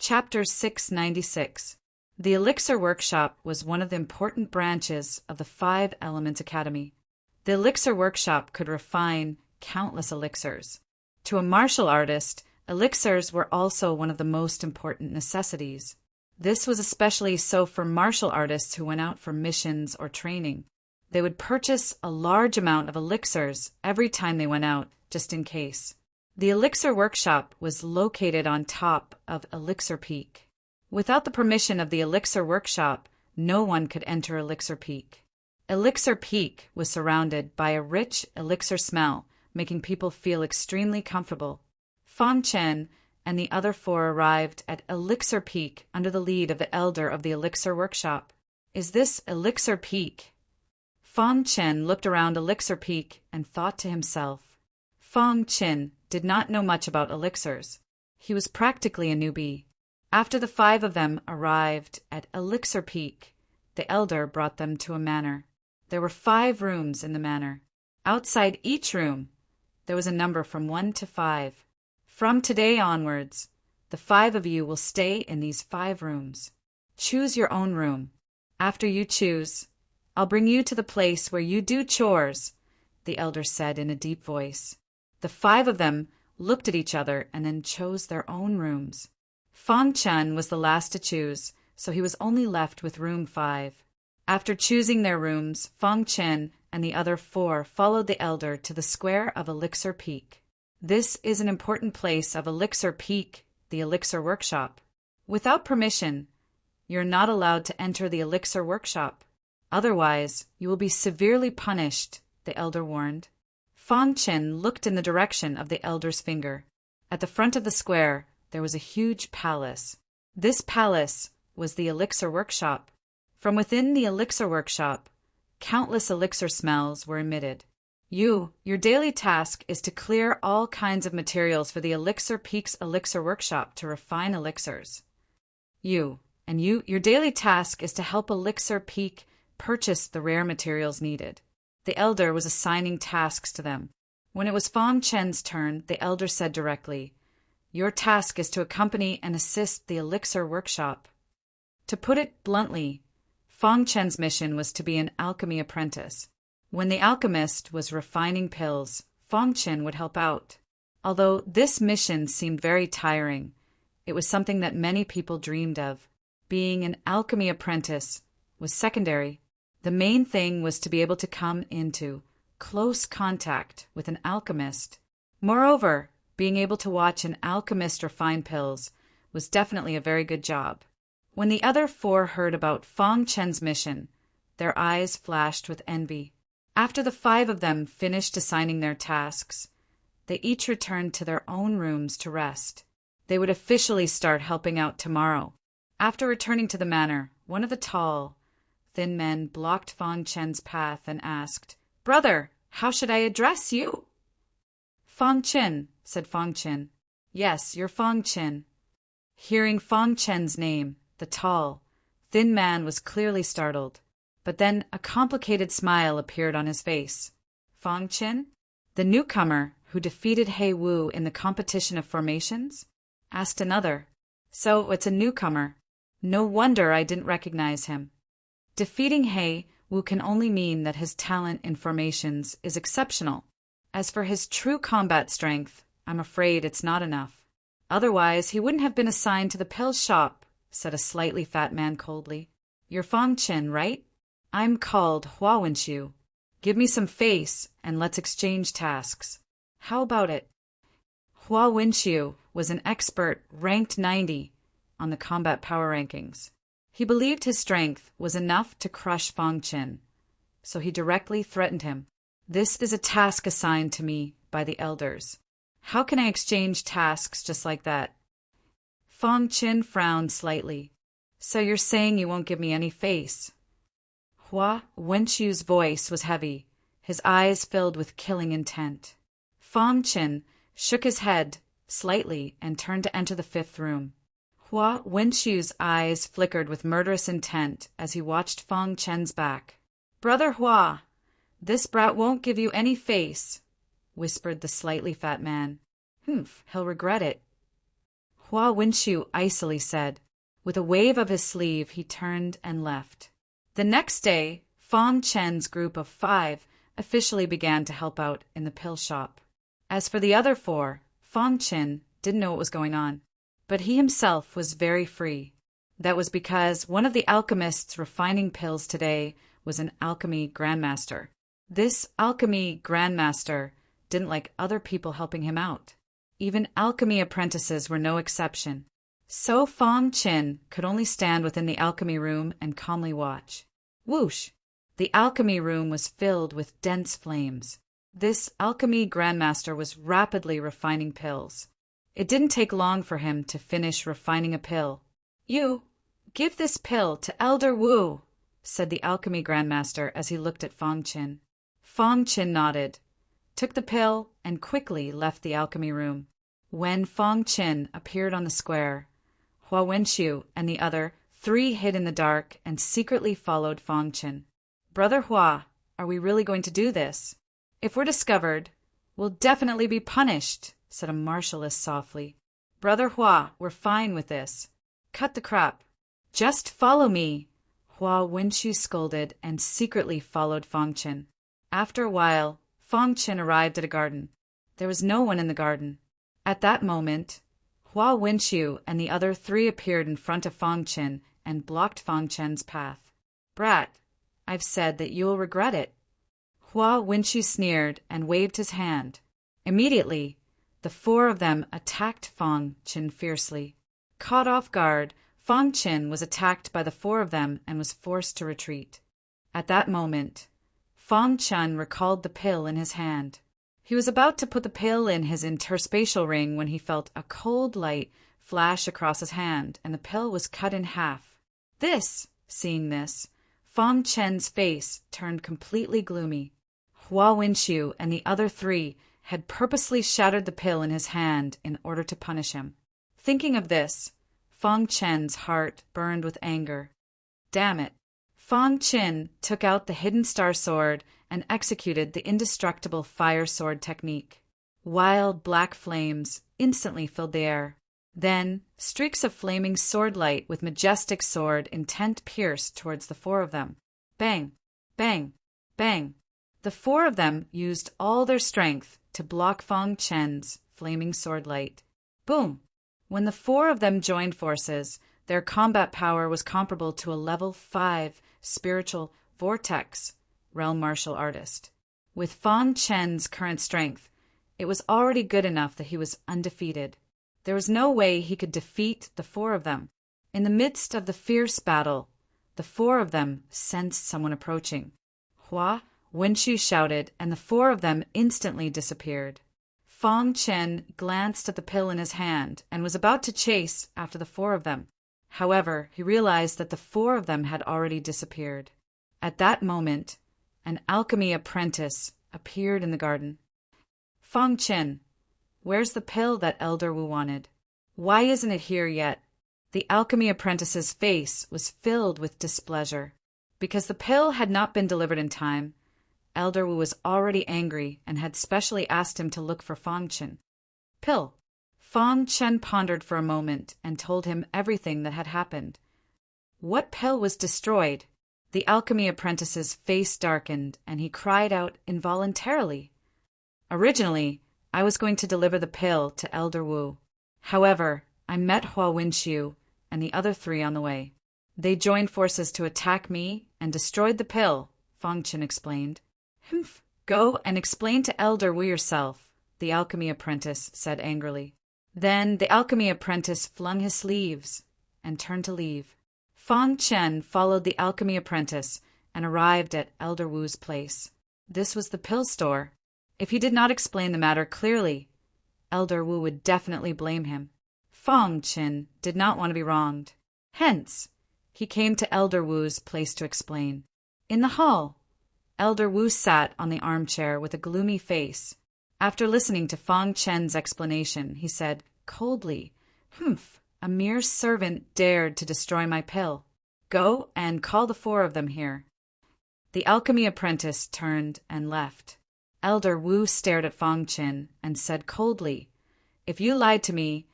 Chapter 696. The Elixir Workshop was one of the important branches of the Five Elements Academy. The Elixir Workshop could refine countless elixirs. To a martial artist, elixirs were also one of the most important necessities. This was especially so for martial artists who went out for missions or training. They would purchase a large amount of elixirs every time they went out, just in case. The Elixir Workshop was located on top of Elixir Peak. Without the permission of the Elixir Workshop, no one could enter Elixir Peak. Elixir Peak was surrounded by a rich elixir smell, making people feel extremely comfortable. Fang Chen and the other four arrived at Elixir Peak under the lead of the elder of the Elixir Workshop. Is this Elixir Peak? Fang Chen looked around Elixir Peak and thought to himself. Fang Chen did not know much about elixirs. He was practically a newbie. After the five of them arrived at Elixir Peak, the elder brought them to a manor. There were 5 rooms in the manor. Outside each room, there was a number from 1 to 5. From today onwards, the 5 of you will stay in these 5 rooms. Choose your own room. After you choose, I'll bring you to the place where you do chores, the elder said in a deep voice. The 5 of them looked at each other and then chose their own rooms. Fang Chen was the last to choose, so he was only left with room 5. After choosing their rooms, Fang Chen and the other 4 followed the elder to the square of Elixir Peak. This is an important place of Elixir Peak, the Elixir Workshop. Without permission, you're not allowed to enter the Elixir Workshop. Otherwise, you will be severely punished, the elder warned. Fang Chen looked in the direction of the elder's finger. At the front of the square, there was a huge palace. This palace was the Elixir Workshop. From within the Elixir Workshop, countless elixir smells were emitted. Your daily task is to clear all kinds of materials for the Elixir Peak's Elixir Workshop to refine elixirs. Your daily task is to help Elixir Peak purchase the rare materials needed. The elder was assigning tasks to them. When it was Fang Chen's turn, the elder said directly, "Your task is to accompany and assist the Elixir Workshop." To put it bluntly, Fang Chen's mission was to be an alchemy apprentice. When the alchemist was refining pills, Fang Chen would help out. Although this mission seemed very tiring, it was something that many people dreamed of. Being an alchemy apprentice was secondary. The main thing was to be able to come into close contact with an alchemist. Moreover, being able to watch an alchemist refine pills was definitely a very good job. When the other 4 heard about Fang Chen's mission, their eyes flashed with envy. After the 5 of them finished assigning their tasks, they each returned to their own rooms to rest. They would officially start helping out tomorrow. After returning to the manor, one of the tall, thin men blocked Fang Chen's path and asked, "Brother, how should I address you?" "Fang Chen," said Fang Chen. "Yes, you're Fang Chen." Hearing Fang Chen's name, the tall, thin man was clearly startled. But then a complicated smile appeared on his face. "Fang Chen? The newcomer who defeated He Wu in the competition of formations?" asked another. "So it's a newcomer. No wonder I didn't recognize him." Defeating He Wu can only mean that his talent in formations is exceptional. As for his true combat strength, I'm afraid it's not enough. Otherwise, he wouldn't have been assigned to the pill shop, said a slightly fat man coldly. "You're Fang Chen, right? I'm called Hua Wenxiu. Give me some face, and let's exchange tasks. How about it?" Hua Wenxiu was an expert ranked 90 on the combat power rankings. He believed his strength was enough to crush Fang Chen, so he directly threatened him. "This is a task assigned to me by the elders. How can I exchange tasks just like that?" Fang Chen frowned slightly. "So you're saying you won't give me any face?" Hua Wenxiu's voice was heavy, his eyes filled with killing intent. Fang Chen shook his head slightly and turned to enter the 5th room. Hua Wenxiu's eyes flickered with murderous intent as he watched Fang Chen's back. "Brother Hua, this brat won't give you any face," whispered the slightly fat man. "He'll regret it." Hua Winshu icily said. With a wave of his sleeve, he turned and left. The next day, Fong Chen's group of 5 officially began to help out in the pill shop. As for the other 4, Fong Chen didn't know what was going on, but he himself was very free. That was because one of the alchemists refining pills today was an alchemy grandmaster. This alchemy grandmaster didn't like other people helping him out. Even alchemy apprentices were no exception. So Fong Chen could only stand within the alchemy room and calmly watch. Whoosh! The alchemy room was filled with dense flames. This alchemy grandmaster was rapidly refining pills. It didn't take long for him to finish refining a pill. "You, give this pill to Elder Wu," said the alchemy grandmaster as he looked at Fong Chen. Fong Chen nodded, took the pill, and quickly left the alchemy room. When Fong Chen appeared on the square, Hua Wenshu and the other 3 hid in the dark and secretly followed Fong Chen. "Brother Hua, are we really going to do this? If we're discovered, we'll definitely be punished," said a martialist softly. "Brother Hua, we're fine with this. Cut the crap. Just follow me," Hua Wenshu scolded and secretly followed Fong Chen. After a while, Fong Chen arrived at a garden. There was no one in the garden. At that moment, Hua Wenshu and the other 3 appeared in front of Fong Chen and blocked Fong Chen's path. "Brat, I've said that you'll regret it." Hua Wenshu sneered and waved his hand. Immediately, the 4 of them attacked Fong Chen fiercely. Caught off guard, Fong Chen was attacked by the 4 of them and was forced to retreat. At that moment, Fong Chen recalled the pill in his hand. He was about to put the pill in his interspatial ring when he felt a cold light flash across his hand, and the pill was cut in half. Seeing this, Fong Chen's face turned completely gloomy. Hua Wenshu and the other 3 had purposely shattered the pill in his hand in order to punish him. Thinking of this, Fong Chen's heart burned with anger. Damn it! Fong Chen took out the hidden star sword and executed the indestructible fire sword technique. Wild black flames instantly filled the air. Then, streaks of flaming sword light with majestic sword intent pierced towards the 4 of them. Bang! Bang! Bang! The 4 of them used all their strength to block Fong Chen's flaming sword light. Boom! When the 4 of them joined forces, their combat power was comparable to a level 5 spiritual vortex realm martial artist. With Fong Chen's current strength, it was already good enough that he was undefeated. There was no way he could defeat the 4 of them. In the midst of the fierce battle, the 4 of them sensed someone approaching. Hua Wenshu shouted, and the 4 of them instantly disappeared. Fong Chen glanced at the pill in his hand and was about to chase after the 4 of them. However, he realized that the 4 of them had already disappeared. At that moment, an alchemy apprentice appeared in the garden. "Fong Chen, where's the pill that Elder Wu wanted? Why isn't it here yet?" The alchemy apprentice's face was filled with displeasure. Because the pill had not been delivered in time, Elder Wu was already angry and had specially asked him to look for Fong Chen. "Pill." Fong Chen pondered for a moment and told him everything that had happened. "What pill was destroyed?" The alchemy apprentice's face darkened and he cried out involuntarily. "Originally, I was going to deliver the pill to Elder Wu. However, I met Hua Wenshu and the other 3 on the way. They joined forces to attack me and destroyed the pill," Fong Chen explained. "Humph! Go and explain to Elder Wu yourself," the alchemy apprentice said angrily. Then the alchemy apprentice flung his sleeves and turned to leave. Fong Chen followed the alchemy apprentice and arrived at Elder Wu's place. This was the pill store. If he did not explain the matter clearly, Elder Wu would definitely blame him. Fong Chen did not want to be wronged. Hence, he came to Elder Wu's place to explain. In the hall, Elder Wu sat on the armchair with a gloomy face. After listening to Fong Chen's explanation, he said coldly, "Humph, a mere servant dared to destroy my pill. Go and call the 4 of them here." The alchemy apprentice turned and left. Elder Wu stared at Fong Chen and said coldly, "If you lied to me,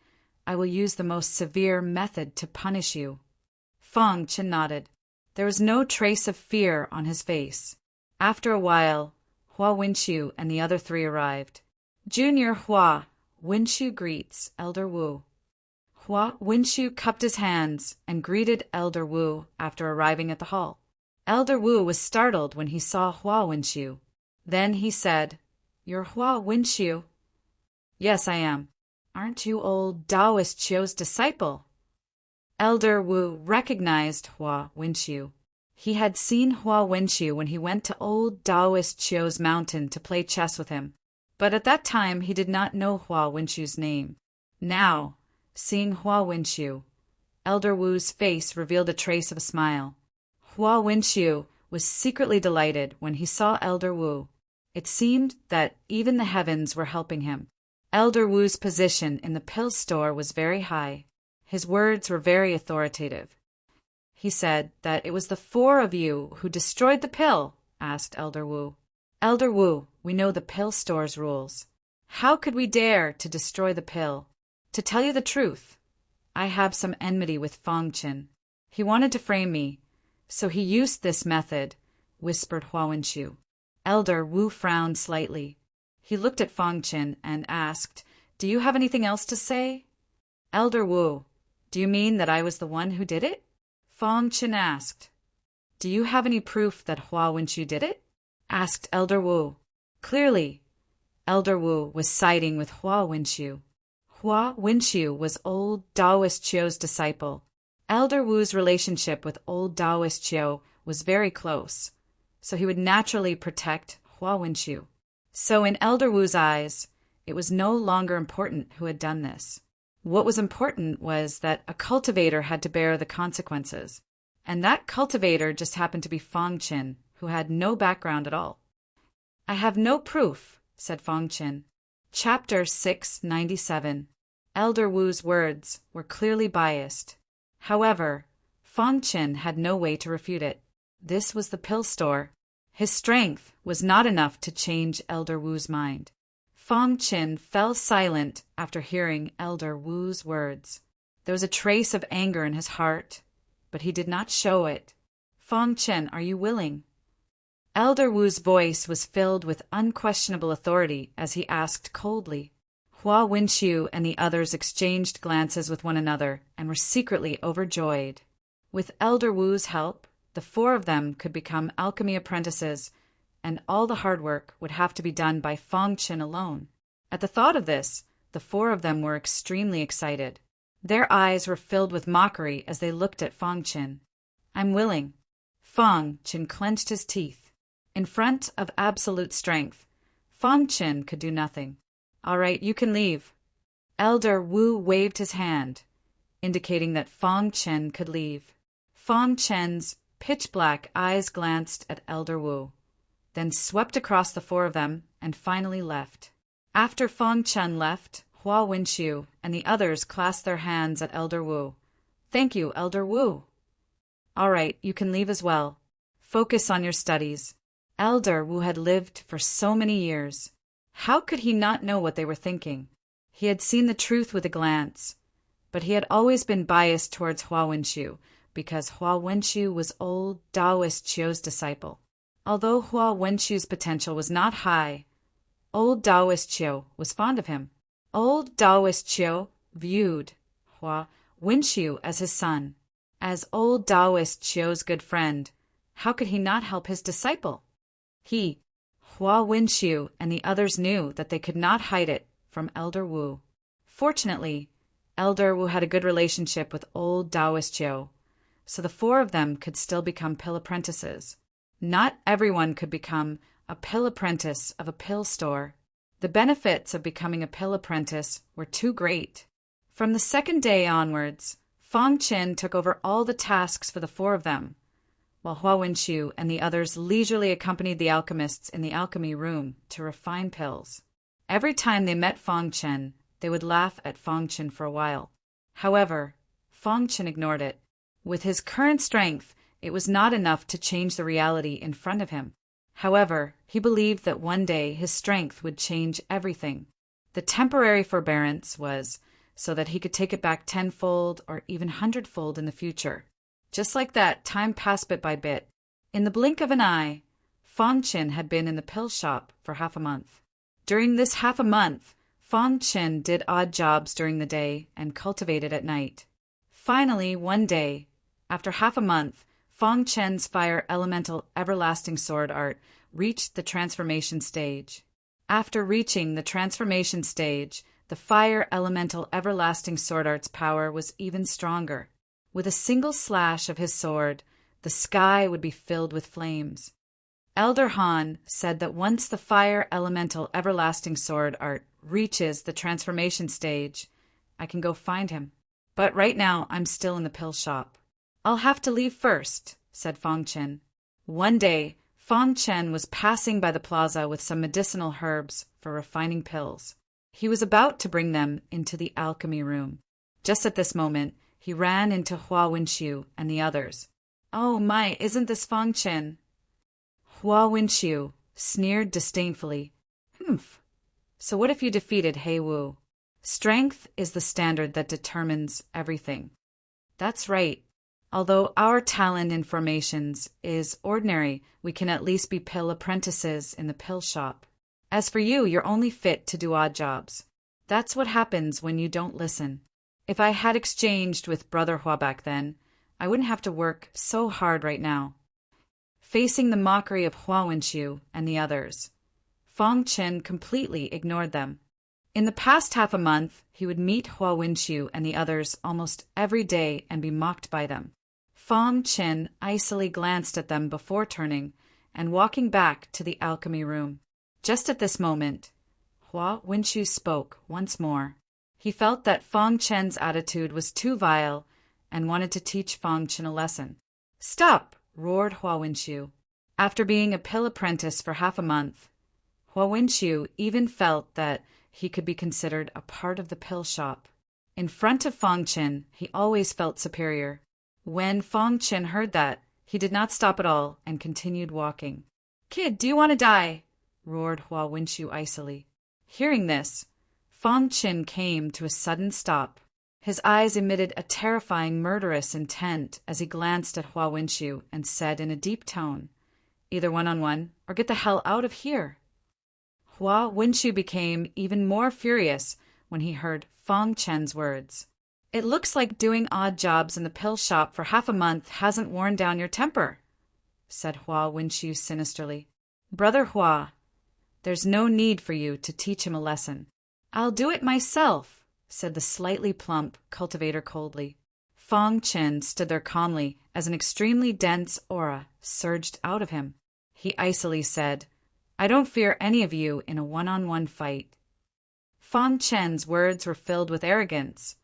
I will use the most severe method to punish you." Fang Chen nodded. There was no trace of fear on his face. After a while, Hua Winxiu and the other three arrived. Junior Hua, Winxiu greets Elder Wu. Hua Winxiu cupped his hands and greeted Elder Wu after arriving at the hall. Elder Wu was startled when he saw Hua Winxiu. Then he said, "You're Hua Winxiu?" "Yes, I am." "Aren't you old Taoist Qiu's disciple?" Elder Wu recognized Hua Winxiu. He had seen Hua Winxiu when he went to old Taoist Qiu's mountain to play chess with him, but at that time he did not know Hua Winxiu's name. Now, seeing Hua Winxiu, Elder Wu's face revealed a trace of a smile. Hua Winxiu was secretly delighted when he saw Elder Wu. It seemed that even the heavens were helping him. Elder Wu's position in the pill store was very high. His words were very authoritative. He said that it was the four of you who destroyed the pill, asked Elder Wu. "Elder Wu, we know the pill store's rules. How could we dare to destroy the pill? To tell you the truth, I have some enmity with Fang Chen. He wanted to frame me, so he used this method," whispered Hua Winxiu. Elder Wu frowned slightly. He looked at Fang Chen and asked, "Do you have anything else to say?" "Elder Wu, do you mean that I was the one who did it?" Fang Chen asked. "Do you have any proof that Hua Winxiu did it?" asked Elder Wu. Clearly, Elder Wu was siding with Hua Winxiu. Hua Winxiu was old Taoist Qiu's disciple. Elder Wu's relationship with old Taoist Qiu was very close, so he would naturally protect Hua Winxiu. So in Elder Wu's eyes, it was no longer important who had done this. What was important was that a cultivator had to bear the consequences, and that cultivator just happened to be Fang Chen, who had no background at all. "I have no proof," said Fang Chen. Chapter 697. Elder Wu's words were clearly biased. However, Fang Chen had no way to refute it. This was the pill store. His strength was not enough to change Elder Wu's mind. Fang Chen fell silent after hearing Elder Wu's words. There was a trace of anger in his heart, but he did not show it. "Fang Chen, are you willing?" Elder Wu's voice was filled with unquestionable authority as he asked coldly. Hua Winxiu and the others exchanged glances with one another and were secretly overjoyed. With Elder Wu's help, the four of them could become alchemy apprentices, and all the hard work would have to be done by Fang Chen alone. At the thought of this, the four of them were extremely excited. Their eyes were filled with mockery as they looked at Fang Chen. "I'm willing." Fang Chen clenched his teeth. In front of absolute strength, Fang Chen could do nothing. "All right, you can leave." Elder Wu waved his hand, indicating that Fang Chen could leave. Fang Chen's pitch-black eyes glanced at Elder Wu, then swept across the four of them and finally left. After Fang Chen left, Hua Winxiu and the others clasped their hands at Elder Wu. "Thank you, Elder Wu." "All right, you can leave as well. Focus on your studies." Elder Wu had lived for so many years. How could he not know what they were thinking? He had seen the truth with a glance, but he had always been biased towards Hua Winxiu because Hua Winxiu was old Taoist Qiu's disciple. Although Hua Winxiu's potential was not high, old Taoist Qiu was fond of him. Old Taoist Qiu viewed Hua Winxiu as his son. As old Taoist Qiu's good friend, how could he not help his disciple? He, Hua Winxiu, and the others knew that they could not hide it from Elder Wu. Fortunately, Elder Wu had a good relationship with old Taoist Qiu, so the four of them could still become pill apprentices. Not everyone could become a pill apprentice of a pill store. The benefits of becoming a pill apprentice were too great. From the second day onwards, Fang Chen took over all the tasks for the four of them, while Hua Winxiu and the others leisurely accompanied the alchemists in the alchemy room to refine pills. Every time they met Fang Chen, they would laugh at Fang Chen for a while. However, Fang Chen ignored it. With his current strength, it was not enough to change the reality in front of him. However, he believed that one day his strength would change everything. The temporary forbearance was so that he could take it back tenfold or even hundredfold in the future. Just like that, time passed bit by bit. In the blink of an eye, Fong Qin had been in the pill shop for half a month. During this half a month, Fong Qin did odd jobs during the day and cultivated at night. Finally, one day, after half a month, Fong Qin's fire elemental everlasting sword art reached the transformation stage. After reaching the transformation stage, the fire elemental everlasting sword art's power was even stronger. With a single slash of his sword, the sky would be filled with flames. Elder Han said that once the fire elemental everlasting sword art reaches the transformation stage, I can go find him. But right now, I'm still in the pill shop. I'll have to leave first, said Fong Qin. One day, Fong Qin was passing by the plaza with some medicinal herbs for refining pills. He was about to bring them into the alchemy room. Just at this moment, he ran into Hua Winxiu and the others. Oh my, isn't this Fong Qin? Hua Winxiu sneered disdainfully. Humph. So what if you defeated He Wu? Strength is the standard that determines everything. That's right. Although our talent in formations is ordinary, we can at least be pill apprentices in the pill shop. As for you, you're only fit to do odd jobs. That's what happens when you don't listen. If I had exchanged with Brother Hua back then, I wouldn't have to work so hard right now. Facing the mockery of Hua Winxiu and the others, Fong Qin completely ignored them. In the past half a month, he would meet Hua Winxiu and the others almost every day and be mocked by them. Fong Qin icily glanced at them before turning and walking back to the alchemy room. Just at this moment, Hua Winxiu spoke once more. He felt that Fong Qin's attitude was too vile and wanted to teach Fong Qin a lesson. Stop! Roared Hua Winxiu. After being a pill apprentice for half a month, Hua Winxiu even felt that he could be considered a part of the pill shop. In front of Fong Qin, he always felt superior. When Fong Qin heard that, he did not stop at all and continued walking. Kid, do you want to die? Roared Hua Winxiu icily. Hearing this, Fong Qin came to a sudden stop. His eyes emitted a terrifying murderous intent as he glanced at Hua Winxiu and said in a deep tone, either one-on-one or get the hell out of here. Hua Winxiu became even more furious when he heard Fong Qin's words. It looks like doing odd jobs in the pill shop for half a month hasn't worn down your temper, said Hua Winxiu sinisterly. Brother Hua, there's no need for you to teach him a lesson. I'll do it myself, said the slightly plump cultivator coldly. Fong Qin stood there calmly as an extremely dense aura surged out of him. He icily said, I don't fear any of you in a one-on-one fight. Fong Qin's words were filled with arrogance,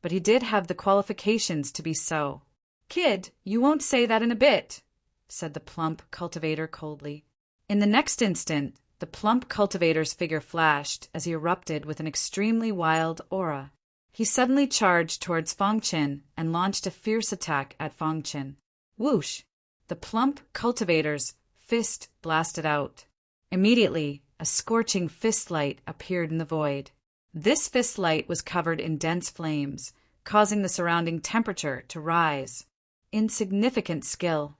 but he did have the qualifications to be so. Kid, you won't say that in a bit, said the plump cultivator coldly. In the next instant, the plump cultivator's figure flashed as he erupted with an extremely wild aura. He suddenly charged towards Fong Qin and launched a fierce attack at Fong Qin. Whoosh! The plump cultivator's fist blasted out. Immediately, a scorching fist light appeared in the void. This fist light was covered in dense flames, causing the surrounding temperature to rise. Insignificant skill.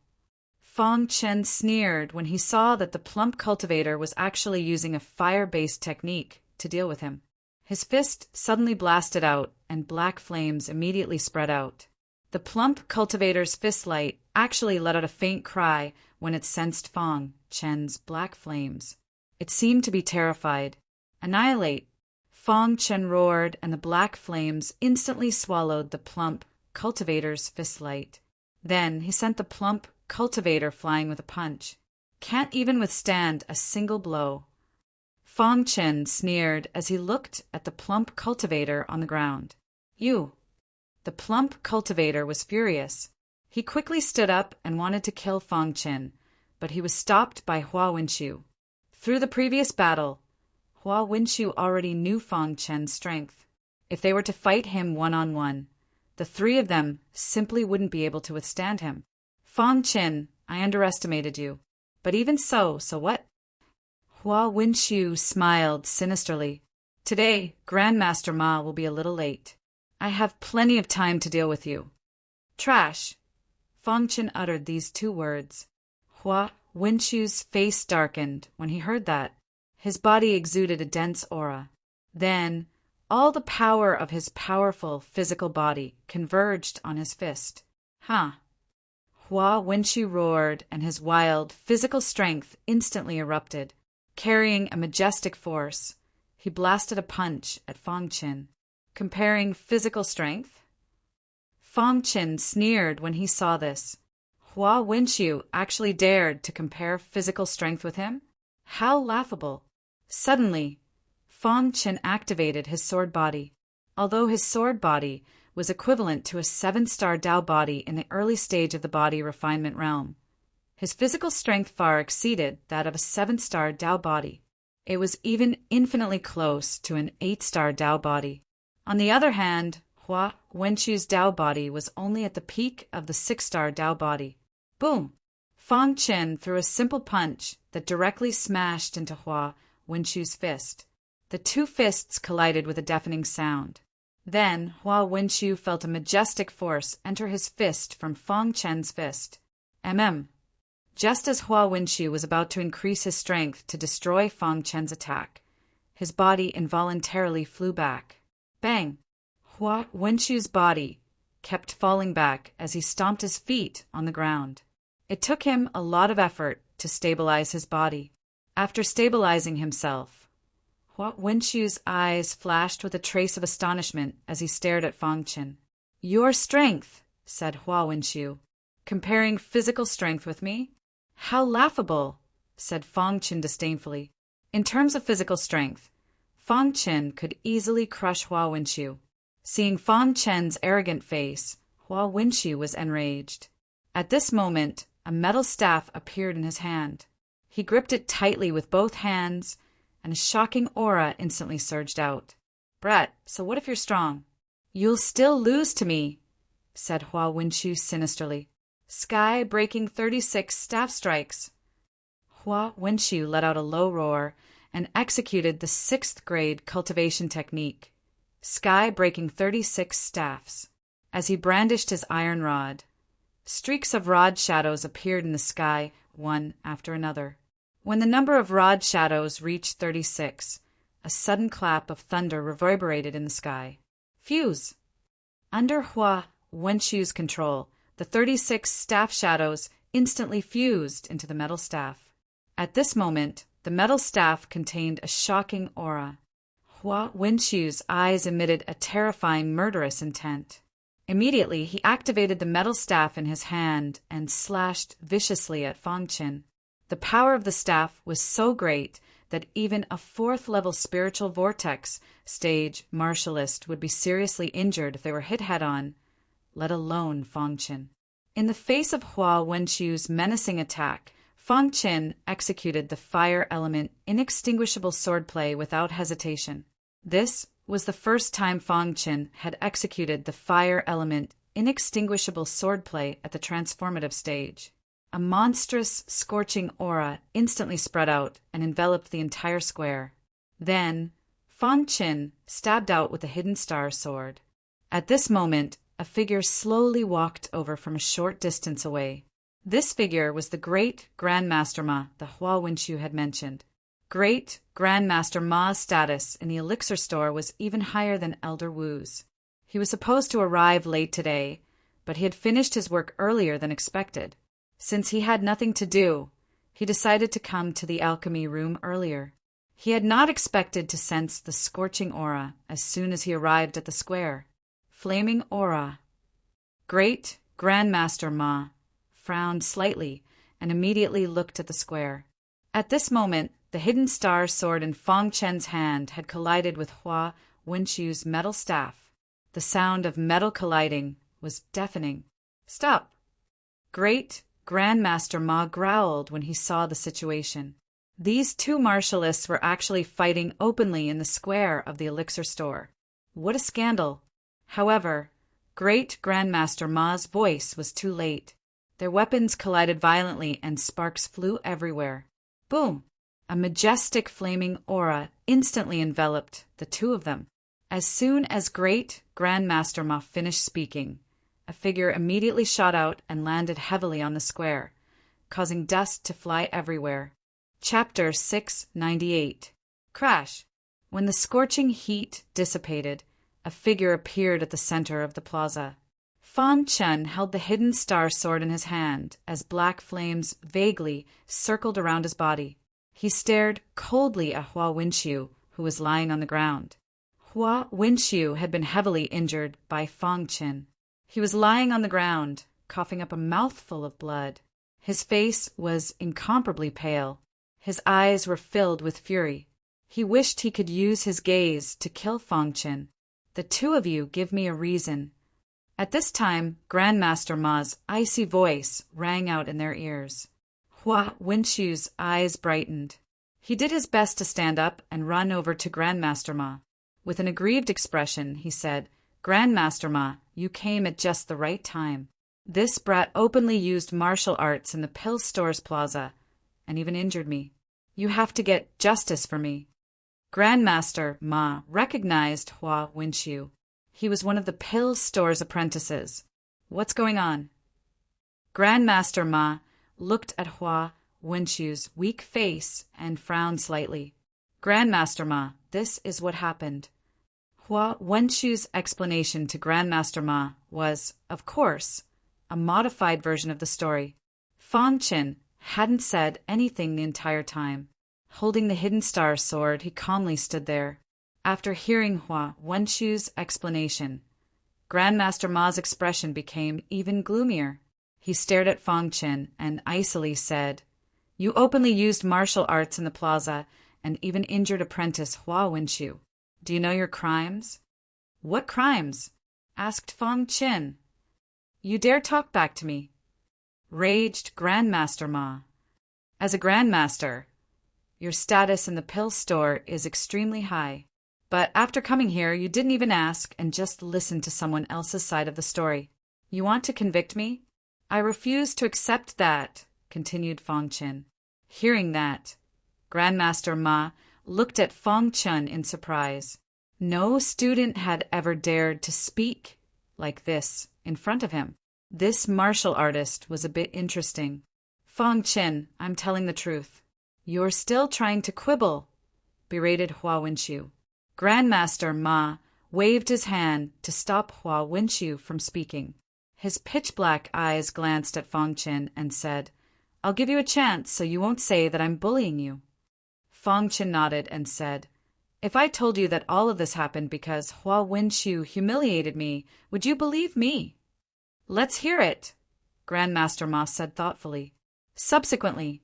Fong Qin sneered when he saw that the plump cultivator was actually using a fire-based technique to deal with him. His fist suddenly blasted out, and black flames immediately spread out. The plump cultivator's fist light actually let out a faint cry when it sensed Fong Qin's black flames. It seemed to be terrified. Annihilate! Fong Qin roared, and the black flames instantly swallowed the plump cultivator's fist light. Then he sent the plump cultivator flying with a punch. Can't even withstand a single blow. Fong Qin sneered as he looked at the plump cultivator on the ground. You! The plump cultivator was furious. He quickly stood up and wanted to kill Fong Qin, but he was stopped by Hua Winxiu. Through the previous battle, Hua Winxiu already knew Fong Qin's strength. If they were to fight him one-on-one, the three of them simply wouldn't be able to withstand him. Fong Qin, I underestimated you. But even so what? Hua Winxiu smiled sinisterly. Today, Grandmaster Ma will be a little late. I have plenty of time to deal with you. Trash. Fang Chen uttered these two words. Hua Wenchu's face darkened when he heard that. His body exuded a dense aura. Then, all the power of his powerful physical body converged on his fist. Huh. Hua Wenchu roared, and his wild physical strength instantly erupted. Carrying a majestic force, he blasted a punch at Fang Chen. Comparing physical strength? Fang Chen sneered when he saw this. Hua Wenchu actually dared to compare physical strength with him? How laughable. Suddenly, Fang Chen activated his sword body. Although his sword body was equivalent to a 7-star Dao body in the early stage of the body refinement realm, his physical strength far exceeded that of a 7-star Dao body. It was even infinitely close to an 8-star Dao body. On the other hand, Hua Wenchu's Dao body was only at the peak of the 6-star Dao body. Boom! Fang Chen threw a simple punch that directly smashed into Hua Wenchu's fist. The two fists collided with a deafening sound. Then Hua Wenchu felt a majestic force enter his fist from Fang Chen's fist. Just as Hua Wenchu was about to increase his strength to destroy Fang Chen's attack, his body involuntarily flew back. Bang! Hua Wenchu's body kept falling back as he stomped his feet on the ground. It took him a lot of effort to stabilize his body. After stabilizing himself, Hua Wenchu's eyes flashed with a trace of astonishment as he stared at Fang Chen. Your strength, said Hua Wenchu. Comparing physical strength with me? How laughable, said Fang Chen disdainfully. In terms of physical strength, Fang Chen could easily crush Hua Wenchu. Seeing Fang Chen's arrogant face, Hua Wenchu was enraged. At this moment, a metal staff appeared in his hand. He gripped it tightly with both hands, and a shocking aura instantly surged out. Brat, so what if you're strong? You'll still lose to me, said Hua Wenchu sinisterly. Sky-breaking 36 staff strikes. Hua Wenchu let out a low roar and executed the 6th grade cultivation technique. Sky-breaking 36 staffs. As he brandished his iron rod, streaks of rod shadows appeared in the sky, one after another. When the number of rod shadows reached 36, a sudden clap of thunder reverberated in the sky. Fuse! Under Hua Wenchu's control, the 36 staff shadows instantly fused into the metal staff. At this moment, the metal staff contained a shocking aura. Hua Wenchu's eyes emitted a terrifying murderous intent. Immediately, he activated the metal staff in his hand and slashed viciously at Fang Chen. The power of the staff was so great that even a 4th-level spiritual vortex stage martialist would be seriously injured if they were hit head-on, let alone Fang Chen. In the face of Hua Wenchu's menacing attack, Fang Chen executed the fire element inextinguishable swordplay without hesitation. This was the first time Fang Chen had executed the fire element inextinguishable swordplay at the transformative stage. A monstrous, scorching aura instantly spread out and enveloped the entire square. Then, Fang Chen stabbed out with a hidden star sword. At this moment, a figure slowly walked over from a short distance away. This figure was the great Grandmaster Ma that Hua Wenchu had mentioned. Great Grandmaster Ma's status in the elixir store was even higher than Elder Wu's. He was supposed to arrive late today, but he had finished his work earlier than expected. Since he had nothing to do, he decided to come to the alchemy room earlier. He had not expected to sense the scorching aura as soon as he arrived at the square. Flaming aura. Great Grandmaster Ma frowned slightly and immediately looked at the square. At this moment, the hidden star sword in Fang Chen's hand had collided with Hua Wenchu's metal staff. The sound of metal colliding was deafening. Stop! Great Grandmaster Ma growled when he saw the situation. These two martialists were actually fighting openly in the square of the elixir store. What a scandal! However, Great Grandmaster Ma's voice was too late. Their weapons collided violently and sparks flew everywhere. Boom! A majestic flaming aura instantly enveloped the two of them. As soon as Great Grandmaster Ma finished speaking, a figure immediately shot out and landed heavily on the square, causing dust to fly everywhere. Chapter 698. Crash! When the scorching heat dissipated, a figure appeared at the center of the plaza. Fang Chen held the hidden star sword in his hand as black flames vaguely circled around his body. He stared coldly at Hua Winxiu, who was lying on the ground. Hua Winxiu had been heavily injured by Fang Chen. He was lying on the ground, coughing up a mouthful of blood. His face was incomparably pale. His eyes were filled with fury. He wished he could use his gaze to kill Fang Chen. The two of you give me a reason. At this time, Grandmaster Ma's icy voice rang out in their ears. Hua Winxiu's eyes brightened. He did his best to stand up and run over to Grandmaster Ma. With an aggrieved expression, he said, "Grandmaster Ma, you came at just the right time. This brat openly used martial arts in the pill store's plaza, and even injured me. You have to get justice for me." Grandmaster Ma recognized Hua Winxiu. He was one of the pill store's apprentices. "What's going on?" Grandmaster Ma looked at Hua Winxiu's weak face and frowned slightly. "Grandmaster Ma, this is what happened." Hua Winxiu's explanation to Grandmaster Ma was, of course, a modified version of the story. Fang Chen hadn't said anything the entire time. Holding the hidden star sword, he calmly stood there. After hearing Hua Winxiu's explanation, Grandmaster Ma's expression became even gloomier. He stared at Fang Chen and icily said, "You openly used martial arts in the plaza and even injured apprentice Hua Winxiu. Do you know your crimes?" "What crimes?" asked Fang Chen. "You dare talk back to me?" raged Grandmaster Ma. "As a Grandmaster, your status in the pill store is extremely high. But after coming here, you didn't even ask and just listened to someone else's side of the story. You want to convict me? I refuse to accept that," continued Fang Chen. Hearing that, Grandmaster Ma looked at Fang Chen in surprise. No student had ever dared to speak like this in front of him. This martial artist was a bit interesting. "Fang Chen, I'm telling the truth." "You're still trying to quibble," berated Hua Winxiu. Grandmaster Ma waved his hand to stop Hua Winxiu from speaking. His pitch-black eyes glanced at Fang Chen and said, "I'll give you a chance so you won't say that I'm bullying you." Fang Chen nodded and said, "If I told you that all of this happened because Hua Winxiu humiliated me, would you believe me?" "Let's hear it," Grandmaster Ma said thoughtfully. Subsequently,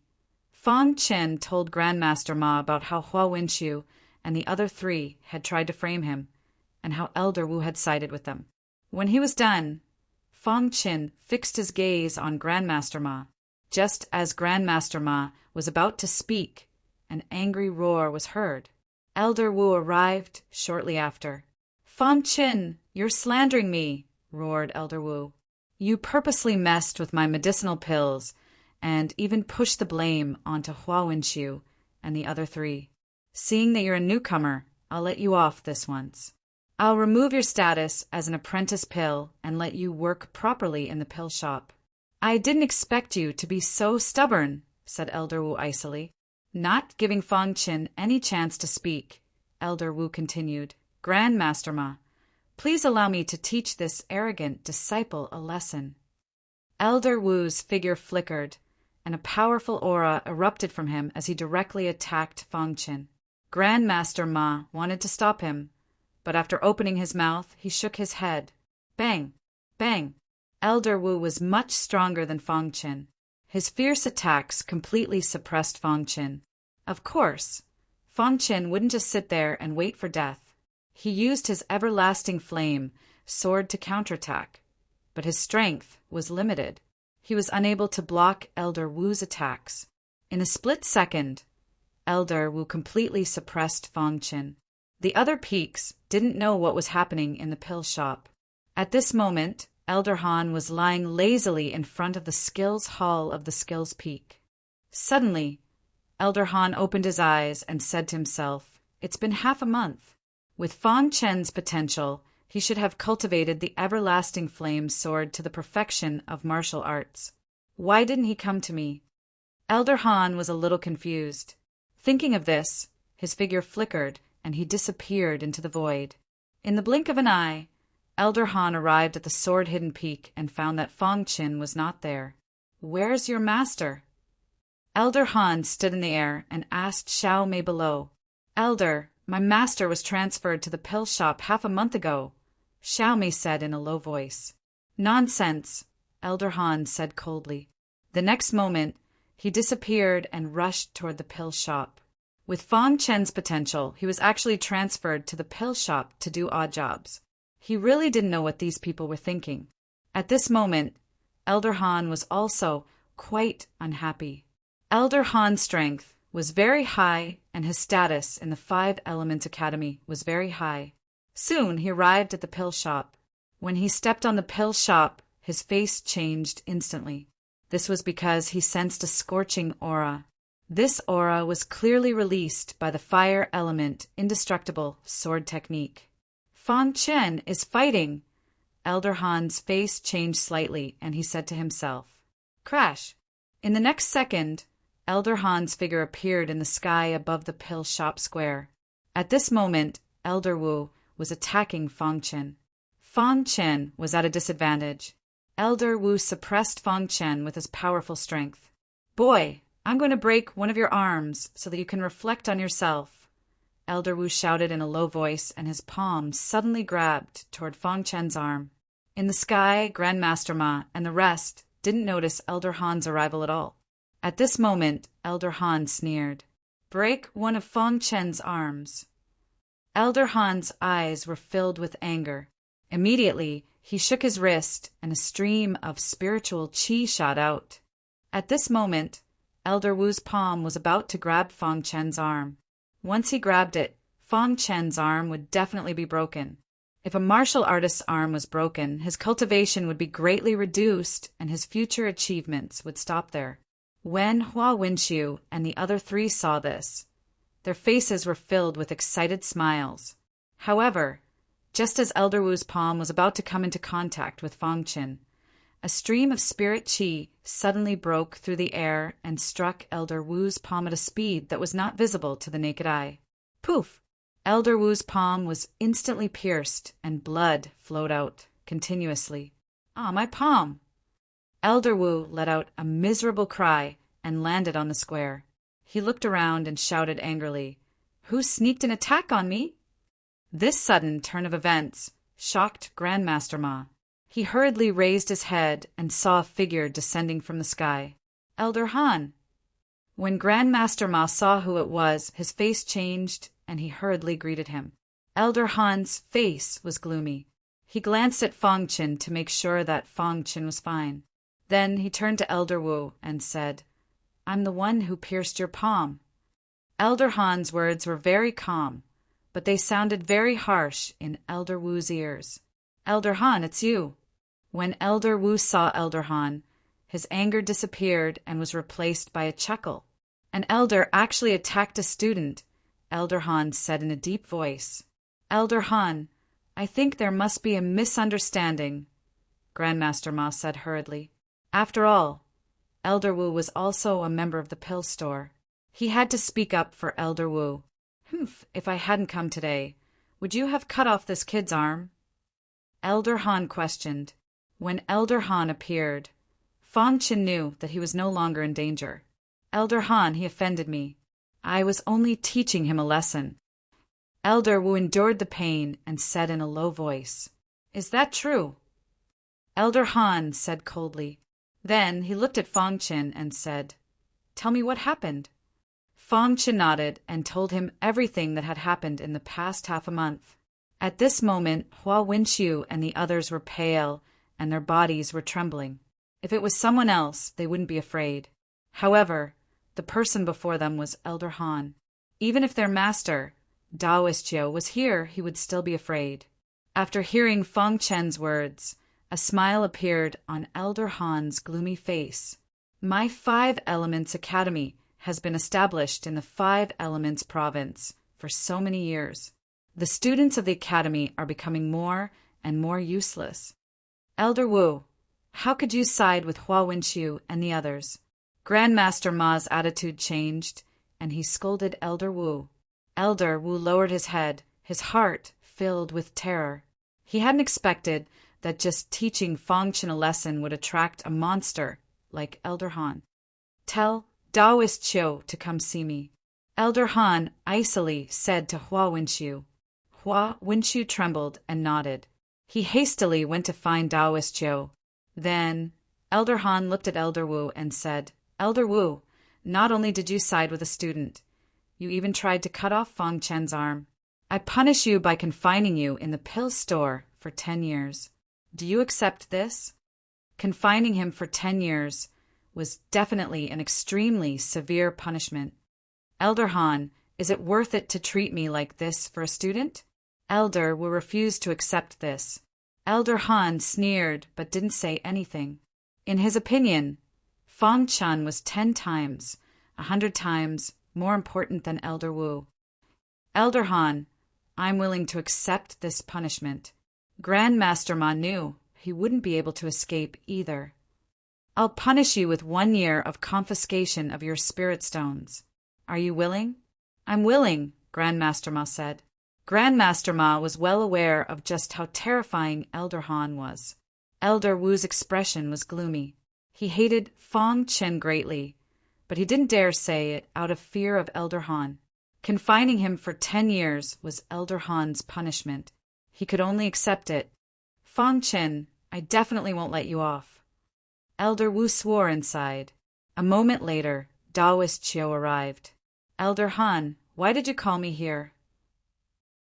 Fang Chen told Grandmaster Ma about how Hua Winxiu and the other three had tried to frame him, and how Elder Wu had sided with them. When he was done, Fang Chen fixed his gaze on Grandmaster Ma. Just as Grandmaster Ma was about to speak, an angry roar was heard. Elder Wu arrived shortly after. "Fang Chen, you're slandering me," roared Elder Wu. "You purposely messed with my medicinal pills and even pushed the blame onto Hua Winxiu and the other three. Seeing that you're a newcomer, I'll let you off this once. I'll remove your status as an apprentice pill and let you work properly in the pill shop." "I didn't expect you to be so stubborn," said Elder Wu icily. Not giving Fang Chen any chance to speak, Elder Wu continued, "Grandmaster Ma, please allow me to teach this arrogant disciple a lesson." Elder Wu's figure flickered, and a powerful aura erupted from him as he directly attacked Fang Chen. Grandmaster Ma wanted to stop him, but after opening his mouth, he shook his head. Bang! Bang! Elder Wu was much stronger than Fang Chen. His fierce attacks completely suppressed Fang Chen. Of course, Fang Chen wouldn't just sit there and wait for death. He used his everlasting flame sword to counterattack, but his strength was limited. He was unable to block Elder Wu's attacks. In a split second, Elder Wu completely suppressed Fang Chen. The other peaks didn't know what was happening in the pill shop. At this moment, Elder Han was lying lazily in front of the skills hall of the skills peak. Suddenly, Elder Han opened his eyes and said to himself, "It's been half a month. With Fang Chen's potential, he should have cultivated the everlasting flame sword to the perfection of martial arts. Why didn't he come to me?" Elder Han was a little confused. Thinking of this, his figure flickered and he disappeared into the void. In the blink of an eye, Elder Han arrived at the sword-hidden peak and found that Fang Chen was not there. "Where's your master?" Elder Han stood in the air and asked Xiao Mei below. "Elder, my master was transferred to the pill shop half a month ago," Xiao Mei said in a low voice. "Nonsense," Elder Han said coldly. The next moment, he disappeared and rushed toward the pill shop. With Fang Chen's potential, he was actually transferred to the pill shop to do odd jobs. He really didn't know what these people were thinking. At this moment, Elder Han was also quite unhappy. Elder Han's strength was very high and his status in the Five Element Academy was very high. Soon he arrived at the pill shop. When he stepped on the pill shop, his face changed instantly. This was because he sensed a scorching aura. This aura was clearly released by the fire element indestructible sword technique. "Fang Chen is fighting!" Elder Han's face changed slightly and he said to himself. Crash! In the next second, Elder Han's figure appeared in the sky above the pill shop square. At this moment, Elder Wu was attacking Fang Chen. Fang Chen was at a disadvantage. Elder Wu suppressed Fang Chen with his powerful strength. "Boy, I'm going to break one of your arms so that you can reflect on yourself," Elder Wu shouted in a low voice, and his palm suddenly grabbed toward Fang Chen's arm. In the sky, Grandmaster Ma and the rest didn't notice Elder Han's arrival at all. At this moment, Elder Han sneered. "Break one of Fang Chen's arms." Elder Han's eyes were filled with anger. Immediately, he shook his wrist and a stream of spiritual qi shot out. At this moment, Elder Wu's palm was about to grab Fang Chen's arm. Once he grabbed it, Fang Chen's arm would definitely be broken. If a martial artist's arm was broken, his cultivation would be greatly reduced and his future achievements would stop there. When Hua Winxiu and the other three saw this, their faces were filled with excited smiles. However, just as Elder Wu's palm was about to come into contact with Fang Chen, a stream of spirit qi suddenly broke through the air and struck Elder Wu's palm at a speed that was not visible to the naked eye. Poof! Elder Wu's palm was instantly pierced and blood flowed out continuously. "Ah, my palm!" Elder Wu let out a miserable cry and landed on the square. He looked around and shouted angrily, "Who sneaked an attack on me?" This sudden turn of events shocked Grandmaster Ma. He hurriedly raised his head and saw a figure descending from the sky. "Elder Han!" When Grandmaster Ma saw who it was, his face changed and he hurriedly greeted him. Elder Han's face was gloomy. He glanced at Fang Chen to make sure that Fang Chen was fine. Then he turned to Elder Wu and said, "I'm the one who pierced your palm." Elder Han's words were very calm, but they sounded very harsh in Elder Wu's ears. "Elder Han, it's you." When Elder Wu saw Elder Han, his anger disappeared and was replaced by a chuckle. "An elder actually attacked a student," Elder Han said in a deep voice. "Elder Han, I think there must be a misunderstanding," Grandmaster Ma said hurriedly. After all, Elder Wu was also a member of the pill store. He had to speak up for Elder Wu. If I hadn't come today, would you have cut off this kid's arm?" Elder Han questioned. When Elder Han appeared, Fang Chen knew that he was no longer in danger. "Elder Han, he offended me. I was only teaching him a lesson." Elder Wu endured the pain and said in a low voice, "Is that true?" Elder Han said coldly. Then he looked at Fang Chen and said, "Tell me what happened." Fang Chen nodded and told him everything that had happened in the past half a month. At this moment, Hua Winxiu and the others were pale and their bodies were trembling. If it was someone else, they wouldn't be afraid. However, the person before them was Elder Han. Even if their master, Daoist Jiu, was here, he would still be afraid. After hearing Fang Chen's words, a smile appeared on Elder Han's gloomy face. "My Five Elements Academy has been established in the Five Elements province for so many years. The students of the academy are becoming more and more useless. Elder Wu, how could you side with Hua Winxiu and the others? Grandmaster Ma's attitude changed, and he scolded Elder Wu. Elder Wu lowered his head, his heart filled with terror. He hadn't expected that just teaching Fangchen a lesson would attract a monster like Elder Han. Tell Daoist Qiu to come see me, Elder Han icily said to Hua Winxiu. Hua Winxiu trembled and nodded. He hastily went to find Daoist Qiu. Then Elder Han looked at Elder Wu and said, Elder Wu, not only did you side with a student, you even tried to cut off Fang Chen's arm. I punish you by confining you in the pill store for 10 years. Do you accept this? Confining him for 10 years was definitely an extremely severe punishment. Elder Han, is it worth it to treat me like this for a student? Elder Wu refused to accept this. Elder Han sneered but didn't say anything. In his opinion, Fang Chen was 10 times, 100 times more important than Elder Wu. Elder Han, I'm willing to accept this punishment. Grandmaster Ma knew he wouldn't be able to escape either. I'll punish you with 1 year of confiscation of your spirit stones. Are you willing? I'm willing, Grandmaster Ma said. Grandmaster Ma was well aware of just how terrifying Elder Han was. Elder Wu's expression was gloomy. He hated Fang Chen greatly, but he didn't dare say it out of fear of Elder Han. Confining him for 10 years was Elder Han's punishment. He could only accept it. Fang Chen, I definitely won't let you off. Elder Wu swore inside. A moment later, Daoist Qiu arrived. Elder Han, why did you call me here?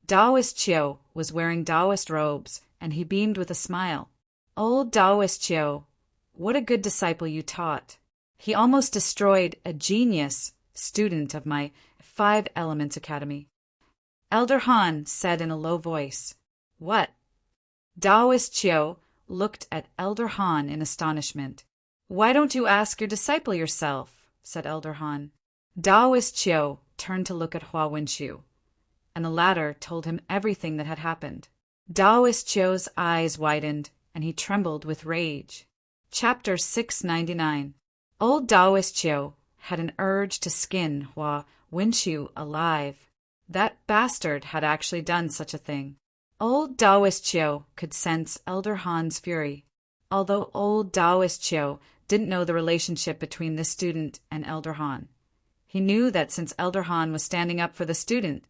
Daoist Qiu was wearing Daoist robes, and he beamed with a smile. Old Daoist Qiu, what a good disciple you taught. He almost destroyed a genius student of my Five Elements Academy. Elder Han said in a low voice. What? Daoist Qiu looked at Elder Han in astonishment. Why don't you ask your disciple yourself? Said Elder Han. Daoist Qiu turned to look at Hua Winxiu, and the latter told him everything that had happened. Daoist Qiu's eyes widened, and he trembled with rage. Chapter 699. Old Daoist Qiu had an urge to skin Hua Winxiu alive. That bastard had actually done such a thing. Old Daoist Qiu could sense Elder Han's fury. Although old Daoist Qiu didn't know the relationship between this student and Elder Han, he knew that since Elder Han was standing up for the student,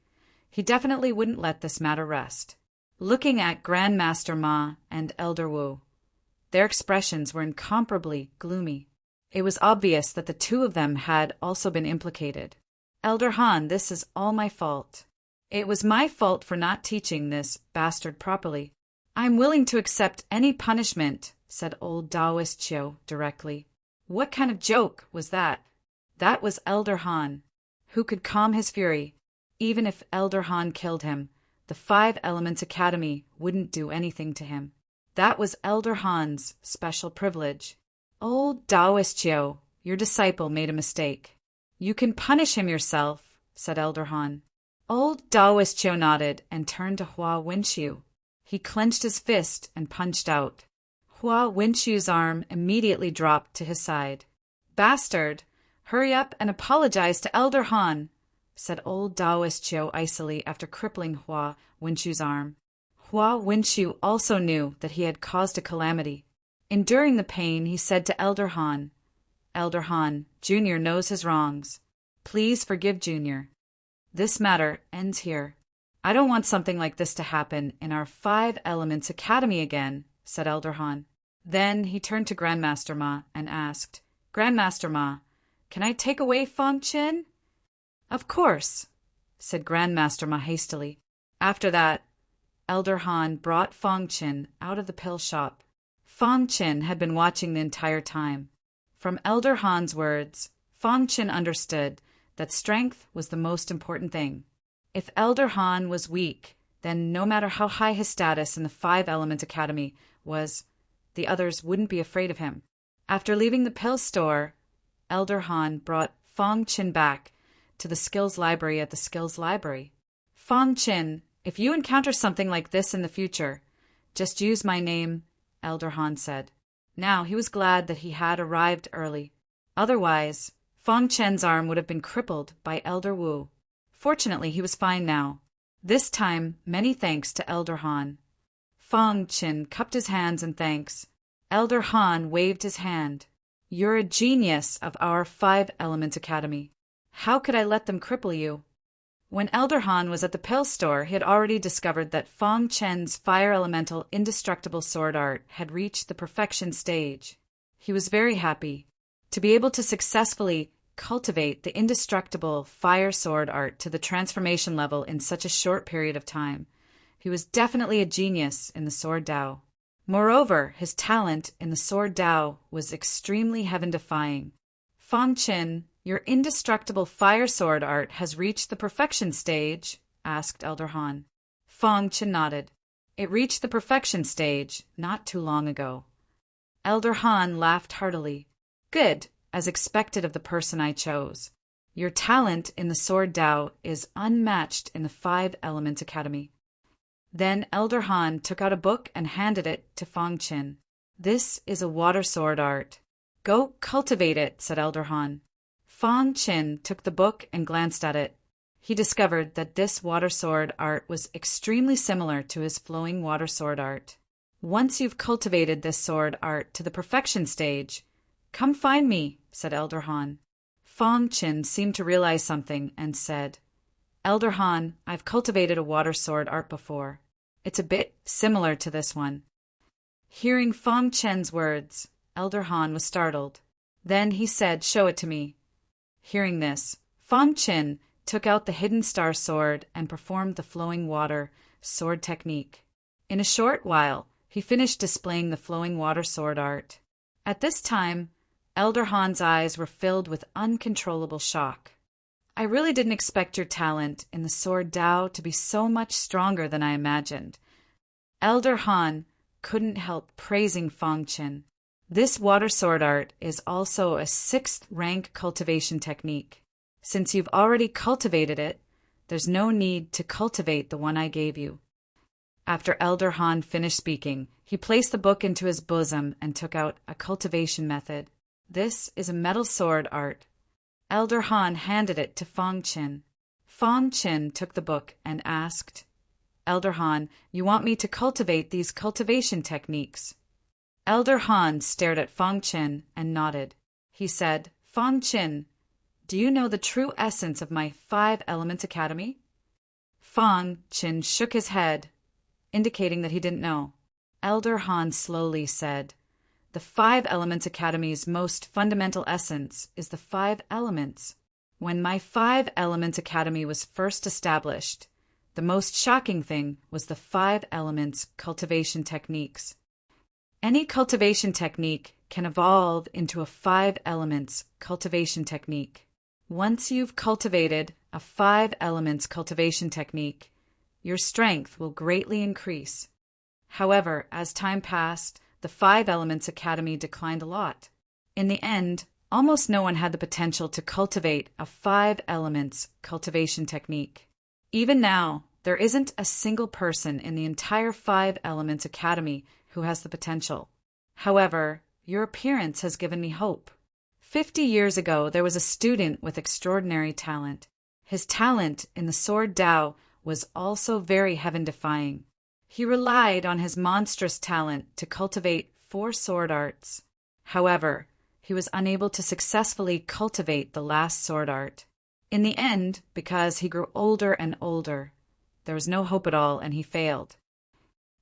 he definitely wouldn't let this matter rest. Looking at Grandmaster Ma and Elder Wu, their expressions were incomparably gloomy. It was obvious that the two of them had also been implicated. Elder Han, this is all my fault. It was my fault for not teaching this bastard properly. I'm willing to accept any punishment, said old Daoist Qiu directly. What kind of joke was that? That was Elder Han, who could calm his fury. Even if Elder Han killed him, the Five Elements Academy wouldn't do anything to him. That was Elder Han's special privilege. Old Daoist Qiu, your disciple made a mistake. You can punish him yourself, said Elder Han. Old Daoist Qiu nodded and turned to Hua Winxiu. He clenched his fist and punched out. Hua Winxiu's arm immediately dropped to his side. Bastard! Hurry up and apologize to Elder Han, said old Daoist Qiu icily after crippling Hua Winxiu's arm. Hua Winxiu also knew that he had caused a calamity. Enduring the pain, he said to Elder Han, Elder Han, Junior knows his wrongs. Please forgive Junior. This matter ends here. I don't want something like this to happen in our Five Elements Academy again, said Elder Han. Then he turned to Grandmaster Ma and asked, Grandmaster Ma, can I take away Fang Chen? Of course, said Grandmaster Ma hastily. After that, Elder Han brought Fang Chen out of the pill shop. Fang Chen had been watching the entire time. From Elder Han's words, Fang Chen understood that strength was the most important thing. If Elder Han was weak, then no matter how high his status in the Five Elements Academy was, the others wouldn't be afraid of him. After leaving the pill store, Elder Han brought Fong Qin back to the skills library at the skills library. Fong Qin, if you encounter something like this in the future, just use my name, Elder Han said. Now he was glad that he had arrived early. Otherwise, Fong Chen's arm would have been crippled by Elder Wu. Fortunately, he was fine now. This time, many thanks to Elder Han. Fong Qin cupped his hands in thanks. Elder Han waved his hand. You're a genius of our 5 Elements Academy. How could I let them cripple you? When Elder Han was at the pill store, he had already discovered that Fong Chen's fire elemental indestructible sword art had reached the perfection stage. He was very happy to be able to successfully cultivate the indestructible fire sword art to the transformation level in such a short period of time. He was definitely a genius in the Sword Dao. Moreover, his talent in the Sword Dao was extremely heaven-defying. Fong Qin, your indestructible fire sword art has reached the perfection stage? Asked Elder Han. Fong Qin nodded. It reached the perfection stage not too long ago. Elder Han laughed heartily. Good, as expected of the person I chose. Your talent in the Sword Dao is unmatched in the 5 Elements Academy. Then Elder Han took out a book and handed it to Fong Qin. This is a water sword art. Go cultivate it, said Elder Han. Fong Qin took the book and glanced at it. He discovered that this water sword art was extremely similar to his flowing water sword art. Once you've cultivated this sword art to the perfection stage, come find me, said Elder Han. Fong Qin seemed to realize something and said, Elder Han, I've cultivated a water sword art before. It's a bit similar to this one. Hearing Fong Chen's words, Elder Han was startled. Then he said, show it to me. Hearing this, Fong Qin took out the hidden star sword and performed the flowing water sword technique. In a short while, he finished displaying the flowing water sword art. At this time, Elder Han's eyes were filled with uncontrollable shock. I really didn't expect your talent in the Sword Dao to be so much stronger than I imagined. Elder Han couldn't help praising Fong Qin. This water sword art is also a 6th rank cultivation technique. Since you've already cultivated it, there's no need to cultivate the one I gave you. After Elder Han finished speaking, he placed the book into his bosom and took out a cultivation method. This is a metal sword art. Elder Han handed it to Fong Qin. Fong Qin took the book and asked, Elder Han, you want me to cultivate these cultivation techniques? Elder Han stared at Fong Qin and nodded. He said, Fong Qin, do you know the true essence of my 5 Elements Academy? Fong Qin shook his head, indicating that he didn't know. Elder Han slowly said, the 5 Elements Academy's most fundamental essence is the 5 elements. When my 5 Elements Academy was first established, the most shocking thing was the 5 elements cultivation techniques. Any cultivation technique can evolve into a 5 elements cultivation technique. Once you've cultivated a 5 elements cultivation technique, your strength will greatly increase. However, as time passed, the 5 Elements Academy declined a lot. In the end, almost no one had the potential to cultivate a 5 elements cultivation technique. Even now, there isn't a single person in the entire 5 Elements Academy who has the potential. However, your appearance has given me hope. 50 years ago, there was a student with extraordinary talent. His talent in the Sword Dao was also very heaven-defying. He relied on his monstrous talent to cultivate 4 sword arts. However, he was unable to successfully cultivate the last sword art. In the end, because he grew older and older, there was no hope at all and he failed.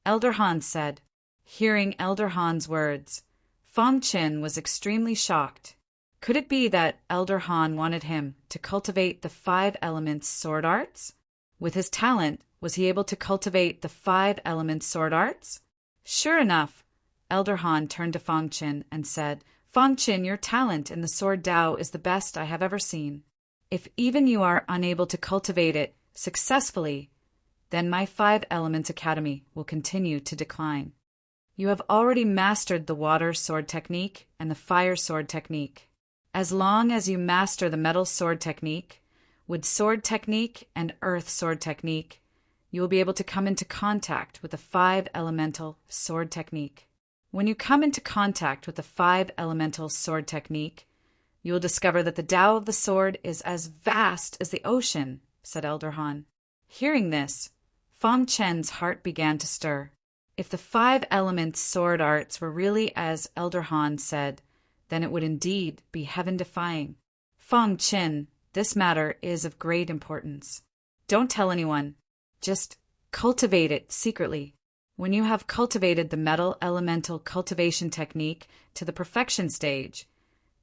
Elder Han said. Hearing Elder Han's words, Fong Qin was extremely shocked. Could it be that Elder Han wanted him to cultivate the 5 elements sword arts? With his talent, was he able to cultivate the 5 elements sword arts? Sure enough, Elder Han turned to Fong Qin and said, Fong Qin, your talent in the Sword Dao is the best I have ever seen. If even you are unable to cultivate it successfully, then my 5 Elements Academy will continue to decline. You have already mastered the water sword technique and the fire sword technique. As long as you master the metal sword technique, wood sword technique, and earth sword technique, you will be able to come into contact with the 5 elemental sword technique. When you come into contact with the 5 elemental sword technique, you will discover that the Tao of the sword is as vast as the ocean, said Elder Han. Hearing this, Fang Chen's heart began to stir. If the 5 elements sword arts were really as Elder Han said, then it would indeed be heaven-defying. Fang Chen, this matter is of great importance. Don't tell anyone. Just cultivate it secretly. When you have cultivated the metal elemental cultivation technique to the perfection stage,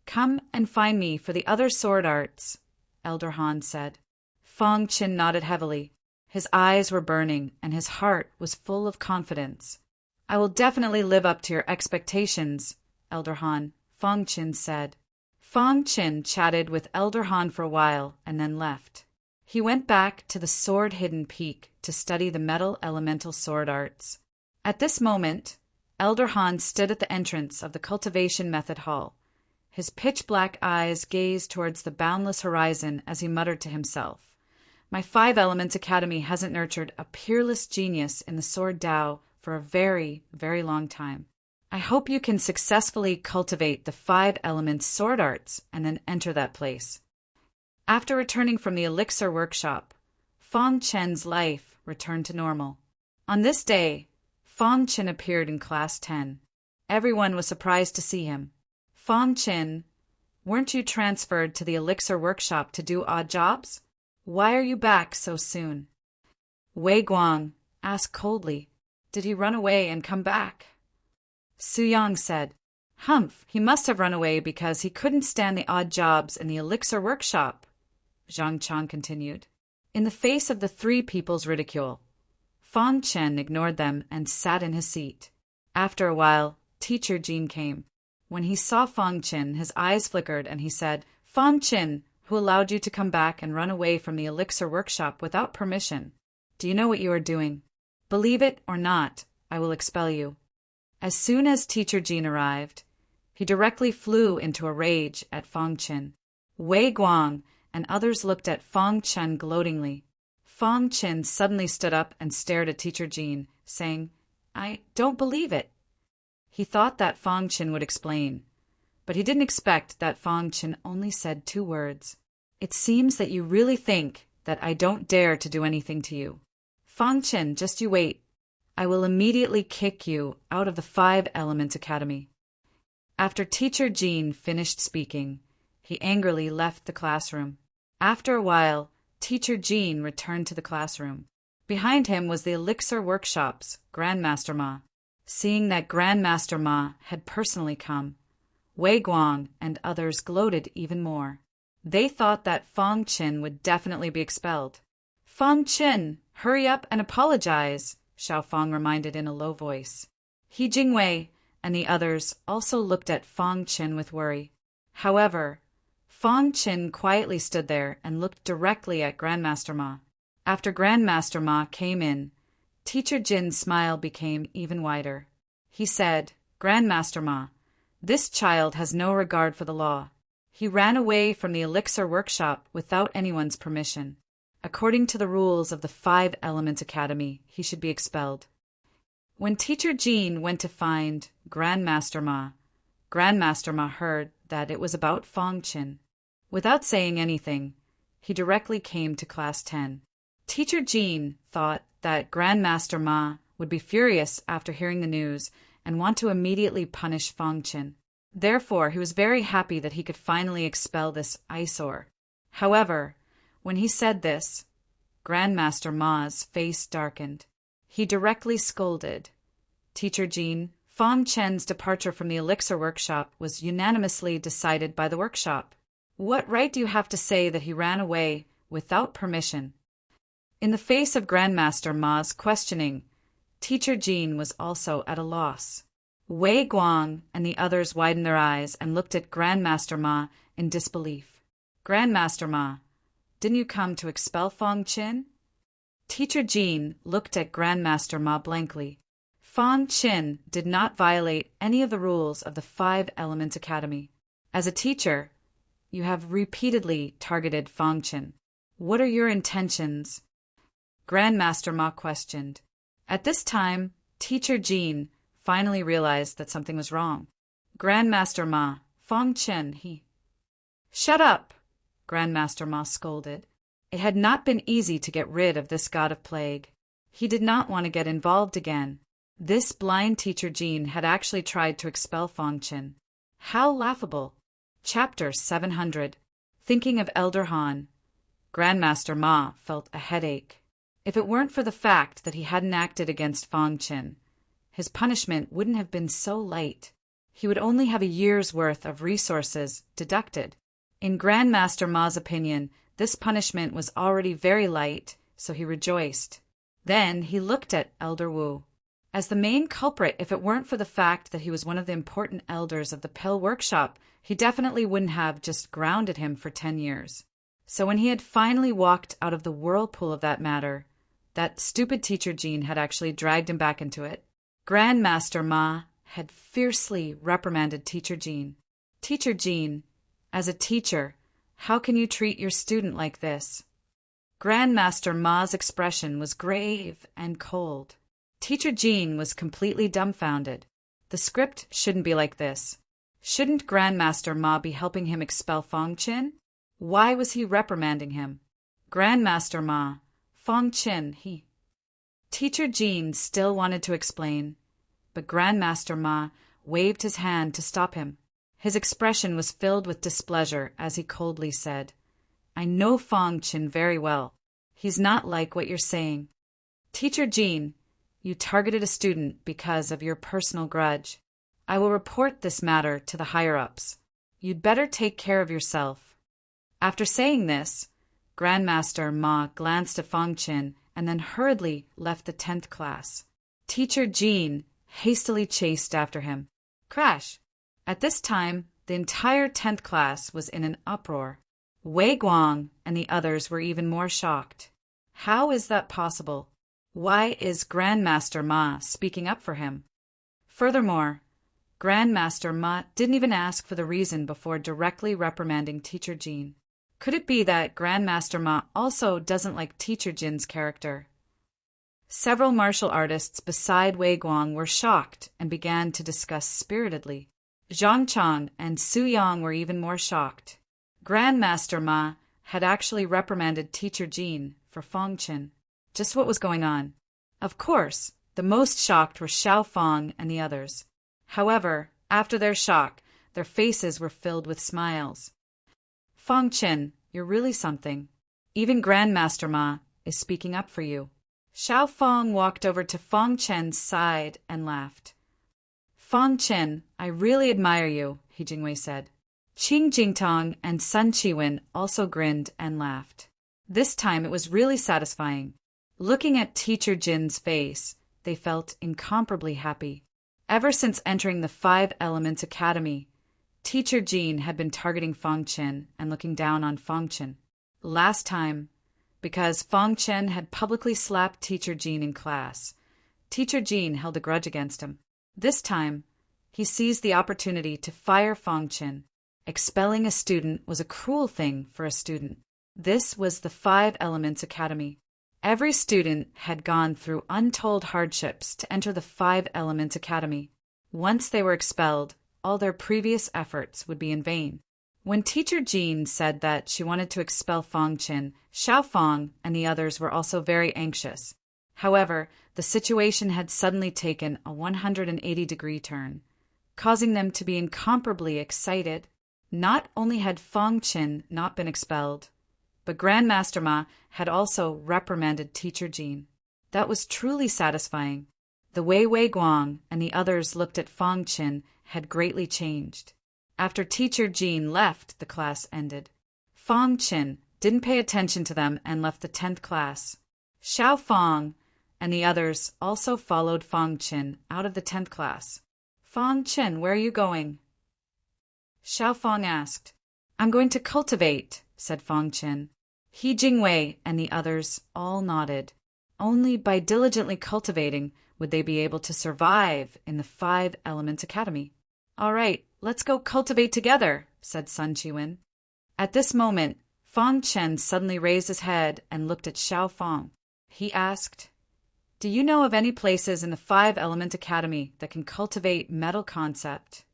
come and find me for the other sword arts, Elder Han said. Fang Chen nodded heavily. His eyes were burning, and his heart was full of confidence. I will definitely live up to your expectations, Elder Han, Fang Chen said. Fang Chen chatted with Elder Han for a while and then left. He went back to the sword-hidden peak to study the metal elemental sword arts. At this moment, Elder Han stood at the entrance of the cultivation method hall. His pitch-black eyes gazed towards the boundless horizon as he muttered to himself, My 5 Elements Academy hasn't nurtured a peerless genius in the sword Tao for a very, very long time. I hope you can successfully cultivate the 5 elements sword arts and then enter that place. After returning from the elixir workshop, Fang Chen's life returned to normal. On this day, Fang Chen appeared in class 10. Everyone was surprised to see him. Fang Chen, weren't you transferred to the elixir workshop to do odd jobs? Why are you back so soon? Wei Guang asked coldly, Did he run away and come back? Su Yang said, Humph, he must have run away because he couldn't stand the odd jobs in the elixir workshop, Zhang Chang continued. In the face of the 3 people's ridicule, Fang Chen ignored them and sat in his seat. After a while, Teacher Jin came. When he saw Fang Chen, his eyes flickered and he said, Fang Chen, who allowed you to come back and run away from the elixir workshop without permission? Do you know what you are doing? Believe it or not, I will expel you. As soon as Teacher Jin arrived, he directly flew into a rage at Fang Chen. Wei Guang and others looked at Fang Chen gloatingly. Fang Chen suddenly stood up and stared at Teacher Jin, saying, I don't believe it. He thought that Fang Chen would explain, but he didn't expect that Fang Chen only said 2 words. It seems that you really think that I don't dare to do anything to you. Fang Chen, just you wait. I will immediately kick you out of the 5 Elements Academy. After Teacher Jin finished speaking, he angrily left the classroom. After a while, Teacher Jin returned to the classroom. Behind him was the Elixir Workshop's Grandmaster Ma. Seeing that Grandmaster Ma had personally come, Wei Guang and others gloated even more. They thought that Fang Chen would definitely be expelled. Fang Chen, hurry up and apologize, Xiao Fang reminded in a low voice. He Jingwei and the others also looked at Fang Chen with worry. However, Fang Chen quietly stood there and looked directly at Grandmaster Ma. After Grandmaster Ma came in, Teacher Jin's smile became even wider. He said, Grandmaster Ma, this child has no regard for the law. He ran away from the elixir workshop without anyone's permission. According to the rules of the 5 Elements Academy, he should be expelled. When Teacher Jin went to find Grandmaster Ma heard that it was about Fang Chen. Without saying anything, he directly came to class 10. Teacher Jin thought that Grandmaster Ma would be furious after hearing the news and want to immediately punish Fang Chen. Therefore, he was very happy that he could finally expel this eyesore. However, when he said this, Grandmaster Ma's face darkened. He directly scolded. Teacher Jin, Fang Chen's departure from the elixir workshop was unanimously decided by the workshop. What right do you have to say that he ran away without permission? In the face of Grandmaster Ma's questioning, Teacher Jin was also at a loss. Wei Guang and the others widened their eyes and looked at Grandmaster Ma in disbelief. Grandmaster Ma, didn't you come to expel Fang Chen? Teacher Jin looked at Grandmaster Ma blankly. Fang Chen did not violate any of the rules of the 5 Elements Academy. As a teacher, you have repeatedly targeted Fang Chen. What are your intentions? Grandmaster Ma questioned. At this time, Teacher Jean finally realized that something was wrong. Grandmaster Ma, Fang Chen, he... Shut up! Grandmaster Ma scolded. It had not been easy to get rid of this god of plague. He did not want to get involved again. This blind Teacher Jean had actually tried to expel Fang Chen. How laughable! Chapter 700. Thinking of Elder Han. Grandmaster Ma felt a headache. If it weren't for the fact that he hadn't acted against Fang Chen, his punishment wouldn't have been so light. He would only have a year's worth of resources deducted. In Grandmaster Ma's opinion, this punishment was already very light, so he rejoiced. Then he looked at Elder Wu. As the main culprit, if it weren't for the fact that he was one of the important elders of the Pill Workshop, he definitely wouldn't have just grounded him for 10 years. So when he had finally walked out of the whirlpool of that matter, that stupid Teacher Jean had actually dragged him back into it. Grandmaster Ma had fiercely reprimanded Teacher Jean. Teacher Jean, as a teacher, how can you treat your student like this? Grandmaster Ma's expression was grave and cold. Teacher Jean was completely dumbfounded. The script shouldn't be like this. Shouldn't Grandmaster Ma be helping him expel Fang Chen? Why was he reprimanding him? Grandmaster Ma, Fang Chen, he... Teacher Jean still wanted to explain, but Grandmaster Ma waved his hand to stop him. His expression was filled with displeasure as he coldly said, I know Fang Chen very well. He's not like what you're saying. Teacher Jean, you targeted a student because of your personal grudge. I will report this matter to the higher-ups. You'd better take care of yourself. After saying this, Grandmaster Ma glanced at Fang Chen and then hurriedly left the 10th class. Teacher Jean hastily chased after him. Crash! At this time, the entire 10th class was in an uproar. Wei Guang and the others were even more shocked. How is that possible? Why is Grandmaster Ma speaking up for him? Furthermore, Grandmaster Ma didn't even ask for the reason before directly reprimanding Teacher Jean. Could it be that Grandmaster Ma also doesn't like Teacher Jin's character? Several martial artists beside Wei Guang were shocked and began to discuss spiritedly. Zhang Chang and Su Yang were even more shocked. Grandmaster Ma had actually reprimanded Teacher Jean for Fang Chen. Just what was going on? Of course, the most shocked were Xiao Fang and the others. However, after their shock, their faces were filled with smiles. Fang Chen, you're really something. Even Grandmaster Ma is speaking up for you. Xiao Fang walked over to Fang Chen's side and laughed. Fang Chen, I really admire you, He Jingwei said. Qing Jingtong and Sun Chiwen also grinned and laughed. This time it was really satisfying. Looking at Teacher Jin's face, they felt incomparably happy. Ever since entering the 5 Elements Academy, Teacher Jean had been targeting Fang Chen and looking down on Fang Chen. Last time, because Fang Chen had publicly slapped Teacher Jean in class, Teacher Jean held a grudge against him. This time, he seized the opportunity to fire Fang Chen. Expelling a student was a cruel thing for a student. This was the 5 Elements Academy. Every student had gone through untold hardships to enter the 5 Elements Academy. Once they were expelled, all their previous efforts would be in vain. When Teacher Jean said that she wanted to expel Fang Chen, Xiao Fang and the others were also very anxious. However, the situation had suddenly taken a 180-degree turn, causing them to be incomparably excited. Not only had Fang Chen not been expelled, but Grandmaster Ma had also reprimanded Teacher Jean. That was truly satisfying. The way Wei Guang and the others looked at Fang Chen had greatly changed. After Teacher Jean left, the class ended. Fang Chen didn't pay attention to them and left the 10th class. Xiao Fang and the others also followed Fang Chen out of the 10th class. Fang Chen, where are you going? Xiao Fang asked. I'm going to cultivate, said Fang Chen. He Jingwei and the others all nodded. Only by diligently cultivating would they be able to survive in the 5 Elements Academy. All right, let's go cultivate together, said Sun Chiwen. At this moment, Fang Chen suddenly raised his head and looked at Xiao Fang. He asked, "Do you know of any places in the Five Element Academy that can cultivate metal concept?"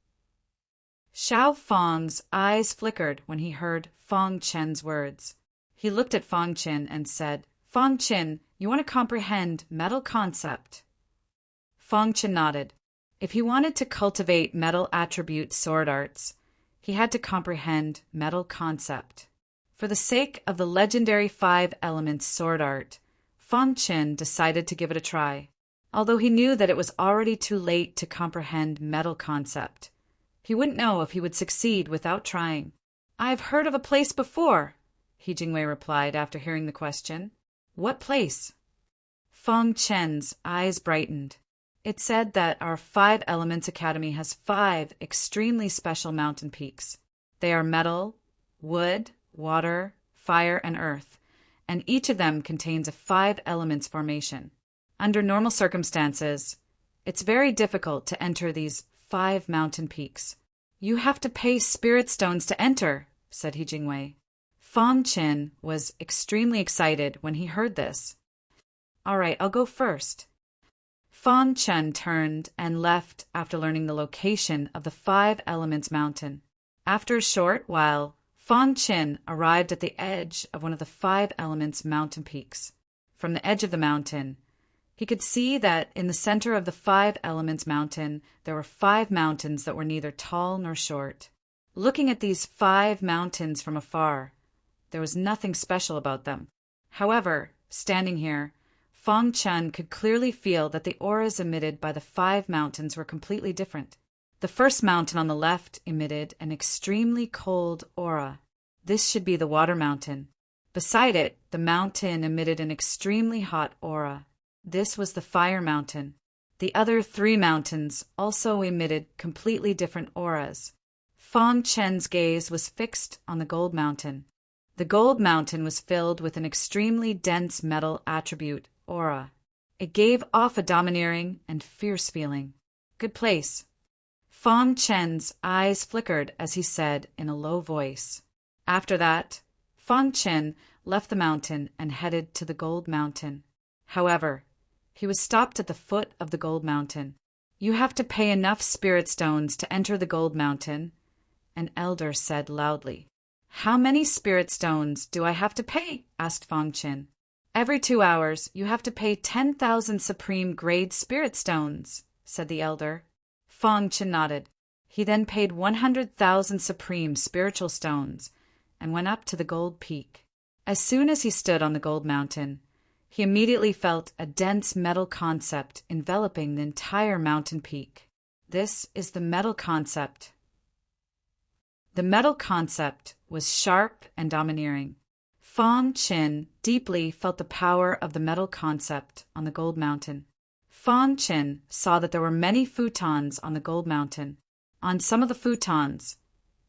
Xiao Fang's eyes flickered when he heard Fang Chen's words. He looked at Fang Chen and said, "Fang Chen, you want to comprehend metal concept?" Fang Chen nodded. If he wanted to cultivate metal attribute sword arts, he had to comprehend metal concept. For the sake of the legendary 5 elements sword art, Fang Chen decided to give it a try, although he knew that it was already too late to comprehend metal concept. He wouldn't know if he would succeed without trying. "I've heard of a place before," He Jingwei replied after hearing the question. "What place?" Fang Chen's eyes brightened. "It said that our 5 Elements Academy has 5 extremely special mountain peaks. They are metal, wood, water, fire, and earth, and each of them contains a 5 elements formation. Under normal circumstances, it's very difficult to enter these 5 mountain peaks. You have to pay spirit stones to enter," said He Jingwei. Fang Chen was extremely excited when he heard this. "All right, I'll go first." Fang Chen turned and left after learning the location of the 5 Elements Mountain. After a short while, Fang Chen arrived at the edge of one of the 5 Elements mountain peaks. From the edge of the mountain, he could see that in the center of the 5 Elements Mountain, there were 5 mountains that were neither tall nor short. Looking at these 5 mountains from afar, there was nothing special about them. However, standing here, Fang Chen could clearly feel that the auras emitted by the 5 mountains were completely different. The first mountain on the left emitted an extremely cold aura. This should be the water mountain. Beside it, the mountain emitted an extremely hot aura. This was the fire mountain. The other 3 mountains also emitted completely different auras. Fang Chen's gaze was fixed on the gold mountain. The gold mountain was filled with an extremely dense metal attribute aura. It gave off a domineering and fierce feeling. "Good place." Fang Chen's eyes flickered as he said in a low voice. After that, Fang Chen left the mountain and headed to the gold mountain. However, he was stopped at the foot of the gold mountain. "You have to pay enough spirit stones to enter the gold mountain," an elder said loudly. "How many spirit stones do I have to pay?" asked Fang Chen. "Every 2 hours, you have to pay 10,000 supreme grade spirit stones," said the elder. Fang Chen nodded. He then paid 100,000 supreme spiritual stones and went up to the gold peak. As soon as he stood on the gold mountain, he immediately felt a dense metal concept enveloping the entire mountain peak. This is the metal concept. The metal concept was sharp and domineering. Fang Chen deeply felt the power of the metal concept on the gold mountain. Fang Chen saw that there were many futons on the gold mountain. On some of the futons,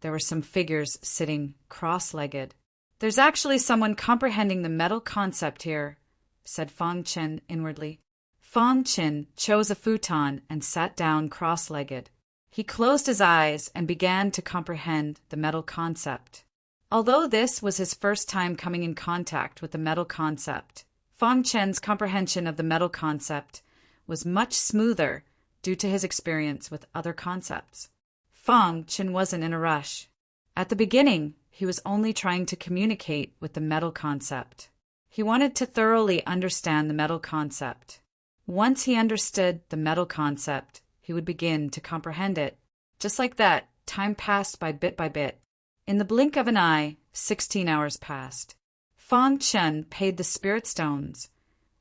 there were some figures sitting cross-legged. "There's actually someone comprehending the metal concept here," said Fang Chen inwardly. Fang Chen chose a futon and sat down cross-legged. He closed his eyes and began to comprehend the metal concept. Although this was his first time coming in contact with the metal concept, Fang Chen's comprehension of the metal concept was much smoother due to his experience with other concepts. Fang Chen wasn't in a rush. At the beginning, he was only trying to communicate with the metal concept. He wanted to thoroughly understand the metal concept. Once he understood the metal concept, he would begin to comprehend it. Just like that, time passed by bit. In the blink of an eye, 16 hours passed. Fang Chen paid the spirit stones,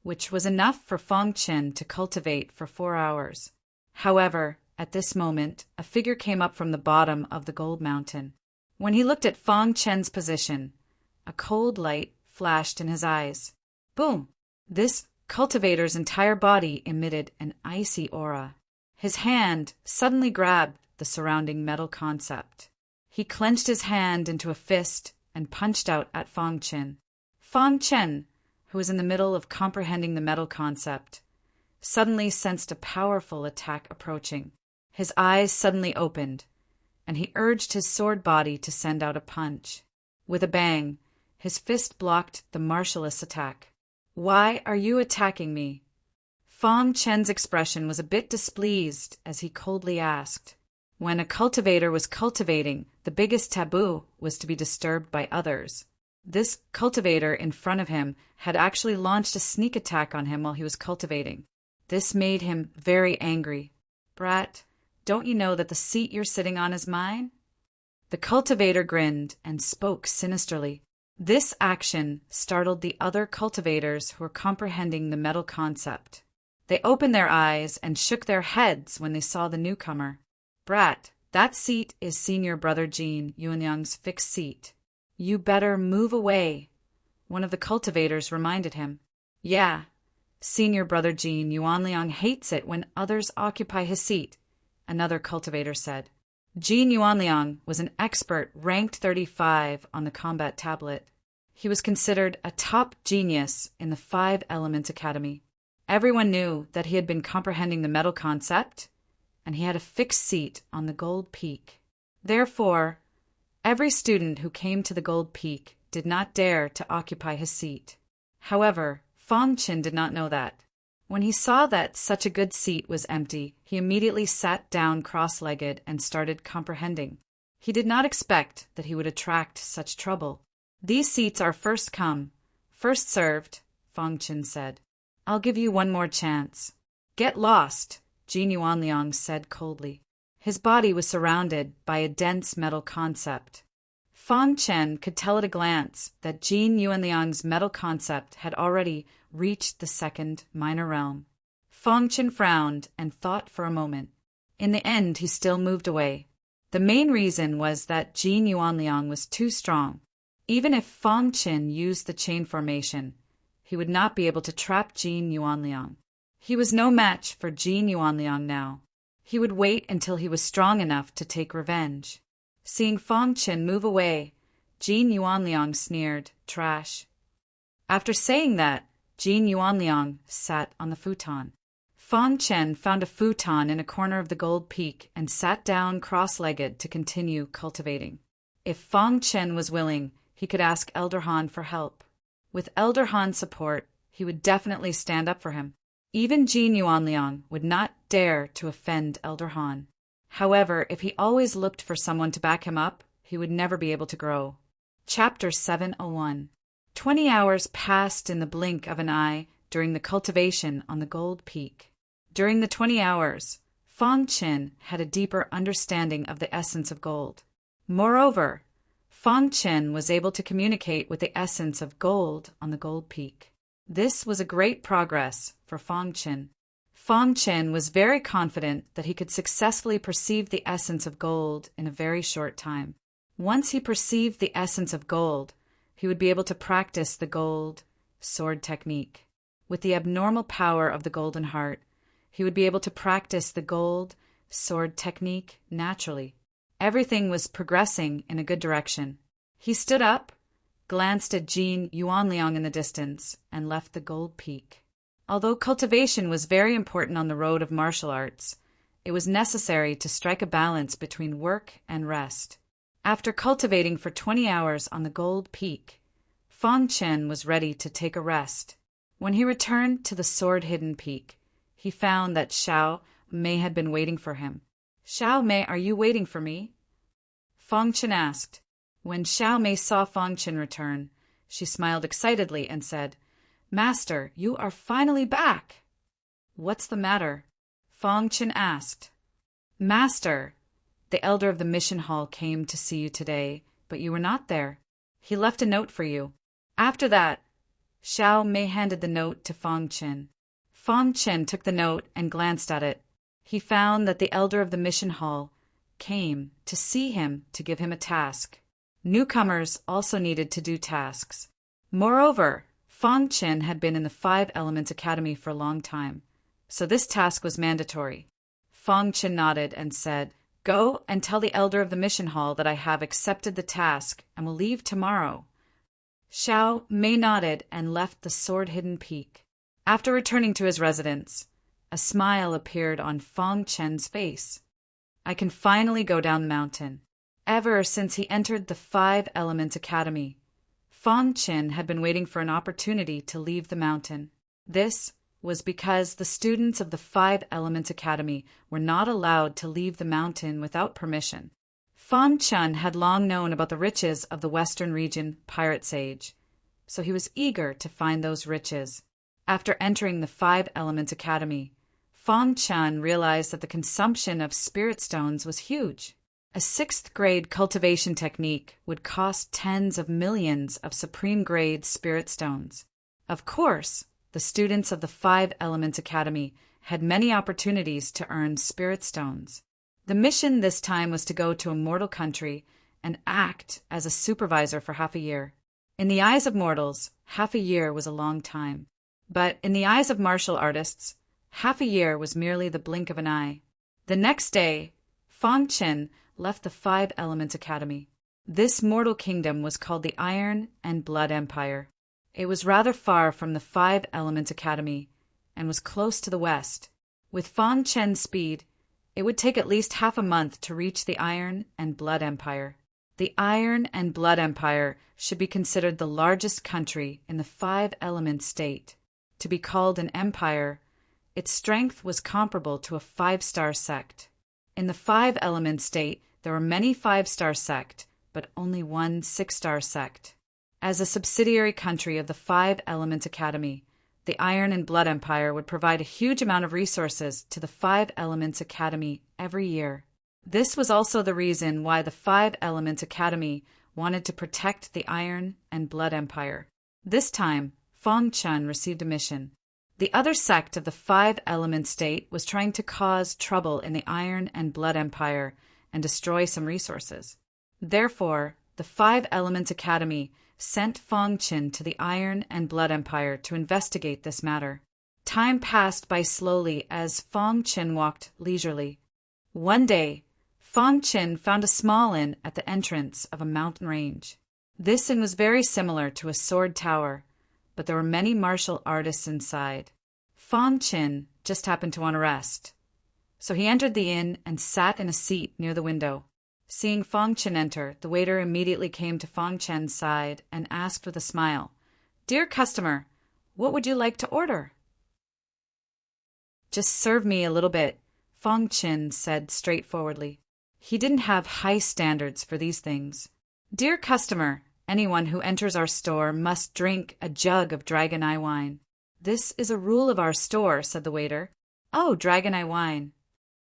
which was enough for Fang Chen to cultivate for 4 hours. However, at this moment, a figure came up from the bottom of the gold mountain. When he looked at Fang Chen's position, a cold light flashed in his eyes. Boom! This cultivator's entire body emitted an icy aura. His hand suddenly grabbed the surrounding metal concept. He clenched his hand into a fist and punched out at Fang Chen. Fang Chen, who was in the middle of comprehending the metal concept, suddenly sensed a powerful attack approaching. His eyes suddenly opened, and he urged his sword body to send out a punch. With a bang, his fist blocked the martialist's attack. "Why are you attacking me?" Fang Chen's expression was a bit displeased as he coldly asked. When a cultivator was cultivating, the biggest taboo was to be disturbed by others. This cultivator in front of him had actually launched a sneak attack on him while he was cultivating. This made him very angry. "Brat, don't you know that the seat you're sitting on is mine?" The cultivator grinned and spoke sinisterly. This action startled the other cultivators who were comprehending the metal concept. They opened their eyes and shook their heads when they saw the newcomer. "Brat, that seat is Senior Brother Jean Yuanyang's fixed seat. You better move away," one of the cultivators reminded him. "Yeah, Senior Brother Jean Yuanliang hates it when others occupy his seat," another cultivator said. Jean Yuanliang was an expert ranked 35 on the combat tablet. He was considered a top genius in the 5 Elements Academy. Everyone knew that he had been comprehending the metal concept, and he had a fixed seat on the Gold Peak. Therefore, every student who came to the Gold Peak did not dare to occupy his seat. However, Fang Chen did not know that. When he saw that such a good seat was empty, he immediately sat down cross-legged and started comprehending. He did not expect that he would attract such trouble. "These seats are first come, first served," Fang Chen said. "I'll give you one more chance." "Get lost," Jin Yuanliang said coldly. His body was surrounded by a dense metal concept. Fang Chen could tell at a glance that Jin Yuanliang's metal concept had already reached the 2nd minor realm. Fang Chen frowned and thought for a moment. In the end, he still moved away. The main reason was that Jin Yuanliang was too strong. Even if Fang Chen used the chain formation, he would not be able to trap Jin Yuanliang. He was no match for Jin Yuanliang now. He would wait until he was strong enough to take revenge. Seeing Fang Chen move away, Jin Yuanliang sneered, "Trash." After saying that, Jin Yuanliang sat on the futon. Fang Chen found a futon in a corner of the Gold Peak and sat down cross-legged to continue cultivating. If Fang Chen was willing, he could ask Elder Han for help. With Elder Han's support, he would definitely stand up for him. Even Jin Yuanliang would not dare to offend Elder Han. However, if he always looked for someone to back him up, he would never be able to grow. Chapter 701. 20 hours passed in the blink of an eye during the cultivation on the Gold Peak. During the 20 hours, Fang Chen had a deeper understanding of the essence of gold. Moreover, Fang Chen was able to communicate with the essence of gold on the Gold Peak. This was a great progress for Fang Chen. Fang Chen was very confident that he could successfully perceive the essence of gold in a very short time. Once he perceived the essence of gold, he would be able to practice the gold sword technique. With the abnormal power of the golden heart, he would be able to practice the gold sword technique naturally. Everything was progressing in a good direction. He stood up, glanced at Jin Yuanliang in the distance, and left the Gold Peak. Although cultivation was very important on the road of martial arts, it was necessary to strike a balance between work and rest. After cultivating for 20 hours on the Gold Peak, Fang Chen was ready to take a rest. When he returned to the sword-hidden peak, he found that Xiao Mei had been waiting for him. "Xiao Mei, are you waiting for me?" Fang Chen asked. When Xiao Mei saw Fang Chen return, she smiled excitedly and said, "Master, you are finally back." "What's the matter?" Fang Chen asked. "Master, the elder of the mission hall came to see you today, but you were not there. He left a note for you." After that, Xiao Mei handed the note to Fang Chen. Fang Chen took the note and glanced at it. He found that the elder of the mission hall came to see him to give him a task. Newcomers also needed to do tasks. Moreover, Fang Chen had been in the 5 Elements Academy for a long time, so this task was mandatory. Fang Chen nodded and said, "Go and tell the elder of the mission hall that I have accepted the task and will leave tomorrow." Xiao Mei nodded and left the sword-hidden peak. After returning to his residence, a smile appeared on Fang Chen's face. "I can finally go down the mountain." ever since he entered the Five Element Academy. Fong Qin had been waiting for an opportunity to leave the mountain. This was because the students of the Five Element Academy were not allowed to leave the mountain without permission. Fong Qin had long known about the riches of the Western region Pirate's Age, so he was eager to find those riches. After entering the Five Element Academy, Fong Qin realized that the consumption of spirit stones was huge. A sixth-grade cultivation technique would cost tens of millions of supreme-grade spirit stones. Of course, the students of the Five Element Academy had many opportunities to earn spirit stones. The mission this time was to go to a mortal country and act as a supervisor for half a year. In the eyes of mortals, half a year was a long time. But in the eyes of martial artists, half a year was merely the blink of an eye. The next day, Fong Qin left the Five Element Academy. This mortal kingdom was called the Iron and Blood Empire. It was rather far from the Five Element Academy and was close to the west. With Fong Qin's speed, it would take at least half a month to reach the Iron and Blood Empire. The Iron and Blood Empire should be considered the largest country in the Five Element state. To be called an empire, its strength was comparable to a five-star sect. In the Five Element state, there were many five-star sect, but only one six-star sect. As a subsidiary country of the Five Element Academy, the Iron and Blood Empire would provide a huge amount of resources to the Five Elements Academy every year. This was also the reason why the Five Elements Academy wanted to protect the Iron and Blood Empire. This time, Fong Qin received a mission. The other sect of the Five Element state was trying to cause trouble in the Iron and Blood Empire and destroy some resources. Therefore, the Five Element Academy sent Fong Qin to the Iron and Blood Empire to investigate this matter. Time passed by slowly as Fong Qin walked leisurely. One day, Fong Qin found a small inn at the entrance of a mountain range. This inn was very similar to a sword tower, but there were many martial artists inside. Fong Qin just happened to want to rest, so he entered the inn and sat in a seat near the window. Seeing Fong Qin enter, the waiter immediately came to Fong Qin's side and asked with a smile, "Dear customer, what would you like to order?" "Just serve me a little bit," Fong Qin said straightforwardly. He didn't have high standards for these things. "Dear customer, anyone who enters our store must drink a jug of Dragon Eye wine." "This is a rule of our store," said the waiter. "Oh, Dragon Eye wine."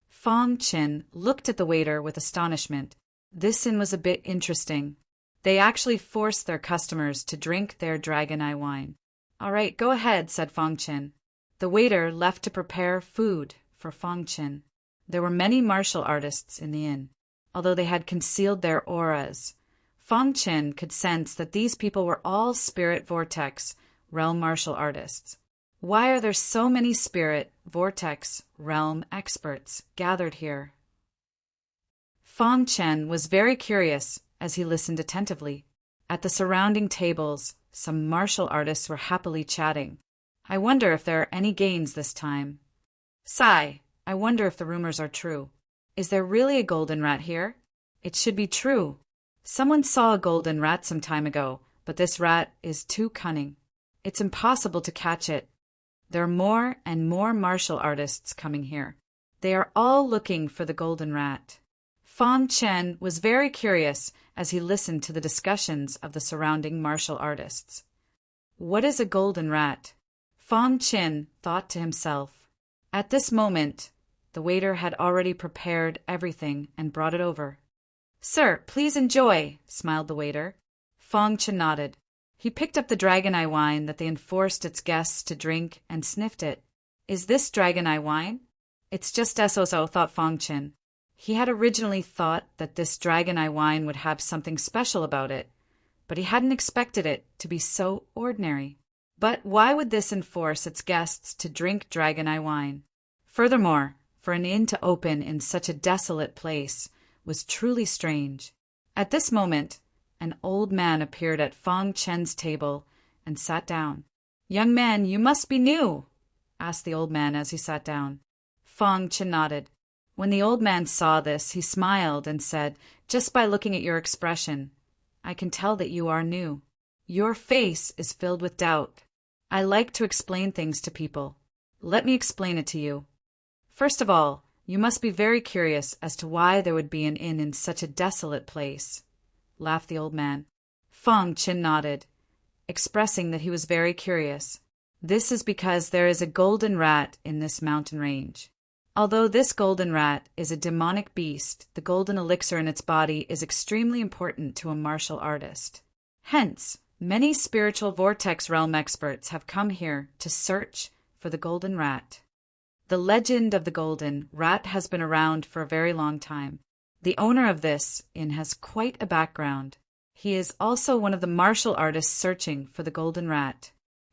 Fong Qin looked at the waiter with astonishment. This inn was a bit interesting. They actually forced their customers to drink their Dragon Eye wine. "All right, go ahead," said Fong Qin. The waiter left to prepare food for Fong Qin. There were many martial artists in the inn. Although they had concealed their auras, Fong Qin could sense that these people were all Spirit Vortex realm martial artists. Why are there so many Spirit Vortex realm experts gathered here? Fong Qin was very curious as he listened attentively. At the surrounding tables, some martial artists were happily chatting. "I wonder if there are any gains this time. Sigh, I wonder if the rumors are true. Is there really a golden rat here? It should be true. Someone saw a golden rat some time ago, but this rat is too cunning. It's impossible to catch it. There are more and more martial artists coming here. They are all looking for the golden rat." Fong Qin was very curious as he listened to the discussions of the surrounding martial artists. What is a golden rat? Fong Qin thought to himself. At this moment, the waiter had already prepared everything and brought it over. "Sir, please enjoy," smiled the waiter. Fong Qin nodded. He picked up the Dragon Eye wine that they enforced its guests to drink and sniffed it. "Is this Dragon Eye wine?" "It's just so," thought Fong Qin. He had originally thought that this Dragon Eye wine would have something special about it, but he hadn't expected it to be so ordinary. But why would this enforce its guests to drink Dragon Eye wine? Furthermore, for an inn to open in such a desolate place was truly strange. At this moment, an old man appeared at Fong Qin's table and sat down. "Young man, you must be new," asked the old man as he sat down. Fong Qin nodded. When the old man saw this, he smiled and said, "Just by looking at your expression, I can tell that you are new. Your face is filled with doubt. I like to explain things to people. Let me explain it to you. First of all, you must be very curious as to why there would be an inn in such a desolate place," laughed the old man. Fong Chin nodded, expressing that he was very curious. "This is because there is a golden rat in this mountain range. Although this golden rat is a demonic beast, the golden elixir in its body is extremely important to a martial artist. Hence, many spiritual vortex realm experts have come here to search for the golden rat. The legend of the golden rat has been around for a very long time. The owner of this inn has quite a background. He is also one of the martial artists searching for the golden rat.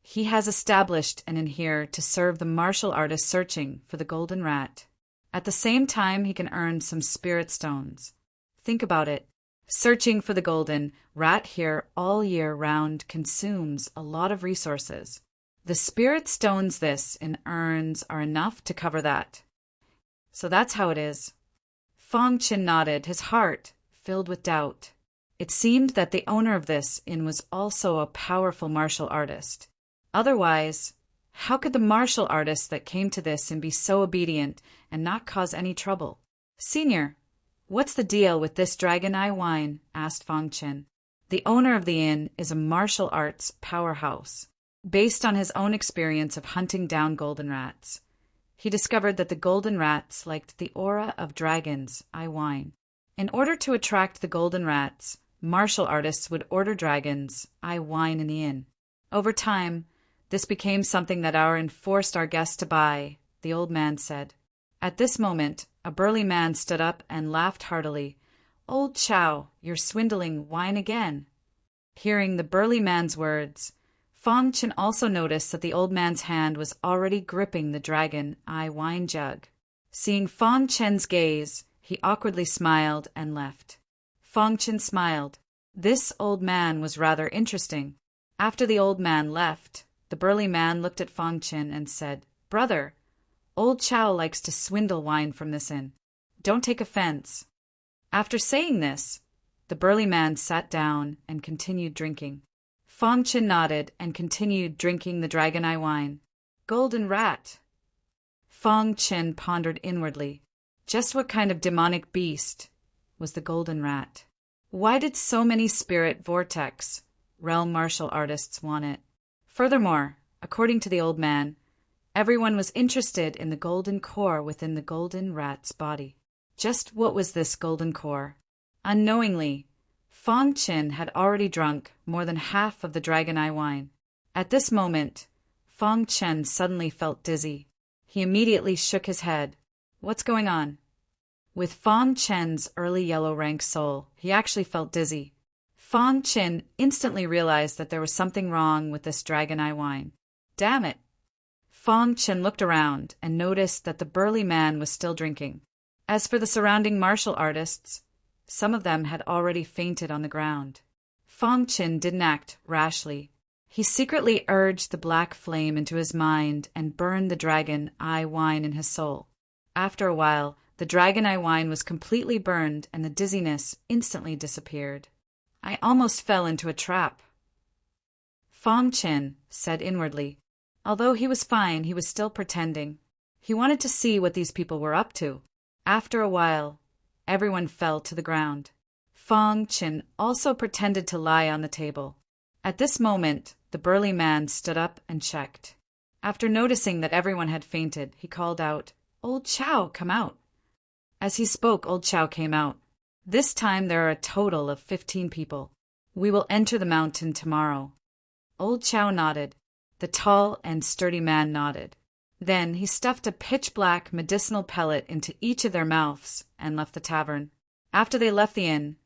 He has established an inn here to serve the martial artists searching for the golden rat. At the same time, he can earn some spirit stones. Think about it. Searching for the golden rat here all year round consumes a lot of resources. The spirit stones this inn earns are enough to cover that. So that's how it is." Fong Chin nodded, his heart filled with doubt. It seemed that the owner of this inn was also a powerful martial artist. Otherwise, how could the martial artist that came to this and be so obedient and not cause any trouble? "Senior, what's the deal with this dragon eye wine?" asked Fong Chin. The owner of the inn is a martial arts powerhouse. Based on his own experience of hunting down golden rats, he discovered that the golden rats liked the aura of dragon's eye wine. In order to attract the golden rats, martial artists would order dragon's eye wine in the inn. Over time, this became something that our inn forced our guests to buy, the old man said. At this moment, a burly man stood up and laughed heartily. "Old Chow, you're swindling wine again." Hearing the burly man's words, Fong Chin also noticed that the old man's hand was already gripping the dragon eye wine jug. Seeing Fong Chin's gaze, he awkwardly smiled and left. Fong Chin smiled. This old man was rather interesting. After the old man left, the burly man looked at Fong Chin and said, "Brother, old Chow likes to swindle wine from this inn. Don't take offense." After saying this, the burly man sat down and continued drinking. Fong Chin nodded and continued drinking the dragon eye wine. Golden rat. Fong Chin pondered inwardly. Just what kind of demonic beast was the golden rat? Why did so many spirit vortex realm martial artists want it? Furthermore, according to the old man, everyone was interested in the golden core within the golden rat's body. Just what was this golden core? Unknowingly, Fong Chin had already drunk more than half of the dragon eye wine. At this moment, Fong Chin suddenly felt dizzy. He immediately shook his head. What's going on? With Fong Chin's early yellow rank soul, he actually felt dizzy. Fong Chin instantly realized that there was something wrong with this dragon eye wine. Damn it! Fong Chin looked around and noticed that the burly man was still drinking. As for the surrounding martial artists, some of them had already fainted on the ground. Fong Chin didn't act rashly. He secretly urged the black flame into his mind and burned the dragon eye wine in his soul. After a while, the dragon eye wine was completely burned and the dizziness instantly disappeared. I almost fell into a trap, Fong Chin said inwardly. Although he was fine, he was still pretending. He wanted to see what these people were up to. After a while, everyone fell to the ground. Fong Chin also pretended to lie on the table. At this moment, the burly man stood up and checked. After noticing that everyone had fainted, he called out, "Old Chow, come out." As he spoke, Old Chow came out. This time there are a total of 15 people. We will enter the mountain tomorrow. Old Chow nodded. The tall and sturdy man nodded. Then he stuffed a pitch-black medicinal pellet into each of their mouths and left the tavern. After they left the inn,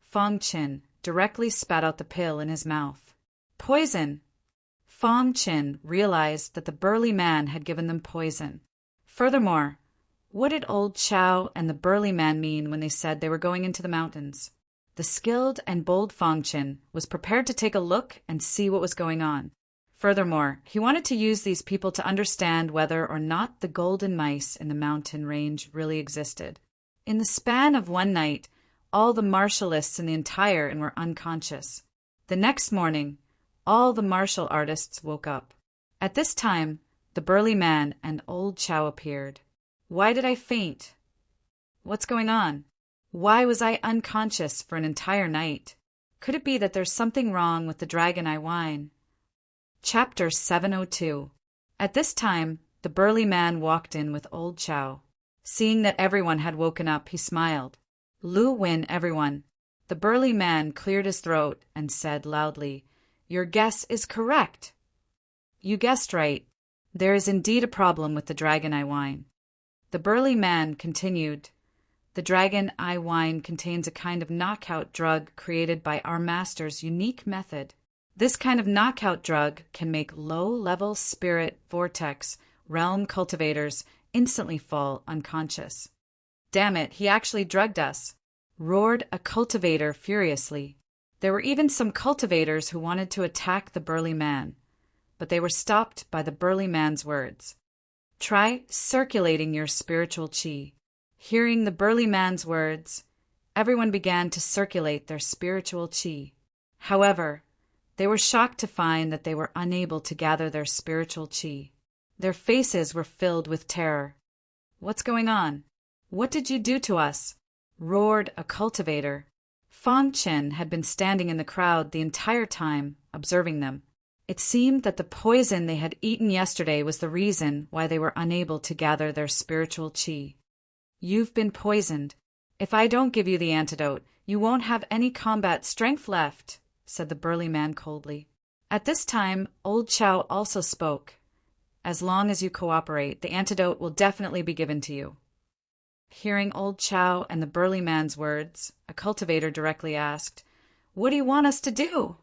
Fong Chin directly spat out the pill in his mouth. Poison! Fong Chin realized that the burly man had given them poison. Furthermore, what did Old Chow and the burly man mean when they said they were going into the mountains? The skilled and bold Fong Chin was prepared to take a look and see what was going on. Furthermore, he wanted to use these people to understand whether or not the golden mice in the mountain range really existed. In the span of one night, all the martialists in the entire inn were unconscious. The next morning, all the martial artists woke up. At this time, the burly man and old Chow appeared. Why did I faint? What's going on? Why was I unconscious for an entire night? Could it be that there's something wrong with the dragon I wine? Chapter 702. At this time, the burly man walked in with old Chow. Seeing that everyone had woken up, he smiled. Lu Win, everyone. The burly man cleared his throat and said loudly, Your guess is correct. You guessed right. There is indeed a problem with the dragon I wine. The burly man continued, The dragon I wine contains a kind of knockout drug created by our master's unique method. This kind of knockout drug can make low-level spirit vortex realm cultivators instantly fall unconscious. Damn it, he actually drugged us, roared a cultivator furiously. There were even some cultivators who wanted to attack the burly man, but they were stopped by the burly man's words. Try circulating your spiritual chi. Hearing the burly man's words, everyone began to circulate their spiritual chi. However, they were shocked to find that they were unable to gather their spiritual chi. Their faces were filled with terror. What's going on? What did you do to us? Roared a cultivator. Fong Chen had been standing in the crowd the entire time, observing them. It seemed that the poison they had eaten yesterday was the reason why they were unable to gather their spiritual chi. You've been poisoned. If I don't give you the antidote, you won't have any combat strength left, said the burly man coldly. At this time, old Chow also spoke. As long as you cooperate, the antidote will definitely be given to you. Hearing old Chow and the burly man's words, a cultivator directly asked, What do you want us to do?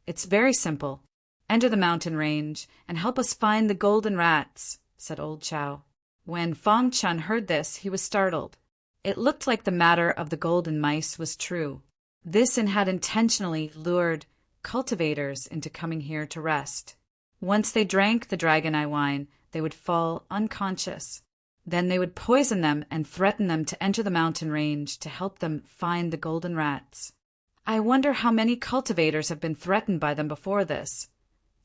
It's very simple. Enter the mountain range and help us find the golden rats, said old Chow. When Fong Chun heard this, he was startled. It looked like the matter of the golden mice was true. This inn had intentionally lured cultivators into coming here to rest. Once they drank the dragon eye wine, they would fall unconscious. Then they would poison them and threaten them to enter the mountain range to help them find the golden rats. I wonder how many cultivators have been threatened by them before this,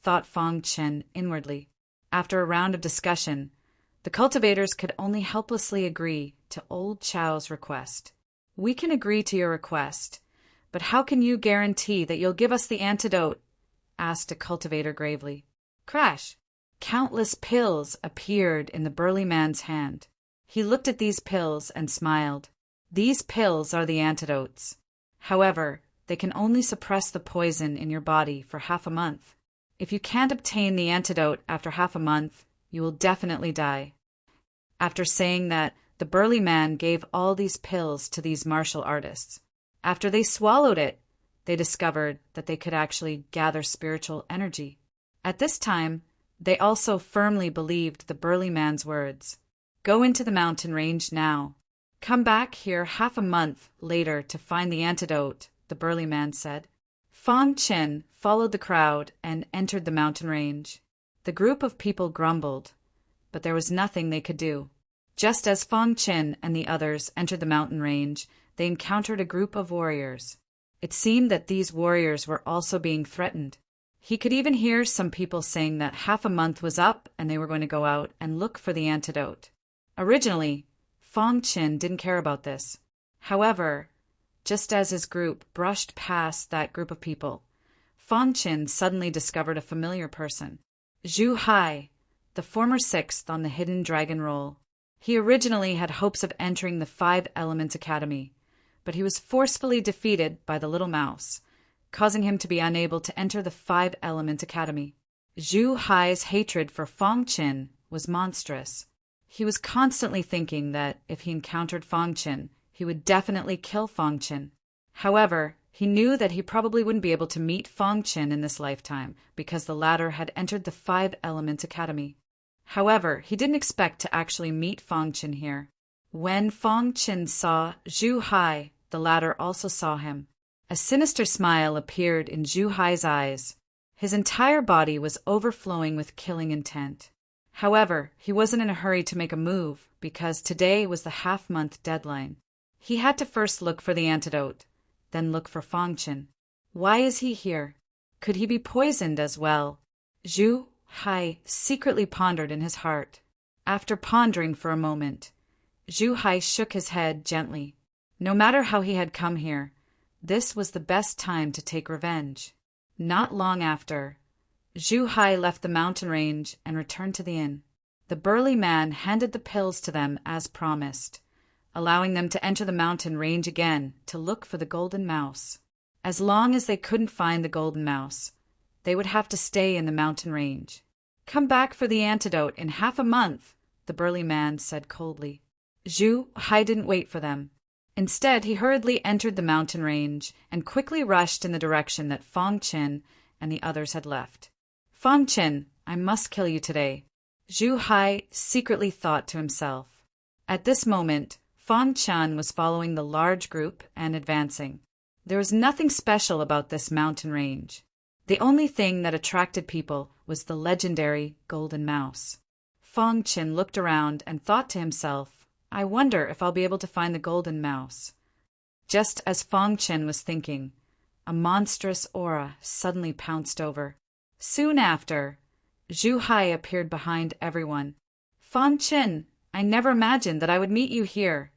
thought Fong Chen inwardly. After a round of discussion, the cultivators could only helplessly agree to old Chow's request. We can agree to your request, but how can you guarantee that you'll give us the antidote? Asked a cultivator gravely. Crash! Countless pills appeared in the burly man's hand. He looked at these pills and smiled. These pills are the antidotes. However, they can only suppress the poison in your body for half a month. If you can't obtain the antidote after half a month, you will definitely die. After saying that, the burly man gave all these pills to these martial artists. After they swallowed it, they discovered that they could actually gather spiritual energy. At this time, they also firmly believed the burly man's words. Go into the mountain range now. Come back here half a month later to find the antidote, the burly man said. Fong Chen followed the crowd and entered the mountain range. The group of people grumbled, but there was nothing they could do. Just as Fong Chen and the others entered the mountain range, they encountered a group of warriors. It seemed that these warriors were also being threatened. He could even hear some people saying that half a month was up and they were going to go out and look for the antidote. Originally, Fong Chen didn't care about this. However, just as his group brushed past that group of people, Fong Chen suddenly discovered a familiar person. Zhu Hai, the former sixth on the Hidden Dragon roll. He originally had hopes of entering the 5 Elements Academy, but he was forcefully defeated by the little mouse, causing him to be unable to enter the 5 Element Academy. Zhu Hai's hatred for Fong Chen was monstrous. He was constantly thinking that if he encountered Fong Chen, he would definitely kill Fong Chen. However, he knew that he probably wouldn't be able to meet Fong Chen in this lifetime because the latter had entered the 5 Element Academy. However, he didn't expect to actually meet Fong Chen here. When Fong Chen saw Zhu Hai, the latter also saw him. A sinister smile appeared in Zhu Hai's eyes. His entire body was overflowing with killing intent. However, he wasn't in a hurry to make a move because today was the half-month deadline. He had to first look for the antidote, then look for Fang Chen. Why is he here? Could he be poisoned as well? Zhu Hai secretly pondered in his heart. After pondering for a moment, Zhu Hai shook his head gently. No matter how he had come here, this was the best time to take revenge. Not long after, Zhu Hai left the mountain range and returned to the inn. The burly man handed the pills to them as promised, allowing them to enter the mountain range again to look for the golden mouse. As long as they couldn't find the golden mouse, they would have to stay in the mountain range. "Come back for the antidote in half a month," the burly man said coldly. Zhu Hai didn't wait for them. Instead, he hurriedly entered the mountain range and quickly rushed in the direction that Fang Chen and the others had left. "Fang Chen, I must kill you today," Zhu Hai secretly thought to himself. At this moment, Fang Chen was following the large group and advancing. There was nothing special about this mountain range. The only thing that attracted people was the legendary golden mouse. Fang Chen looked around and thought to himself, "I wonder if I'll be able to find the golden mouse." Just as Fang Chen was thinking, a monstrous aura suddenly pounced over. Soon after, Zhu Hai appeared behind everyone. "Fang Chen, I never imagined that I would meet you here."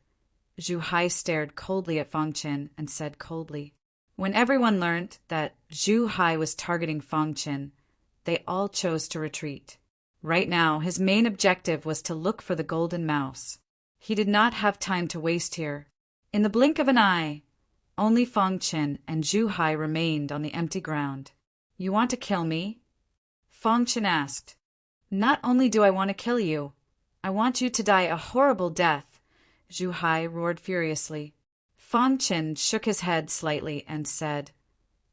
Zhu Hai stared coldly at Fang Chen and said coldly. When everyone learned that Zhu Hai was targeting Fang Chen, they all chose to retreat. Right now, his main objective was to look for the golden mouse. He did not have time to waste here. In the blink of an eye, only Fang Chen and Zhu Hai remained on the empty ground. "You want to kill me?" Fang Chen asked. "Not only do I want to kill you, I want you to die a horrible death," Zhu Hai roared furiously. Fang Chen shook his head slightly and said,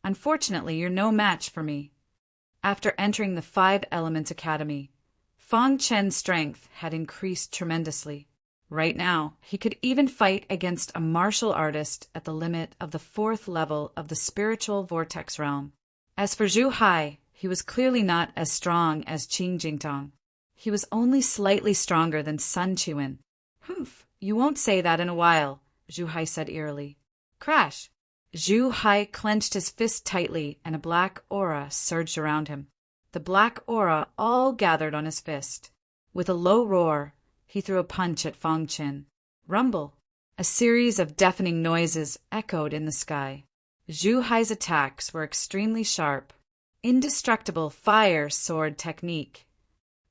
"Unfortunately, you're no match for me." After entering the Five Elements Academy, Fang Chen's strength had increased tremendously. Right now, he could even fight against a martial artist at the limit of the 4th level of the spiritual vortex realm. As for Zhu Hai, he was clearly not as strong as Qing Jingtong. He was only slightly stronger than Sun Chuan. "Humph, you won't say that in a while," Zhu Hai said eerily. Crash! Zhu Hai clenched his fist tightly and a black aura surged around him. The black aura all gathered on his fist. With a low roar, he threw a punch at Fang Chen. Rumble! A series of deafening noises echoed in the sky. Zhu Hai's attacks were extremely sharp. Indestructible fire sword technique.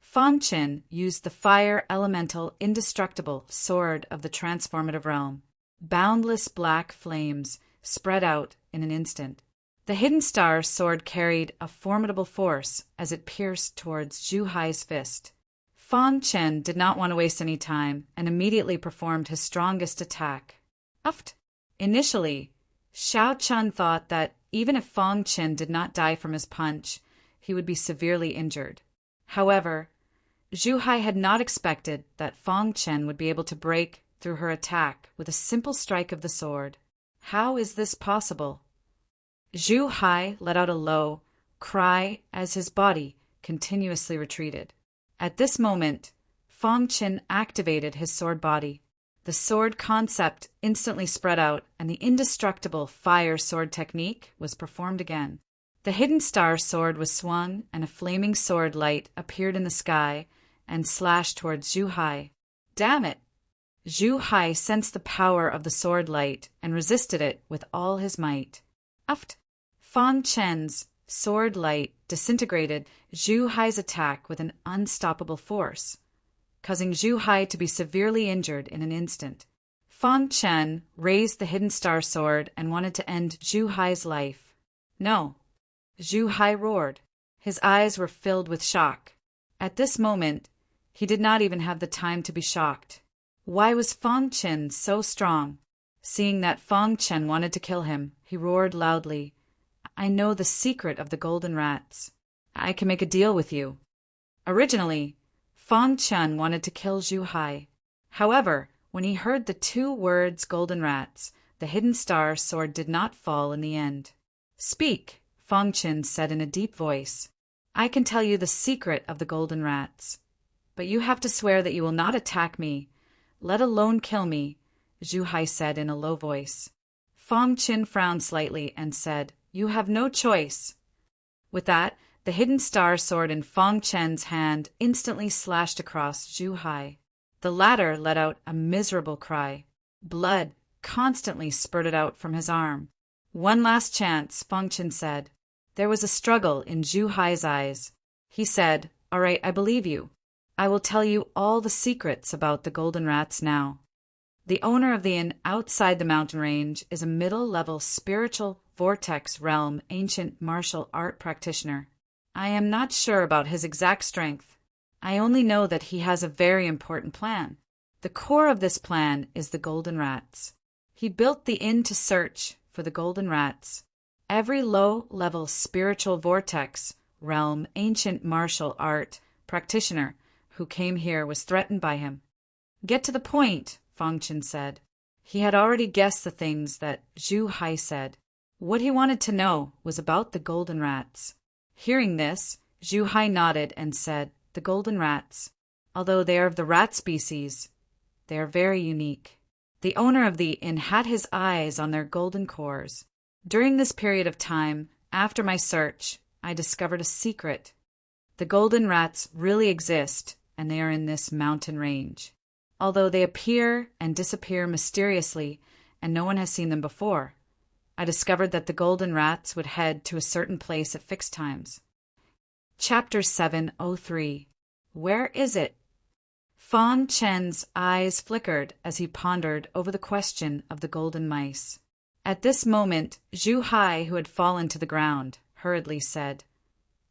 Fang Chen used the fire elemental indestructible sword of the transformative realm. Boundless black flames spread out in an instant. The hidden star sword carried a formidable force as it pierced towards Zhu Hai's fist. Fang Chen did not want to waste any time and immediately performed his strongest attack. Uft! Initially, Xiao Chun thought that even if Fang Chen did not die from his punch, he would be severely injured. However, Zhu Hai had not expected that Fang Chen would be able to break through her attack with a simple strike of the sword. How is this possible? Zhu Hai let out a low cry as his body continuously retreated. At this moment, Fang Chen activated his sword body. The sword concept instantly spread out, and the indestructible fire sword technique was performed again. The hidden star sword was swung, and a flaming sword light appeared in the sky and slashed towards Zhu Hai. Damn it! Zhu Hai sensed the power of the sword light and resisted it with all his might. Uft! Fang Chen's sword light disintegrated Zhu Hai's attack with an unstoppable force, causing Zhu Hai to be severely injured in an instant. Fang Chen raised the hidden star sword and wanted to end Zhu Hai's life. No! Zhu Hai roared. His eyes were filled with shock. At this moment, he did not even have the time to be shocked. Why was Fang Chen so strong? Seeing that Fang Chen wanted to kill him, he roared loudly, "I know the secret of the golden rats. I can make a deal with you." Originally, Fang Chen wanted to kill Zhu Hai. However, when he heard the 2 words golden rats, the hidden star sword did not fall in the end. "Speak," Fong Qin said in a deep voice. I can tell you the secret of the golden rats. But you have to swear that you will not attack me, let alone kill me, Zhu Hai said in a low voice. Fong Qin frowned slightly and said, You have no choice. With that, the hidden star sword in Fong Qin's hand instantly slashed across Zhu Hai. The latter let out a miserable cry. Blood constantly spurted out from his arm. One last chance, Fong Qin said. There was a struggle in Zhu Hai's eyes. He said, All right, I believe you. I will tell you all the secrets about the golden rats now. The owner of the inn outside the mountain range is a middle-level spiritual vortex realm ancient martial art practitioner. I am not sure about his exact strength. I only know that he has a very important plan. The core of this plan is the golden rats. He built the inn to search for the golden rats. Every low-level spiritual vortex realm ancient martial art practitioner who came here was threatened by him. Get to the point, Fong Qin said. He had already guessed the things that Zhu Hai said. What he wanted to know was about the golden rats. Hearing this, Zhu Hai nodded and said, The golden rats, although they are of the rat species, they are very unique. The owner of the inn had his eyes on their golden cores. During this period of time, after my search, I discovered a secret. The golden rats really exist, and they are in this mountain range. Although they appear and disappear mysteriously, and no one has seen them before, I discovered that the golden rats would head to a certain place at fixed times. Chapter 703. Where is it? Fong Qin's eyes flickered as he pondered over the question of the golden mice. At this moment, Zhu Hai, who had fallen to the ground, hurriedly said,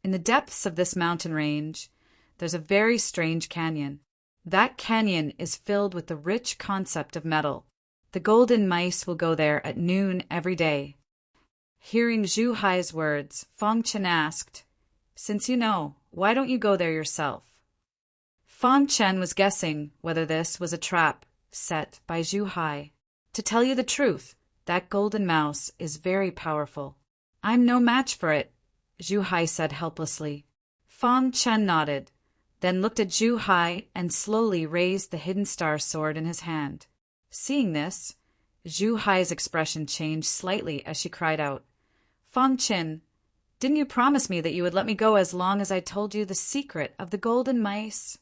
In the depths of this mountain range, there's a very strange canyon. That canyon is filled with the rich concept of metal. The golden mice will go there at noon every day. Hearing Zhu Hai's words, Fong Qin asked, Since you know, why don't you go there yourself? Fong Qin was guessing whether this was a trap set by Zhu Hai. To tell you the truth, that golden mouse is very powerful. I'm no match for it, Zhu Hai said helplessly. Fong Qin nodded, then looked at Zhu Hai and slowly raised the hidden star sword in his hand. Seeing this, Zhu Hai's expression changed slightly as she cried out, Fong Qin, didn't you promise me that you would let me go as long as I told you the secret of the golden mice?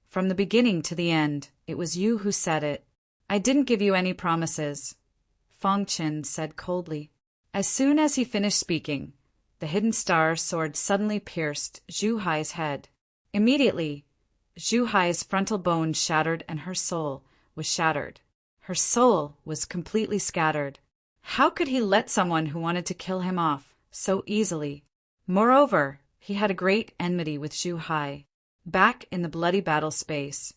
From the beginning to the end, it was you who said it. I didn't give you any promises, Fong Qin said coldly. As soon as he finished speaking, the hidden star sword suddenly pierced Zhu Hai's head. Immediately, Zhu Hai's frontal bone shattered and her soul was shattered. Her soul was completely scattered. How could he let someone who wanted to kill him off so easily? Moreover, he had a great enmity with Zhu Hai. Back in the bloody battle space,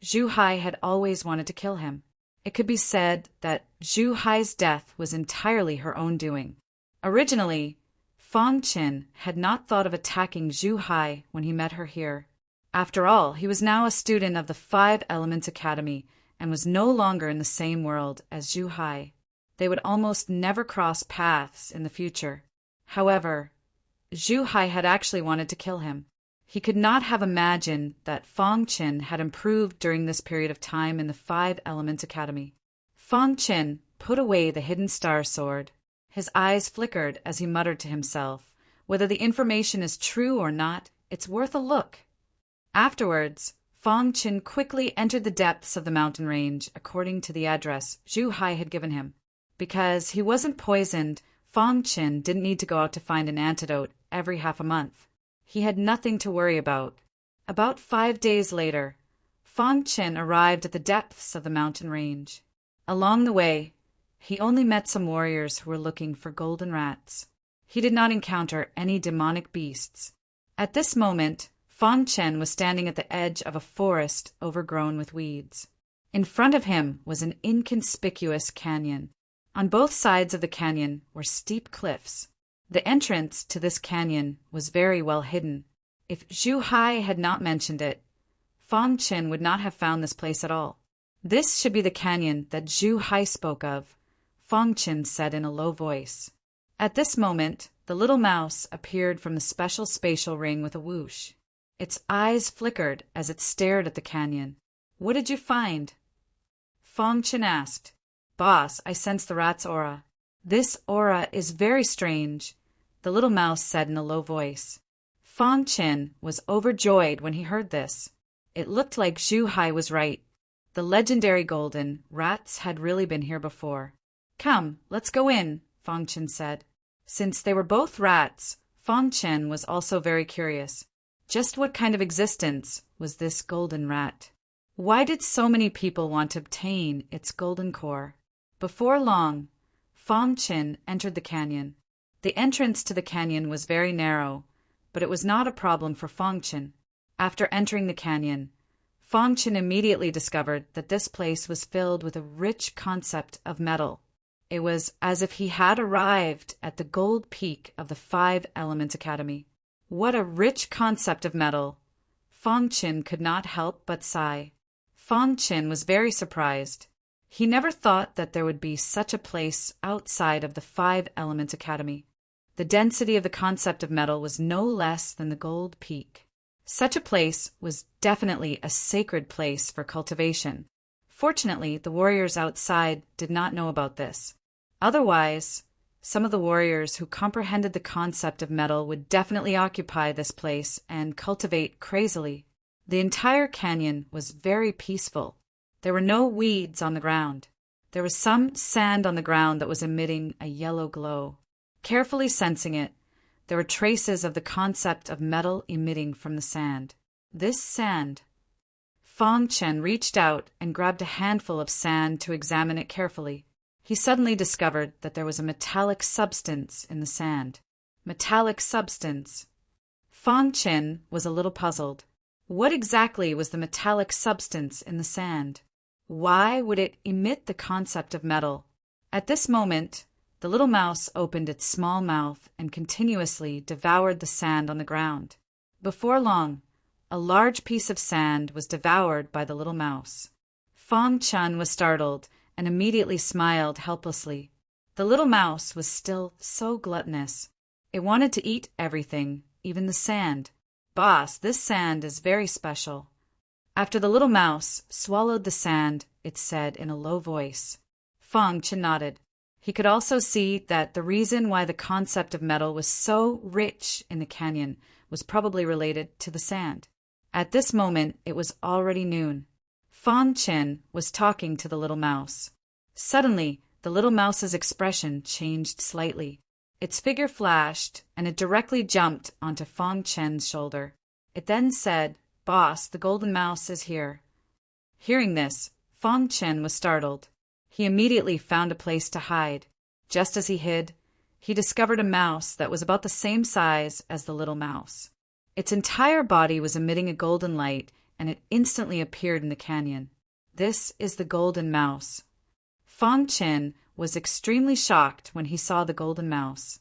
Zhu Hai had always wanted to kill him. It could be said that Zhu Hai's death was entirely her own doing. Originally, Fong Qin had not thought of attacking Zhu Hai when he met her here. After all, he was now a student of the 5 Elements Academy and was no longer in the same world as Zhu Hai. They would almost never cross paths in the future. However, Zhu Hai had actually wanted to kill him. He could not have imagined that Fong Qin had improved during this period of time in the 5 Elements Academy. Fong Qin put away the hidden star sword. His eyes flickered as he muttered to himself, Whether the information is true or not, it's worth a look. Afterwards, Fong Qin quickly entered the depths of the mountain range according to the address Zhu Hai had given him. Because he wasn't poisoned, Fong Qin didn't need to go out to find an antidote every half a month. He had nothing to worry about. About 5 days later, Fong Qin arrived at the depths of the mountain range. Along the way, he only met some warriors who were looking for golden rats. He did not encounter any demonic beasts. At this moment, Fong Qin was standing at the edge of a forest overgrown with weeds. In front of him was an inconspicuous canyon. On both sides of the canyon were steep cliffs. The entrance to this canyon was very well hidden. If Zhu Hai had not mentioned it, Fong Qin would not have found this place at all. This should be the canyon that Zhu Hai spoke of, Fong Qin said in a low voice. At this moment, the little mouse appeared from the special spatial ring with a whoosh. Its eyes flickered as it stared at the canyon. "What did you find?" Fong Chin asked. "Boss, I sense the rat's aura." "This aura is very strange," the little mouse said in a low voice. Fong Chin was overjoyed when he heard this. It looked like Zhu Hai was right. The legendary golden rats had really been here before. "Come, let's go in," Fong Chin said. Since they were both rats, Fong Chin was also very curious. Just what kind of existence was this golden rat? Why did so many people want to obtain its golden core? Before long, Fong Chin entered the canyon. The entrance to the canyon was very narrow, but it was not a problem for Fong Chin. After entering the canyon, Fong Chin immediately discovered that this place was filled with a rich concept of metal. It was as if he had arrived at the gold peak of the Five Element Academy. What a rich concept of metal! Fong Chin could not help but sigh. Fong Chin was very surprised. He never thought that there would be such a place outside of the Five Element Academy. The density of the concept of metal was no less than the gold peak. Such a place was definitely a sacred place for cultivation. Fortunately, the warriors outside did not know about this. Otherwise, some of the warriors who comprehended the concept of metal would definitely occupy this place and cultivate crazily. The entire canyon was very peaceful. There were no weeds on the ground. There was some sand on the ground that was emitting a yellow glow. Carefully sensing it, there were traces of the concept of metal emitting from the sand. This sand. Fong Chin reached out and grabbed a handful of sand to examine it carefully. He suddenly discovered that there was a metallic substance in the sand. Metallic substance. Fong Chin was a little puzzled. What exactly was the metallic substance in the sand? Why would it emit the concept of metal? At this moment, the little mouse opened its small mouth and continuously devoured the sand on the ground. Before long, a large piece of sand was devoured by the little mouse. Fong Chin was startled and immediately smiled helplessly. The little mouse was still so gluttonous. It wanted to eat everything, even the sand. "Boss, this sand is very special." After the little mouse swallowed the sand, it said in a low voice. Fong Chin nodded. He could also see that the reason why the concept of metal was so rich in the canyon was probably related to the sand. At this moment, it was already noon. Fong Chin was talking to the little mouse. Suddenly, the little mouse's expression changed slightly. Its figure flashed, and it directly jumped onto Fong Chin's shoulder. It then said, "Boss, the golden mouse is here." Hearing this, Fong Chin was startled. He immediately found a place to hide. Just as he hid, he discovered a mouse that was about the same size as the little mouse. Its entire body was emitting a golden light, and it instantly appeared in the canyon. This is the golden mouse. Fong Chin was extremely shocked when he saw the golden mouse.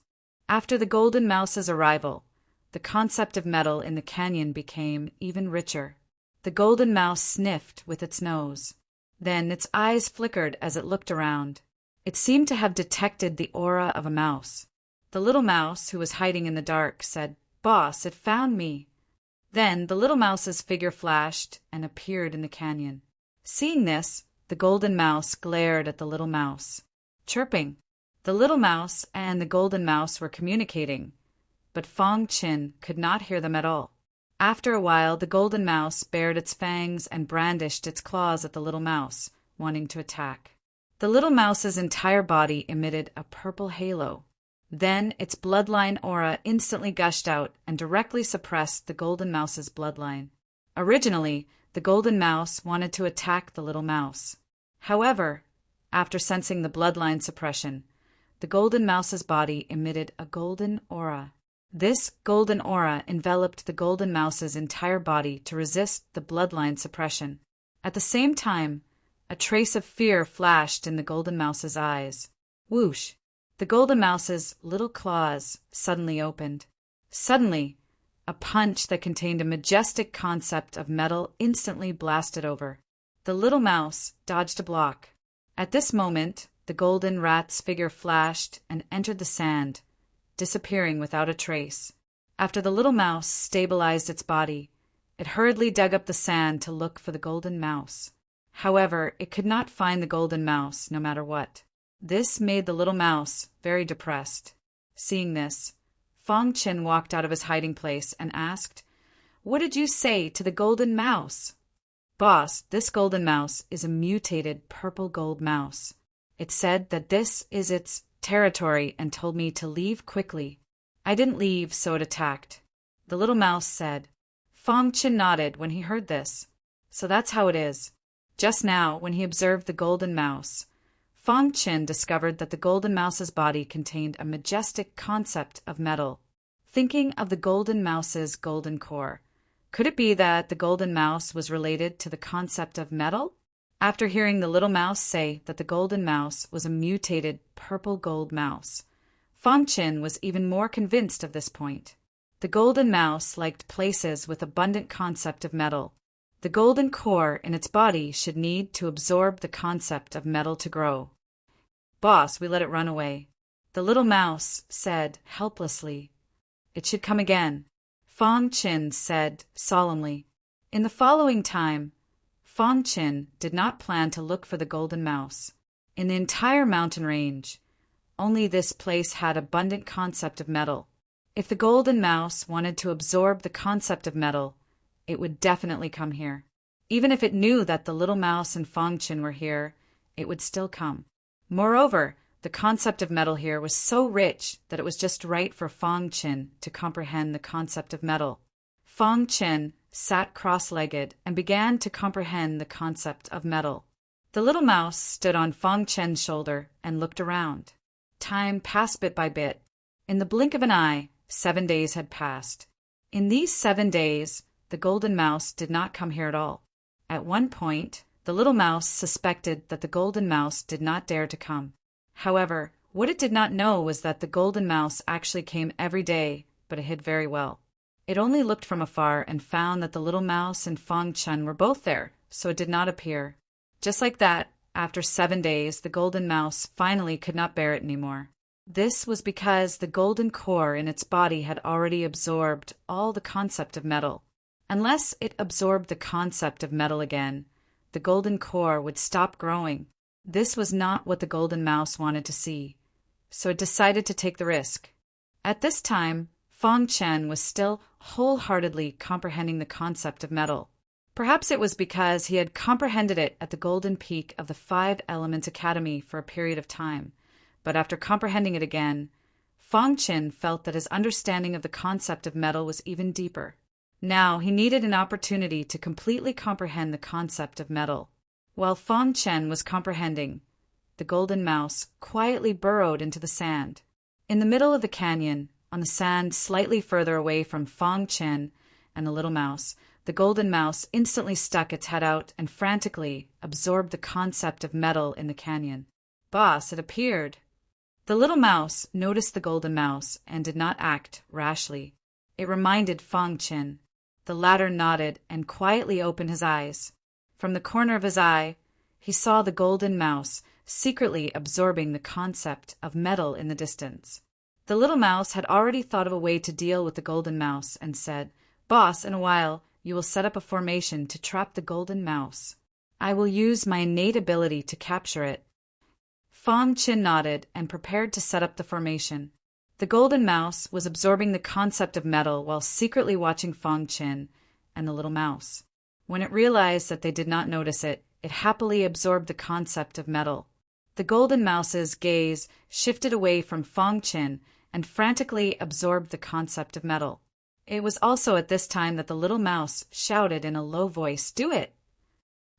After the golden mouse's arrival, the concept of metal in the canyon became even richer. The golden mouse sniffed with its nose. Then its eyes flickered as it looked around. It seemed to have detected the aura of a mouse. The little mouse, who was hiding in the dark, said, "Boss, it found me." Then the little mouse's figure flashed and appeared in the canyon. Seeing this, the golden mouse glared at the little mouse, chirping. The little mouse and the golden mouse were communicating, but Fong Chin could not hear them at all. After a while, the golden mouse bared its fangs and brandished its claws at the little mouse, wanting to attack. The little mouse's entire body emitted a purple halo. Then its bloodline aura instantly gushed out and directly suppressed the golden mouse's bloodline. Originally, the golden mouse wanted to attack the little mouse. However, after sensing the bloodline suppression, the golden mouse's body emitted a golden aura. This golden aura enveloped the golden mouse's entire body to resist the bloodline suppression. At the same time, a trace of fear flashed in the golden mouse's eyes. Whoosh! The golden mouse's little claws suddenly opened. Suddenly, a punch that contained a majestic concept of metal instantly blasted over. The little mouse dodged a block. At this moment, the golden rat's figure flashed and entered the sand, disappearing without a trace. After the little mouse stabilized its body, it hurriedly dug up the sand to look for the golden mouse. However, it could not find the golden mouse, no matter what. This made the little mouse very depressed. Seeing this, Fong Chin walked out of his hiding place and asked, "What did you say to the golden mouse?" "Boss, this golden mouse is a mutated purple gold mouse. It said that this is its territory and told me to leave quickly. I didn't leave, so it attacked," the little mouse said. Fong Chin nodded when he heard this. So that's how it is. Just now, when he observed the golden mouse, Fong Chin discovered that the golden mouse's body contained a majestic concept of metal. Thinking of the golden mouse's golden core, could it be that the golden mouse was related to the concept of metal? After hearing the little mouse say that the golden mouse was a mutated purple gold mouse, Fong Chin was even more convinced of this point. The golden mouse liked places with abundant concept of metal. The golden core in its body should need to absorb the concept of metal to grow. "Boss, we let it run away," the little mouse said helplessly. "It should come again," Fong Chin said solemnly. In the following time, Fong Chin did not plan to look for the golden mouse. In the entire mountain range, only this place had abundant concept of metal. If the golden mouse wanted to absorb the concept of metal, it would definitely come here. Even if it knew that the little mouse and Fong Chin were here, it would still come. Moreover, the concept of metal here was so rich that it was just right for Fong Chin to comprehend the concept of metal. Fong Chin sat cross-legged and began to comprehend the concept of metal. The little mouse stood on Fong Chin's shoulder and looked around. Time passed bit by bit. In the blink of an eye, 7 days had passed. In these 7 days, the golden mouse did not come here at all. At one point, the little mouse suspected that the golden mouse did not dare to come. However, what it did not know was that the golden mouse actually came every day, but it hid very well. It only looked from afar and found that the little mouse and Fong Chin were both there, so it did not appear. Just like that, after 7 days, the golden mouse finally could not bear it anymore. This was because the golden core in its body had already absorbed all the concept of metal. Unless it absorbed the concept of metal again, the golden core would stop growing. This was not what the golden mouse wanted to see, so it decided to take the risk. At this time, Fong Chin was still wholeheartedly comprehending the concept of metal. Perhaps it was because he had comprehended it at the golden peak of the 5 Elements Academy for a period of time. But after comprehending it again, Fong Chin felt that his understanding of the concept of metal was even deeper. Now he needed an opportunity to completely comprehend the concept of metal. While Fong Chin was comprehending, the golden mouse quietly burrowed into the sand. In the middle of the canyon, on the sand slightly further away from Fong Chin and the little mouse, the golden mouse instantly stuck its head out and frantically absorbed the concept of metal in the canyon. "Boss, it appeared." The little mouse noticed the golden mouse and did not act rashly. It reminded Fong Chin. The latter nodded and quietly opened his eyes. From the corner of his eye, he saw the golden mouse secretly absorbing the concept of metal in the distance. The little mouse had already thought of a way to deal with the golden mouse and said, "Boss, in a while, you will set up a formation to trap the golden mouse. I will use my innate ability to capture it." Fong Chin nodded and prepared to set up the formation. The golden mouse was absorbing the concept of metal while secretly watching Fong Chin and the little mouse. When it realized that they did not notice it, it happily absorbed the concept of metal. The golden mouse's gaze shifted away from Fong Chin and frantically absorbed the concept of metal. It was also at this time that the little mouse shouted in a low voice, "Do it!"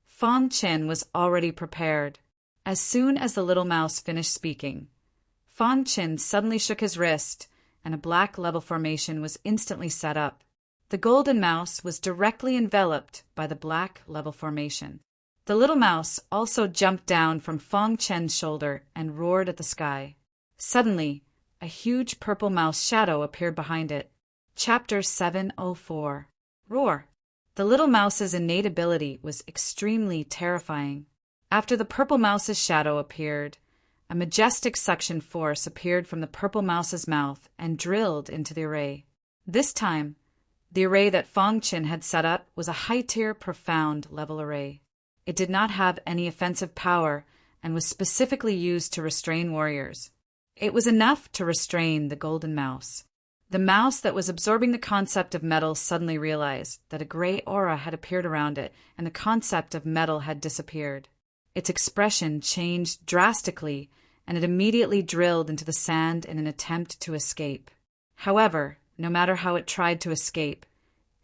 Fong Chin was already prepared. As soon as the little mouse finished speaking, Fong Chin suddenly shook his wrist, and a black level formation was instantly set up. The golden mouse was directly enveloped by the black level formation. The little mouse also jumped down from Fong Chin's shoulder and roared at the sky. Suddenly, a huge purple mouse shadow appeared behind it. Chapter 704. Roar. The little mouse's innate ability was extremely terrifying. After the purple mouse's shadow appeared, A majestic suction force appeared from the purple mouse's mouth and drilled into the array. This time, the array that Fang Qin had set up was a high-tier, profound-level array. It did not have any offensive power and was specifically used to restrain warriors. It was enough to restrain the golden mouse. The mouse that was absorbing the concept of metal suddenly realized that a gray aura had appeared around it and the concept of metal had disappeared. Its expression changed drastically, and it immediately drilled into the sand in an attempt to escape. However, no matter how it tried to escape,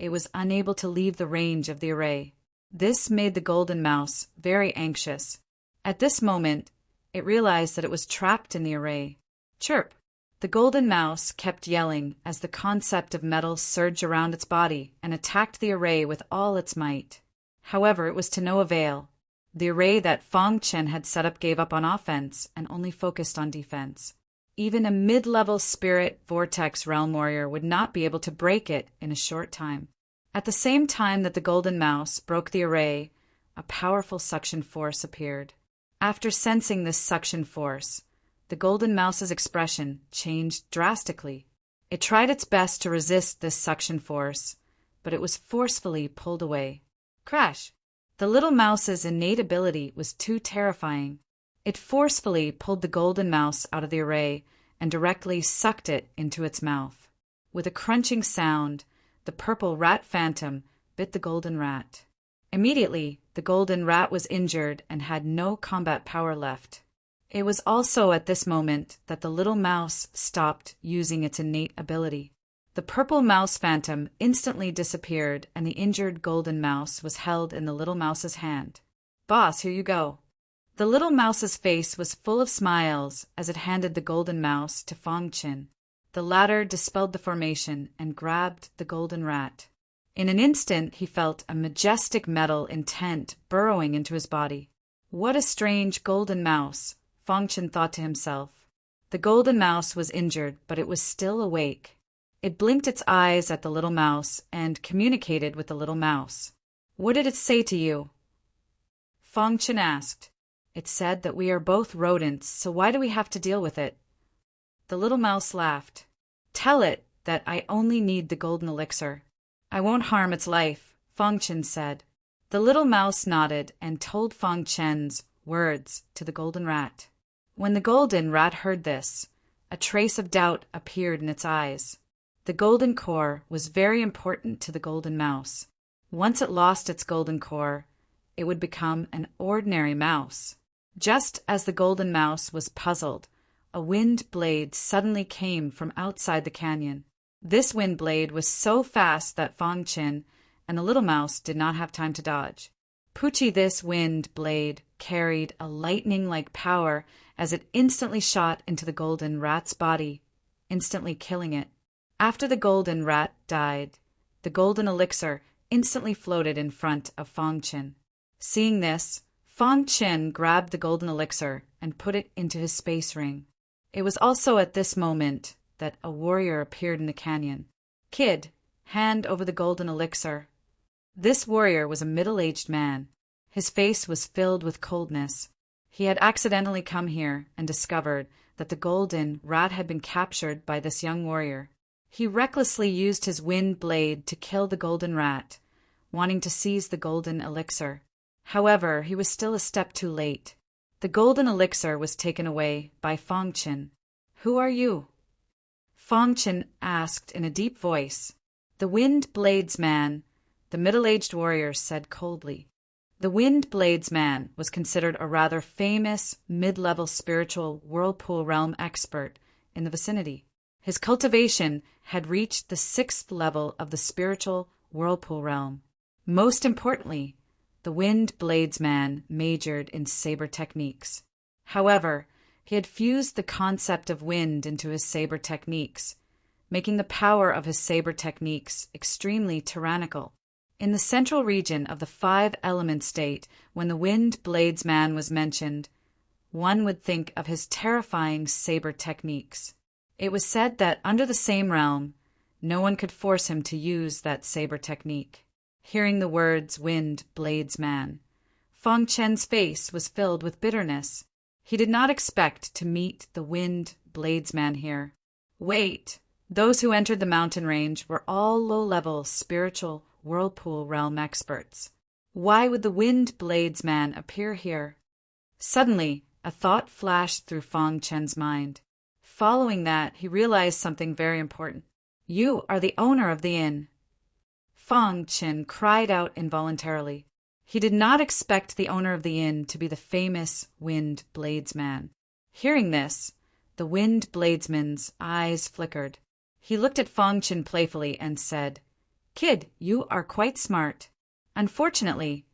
it was unable to leave the range of the array. This made the golden mouse very anxious. At this moment, it realized that it was trapped in the array. Chirp! The golden mouse kept yelling as the concept of metal surged around its body and attacked the array with all its might. However, it was to no avail. The array that Fang Qin had set up gave up on offense and only focused on defense. Even a mid-level spirit vortex realm warrior would not be able to break it in a short time. At the same time that the golden mouse broke the array, a powerful suction force appeared. After sensing this suction force, the golden mouse's expression changed drastically. It tried its best to resist this suction force, but it was forcefully pulled away. Crash! The little mouse's innate ability was too terrifying. It forcefully pulled the golden mouse out of the array and directly sucked it into its mouth. With a crunching sound, the purple rat phantom bit the golden rat. Immediately, the golden rat was injured and had no combat power left. It was also at this moment that the little mouse stopped using its innate ability. The purple mouse phantom instantly disappeared, and the injured golden mouse was held in the little mouse's hand. "Boss, here you go." The little mouse's face was full of smiles as it handed the golden mouse to Fang Qin. The latter dispelled the formation and grabbed the golden rat. In an instant, he felt a majestic metal intent burrowing into his body. What a strange golden mouse, Fang Qin thought to himself. The golden mouse was injured, but it was still awake. It blinked its eyes at the little mouse and communicated with the little mouse. "What did it say to you?" Fang Qin asked. "It said that we are both rodents, so why do we have to deal with it?" The little mouse laughed. "Tell it that I only need the golden elixir. I won't harm its life," Fang Qin said. The little mouse nodded and told Fang Qin's words to the golden rat. When the golden rat heard this, a trace of doubt appeared in its eyes. The golden core was very important to the golden mouse. Once it lost its golden core, it would become an ordinary mouse. Just as the golden mouse was puzzled, a wind blade suddenly came from outside the canyon. This wind blade was so fast that Fang Qin and the little mouse did not have time to dodge. Poochie, this wind blade carried a lightning-like power as it instantly shot into the golden rat's body, instantly killing it. After the golden rat died, the golden elixir instantly floated in front of Fang Qin. Seeing this, Fang Qin grabbed the golden elixir and put it into his space ring. It was also at this moment that a warrior appeared in the canyon. "Kid, hand over the golden elixir." This warrior was a middle-aged man. His face was filled with coldness. He had accidentally come here and discovered that the golden rat had been captured by this young warrior. He recklessly used his wind blade to kill the golden rat, wanting to seize the golden elixir. However, he was still a step too late. The golden elixir was taken away by Fang Qin. "Who are you?" Fang Qin asked in a deep voice. "The Wind Blades Man," the middle-aged warrior said coldly. The Wind Blades Man was considered a rather famous mid-level spiritual whirlpool realm expert in the vicinity. His cultivation had reached the 6th level of the spiritual whirlpool realm. Most importantly, the Wind Blades Man majored in saber techniques. However, he had fused the concept of wind into his saber techniques, making the power of his saber techniques extremely tyrannical. In the central region of the 5-element state, when the Wind Blades Man was mentioned, one would think of his terrifying saber techniques. It was said that under the same realm, no one could force him to use that saber technique. Hearing the words Wind Blades Man, Fang Qin's face was filled with bitterness. He did not expect to meet the Wind Bladesman here. Wait! Those who entered the mountain range were all low-level spiritual whirlpool realm experts. Why would the Wind Bladesman appear here? Suddenly, a thought flashed through Fong Chen's mind. Following that, he realized something very important. You are the owner of the inn. Fong Chen cried out involuntarily. He did not expect the owner of the inn to be the famous Wind Bladesman. Hearing this, the Wind Bladesman's eyes flickered. He looked at Fong Chen playfully and said, "Kid, you are quite smart. Unfortunately,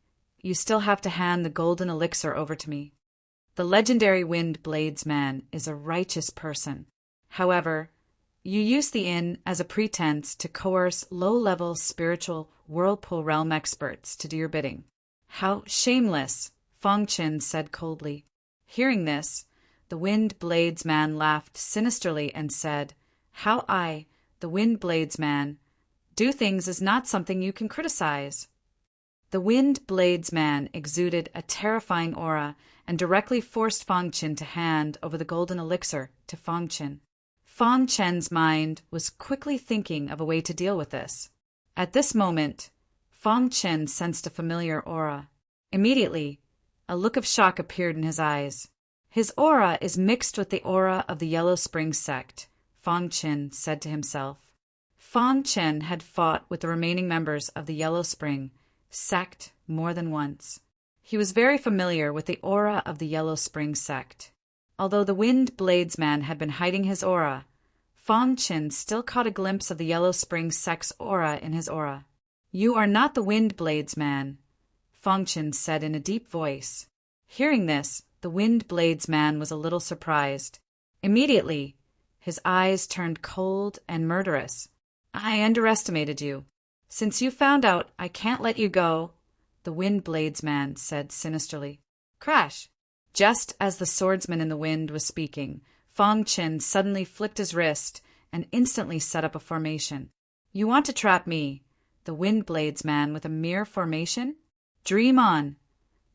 you still have to hand the golden elixir over to me. The legendary Wind Bladesman is a righteous person. However, you use the inn as a pretense to coerce low-level spiritual whirlpool realm experts to do your bidding." "How shameless," Fong Chen said coldly. Hearing this, the Wind Bladesman laughed sinisterly and said, "How I, the Wind Bladesman, do things is not something you can criticize." The Wind Bladesman exuded a terrifying aura and directly forced Fong Chen to hand over the golden elixir to Fong Chen. Fong Chen's mind was quickly thinking of a way to deal with this. At this moment, Fong Chen sensed a familiar aura. Immediately, a look of shock appeared in his eyes. "His aura is mixed with the aura of the Yellow Spring sect," Fong Chen said to himself. Fong Chen had fought with the remaining members of the Yellow Spring sect more than once. He was very familiar with the aura of the Yellow Spring sect. Although the Wind Bladesman had been hiding his aura, Fong Chen still caught a glimpse of the Yellow Spring sect's aura in his aura. "You are not the Wind Bladesman," Fong Chen said in a deep voice. Hearing this, the Wind Bladesman was a little surprised. Immediately, his eyes turned cold and murderous. "I underestimated you. Since you found out I can't let you go," the Wind Bladesman said sinisterly. Crash! Just as the swordsman in the wind was speaking, Fong Chen suddenly flicked his wrist and instantly set up a formation. "You want to trap me, the Wind Bladesman, with a mere formation? Dream on,"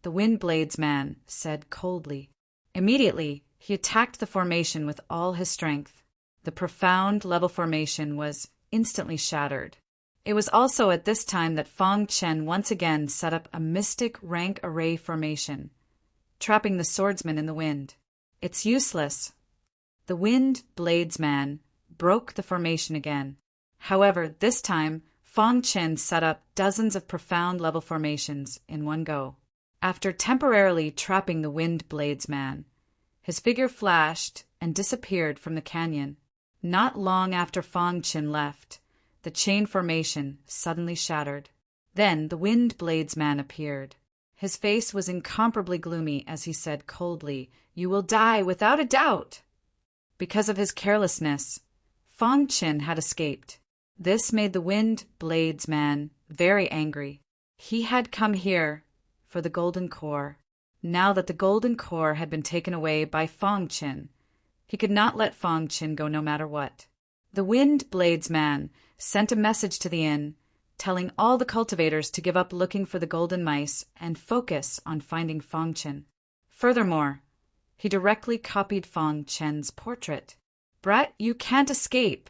the Wind Bladesman said coldly. Immediately, he attacked the formation with all his strength. The profound level formation was instantly shattered. It was also at this time that Fong Chen once again set up a mystic rank array formation, trapping the swordsman in the wind. "It's useless." The Wind Bladesman broke the formation again. However, this time, Fong Chen set up dozens of profound level formations in one go. After temporarily trapping the Wind Bladesman, his figure flashed and disappeared from the canyon. Not long after Fong Chen left, the chain formation suddenly shattered. Then the Wind Bladesman appeared. His face was incomparably gloomy as he said coldly, "You will die without a doubt." Because of his carelessness, Fong Chen had escaped. This made the Wind Bladesman very angry. He had come here for the golden core. Now that the golden core had been taken away by Fong Chen, he could not let Fong Chen go no matter what. The Wind Bladesman sent a message to the inn, telling all the cultivators to give up looking for the golden mice and focus on finding Fong Chen. Furthermore, he directly copied Fong Chen's portrait. "Brat, you can't escape,"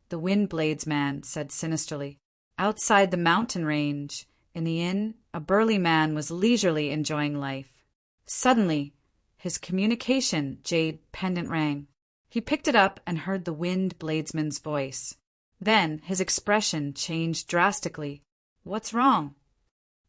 the Wind Bladesman said sinisterly. Outside the mountain range, in the inn, a burly man was leisurely enjoying life. Suddenly, his communication jade pendant rang. He picked it up and heard the Wind Bladesman's voice. Then his expression changed drastically. "What's wrong?"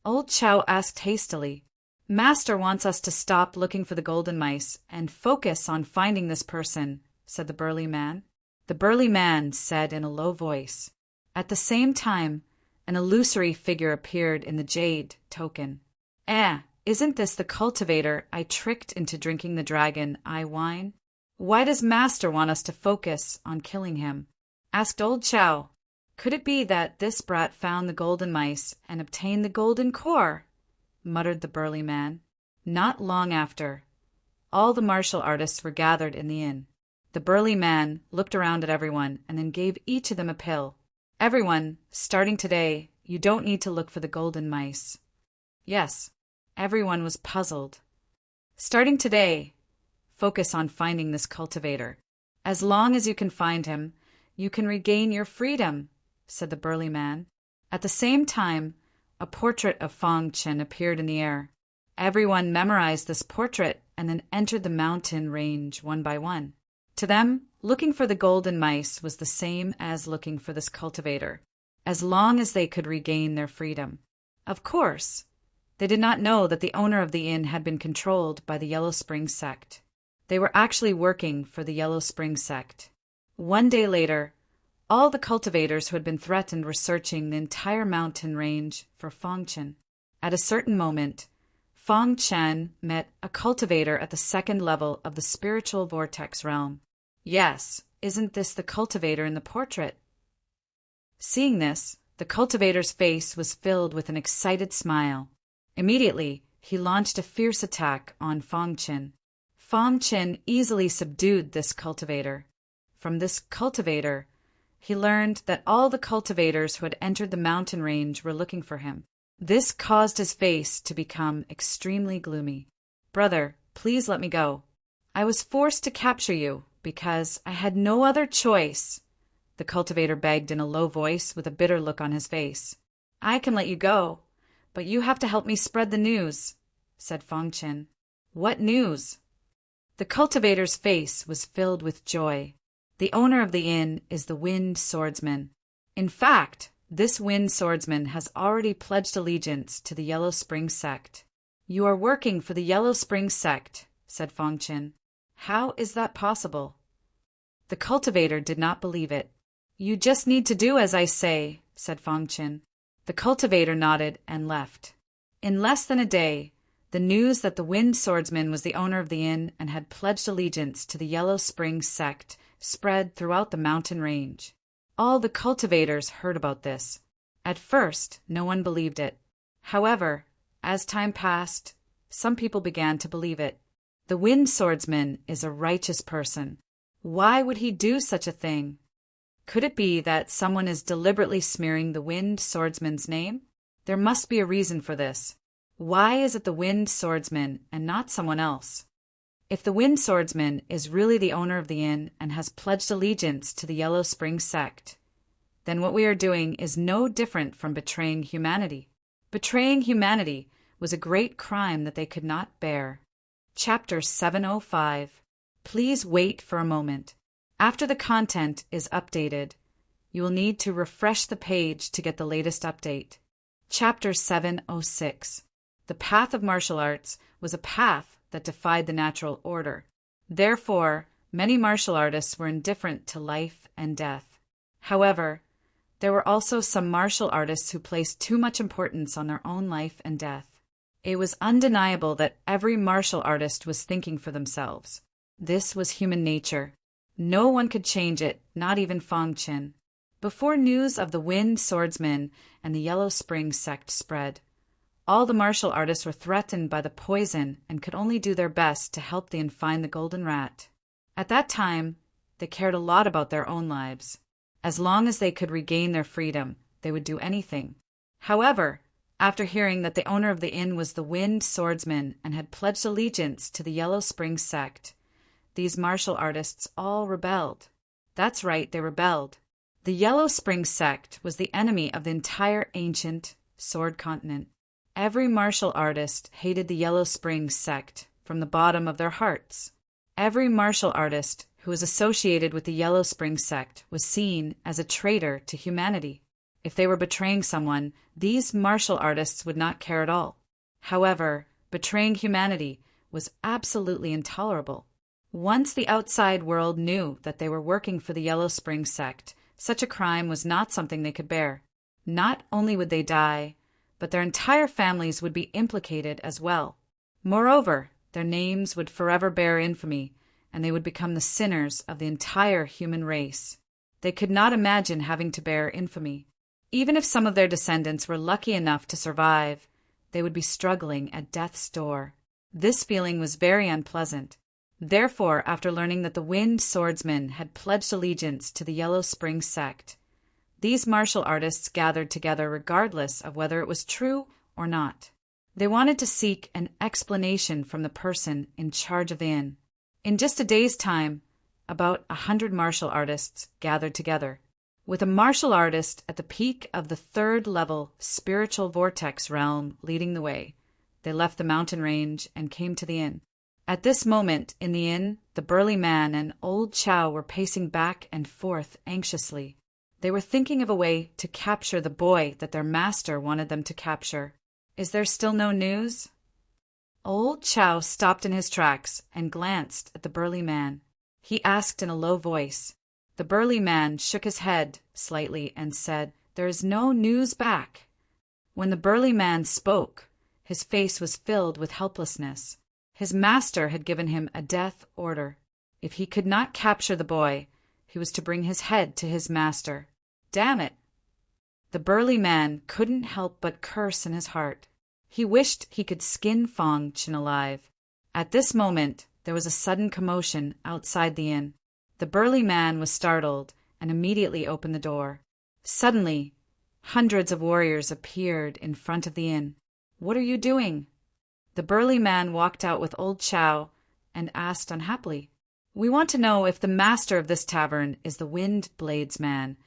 Old Chow asked hastily. "Master wants us to stop looking for the golden mice and focus on finding this person," said the burly man. The burly man said in a low voice. At the same time, an illusory figure appeared in the jade token. Isn't this the cultivator I tricked into drinking the dragon eye wine? Why does Master want us to focus on killing him?" asked Old Chow. "Could it be that this brat found the golden mice and obtained the golden core?" muttered the burly man. Not long after, all the martial artists were gathered in the inn. The burly man looked around at everyone and then gave each of them a pill. "Everyone, starting today, you don't need to look for the golden mice." Yes, everyone was puzzled. Starting today, focus on finding this cultivator. As long as you can find him, you can regain your freedom, said the burly man. At the same time, a portrait of Fong Chen appeared in the air. Everyone memorized this portrait and then entered the mountain range one by one. To them, looking for the golden mice was the same as looking for this cultivator, as long as they could regain their freedom. Of course, they did not know that the owner of the inn had been controlled by the Yellow Spring sect. They were actually working for the Yellow Spring sect. One day later, all the cultivators who had been threatened were searching the entire mountain range for Fong Chen. At a certain moment, Fong Chen met a cultivator at the second level of the spiritual vortex realm. Yes, isn't this the cultivator in the portrait? Seeing this, the cultivator's face was filled with an excited smile. Immediately, he launched a fierce attack on Fong Chen. Fong Chen easily subdued this cultivator. From this cultivator, he learned that all the cultivators who had entered the mountain range were looking for him. This caused his face to become extremely gloomy. Brother, please let me go. I was forced to capture you because I had no other choice, the cultivator begged in a low voice with a bitter look on his face. I can let you go, but you have to help me spread the news, said Fong Chen. What news? The cultivator's face was filled with joy. The owner of the inn is the Wind Swordsman. In fact, this Wind Swordsman has already pledged allegiance to the Yellow Spring sect. You are working for the Yellow Spring sect, said Fong Chen. How is that possible? The cultivator did not believe it. You just need to do as I say, said Fong Chen. The cultivator nodded and left. In less than a day, the news that the Wind Swordsman was the owner of the inn and had pledged allegiance to the Yellow Spring sect spread throughout the mountain range. All the cultivators heard about this. At first, no one believed it. However, as time passed, some people began to believe it. The Wind Swordsman is a righteous person. Why would he do such a thing? Could it be that someone is deliberately smearing the Wind Swordsman's name? There must be a reason for this. Why is it the Wind Swordsman and not someone else? If the Wind Swordsman is really the owner of the inn and has pledged allegiance to the Yellow Spring sect, then what we are doing is no different from betraying humanity. Betraying humanity was a great crime that they could not bear. Chapter 705. Please wait for a moment. After the content is updated, you will need to refresh the page to get the latest update. Chapter 706. The path of martial arts was a path that defied the natural order. Therefore, many martial artists were indifferent to life and death. However, there were also some martial artists who placed too much importance on their own life and death. It was undeniable that every martial artist was thinking for themselves. This was human nature. No one could change it, not even Fong Chen. Before news of the Wind Swordsman and the Yellow Spring sect spread, all the martial artists were threatened by the poison and could only do their best to help the inn find the golden rat. At that time, they cared a lot about their own lives. As long as they could regain their freedom, they would do anything. However, after hearing that the owner of the inn was the Wind Swordsman and had pledged allegiance to the Yellow Spring sect, these martial artists all rebelled. That's right, they rebelled. The Yellow Spring sect was the enemy of the entire ancient Sword continent. Every martial artist hated the Yellow Spring sect from the bottom of their hearts. Every martial artist who was associated with the Yellow Spring sect was seen as a traitor to humanity. If they were betraying someone, these martial artists would not care at all. However, betraying humanity was absolutely intolerable. Once the outside world knew that they were working for the Yellow Spring sect, such a crime was not something they could bear. Not only would they die, but their entire families would be implicated as well. Moreover, their names would forever bear infamy, and they would become the sinners of the entire human race. They could not imagine having to bear infamy. Even if some of their descendants were lucky enough to survive, they would be struggling at death's door. This feeling was very unpleasant. Therefore, after learning that the Wind Swordsman had pledged allegiance to the Yellow Spring sect, these martial artists gathered together regardless of whether it was true or not. They wanted to seek an explanation from the person in charge of the inn. In just a day's time, about 100 martial artists gathered together. With a martial artist at the peak of the third-level spiritual vortex realm leading the way, they left the mountain range and came to the inn. At this moment, in the inn, the burly man and old Chow were pacing back and forth anxiously. They were thinking of a way to capture the boy that their master wanted them to capture. Is there still no news? Old Chow stopped in his tracks and glanced at the burly man. He asked in a low voice. The burly man shook his head slightly and said, "There is no news back." When the burly man spoke, his face was filled with helplessness. His master had given him a death order. If he could not capture the boy, he was to bring his head to his master. Damn it! The burly man couldn't help but curse in his heart. He wished he could skin Fong Chin alive. At this moment, there was a sudden commotion outside the inn. The burly man was startled and immediately opened the door. Suddenly, hundreds of warriors appeared in front of the inn. "What are you doing?" The burly man walked out with old Chow and asked unhappily, "We want to know if the master of this tavern is the Wind Blades man,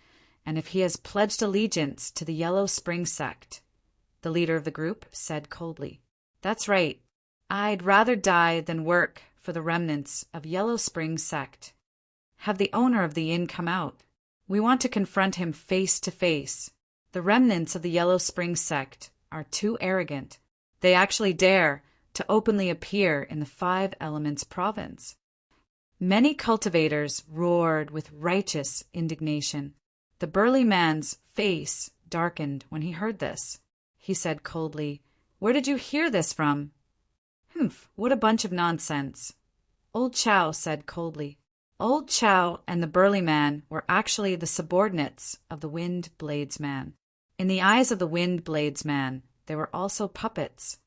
and if he has pledged allegiance to the Yellow Spring sect." The leader of the group said coldly, "That's right. I'd rather die than work for the remnants of Yellow Spring sect. Have the owner of the inn come out. We want to confront him face to face. The remnants of the Yellow Spring sect are too arrogant. They actually dare to openly appear in the Five Elements province." Many cultivators roared with righteous indignation. The burly man's face darkened when he heard this. He said coldly, "Where did you hear this from?" "Humph, what a bunch of nonsense." Old Chow said coldly. Old Chow and the burly man were actually the subordinates of the Wind Blades man. In the eyes of the Wind Blades man, they were also puppets.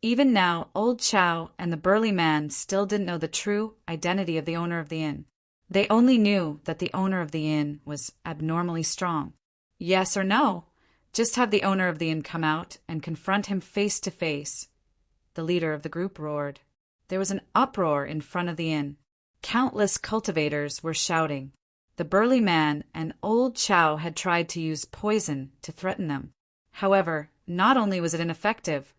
Even now, old Chow and the burly man still didn't know the true identity of the owner of the inn. They only knew that the owner of the inn was abnormally strong. Yes or no? Just have the owner of the inn come out and confront him face to face. The leader of the group roared. There was an uproar in front of the inn. Countless cultivators were shouting. The burly man and old Chow had tried to use poison to threaten them. However, not only was it ineffective,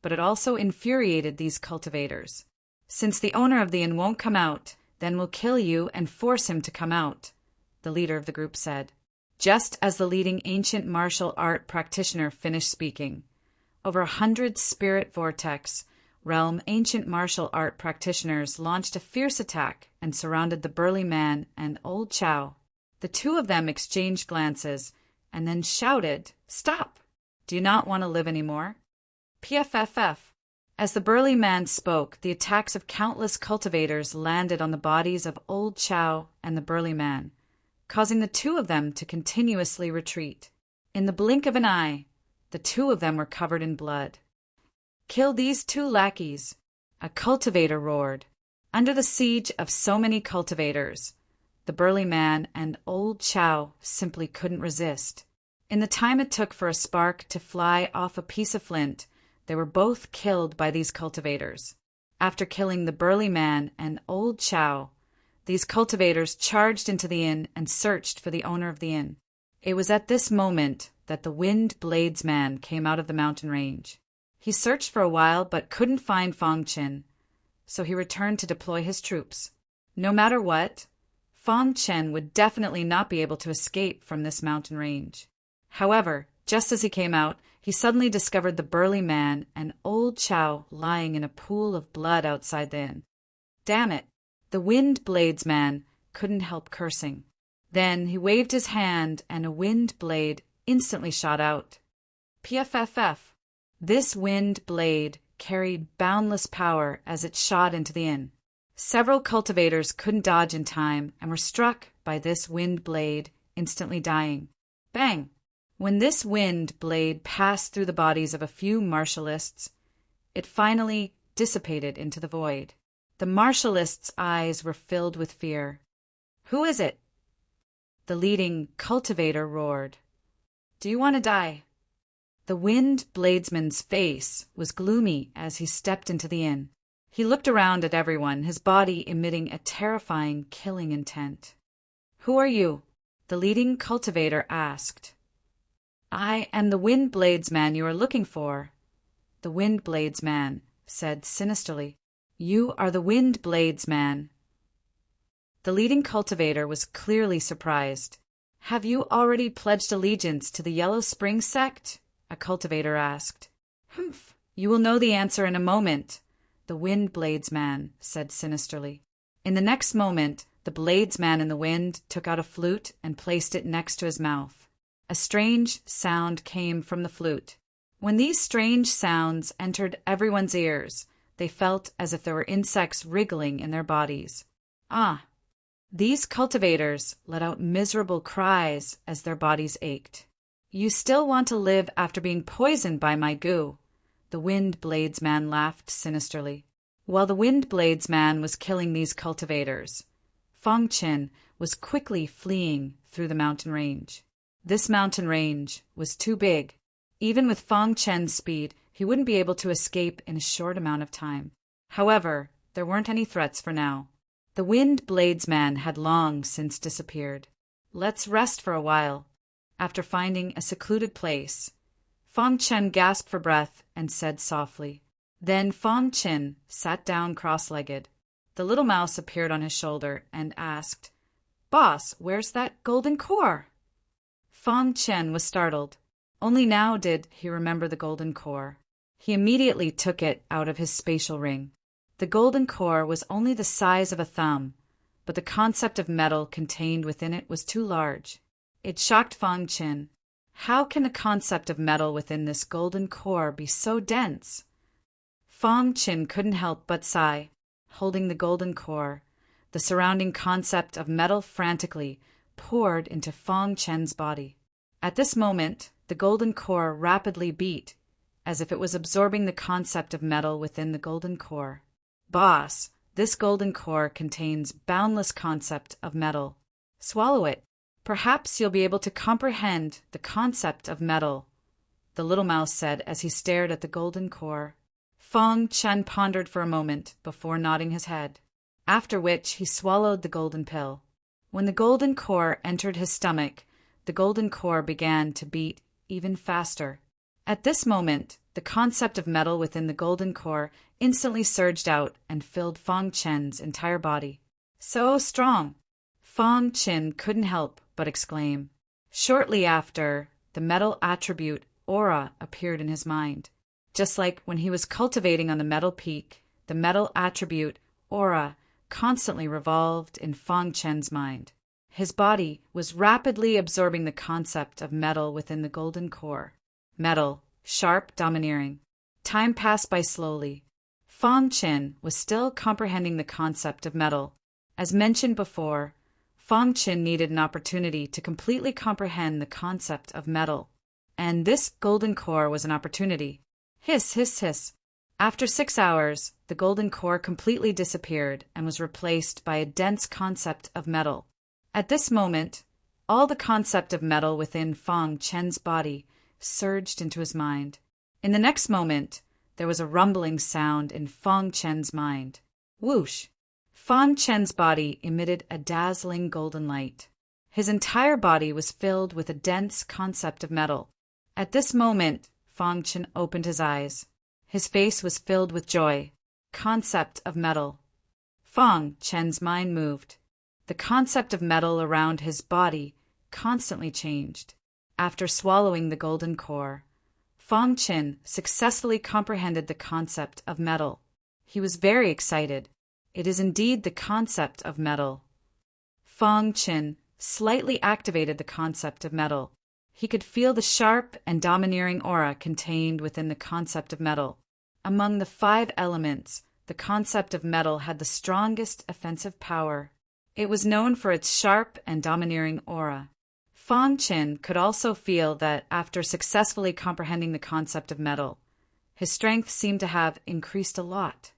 but it also infuriated these cultivators. "Since the owner of the inn won't come out, then we'll kill you and force him to come out," the leader of the group said. Just as the leading ancient martial art practitioner finished speaking, over 100 spirit vortex realm ancient martial art practitioners launched a fierce attack and surrounded the burly man and old Chow. The two of them exchanged glances and then shouted, "Stop! Do you not want to live anymore?" PFFF. As the burly man spoke, the attacks of countless cultivators landed on the bodies of old Chow and the burly man, causing the two of them to continuously retreat. In the blink of an eye, the two of them were covered in blood. "Kill these two lackeys," a cultivator roared. Under the siege of so many cultivators, the burly man and old Chow simply couldn't resist. In the time it took for a spark to fly off a piece of flint, they were both killed by these cultivators. After killing the burly man and old Chow, these cultivators charged into the inn and searched for the owner of the inn. It was at this moment that the Wind Blades man came out of the mountain range. He searched for a while but couldn't find Fong Chin, so he returned to deploy his troops. No matter what, Fong Chin would definitely not be able to escape from this mountain range. However, just as he came out, he suddenly discovered the burly man and old Chow lying in a pool of blood outside the inn. Damn it! The Wind Blades man couldn't help cursing. Then he waved his hand and a wind blade instantly shot out. PFFF. This wind blade carried boundless power as it shot into the inn. Several cultivators couldn't dodge in time and were struck by this wind blade, instantly dying. Bang! When this wind blade passed through the bodies of a few martialists, it finally dissipated into the void. The martialists' eyes were filled with fear. "Who is it?" The leading cultivator roared. "Do you want to die?" The Wind Bladesman's face was gloomy as he stepped into the inn. He looked around at everyone, his body emitting a terrifying, killing intent. "Who are you?" the leading cultivator asked. "I am the Wind Blades man you are looking for," the Wind Blades man said sinisterly. "You are the Wind Blades man." The leading cultivator was clearly surprised. "Have you already pledged allegiance to the Yellow Spring sect?" a cultivator asked. "Humph! You will know the answer in a moment," the Wind Blades man said sinisterly. In the next moment, the Blades man in the wind took out a flute and placed it next to his mouth. A strange sound came from the flute. When these strange sounds entered everyone's ears, they felt as if there were insects wriggling in their bodies. Ah! These cultivators let out miserable cries as their bodies ached. "You still want to live after being poisoned by my goo," the Wind Blades man laughed sinisterly. While the Wind Blades man was killing these cultivators, Fong Qin was quickly fleeing through the mountain range. This mountain range was too big. Even with Fong Chen's speed, he wouldn't be able to escape in a short amount of time. However, there weren't any threats for now. The Wind Blades man had long since disappeared. "Let's rest for a while." After finding a secluded place, Fong Chen gasped for breath and said softly. Then Fong Chen sat down cross-legged. The little mouse appeared on his shoulder and asked, "Boss, where's that golden core?" Fong Chen was startled. Only now did he remember the golden core. He immediately took it out of his spatial ring. The golden core was only the size of a thumb, but the concept of metal contained within it was too large. It shocked Fong Chen. How can the concept of metal within this golden core be so dense? Fong Chen couldn't help but sigh. Holding the golden core, the surrounding concept of metal frantically poured into Fong Chen's body. At this moment, the golden core rapidly beat, as if it was absorbing the concept of metal within the golden core. "Boss, this golden core contains boundless concept of metal. Swallow it. Perhaps you'll be able to comprehend the concept of metal," the little mouse said as he stared at the golden core. Fong Chen pondered for a moment before nodding his head, after which he swallowed the golden pill. When the golden core entered his stomach, the golden core began to beat even faster. At this moment, the concept of metal within the golden core instantly surged out and filled Fong Chen's entire body. "So strong!" Fong Chen couldn't help but exclaim. Shortly after, the metal attribute aura appeared in his mind. Just like when he was cultivating on the metal peak, the metal attribute aura constantly revolved in Fong Chen's mind. His body was rapidly absorbing the concept of metal within the golden core. Metal, sharp, domineering. Time passed by slowly. Fong Chen was still comprehending the concept of metal. As mentioned before, Fong Chen needed an opportunity to completely comprehend the concept of metal. And this golden core was an opportunity. Hiss, hiss, hiss. After 6 hours, the golden core completely disappeared and was replaced by a dense concept of metal. At this moment, all the concept of metal within Fong Chen's body surged into his mind. In the next moment, there was a rumbling sound in Fong Chen's mind. Whoosh! Fong Chen's body emitted a dazzling golden light. His entire body was filled with a dense concept of metal. At this moment, Fong Chen opened his eyes. His face was filled with joy. Concept of metal. Fong Chen's mind moved. The concept of metal around his body constantly changed. After swallowing the golden core, Fong Chen successfully comprehended the concept of metal. He was very excited. It is indeed the concept of metal. Fong Chen slightly activated the concept of metal. He could feel the sharp and domineering aura contained within the concept of metal. Among the 5 elements, the concept of metal had the strongest offensive power. It was known for its sharp and domineering aura. Fong Chen could also feel that after successfully comprehending the concept of metal, his strength seemed to have increased a lot.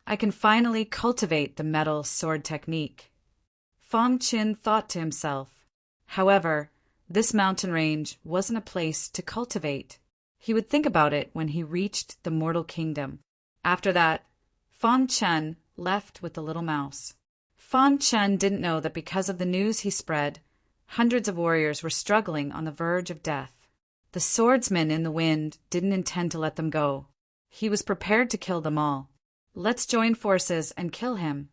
I can finally cultivate the metal sword technique, Fong Chen thought to himself. However, this mountain range wasn't a place to cultivate. He would think about it when he reached the mortal kingdom. After that, Fang Chen left with the little mouse. Fang Chen didn't know that because of the news he spread, hundreds of warriors were struggling on the verge of death. The swordsman in the wind didn't intend to let them go. He was prepared to kill them all. "Let's join forces and kill him,"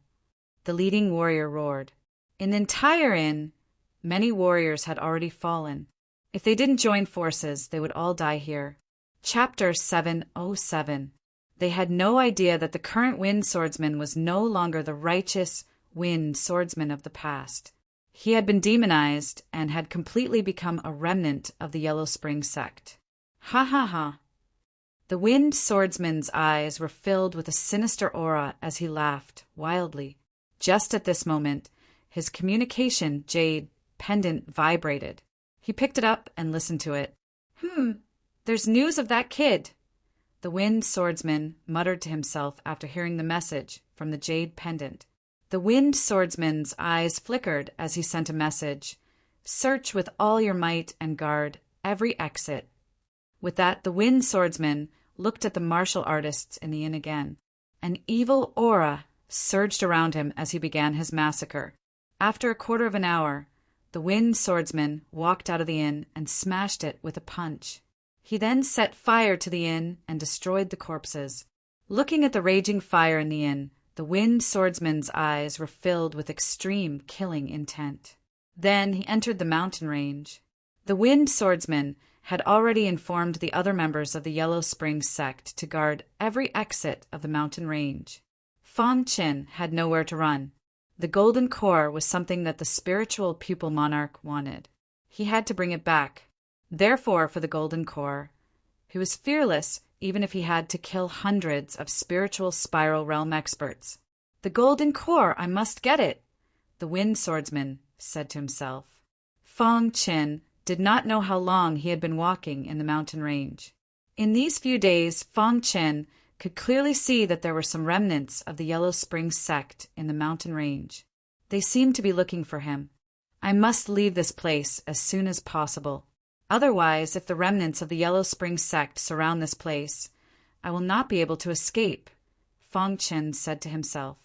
the leading warrior roared. In the entire inn, many warriors had already fallen. If they didn't join forces, they would all die here. Chapter 707. They had no idea that the current wind swordsman was no longer the righteous wind swordsman of the past. He had been demonized and had completely become a remnant of the Yellow Spring sect. Ha ha ha. The wind swordsman's eyes were filled with a sinister aura as he laughed wildly. Just at this moment, his communication jade pendant vibrated. He picked it up and listened to it. There's news of that kid," the wind swordsman muttered to himself after hearing the message from the jade pendant. The wind swordsman's eyes flickered as he sent a message. "Search with all your might and guard every exit." With that, the wind swordsman looked at the martial artists in the inn again. An evil aura surged around him as he began his massacre. After a quarter of an hour, the wind swordsman walked out of the inn and smashed it with a punch. He then set fire to the inn and destroyed the corpses. Looking at the raging fire in the inn, the wind swordsman's eyes were filled with extreme killing intent. Then he entered the mountain range. The wind swordsman had already informed the other members of the Yellow Spring sect to guard every exit of the mountain range. Fang Chen had nowhere to run. The golden core was something that the spiritual pupil monarch wanted. He had to bring it back. Therefore, for the golden core, he was fearless even if he had to kill hundreds of spiritual spiral realm experts. "The golden core, I must get it," the wind swordsman said to himself. Fang Chen did not know how long he had been walking in the mountain range. In these few days, Fang Chen could clearly see that there were some remnants of the Yellow Spring sect in the mountain range. They seemed to be looking for him. "I must leave this place as soon as possible. Otherwise, if the remnants of the Yellow Spring sect surround this place, I will not be able to escape," Fang Chen said to himself.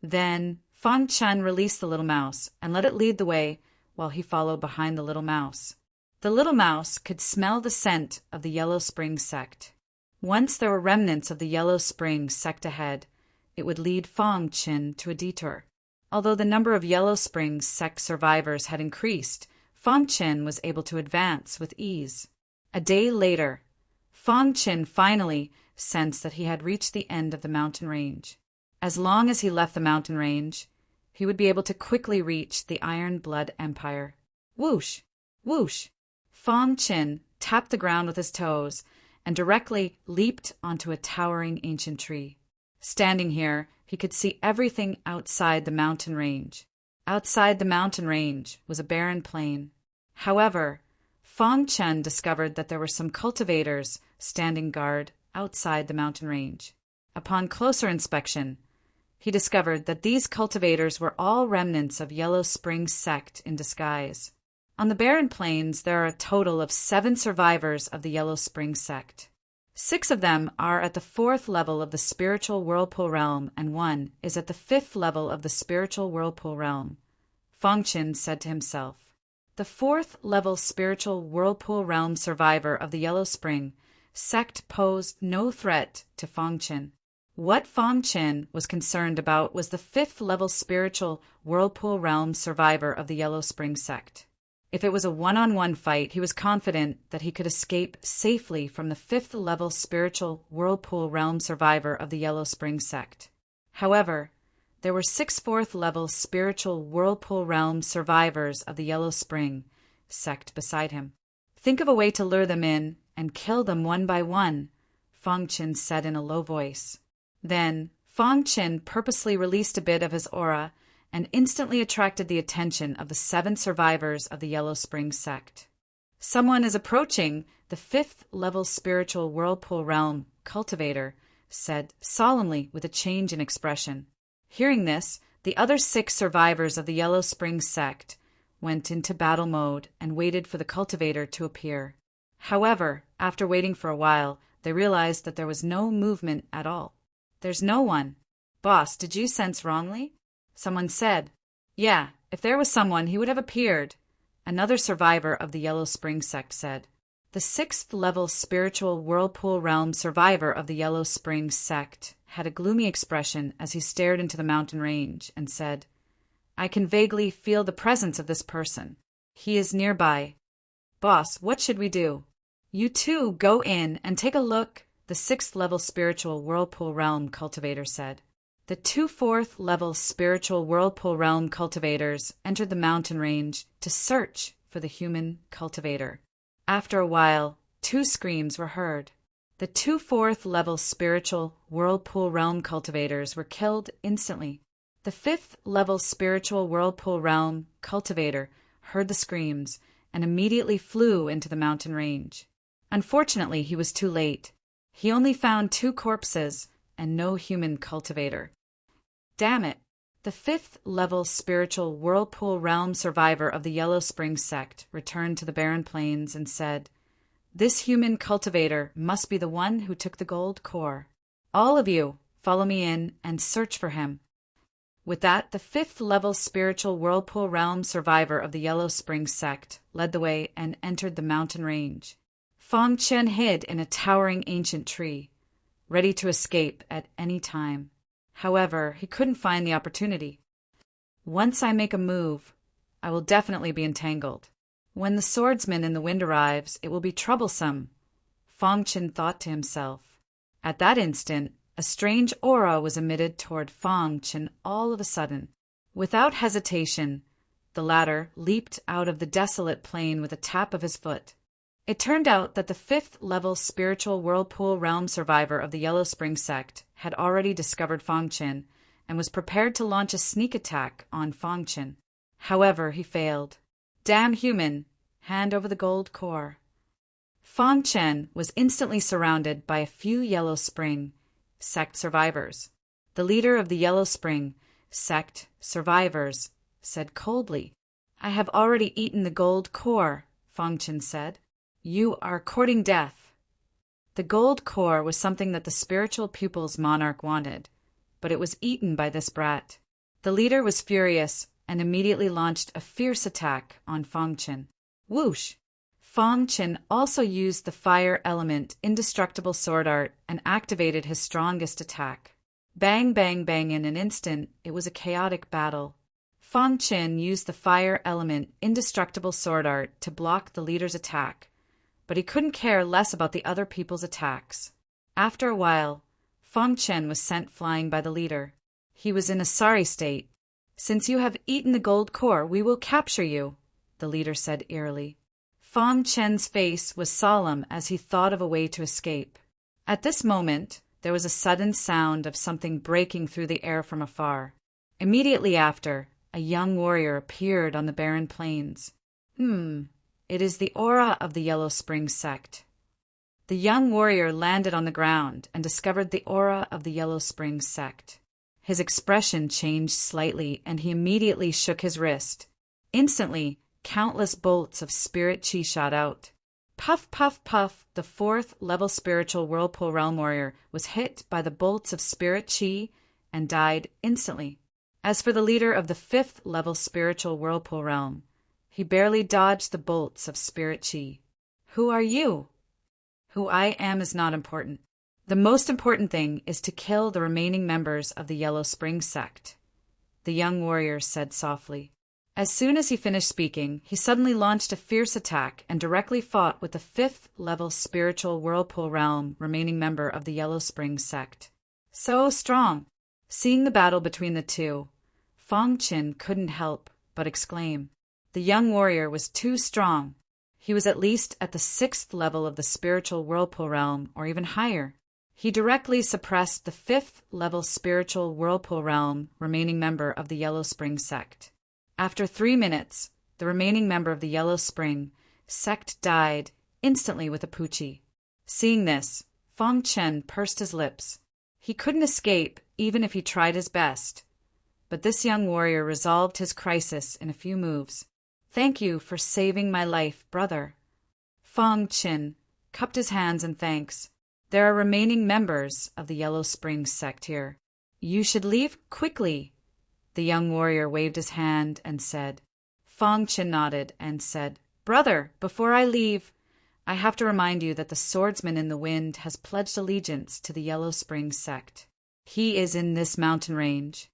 Then Fang Chen released the little mouse and let it lead the way while he followed behind the little mouse. The little mouse could smell the scent of the Yellow Spring sect. Once there were remnants of the Yellow Spring sect ahead, it would lead Fang Chen to a detour. Although the number of Yellow Spring sect survivors had increased, Fang Chen was able to advance with ease. A day later, Fang Chen finally sensed that he had reached the end of the mountain range. As long as he left the mountain range, he would be able to quickly reach the Iron Blood Empire. Whoosh! Whoosh! Fang Chen tapped the ground with his toes and directly leaped onto a towering ancient tree. Standing here, he could see everything outside the mountain range. Outside the mountain range was a barren plain. However, Fang Chen discovered that there were some cultivators standing guard outside the mountain range. Upon closer inspection, he discovered that these cultivators were all remnants of Yellow Spring sect in disguise. On the barren plains, there are a total of 7 survivors of the Yellow Spring sect. 6 of them are at the 4th level of the spiritual whirlpool realm, and 1 is at the 5th level of the spiritual whirlpool realm. Fang Chen said to himself. The 4th level spiritual whirlpool realm survivor of the Yellow Spring sect posed no threat to Fang Chen. What Fang Chen was concerned about was the 5th level spiritual whirlpool realm survivor of the Yellow Spring sect. If it was a one-on-one fight, he was confident that he could escape safely from the 5th level spiritual whirlpool realm survivor of the Yellow Spring sect. However, there were 6 4th level spiritual whirlpool realm survivors of the Yellow Spring sect beside him. "Think of a way to lure them in and kill them one by one," Fang Chen said in a low voice. Then Fang Chen purposely released a bit of his aura and instantly attracted the attention of the 7 survivors of the Yellow Spring sect. "Someone is approaching," the 5th level spiritual whirlpool realm cultivator said solemnly with a change in expression. Hearing this, the other 6 survivors of the Yellow Spring sect went into battle mode and waited for the cultivator to appear. However, after waiting for a while, they realized that there was no movement at all. "There's no one," "Boss, did you sense wrongly?" Someone said. "Yeah, if there was someone, he would have appeared," another survivor of the Yellow Spring sect said. The 6th-level spiritual whirlpool realm survivor of the Yellow Spring sect had a gloomy expression as he stared into the mountain range and said, "I can vaguely feel the presence of this person. He is nearby. Boss, what should we do?" "You two go in and take a look," the 6th-level spiritual whirlpool realm cultivator said. The 2 4th-level spiritual whirlpool realm cultivators entered the mountain range to search for the human cultivator. After a while, 2 screams were heard. The 2 4th-level spiritual whirlpool realm cultivators were killed instantly. The 5th-level spiritual whirlpool realm cultivator heard the screams and immediately flew into the mountain range. Unfortunately, he was too late. He only found 2 corpses and no human cultivator. Damn it! The 5th-level spiritual whirlpool realm survivor of the Yellow Spring sect returned to the barren plains and said, "This human cultivator must be the one who took the gold core. All of you, follow me in and search for him." With that, the 5th-level spiritual whirlpool realm survivor of the Yellow Spring sect led the way and entered the mountain range. Fong Chen hid in a towering ancient tree, ready to escape at any time. However, he couldn't find the opportunity. "Once I make a move, I will definitely be entangled. When the swordsman in the wind arrives, it will be troublesome," Fong Chen thought to himself. At that instant, a strange aura was emitted toward Fong Chen all of a sudden. Without hesitation, the latter leaped out of the desolate plain with a tap of his foot. It turned out that the 5th-level spiritual whirlpool realm survivor of the Yellow Spring sect had already discovered Fong Chen and was prepared to launch a sneak attack on Fong Chen. However, he failed. "Damn human! Hand over the gold core." Fong Chen was instantly surrounded by a few Yellow Spring sect survivors. The leader of the Yellow Spring sect survivors said coldly, "I have already eaten the gold core," Fong Chen said. "You are courting death." The gold core was something that the spiritual pupil's monarch wanted, but it was eaten by this brat. The leader was furious and immediately launched a fierce attack on Fong Chen. Whoosh! Fong Chen also used the fire element indestructible sword art and activated his strongest attack. Bang, bang, bang. In an instant, it was a chaotic battle. Fong Chen used the fire element indestructible sword art to block the leader's attack, but he couldn't care less about the other people's attacks. After a while, Fong Chen was sent flying by the leader. He was in a sorry state. "Since you have eaten the gold core, we will capture you," the leader said eerily. Fong Chen's face was solemn as he thought of a way to escape. At this moment, there was a sudden sound of something breaking through the air from afar. Immediately after, a young warrior appeared on the barren plains. It is the aura of the Yellow Spring sect. The young warrior landed on the ground and discovered the aura of the Yellow Spring sect. His expression changed slightly, and he immediately shook his wrist. Instantly, countless bolts of spirit chi shot out. Puff, puff, puff, the 4th-level spiritual whirlpool realm warrior was hit by the bolts of spirit chi and died instantly. As for the leader of the 5th-level spiritual whirlpool realm, he barely dodged the bolts of spirit chi. "Who are you?" "Who I am is not important. The most important thing is to kill the remaining members of the Yellow Spring sect," the young warrior said softly. As soon as he finished speaking, he suddenly launched a fierce attack and directly fought with the 5th-level spiritual whirlpool realm remaining member of the Yellow Spring sect. So strong! Seeing the battle between the two, Fong Chen couldn't help but exclaim. The young warrior was too strong. He was at least at the 6th level of the spiritual whirlpool realm, or even higher. He directly suppressed the 5th-level spiritual whirlpool realm remaining member of the Yellow Spring sect. After 3 minutes, the remaining member of the Yellow Spring sect died instantly with a poochie. Seeing this, Fong Chen pursed his lips. He couldn't escape even if he tried his best. But this young warrior resolved his crisis in a few moves. "Thank you for saving my life, brother." Fong Chen cupped his hands in thanks. "There are remaining members of the Yellow Spring sect here. You should leave quickly. The young warrior waved his hand and said. Fang Qin nodded and said, Brother, before I leave, I have to remind you that the swordsman in the wind has pledged allegiance to the Yellow Spring sect. He is in this mountain range.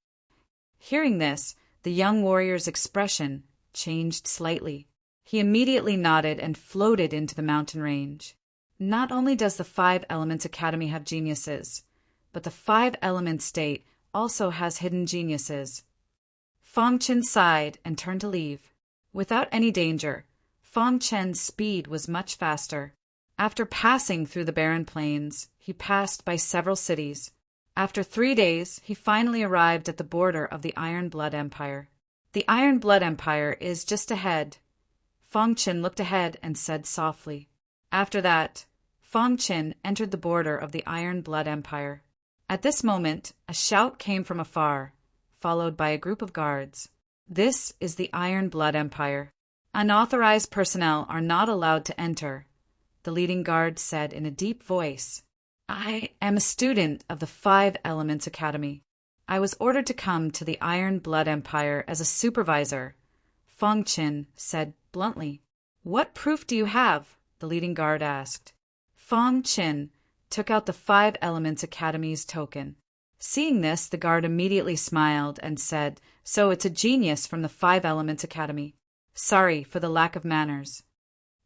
Hearing this, the young warrior's expression changed slightly. He immediately nodded and floated into the mountain range. Not only does the Five Elements Academy have geniuses, but the Five Elements State also has hidden geniuses. Fang Qin sighed and turned to leave. Without any danger, Fang Qin's speed was much faster. After passing through the barren plains, he passed by several cities. After 3 days, he finally arrived at the border of the Iron Blood Empire. The Iron Blood Empire is just ahead. Fang Qin looked ahead and said softly. After that, Fang Qin entered the border of the Iron Blood Empire. At this moment, a shout came from afar, followed by a group of guards. This is the Iron Blood Empire. Unauthorized personnel are not allowed to enter, the leading guard said in a deep voice. I am a student of the Five Elements Academy. I was ordered to come to the Iron Blood Empire as a supervisor, Fang Qin said bluntly. What proof do you have? The leading guard asked. Fang Qin took out the Five Elements Academy's token. Seeing this, the guard immediately smiled and said, So it's a genius from the Five Elements Academy. Sorry for the lack of manners.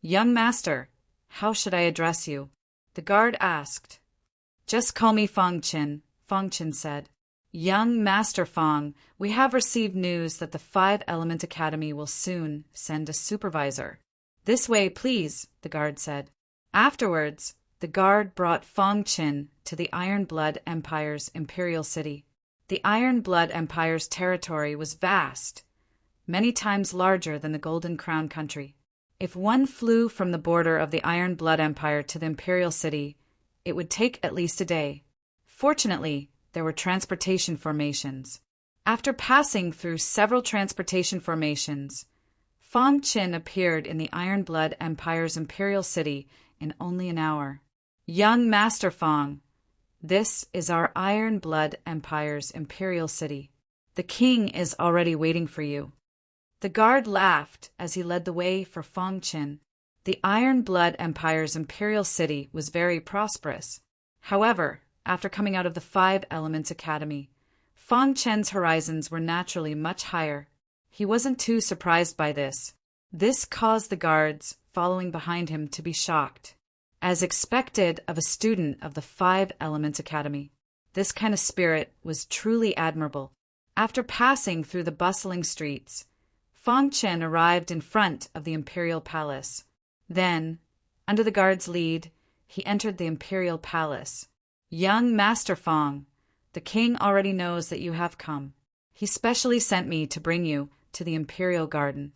Young master, how should I address you? The guard asked. Just call me Fang Qin, Fang Qin said. Young Master Fang, we have received news that the Five Element Academy will soon send a supervisor. This way, please, the guard said. Afterwards, the guard brought Fang Qin to the Iron Blood Empire's imperial city. The Iron Blood Empire's territory was vast, many times larger than the Golden Crown country. If one flew from the border of the Iron Blood Empire to the imperial city, it would take at least a day. Fortunately, there were transportation formations. After passing through several transportation formations, Fang Qin appeared in the Iron Blood Empire's imperial city in only an hour. Young Master Fang, this is our Iron Blood Empire's imperial city. The king is already waiting for you. The guard laughed as he led the way for Fang Qin. The Iron Blood Empire's imperial city was very prosperous. However, after coming out of the Five Elements Academy, Fang Qin's horizons were naturally much higher. He wasn't too surprised by this. This caused the guards following behind him to be shocked. As expected of a student of the Five Elements Academy, this kind of spirit was truly admirable. After passing through the bustling streets, Fang Qin arrived in front of the imperial palace. Then, under the guard's lead, he entered the imperial palace. Young Master Fang, the king already knows that you have come. He specially sent me to bring you to the imperial garden.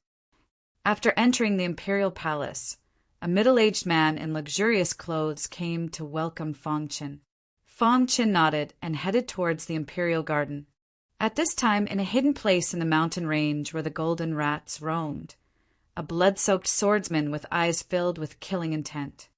After entering the imperial palace, a middle-aged man in luxurious clothes came to welcome Fang Qin. Fang Qin nodded and headed towards the imperial garden. At this time, in a hidden place in the mountain range where the golden rats roamed, a blood-soaked swordsman with eyes filled with killing intent.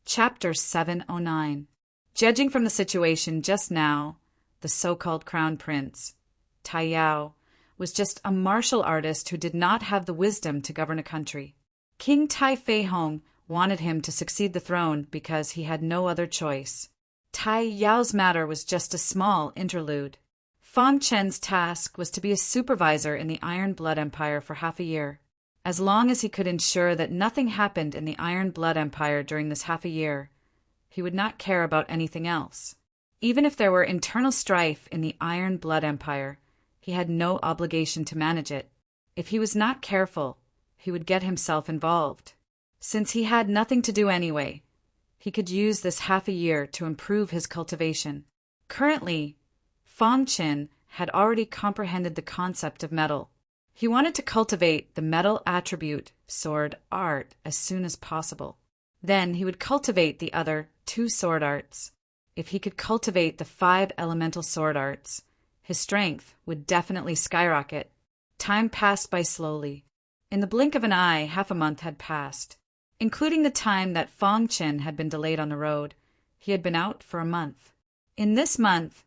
Chapter 709. Judging from the situation just now, the so-called crown prince, Tai Yao, was just a martial artist who did not have the wisdom to govern a country. King Tai Fei Hong wanted him to succeed the throne because he had no other choice. Tai Yao's matter was just a small interlude. Fang Qin's task was to be a supervisor in the Iron Blood Empire for half a year. As long as he could ensure that nothing happened in the Iron Blood Empire during this half a year, he would not care about anything else. Even if there were internal strife in the Iron Blood Empire, he had no obligation to manage it. If he was not careful, he would get himself involved. Since he had nothing to do anyway, he could use this half a year to improve his cultivation. Currently, Fang Qin had already comprehended the concept of metal. He wanted to cultivate the metal attribute, sword art, as soon as possible. Then he would cultivate the other 2 sword arts. If he could cultivate the 5 elemental sword arts, his strength would definitely skyrocket. Time passed by slowly. In the blink of an eye, half a month had passed. Including the time that Fang Qin had been delayed on the road, he had been out for a month. In this month,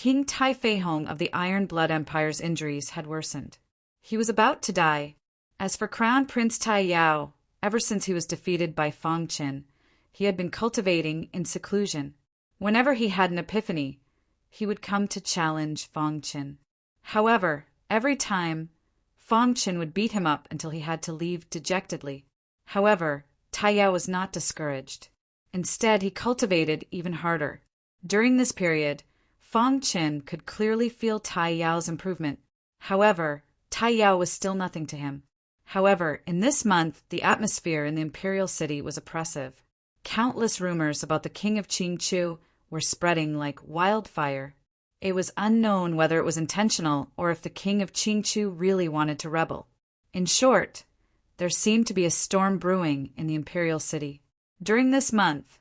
King Tai Feihong of the Iron Blood Empire's injuries had worsened. He was about to die. As for Crown Prince Tai Yao, ever since he was defeated by Fong Qin, he had been cultivating in seclusion. Whenever he had an epiphany, he would come to challenge Fong Qin. However, every time, Fong Qin would beat him up until he had to leave dejectedly. However, Tai Yao was not discouraged. Instead, he cultivated even harder. During this period, Fong Qin could clearly feel Tai Yao's improvement. However, Tai Yao was still nothing to him. However, in this month, the atmosphere in the imperial city was oppressive. Countless rumors about the king of Qingchu were spreading like wildfire. It was unknown whether it was intentional or if the king of Qingchu really wanted to rebel. In short, there seemed to be a storm brewing in the imperial city. During this month,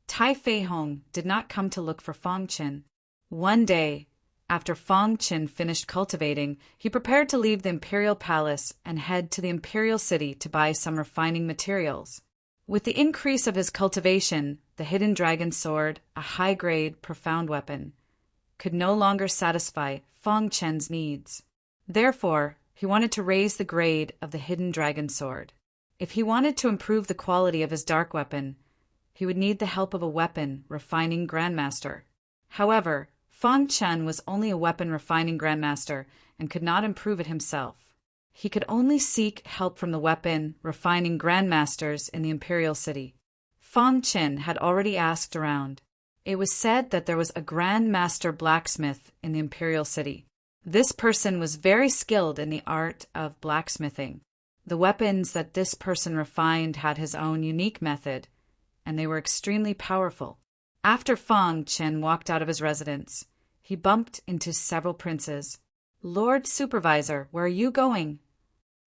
Tai Feihong did not come to look for Fong Qin. One day, after Fong Qin finished cultivating, he prepared to leave the imperial palace and head to the imperial city to buy some refining materials. With the increase of his cultivation, the hidden dragon sword, a high-grade, profound weapon, could no longer satisfy Fong Qin's needs. Therefore, he wanted to raise the grade of the hidden dragon sword. If he wanted to improve the quality of his dark weapon, he would need the help of a weapon refining grandmaster. However, Fong Qin was only a weapon refining grandmaster and could not improve it himself. He could only seek help from the weapon refining grandmasters in the imperial city. Fong Qin had already asked around. It was said that there was a grandmaster blacksmith in the imperial city. This person was very skilled in the art of blacksmithing. The weapons that this person refined had his own unique method, and they were extremely powerful. After Fong Qin walked out of his residence, he bumped into several princes. "Lord Supervisor, where are you going?"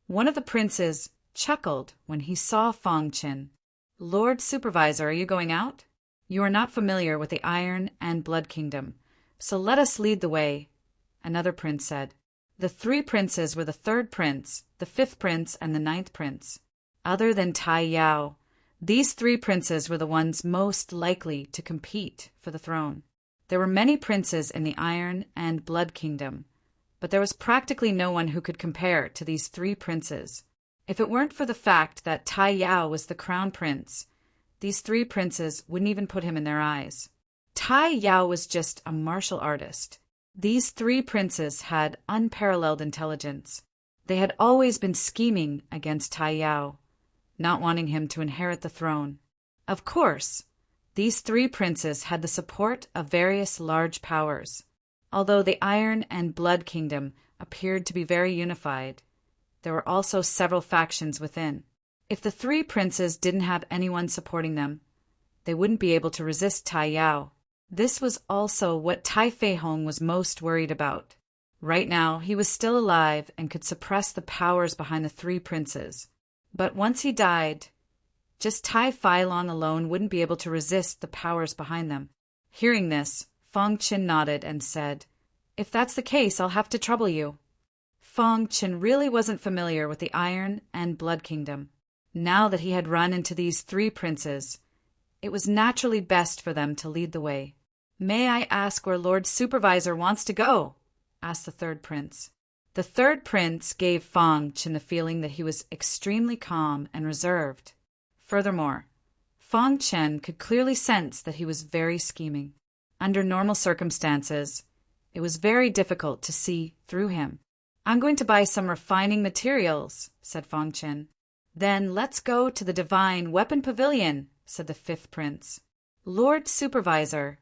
One of the princes chuckled when he saw Fong Qin. "Lord Supervisor, are you going out? You are not familiar with the Iron and Blood Kingdom, so let us lead the way," another prince said. The three princes were the third prince, the fifth prince, and the ninth prince. Other than Tai Yao, these three princes were the ones most likely to compete for the throne. There were many princes in the Iron and Blood Kingdom, but there was practically no one who could compare to these three princes. If it weren't for the fact that Tai Yao was the crown prince, these three princes wouldn't even put him in their eyes. Tai Yao was just a martial artist. These three princes had unparalleled intelligence. They had always been scheming against Tai Yao, not wanting him to inherit the throne. Of course, these three princes had the support of various large powers. Although the Iron and Blood Kingdom appeared to be very unified, there were also several factions within. If the three princes didn't have anyone supporting them, they wouldn't be able to resist Tai Yao. This was also what Tai Feihong was most worried about. Right now, he was still alive and could suppress the powers behind the three princes. But once he died, just Tai Feilong alone wouldn't be able to resist the powers behind them. Hearing this, Fong Qin nodded and said, "If that's the case, I'll have to trouble you." Fong Qin really wasn't familiar with the Iron and Blood Kingdom. Now that he had run into these three princes, it was naturally best for them to lead the way. "May I ask where Lord Supervisor wants to go?" asked the third prince. The third prince gave Fong Qin the feeling that he was extremely calm and reserved. Furthermore, Fong Qin could clearly sense that he was very scheming. Under normal circumstances, it was very difficult to see through him. "I'm going to buy some refining materials," said Fong Qin. "Then let's go to the Divine Weapon Pavilion," said the fifth prince. "Lord Supervisor,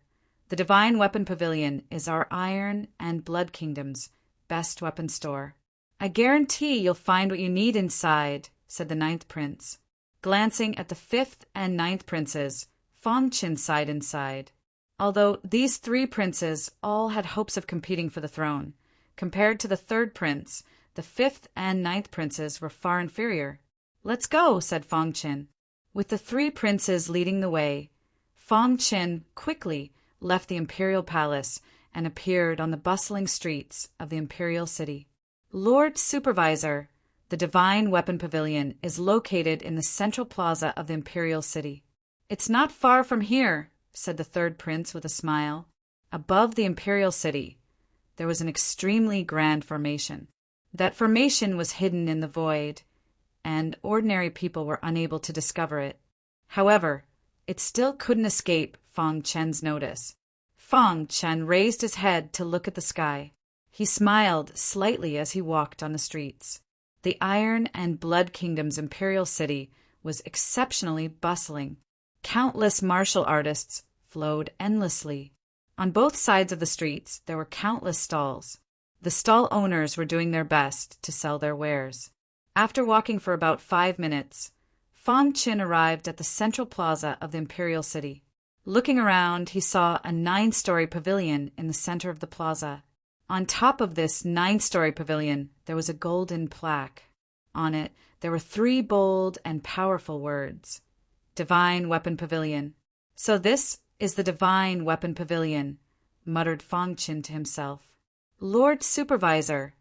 the Divine Weapon Pavilion is our Iron and Blood Kingdom's best weapon store. I guarantee you'll find what you need inside," said the ninth prince. Glancing at the fifth and ninth princes, Fong Qin sighed inside. Although these three princes all had hopes of competing for the throne, compared to the third prince, the fifth and ninth princes were far inferior. "Let's go," said Fong Qin. With the three princes leading the way, Fong Qin quickly left the imperial palace and appeared on the bustling streets of the imperial city. "Lord Supervisor, the Divine Weapon Pavilion is located in the central plaza of the imperial city." "It's not far from here," said the third prince with a smile. Above the imperial city, there was an extremely grand formation. That formation was hidden in the void, and ordinary people were unable to discover it. However, it still couldn't escape Fong Chen's notice. Fong Chen raised his head to look at the sky. He smiled slightly as he walked on the streets. The Iron and Blood Kingdom's imperial city was exceptionally bustling. Countless martial artists flowed endlessly. On both sides of the streets there were countless stalls. The stall owners were doing their best to sell their wares. After walking for about 5 minutes, Fong Chen arrived at the central plaza of the imperial city. Looking around, he saw a 9-story pavilion in the center of the plaza. On top of this 9-story pavilion, there was a golden plaque. On it, there were 3 bold and powerful words: Divine Weapon Pavilion. So this is the Divine Weapon Pavilion, muttered Fong Chen to himself. Lord Supervisor,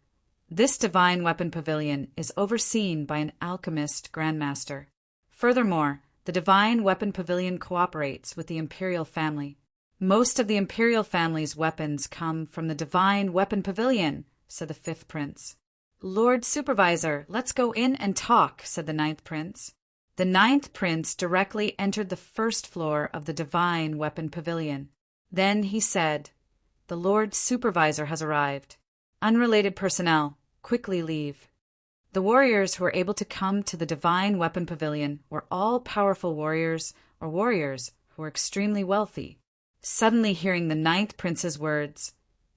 this Divine Weapon Pavilion is overseen by an alchemist grandmaster. Furthermore, the Divine Weapon Pavilion cooperates with the Imperial family. Most of the Imperial family's weapons come from the Divine Weapon Pavilion, said the 5th prince. Lord Supervisor, let's go in and talk, said the 9th prince. The 9th prince directly entered the 1st floor of the Divine Weapon Pavilion. Then he said, "The Lord Supervisor has arrived. Unrelated personnel, quickly leave." The warriors who were able to come to the Divine Weapon Pavilion were all powerful warriors or warriors who were extremely wealthy. Suddenly hearing the 9th prince's words,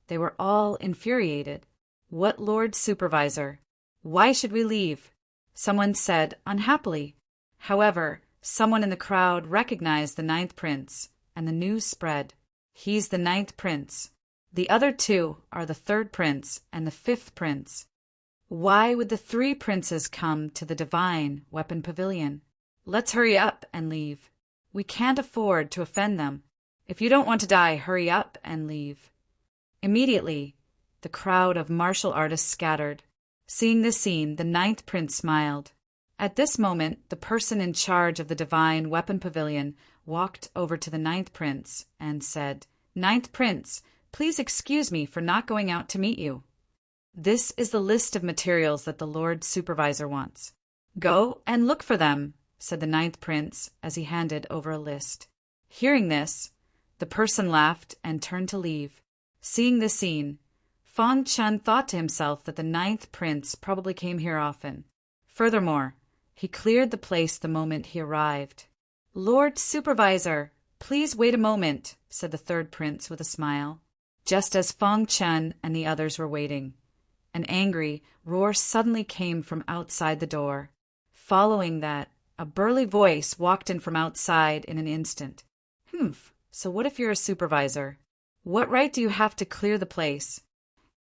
they were all infuriated. What Lord Supervisor? Why should we leave? Someone said unhappily. However, someone in the crowd recognized the 9th prince, and the news spread. He's the 9th prince. The other 2 are the 3rd prince and the 5th prince. Why would the 3 princes come to the Divine Weapon Pavilion? Let's hurry up and leave. We can't afford to offend them. If you don't want to die, hurry up and leave. Immediately, the crowd of martial artists scattered. Seeing this scene, the 9th prince smiled. At this moment, the person in charge of the Divine Weapon Pavilion walked over to the 9th prince and said, "9th prince, please excuse me for not going out to meet you. This is the list of materials that the Lord Supervisor wants. Go and look for them," said the 9th prince as he handed over a list. Hearing this, the person laughed and turned to leave. Seeing this scene, Fong Chen thought to himself that the 9th prince probably came here often. Furthermore, he cleared the place the moment he arrived. "Lord Supervisor, please wait a moment," said the 3rd prince with a smile. Just as Fong Chen and the others were waiting, an angry roar suddenly came from outside the door. Following that, a burly voice walked in from outside in an instant. So what if you're a supervisor? What right do you have to clear the place?"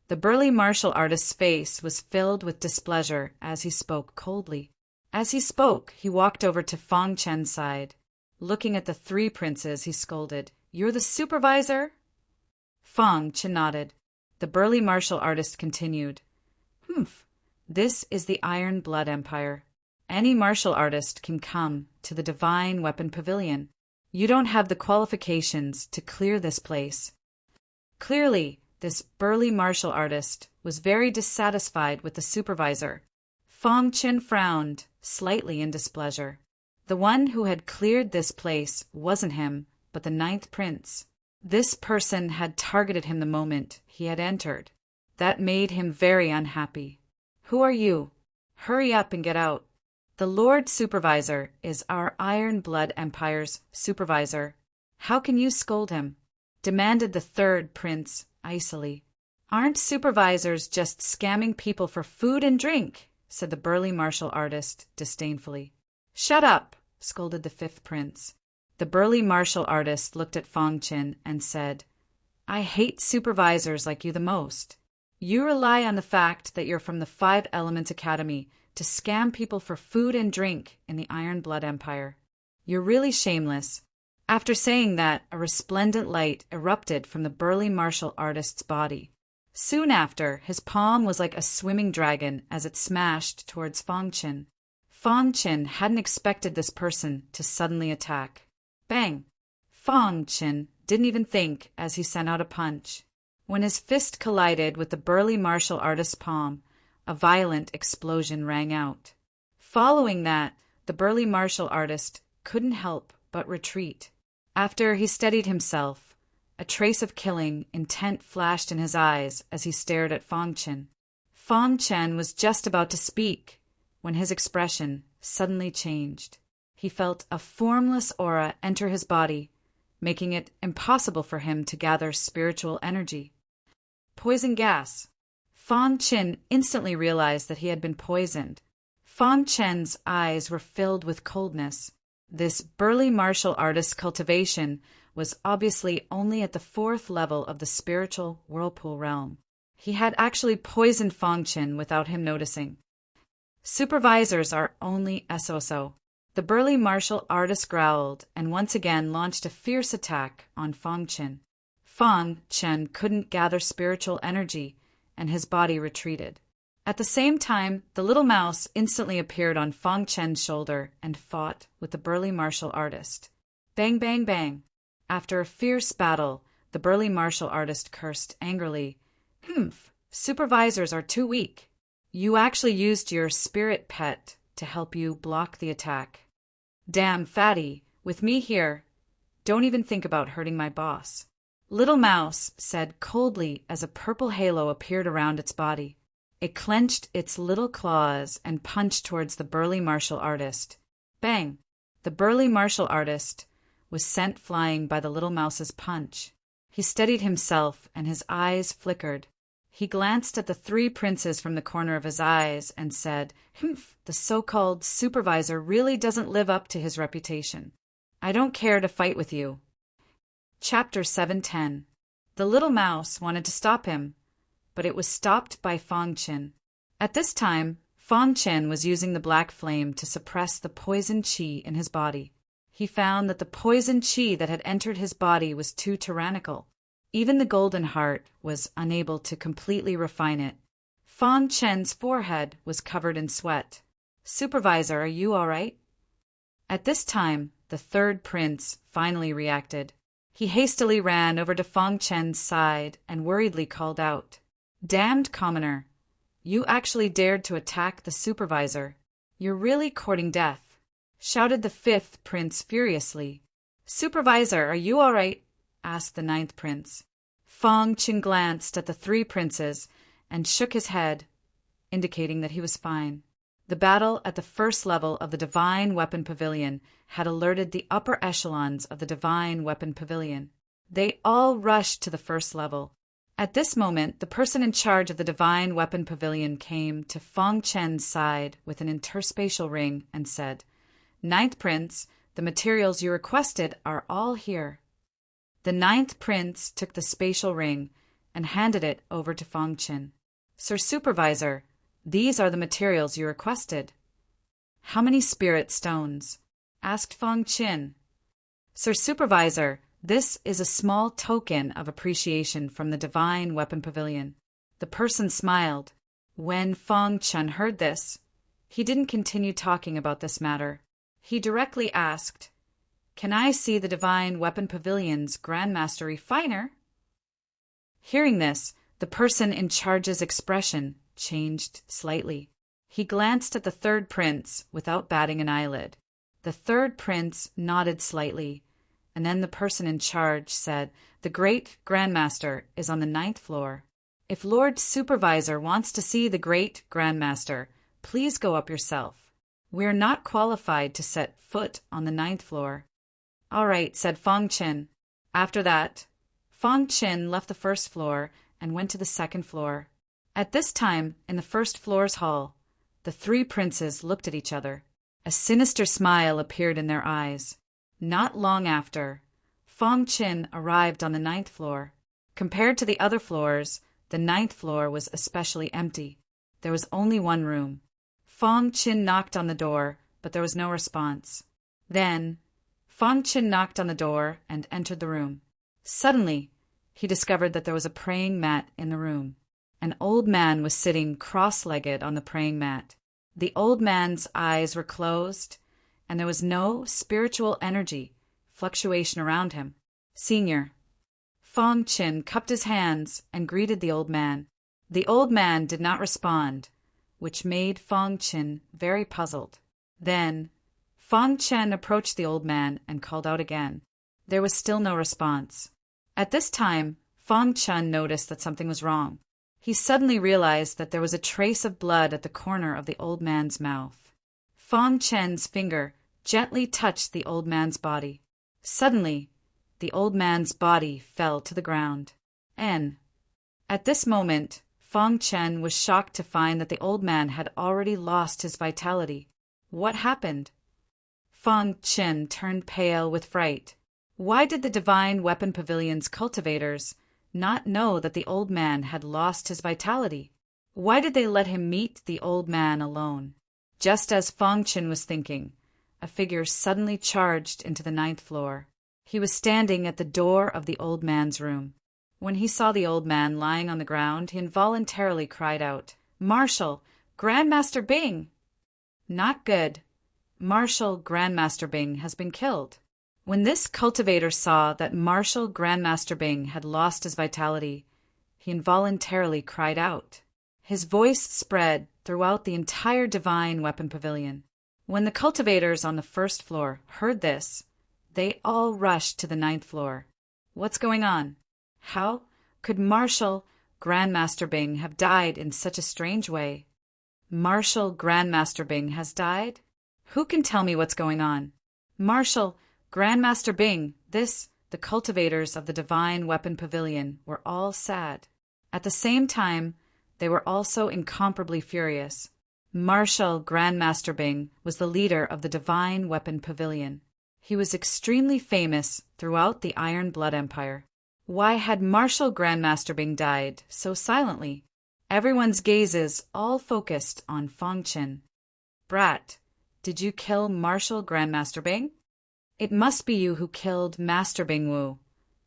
The burly martial artist's face was filled with displeasure as he spoke coldly. As he spoke, he walked over to Fong Chen's side. Looking at the 3 princes, he scolded, "You're the supervisor?" Fong Chen nodded. The burly martial artist continued, This is the Iron Blood Empire. Any martial artist can come to the Divine Weapon Pavilion. You don't have the qualifications to clear this place." Clearly, this burly martial artist was very dissatisfied with the supervisor. Fong Chen frowned, slightly in displeasure. The one who had cleared this place wasn't him, but the 9th prince. This person had targeted him the moment he had entered. That made him very unhappy. "Who are you? Hurry up and get out." "The Lord Supervisor is our Iron Blood Empire's supervisor. How can you scold him?" demanded the 3rd prince icily. "Aren't supervisors just scamming people for food and drink?" said the burly martial artist disdainfully. "Shut up," scolded the 5th prince. The burly martial artist looked at Fong Chen and said, "I hate supervisors like you the most. You rely on the fact that you're from the 5 Elements Academy to scam people for food and drink in the Iron Blood Empire. You're really shameless." After saying that, a resplendent light erupted from the burly martial artist's body. Soon after, his palm was like a swimming dragon as it smashed towards Fong Chen. Fong Chen hadn't expected this person to suddenly attack. Bang! Fang Qin didn't even think as he sent out a punch. When his fist collided with the burly martial artist's palm, a violent explosion rang out. Following that, the burly martial artist couldn't help but retreat. After he steadied himself, a trace of killing intent flashed in his eyes as he stared at Fang Qin. Fang Qin was just about to speak when his expression suddenly changed. He felt a formless aura enter his body, making it impossible for him to gather spiritual energy. Poison gas. Fang Qin instantly realized that he had been poisoned. Fang Qin's eyes were filled with coldness. This burly martial artist's cultivation was obviously only at the 4th level of the spiritual whirlpool realm. He had actually poisoned Fang Qin without him noticing. Supervisors are only SOSO. The burly martial artist growled and once again launched a fierce attack on Fang Qin. Fang Qin couldn't gather spiritual energy, and his body retreated. At the same time, the little mouse instantly appeared on Fang Qin's shoulder and fought with the burly martial artist. Bang, bang, bang. After a fierce battle, the burly martial artist cursed angrily. Supervisors are too weak. You actually used your spirit pet to help you block the attack. Damn, fatty, with me here, don't even think about hurting my boss. Little Mouse said coldly as a purple halo appeared around its body. It clenched its little claws and punched towards the burly martial artist. Bang! The burly martial artist was sent flying by the little mouse's punch. He steadied himself and his eyes flickered. He glanced at the 3 princes from the corner of his eyes and said, the so-called supervisor really doesn't live up to his reputation. I don't care to fight with you. Chapter 710. The little mouse wanted to stop him, but it was stopped by Fang Qin. At this time, Fang Qin was using the black flame to suppress the poison qi in his body. He found that the poison qi that had entered his body was too tyrannical. Even the golden heart was unable to completely refine it. Fang Qin's forehead was covered in sweat. Supervisor, are you all right? At this time, the 3rd prince finally reacted. He hastily ran over to Fang Qin's side and worriedly called out, Damned commoner! You actually dared to attack the supervisor. You're really courting death, shouted the 5th prince furiously. Supervisor, are you all right? Asked the 9th prince. Fang Qin glanced at the 3 princes and shook his head, indicating that he was fine. The battle at the 1st level of the Divine Weapon Pavilion had alerted the upper echelons of the Divine Weapon Pavilion. They all rushed to the 1st level. At this moment, the person in charge of the Divine Weapon Pavilion came to Fang Qin's side with an interspatial ring and said, 9th Prince, the materials you requested are all here. The 9th prince took the spatial ring and handed it over to Fang Qin. Sir Supervisor, these are the materials you requested. How many spirit stones? Asked Fang Qin. Sir Supervisor, this is a small token of appreciation from the Divine Weapon Pavilion. The person smiled. When Fang Qin heard this, he didn't continue talking about this matter. He directly asked, Can I see the Divine Weapon Pavilion's Grandmaster Refiner? Hearing this, the person in charge's expression changed slightly. He glanced at the 3rd prince without batting an eyelid. The 3rd prince nodded slightly, and then the person in charge said, The Great Grandmaster is on the 9th floor. If Lord Supervisor wants to see the Great Grandmaster, please go up yourself. We're not qualified to set foot on the 9th floor. All right, said Fang Qin. After that, Fang Qin left the 1st floor and went to the 2nd floor. At this time, in the 1st floor's hall, the 3 princes looked at each other. A sinister smile appeared in their eyes. Not long after, Fang Qin arrived on the 9th floor. Compared to the other floors, the 9th floor was especially empty. There was only one room. Fang Qin knocked on the door, but there was no response. Then, Fang Qin knocked on the door and entered the room. Suddenly, he discovered that there was a praying mat in the room. An old man was sitting cross-legged on the praying mat. The old man's eyes were closed, and there was no spiritual energy fluctuation around him. Senior. Fong Qin cupped his hands and greeted the old man. The old man did not respond, which made Fong Qin very puzzled. Then, Fong Qin approached the old man and called out again. There was still no response. At this time, Fong Qin noticed that something was wrong. He suddenly realized that there was a trace of blood at the corner of the old man's mouth. Fong Qin's finger gently touched the old man's body. Suddenly, the old man's body fell to the ground. At this moment, Fong Qin was shocked to find that the old man had already lost his vitality. What happened? Fong Qin turned pale with fright. Why did the Divine Weapon Pavilion's cultivators not know that the old man had lost his vitality? Why did they let him meet the old man alone? Just as Fong Qin was thinking, a figure suddenly charged into the 9th floor. He was standing at the door of the old man's room. When he saw the old man lying on the ground, he involuntarily cried out, "Marshal, Grandmaster Bing!" Not good. Marshal Grandmaster Bing has been killed. When this cultivator saw that Marshal Grandmaster Bing had lost his vitality, he involuntarily cried out. His voice spread throughout the entire Divine Weapon Pavilion. When the cultivators on the 1st floor heard this, they all rushed to the 9th floor. What's going on? How could Marshal Grandmaster Bing have died in such a strange way? Marshal Grandmaster Bing has died? Who can tell me what's going on? Marshal Grandmaster Bing, the cultivators of the Divine Weapon Pavilion were all sad. At the same time, they were also incomparably furious. Marshal Grandmaster Bing was the leader of the Divine Weapon Pavilion. He was extremely famous throughout the Iron Blood Empire. Why had Marshal Grandmaster Bing died so silently? Everyone's gazes all focused on Fong Qin. Brat, did you kill Marshal Grandmaster Bing? It must be you who killed Master Bing Wu.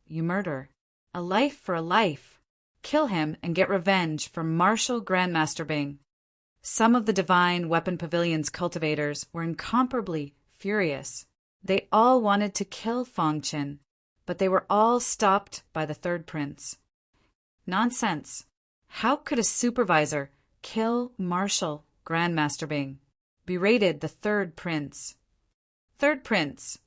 You murderer. A life for a life. Kill him and get revenge for Marshal Grandmaster Bing. Some of the Divine Weapon Pavilion's cultivators were incomparably furious. They all wanted to kill Fong Qin, but they were all stopped by the 3rd prince. Nonsense. How could a supervisor kill Marshal Grandmaster Bing? Berated the 3rd prince. 3rd prince.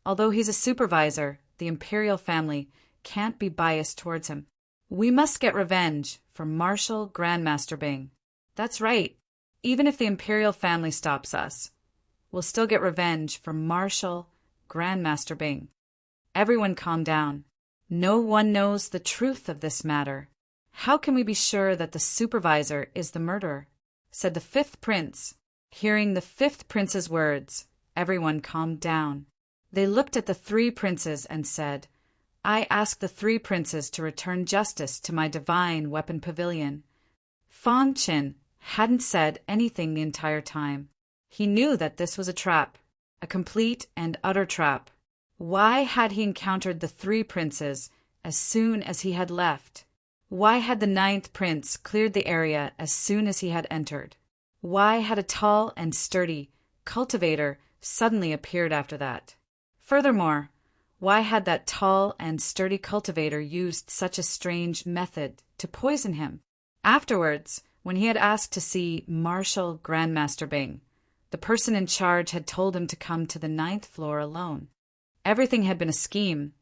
Although he's a supervisor, the imperial family can't be biased towards him. We must get revenge for Marshal Grandmaster Bing. That's right. Even if the imperial family stops us, we'll still get revenge for Marshal Grandmaster Bing. Everyone calm down. No one knows the truth of this matter. How can we be sure that the supervisor is the murderer? Said the 5th prince. Hearing the 5th prince's words, everyone calmed down. They looked at the 3 princes and said, I ask the 3 princes to return justice to my Divine Weapon Pavilion. Fong Qin hadn't said anything the entire time. He knew that this was a trap, a complete and utter trap. Why had he encountered the 3 princes as soon as he had left? Why had the 9th prince cleared the area as soon as he had entered? Why had a tall and sturdy cultivator suddenly appeared after that? Furthermore, why had that tall and sturdy cultivator used such a strange method to poison him? Afterwards, when he had asked to see Marshal Grandmaster Bing, the person in charge had told him to come to the 9th floor alone. Everything had been a scheme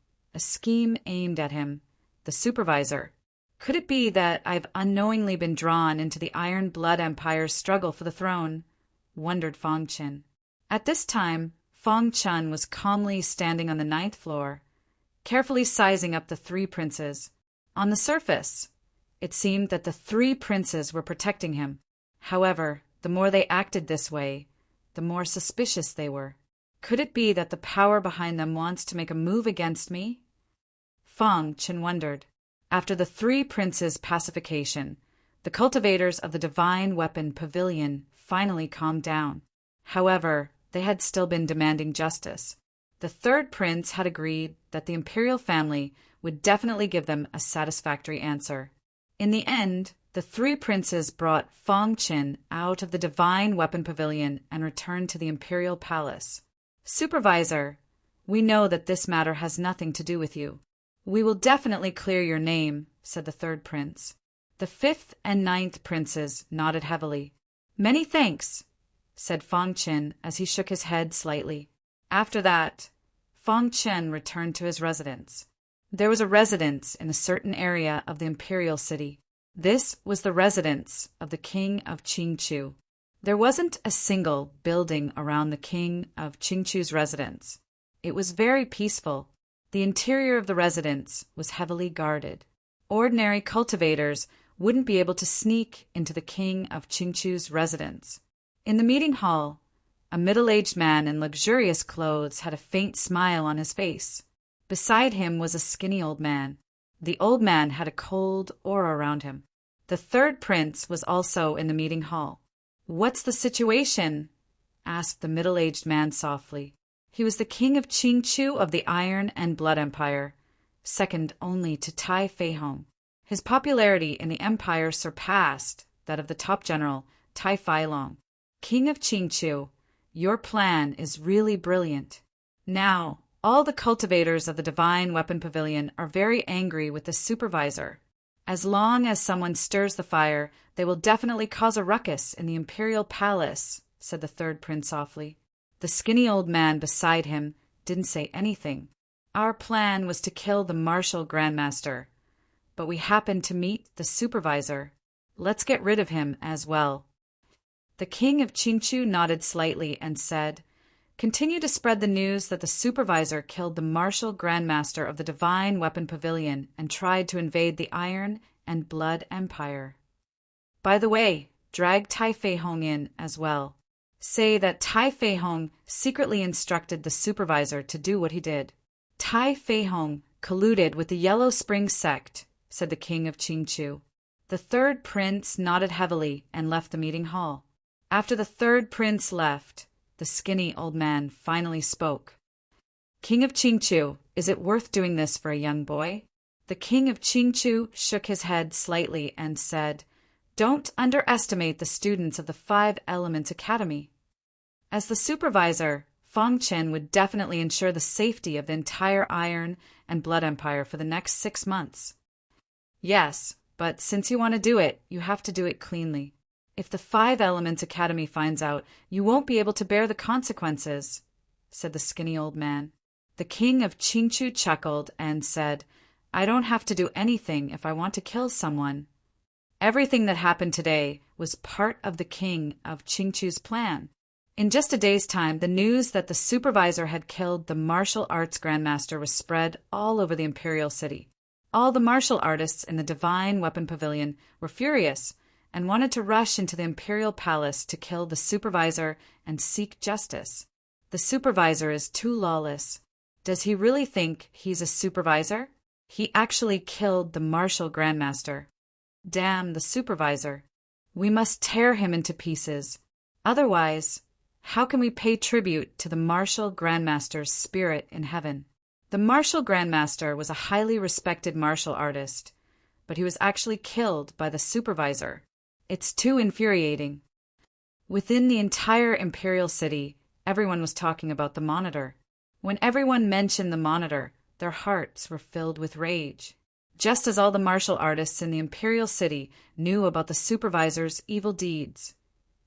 aimed at him, the supervisor. Could it be that I've unknowingly been drawn into the Iron Blood Empire's struggle for the throne? Wondered Fong Qin. At this time, Fong Qin was calmly standing on the 9th floor, carefully sizing up the 3 princes. On the surface, it seemed that the 3 princes were protecting him. However, the more they acted this way, the more suspicious they were. Could it be that the power behind them wants to make a move against me? Fong Qin wondered. After the 3 princes' pacification, the cultivators of the Divine Weapon Pavilion finally calmed down. However, they had still been demanding justice. The 3rd prince had agreed that the imperial family would definitely give them a satisfactory answer. In the end, the 3 princes brought Fong Qin out of the Divine Weapon Pavilion and returned to the imperial palace. Supervisor, We know that this matter has nothing to do with you. We will definitely clear your name, said the third prince. The fifth and ninth princes nodded heavily. Many thanks, said Fong Chen as he shook his head slightly. After that, Fong Chen returned to his residence. There was a residence in a certain area of the imperial city. This was the residence of the king of Qingchu. There wasn't a single building around the king of Qingchu's residence. It was very peaceful. The interior of the residence was heavily guarded. Ordinary cultivators wouldn't be able to sneak into the king of Qingchu's residence. In the meeting hall, a middle-aged man in luxurious clothes had a faint smile on his face. Beside him was a skinny old man. The old man had a cold aura around him. The third prince was also in the meeting hall. "What's the situation?" asked the middle-aged man softly. He was the king of Qingchu of the Iron and Blood Empire, second only to Tai Feihong. His popularity in the empire surpassed that of the top general, Tai Feilong. "King of Qingchu, your plan is really brilliant. Now, all the cultivators of the Divine Weapon Pavilion are very angry with the supervisor. As long as someone stirs the fire, they will definitely cause a ruckus in the imperial palace," said the third prince softly. The skinny old man beside him didn't say anything. "Our plan was to kill the martial grandmaster, but we happened to meet the supervisor. Let's get rid of him as well." The king of Qingchu nodded slightly and said, "Continue to spread the news that the supervisor killed the martial grandmaster of the Divine Weapon Pavilion and tried to invade the Iron and Blood Empire. By the way, drag Tai Feihong in as well. Say that Tai Feihong secretly instructed the supervisor to do what he did." "Tai Feihong colluded with the Yellow Spring sect," said the king of Qingchu. The third prince nodded heavily and left the meeting hall. After the third prince left, the skinny old man finally spoke. "King of Qingchu, is it worth doing this for a young boy?" The king of Qingchu shook his head slightly and said, "Don't underestimate the students of the Five Elements Academy. As the supervisor, Fong Chen would definitely ensure the safety of the entire Iron and Blood Empire for the next 6 months." "Yes, but since you want to do it, you have to do it cleanly. If the Five Elements Academy finds out, you won't be able to bear the consequences," said the skinny old man. The king of Qingchu chuckled and said, "I don't have to do anything if I want to kill someone. Everything that happened today was part of the king of Qingchu's plan." In just a day's time, the news that the supervisor had killed the martial arts grandmaster was spread all over the imperial city. All the martial artists in the Divine Weapon Pavilion were furious and wanted to rush into the imperial palace to kill the supervisor and seek justice. The supervisor is too lawless. Does he really think he's a supervisor? He actually killed the martial grandmaster. Damn the supervisor. We must tear him into pieces. Otherwise, how can we pay tribute to the martial grandmaster's spirit in heaven? The martial grandmaster was a highly respected martial artist, but he was actually killed by the supervisor. It's too infuriating. Within the entire imperial city, everyone was talking about the monitor. When everyone mentioned the monitor, their hearts were filled with rage. Just as all the martial artists in the imperial city knew about the supervisor's evil deeds,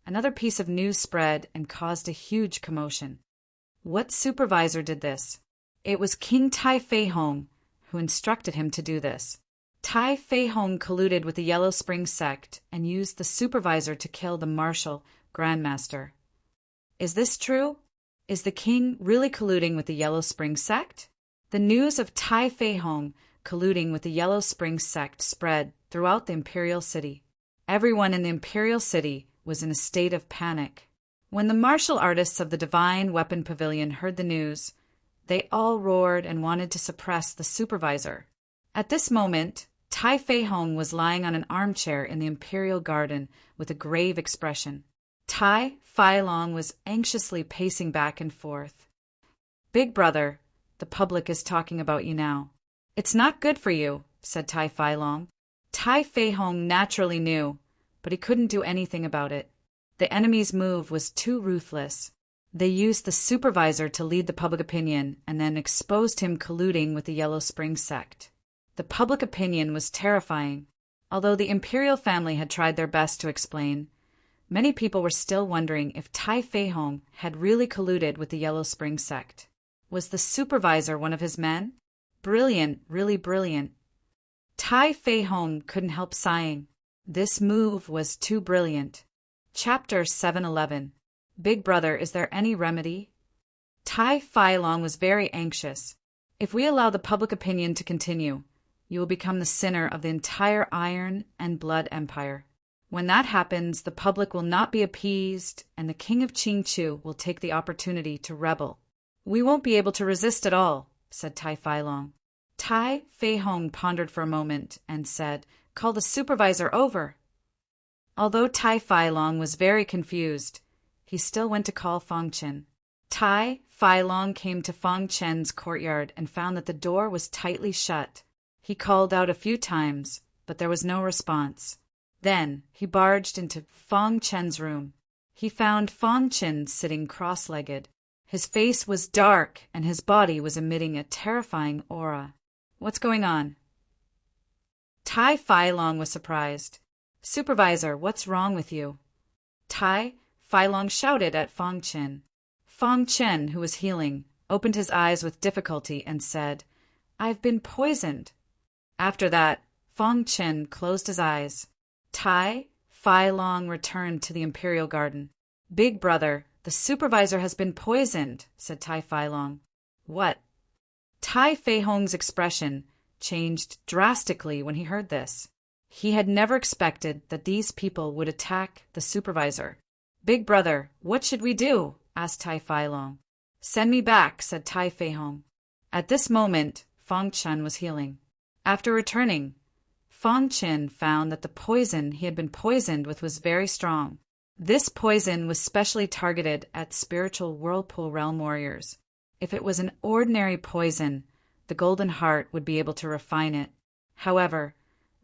another piece of news spread and caused a huge commotion. What supervisor did this? It was King Tai Feihong who instructed him to do this. Tai Feihong colluded with the Yellow Spring sect and used the supervisor to kill the martial grandmaster. Is this true? Is the king really colluding with the Yellow Spring sect? The news of Tai Feihong colluding with the Yellow Spring sect spread throughout the imperial city. Everyone in the imperial city was in a state of panic. When the martial artists of the Divine Weapon Pavilion heard the news, they all roared and wanted to suppress the supervisor. At this moment, Tai Feihong was lying on an armchair in the imperial garden with a grave expression. Tai Feilong was anxiously pacing back and forth. "Big brother, the public is talking about you now." "It's not good for you," said Tai Feilong. Tai Feihong naturally knew, but he couldn't do anything about it. The enemy's move was too ruthless. They used the supervisor to lead the public opinion and then exposed him colluding with the Yellow Spring sect. The public opinion was terrifying. Although the imperial family had tried their best to explain, many people were still wondering if Tai Fei Hong had really colluded with the Yellow Spring sect. Was the supervisor one of his men? Brilliant, really brilliant. Tai Fei Hong couldn't help sighing. This move was too brilliant. Chapter 711. Big Brother, is there any remedy? Tai Fai Long was very anxious. If we allow the public opinion to continue, you will become the sinner of the entire Iron and Blood Empire. When that happens, the public will not be appeased, and the King of Qingchu will take the opportunity to rebel. We won't be able to resist at all, said Tai Fai Long. Tai Fei Hong pondered for a moment and said, call the supervisor over. Although Tai Fai Long was very confused, he still went to call Fong Chen. Tai Fai Long came to Fong Chen's courtyard and found that the door was tightly shut. He called out a few times, but there was no response. Then he barged into Fong Chen's room. He found Fong Chen sitting cross-legged. His face was dark and his body was emitting a terrifying aura. What's going on? Tai Fai Long was surprised. Supervisor, what's wrong with you? Tai Fai Long shouted at Fong Chen. Fong Chen, who was healing, opened his eyes with difficulty and said, I've been poisoned. After that, Fong Chen closed his eyes. Tai Fai Long returned to the Imperial Garden. Big Brother, the supervisor has been poisoned, said Tai Fai Long. What? Tai Fei Hong's expression changed drastically when he heard this. He had never expected that these people would attack the supervisor. Big Brother, what should we do? Asked Tai Fai Long. Send me back, said Tai Fei Hong. At this moment, Fong Chen was healing. After returning, Fong Chen found that the poison he had been poisoned with was very strong. This poison was specially targeted at spiritual whirlpool realm warriors. If it was an ordinary poison, the Golden Heart would be able to refine it. However,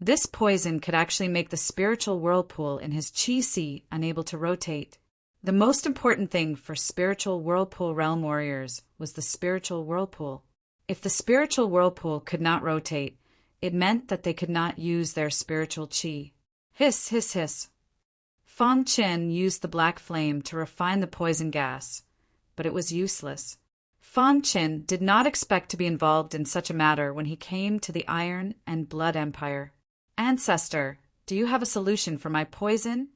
this poison could actually make the spiritual whirlpool in his Qi Sea unable to rotate. The most important thing for spiritual whirlpool realm warriors was the spiritual whirlpool. If the spiritual whirlpool could not rotate, it meant that they could not use their spiritual qi. Hiss, hiss, hiss. Fong Chen used the black flame to refine the poison gas, but it was useless. Fong Chen did not expect to be involved in such a matter when he came to the Iron and Blood Empire. Ancestor, do you have a solution for my poison?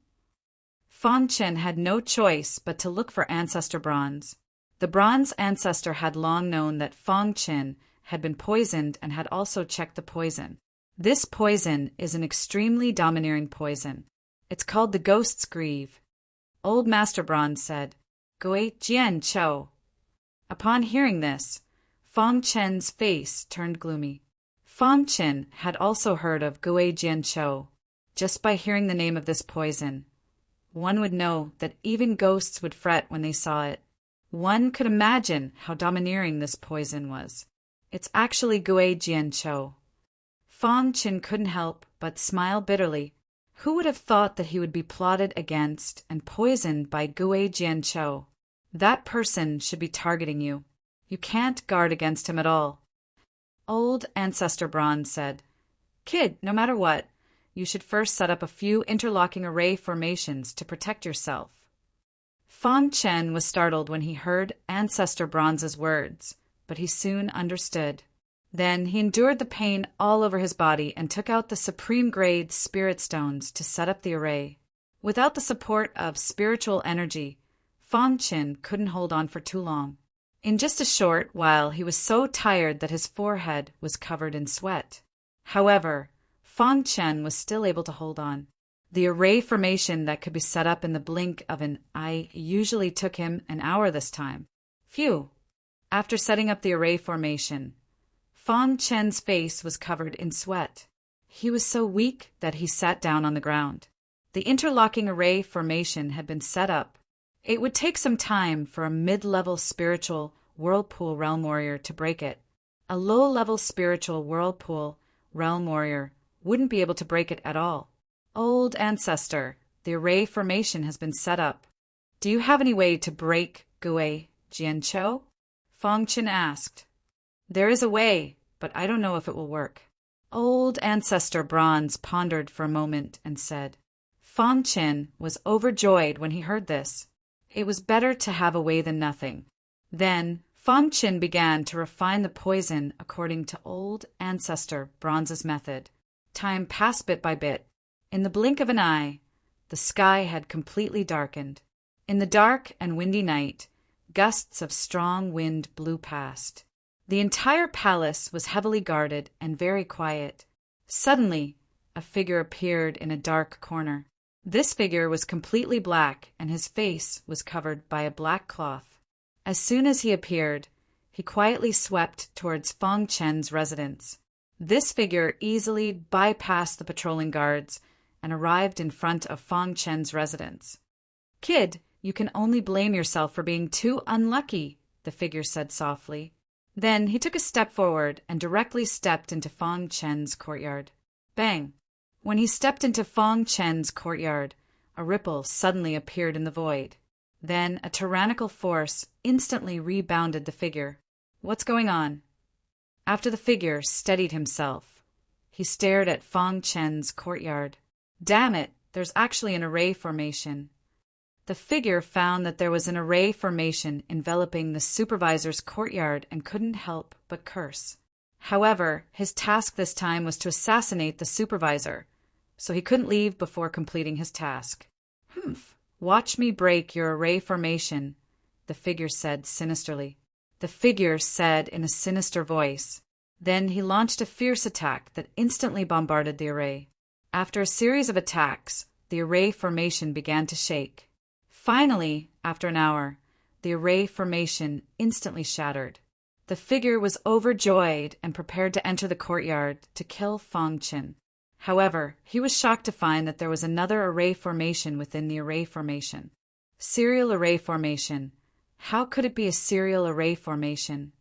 Fong Chen had no choice but to look for Ancestor Bronze. The Bronze Ancestor had long known that Fong Chen had been poisoned and had also checked the poison. This poison is an extremely domineering poison. It's called the Ghost's Greave. Old Master Bronze said, Gui Jian Chou. Upon hearing this, Fong Chen's face turned gloomy. Fong Chen had also heard of Gui Jian Chou. Just by hearing the name of this poison, one would know that even ghosts would fret when they saw it. One could imagine how domineering this poison was. It's actually Gui Jian Chou. Fong Chen couldn't help but smile bitterly. Who would have thought that he would be plotted against and poisoned by Gui Jian Chou? That person should be targeting you. You can't guard against him at all. Old Ancestor Bronze said, Kid, no matter what, you should first set up a few interlocking array formations to protect yourself. Fong Chen was startled when he heard Ancestor Bronze's words, but he soon understood. Then he endured the pain all over his body and took out the supreme-grade spirit stones to set up the array. Without the support of spiritual energy, Fong Chen couldn't hold on for too long. In just a short while, he was so tired that his forehead was covered in sweat. However, Fong Chen was still able to hold on. The array formation that could be set up in the blink of an eye usually took him an hour this time. Phew! After setting up the array formation, Fong Chen's face was covered in sweat. He was so weak that he sat down on the ground. The interlocking array formation had been set up. It would take some time for a mid-level spiritual whirlpool realm warrior to break it. A low-level spiritual whirlpool realm warrior wouldn't be able to break it at all. Old Ancestor, the array formation has been set up. Do you have any way to break Gui Jianqiu? Fang Qin asked. There is a way, but I don't know if it will work. Old Ancestor Bronze pondered for a moment and said. Fang Qin was overjoyed when he heard this. It was better to have a way than nothing. Then Fang Qin began to refine the poison according to Old Ancestor Bronze's method. Time passed bit by bit. In the blink of an eye, the sky had completely darkened. In the dark and windy night, gusts of strong wind blew past. The entire palace was heavily guarded and very quiet. Suddenly, a figure appeared in a dark corner. This figure was completely black, and his face was covered by a black cloth. As soon as he appeared, he quietly swept towards Fang Chen's residence. This figure easily bypassed the patrolling guards and arrived in front of Fang Chen's residence. Kid, you can only blame yourself for being too unlucky, the figure said softly. Then he took a step forward and directly stepped into Fang Chen's courtyard. Bang! When he stepped into Fang Chen's courtyard, a ripple suddenly appeared in the void. Then a tyrannical force instantly rebounded the figure. What's going on? After the figure steadied himself, he stared at Fang Chen's courtyard. Damn it, there's actually an array formation. The figure found that there was an array formation enveloping the supervisor's courtyard and couldn't help but curse. However, his task this time was to assassinate the supervisor, so he couldn't leave before completing his task. Humph! Watch me break your array formation, the figure said sinisterly. The figure said in a sinister voice. Then he launched a fierce attack that instantly bombarded the array. After a series of attacks, the array formation began to shake. Finally, after an hour, the array formation instantly shattered. The figure was overjoyed and prepared to enter the courtyard to kill Fang Qin. However, he was shocked to find that there was another array formation within the array formation. Serial array formation. How could it be a serial array formation?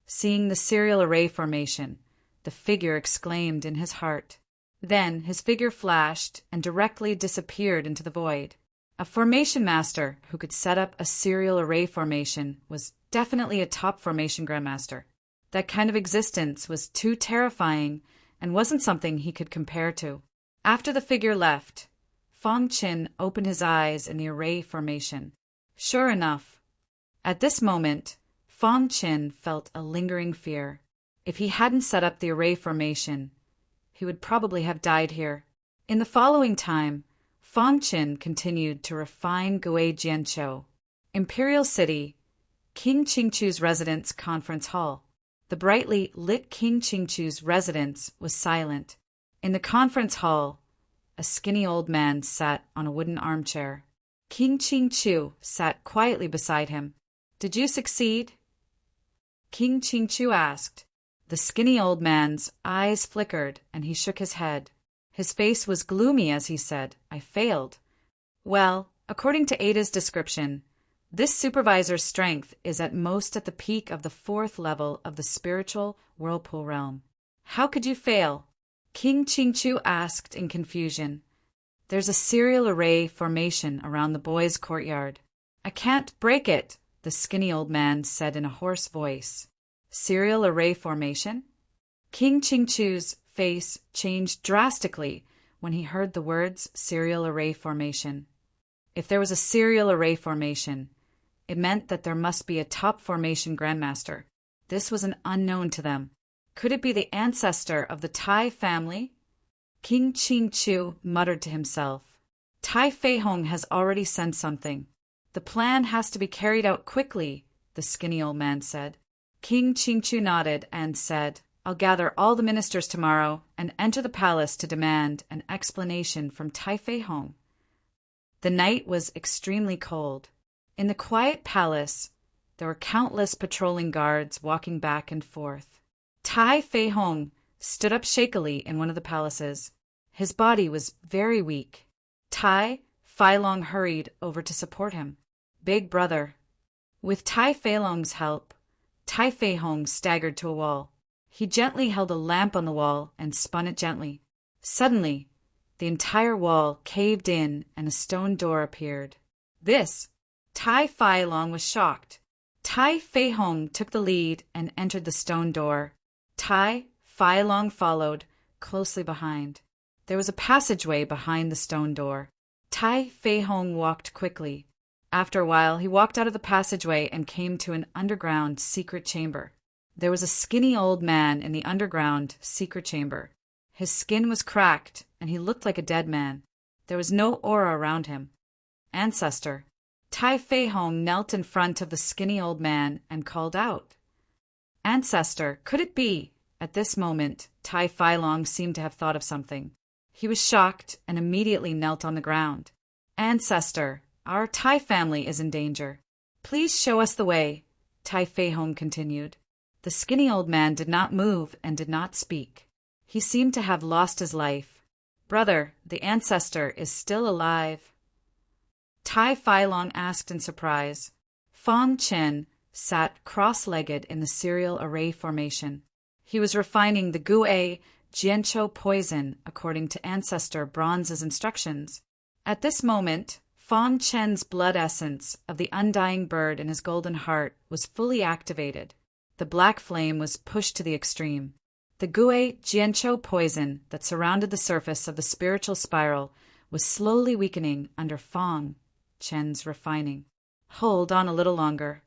Seeing the serial array formation, the figure exclaimed in his heart. Then his figure flashed and directly disappeared into the void. A formation master who could set up a serial array formation was definitely a top formation grandmaster. That kind of existence was too terrifying and wasn't something he could compare to. After the figure left, Fang Qin opened his eyes in the array formation. Sure enough, at this moment, Fang Qin felt a lingering fear. If he hadn't set up the array formation, he would probably have died here. In the following time, Fang Qin continued to refine Gui Jianqiu. Imperial City, King Qingchu's residence conference hall. The brightly lit King Qingchu's residence was silent. In the conference hall, a skinny old man sat on a wooden armchair. King Qingchu sat quietly beside him. Did you succeed? King Qingchu asked. The skinny old man's eyes flickered and he shook his head. His face was gloomy as he said, I failed. Well, according to Ada's description, this supervisor's strength is at most at the peak of the 4th level of the spiritual whirlpool realm. How could you fail? King Qingchu asked in confusion. There's a serial array formation around the boys' courtyard. I can't break it, the skinny old man said in a hoarse voice. Serial array formation? King Qingchu's face changed drastically when he heard the words serial array formation. If there was a serial array formation, it meant that there must be a top formation grandmaster. This was an unknown to them. Could it be the ancestor of the Tai family? King Qingchu muttered to himself. Tai Feihong has already sent something. The plan has to be carried out quickly, the skinny old man said. King Qingchu nodded and said, I'll gather all the ministers tomorrow and enter the palace to demand an explanation from Tai Feihong. The night was extremely cold. In the quiet palace, there were countless patrolling guards walking back and forth. Tai Feihong stood up shakily in one of the palaces. His body was very weak. Tai Feilong hurried over to support him. Big brother. With Tai Feilong's help, Tai Feihong staggered to a wall. He gently held a lamp on the wall and spun it gently. Suddenly, the entire wall caved in and a stone door appeared. This Tai Fai Long was shocked. Tai Fei Hong took the lead and entered the stone door. Tai Fai Long followed, closely behind. There was a passageway behind the stone door. Tai Fei Hong walked quickly. After a while, he walked out of the passageway and came to an underground secret chamber. There was a skinny old man in the underground secret chamber. His skin was cracked, and he looked like a dead man. There was no aura around him. Ancestor. Tai Fei Hong knelt in front of the skinny old man and called out. Ancestor, could it be? At this moment, Tai Fai Long seemed to have thought of something. He was shocked and immediately knelt on the ground. Ancestor, our Tai family is in danger. Please show us the way, Tai Fei Hong continued. The skinny old man did not move and did not speak. He seemed to have lost his life. Brother, the ancestor is still alive. Tai Fai Long asked in surprise. Fong Chen sat cross-legged in the serial array formation. He was refining the Gu-A Jianqiu poison according to Ancestor Bronze's instructions. At this moment, Fong Chen's blood essence of the undying bird in his golden heart was fully activated. The black flame was pushed to the extreme. The Gu-A Jianqiu poison that surrounded the surface of the spiritual spiral was slowly weakening under Fong Chen's refining. Hold on a little longer,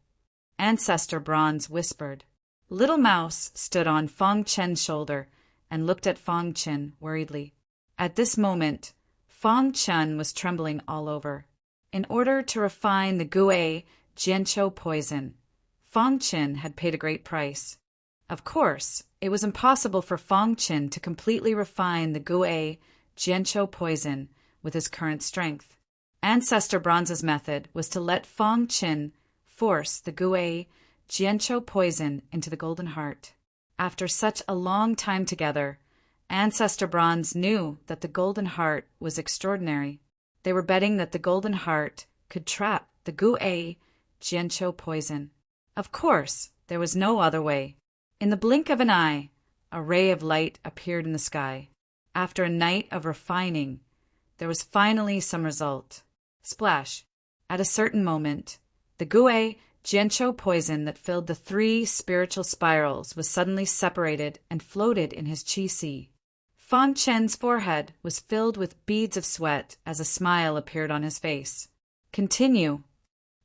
Ancestor Bronze whispered. Little Mouse stood on Fong Chen's shoulder and looked at Fong Chen worriedly. At this moment, Fong Chen was trembling all over. In order to refine the Gu-A Jianqiu poison, Fong Chen had paid a great price. Of course, it was impossible for Fong Chen to completely refine the Gu-A Jianqiu poison with his current strength. Ancestor Bronze's method was to let Fong Chen force the Gu-A Jianqiu poison into the golden heart. After such a long time together, Ancestor Bronze knew that the golden heart was extraordinary. They were betting that the golden heart could trap the Gu-A Jianqiu poison. Of course, there was no other way. In the blink of an eye, a ray of light appeared in the sky. After a night of refining, there was finally some result. Splash! At a certain moment, the Gu-A Jianqiu poison that filled the 3 spiritual spirals was suddenly separated and floated in his qi sea. Fong Chen's forehead was filled with beads of sweat as a smile appeared on his face. Continue.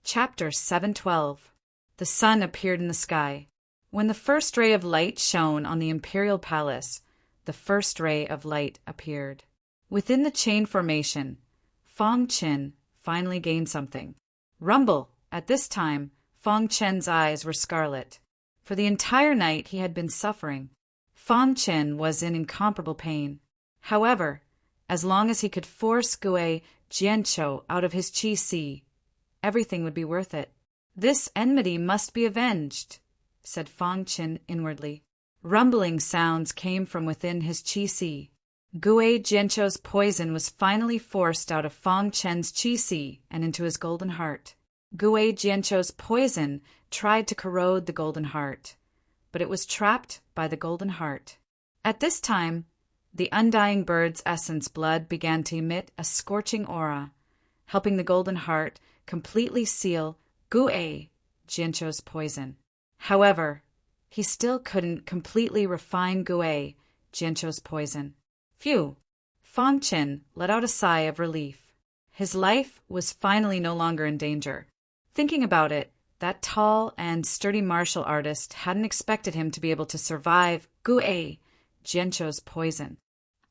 Chapter 712. The sun appeared in the sky. When the first ray of light shone on the imperial palace, the first ray of light appeared. Within the chain formation, Fong Chen finally gained something. Rumble! At this time, Fong Chen's eyes were scarlet. For the entire night he had been suffering. Fong Chen was in incomparable pain. However, as long as he could force Gu-A Jianqiu out of his qi sea, everything would be worth it. This enmity must be avenged, said Fong Chen inwardly. Rumbling sounds came from within his qi sea. Gu-A Jianqiu's poison was finally forced out of Fong Chen's qi sea and into his golden heart. Gu-A Jianqiu's poison tried to corrode the golden heart, but it was trapped by the golden heart. At this time, the undying bird's essence blood began to emit a scorching aura, helping the golden heart completely seal Gu-A Jianqiu's poison. However, he still couldn't completely refine Gu-A Jianqiu's poison. Phew! Fong Chen let out a sigh of relief. His life was finally no longer in danger. Thinking about it, that tall and sturdy martial artist hadn't expected him to be able to survive Gu-A Jianqiu's poison.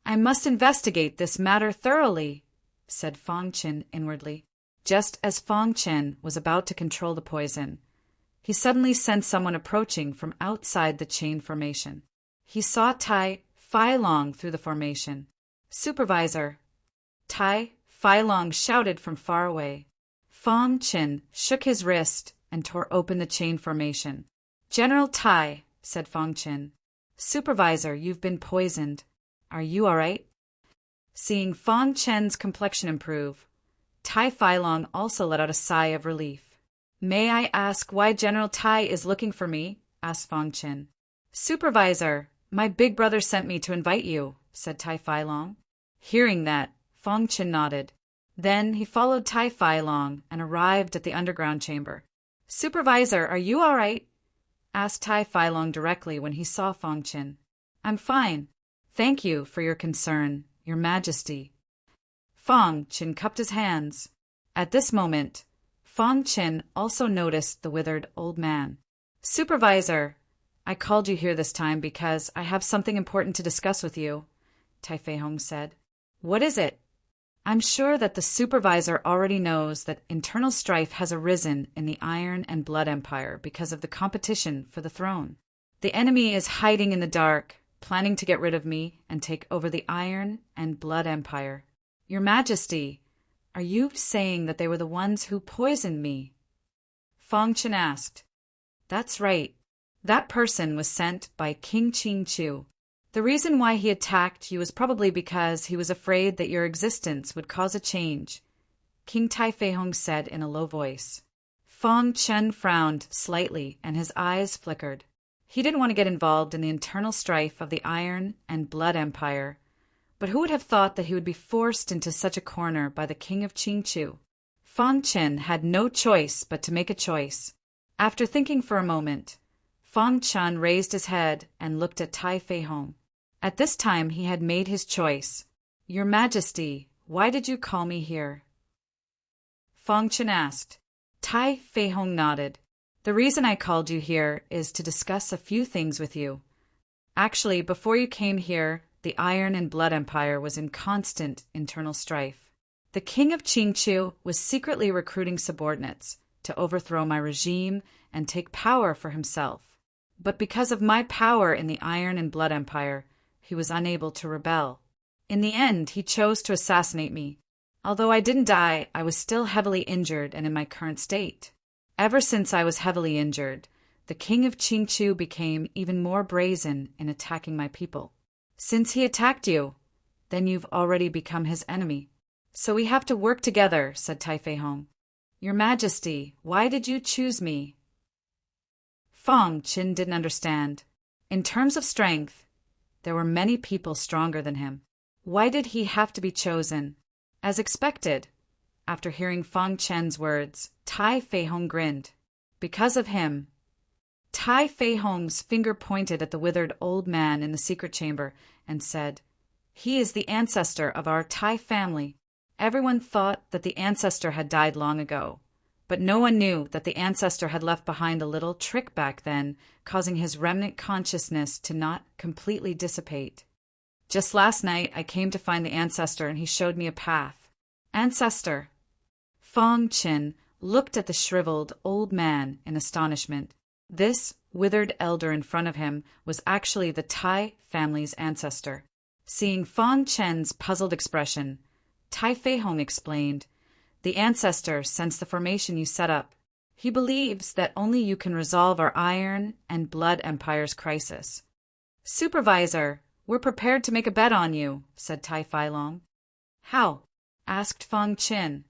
I must investigate this matter thoroughly, said Fong Chen inwardly. Just as Fong Chen was about to control the poison, he suddenly sensed someone approaching from outside the chain formation. He saw Tai Fai Long through the formation. Supervisor! Tai Fai Long shouted from far away. Fong Chen shook his wrist and tore open the chain formation. General Tai, said Fong Chen. Supervisor, you've been poisoned. Are you all right? Seeing Fong Chen's complexion improve, Tai Fai Long also let out a sigh of relief. May I ask why General Tai is looking for me? Asked Fong Chen. Supervisor, my big brother sent me to invite you, said Tai Fai Long. Hearing that, Fong Chen nodded. Then he followed Tai Fai along and arrived at the underground chamber. "Supervisor, are you all right?" asked Tai Fai Long directly when he saw Fong Qin. "I'm fine. Thank you for your concern, Your Majesty." Fong Qin cupped his hands. At this moment, Fong Qin also noticed the withered old man. "Supervisor, I called you here this time because I have something important to discuss with you," Tai Fei Hong said. "What is it?" "I'm sure that the supervisor already knows that internal strife has arisen in the Iron and Blood Empire because of the competition for the throne. The enemy is hiding in the dark, planning to get rid of me and take over the Iron and Blood Empire. Your Majesty, are you saying that they were the ones who poisoned me?" Fong Qin asked. "That's right. That person was sent by King Qingqiu. The reason why he attacked you is probably because he was afraid that your existence would cause a change," King Tai Fei Hong said in a low voice. Fong Qin frowned slightly and his eyes flickered. He didn't want to get involved in the internal strife of the Iron and Blood Empire, but who would have thought that he would be forced into such a corner by the King of Qingqiu? Fong Qin had no choice but to make a choice. After thinking for a moment, Fong Qin raised his head and looked at Tai Fei Hong. At this time he had made his choice. "Your Majesty, why did you call me here?" Fong Qin asked. Tai Fei Hong nodded. "The reason I called you here is to discuss a few things with you. Actually, before you came here, the Iron and Blood Empire was in constant internal strife. The King of Qingqiu was secretly recruiting subordinates to overthrow my regime and take power for himself. But because of my power in the Iron and Blood Empire, he was unable to rebel. In the end, he chose to assassinate me. Although I didn't die, I was still heavily injured and in my current state. Ever since I was heavily injured, the King of Qingqiu became even more brazen in attacking my people. Since he attacked you, then you've already become his enemy. So we have to work together," said Tai Fei Hong. "Your Majesty, why did you choose me?" Fong Qin didn't understand. In terms of strength, there were many people stronger than him. Why did he have to be chosen? As expected, after hearing Fong Qin's words, Tai Fei Hong grinned. Because of him. Tai Fei Hong's finger pointed at the withered old man in the secret chamber and said, "He is the ancestor of our Tai family." Everyone thought that the ancestor had died long ago, but no one knew that the ancestor had left behind a little trick back then, causing his remnant consciousness to not completely dissipate. Just last night, I came to find the ancestor and he showed me a path. "Ancestor." Fong Qin looked at the shriveled old man in astonishment. This withered elder in front of him was actually the Tai family's ancestor. Seeing Fong Qin's puzzled expression, Tai Fei Hong explained, "The ancestor sensed the formation you set up. He believes that only you can resolve our Iron and Blood Empire's crisis." "Supervisor, we're prepared to make a bet on you," said Tai Fai Long. "How?" asked Fong Qin.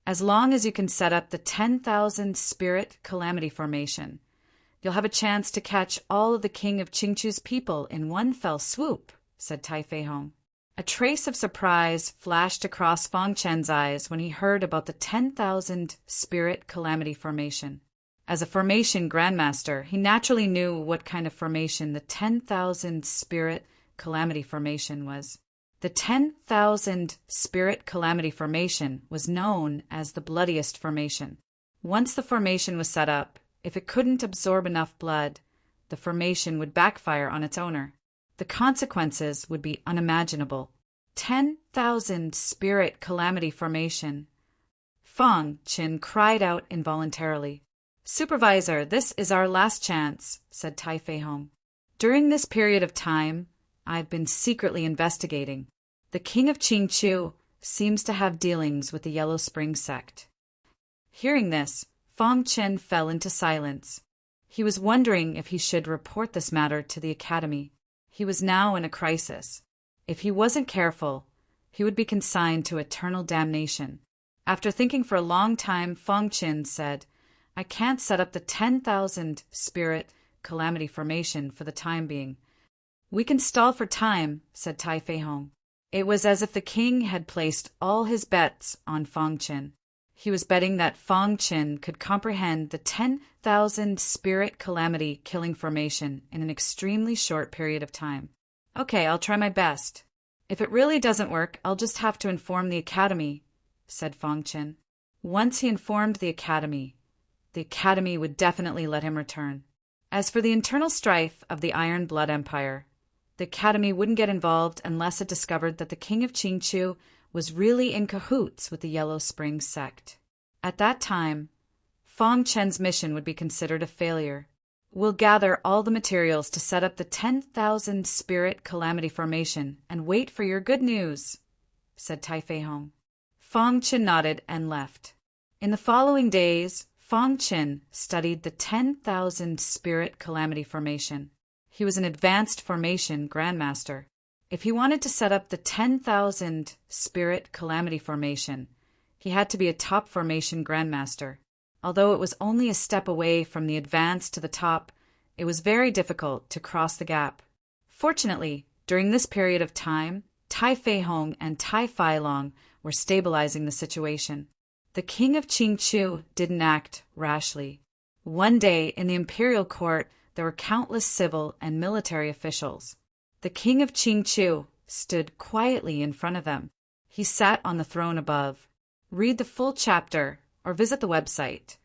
"As long as you can set up the 10,000 Spirit Calamity Formation, you'll have a chance to catch all of the King of Qingqiu's people in one fell swoop," said Tai Fei Hong. A trace of surprise flashed across Fong Qin's eyes when he heard about the 10,000 Spirit Calamity Formation. As a formation grandmaster, he naturally knew what kind of formation the 10,000 Spirit Calamity Formation was. The 10,000 Spirit Calamity Formation was known as the bloodiest formation. Once the formation was set up, if it couldn't absorb enough blood, the formation would backfire on its owner. The consequences would be unimaginable. 10,000 Spirit Calamity Formation. Fong Qin cried out involuntarily. "Supervisor, this is our last chance," said Tai Fei Hong. "During this period of time, I've been secretly investigating. The King of Qingqiu seems to have dealings with the Yellow Spring sect." Hearing this, Fong Qin fell into silence. He was wondering if he should report this matter to the academy. He was now in a crisis. If he wasn't careful, he would be consigned to eternal damnation. After thinking for a long time, Fong Qin said, "I can't set up the 10,000 Spirit Calamity Formation for the time being." "We can stall for time," said Tai Fei Hong. It was as if the king had placed all his bets on Fong Qin. He was betting that Fong Qin could comprehend the 10,000 spirit calamity killing formation in an extremely short period of time. Okay, I'll try my best. If it really doesn't work, I'll just have to inform the academy, said Fong Qin. Once he informed the academy would definitely let him return. As for the internal strife of the Iron Blood Empire, the academy wouldn't get involved unless it discovered that the king of Qingqiu was really in cahoots with the Yellow Spring sect. At that time, Fong Chen's mission would be considered a failure. We'll gather all the materials to set up the 10,000 spirit calamity formation and wait for your good news, said Tai Fei Hong. Fong Qin nodded and left. In the following days, Fong Qin studied the 10,000 spirit calamity formation. He was an advanced formation grandmaster. If he wanted to set up the 10,000 spirit calamity formation, he had to be a top formation grandmaster. Although it was only a step away from the advance to the top, it was very difficult to cross the gap. Fortunately, during this period of time, Tai Fei Hong and Tai Fai Long were stabilizing the situation. The king of Qingqiu didn't act rashly. One day, in the imperial court, there were countless civil and military officials. The king of Qingqiu stood quietly in front of them. He sat on the throne above. Read the full chapter or visit the website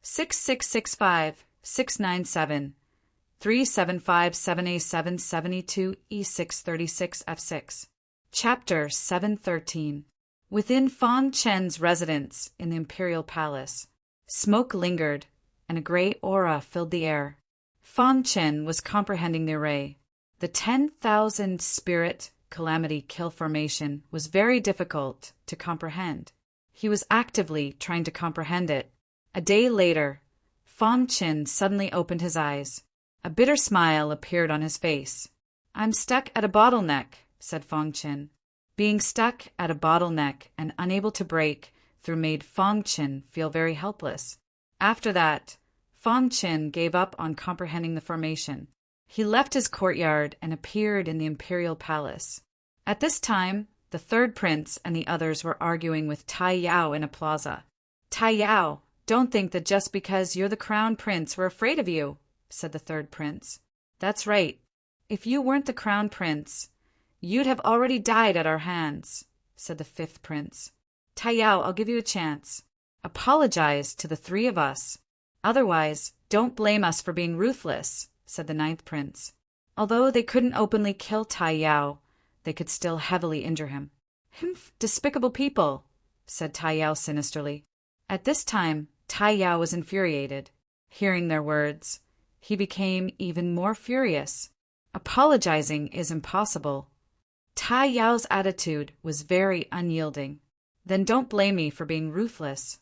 6665-697-3757A772E636F6. Chapter 713. Within Fong Chen's residence in the imperial palace, smoke lingered and a gray aura filled the air. Fong Chen was comprehending the array. The 10,000 spirit calamity kill formation was very difficult to comprehend. He was actively trying to comprehend it. A day later, Fong Qin suddenly opened his eyes. A bitter smile appeared on his face. I'm stuck at a bottleneck, said Fong Qin. Being stuck at a bottleneck and unable to break through made Fong Qin feel very helpless. After that, Fong Qin gave up on comprehending the formation. He left his courtyard and appeared in the imperial palace. At this time, the third prince and the others were arguing with Tai Yao in a plaza. Tai Yao, don't think that just because you're the crown prince we're afraid of you, said the third prince. That's right. If you weren't the crown prince, you'd have already died at our hands, said the fifth prince. Tai Yao, I'll give you a chance. Apologize to the three of us. Otherwise, don't blame us for being ruthless, said the ninth prince. Although they couldn't openly kill Tai Yao, they could still heavily injure him. Humph, despicable people, said Tai Yao sinisterly. At this time, Tai Yao was infuriated. Hearing their words, he became even more furious. Apologizing is impossible. Tai Yao's attitude was very unyielding. Then don't blame me for being ruthless.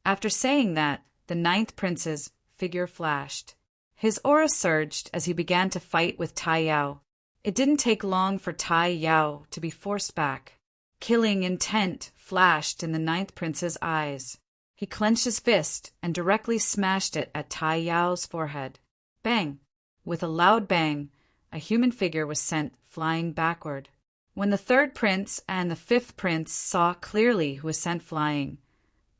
After saying that, the ninth prince's figure flashed. His aura surged as he began to fight with Tai Yao. It didn't take long for Tai Yao to be forced back. Killing intent flashed in the ninth prince's eyes. He clenched his fist and directly smashed it at Tai Yao's forehead. Bang! With a loud bang, a human figure was sent flying backward. When the third prince and the fifth prince saw clearly who was sent flying,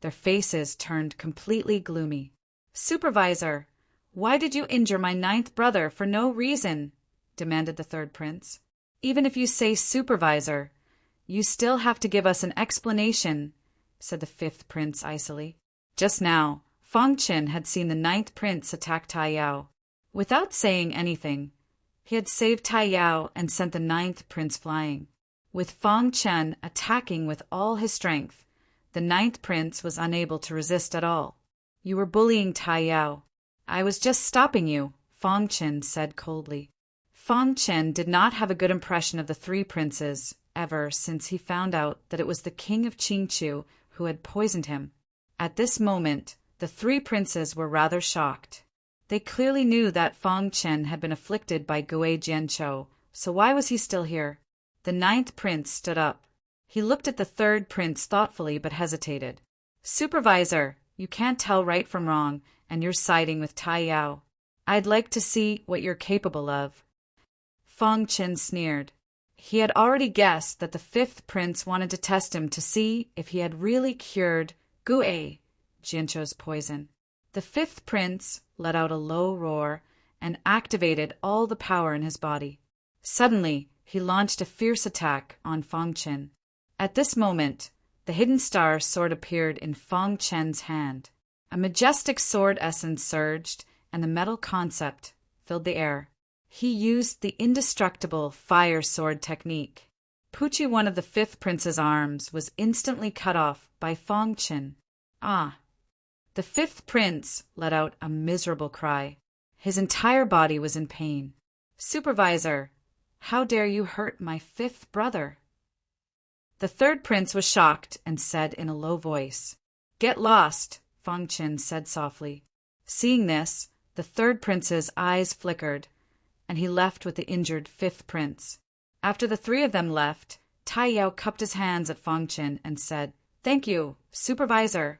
their faces turned completely gloomy. Supervisor, why did you injure my ninth brother for no reason? Demanded the third prince. Even if you say supervisor, you still have to give us an explanation, said the fifth prince icily. Just now, Fong Qin had seen the ninth prince attack Tai Yao. Without saying anything, he had saved Tai Yao and sent the ninth prince flying. With Fong Qin attacking with all his strength, the ninth prince was unable to resist at all. You were bullying Tai Yao. I was just stopping you, Fong Qin said coldly. Fong Qin did not have a good impression of the three princes ever since he found out that it was the king of Qingqiu who had poisoned him. At this moment, the three princes were rather shocked. They clearly knew that Fong Qin had been afflicted by Gui Jianqiu, so why was he still here? The ninth prince stood up. He looked at the third prince thoughtfully but hesitated. Supervisor, you can't tell right from wrong, and you're siding with Tai Yao. I'd like to see what you're capable of. Fong Qin sneered. He had already guessed that the fifth prince wanted to test him to see if he had really cured Gue, Jiancho's poison. The fifth prince let out a low roar and activated all the power in his body. Suddenly, he launched a fierce attack on Fang Chen. At this moment, the hidden star sword appeared in Fang Chen's hand. A majestic sword essence surged, and the metal concept filled the air. He used the indestructible fire sword technique. Pucci, one of the fifth prince's arms, was instantly cut off by Fang Chen. Ah! The fifth prince let out a miserable cry. His entire body was in pain. Supervisor, how dare you hurt my fifth brother? The third prince was shocked and said in a low voice, Get lost, Fang Chen said softly. Seeing this, the third prince's eyes flickered, and he left with the injured fifth prince. After the three of them left, Tai Yao cupped his hands at Fang Chen and said, Thank you, Supervisor.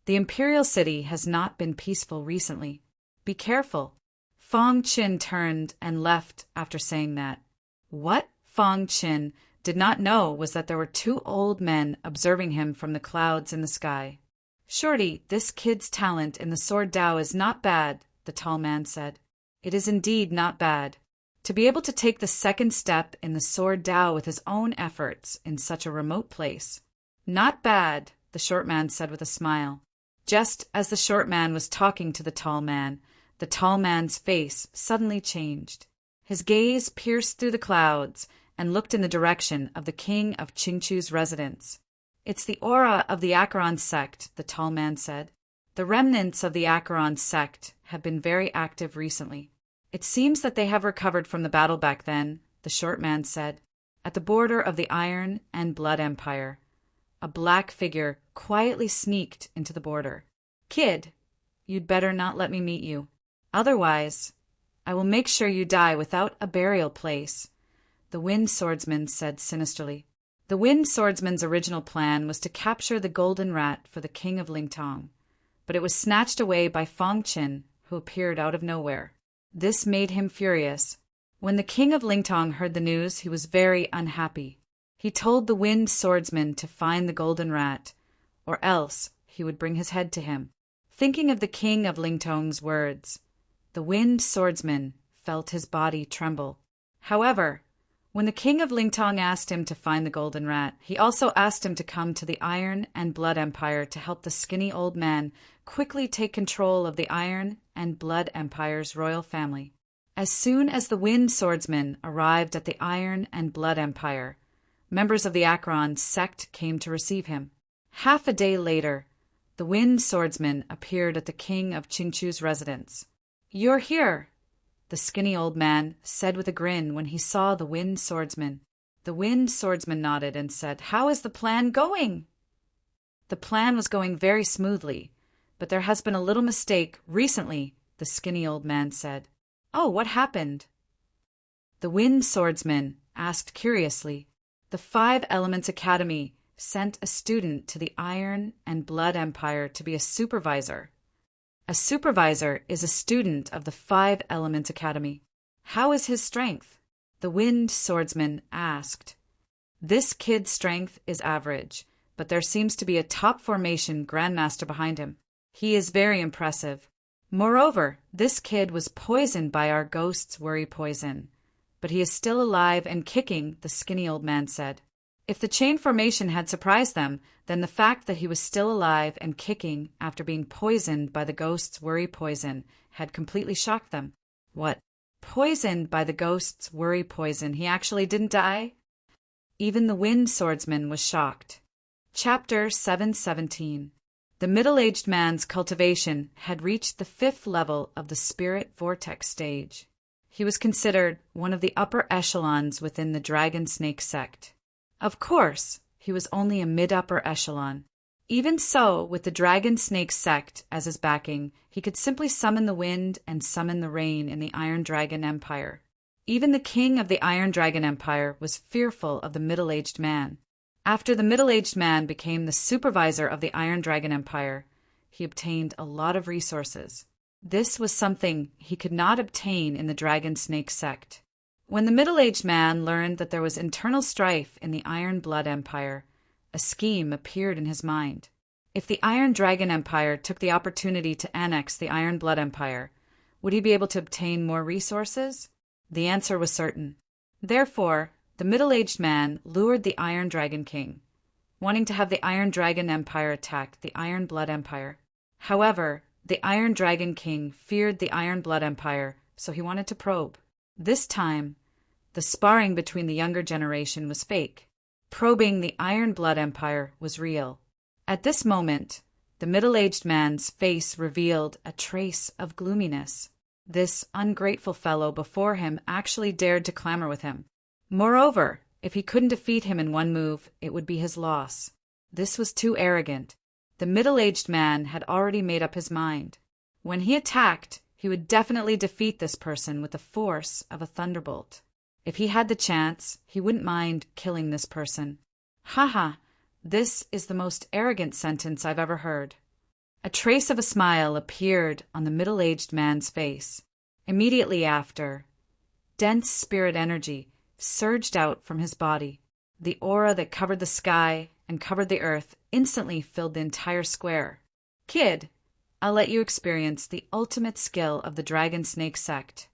The imperial city has not been peaceful recently. Be careful. Fang Chen turned and left after saying that. What Fang Chen did not know was that there were two old men observing him from the clouds in the sky. Shorty, this kid's talent in the sword Dao is not bad, the tall man said. It is indeed not bad. To be able to take the second step in the sword Dao with his own efforts in such a remote place. Not bad, the short man said with a smile. Just as the short man was talking to the tall man's face suddenly changed. His gaze pierced through the clouds and looked in the direction of the king of Qingchu's residence. It's the aura of the Acheron sect, the tall man said. The remnants of the Acheron sect have been very active recently. It seems that they have recovered from the battle back then, the short man said. At the border of the Iron and Blood Empire, a black figure quietly sneaked into the border. Kid, you'd better not let me meet you. Otherwise, I will make sure you die without a burial place, the Wind Swordsman said sinisterly. The Wind Swordsman's original plan was to capture the golden rat for the king of Lingtong, but it was snatched away by Fang Chen, who appeared out of nowhere. This made him furious. When the king of Lingtong heard the news, he was very unhappy. He told the Wind Swordsman to find the golden rat, or else he would bring his head to him. Thinking of the king of Lingtong's words, the Wind Swordsman felt his body tremble. However, when the king of Lingtong asked him to find the golden rat, he also asked him to come to the Iron and Blood Empire to help the skinny old man quickly take control of the Iron and Blood Empire's royal family. As soon as the Wind Swordsman arrived at the Iron and Blood Empire, members of the Acheron sect came to receive him. Half a day later, the Wind Swordsman appeared at the king of Qingchu's residence. You're here, the skinny old man said with a grin when he saw the Wind Swordsman. The Wind Swordsman nodded and said, How is the plan going? The plan was going very smoothly, but there has been a little mistake recently, the skinny old man said. Oh, what happened? The Wind Swordsman asked curiously. The 5 Elements Academy sent a student to the Iron and Blood Empire to be a supervisor. A supervisor is a student of the 5 Elements Academy. How is his strength? The Wind Swordsman asked. This kid's strength is average, but there seems to be a top formation grandmaster behind him. He is very impressive. Moreover, this kid was poisoned by our ghost's worry poison, but he is still alive and kicking, the skinny old man said. If the chain formation had surprised them, then the fact that he was still alive and kicking after being poisoned by the ghost's worry poison had completely shocked them. What? Poisoned by the ghost's worry poison, he actually didn't die? Even the Wind Swordsman was shocked. Chapter 717. The middle-aged man's cultivation had reached the 5th level of the Spirit Vortex stage. He was considered one of the upper echelons within the Dragon Snake sect. Of course, he was only a mid-upper echelon. Even so, with the Dragon Snake sect as his backing, he could simply summon the wind and summon the rain in the Iron Dragon Empire. Even the king of the Iron Dragon Empire was fearful of the middle-aged man. After the middle-aged man became the supervisor of the Iron Dragon Empire, he obtained a lot of resources. This was something he could not obtain in the Dragon Snake sect. When the middle-aged man learned that there was internal strife in the Iron Blood Empire, a scheme appeared in his mind. If the Iron Dragon Empire took the opportunity to annex the Iron Blood Empire, would he be able to obtain more resources? The answer was certain. Therefore, the middle-aged man lured the Iron Dragon King, wanting to have the Iron Dragon Empire attack the Iron Blood Empire. However, the Iron Dragon King feared the Iron Blood Empire, so he wanted to probe. This time, the sparring between the younger generation was fake. Probing the Iron Blood Empire was real. At this moment, the middle-aged man's face revealed a trace of gloominess. This ungrateful fellow before him actually dared to clamor with him. Moreover, if he couldn't defeat him in one move, it would be his loss. This was too arrogant. The middle-aged man had already made up his mind. When he attacked, he would definitely defeat this person with the force of a thunderbolt. If he had the chance, he wouldn't mind killing this person. Haha, this is the most arrogant sentence I've ever heard. A trace of a smile appeared on the middle-aged man's face. Immediately after, dense spirit energy surged out from his body. The aura that covered the sky and covered the earth instantly filled the entire square. Kid, I'll let you experience the ultimate skill of the Dragon Snake sect.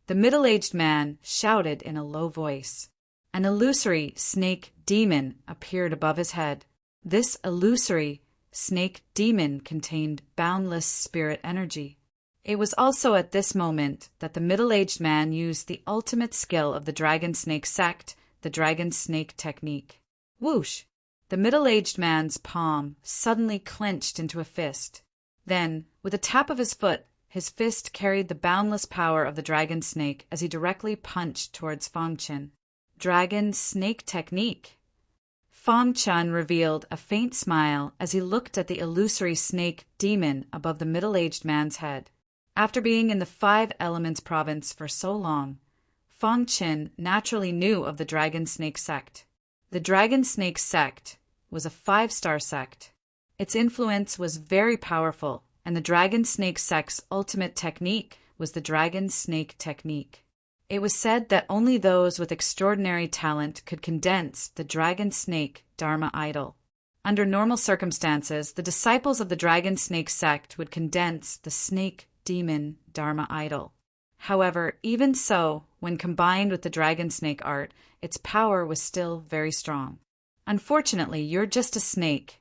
The middle-aged man shouted in a low voice. An illusory snake demon appeared above his head. This illusory snake demon contained boundless spirit energy. It was also at this moment that the middle-aged man used the ultimate skill of the Dragon Snake sect, the Dragon Snake technique. Whoosh! The middle-aged man's palm suddenly clenched into a fist. Then, with a tap of his foot, his fist carried the boundless power of the Dragon Snake as he directly punched towards Fang Chen. Dragon Snake technique. Fang Chen revealed a faint smile as he looked at the illusory snake demon above the middle-aged man's head. After being in the Five Elements province for so long, Fang Chen naturally knew of the Dragon Snake sect. The Dragon Snake sect was a 5-star sect. Its influence was very powerful, and the Dragon Snake sect's ultimate technique was the Dragon Snake technique. It was said that only those with extraordinary talent could condense the Dragon Snake Dharma idol. Under normal circumstances, the disciples of the Dragon Snake sect would condense the Snake Demon Dharma idol. However, even so, when combined with the Dragon Snake art, its power was still very strong. Unfortunately, you're just a snake,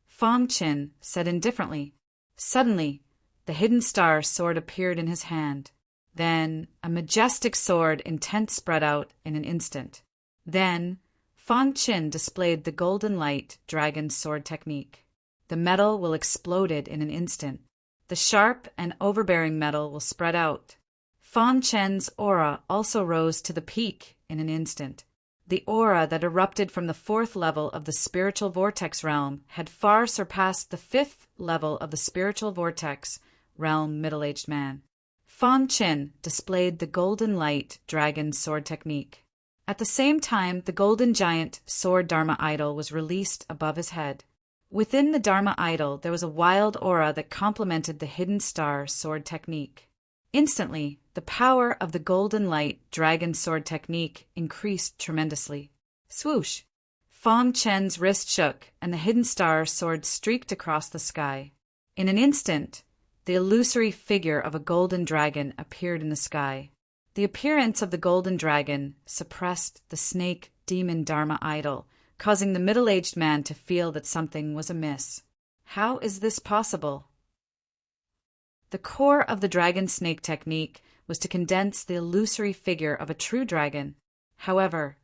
Fang Chen said indifferently. Suddenly, the hidden star sword appeared in his hand. Then, a majestic sword intent spread out in an instant. Then, Fang Chen displayed the golden light dragon sword technique. The metal will exploded in an instant. The sharp and overbearing metal will spread out. Fang Chen's aura also rose to the peak in an instant. The aura that erupted from the 4th level of the spiritual vortex realm had far surpassed the 5th level of the spiritual vortex realm middle-aged man. Fang Chen displayed the golden light dragon sword technique. At the same time, the golden giant sword Dharma idol was released above his head. Within the Dharma idol, there was a wild aura that complemented the hidden star sword technique. Instantly, the power of the golden light dragon sword technique increased tremendously. Swoosh! Fang Chen's wrist shook, and the hidden star sword streaked across the sky. In an instant, the illusory figure of a golden dragon appeared in the sky. The appearance of the golden dragon suppressed the snake demon Dharma idol, causing the middle-aged man to feel that something was amiss. How is this possible? The core of the dragon snake technique was to condense the illusory figure of a true dragon. However,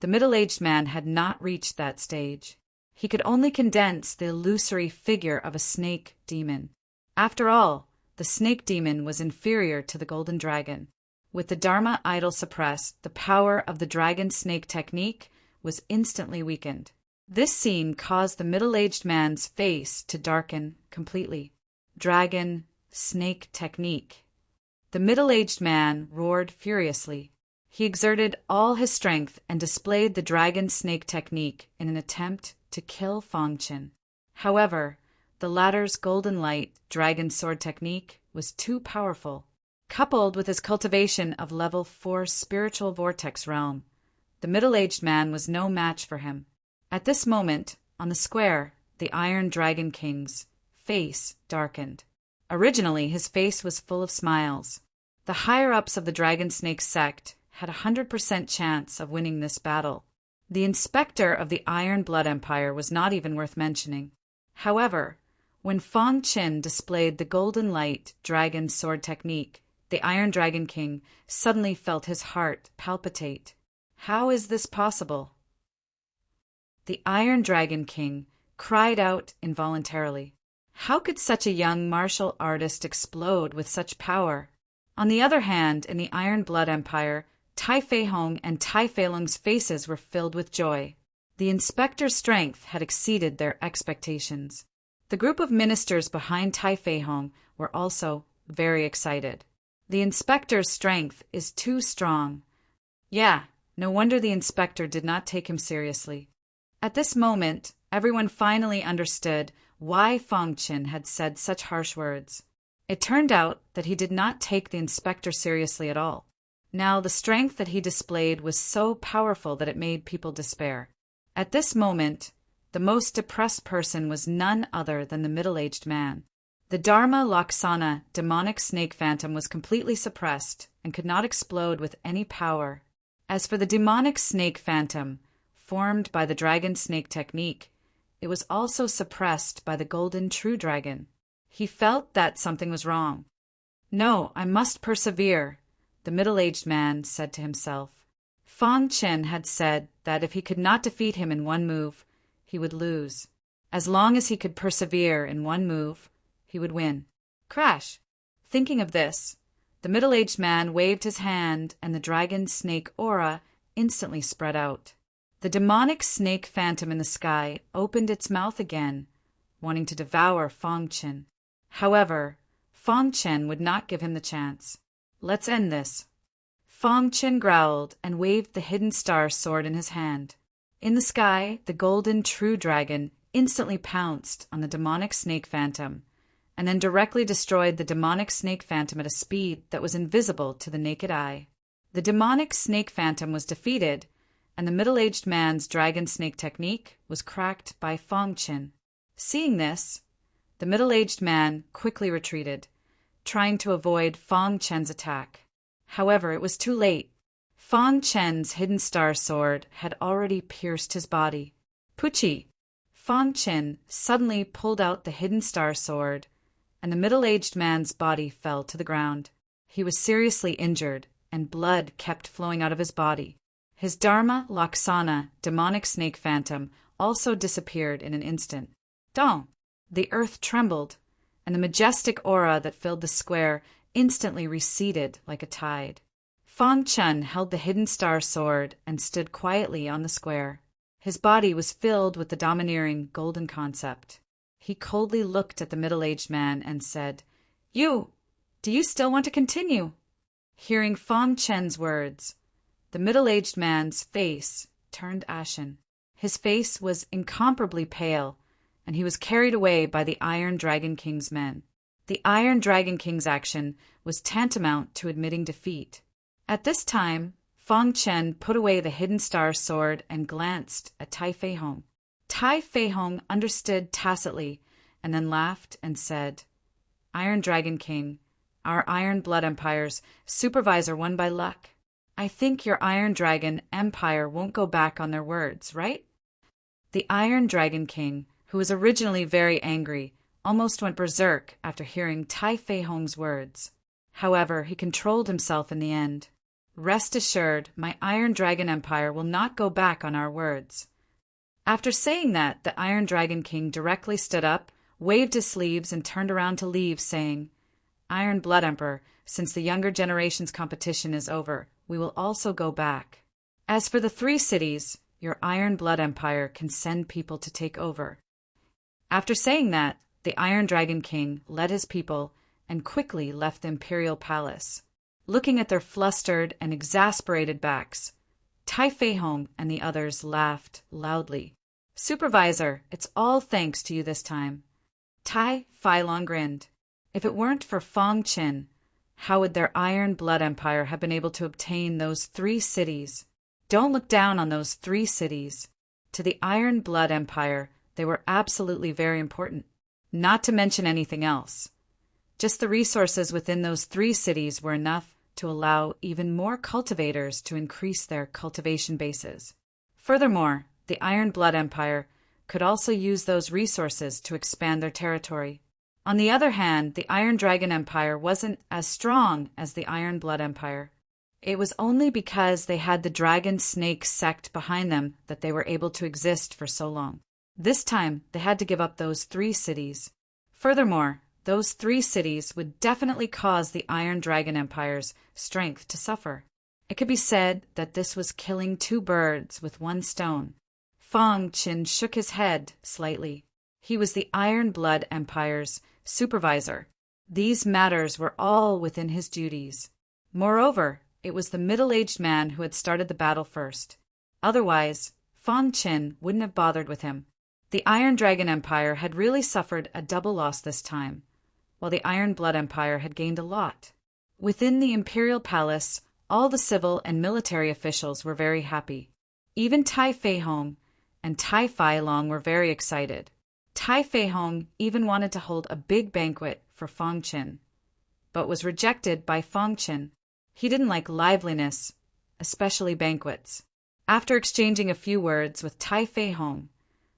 the middle-aged man had not reached that stage. He could only condense the illusory figure of a snake demon. After all, the snake demon was inferior to the golden dragon. With the Dharma idol suppressed, the power of the dragon snake technique was instantly weakened. This scene caused the middle-aged man's face to darken completely. Dragon snake technique. The middle-aged man roared furiously. He exerted all his strength and displayed the dragon snake technique in an attempt to kill Fang Chen. However, the latter's golden light dragon sword technique was too powerful. coupled with his cultivation of level 4 spiritual vortex realm. The middle-aged man was no match for him. At this moment, on the square, the Iron Dragon King's face darkened. Originally, his face was full of smiles. The higher-ups of the Dragon Snake sect had a 100% chance of winning this battle. The inspector of the Iron Blood Empire was not even worth mentioning. However, when Fong Qin displayed the Golden Light Dragon Sword technique, the Iron Dragon King suddenly felt his heart palpitate. How is this possible? The Iron Dragon King cried out involuntarily. How could such a young martial artist explode with such power? On the other hand, in the Iron Blood Empire, Tai Fei Hong and Tai Fei Lung's faces were filled with joy. The inspector's strength had exceeded their expectations. The group of ministers behind Tai Fei Hong were also very excited. The inspector's strength is too strong. Yeah, no wonder the inspector did not take him seriously. At this moment, everyone finally understood why Fong Qin had said such harsh words. It turned out that he did not take the inspector seriously at all. Now, the strength that he displayed was so powerful that it made people despair. At this moment, the most depressed person was none other than the middle-aged man. The Dharma Laksana demonic snake phantom was completely suppressed and could not explode with any power. As for the demonic snake phantom, formed by the dragon snake technique, it was also suppressed by the golden true dragon. He felt that something was wrong. No, I must persevere, the middle-aged man said to himself. Fong Qin had said that if he could not defeat him in one move, he would lose. As long as he could persevere in one move, he would win. Crash! Thinking of this, the middle-aged man waved his hand and the dragon snake aura instantly spread out. The demonic snake phantom in the sky opened its mouth again, wanting to devour Fong Qin. However, Fong Qin would not give him the chance. Let's end this. Fong Qin growled and waved the hidden star sword in his hand. In the sky, the golden true dragon instantly pounced on the demonic snake phantom, and then directly destroyed the demonic snake phantom at a speed that was invisible to the naked eye. The demonic snake phantom was defeated, and the middle-aged man's dragon snake technique was cracked by Fong Qin. Seeing this, the middle-aged man quickly retreated, trying to avoid Fong Qin's attack. However, it was too late. Fong Qin's hidden star sword had already pierced his body. Pucci! Fong Qin suddenly pulled out the hidden star sword, and the middle-aged man's body fell to the ground. He was seriously injured, and blood kept flowing out of his body. His Dharma Laksana demonic snake phantom also disappeared in an instant. Dong! The earth trembled, and the majestic aura that filled the square instantly receded like a tide. Fong Qin held the hidden star sword and stood quietly on the square. His body was filled with the domineering golden concept. He coldly looked at the middle-aged man and said, "You! Do you still want to continue?" Hearing Fong Qin's words, the middle-aged man's face turned ashen. His face was incomparably pale, and he was carried away by the Iron Dragon King's men. The Iron Dragon King's action was tantamount to admitting defeat. At this time, Fong Qin put away the hidden star sword and glanced at Tai Fei Hong. Tai Fei Hong understood tacitly and then laughed and said, "Iron Dragon King, our Iron Blood Empire's supervisor won by luck. I think your Iron Dragon Empire won't go back on their words, right?" The Iron Dragon King, who was originally very angry, almost went berserk after hearing Tai Fei Hong's words. However, he controlled himself in the end. "Rest assured, my Iron Dragon Empire will not go back on our words." After saying that, the Iron Dragon King directly stood up, waved his sleeves, and turned around to leave, saying, "Iron Blood Emperor, since the younger generation's competition is over, we will also go back. As for the 3 cities, your Iron Blood Empire can send people to take over." After saying that, the Iron Dragon King led his people and quickly left the imperial palace. Looking at their flustered and exasperated backs, Tai Fei Hong and the others laughed loudly. "Supervisor, it's all thanks to you this time." Tai Fei Long grinned. If it weren't for Fong Qin, How would their Iron Blood Empire have been able to obtain those 3 cities? Don't look down on those 3 cities. To the Iron Blood Empire, they were absolutely very important. Not to mention anything else. Just the resources within those 3 cities were enough to allow even more cultivators to increase their cultivation bases. Furthermore, the Iron Blood Empire could also use those resources to expand their territory. On the other hand, the Iron Dragon Empire wasn't as strong as the Iron Blood Empire. It was only because they had the Dragon Snake sect behind them that they were able to exist for so long. This time, they had to give up those 3 cities. Furthermore, those 3 cities would definitely cause the Iron Dragon Empire's strength to suffer. It could be said that this was killing 2 birds with 1 stone. Fang Qin shook his head slightly. He was the Iron Blood Empire's supervisor. These matters were all within his duties. Moreover, it was the middle-aged man who had started the battle first. Otherwise, Fang Qin wouldn't have bothered with him. The Iron Dragon Empire had really suffered a double loss this time, while the Iron Blood Empire had gained a lot. Within the Imperial Palace, all the civil and military officials were very happy. Even Tai Feihong and Tai Feilong were very excited. Tai Feihong even wanted to hold a big banquet for Fang Qin, but was rejected by Fang Qin. He didn't like liveliness, especially banquets. After exchanging a few words with Tai Feihong,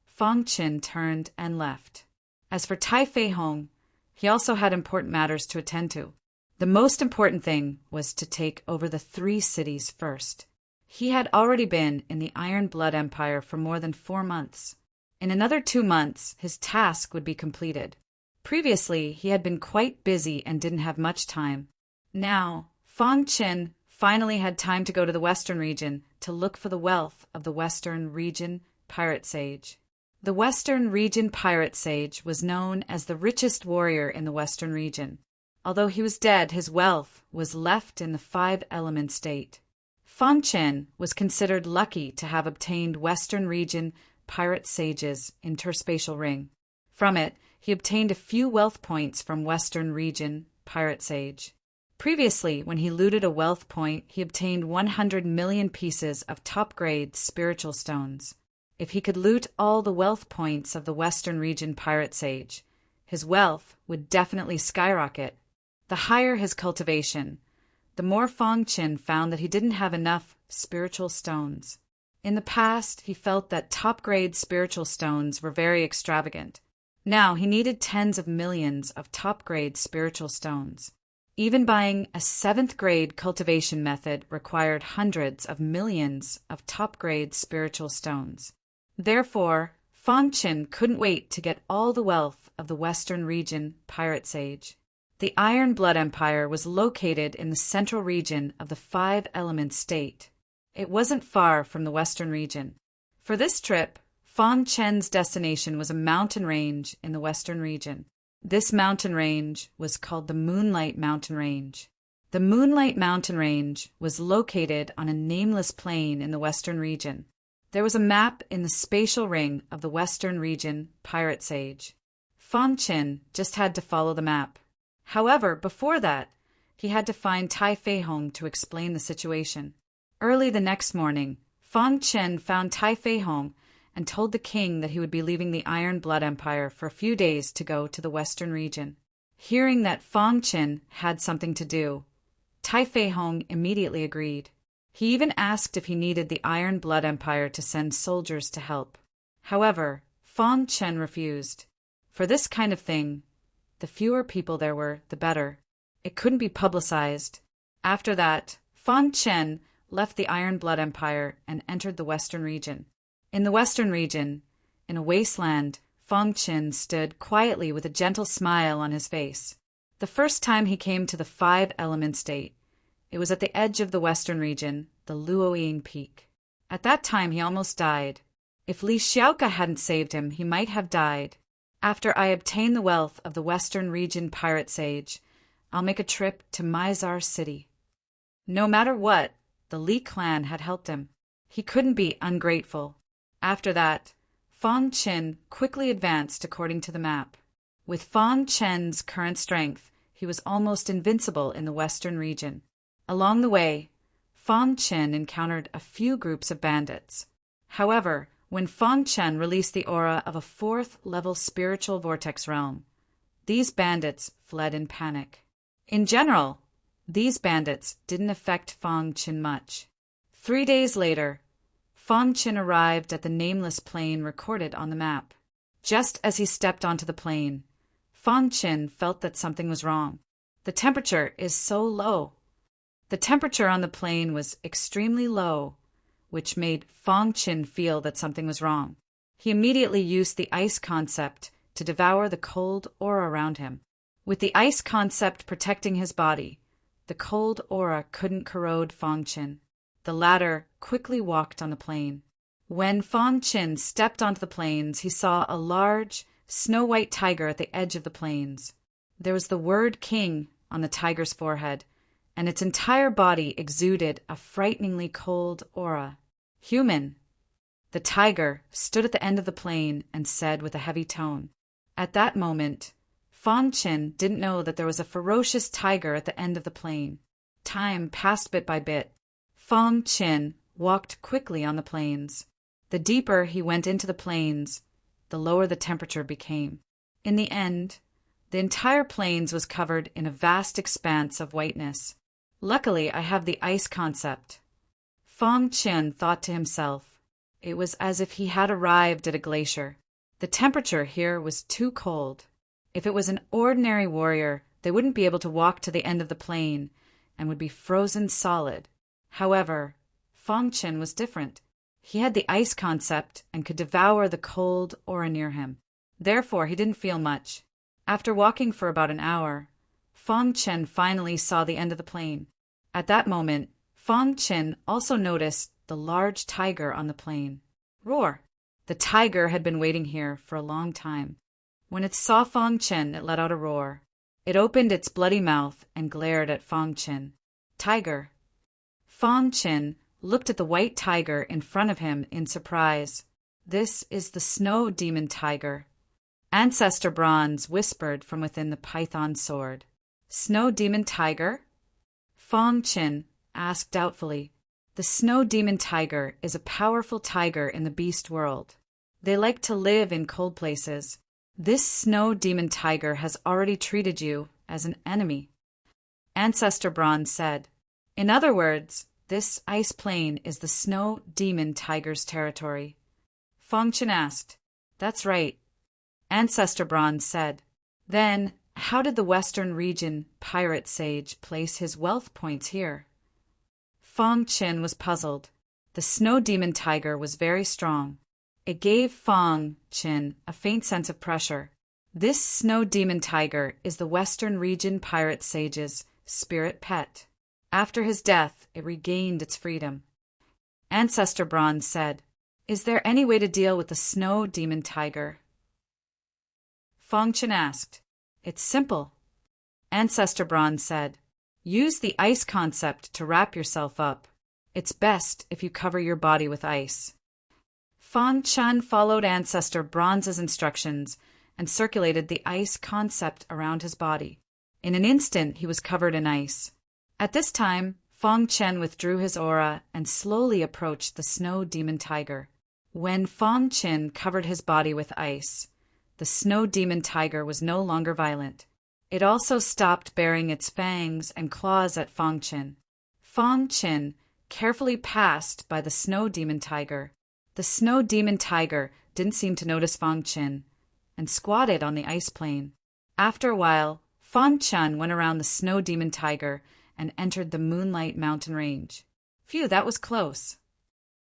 Fang Qin turned and left. As for Tai Feihong, he also had important matters to attend to. The most important thing was to take over the 3 cities first. He had already been in the Iron Blood Empire for more than 4 months. In another 2 months, his task would be completed. Previously, he had been quite busy and didn't have much time. Now, Fang Qin finally had time to go to the Western region to look for the wealth of the Western region pirate sage. The Western region pirate sage was known as the richest warrior in the Western region. Although he was dead, his wealth was left in the 5-element state. Fang Qin was considered lucky to have obtained Western region pirate sage's interspatial ring. From it, he obtained a few wealth points from Western region pirate sage. Previously, when he looted a wealth point, he obtained 100 million pieces of top-grade spiritual stones. If he could loot all the wealth points of the Western region pirate sage, his wealth would definitely skyrocket. The higher his cultivation, the more Fang Qin found that he didn't have enough spiritual stones. In the past, he felt that top-grade spiritual stones were very extravagant. Now he needed tens of millions of top-grade spiritual stones. Even buying a 7th-grade cultivation method required hundreds of millions of top-grade spiritual stones. Therefore, Fang Qin couldn't wait to get all the wealth of the Western region pirate sage. The Iron Blood Empire was located in the central region of the 5-element state. It wasn't far from the Western region. For this trip, Fang Qin's destination was a mountain range in the Western region. This mountain range was called the Moonlight Mountain Range. The Moonlight Mountain Range was located on a nameless plain in the Western region. There was a map in the spatial ring of the Western region pirate sage. Fang Qin just had to follow the map. However, before that, he had to find Tai Feihong to explain the situation. Early the next morning, Fang Qin found Tai Feihong and told the king that he would be leaving the Iron Blood Empire for a few days to go to the Western region. Hearing that Fang Qin had something to do, Tai Feihong immediately agreed. He even asked if he needed the Iron Blood Empire to send soldiers to help. However, Fang Qin refused. For this kind of thing, the fewer people there were, the better. It couldn't be publicized. After that, Fang Qin left the Iron Blood Empire and entered the Western region. In the Western region, in a wasteland, Fang Qin stood quietly with a gentle smile on his face. The first time he came to the 5-element state, it was at the edge of the Western region, the Luoying Peak. At that time, he almost died. If Li Xiaoka hadn't saved him, he might have died. After I obtain the wealth of the Western region pirate sage, I'll make a trip to Mizar City. No matter what, the Li clan had helped him. He couldn't be ungrateful. After that, Fang Qin quickly advanced according to the map. With Fang Qin's current strength, he was almost invincible in the western region. Along the way, Fang Chen encountered a few groups of bandits. However, when Fang Chen released the aura of a fourth-level spiritual vortex realm, these bandits fled in panic. In general, these bandits didn't affect Fang Chen much. 3 days later, Fang Chen arrived at the nameless plain recorded on the map. Just as he stepped onto the plain, Fang Chen felt that something was wrong. The temperature is so low. The temperature on the plain was extremely low, which made Fang Chen feel that something was wrong. He immediately used the ice concept to devour the cold aura around him. With the ice concept protecting his body, the cold aura couldn't corrode Fang Chen. The latter quickly walked on the plain. When Fang Chen stepped onto the plains, he saw a large, snow-white tiger at the edge of the plains. There was the word king on the tiger's forehead, and its entire body exuded a frighteningly cold aura. Human. The tiger stood at the end of the plain and said with a heavy tone. At that moment, Fang Chen didn't know that there was a ferocious tiger at the end of the plain. Time passed bit by bit. Fang Chen walked quickly on the plains. The deeper he went into the plains, the lower the temperature became. In the end, the entire plains was covered in a vast expanse of whiteness. Luckily, I have the ice concept. Fang Chen thought to himself. It was as if he had arrived at a glacier. The temperature here was too cold. If it was an ordinary warrior, they wouldn't be able to walk to the end of the plain and would be frozen solid. However, Fang Chen was different. He had the ice concept and could devour the cold aura near him. Therefore, he didn't feel much. After walking for about an hour, Fang Chen finally saw the end of the plain. At that moment, Fang Chen also noticed the large tiger on the plain. Roar! The tiger had been waiting here for a long time. When it saw Fang Chen, it let out a roar. It opened its bloody mouth and glared at Fang Chen. Tiger. Fang Chen looked at the white tiger in front of him in surprise. This is the snow demon tiger. Ancestor Bronze whispered from within the python sword. Snow demon tiger? Fang Chen asked doubtfully. The snow demon tiger is a powerful tiger in the beast world. They like to live in cold places. This snow demon tiger has already treated you as an enemy. Ancestor Bronze said. In other words, this ice plain is the snow demon tiger's territory. Fang Chen asked. That's right. Ancestor Bronze said. Then, how did the Western region pirate sage place his wealth points here? Fang Chen was puzzled. The snow demon tiger was very strong. It gave Fang Chen a faint sense of pressure. This snow demon tiger is the Western region pirate sage's spirit pet. After his death, it regained its freedom. Ancestor Bronze said, Is there any way to deal with the snow demon tiger? Fang Chen asked. It's simple. Ancestor Bronze said, Use the ice concept to wrap yourself up. It's best if you cover your body with ice. Fang Chen followed Ancestor Bronze's instructions and circulated the ice concept around his body. In an instant, he was covered in ice. At this time, Fang Chen withdrew his aura and slowly approached the snow demon tiger. When Fang Chen covered his body with ice, the snow demon tiger was no longer violent. It also stopped baring its fangs and claws at Fang Chen. Fang Chen carefully passed by the snow demon tiger. The snow demon tiger didn't seem to notice Fang Chen and squatted on the ice plain. After a while, Fang Chen went around the snow demon tiger and entered the Moonlight Mountain Range. Phew, that was close.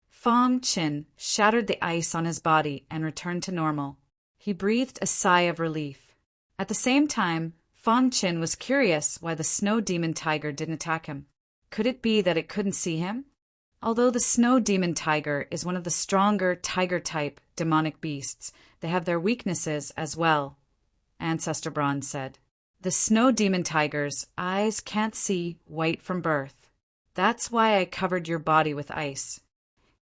Fang Chen shattered the ice on his body and returned to normal. He breathed a sigh of relief. At the same time, Fang Chen was curious why the snow demon tiger didn't attack him. Could it be that it couldn't see him? Although the snow demon tiger is one of the stronger tiger-type demonic beasts, they have their weaknesses as well, Ancestor Bronze said. The snow demon tiger's eyes can't see white from birth. That's why I covered your body with ice.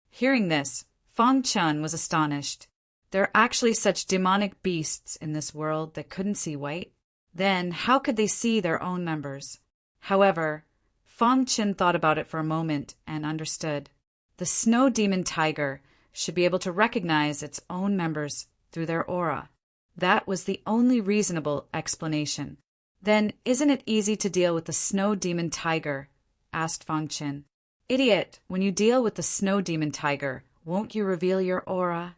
Hearing this, Fang Chen was astonished. There are actually such demonic beasts in this world that couldn't see white? Then how could they see their own members? However, Fong Qin thought about it for a moment and understood. The snow demon tiger should be able to recognize its own members through their aura. That was the only reasonable explanation. Then isn't it easy to deal with the snow demon tiger? Asked Fong Qin. Idiot, when you deal with the snow demon tiger, won't you reveal your aura?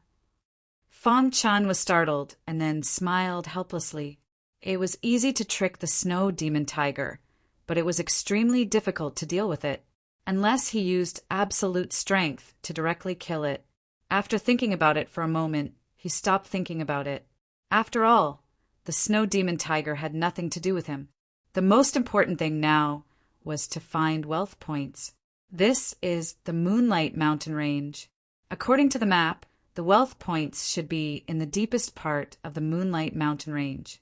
Fong Qin was startled and then smiled helplessly. It was easy to trick the snow demon tiger, but it was extremely difficult to deal with it, unless he used absolute strength to directly kill it. After thinking about it for a moment, he stopped thinking about it. After all, the snow demon tiger had nothing to do with him. The most important thing now was to find wealth points. This is the Moonlight Mountain Range. According to the map, the wealth points should be in the deepest part of the Moonlight Mountain Range.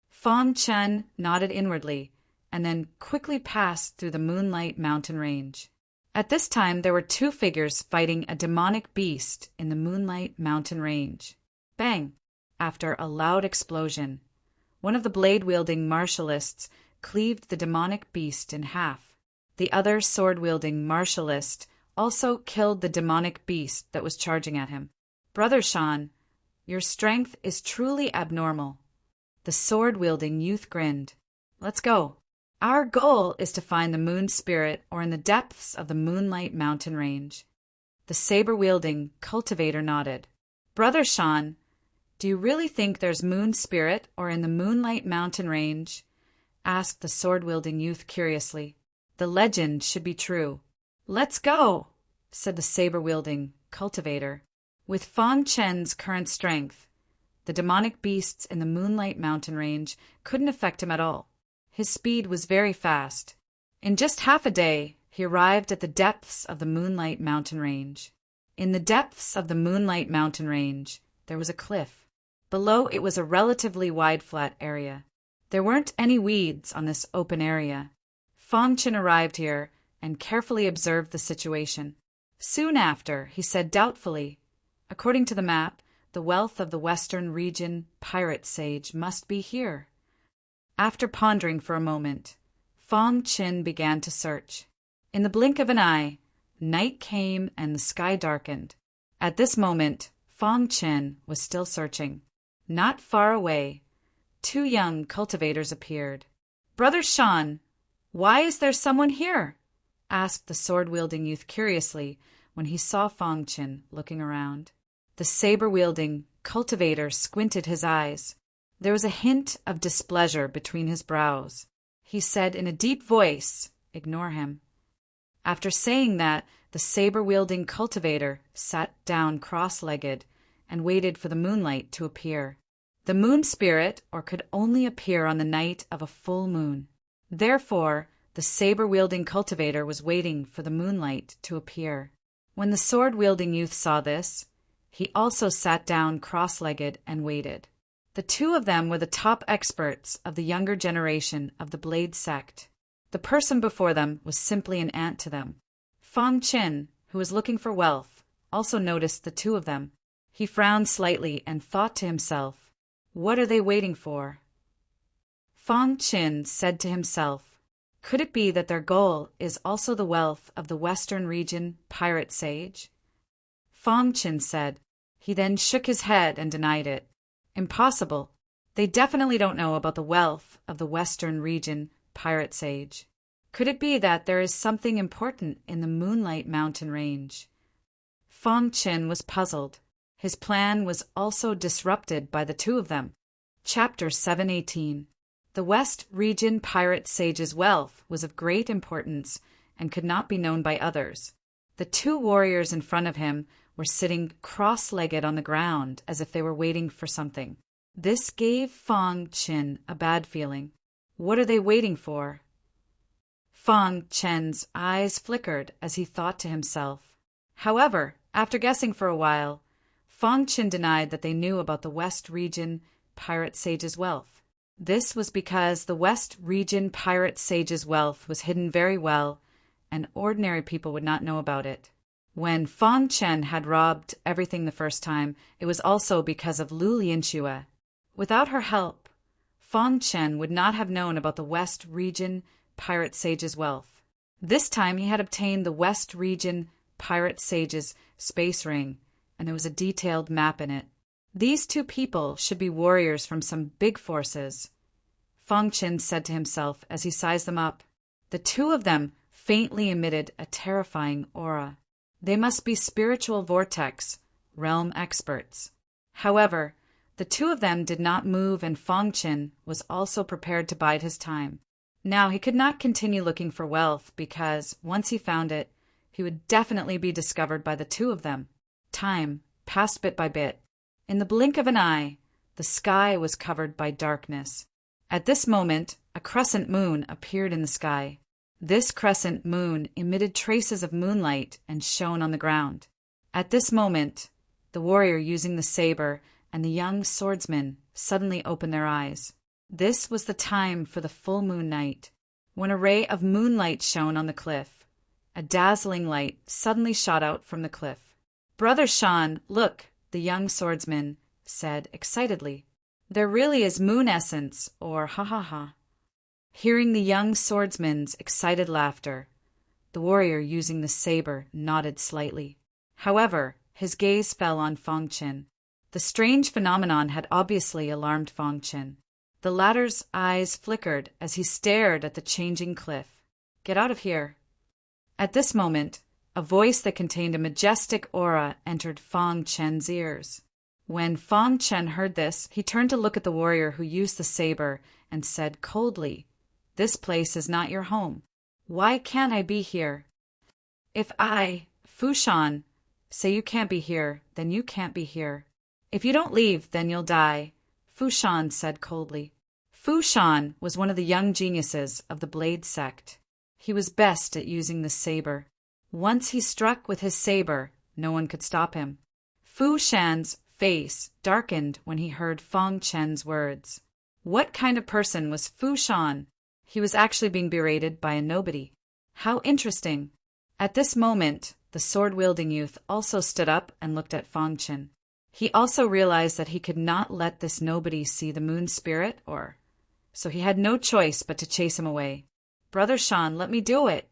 Fong Qin nodded inwardly and then quickly passed through the Moonlight Mountain Range. At this time, there were two figures fighting a demonic beast in the Moonlight Mountain Range. Bang! After a loud explosion, one of the blade-wielding martialists cleaved the demonic beast in half. The other sword-wielding martialist also killed the demonic beast that was charging at him. Brother Shan, your strength is truly abnormal. The sword-wielding youth grinned. Let's go. Our goal is to find the moon spirit or in the depths of the Moonlight Mountain Range. The saber-wielding cultivator nodded. Brother Shan, do you really think there's moon spirit or in the Moonlight Mountain Range? Asked the sword-wielding youth curiously. The legend should be true. Let's go, said the saber-wielding cultivator. With Fong Qin's current strength, the demonic beasts in the Moonlight Mountain Range couldn't affect him at all. His speed was very fast. In just half a day, he arrived at the depths of the Moonlight Mountain Range. In the depths of the Moonlight Mountain Range, there was a cliff. Below it was a relatively wide flat area. There weren't any weeds on this open area. Fong Qin arrived here and carefully observed the situation. Soon after, he said doubtfully, according to the map, the wealth of the Western Region pirate sage must be here. After pondering for a moment, Fong Qin began to search. In the blink of an eye, night came and the sky darkened. At this moment, Fong Qin was still searching. Not far away, two young cultivators appeared. Brother Shan, why is there someone here? Asked the sword-wielding youth curiously when he saw Fong Qin looking around. The saber-wielding cultivator squinted his eyes. There was a hint of displeasure between his brows. He said in a deep voice, "Ignore him." After saying that, the saber-wielding cultivator sat down cross-legged and waited for the moonlight to appear. The moon spirit could only appear on the night of a full moon. Therefore, the saber-wielding cultivator was waiting for the moonlight to appear. When the sword-wielding youth saw this, he also sat down cross-legged and waited. The two of them were the top experts of the younger generation of the Blade sect. The person before them was simply an ant to them. Fong Qin, who was looking for wealth, also noticed the two of them. He frowned slightly and thought to himself, "What are they waiting for?" Fong Qin said to himself, "Could it be that their goal is also the wealth of the Western Region pirate sage?" Fong Qin said. He then shook his head and denied it. Impossible. They definitely don't know about the wealth of the Western Region pirate sage. Could it be that there is something important in the Moonlight Mountain Range? Fong Qin was puzzled. His plan was also disrupted by the two of them. Chapter 718. The West Region pirate sage's wealth was of great importance and could not be known by others. The two warriors in front of him were sitting cross-legged on the ground as if they were waiting for something. This gave Fong Qin a bad feeling. What are they waiting for? Fong Qin's eyes flickered as he thought to himself. However, after guessing for a while, Fong Qin denied that they knew about the West Region pirate sage's wealth. This was because the West Region pirate sage's wealth was hidden very well, and ordinary people would not know about it. When Fong Qin had robbed everything the first time, it was also because of Lu Lianxue. Without her help, Fong Chen would not have known about the West Region Pirate Sage's wealth. This time he had obtained the West Region Pirate Sage's space ring, and there was a detailed map in it. These two people should be warriors from some big forces, Fong Chen said to himself as he sized them up. The two of them faintly emitted a terrifying aura. They must be spiritual vortex realm experts. However, the two of them did not move, and Fong Chen was also prepared to bide his time. Now he could not continue looking for wealth because, once he found it, he would definitely be discovered by the two of them. Time passed bit by bit. In the blink of an eye, the sky was covered by darkness. At this moment, a crescent moon appeared in the sky. This crescent moon emitted traces of moonlight and shone on the ground. At this moment, the warrior using the saber and the young swordsman suddenly opened their eyes. This was the time for the full moon night, when a ray of moonlight shone on the cliff. A dazzling light suddenly shot out from the cliff. "Brother Shan, look," the young swordsman said excitedly. "There really is moon essence, or ha ha ha." Hearing the young swordsman's excited laughter, the warrior using the saber nodded slightly. However, his gaze fell on Fong Chen. The strange phenomenon had obviously alarmed Fong Chen. The latter's eyes flickered as he stared at the changing cliff. "Get out of here." At this moment, a voice that contained a majestic aura entered Fong Chen's ears. When Fong Chen heard this, he turned to look at the warrior who used the saber and said coldly, "This place is not your home. Why can't I be here? If I, Fu Shan, say you can't be here, then you can't be here. If you don't leave, then you'll die," Fu Shan said coldly. Fu Shan was one of the young geniuses of the Blade sect. He was best at using the saber. Once he struck with his saber, no one could stop him. Fu Shan's face darkened when he heard Fong Chen's words. What kind of person was Fu Shan? He was actually being berated by a nobody. How interesting. At this moment, the sword-wielding youth also stood up and looked at Fong Chen. He also realized that he could not let this nobody see the moon spirit, so he had no choice but to chase him away. "Brother Shan, let me do it."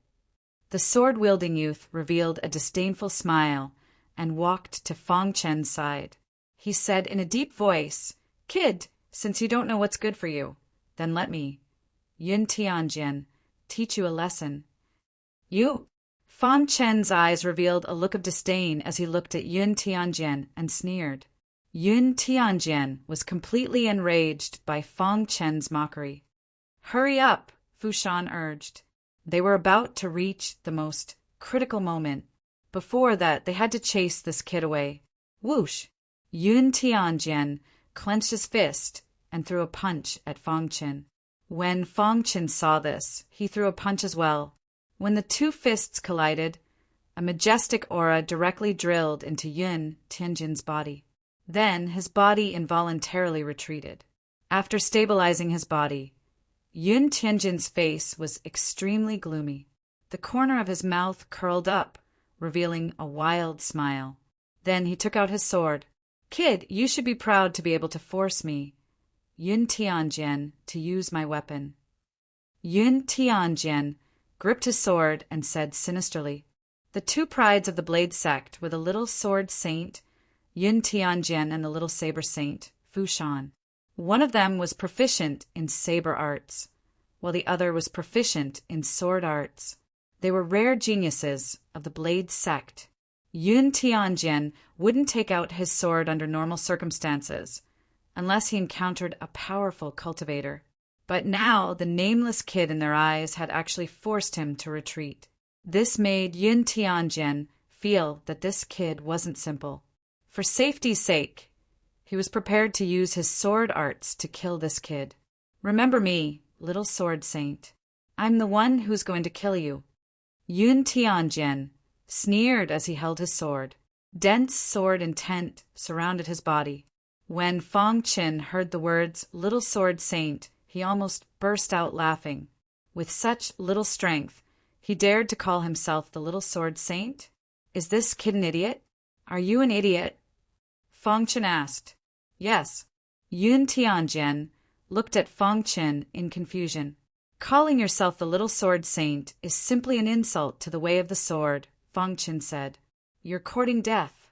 The sword-wielding youth revealed a disdainful smile and walked to Fong Chen's side. He said in a deep voice, "Kid, since you don't know what's good for you, then let me, Yun Tianjian, teach you a lesson." "You?" Fong Chen's eyes revealed a look of disdain as he looked at Yun Tianjian and sneered. Yun Tianjian was completely enraged by Fong Chen's mockery. "Hurry up," Fu Shan urged. They were about to reach the most critical moment. Before that, they had to chase this kid away. Whoosh! Yun Tianjian clenched his fist and threw a punch at Fong Chen. When Fong Chen saw this, he threw a punch as well. When the two fists collided, a majestic aura directly drilled into Yun Tianjian's body. Then his body involuntarily retreated. After stabilizing his body, Yun Tianjian's face was extremely gloomy. The corner of his mouth curled up, revealing a wild smile. Then he took out his sword. "Kid, you should be proud to be able to force me, Yun Tianjian, to use my weapon." Yun Tianjian gripped his sword and said sinisterly. The two prides of the Blade sect were the little sword saint, Yun Tianjian, and the little saber saint, Fu Shan. One of them was proficient in saber arts, while the other was proficient in sword arts. They were rare geniuses of the Blade sect. Yun Tianjian wouldn't take out his sword under normal circumstances, unless he encountered a powerful cultivator. But now the nameless kid in their eyes had actually forced him to retreat. This made Yun Tianjian feel that this kid wasn't simple. For safety's sake, he was prepared to use his sword arts to kill this kid. "Remember me, little sword saint. I'm the one who's going to kill you." Yun Tianjian sneered as he held his sword. Dense sword intent surrounded his body. When Fong Chen heard the words "little sword saint," he almost burst out laughing. With such little strength, he dared to call himself the little sword saint? "Is this kid an idiot? Are you an idiot?" Fong Chen asked. "Yes." Yun Tianjian looked at Fang Chen in confusion. Calling yourself the little sword saint is simply an insult to the way of the sword, Fang Chen said. You're courting death.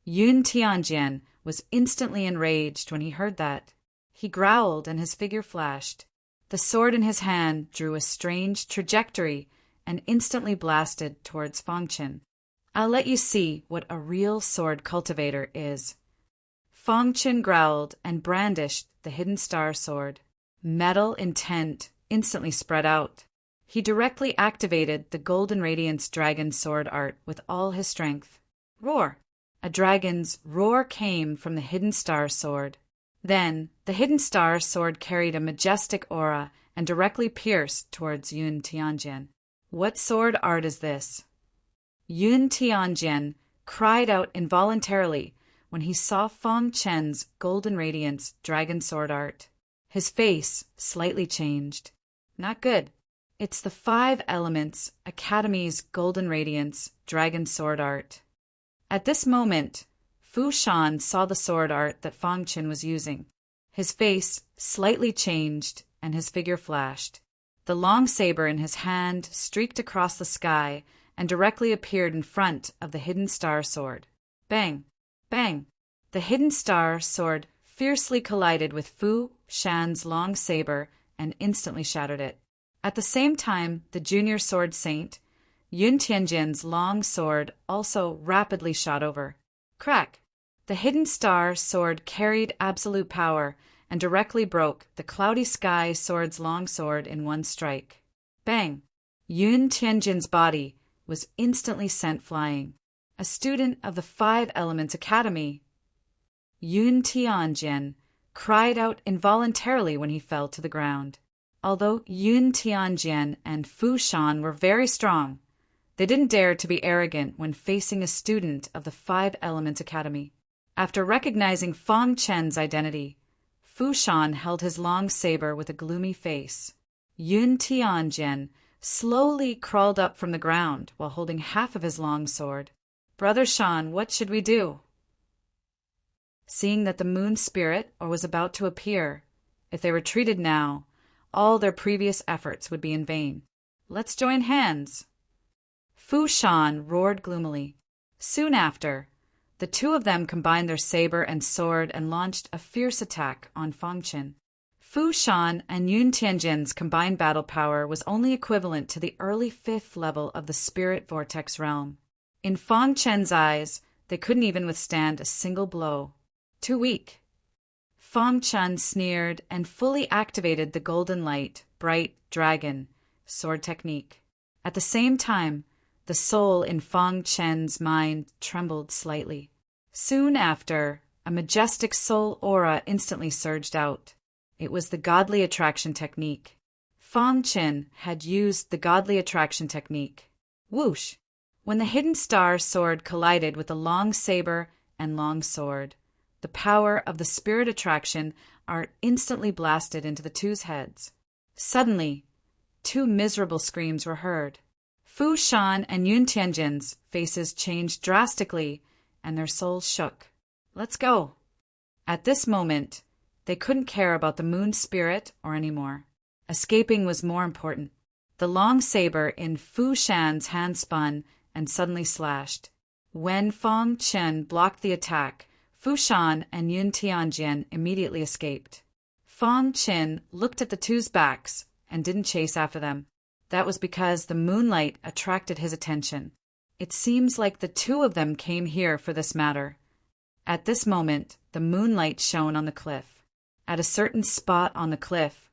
Yun Tianjian was instantly enraged when he heard that. He growled and his figure flashed. The sword in his hand drew a strange trajectory and instantly blasted towards Fang Chen. I'll let you see what a real sword cultivator is. Fang Chen growled and brandished the hidden star sword. Metal intent instantly spread out. He directly activated the Golden Radiance dragon sword art with all his strength. Roar! A dragon's roar came from the hidden star sword. Then, the hidden star sword carried a majestic aura and directly pierced towards Yun Tianjian. What sword art is this? Yun Tianjian cried out involuntarily when he saw Fang Chen's Golden Radiance dragon sword art. His face slightly changed. Not good. It's the 5 Elements Academy's Golden Radiance dragon sword art. At this moment, Fu Shan saw the sword art that Fang Chen was using. His face slightly changed and his figure flashed. The long saber in his hand streaked across the sky and directly appeared in front of the hidden star sword. Bang! Bang! The hidden star sword fiercely collided with Fu Shan's long saber and instantly shattered it. At the same time, the junior sword saint, Yun Tianjian's long sword, also rapidly shot over. Crack! The hidden star sword carried absolute power and directly broke the cloudy sky sword's long sword in one strike. Bang! Yun Tianjian's body was instantly sent flying. A student of the 5 Elements Academy, Yun Tianjian cried out involuntarily when he fell to the ground. Although Yun Tianjian and Fu Shan were very strong, they didn't dare to be arrogant when facing a student of the 5 Elements Academy. After recognizing Fang Chen's identity, Fu Shan held his long saber with a gloomy face. Yun Tianjian slowly crawled up from the ground while holding half of his long sword. Brother Shan, what should we do? Seeing that the moon spirit was about to appear, if they retreated now, all their previous efforts would be in vain. Let's join hands. Fu Shan roared gloomily. Soon after, the two of them combined their saber and sword and launched a fierce attack on Fang Chen. Fu Shan and Yun Tianjian's combined battle power was only equivalent to the early 5th level of the spirit vortex realm. In Fang Chen's eyes, they couldn't even withstand a single blow. Too weak. Fang Chen sneered and fully activated the golden light, bright dragon sword technique. At the same time, the soul in Fang Chen's mind trembled slightly. Soon after, a majestic soul aura instantly surged out. It was the godly attraction technique. Fang Chen had used the godly attraction technique. Whoosh! When the hidden star sword collided with the long saber and long sword, the power of the spirit attraction art instantly blasted into the two's heads. Suddenly, 2 miserable screams were heard. Fu Shan and Yun Tianjian's faces changed drastically, and their souls shook. Let's go. At this moment, they couldn't care about the moon spirit or any more. Escaping was more important. The long saber in Fu Shan's hand spun and suddenly slashed. When Fang Chen blocked the attack, Fu Shan and Yun Tianjian immediately escaped. Fang Chen looked at the two's backs and didn't chase after them. That was because the moonlight attracted his attention. It seems like the two of them came here for this matter. At this moment, the moonlight shone on the cliff. At a certain spot on the cliff,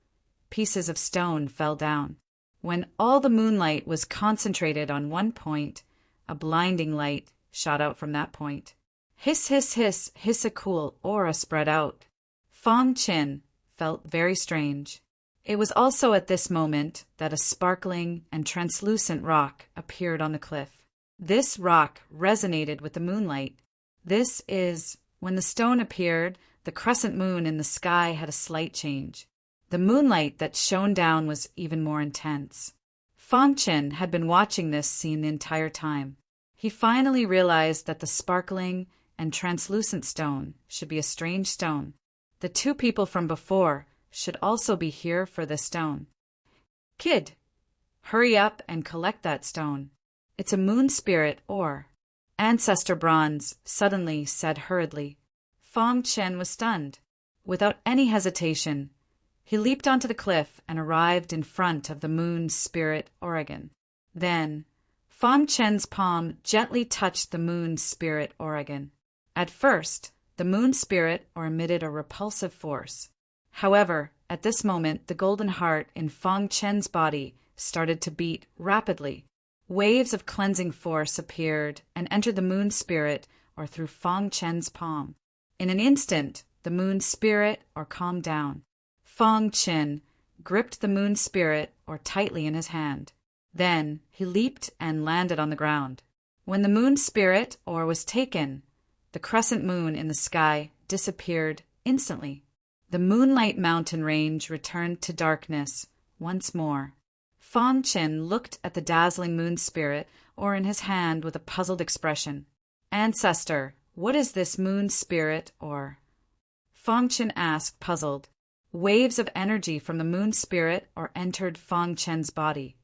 pieces of stone fell down. When all the moonlight was concentrated on one point, a blinding light shot out from that point. Hiss, hiss, hiss, hiss, a cool aura spread out. Fang Chen felt very strange. It was also at this moment that a sparkling and translucent rock appeared on the cliff. This rock resonated with the moonlight. This is, when the stone appeared, the crescent moon in the sky had a slight change. The moonlight that shone down was even more intense. Fang Chen had been watching this scene the entire time. He finally realized that the sparkling and translucent stone should be a strange stone. The two people from before should also be here for this stone. Kid, hurry up and collect that stone. It's a moon spirit ore. Ancestor Bronze suddenly said hurriedly. Fong Chen was stunned. Without any hesitation, he leaped onto the cliff and arrived in front of the moon spirit Oregon. Then, Fong Chen's palm gently touched the moon spirit Oregon. At first, the moon spirit emitted a repulsive force. However, at this moment, the golden heart in Fong Chen's body started to beat rapidly. Waves of cleansing force appeared and entered the moon spirit through Fong Chen's palm. In an instant, the moon spirit calmed down. Fong Chen gripped the moon spirit tightly in his hand. Then he leaped and landed on the ground. When the moon spirit was taken, the crescent moon in the sky disappeared instantly. The Moonlight Mountain range returned to darkness once more. Fong Chen looked at the dazzling moon spirit in his hand with a puzzled expression. Ancestor, what is this moon spirit Fong Chen asked, puzzled. Waves of energy from the moon spirit entered Fong Chen's body,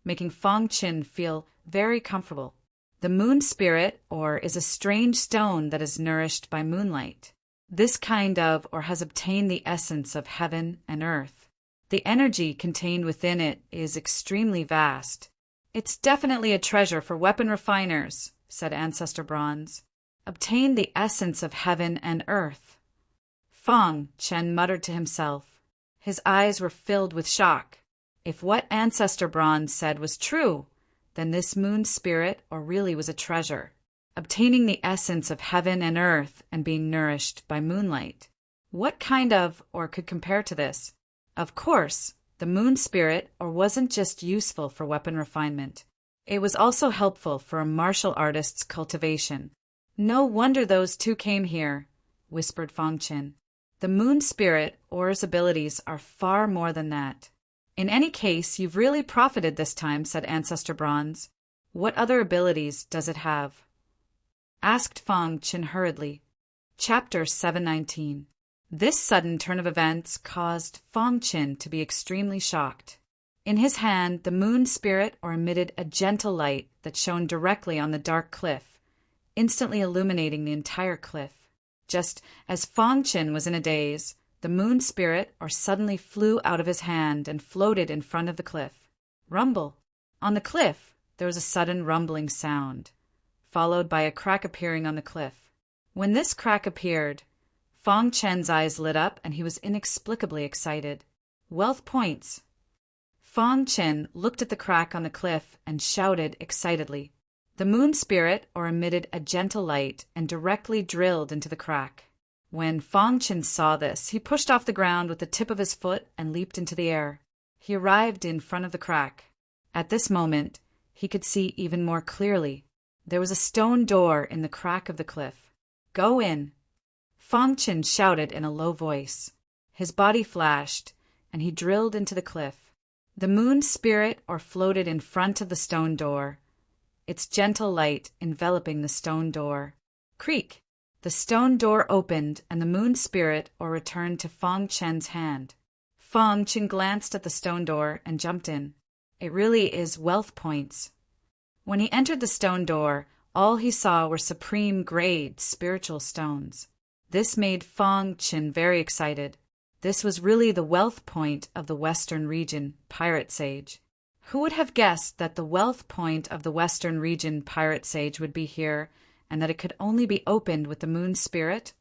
making Fong Chen feel very comfortable. The moon spirit is a strange stone that is nourished by moonlight. This kind of has obtained the essence of heaven and earth. The energy contained within it is extremely vast. It's definitely a treasure for weapon refiners, said Ancestor Bronze. Obtain the essence of heaven and earth. Fong Chen muttered to himself. His eyes were filled with shock. If what Ancestor Bronze said was true, then this moon spirit really was a treasure, obtaining the essence of heaven and earth and being nourished by moonlight. What kind of could compare to this? Of course, the moon spirit wasn't just useful for weapon refinement. It was also helpful for a martial artist's cultivation. No wonder those two came here, whispered Fong Chen. The moon spirit its abilities are far more than that. In any case, you've really profited this time, said Ancestor Bronze. What other abilities does it have? Asked Fong Chen hurriedly. Chapter 719. This sudden turn of events caused Fong Chen to be extremely shocked. In his hand, the moon spirit emitted a gentle light that shone directly on the dark cliff, instantly illuminating the entire cliff. Just as Fong Chen was in a daze, the moon spirit suddenly flew out of his hand and floated in front of the cliff. Rumble! On the cliff, there was a sudden rumbling sound, followed by a crack appearing on the cliff. When this crack appeared, Fong Chen's eyes lit up and he was inexplicably excited. Wealth points! Fong Chen looked at the crack on the cliff and shouted excitedly. The moon spirit emitted a gentle light and directly drilled into the crack. When Fong Chen saw this, he pushed off the ground with the tip of his foot and leaped into the air. He arrived in front of the crack. At this moment, he could see even more clearly. There was a stone door in the crack of the cliff. Go in! Fong Chen shouted in a low voice. His body flashed, and he drilled into the cliff. The moon spirit floated in front of the stone door, its gentle light enveloping the stone door. Creak! The stone door opened, and the moon spirit returned to Fong Chen's hand. Fong Chen glanced at the stone door and jumped in. It really is wealth points. When he entered the stone door, all he saw were supreme grade spiritual stones. This made Fong Chen very excited. This was really the wealth point of the Western Region Pirate Sage. Who would have guessed that the wealth point of the Western Region Pirate Sage would be here, and that it could only be opened with the moon spirit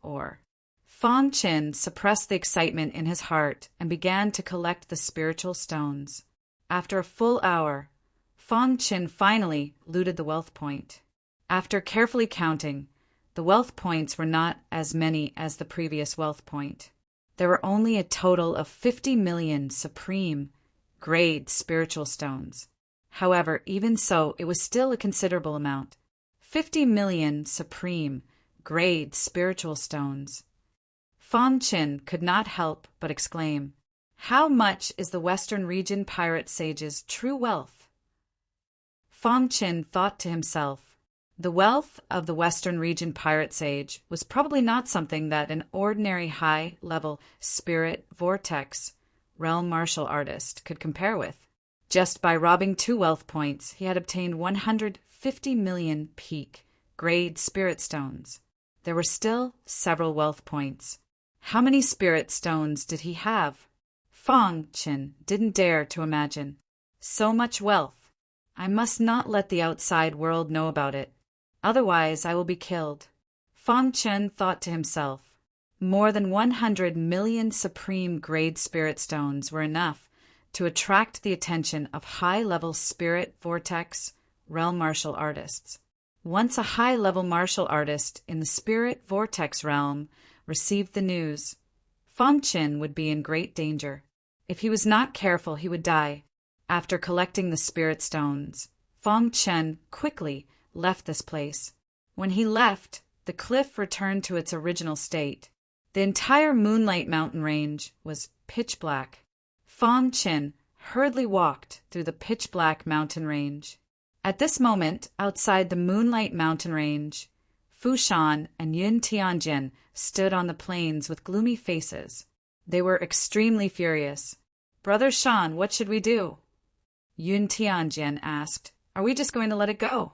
Fong Chen suppressed the excitement in his heart and began to collect the spiritual stones. After a full hour, Fong Chen finally looted the wealth point. After carefully counting, the wealth points were not as many as the previous wealth point. There were only a total of 50 million supreme grade spiritual stones. However, even so, it was still a considerable amount. 50 million supreme grade spiritual stones. Fong Chen could not help but exclaim, "How much is the Western Region Pirate Sage's true wealth?" Fong Chen thought to himself, The wealth of the Western region pirate sage was probably not something that an ordinary high-level spirit vortex realm martial artist could compare with. Just by robbing 2 wealth points, he had obtained 150 million peak grade spirit stones. There were still several wealth points. How many spirit stones did he have? Fong Qin didn't dare to imagine. So much wealth. I must not let the outside world know about it. Otherwise, I will be killed. Fong Chen thought to himself. More than 100 million supreme grade spirit stones were enough to attract the attention of high-level spirit vortex realm martial artists. Once a high-level martial artist in the spirit vortex realm received the news, Fong Chen would be in great danger. If he was not careful, he would die. After collecting the spirit stones, Fong Chen quickly left this place. When he left, the cliff returned to its original state. The entire Moonlight Mountain range was pitch black. Fong Chen hurriedly walked through the pitch-black mountain range. At this moment, outside the Moonlight Mountain range, Fu Shan and Yun Tianjin stood on the plains with gloomy faces. They were extremely furious. "Brother Shan, what should we do?" Yun Tianjin asked. "Are we just going to let it go?"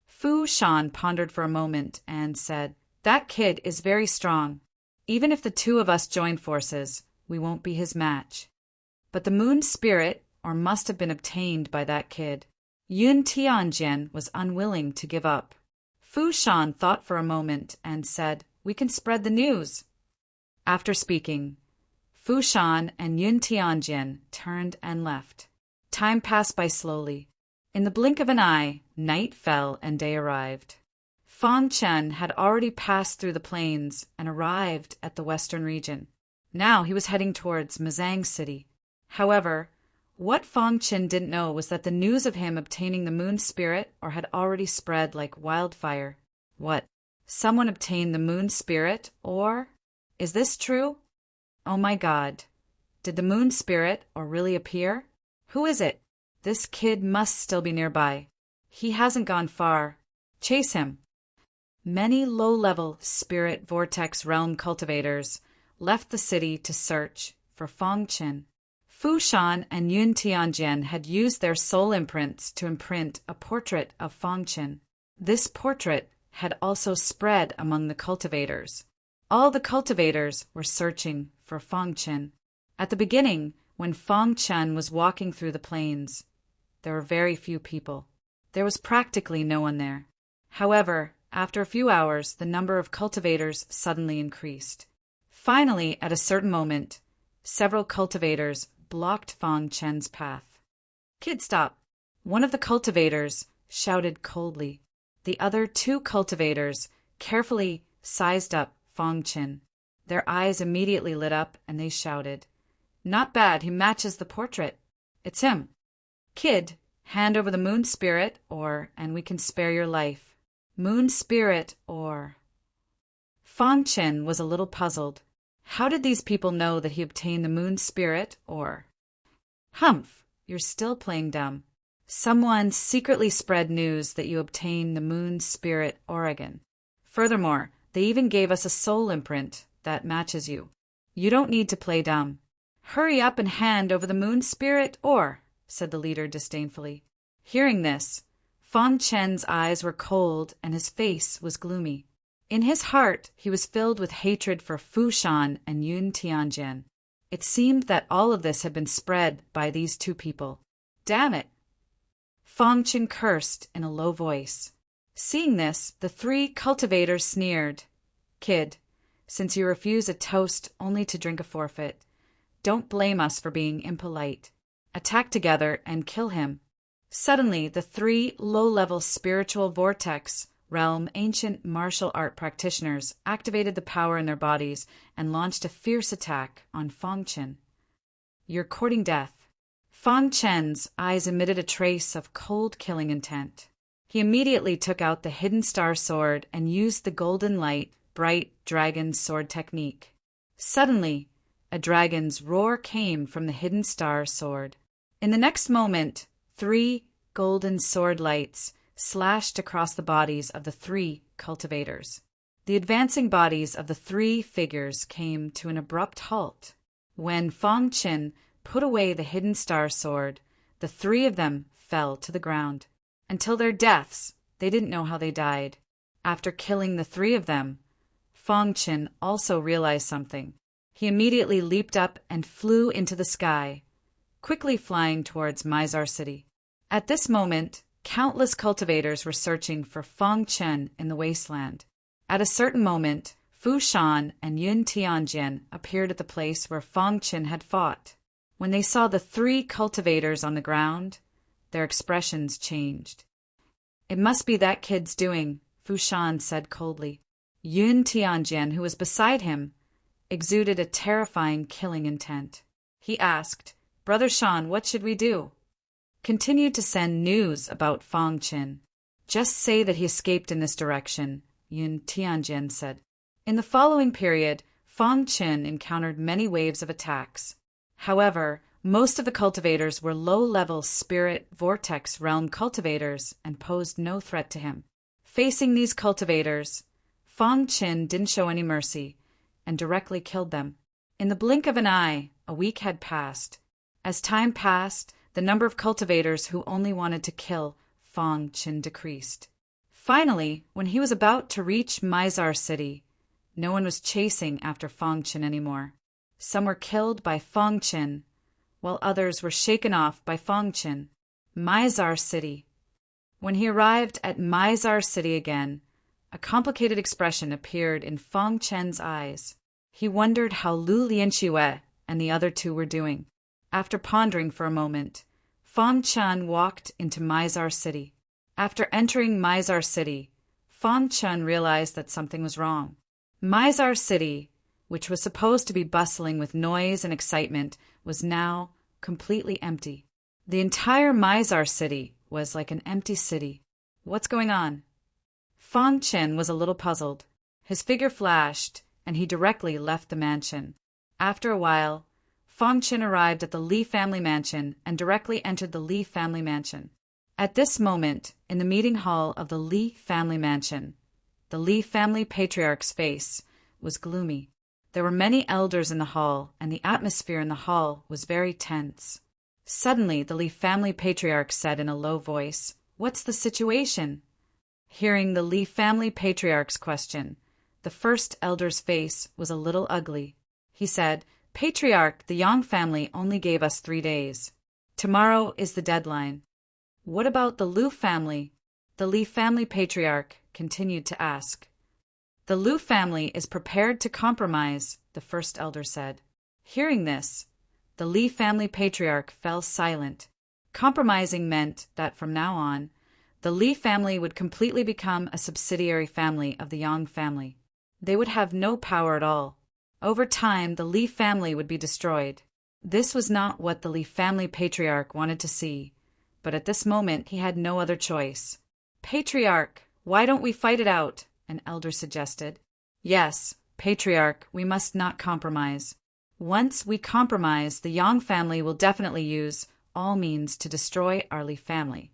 Fu Shan pondered for a moment and said, "That kid is very strong. Even if the 2 of us join forces, we won't be his match." But the moon spirit, or must have been obtained by that kid. Yun Tianjin was unwilling to give up. Fu Shan thought for a moment and said, "We can spread the news." After speaking, Fu Shan and Yun Tianjin turned and left. Time passed by slowly. In the blink of an eye, night fell and day arrived. Fong Chen had already passed through the plains and arrived at the western region. Now he was heading towards Mazang City. However, what Fong Chen didn't know was that the news of him obtaining the moon spirit had already spread like wildfire. What? Someone obtained the moon spirit, or? Is this true? Oh my God. Did the moon spirit really appear? Who is it? This kid must still be nearby. He hasn't gone far. Chase him. Many low-level spirit vortex realm cultivators left the city to search for Fong Chen. Fu Shan and Yun Tianjin had used their soul imprints to imprint a portrait of Fong Chen. This portrait had also spread among the cultivators. All the cultivators were searching for Fong Chen. At the beginning, when Fong Chen was walking through the plains, there were very few people. There was practically no one there. However, after a few hours, the number of cultivators suddenly increased. Finally, at a certain moment, several cultivators blocked Fong Chen's path. "Kid, stop!" One of the cultivators shouted coldly. The other 2 cultivators carefully sized up Fong Chen. Their eyes immediately lit up and they shouted, "Not bad, he matches the portrait. It's him. Kid, hand over the moon spirit and we can spare your life. Moon spirit Fong Chen was a little puzzled. How did these people know that he obtained the moon spirit Humph, you're still playing dumb. Someone secretly spread news that you obtained the moon spirit Oregon. Furthermore, they even gave us a soul imprint that matches you. You don't need to play dumb. Hurry up and hand over the moon spirit said the leader disdainfully. Hearing this, Fong Chen's eyes were cold and his face was gloomy. In his heart, he was filled with hatred for Fu Shan and Yun Tianjin. It seemed that all of this had been spread by these 2 people. Damn it! Fong Chen cursed in a low voice. Seeing this, the 3 cultivators sneered. "Kid, since you refuse a toast only to drink a forfeit, don't blame us for being impolite. Attack together and kill him." Suddenly, the 3 low-level spiritual vortex realm ancient martial art practitioners activated the power in their bodies and launched a fierce attack on Fong Chen. "You're courting death." Fong Chen's eyes emitted a trace of cold killing intent. He immediately took out the hidden star sword and used the golden light, bright dragon sword technique. Suddenly, a dragon's roar came from the hidden star sword. In the next moment, 3 golden sword lights slashed across the bodies of the three cultivators. The advancing bodies of the three figures came to an abrupt halt. When Fong Qin put away the hidden star sword, the three of them fell to the ground. Until their deaths, they didn't know how they died. After killing the three of them, Fong Qin also realized something. He immediately leaped up and flew into the sky, quickly flying towards Mizar City. At this moment, countless cultivators were searching for Fong Qin in the wasteland. At a certain moment, Fu Shan and Yun Tianjian appeared at the place where Fong Qin had fought. When they saw the three cultivators on the ground, their expressions changed. "It must be that kid's doing," Fu Shan said coldly. Yun Tianjian, who was beside him, exuded a terrifying killing intent. He asked, "Brother Shan, what should we do?" "Continue to send news about Fong Qin. Just say that he escaped in this direction," Yun Tianjian said. In the following period, Fong Qin encountered many waves of attacks. However, most of the cultivators were low-level spirit vortex realm cultivators and posed no threat to him. Facing these cultivators, Fong Qin didn't show any mercy and directly killed them. In the blink of an eye, a week had passed. As time passed, the number of cultivators who only wanted to kill Fong Qin decreased. Finally, when he was about to reach Mizar City, no one was chasing after Fong Qin anymore. Some were killed by Fong Qin, while others were shaken off by Fong Qin. Mizar City. When he arrived at Mizar City again, a complicated expression appeared in Fong Qin's eyes. He wondered how Lu Lianxue and the other two were doing. After pondering for a moment, Fong Qin walked into Mizar City. After entering Mizar City, Fong Qin realized that something was wrong. Mizar City, which was supposed to be bustling with noise and excitement, was now completely empty. The entire Mizar City was like an empty city. What's going on? Fong Qin was a little puzzled. His figure flashed, and he directly left the mansion. After a while, Fong Qin arrived at the Li family mansion and directly entered the Li family mansion. At this moment, in the meeting hall of the Li family mansion, the Li family patriarch's face was gloomy. There were many elders in the hall, and the atmosphere in the hall was very tense. Suddenly, the Li family patriarch said in a low voice, "What's the situation?" Hearing the Li family patriarch's question, the first elder's face was a little ugly. He said, "Patriarch, the Yang family only gave us 3 days. Tomorrow is the deadline." "What about the Lu family?" The Li family patriarch continued to ask. "The Lu family is prepared to compromise," the first elder said. Hearing this, the Li family patriarch fell silent. Compromising meant that from now on, the Li family would completely become a subsidiary family of the Yang family. They would have no power at all. Over time, the Li family would be destroyed. This was not what the Li family patriarch wanted to see, but at this moment he had no other choice. "Patriarch, why don't we fight it out?" an elder suggested. "Yes, Patriarch, we must not compromise. Once we compromise, the Yang family will definitely use all means to destroy our Li family."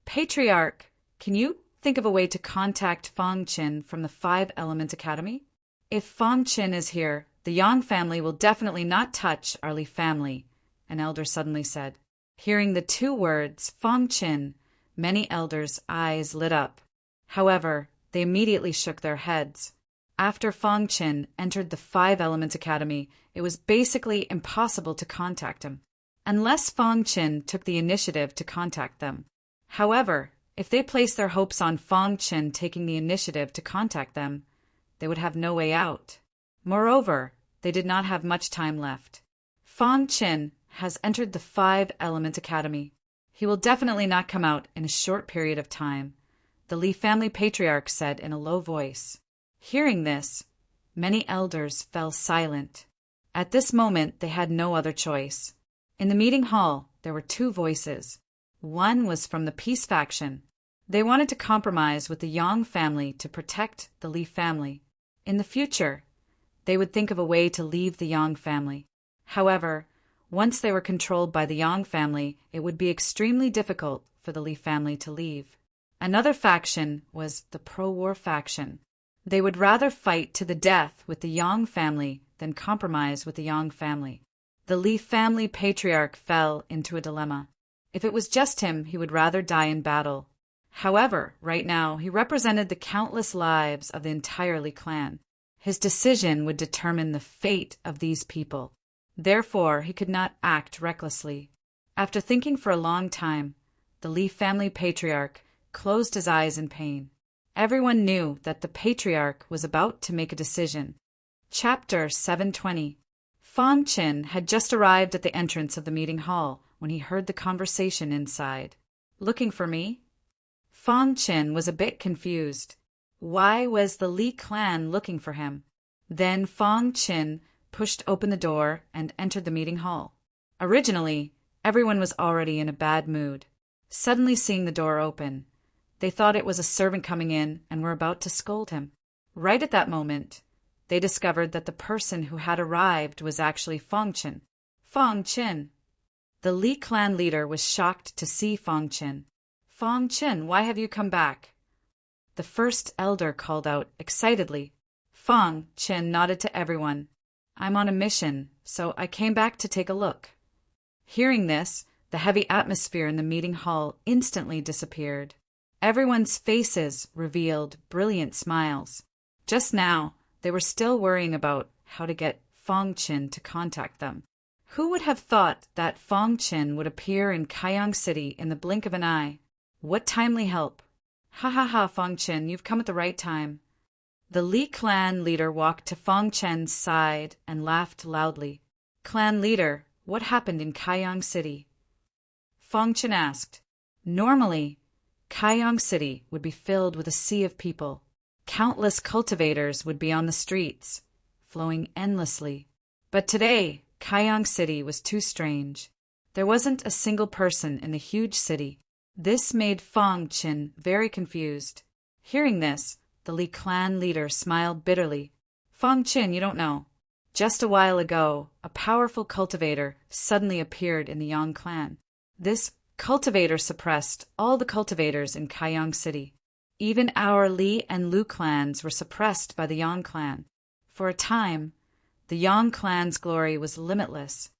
"Patriarch, can you think of a way to contact Fong Qin from the 5-Element Academy? If Fong Qin is here, the Yang family will definitely not touch our Li family," an elder suddenly said. Hearing the 2 words, Fong Qin, many elders' eyes lit up. However, they immediately shook their heads. After Fong Qin entered the 5-Element Academy, it was basically impossible to contact him, unless Fong Qin took the initiative to contact them. However, if they placed their hopes on Fong Qin taking the initiative to contact them, they would have no way out. Moreover, they did not have much time left. Fong Qin has entered the 5-Element Academy. He will definitely not come out in a short period of time, the Li family patriarch said in a low voice. Hearing this, many elders fell silent. At this moment, they had no other choice. In the meeting hall, there were 2 voices. One was from the Peace faction. They wanted to compromise with the Yang family to protect the Li family. In the future, they would think of a way to leave the Yang family. However, once they were controlled by the Yang family, it would be extremely difficult for the Li family to leave. Another faction was the pro-war faction. They would rather fight to the death with the Yang family than compromise with the Yang family. The Li family patriarch fell into a dilemma. If it was just him, he would rather die in battle. However, right now, he represented the countless lives of the entire Li clan. His decision would determine the fate of these people. Therefore, he could not act recklessly. After thinking for a long time, the Li family patriarch closed his eyes in pain. Everyone knew that the patriarch was about to make a decision. Chapter 720. Fang Qin had just arrived at the entrance of the meeting hall when he heard the conversation inside. Looking for me? Fang Qin was a bit confused. Why was the Li clan looking for him? Then Fang Qin pushed open the door and entered the meeting hall. Originally, everyone was already in a bad mood. Suddenly seeing the door open, they thought it was a servant coming in and were about to scold him. Right at that moment, they discovered that the person who had arrived was actually Fang Qin. Fang Qin! The Li clan leader was shocked to see Fang Qin. Fang Qin, why have you come back? The first elder called out excitedly. Fang Qin nodded to everyone. I'm on a mission, so I came back to take a look. Hearing this, the heavy atmosphere in the meeting hall instantly disappeared. Everyone's faces revealed brilliant smiles. Just now, they were still worrying about how to get Fang Qin to contact them. Who would have thought that Fang Qin would appear in Kaiyang City in the blink of an eye? What timely help! Ha ha ha, Fang Qin, you've come at the right time. The Li clan leader walked to Fang Qin's side and laughed loudly. Clan leader, what happened in Kaiyang City? Fang Qin asked. Normally, Kaiyang City would be filled with a sea of people. Countless cultivators would be on the streets, flowing endlessly. But today, Kaiyang City was too strange. There wasn't a single person in the huge city. This made Fang Qin very confused. Hearing this, the Li clan leader smiled bitterly. Fang Qin, you don't know. Just a while ago, a powerful cultivator suddenly appeared in the Yang clan. This cultivator suppressed all the cultivators in Kaiyang City. Even our Li and Lu clans were suppressed by the Yang clan. For a time, the Yang clan's glory was limitless.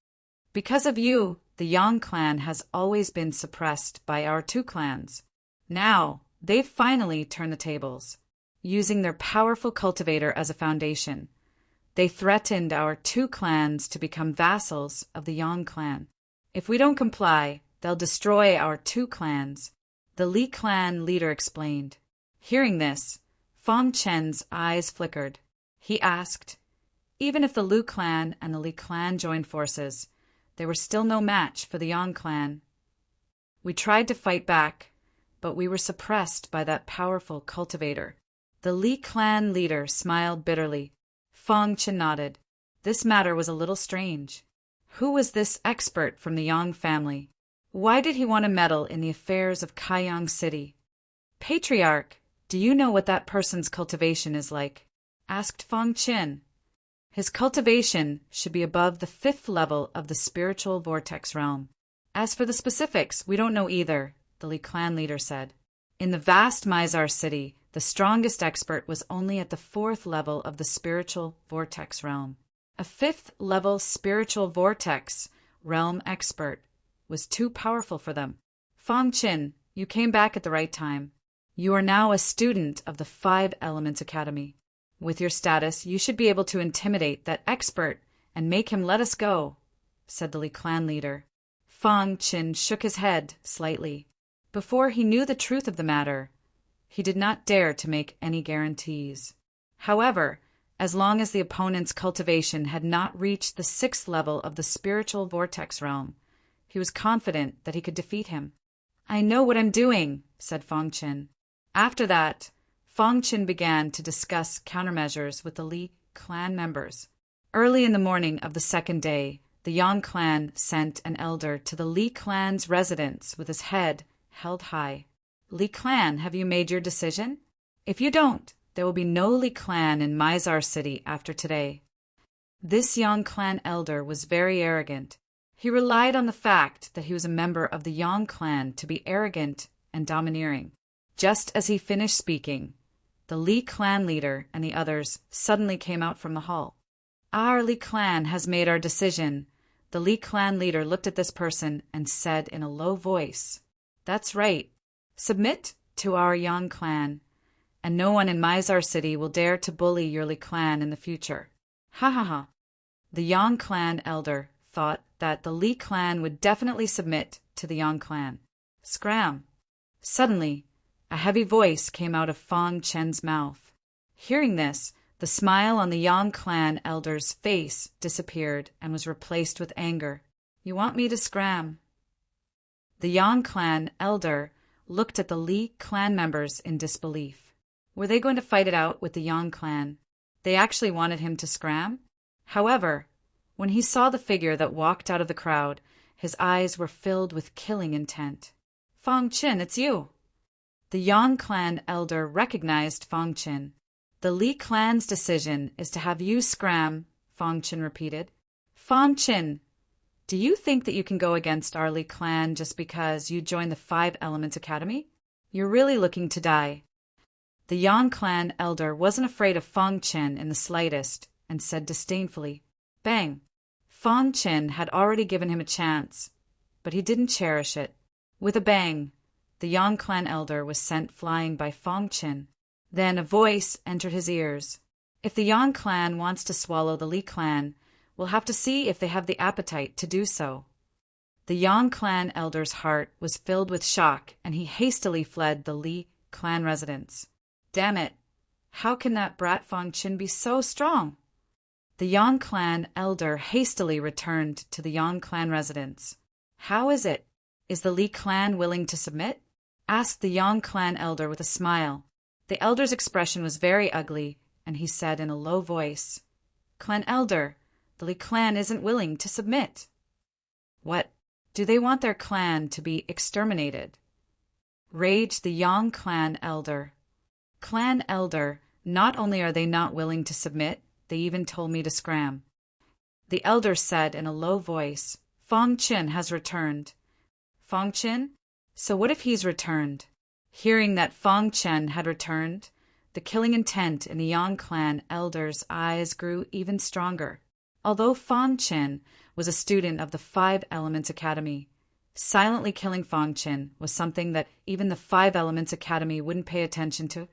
Because of you, the Yang clan has always been suppressed by our two clans. Now, they've finally turned the tables. Using their powerful cultivator as a foundation, they threatened our two clans to become vassals of the Yang clan. If we don't comply, they'll destroy our two clans, the Li clan leader explained. Hearing this, Fang Qin's eyes flickered. He asked, even if the Lu clan and the Li clan joined forces, they were still no match for the Yang clan. We tried to fight back, but we were suppressed by that powerful cultivator. The Li clan leader smiled bitterly. Fang Qin nodded. This matter was a little strange. Who was this expert from the Yang family? Why did he want to meddle in the affairs of Kaiyang City? Patriarch, do you know what that person's cultivation is like? Asked Fang Qin. His cultivation should be above the 5th level of the spiritual vortex realm. As for the specifics, we don't know either, the Li clan leader said. In the vast Mizar city, the strongest expert was only at the 4th level of the spiritual vortex realm. A 5th level spiritual vortex realm expert was too powerful for them. Fang Qin, you came back at the right time. You are now a student of the 5 Elements Academy. With your status, you should be able to intimidate that expert and make him let us go, said the Li clan leader. Fang Qin shook his head slightly. Before he knew the truth of the matter, he did not dare to make any guarantees. However, as long as the opponent's cultivation had not reached the 6th level of the spiritual vortex realm, he was confident that he could defeat him. I know what I'm doing, said Fang Qin. After that, Fang Qin began to discuss countermeasures with the Li clan members. Early in the morning of the 2nd day, the Yang clan sent an elder to the Li clan's residence with his head held high. Li clan, have you made your decision? If you don't, there will be no Li clan in Mizar City after today. This Yang clan elder was very arrogant. He relied on the fact that he was a member of the Yang clan to be arrogant and domineering. Just as he finished speaking, the Li clan leader and the others suddenly came out from the hall. Our Li clan has made our decision. The Li clan leader looked at this person and said in a low voice, "That's right. Submit to our Yang clan, and no one in Mizar City will dare to bully your Li clan in the future." Ha ha ha. The Yang clan elder thought that the Li clan would definitely submit to the Yang clan. Scram! Suddenly, a heavy voice came out of Fang Chen's mouth. Hearing this, the smile on the Yang clan elder's face disappeared and was replaced with anger. "You want me to scram?" The Yang clan elder looked at the Li clan members in disbelief. Were they going to fight it out with the Yang clan? They actually wanted him to scram? However, when he saw the figure that walked out of the crowd, his eyes were filled with killing intent. "Fang Chen, it's you!" The Yang clan elder recognized Fang Chen. "The Li clan's decision is to have you scram," Fang Chen repeated. "Fang Chen, do you think that you can go against our Li clan just because you joined the Five Elements Academy? You're really looking to die." The Yang clan elder wasn't afraid of Fang Chen in the slightest and said disdainfully, "Bang!" Fang Chen had already given him a chance, but he didn't cherish it. With a bang, the Yang clan elder was sent flying by Fang Chen. Then a voice entered his ears. "If the Yang clan wants to swallow the Li clan, we'll have to see if they have the appetite to do so." The Yang clan elder's heart was filled with shock, and he hastily fled the Li clan residence. Damn it! How can that brat Fang Chen be so strong? The Yang clan elder hastily returned to the Yang clan residence. "How is it? Is the Li clan willing to submit?" asked the Yang clan elder with a smile. The elder's expression was very ugly, and he said in a low voice, "Clan elder, the Li clan isn't willing to submit." "What? Do they want their clan to be exterminated?" raged the Yang clan elder. "Clan elder, not only are they not willing to submit, they even told me to scram." The elder said in a low voice, "Fang Chen has returned." "Fang Chen? So what if he's returned?" Hearing that Fang Chen had returned, the killing intent in the Yang clan elder's eyes grew even stronger. Although Fang Chen was a student of the Five Elements Academy, silently killing Fang Chen was something that even the Five Elements Academy wouldn't pay attention to.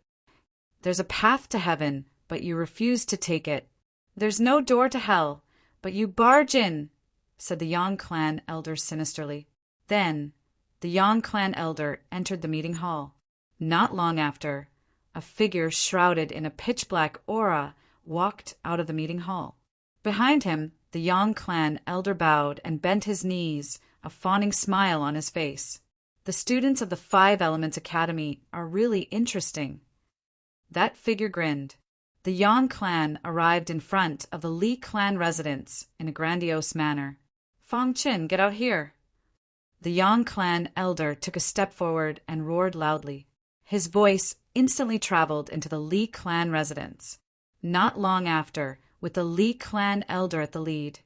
"There's a path to heaven, but you refuse to take it. There's no door to hell, but you barge in," said the Yang clan elder sinisterly. Then, the Yang clan elder entered the meeting hall. Not long after, a figure shrouded in a pitch-black aura walked out of the meeting hall. Behind him, the Yang clan elder bowed and bent his knees, a fawning smile on his face. "The students of the Five Elements Academy are really interesting." That figure grinned. The Yang clan arrived in front of the Li clan residence in a grandiose manner. "Fang Chen, get out here." The Yang clan elder took a step forward and roared loudly. His voice instantly traveled into the Li clan residence. Not long after, with the Li clan elder at the lead,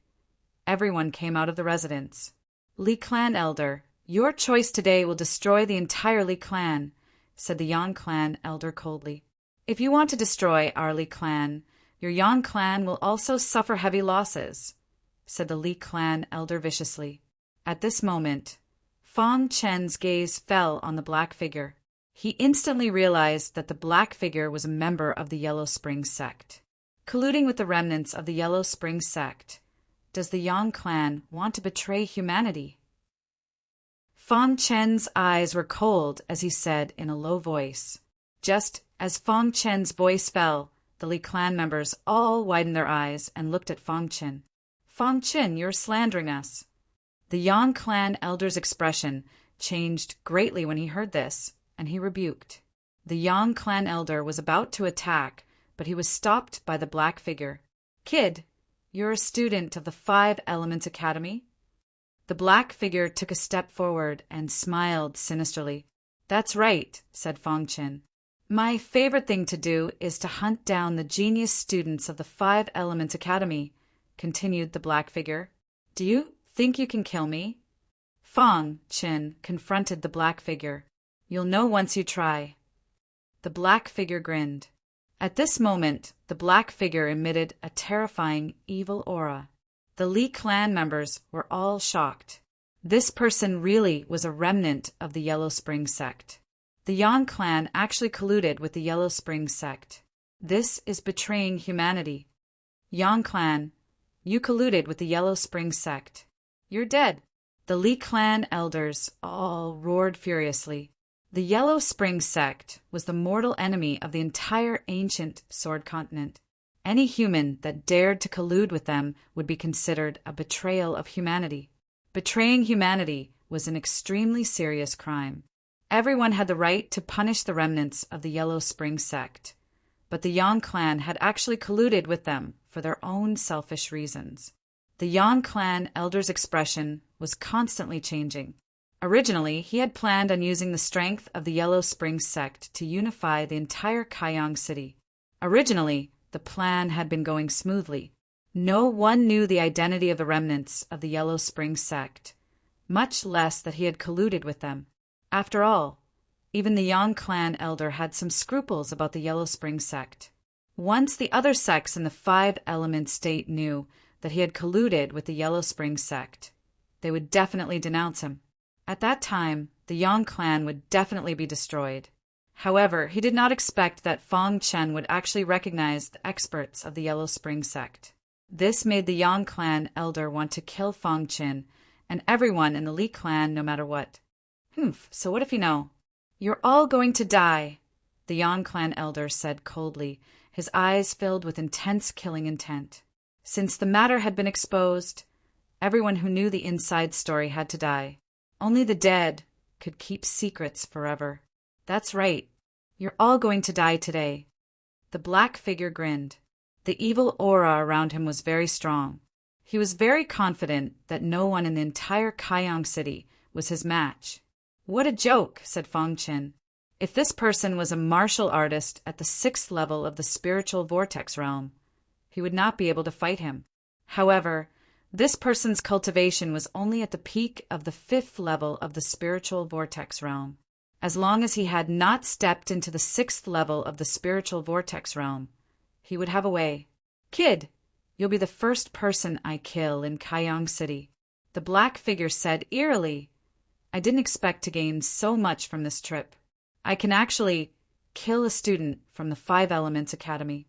everyone came out of the residence. "Li clan elder, your choice today will destroy the entire Li clan," said the Yang clan elder coldly. "If you want to destroy our Li clan, your Yang clan will also suffer heavy losses," said the Li clan elder viciously. At this moment, Fang Chen's gaze fell on the black figure. He instantly realized that the black figure was a member of the Yellow Spring sect. Colluding with the remnants of the Yellow Spring sect, does the Yang clan want to betray humanity? Fang Chen's eyes were cold as he said in a low voice. Just as Fang Chen's voice fell, the Li clan members all widened their eyes and looked at Fang Chen. "Fang Chen, you're slandering us." The Yang clan elder's expression changed greatly when he heard this, and he rebuked. The Yang clan elder was about to attack, but he was stopped by the black figure. "Kid, you're a student of the Five Elements Academy?" The black figure took a step forward and smiled sinisterly. "That's right," said Fang Chen. "My favorite thing to do is to hunt down the genius students of the Five Elements Academy," continued the black figure. "Do you think you can kill me?" Fang Chen confronted the black figure. "You'll know once you try." The black figure grinned. At this moment, the black figure emitted a terrifying, evil aura. The Li clan members were all shocked. This person really was a remnant of the Yellow Spring sect. The Yang clan actually colluded with the Yellow Spring sect. This is betraying humanity. Yang clan, you colluded with the Yellow Spring sect. You're dead. The Li clan elders all roared furiously. The Yellow Spring sect was the mortal enemy of the entire ancient Sword Continent. Any human that dared to collude with them would be considered a betrayal of humanity. Betraying humanity was an extremely serious crime. Everyone had the right to punish the remnants of the Yellow Spring sect, but the Yang clan had actually colluded with them for their own selfish reasons. The Yang clan elder's expression was constantly changing. Originally, he had planned on using the strength of the Yellow Spring sect to unify the entire Kaiyang city. Originally, the plan had been going smoothly. No one knew the identity of the remnants of the Yellow Spring sect, much less that he had colluded with them. After all, even the Yang clan elder had some scruples about the Yellow Spring sect. Once the other sects in the five-element state knew that he had colluded with the Yellow Spring sect, they would definitely denounce him. At that time, the Yang clan would definitely be destroyed. However, he did not expect that Fang Chen would actually recognize the experts of the Yellow Spring sect. This made the Yang clan elder want to kill Fang Chen and everyone in the Li clan no matter what. So what if you know? You're all going to die, the Yang clan elder said coldly, his eyes filled with intense killing intent. Since the matter had been exposed, everyone who knew the inside story had to die. Only the dead could keep secrets forever. That's right. You're all going to die today. The black figure grinned. The evil aura around him was very strong. He was very confident that no one in the entire Kaiyang city was his match. What a joke, said Fang Chen. If this person was a martial artist at the 6th level of the spiritual vortex realm, he would not be able to fight him. However, this person's cultivation was only at the peak of the 5th level of the spiritual vortex realm. As long as he had not stepped into the 6th level of the spiritual vortex realm, he would have a way. Kid, you'll be the first person I kill in Kaiyang City, the black figure said eerily. I didn't expect to gain so much from this trip. I can actually kill a student from the 5 Elements Academy.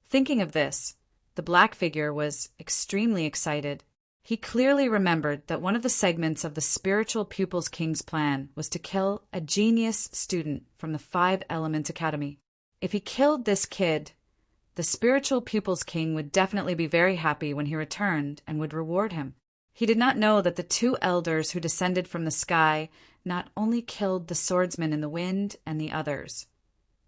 Thinking of this, the black figure was extremely excited. He clearly remembered that one of the segments of the Spiritual Pupils King's plan was to kill a genius student from the 5 Elements Academy. If he killed this kid, the Spiritual Pupils King would definitely be very happy when he returned and would reward him. He did not know that the 2 elders who descended from the sky not only killed the swordsman in the wind and the others,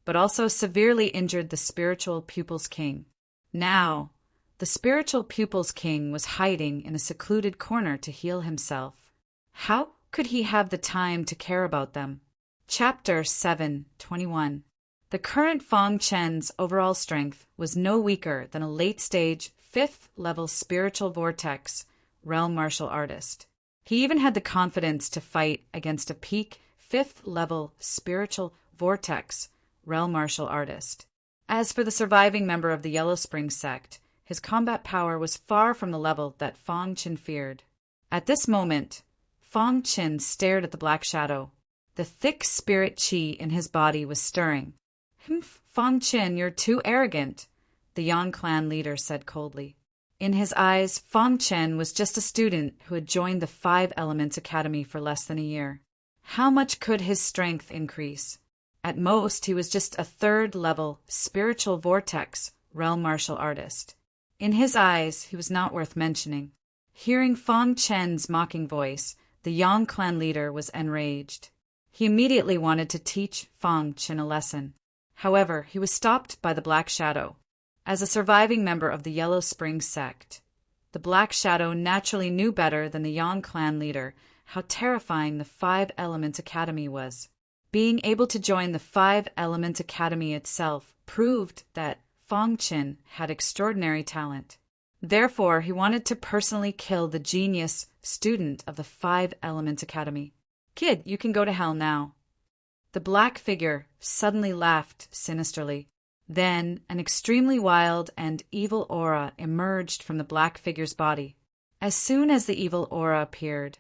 but also severely injured the Spiritual Pupils King. Now, the Spiritual Pupils King was hiding in a secluded corner to heal himself. How could he have the time to care about them? Chapter 7:21. The current Fang Chen's overall strength was no weaker than a late-stage 5th level spiritual vortex realm martial artist. He even had the confidence to fight against a peak 5th level spiritual vortex realm martial artist. As for the surviving member of the Yellow Spring sect, his combat power was far from the level that Fang Chen feared. At this moment, Fang Chen stared at the black shadow. The thick spirit qi in his body was stirring. Fang Chen, you're too arrogant, the Yang clan leader said coldly. In his eyes, Fang Chen was just a student who had joined the 5 Elements Academy for less than a year. How much could his strength increase? At most, he was just a 3rd level spiritual vortex realm martial artist. In his eyes, he was not worth mentioning. Hearing Fang Chen's mocking voice, the Yang clan leader was enraged. He immediately wanted to teach Fang Chen a lesson. However, he was stopped by the Black Shadow. As a surviving member of the Yellow Spring sect, the Black Shadow naturally knew better than the Yang clan leader how terrifying the 5 Elements Academy was. Being able to join the 5 Elements Academy itself proved that Fang Chen had extraordinary talent. Therefore, he wanted to personally kill the genius student of the 5 Elements Academy. Kid, you can go to hell now. The black figure suddenly laughed sinisterly. Then an extremely wild and evil aura emerged from the black figure's body. As soon as the evil aura appeared,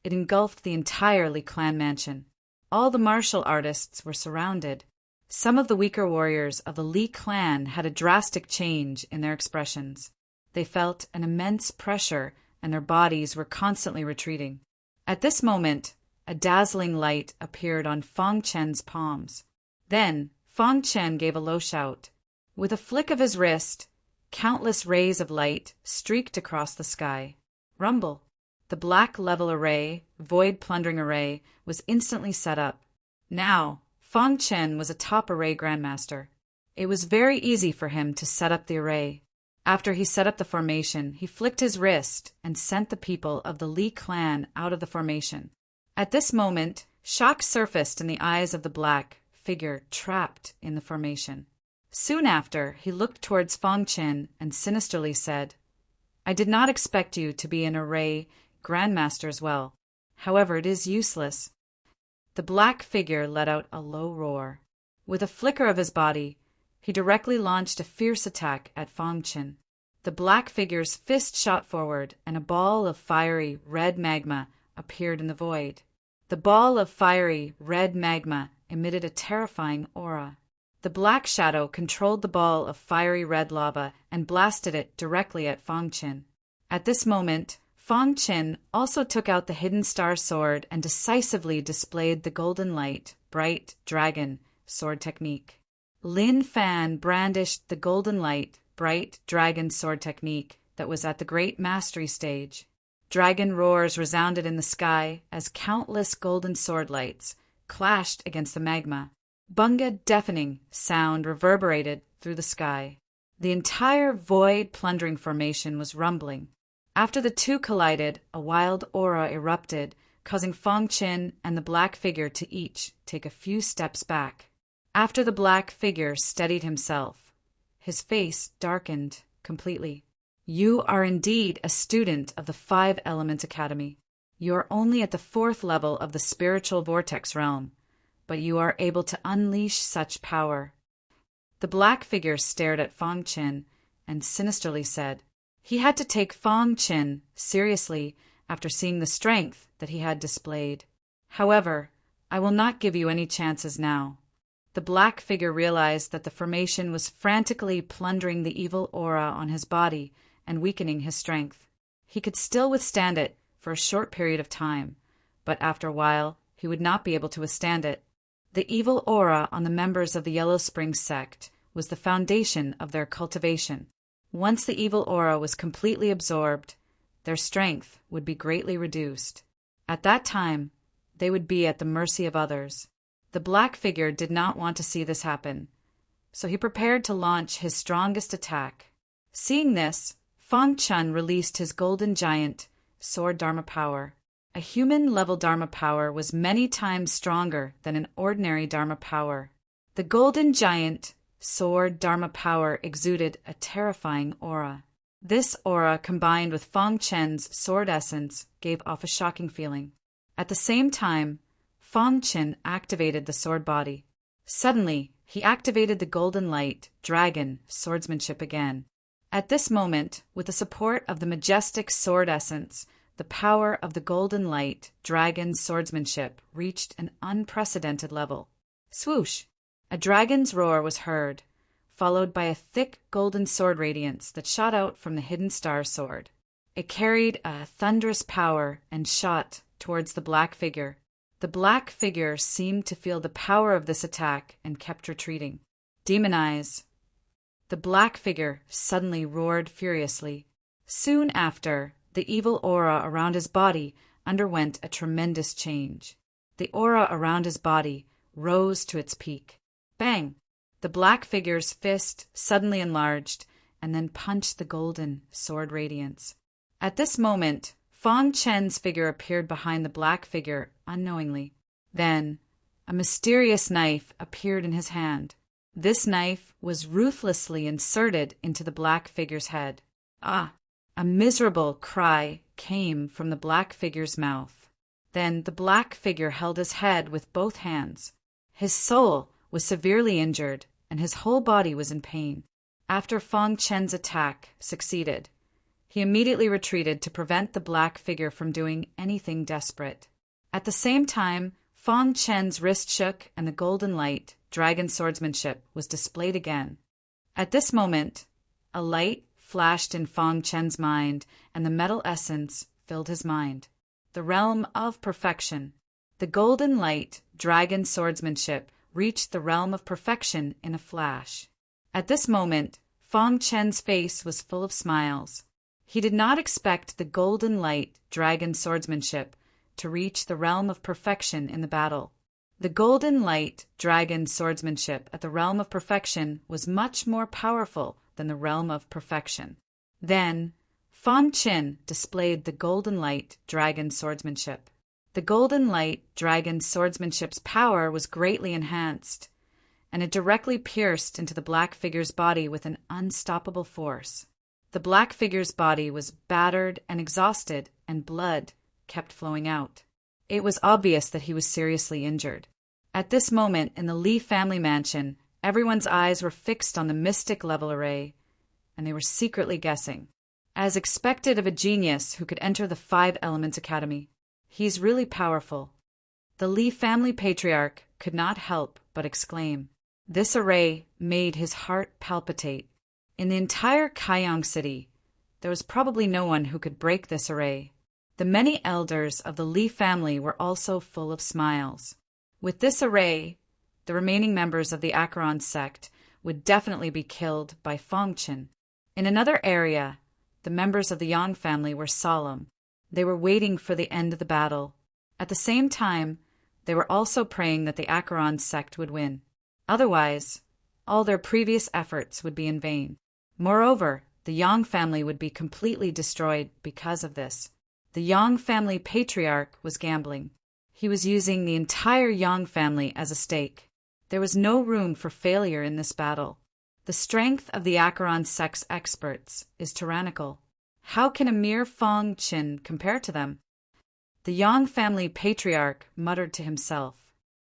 it engulfed the entire Li clan mansion. All the martial artists were surrounded. Some of the weaker warriors of the Li clan had a drastic change in their expressions. They felt an immense pressure, and their bodies were constantly retreating. At this moment, a dazzling light appeared on Feng Chen's palms. Then, Feng Chen gave a low shout. With a flick of his wrist, countless rays of light streaked across the sky. Rumble! The black level array, void plundering array, was instantly set up. Now, Feng Chen was a top array grandmaster. It was very easy for him to set up the array. After he set up the formation, he flicked his wrist and sent the people of the Li clan out of the formation. At this moment, shock surfaced in the eyes of the black figure trapped in the formation. Soon after, he looked towards Feng Chen and sinisterly said, "I did not expect you to be an array grandmaster as well. However, it is useless." The black figure let out a low roar. With a flicker of his body, he directly launched a fierce attack at Feng Chen. The black figure's fist shot forward, and a ball of fiery red magma appeared in the void. The ball of fiery red magma emitted a terrifying aura. The black shadow controlled the ball of fiery red lava and blasted it directly at Feng Chen. At this moment, Feng Chen also took out the hidden star sword and decisively displayed the golden light, bright dragon sword technique. Lin Fan brandished the golden light, bright dragon sword technique that was at the great mastery stage. Dragon roars resounded in the sky as countless golden sword lights clashed against the magma. Bunga deafening sound reverberated through the sky. The entire void plundering formation was rumbling. After the two collided, a wild aura erupted, causing Feng Chen and the black figure to each take a few steps back. After the black figure steadied himself, his face darkened completely. "You are indeed a student of the Five Element Academy. You are only at the 4th level of the spiritual vortex realm, but you are able to unleash such power." The black figure stared at Feng Chen and sinisterly said, he had to take Feng Chen seriously after seeing the strength that he had displayed. "However, I will not give you any chances now." The black figure realized that the formation was frantically plundering the evil aura on his body and weakening his strength. He could still withstand it for a short period of time, but after a while he would not be able to withstand it. The evil aura on the members of the Yellow Spring sect was the foundation of their cultivation. Once the evil aura was completely absorbed, their strength would be greatly reduced. At that time, they would be at the mercy of others. The black figure did not want to see this happen, so he prepared to launch his strongest attack. Seeing this, Feng Chen released his golden giant sword Dharma power. A human-level Dharma power was many times stronger than an ordinary Dharma power. The golden giant sword Dharma power exuded a terrifying aura. This aura, combined with Feng Chen's sword essence, gave off a shocking feeling. At the same time, Feng Chen activated the sword body. Suddenly, he activated the golden light, dragon, swordsmanship again. At this moment, with the support of the majestic sword essence, the power of the golden light, dragon, swordsmanship reached an unprecedented level. Swoosh! A dragon's roar was heard, followed by a thick golden sword radiance that shot out from the hidden star sword. It carried a thunderous power and shot towards the black figure. The black figure seemed to feel the power of this attack and kept retreating. Demon eyes! The black figure suddenly roared furiously. Soon after, the evil aura around his body underwent a tremendous change. The aura around his body rose to its peak. Bang! The black figure's fist suddenly enlarged and then punched the golden sword radiance. At this moment, Feng Chen's figure appeared behind the black figure unknowingly. Then, a mysterious knife appeared in his hand. This knife was ruthlessly inserted into the black figure's head. Ah! A miserable cry came from the black figure's mouth. Then the black figure held his head with both hands. His soul was severely injured, and his whole body was in pain. After Fang Chen's attack succeeded, he immediately retreated to prevent the black figure from doing anything desperate. At the same time, Fang Chen's wrist shook and the golden light, dragon swordsmanship, was displayed again. At this moment, a light flashed in Fang Chen's mind, and the metal essence filled his mind. The realm of perfection. The golden light, dragon swordsmanship, reached the realm of perfection in a flash. At this moment, Fang Chen's face was full of smiles. He did not expect the golden light, dragon swordsmanship, to reach the realm of perfection in the battle. The golden light, dragon swordsmanship at the realm of perfection was much more powerful than the realm of perfection. Then, Fang Chen displayed the golden light, dragon swordsmanship. The golden light, dragon swordsmanship's power was greatly enhanced, and it directly pierced into the black figure's body with an unstoppable force. The black figure's body was battered and exhausted, and blood kept flowing out. It was obvious that he was seriously injured. At this moment, in the Li family mansion, everyone's eyes were fixed on the mystic level array, and they were secretly guessing. As expected of a genius who could enter the 5 Elements Academy, he's really powerful. The Li family patriarch could not help but exclaim. This array made his heart palpitate. In the entire Kaiyang city, there was probably no one who could break this array. The many elders of the Li family were also full of smiles. With this array, the remaining members of the Acheron sect would definitely be killed by Fang Chen. In another area, the members of the Yang family were solemn. They were waiting for the end of the battle. At the same time, they were also praying that the Acheron sect would win. Otherwise, all their previous efforts would be in vain. Moreover, the Yang family would be completely destroyed because of this. The Yang family patriarch was gambling. He was using the entire Yang family as a stake. There was no room for failure in this battle. The strength of the Acheron sect's experts is tyrannical. How can a mere Fang Chen compare to them? The Yang family patriarch muttered to himself.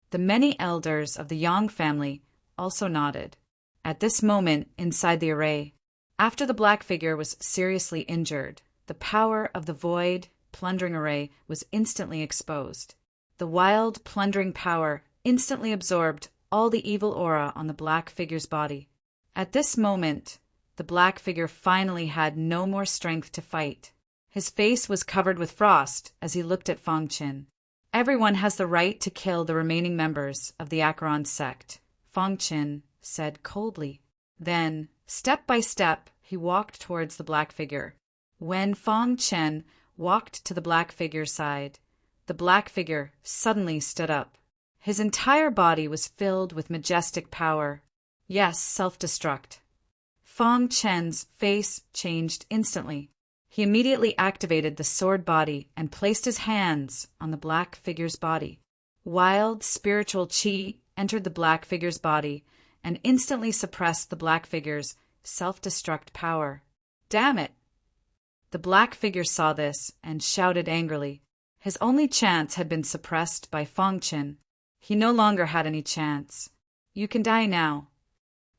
The many elders of the Yang family also nodded. At this moment, inside the array, after the black figure was seriously injured, the power of the void plundering array was instantly exposed. The wild plundering power instantly absorbed all the evil aura on the black figure's body. At this moment, the black figure finally had no more strength to fight. His face was covered with frost as he looked at Fang Chen. Everyone has the right to kill the remaining members of the Acheron sect, Fang Chen said coldly. Then, step by step, he walked towards the black figure. When Fang Chen walked to the black figure's side, the black figure suddenly stood up. His entire body was filled with majestic power. Yes, self-destruct. Fang Chen's face changed instantly. He immediately activated the sword body and placed his hands on the black figure's body. Wild spiritual qi entered the black figure's body and instantly suppressed the black figure's self-destruct power. Damn it! The black figure saw this and shouted angrily. His only chance had been suppressed by Fang Chen. He no longer had any chance. You can die now.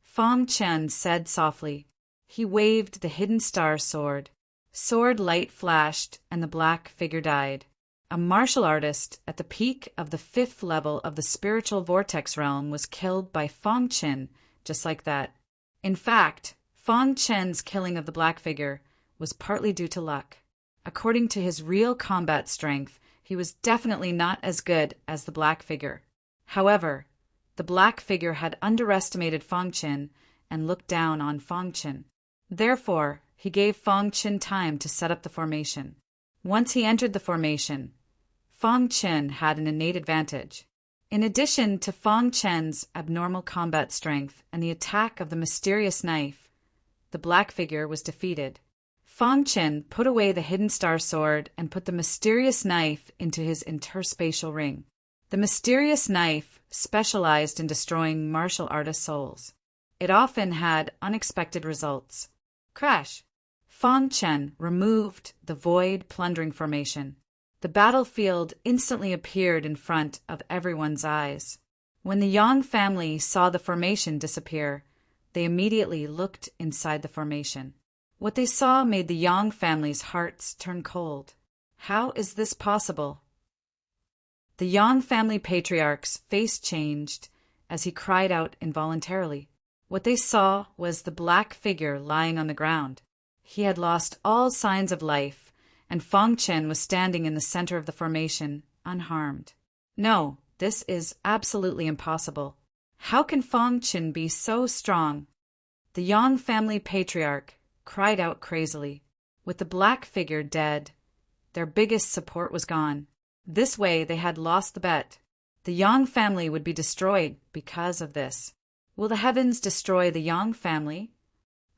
Fang Chen said softly. He waved the hidden star sword. Sword light flashed, and the black figure died. A martial artist at the peak of the 5th level of the spiritual vortex realm was killed by Fang Chen, just like that. In fact, Fang Chen's killing of the black figure was partly due to luck. According to his real combat strength, he was definitely not as good as the black figure. However, the black figure had underestimated Fang Chen and looked down on Fang Chen. Therefore, he gave Fang Chen time to set up the formation. Once he entered the formation, Fang Chen had an innate advantage. In addition to Fang Chen's abnormal combat strength and the attack of the mysterious knife, the black figure was defeated. Fang Chen put away the hidden star sword and put the mysterious knife into his interspatial ring. The mysterious knife specialized in destroying martial artist souls. It often had unexpected results. Crash! Fang Chen removed the void plundering formation. The battlefield instantly appeared in front of everyone's eyes. When the Yang family saw the formation disappear, they immediately looked inside the formation. What they saw made the Yang family's hearts turn cold. How is this possible? The Yang family patriarch's face changed as he cried out involuntarily. What they saw was the black figure lying on the ground. He had lost all signs of life, and Fang Chen was standing in the center of the formation, unharmed. No, this is absolutely impossible. How can Fang Chen be so strong? The Yang family patriarch cried out crazily. With the black figure dead, their biggest support was gone. This way they had lost the bet. The Yang family would be destroyed because of this. Will the heavens destroy the Yang family?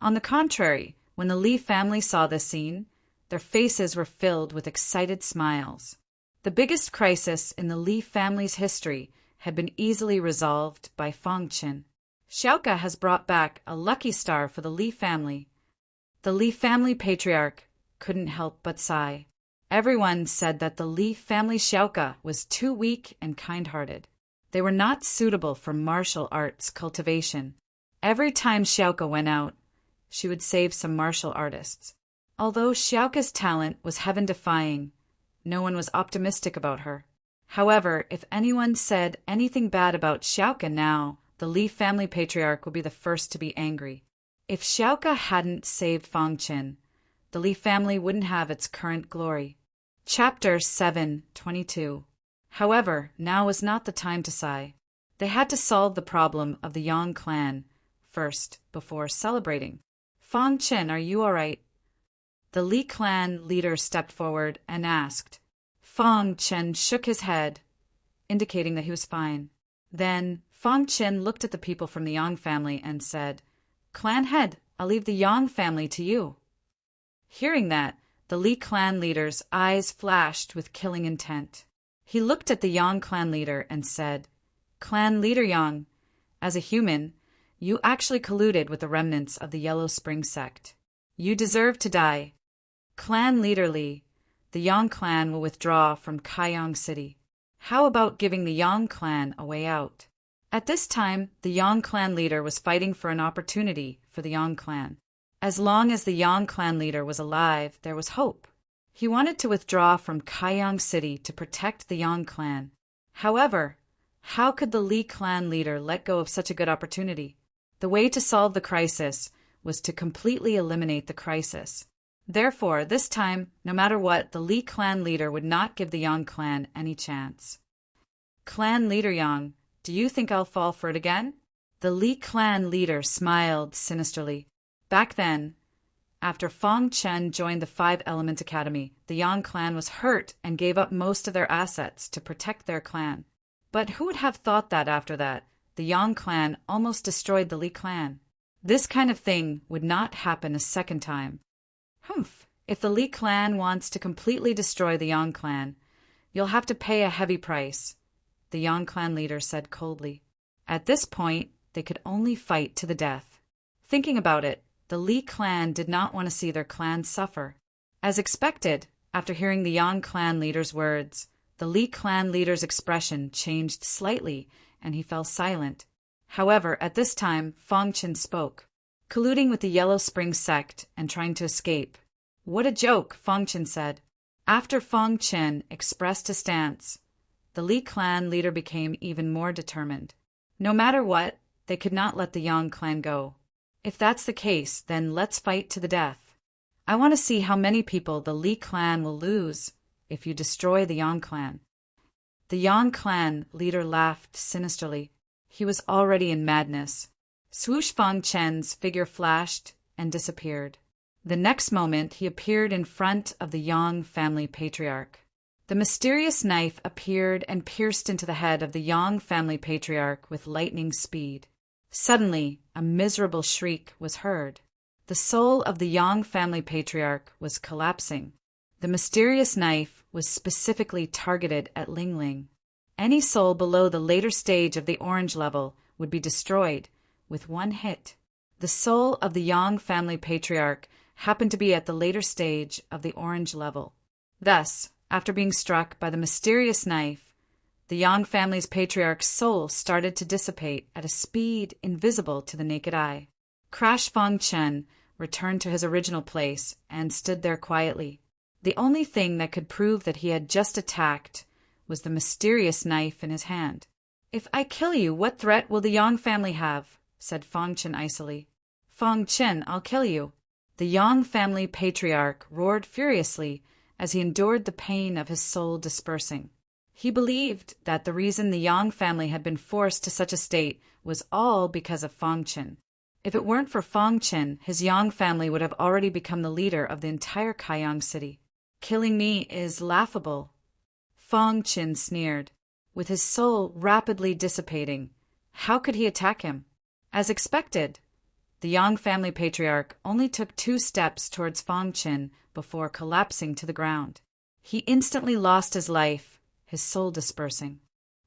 On the contrary, when the Li family saw this scene, their faces were filled with excited smiles. The biggest crisis in the Li family's history had been easily resolved by Fang Chen. Xiaoka has brought back a lucky star for the Li family. The Li family patriarch couldn't help but sigh. Everyone said that the Li family Xiaoka was too weak and kind-hearted. They were not suitable for martial arts cultivation. Every time Xiaoka went out, she would save some martial artists. Although Xiaoka's talent was heaven-defying, no one was optimistic about her. However, if anyone said anything bad about Xiaoka now, the Li family patriarch would be the first to be angry. If Xiaoka hadn't saved Fang Chen, the Li family wouldn't have its current glory. Chapter 7:22. However, now was not the time to sigh. They had to solve the problem of the Yang clan first, before celebrating. Fang Chen, are you all right? The Li clan leader stepped forward and asked. Fang Chen shook his head, indicating that he was fine. Then Fang Chen looked at the people from the Yang family and said, Clan head, I'll leave the Yang family to you. Hearing that, the Li clan leader's eyes flashed with killing intent. He looked at the Yang clan leader and said, Clan leader Yang, as a human, you actually colluded with the remnants of the Yellow Spring sect. You deserve to die. Clan leader Li, the Yang clan will withdraw from Kaiyang City. How about giving the Yang clan a way out? At this time, the Yang clan leader was fighting for an opportunity for the Yang clan. As long as the Yang clan leader was alive, there was hope. He wanted to withdraw from Kaiyang City to protect the Yang clan. However, how could the Li clan leader let go of such a good opportunity? The way to solve the crisis was to completely eliminate the crisis. Therefore, this time, no matter what, the Li clan leader would not give the Yang clan any chance. Clan leader Yang, do you think I'll fall for it again? The Li clan leader smiled sinisterly. Back then, after Fang Chen joined the Five Element Academy, the Yang clan was hurt and gave up most of their assets to protect their clan. But who would have thought that after that, the Yang clan almost destroyed the Li clan? This kind of thing would not happen a second time. Humph, if the Li clan wants to completely destroy the Yang clan, you'll have to pay a heavy price, the Yang clan leader said coldly. At this point, they could only fight to the death. Thinking about it, the Li clan did not want to see their clan suffer. As expected, after hearing the Yang clan leader's words, the Li clan leader's expression changed slightly and he fell silent. However, at this time, Fang Chen spoke. Colluding with the Yellow Spring sect and trying to escape. What a joke, Fang Chen said. After Fang Chen expressed his stance, the Li clan leader became even more determined. No matter what, they could not let the Yang clan go. If that's the case, then let's fight to the death. I want to see how many people the Li clan will lose if you destroy the Yang clan. The Yang clan leader laughed sinisterly. He was already in madness. Swoosh Fang Chen's figure flashed and disappeared. The next moment, he appeared in front of the Yang family patriarch. The mysterious knife appeared and pierced into the head of the Yang family patriarch with lightning speed. Suddenly, a miserable shriek was heard. The soul of the Yang family patriarch was collapsing. The mysterious knife was specifically targeted at Ling Ling. Any soul below the later stage of the orange level would be destroyed with one hit. The soul of the Yang family patriarch happened to be at the later stage of the orange level. Thus, after being struck by the mysterious knife, The Yang family's patriarch's soul started to dissipate at a speed invisible to the naked eye. Crash Fong Chen returned to his original place and stood there quietly. The only thing that could prove that he had just attacked was the mysterious knife in his hand. "If I kill you, what threat will the Yang family have?" said Fong Chen icily. "Fong Chen, I'll kill you." The Yang family patriarch roared furiously as he endured the pain of his soul dispersing. He believed that the reason the Yang family had been forced to such a state was all because of Fong Chen. If it weren't for Fong Chen, his Yang family would have already become the leader of the entire Kaiyang city. "Killing me is laughable," Fong Chen sneered. With his soul rapidly dissipating, how could he attack him? As expected, the Yang family patriarch only took 2 steps towards Fong Chen before collapsing to the ground. He instantly lost his life, his soul dispersing.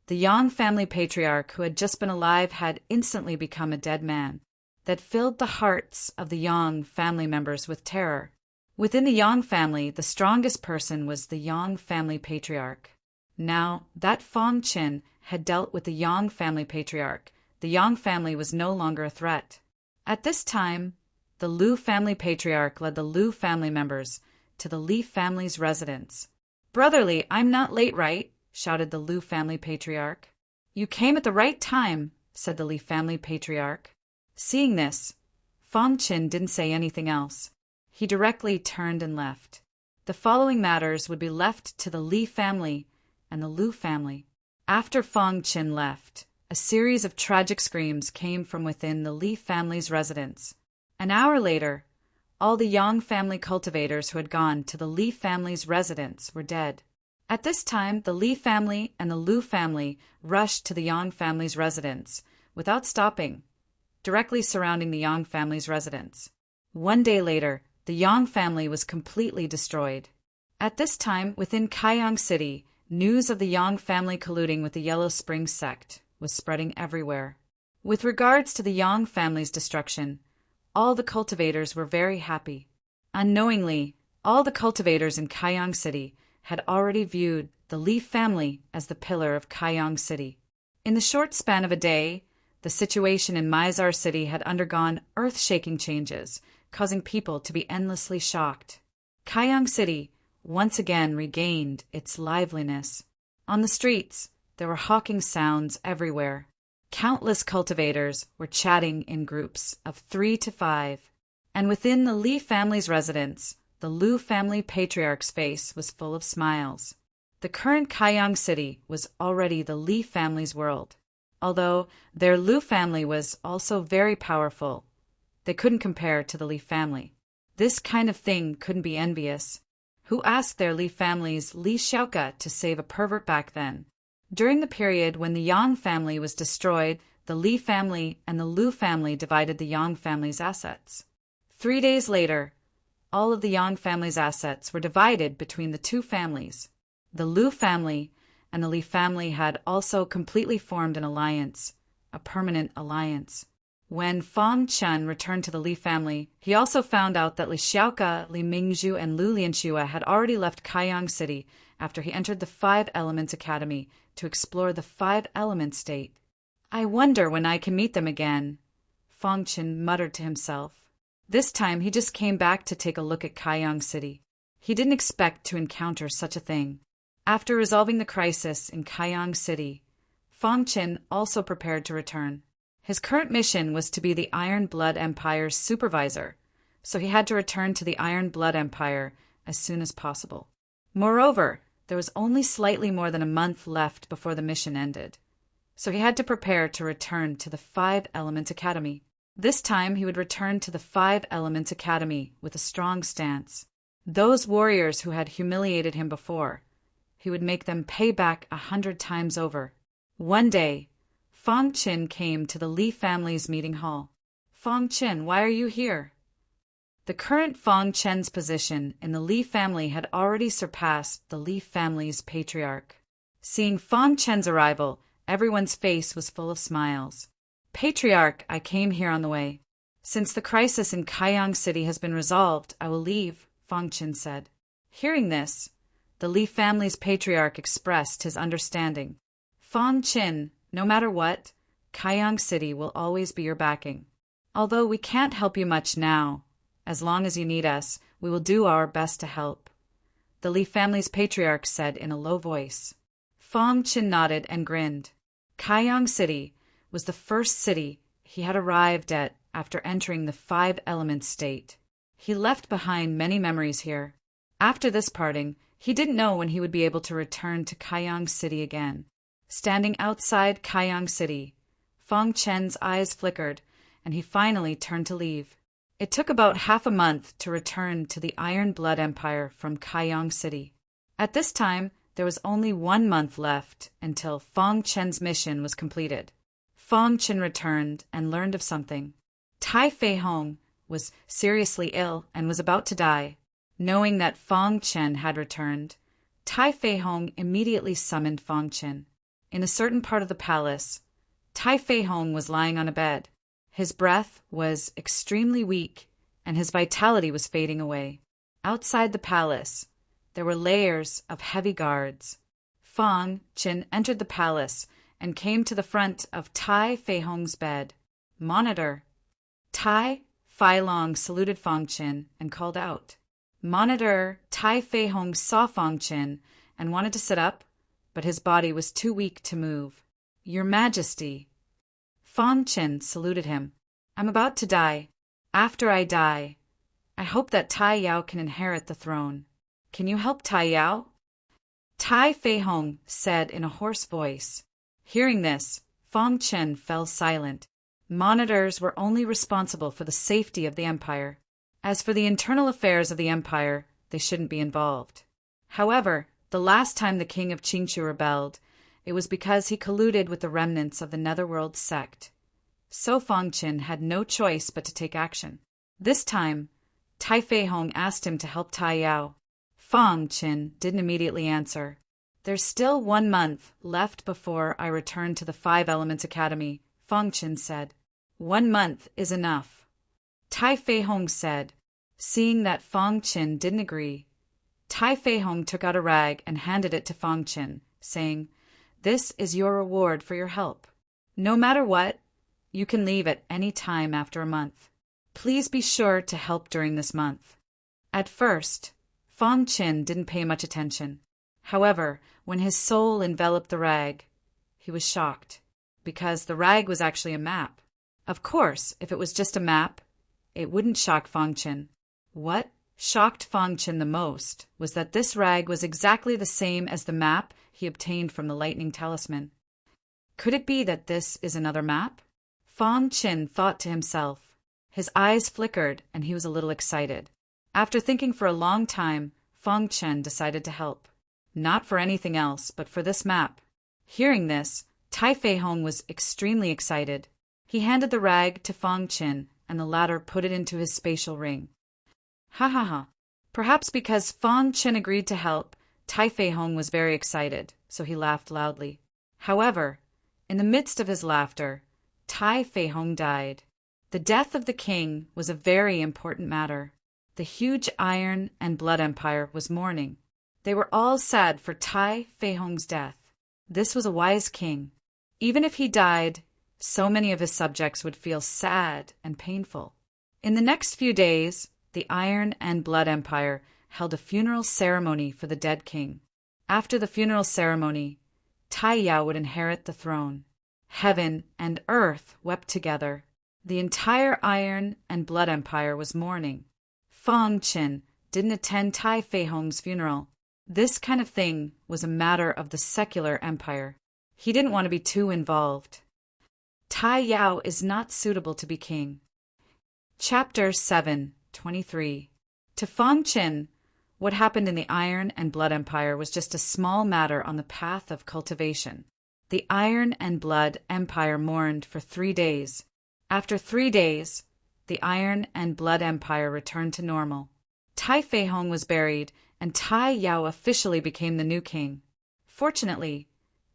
The Yang family patriarch who had just been alive had instantly become a dead man. That filled the hearts of the Yang family members with terror. Within the Yang family, the strongest person was the Yang family patriarch. Now that Fong Chen had dealt with the Yang family patriarch, the Yang family was no longer a threat. At this time, the Liu family patriarch led the Liu family members to the Li family's residence. "Brotherly, I'm not late, right?" shouted the Liu family patriarch. "You came at the right time," said the Li family patriarch. Seeing this, Fong Chen didn't say anything else. He directly turned and left. The following matters would be left to the Li family and the Liu family. After Fong Chen left, a series of tragic screams came from within the Li family's residence. An hour later, all the Yang family cultivators who had gone to the Li family's residence were dead. At this time, the Li family and the Liu family rushed to the Yang family's residence without stopping, directly surrounding the Yang family's residence. 1 day later, the Yang family was completely destroyed. At this time, within Kaiyang City, news of the Yang family colluding with the Yellow Spring sect was spreading everywhere. With regards to the Yang family's destruction, all the cultivators were very happy. Unknowingly, all the cultivators in Kaiyang City had already viewed the Li family as the pillar of Kaiyang City. In the short span of a day, the situation in Mizar City had undergone earth-shaking changes, causing people to be endlessly shocked. Kaiyang City once again regained its liveliness. On the streets, there were hawking sounds everywhere. Countless cultivators were chatting in groups of 3 to 5. And within the Li family's residence, the Liu family patriarch's face was full of smiles. The current Kaiyang City was already the Li family's world. Although their Liu family was also very powerful, they couldn't compare to the Li family. This kind of thing couldn't be envious. Who asked their Li family's Li Xiaoka to save a pervert back then? During the period when the Yang family was destroyed, the Li family and the Liu family divided the Yang family's assets. 3 days later, all of the Yang family's assets were divided between the 2 families. The Liu family and the Li family had also completely formed an alliance, a permanent alliance. When Fong Chen returned to the Li family, he also found out that Li Xiaoka, Li Mingzhu, and Lu Lianxue had already left Kaiyang City after he entered the 5 Elements Academy to explore the 5 Element state. "I wonder when I can meet them again," Fong Chen muttered to himself. This time he just came back to take a look at Kaiyang City. He didn't expect to encounter such a thing. After resolving the crisis in Kaiyang City, Fong Chen also prepared to return. His current mission was to be the Iron Blood Empire's supervisor, so he had to return to the Iron Blood Empire as soon as possible. Moreover, there was only slightly more than a month left before the mission ended, so he had to prepare to return to the 5 Element Academy. This time he would return to the 5 Element Academy with a strong stance. Those warriors who had humiliated him before, he would make them pay back 100 times over. One day, Fong Chen came to the Li family's meeting hall. "Fong Chen, why are you here?" The current Fong Chen's position in the Li family had already surpassed the Li family's patriarch. Seeing Fong Chen's arrival, everyone's face was full of smiles. "Patriarch, I came here on the way. Since the crisis in Kaiyang City has been resolved, I will leave," Fong Chen said. Hearing this, the Li family's patriarch expressed his understanding. Fong Qin, no matter what, Kaiyang City will always be your backing. Although we can't help you much now, as long as you need us, we will do our best to help," the Li family's patriarch said in a low voice. Fong Qin nodded and grinned. Kaiyang City was the first city he had arrived at after entering the Five Elements state. He left behind many memories here. After this parting, he didn't know when he would be able to return to Kaiyang City again. Standing outside Kaiyang City, Fong Chen's eyes flickered, and he finally turned to leave. It took about half a month to return to the Iron Blood Empire from Kaiyang City. At this time, there was only 1 month left until Fong Chen's mission was completed. Fong Chen returned and learned of something. Tai Fei Hong was seriously ill and was about to die. Knowing that Fong Chen had returned, Tai Fei Hong immediately summoned Fong Chen. In a certain part of the palace, Tai Fei Hong was lying on a bed. His breath was extremely weak, and his vitality was fading away. Outside the palace, there were layers of heavy guards. Fong Chen entered the palace and came to the front of Tai Fei Hong's bed. "Monitor." Tai Fei Long saluted Fong Chen and called out. Monitor Tai Fei Hong saw Fong Chen and wanted to sit up, but his body was too weak to move. "Your Majesty." Fong Chen saluted him. "I'm about to die. After I die, I hope that Tai Yao can inherit the throne. Can you help Tai Yao?" Tai Fei Hong said in a hoarse voice. Hearing this, Fong Chen fell silent. Monitors were only responsible for the safety of the empire. As for the internal affairs of the empire, they shouldn't be involved. However, the last time the king of Qingchu rebelled, it was because he colluded with the remnants of the Netherworld sect. So Fong Chen had no choice but to take action. This time, Tai Fei Hong asked him to help Tai Yao. Fong Chen didn't immediately answer. "There's still 1 month left before I return to the Five Elements Academy," Fong Chen said. "1 month is enough," Tai Fei Hong said. Seeing that Fong Chen didn't agree, Tai Fei Hong took out a rag and handed it to Fong Chen, saying, "This is your reward for your help. No matter what, you can leave at any time after a month. Please be sure to help during this month." At first, Fong Chen didn't pay much attention. However, when his soul enveloped the rag, he was shocked, because the rag was actually a map. Of course, if it was just a map, it wouldn't shock Fong Chen. What shocked Fong Chen the most was that this rag was exactly the same as the map he obtained from the lightning talisman. Could it be that this is another map? Fong Chen thought to himself. His eyes flickered and he was a little excited. After thinking for a long time, Fong Chen decided to help. Not for anything else, but for this map. Hearing this, Tai Fei Hong was extremely excited. He handed the rag to Fong Chen, and the latter put it into his spatial ring. Ha ha ha. Perhaps because Fong Chen agreed to help, Tai Fei Hong was very excited, so he laughed loudly. However, in the midst of his laughter, Tai Fei Hong died. The death of the king was a very important matter. The huge Iron and Blood Empire was mourning. They were all sad for Tai Fei Hong's death. This was a wise king. Even if he died, so many of his subjects would feel sad and painful. In the next few days, the Iron and Blood Empire held a funeral ceremony for the dead king. After the funeral ceremony, Tai Yao would inherit the throne. Heaven and earth wept together. The entire Iron and Blood Empire was mourning. Fong Chen didn't attend Tai Fei Hong's funeral. This kind of thing was a matter of the secular empire. He didn't want to be too involved. Tai Yao is not suitable to be king. Chapter 7:23. To Fong Chen, what happened in the Iron and Blood Empire was just a small matter on the path of cultivation. The Iron and Blood Empire mourned for 3 days. After 3 days, the Iron and Blood Empire returned to normal. Tai Fei Hong was buried, and Tai Yao officially became the new king. Fortunately,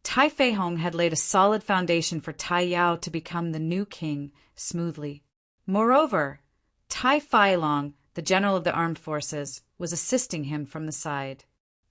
Tai Fei Hong had laid a solid foundation for Tai Yao to become the new king smoothly. Moreover, Tai Fei Long, the general of the armed forces, was assisting him from the side.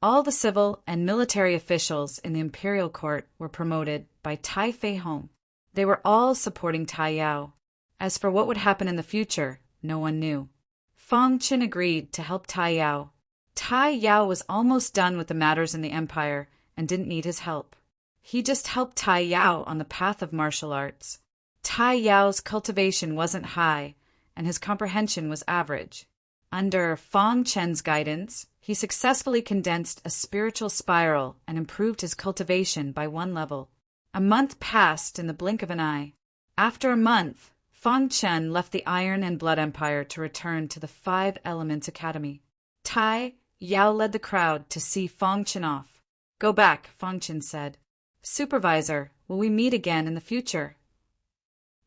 All the civil and military officials in the imperial court were promoted by Tai Fei Hong. They were all supporting Tai Yao. As for what would happen in the future, no one knew. Fong Qin agreed to help Tai Yao. Tai Yao was almost done with the matters in the empire and didn't need his help. He just helped Tai Yao on the path of martial arts. Tai Yao's cultivation wasn't high, and his comprehension was average. Under Fong Chen's guidance, he successfully condensed a spiritual spiral and improved his cultivation by 1 level. A month passed in the blink of an eye. After a month, Fong Chen left the Iron and Blood Empire to return to the 5 Elements Academy. Tai Yao led the crowd to see Fong Chen off. "Go back," Fong Chen said. "Supervisor, will we meet again in the future?"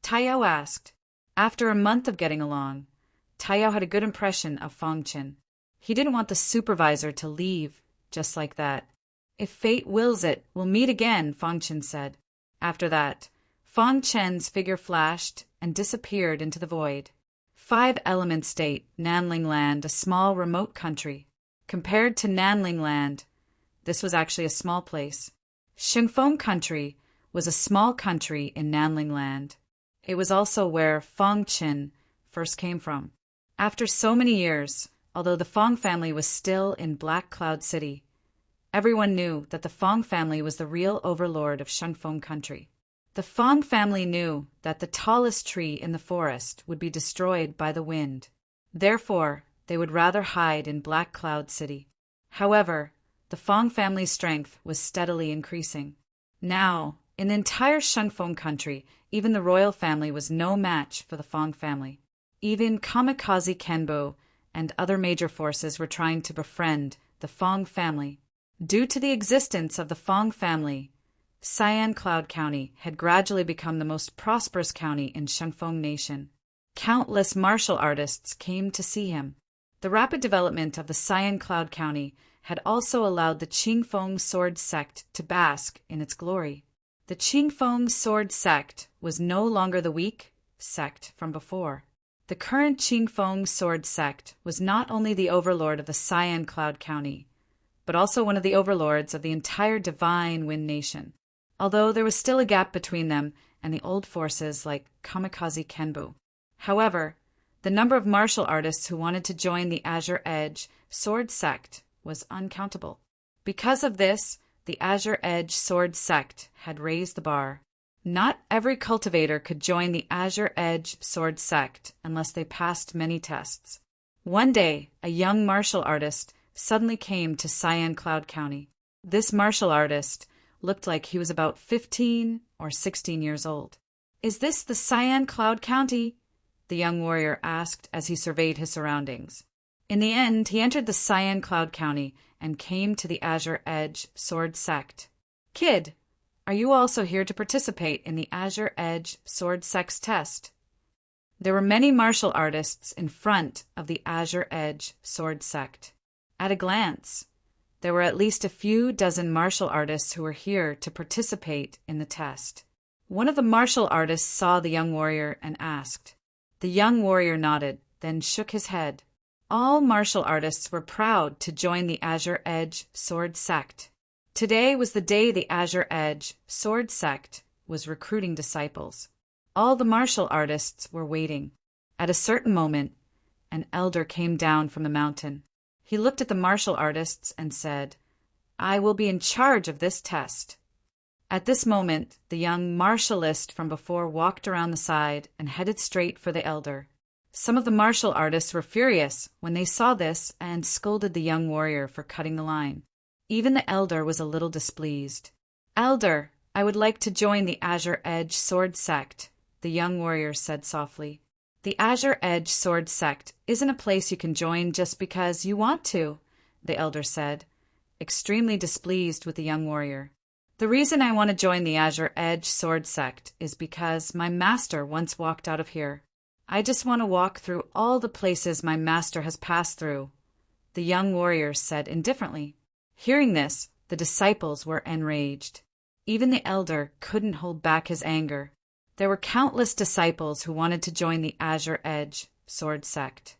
Tai Yao asked. After a month of getting along, Tai Yao had a good impression of Fong Chen. He didn't want the supervisor to leave just like that. "If fate wills it, we'll meet again," Fong Chen said. After that, Fong Chen's figure flashed and disappeared into the void. 5 Element State, Nanling Land, a small remote country. Compared to Nanling Land, this was actually a small place. Shengfeng Country was a small country in Nanling Land. It was also where Fong Chen first came from. After so many years, although the Fong family was still in Black Cloud City, everyone knew that the Fong family was the real overlord of Shengfeng Country. The Fong family knew that the tallest tree in the forest would be destroyed by the wind. Therefore, they would rather hide in Black Cloud City. However, the Fong family's strength was steadily increasing. Now, in the entire Shengfeng Country, even the royal family was no match for the Fong family. Even Kamikaze Kenbo and other major forces were trying to befriend the Fong family. Due to the existence of the Fong family, Cyan Cloud County had gradually become the most prosperous county in Shengfeng Nation. Countless martial artists came to see him. The rapid development of the Cyan Cloud County had also allowed the Qingfeng Sword Sect to bask in its glory. The Qingfeng Sword Sect was no longer the weak sect from before. The current Qingfeng Sword Sect was not only the overlord of the Cyan Cloud County, but also one of the overlords of the entire Divine Wind Nation, although there was still a gap between them and the old forces like Kamikaze Kenbu. However, the number of martial artists who wanted to join the Azure Edge Sword Sect was uncountable. Because of this, the Azure Edge Sword Sect had raised the bar. Not every cultivator could join the Azure Edge Sword Sect unless they passed many tests. One day, a young martial artist suddenly came to Cyan Cloud County. This martial artist looked like he was about 15 or 16 years old. "Is this the Cyan Cloud County?" the young warrior asked as he surveyed his surroundings. In the end, he entered the Cyan Cloud County and came to the Azure Edge Sword Sect. "Kid, are you also here to participate in the Azure Edge Sword Sect's test?" There were many martial artists in front of the Azure Edge Sword Sect. At a glance, there were at least a few dozen martial artists who were here to participate in the test. One of the martial artists saw the young warrior and asked. The young warrior nodded, then shook his head. All martial artists were proud to join the Azure Edge Sword Sect. Today was the day the Azure Edge Sword Sect was recruiting disciples. All the martial artists were waiting. At a certain moment, an elder came down from the mountain. He looked at the martial artists and said, "I will be in charge of this test." At this moment, the young martialist from before walked around the side and headed straight for the elder. Some of the martial artists were furious when they saw this and scolded the young warrior for cutting the line. Even the elder was a little displeased. "Elder, I would like to join the Azure Edge Sword Sect," the young warrior said softly. "The Azure Edge Sword Sect isn't a place you can join just because you want to," the elder said, extremely displeased with the young warrior. "The reason I want to join the Azure Edge Sword Sect is because my master once walked out of here. I just want to walk through all the places my master has passed through," the young warrior said indifferently. Hearing this, the disciples were enraged. Even the elder couldn't hold back his anger. There were countless disciples who wanted to join the Azure Edge Sword Sect.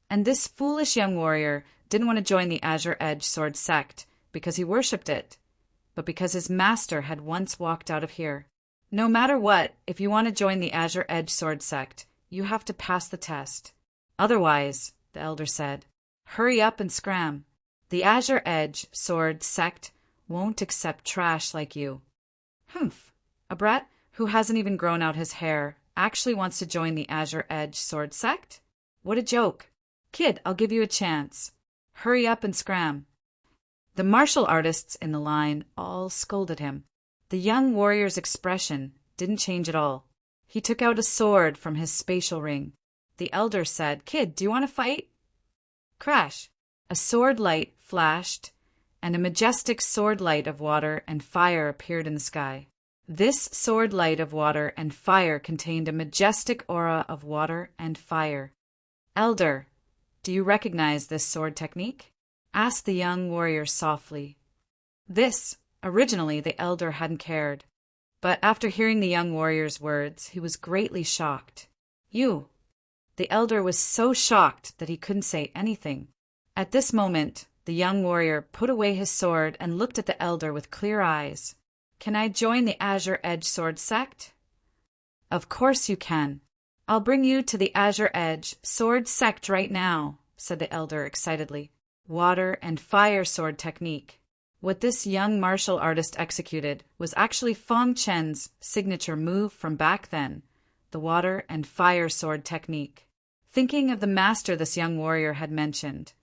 And this foolish young warrior didn't want to join the Azure Edge Sword Sect because he worshipped it, but because his master had once walked out of here. No matter what, if you want to join the Azure Edge Sword sect, you have to pass the test. Otherwise, the elder said, hurry up and scram. The Azure Edge Sword sect won't accept trash like you. Humph, a brat who hasn't even grown out his hair actually wants to join the Azure Edge Sword sect? What a joke. Kid, I'll give you a chance. Hurry up and scram. The martial artists in the line all scolded him. The young warrior's expression didn't change at all. He took out a sword from his spatial ring. The elder said, Kid, do you want to fight? Crash! A sword light flashed, and a majestic sword light of water and fire appeared in the sky. This sword light of water and fire contained a majestic aura of water and fire. Elder, do you recognize this sword technique? Asked the young warrior softly. Originally, the elder hadn't cared, but after hearing the young warrior's words, he was greatly shocked. You! The elder was so shocked that he couldn't say anything. At this moment, the young warrior put away his sword and looked at the elder with clear eyes. Can I join the Azure Edge Sword sect? Of course you can. I'll bring you to the Azure Edge Sword sect right now, said the elder excitedly. Water and fire sword technique. What this young martial artist executed was actually Fong Chen's signature move from back then, the water and fire sword technique. Thinking of the master this young warrior had mentioned,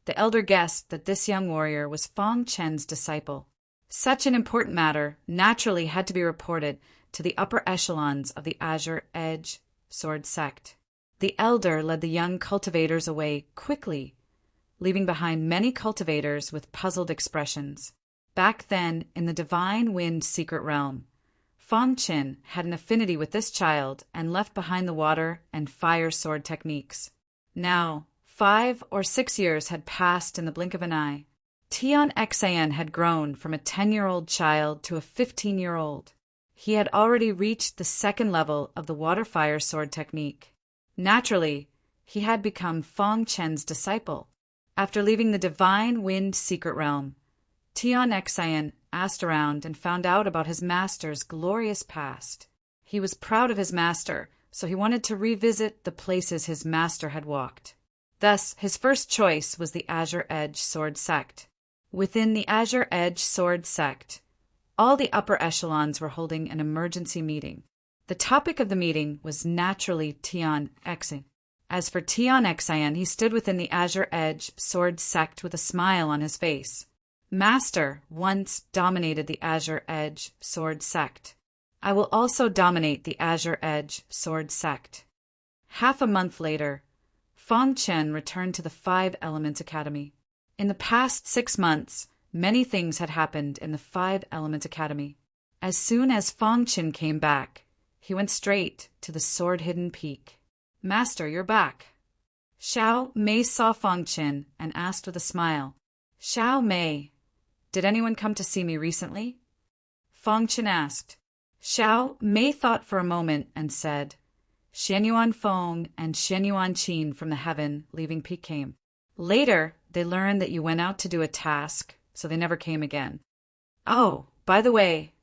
the elder guessed that this young warrior was Fong Chen's disciple. Such an important matter naturally had to be reported to the upper echelons of the Azure Edge Sword sect. The elder led the young cultivators away quickly, leaving behind many cultivators with puzzled expressions. Back then, in the Divine Wind secret realm, Fong Chen had an affinity with this child and left behind the water and fire sword techniques. Now, 5 or 6 years had passed in the blink of an eye. Tian Xan had grown from a 10-year-old child to a 15-year-old. He had already reached the second level of the water-fire sword technique. Naturally, he had become Fong Chen's disciple. After leaving the Divine Wind secret realm, Tian Xan asked around and found out about his master's glorious past. He was proud of his master, so he wanted to revisit the places his master had walked. Thus, his first choice was the Azure Edge Sword sect. Within the Azure Edge Sword sect, all the upper echelons were holding an emergency meeting. The topic of the meeting was naturally Tian Xan. As for Tian Xan, he stood within the Azure Edge Sword sect with a smile on his face. Master once dominated the Azure Edge Sword sect. I will also dominate the Azure Edge Sword sect. Half a month later, Fong Chen returned to the 5 Elements Academy. In the past 6 months, many things had happened in the 5 Element Academy. As soon as Fong Chen came back, he went straight to the sword-hidden peak. Master, you're back. Xiao Mei saw Fong Chen and asked with a smile, Xiao Mei, did anyone come to see me recently? Fong Chen asked. Xiao Mei thought for a moment and said, Xianyuan Feng and Xianyuan Qin from the heaven leaving peak came. Later, they learned that you went out to do a task, so they never came again. Oh, by the way,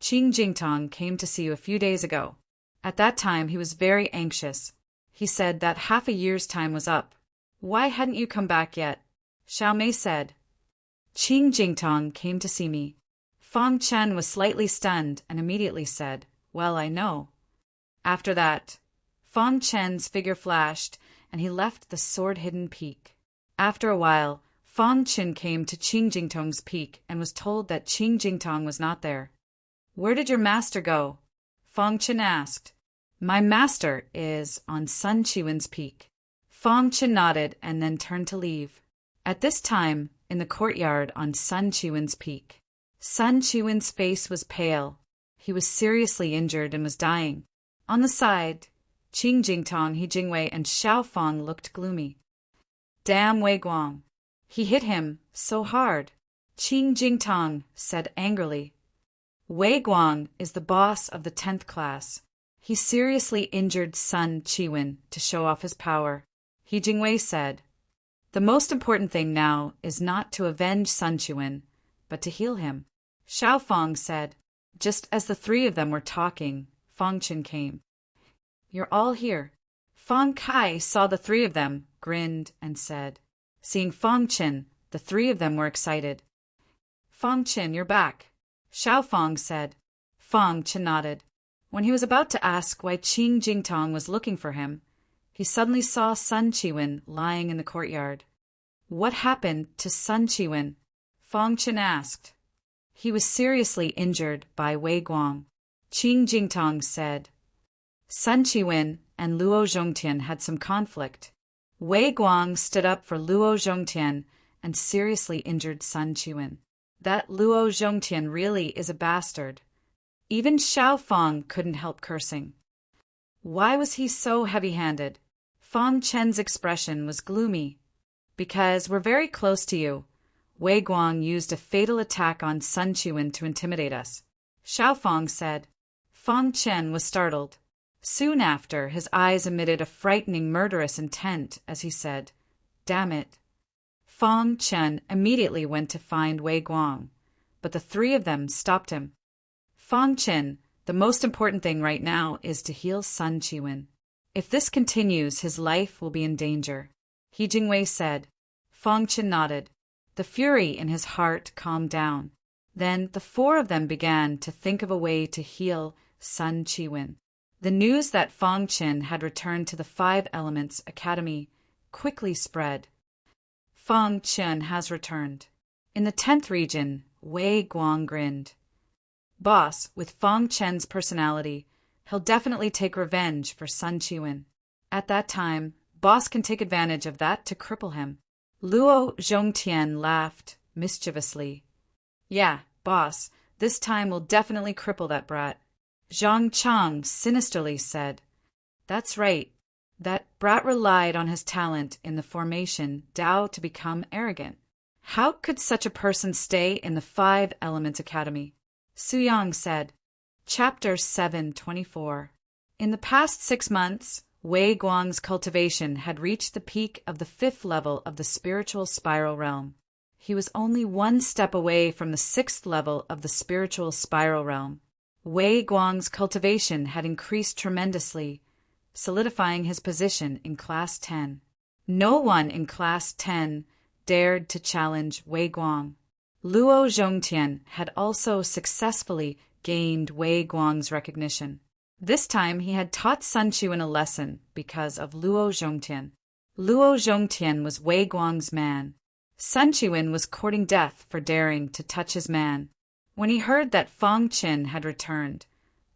Qing Jingtong came to see you a few days ago. At that time, he was very anxious. He said that half a year's time was up. Why hadn't you come back yet? Xiao Mei said. Qing Jingtong came to see me. Fong Chen was slightly stunned and immediately said, Well, I know. After that, Fong Chen's figure flashed and he left the sword-hidden peak. After a while, Fong Chen came to Qing Jingtong's peak and was told that Qing Jingtong was not there. Where did your master go? Fong Chen asked. My master is on Sun Chiwen's peak. Fong Chen nodded and then turned to leave. At this time, in the courtyard on Sun Chiwen's peak, Sun Chiwen's face was pale. He was seriously injured and was dying. On the side, Qing Jingtong, He Jingwei, and Xiao Fong looked gloomy. Damn Wei Guang. He hit him so hard. Qing Jingtong said angrily. Wei Guang is the boss of the 10th class. He seriously injured Sun Chiwen to show off his power. He Jingwei said, The most important thing now is not to avenge Sun Chiwen, but to heal him. Xiao Fang said. Just as the three of them were talking, Fang Chen came. You're all here. Fang Kai saw the three of them, grinned, and said. Seeing Fang Chen, the three of them were excited. Fang Chen, you're back. Xiao Fang said. Fang Chen nodded. When he was about to ask why Qing Jingtong was looking for him, he suddenly saw Sun Qiwen lying in the courtyard. What happened to Sun Qiwen? Fang Chen asked. He was seriously injured by Wei Guang. Qing Jingtong said. Sun Qiwen and Luo Zhongtian had some conflict. Wei Guang stood up for Luo Zhongtian and seriously injured Sun Qiwen. That Luo Zhongtian really is a bastard. Even Xiao Fang couldn't help cursing. Why was he so heavy-handed? Fang Chen's expression was gloomy. Because we're very close to you. Wei Guang used a fatal attack on Sun Qiwen to intimidate us. Xiao Fang said. Fang Chen was startled. Soon after, his eyes emitted a frightening murderous intent as he said, Damn it. Fang Chen immediately went to find Wei Guang, but the three of them stopped him. Fang Chen, the most important thing right now is to heal Sun Qiwen. If this continues, his life will be in danger. He Jingwei said. Fang Chen nodded. The fury in his heart calmed down. Then the four of them began to think of a way to heal Sun Qiwen. The news that Fang Chen had returned to the Five Elements Academy quickly spread. Fang Chen has returned. In the 10th region, Wei Guang grinned. Boss, with Fang Chen's personality, he'll definitely take revenge for Sun Qiwen. At that time, Boss can take advantage of that to cripple him. Luo Zhongtian laughed mischievously. Yeah, Boss, this time we'll definitely cripple that brat. Zhang Chang sinisterly said. That's right. That brat relied on his talent in the formation Dao to become arrogant. How could such a person stay in the Five Elements Academy? Su Yang said. Chapter 724. In the past 6 months, Wei Guang's cultivation had reached the peak of the 5th level of the spiritual spiral realm. He was only 1 step away from the 6th level of the spiritual spiral realm. Wei Guang's cultivation had increased tremendously, solidifying his position in Class 10. No one in Class 10 dared to challenge Wei Guang. Luo Zhongtian had also successfully gained Wei Guang's recognition. This time he had taught Sun Qiwen a lesson because of Luo Zhongtian. Luo Zhongtian was Wei Guang's man. Sun Qiwen was courting death for daring to touch his man. When he heard that Fang Chen had returned,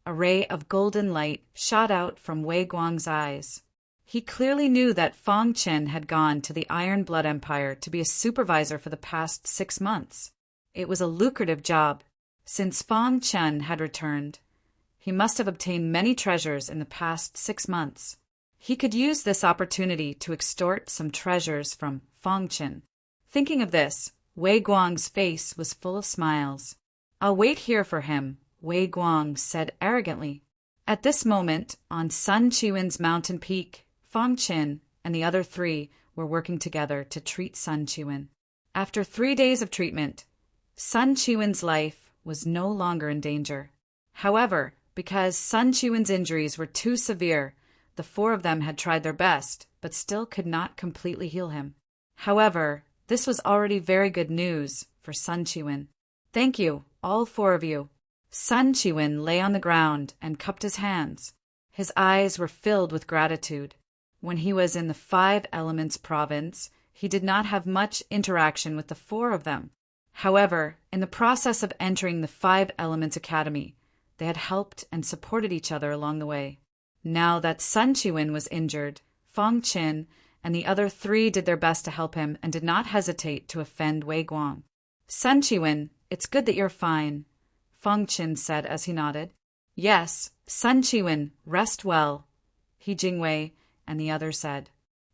a ray of golden light shot out from Wei Guang's eyes. He clearly knew that Fang Chen had gone to the Iron Blood Empire to be a supervisor for the past 6 months. It was a lucrative job. Since Fang Chen had returned, he must have obtained many treasures in the past 6 months. He could use this opportunity to extort some treasures from Fang Chen. Thinking of this, Wei Guang's face was full of smiles. I'll wait here for him, Wei Guang said arrogantly. At this moment, on Sun Qiwen's mountain peak, Fang Chen and the other 3 were working together to treat Sun Qiwen. After 3 days of treatment, Sun Qiwen's life was no longer in danger. However, because Sun Qiwen's injuries were too severe, the 4 of them had tried their best, but still could not completely heal him. However, this was already very good news for Sun Qiwen. Thank you, all 4 of you. Sun Qiwen lay on the ground and cupped his hands. His eyes were filled with gratitude. When he was in the 5 Elements province, he did not have much interaction with the 4 of them. However, in the process of entering the 5 Elements Academy, they had helped and supported each other along the way. Now that Sun Qiwen was injured, Fang Chen and the other 3 did their best to help him and did not hesitate to offend Wei Guang. Sun Qiwen, it's good that you're fine, Fang Chen said as he nodded. Yes, Sun Qiwen, rest well, He Jingwei and the other said.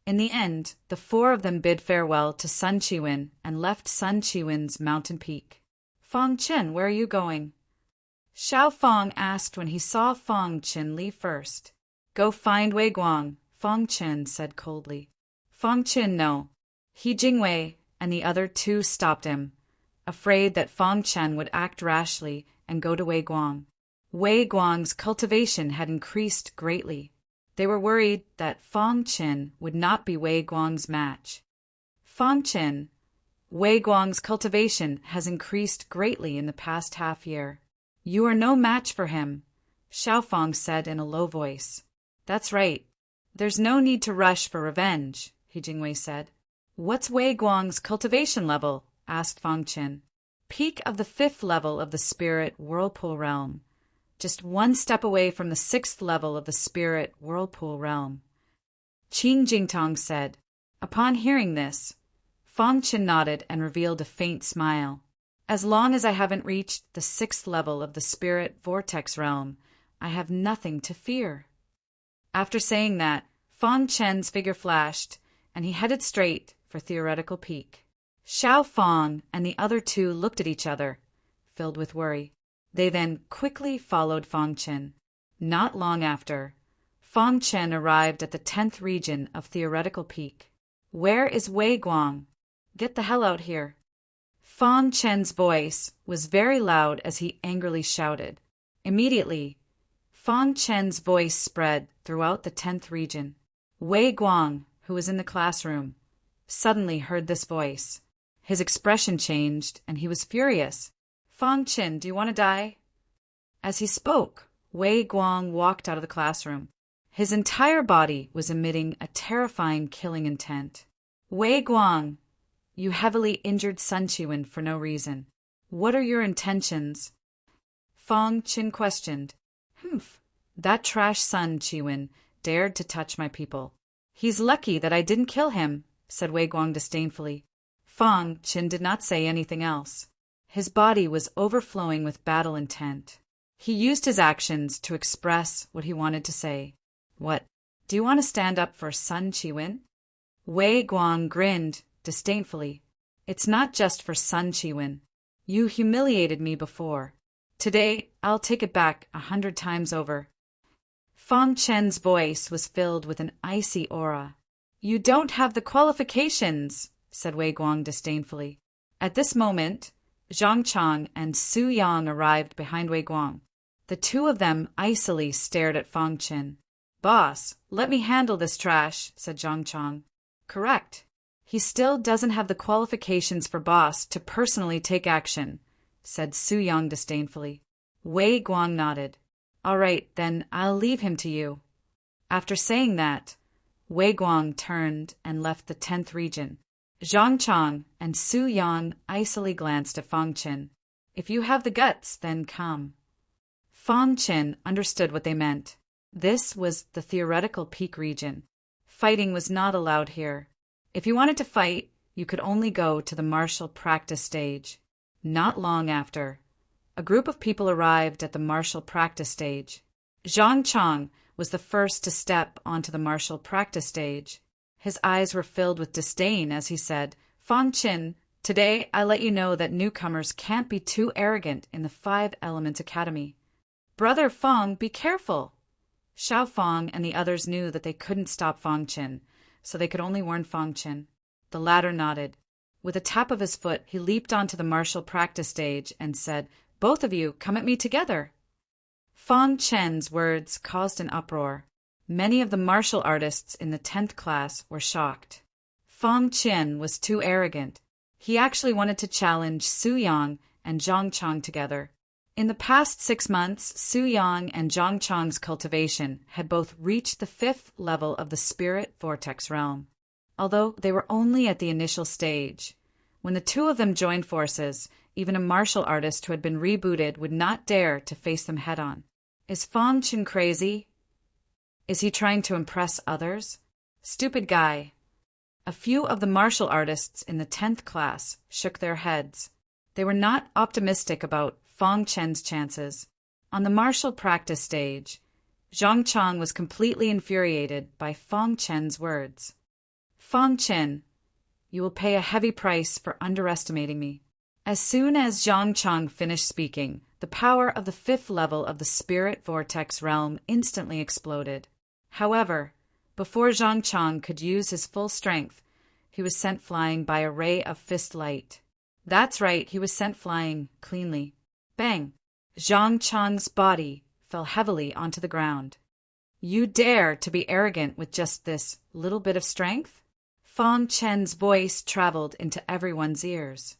In the end, the 4 of them bid farewell to Sun Qiwen and left Sun Qiwen's mountain peak. Fang Chen, where are you going? Xiao Fang asked when he saw Fang Chen leave first. Go find Wei Guang, Fang Chen said coldly. Fang Chen, no. He Jingwei and the other 2 stopped him. afraid that Fang Chen would act rashly and go to Wei Guang. Wei Guang's cultivation had increased greatly. They were worried that Fang Chen would not be Wei Guang's match. Fang Chen, Wei Guang's cultivation has increased greatly in the past half year. You are no match for him, Xiao Fang said in a low voice. That's right. There's no need to rush for revenge, He Jingwei said. What's Wei Guang's cultivation level? Asked Fang Chen. Peak of the 5th level of the spirit whirlpool realm. Just one step away from the 6th level of the spirit whirlpool realm. Qin Jingtong said. Upon hearing this, Fang Chen nodded and revealed a faint smile. As long as I haven't reached the 6th level of the spirit vortex realm, I have nothing to fear. After saying that, Fang Chen's figure flashed, and he headed straight for theoretical peak. Xiao Fang and the other two looked at each other, filled with worry. They then quickly followed Fang Chen. Not long after, Fang Chen arrived at the 10th region of theoretical peak. Where is Wei Guang? Get the hell out here. Fang Chen's voice was very loud as he angrily shouted. Immediately, Fang Chen's voice spread throughout the 10th region. Wei Guang, who was in the classroom, suddenly heard this voice. His expression changed, and he was furious. Fang Chen, do you want to die? As he spoke, Wei Guang walked out of the classroom. His entire body was emitting a terrifying killing intent. Wei Guang, you heavily injured Sun Qiwen for no reason. What are your intentions? Fang Chen questioned. That trash Sun Qiwen dared to touch my people. He's lucky that I didn't kill him, said Wei Guang disdainfully. Fang Chen did not say anything else. His body was overflowing with battle intent. He used his actions to express what he wanted to say. What? Do you want to stand up for Sun Qiwen? Wei Guang grinned disdainfully. It's not just for Sun Qiwen. You humiliated me before. Today, I'll take it back 100 times over. Fang Chen's voice was filled with an icy aura. You don't have the qualifications, said Wei Guang disdainfully. At this moment, Zhang Chang and Su Yang arrived behind Wei Guang. The two of them icily stared at Fang Chen. Boss, let me handle this trash, said Zhang Chang. Correct. He still doesn't have the qualifications for boss to personally take action, said Su Yang disdainfully. Wei Guang nodded. All right, then I'll leave him to you. After saying that, Wei Guang turned and left the 10th region. Zhang Chang and Su Yang icily glanced at Fang Chen. If you have the guts, then come. Fang Chen understood what they meant. This was the theoretical peak region. Fighting was not allowed here. If you wanted to fight, you could only go to the martial practice stage. Not long after, a group of people arrived at the martial practice stage. Zhang Chang was the first to step onto the martial practice stage. His eyes were filled with disdain as he said, Fang Chen, today I let you know that newcomers can't be too arrogant in the 5 Elements Academy. Brother Fang, be careful. Xiao Fang and the others knew that they couldn't stop Fang Chen, so they could only warn Fang Chen. The latter nodded. With a tap of his foot, he leaped onto the martial practice stage and said, Both of you, come at me together. Fang Chen's words caused an uproar. Many of the martial artists in the 10th class were shocked. Fang Chen was too arrogant. He actually wanted to challenge Su Yang and Zhang Chang together. In the past 6 months, Su Yang and Zhang Chang's cultivation had both reached the 5th level of the spirit vortex realm. Although they were only at the initial stage, when the two of them joined forces, even a martial artist who had been rebooted would not dare to face them head-on. Is Fang Chen crazy? Is he trying to impress others? Stupid guy. A few of the martial artists in the 10th class shook their heads. They were not optimistic about Fang Chen's chances. On the martial practice stage, Zhang Chang was completely infuriated by Fang Chen's words. Fang Chen, you will pay a heavy price for underestimating me. As soon as Zhang Chang finished speaking, the power of the 5th level of the spirit vortex realm instantly exploded. However, before Zhang Chang could use his full strength, he was sent flying by a ray of fist light. That's right, he was sent flying, cleanly. Bang! Zhang Chang's body fell heavily onto the ground. You dare to be arrogant with just this little bit of strength? Fang Chen's voice traveled into everyone's ears.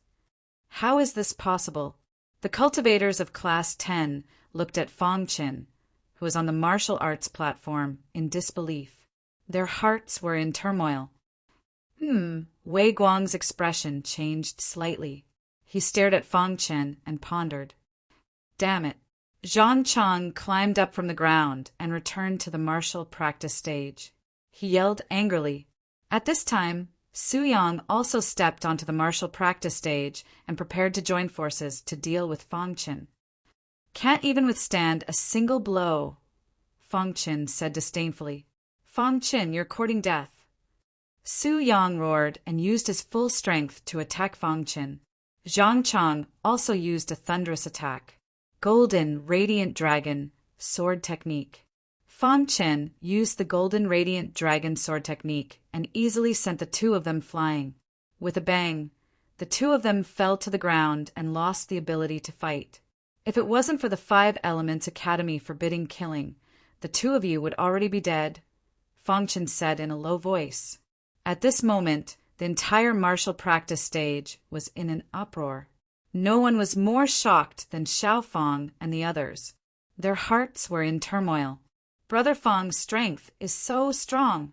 How is this possible? The cultivators of Class 10 looked at Fang Chen, who was on the martial arts platform, in disbelief. Their hearts were in turmoil. Wei Guang's expression changed slightly. He stared at Fang Chen and pondered. Damn it. Zhang Chang climbed up from the ground and returned to the martial practice stage. He yelled angrily. At this time, Su Yang also stepped onto the martial practice stage and prepared to join forces to deal with Fang Chen. Can't even withstand a single blow, Fang Chen said disdainfully. Fang Chen, you're courting death. Su Yang roared and used his full strength to attack Fang Chen. Zhang Chang also used a thunderous attack. Golden Radiant Dragon Sword Technique. Fang Chen used the Golden Radiant Dragon Sword Technique and easily sent the two of them flying. With a bang, the two of them fell to the ground and lost the ability to fight. If it wasn't for the 5 Elements Academy forbidding killing, the two of you would already be dead, Fang Chen said in a low voice. At this moment, the entire martial practice stage was in an uproar. No one was more shocked than Xiao Fang and the others. Their hearts were in turmoil. Brother Fang's strength is so strong.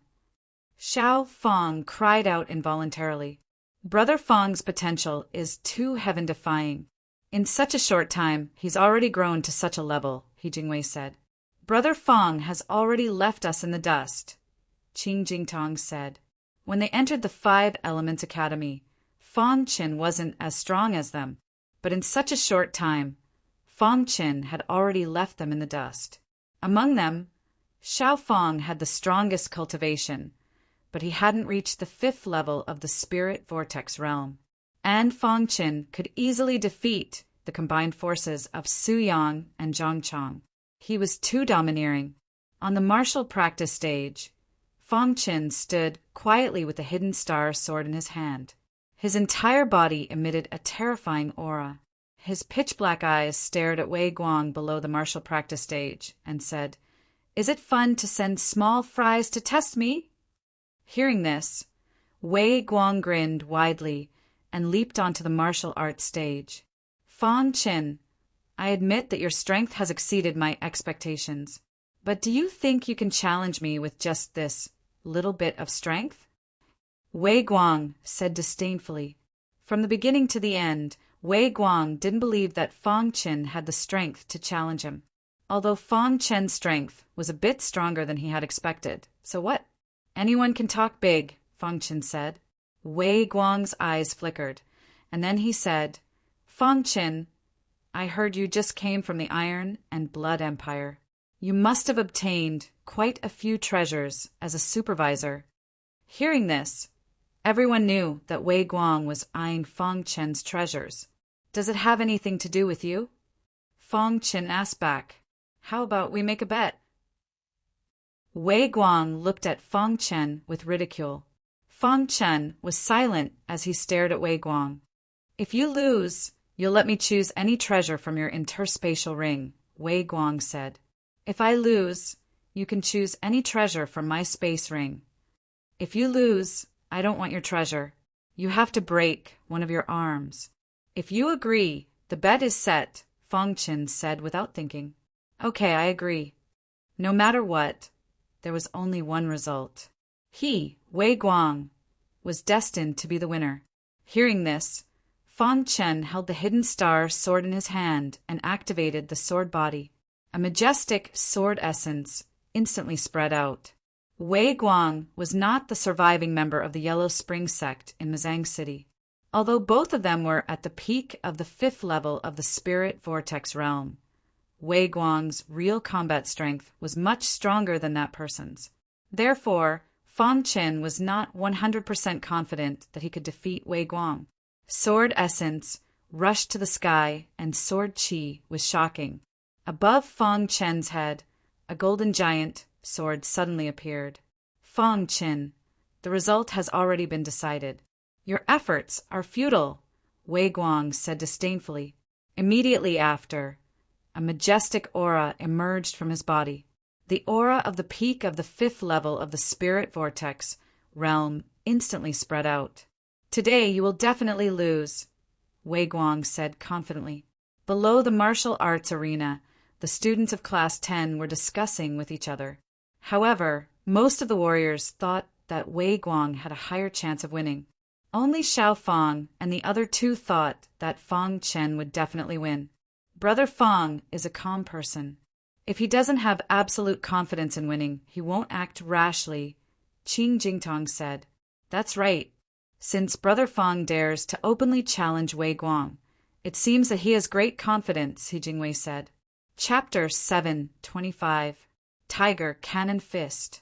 Xiao Fang cried out involuntarily. Brother Fang's potential is too heaven-defying. In such a short time, he's already grown to such a level, He Jingwei said. Brother Fang has already left us in the dust, Qing Jingtong said. When they entered the 5 Elements Academy, Fang Chen wasn't as strong as them. But in such a short time, Fang Chen had already left them in the dust. Among them, Xiao Fang had the strongest cultivation, but he hadn't reached the 5th level of the Spirit Vortex realm. And Fang Chen could easily defeat the combined forces of Su Yang and Zhang Chang. He was too domineering. On the martial practice stage, Fang Chen stood quietly with the hidden star sword in his hand. His entire body emitted a terrifying aura. His pitch-black eyes stared at Wei Guang below the martial practice stage and said, Is it fun to send small fries to test me? Hearing this, Wei Guang grinned widely and leaped onto the martial arts stage. Fang Chen, I admit that your strength has exceeded my expectations. But do you think you can challenge me with just this little bit of strength? Wei Guang said disdainfully. From the beginning to the end, Wei Guang didn't believe that Fang Chen had the strength to challenge him. Although Fang Chen's strength was a bit stronger than he had expected. So what? Anyone can talk big, Fang Chen said. Wei Guang's eyes flickered, and then he said, Fang Chen, I heard you just came from the Iron and Blood Empire. You must have obtained quite a few treasures as a supervisor. Hearing this, everyone knew that Wei Guang was eyeing Fang Chen's treasures. Does it have anything to do with you? Fang Chen asked back. How about we make a bet? Wei Guang looked at Fang Chen with ridicule. Fang Chen was silent as he stared at Wei Guang. If you lose, you'll let me choose any treasure from your interspatial ring, Wei Guang said. If I lose, you can choose any treasure from my space ring. If you lose, I don't want your treasure. You have to break one of your arms. If you agree, the bet is set, Fang Chen said without thinking. Okay, I agree. No matter what, there was only one result. He, Wei Guang, was destined to be the winner. Hearing this, Fang Chen held the hidden star sword in his hand and activated the sword body. A majestic sword essence instantly spread out. Wei Guang was not the surviving member of the Yellow Spring sect in Mazang City. Although both of them were at the peak of the 5th level of the Spirit Vortex realm, Wei Guang's real combat strength was much stronger than that person's. Therefore, Fang Chen was not 100% confident that he could defeat Wei Guang. Sword essence rushed to the sky, and sword chi was shocking. Above Fang Chen's head, a golden giant sword suddenly appeared. Fang Chen, the result has already been decided. Your efforts are futile. Wei Guang said disdainfully. Immediately after, a majestic aura emerged from his body. The aura of the peak of the 5th level of the spirit vortex realm instantly spread out. Today you will definitely lose, Wei Guang said confidently. Below the martial arts arena, the students of Class 10 were discussing with each other. However, most of the warriors thought that Wei Guang had a higher chance of winning. Only Xiao Fang and the other two thought that Fang Chen would definitely win. Brother Fang is a calm person. If he doesn't have absolute confidence in winning, he won't act rashly, Qing Jingtong said. That's right. Since Brother Fang dares to openly challenge Wei Guang, it seems that he has great confidence, He Jingwei said. Chapter 7:25 Tiger Cannon Fist.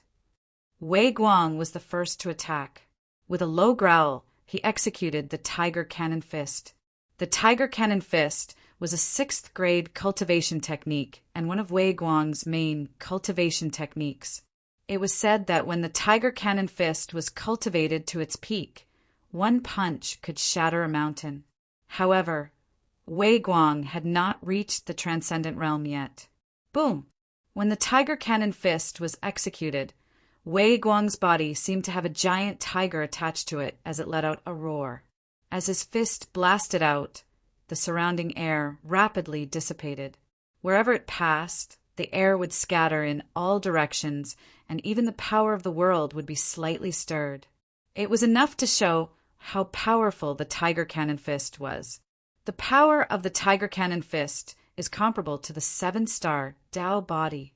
Wei Guang was the first to attack. With a low growl, he executed the Tiger Cannon Fist. The Tiger Cannon Fist was a 6th grade cultivation technique and one of Wei Guang's main cultivation techniques. It was said that when the Tiger Cannon Fist was cultivated to its peak, one punch could shatter a mountain. However, Wei Guang had not reached the transcendent realm yet. Boom! When the Tiger Cannon Fist was executed, Wei Guang's body seemed to have a giant tiger attached to it as it let out a roar. As his fist blasted out, the surrounding air rapidly dissipated. Wherever it passed, the air would scatter in all directions, and even the power of the world would be slightly stirred. It was enough to show how powerful the Tiger Cannon Fist was. The power of the Tiger Cannon Fist is comparable to the 7-star Dao body.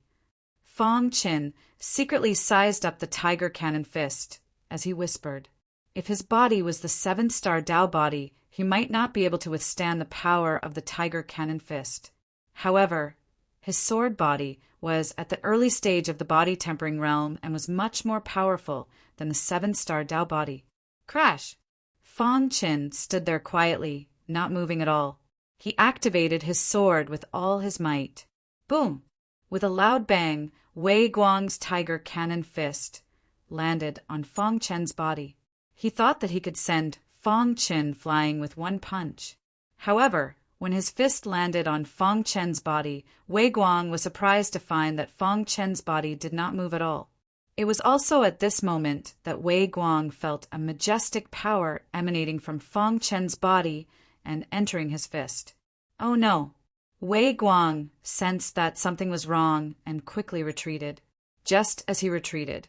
Fang Qin secretly sized up the Tiger Cannon Fist as he whispered. If his body was the 7-star Dao body, he might not be able to withstand the power of the Tiger Cannon Fist. However, his sword body was at the early stage of the body tempering realm and was much more powerful than the 7-star Dao body. Crash! Fang Qin stood there quietly, not moving at all. He activated his sword with all his might. Boom! With a loud bang, Wei Guang's Tiger Cannon Fist landed on Fang Chen's body. He thought that he could send Fang Chen flying with one punch. However, when his fist landed on Fang Chen's body, Wei Guang was surprised to find that Fang Chen's body did not move at all. It was also at this moment that Wei Guang felt a majestic power emanating from Fang Chen's body and entering his fist. Oh no! Wei Guang sensed that something was wrong and quickly retreated. Just as he retreated,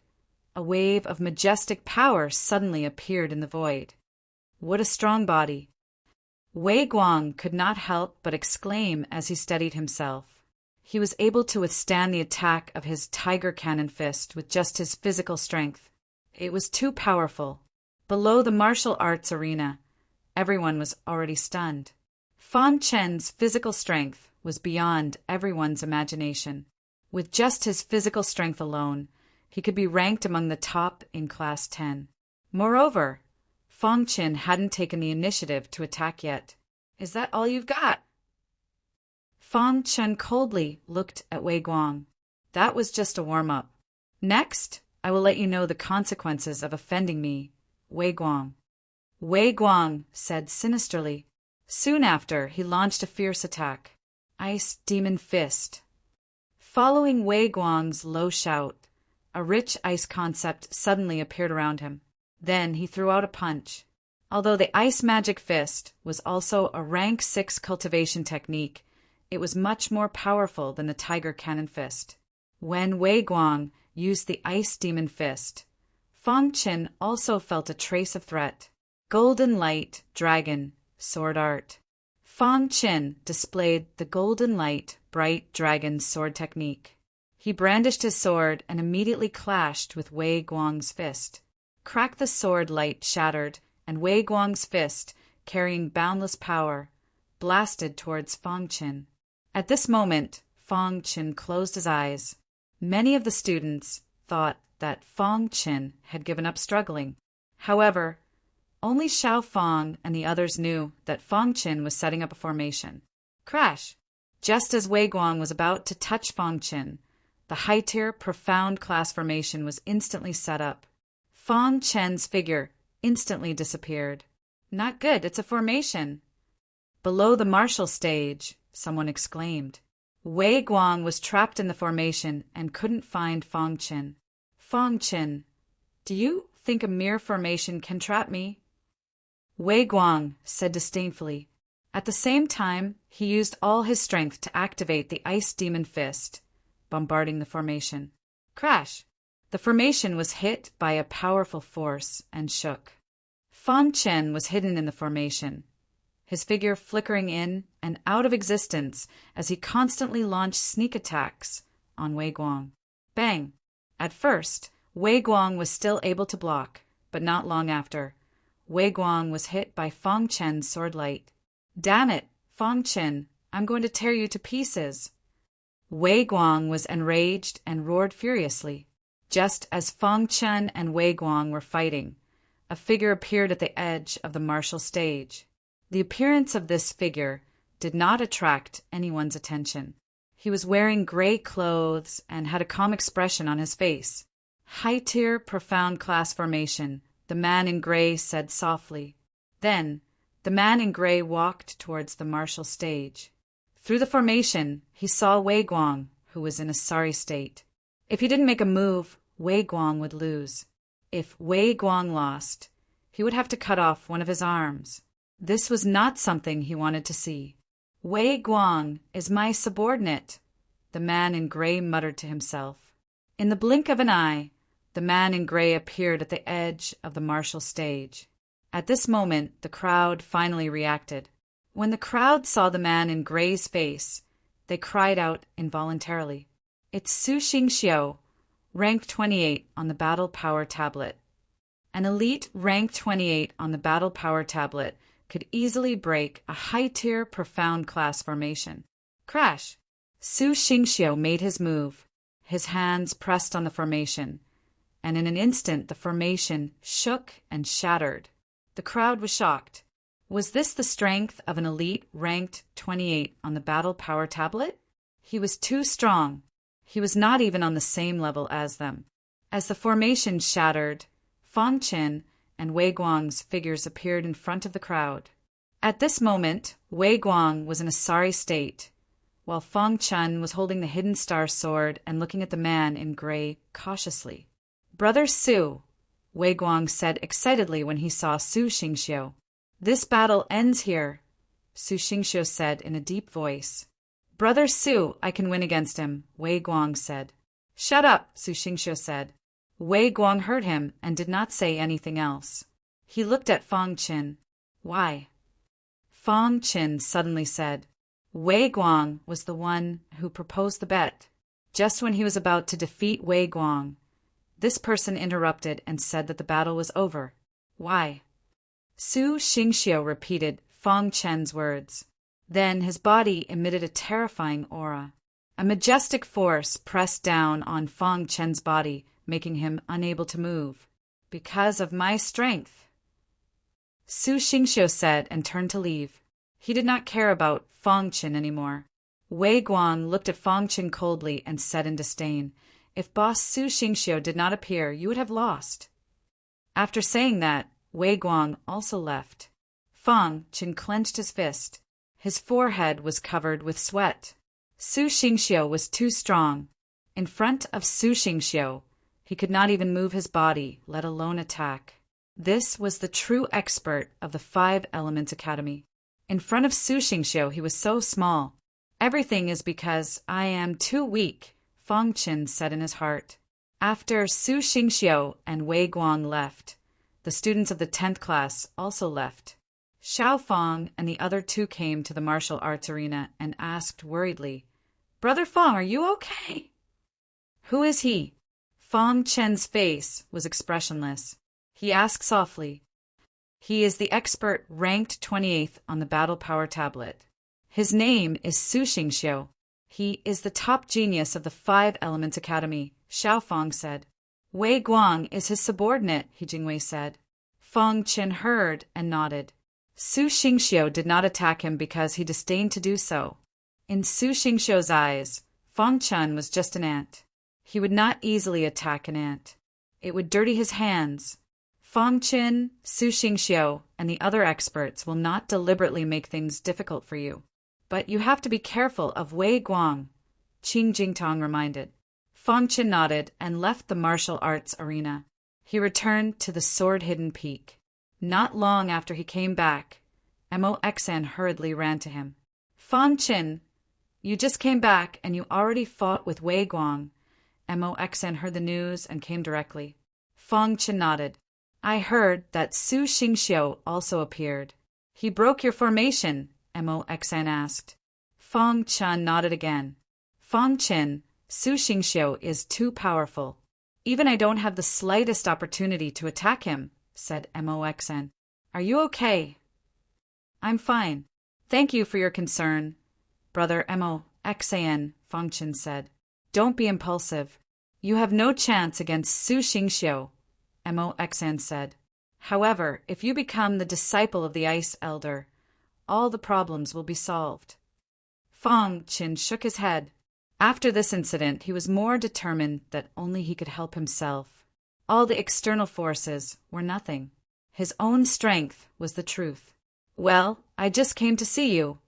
a wave of majestic power suddenly appeared in the void. What a strong body! Wei Guang could not help but exclaim as he steadied himself. He was able to withstand the attack of his Tiger Cannon Fist with just his physical strength. It was too powerful. Below the martial arts arena, everyone was already stunned. Fang Chen's physical strength was beyond everyone's imagination. With just his physical strength alone, he could be ranked among the top in Class 10. Moreover, Fang Chen hadn't taken the initiative to attack yet. Is that all you've got? Fang Chen coldly looked at Wei Guang. That was just a warm-up. Next, I will let you know the consequences of offending me, Wei Guang. Wei Guang said sinisterly. Soon after, he launched a fierce attack. Ice Demon Fist. Following Wei Guang's low shout, a rich ice concept suddenly appeared around him. Then he threw out a punch. Although the Ice Magic Fist was also a rank 6 cultivation technique, it was much more powerful than the Tiger Cannon Fist. When Wei Guang used the Ice Demon Fist, Fang Chen also felt a trace of threat. Golden Light Dragon Sword Art. Fang Chen displayed the Golden Light Bright Dragon sword technique. He brandished his sword and immediately clashed with Wei Guang's fist. Crack the sword light shattered, and Wei Guang's fist, carrying boundless power, blasted towards Fang Chen. At this moment, Fang Chen closed his eyes. Many of the students thought that Fang Chen had given up struggling. However, only Xiao Fang and the others knew that Fang Chen was setting up a formation. Crash! Just as Wei Guang was about to touch Fang Chen, the high-tier profound class formation was instantly set up. Fang Chen's figure instantly disappeared. Not good, it's a formation, Below the martial stage, someone exclaimed. Wei Guang was trapped in the formation and couldn't find Fang Qin. Fang Qin, do you think a mere formation can trap me? Wei Guang said disdainfully. At the same time, he used all his strength to activate the Ice Demon Fist, bombarding the formation. Crash! The formation was hit by a powerful force and shook. Fang Qin was hidden in the formation, his figure flickering in and out of existence as he constantly launched sneak attacks on Wei Guang. Bang! At first, Wei Guang was still able to block, but not long after. Wei Guang was hit by Fang Qin's sword light. Damn it, Fang Qin, I'm going to tear you to pieces. Wei Guang was enraged and roared furiously. Just as Fang Qin and Wei Guang were fighting, a figure appeared at the edge of the martial stage. The appearance of this figure did not attract anyone's attention. He was wearing gray clothes and had a calm expression on his face. High-tier, profound class formation, the man in gray said softly. Then, the man in gray walked towards the martial stage. Through the formation, he saw Wei Guang, who was in a sorry state. If he didn't make a move, Wei Guang would lose. If Wei Guang lost, he would have to cut off one of his arms. This was not something he wanted to see. Wei Guang is my subordinate, the man in gray muttered to himself. In the blink of an eye, the man in gray appeared at the edge of the martial stage. At this moment, the crowd finally reacted. When the crowd saw the man in gray's face, they cried out involuntarily. It's Su Xingxiu, rank 28 on the Battle Power Tablet. An elite rank 28 on the Battle Power Tablet could easily break a high-tier profound class formation. Crash! Su Xingxiu made his move. His hands pressed on the formation, and in an instant the formation shook and shattered. The crowd was shocked. Was this the strength of an elite ranked 28 on the Battle Power Tablet? He was too strong. He was not even on the same level as them. As the formation shattered, Fang Qin and Wei Guang's figures appeared in front of the crowd. At this moment, Wei Guang was in a sorry state, while Fang Qin was holding the hidden star sword and looking at the man in gray cautiously. Brother Su, Wei Guang said excitedly when he saw Su Xingxiu. This battle ends here, Su Xingxiu said in a deep voice. Brother Su, I can win against him, Wei Guang said. Shut up, Su Xingxiu said. Wei Guang heard him and did not say anything else. He looked at Fang Qin. Why? Fang Qin suddenly said. Wei Guang was the one who proposed the bet. Just when he was about to defeat Wei Guang, this person interrupted and said that the battle was over. Why? Su Xingxiu repeated Fang Qin's words. Then his body emitted a terrifying aura. A majestic force pressed down on Fang Qin's body, making him unable to move. Because of my strength, Su Xingxiu said and turned to leave. He did not care about Fang Qin anymore. Wei Guang looked at Fang Qin coldly and said in disdain, If boss Su Xingxiu did not appear, you would have lost. After saying that, Wei Guang also left. Fang Qin clenched his fist. His forehead was covered with sweat. Su Xingxiu was too strong. In front of Su Xingxiu, he could not even move his body, let alone attack. This was the true expert of the 5 Elements Academy. In front of Su Xingxiu, he was so small. Everything is because I am too weak, Fang Qin said in his heart. After Su Xingxiu and Wei Guang left, the students of the 10th class also left. Xiao Fang and the other 2 came to the martial arts arena and asked worriedly, Brother Fang, are you okay? Who is he? Fang Qin's face was expressionless. He asked softly. He is the expert ranked 28th on the Battle Power Tablet. His name is Su Xingxiu. He is the top genius of the 5 Elements Academy, Xiao Fang said. Wei Guang is his subordinate, He Jingwei said. Fang Qin heard and nodded. Su Xingxiu did not attack him because he disdained to do so. In Su Xingxiu's eyes, Fang Qin was just an ant. He would not easily attack an ant. It would dirty his hands. Fong Qin, Su Xingxiu, and the other experts will not deliberately make things difficult for you. But you have to be careful of Wei Guang, Qing Jingtong reminded. Fong Qin nodded and left the martial arts arena. He returned to the sword-hidden peak. Not long after he came back, Mo Xan hurriedly ran to him. Fong Qin, you just came back and you already fought with Wei Guang. Mo Xan heard the news and came directly. Fong Qin nodded. I heard that Su Xingxiu also appeared. He broke your formation, Mo Xan asked. Fong Qin nodded again. Fong Qin, Su Xingxiu is too powerful. Even I don't have the slightest opportunity to attack him, said Mo Xan. Are you okay? I'm fine. Thank you for your concern, Brother Mo Xan, Fong Qin said. Don't be impulsive. You have no chance against Su Xingxiu, Mo Xan said. However, if you become the disciple of the Ice Elder, all the problems will be solved. Fong Qin shook his head. After this incident, he was more determined that only he could help himself. All the external forces were nothing. His own strength was the truth. Well, I just came to see you,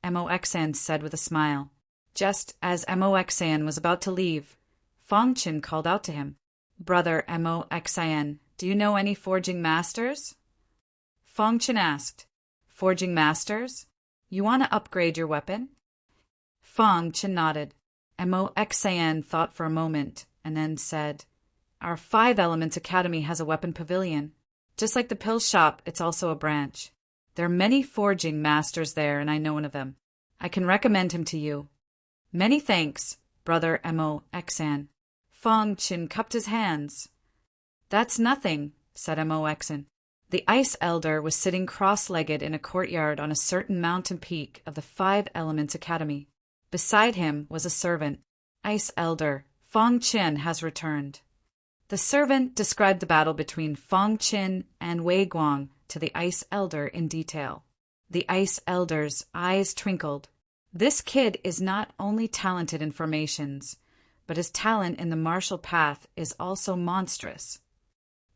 Mo Xan said with a smile. Just as Mo Xan was about to leave, Fong Qin called out to him. Brother Mo Xan, do you know any forging masters? Fong Qin asked. Forging masters? You want to upgrade your weapon? Fong Qin nodded. Mo Xan thought for a moment and then said, Our 5 Elements Academy has a weapon pavilion. Just like the pill shop, it's also a branch. There are many forging masters there, and I know one of them. I can recommend him to you. Many thanks, Brother Mo Xan. Fong Qin cupped his hands. That's nothing, said Mo Xan. The Ice Elder was sitting cross-legged in a courtyard on a certain mountain peak of the 5 Elements Academy. Beside him was a servant. Ice Elder, Fong Qin has returned. The servant described the battle between Fong Qin and Wei Guang to the Ice Elder in detail. The Ice Elder's eyes twinkled. This kid is not only talented in formations, but his talent in the martial path is also monstrous.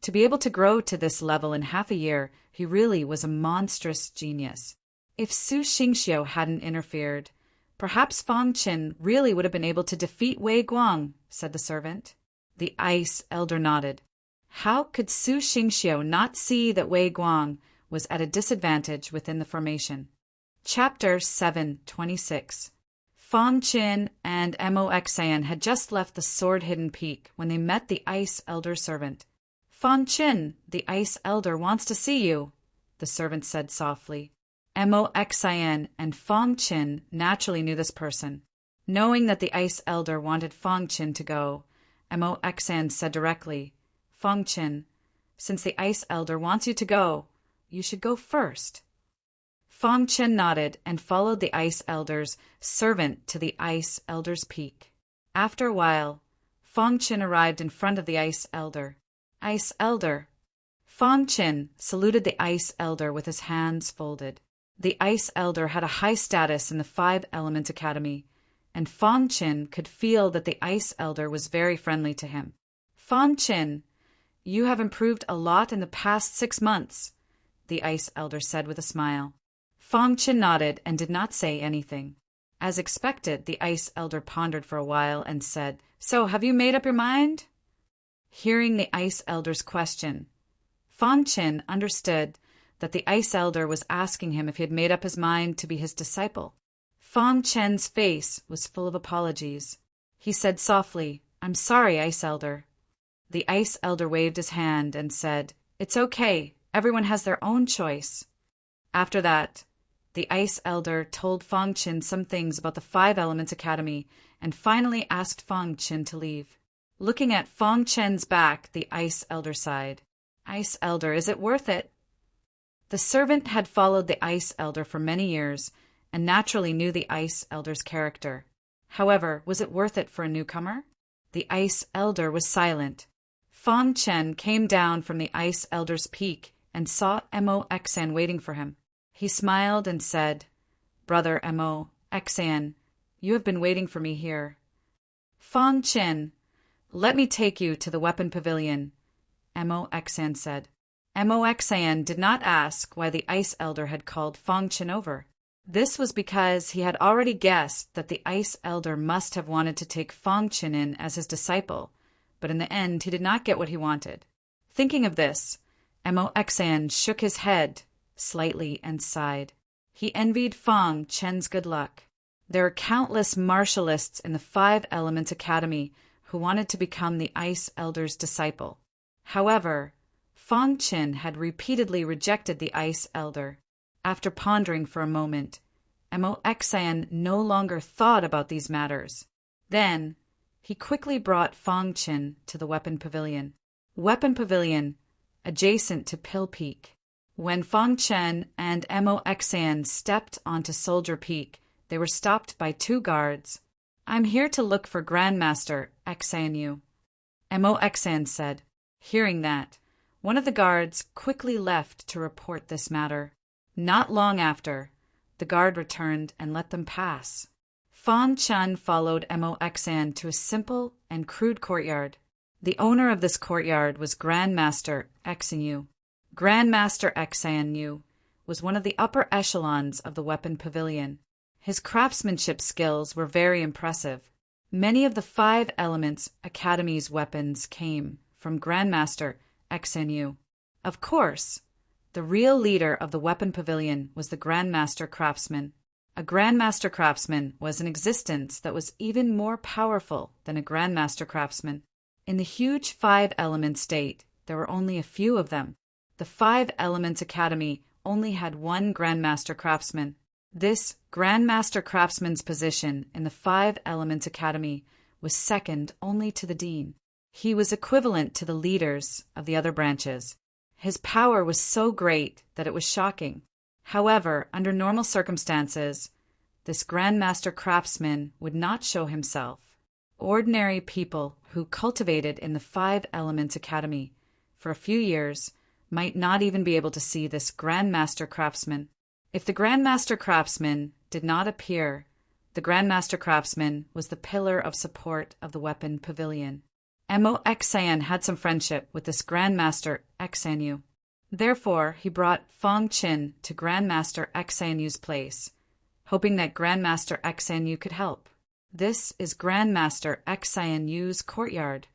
To be able to grow to this level in half a year, he really was a monstrous genius. If Su Xingxiu hadn't interfered, perhaps Fong Qin really would have been able to defeat Wei Guang, said the servant. The Ice Elder nodded. How could Su Xingxiu not see that Wei Guang was at a disadvantage within the formation? Chapter 726. Fong Qin and Mo Xan had just left the sword-hidden peak when they met the Ice Elder servant. Fong Qin, the Ice Elder wants to see you, the servant said softly. Mo Xan and Fong Qin naturally knew this person. Knowing that the Ice Elder wanted Fong Qin to go, Mo Xan said directly, Fong Qin, since the Ice Elder wants you to go, you should go first. Fong Qin nodded and followed the Ice Elder's servant to the Ice Elder's peak. After a while, Fong Qin arrived in front of the Ice Elder. Ice Elder. Fong Qin saluted the Ice Elder with his hands folded. The Ice Elder had a high status in the 5 Elements Academy, and Fong Qin could feel that the Ice Elder was very friendly to him. Fong Qin, you have improved a lot in the past 6 months, the Ice Elder said with a smile. Fong Qin nodded and did not say anything. As expected, the Ice Elder pondered for a while and said, So, have you made up your mind? Hearing the Ice Elder's question, Fong Qin understood that the Ice Elder was asking him if he had made up his mind to be his disciple. Fong Qin's face was full of apologies. He said softly, I'm sorry, Ice Elder. The Ice Elder waved his hand and said, It's okay, everyone has their own choice. After that, the Ice Elder told Fong Qin some things about the 5 Elements Academy and finally asked Fong Qin to leave. Looking at Fong Qin's back, the Ice Elder sighed. Ice Elder, is it worth it? The servant had followed the Ice Elder for many years and naturally knew the Ice Elder's character. However, was it worth it for a newcomer? The Ice Elder was silent. Fong Qin came down from the Ice Elder's peak and saw Mo Xan waiting for him. He smiled and said, Brother Mo Xan, you have been waiting for me here. Fong Qin, let me take you to the weapon pavilion, Mo Xan said. Moxan did not ask why the Ice Elder had called Fangchen over. This was because he had already guessed that the Ice Elder must have wanted to take Fangchen in as his disciple, but in the end he did not get what he wanted. Thinking of this, Moxan shook his head slightly and sighed. He envied Fang Chen's good luck. There are countless martialists in the Five Elements Academy who wanted to become the Ice Elder's disciple. However, Fang Chen had repeatedly rejected the Ice Elder. After pondering for a moment, Moxan no longer thought about these matters. Then, he quickly brought Fang Chen to the Weapon Pavilion. Weapon Pavilion, adjacent to Pill Peak. When Fang Chen and Moxan stepped onto Soldier Peak, they were stopped by two guards. "I'm here to look for Grandmaster Xanyu," Moxan said. Hearing that, one of the guards quickly left to report this matter. Not long after, the guard returned and let them pass. Fang Chen followed Moxan to a simple and crude courtyard. The owner of this courtyard was Grandmaster Xanyu. Grandmaster Xanyu was one of the upper echelons of the Weapon Pavilion. His craftsmanship skills were very impressive. Many of the Five Elements Academy's weapons came from Grandmaster Xanyu. Of course, the real leader of the Weapon Pavilion was the Grandmaster Craftsman. A Grandmaster Craftsman was an existence that was even more powerful than a Grandmaster Craftsman. In the huge Five Elements state, there were only a few of them. The Five Elements Academy only had one Grandmaster Craftsman. This Grandmaster Craftsman's position in the Five Elements Academy was second only to the Dean. He was equivalent to the leaders of the other branches. His power was so great that it was shocking. However, under normal circumstances, this Grandmaster Craftsman would not show himself. Ordinary people who cultivated in the Five Elements Academy for a few years might not even be able to see this Grandmaster Craftsman. If the Grandmaster Craftsman did not appear, the Grandmaster Craftsman was the pillar of support of the Weapon Pavilion. Moxan had some friendship with this Grandmaster Xanyu. Therefore, he brought Fang Chen to Grandmaster Xanyu's place, hoping that Grandmaster Xanyu could help. This is Grandmaster Xanyu's courtyard.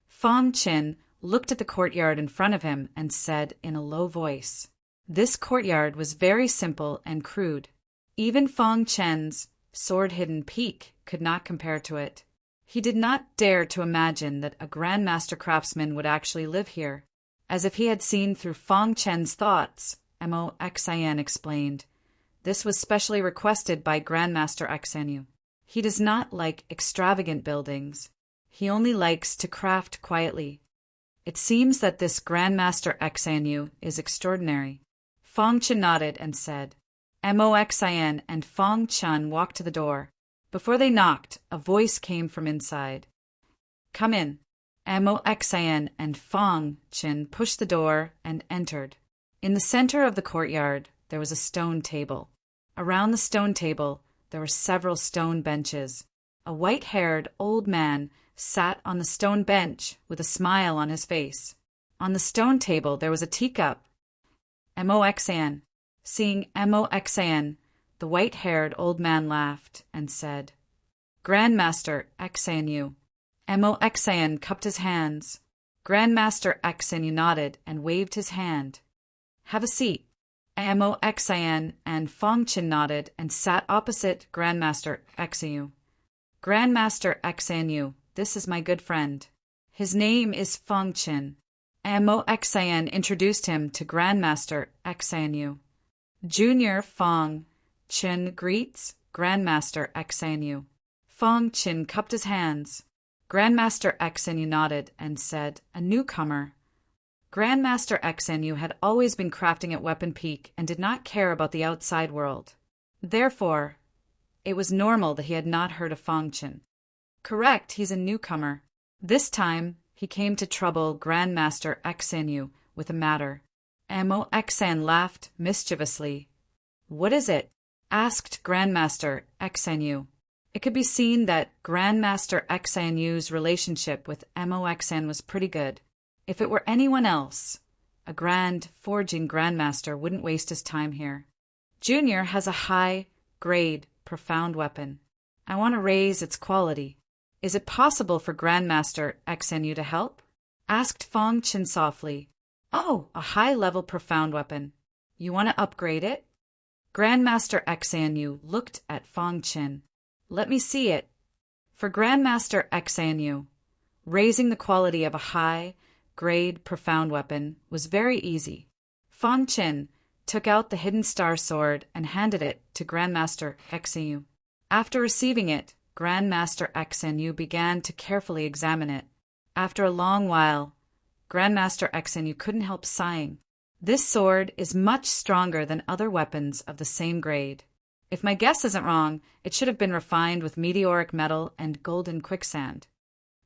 Fang Chen looked at the courtyard in front of him and said in a low voice. This courtyard was very simple and crude. Even Fang Chen's sword-hidden peak could not compare to it. He did not dare to imagine that a Grandmaster Craftsman would actually live here. As if he had seen through Fang Chen's thoughts, Moxan explained. This was specially requested by Grandmaster Xanyu. He does not like extravagant buildings. He only likes to craft quietly. It seems that this Grandmaster Xanyu is extraordinary. Fang Chen nodded and said. Moxan and Fang Chen walked to the door. Before they knocked, a voice came from inside. "Come in." Moxan and Fang Chen pushed the door and entered. In the center of the courtyard, there was a stone table. Around the stone table, there were several stone benches. A white-haired old man sat on the stone bench with a smile on his face. On the stone table, there was a teacup. Moxan. Seeing Moxan, the white-haired old man laughed and said, "Grandmaster Xanyu." Moxan cupped his hands. Grandmaster Xanyu nodded and waved his hand. "Have a seat." Moxan and Fang Chen nodded and sat opposite Grandmaster Xanyu. "Grandmaster Xanyu, this is my good friend. His name is Fang Chen." Moxan introduced him to Grandmaster Xanyu. Junior Fang Chen greets Grandmaster Xanyu. Fang Chen cupped his hands. Grandmaster Xanyu nodded and said, "A newcomer." Grandmaster Xanyu had always been crafting at Weapon Peak and did not care about the outside world. Therefore, it was normal that he had not heard of Fang Chen. Correct, he's a newcomer. This time, he came to trouble Grandmaster Xanyu with a matter. Moxan laughed mischievously. "What is it?" asked Grandmaster Xanyu. It could be seen that Grandmaster Xanyu's relationship with Moxan was pretty good. If it were anyone else, a grand forging grandmaster wouldn't waste his time here. Junior has a high-grade, profound weapon. I want to raise its quality. Is it possible for Grandmaster XNU to help? Asked Fong Chin softly. Oh, a high-level profound weapon. You want to upgrade it? Grandmaster XNU looked at Fong Chin. Let me see it. For Grandmaster XNU, raising the quality of a high-grade profound weapon was very easy. Fong Chin took out the hidden star sword and handed it to Grandmaster XNU. After receiving it, Grandmaster XNU began to carefully examine it. After a long while, Grandmaster XNU couldn't help sighing. This sword is much stronger than other weapons of the same grade. If my guess isn't wrong, it should have been refined with meteoric metal and golden quicksand.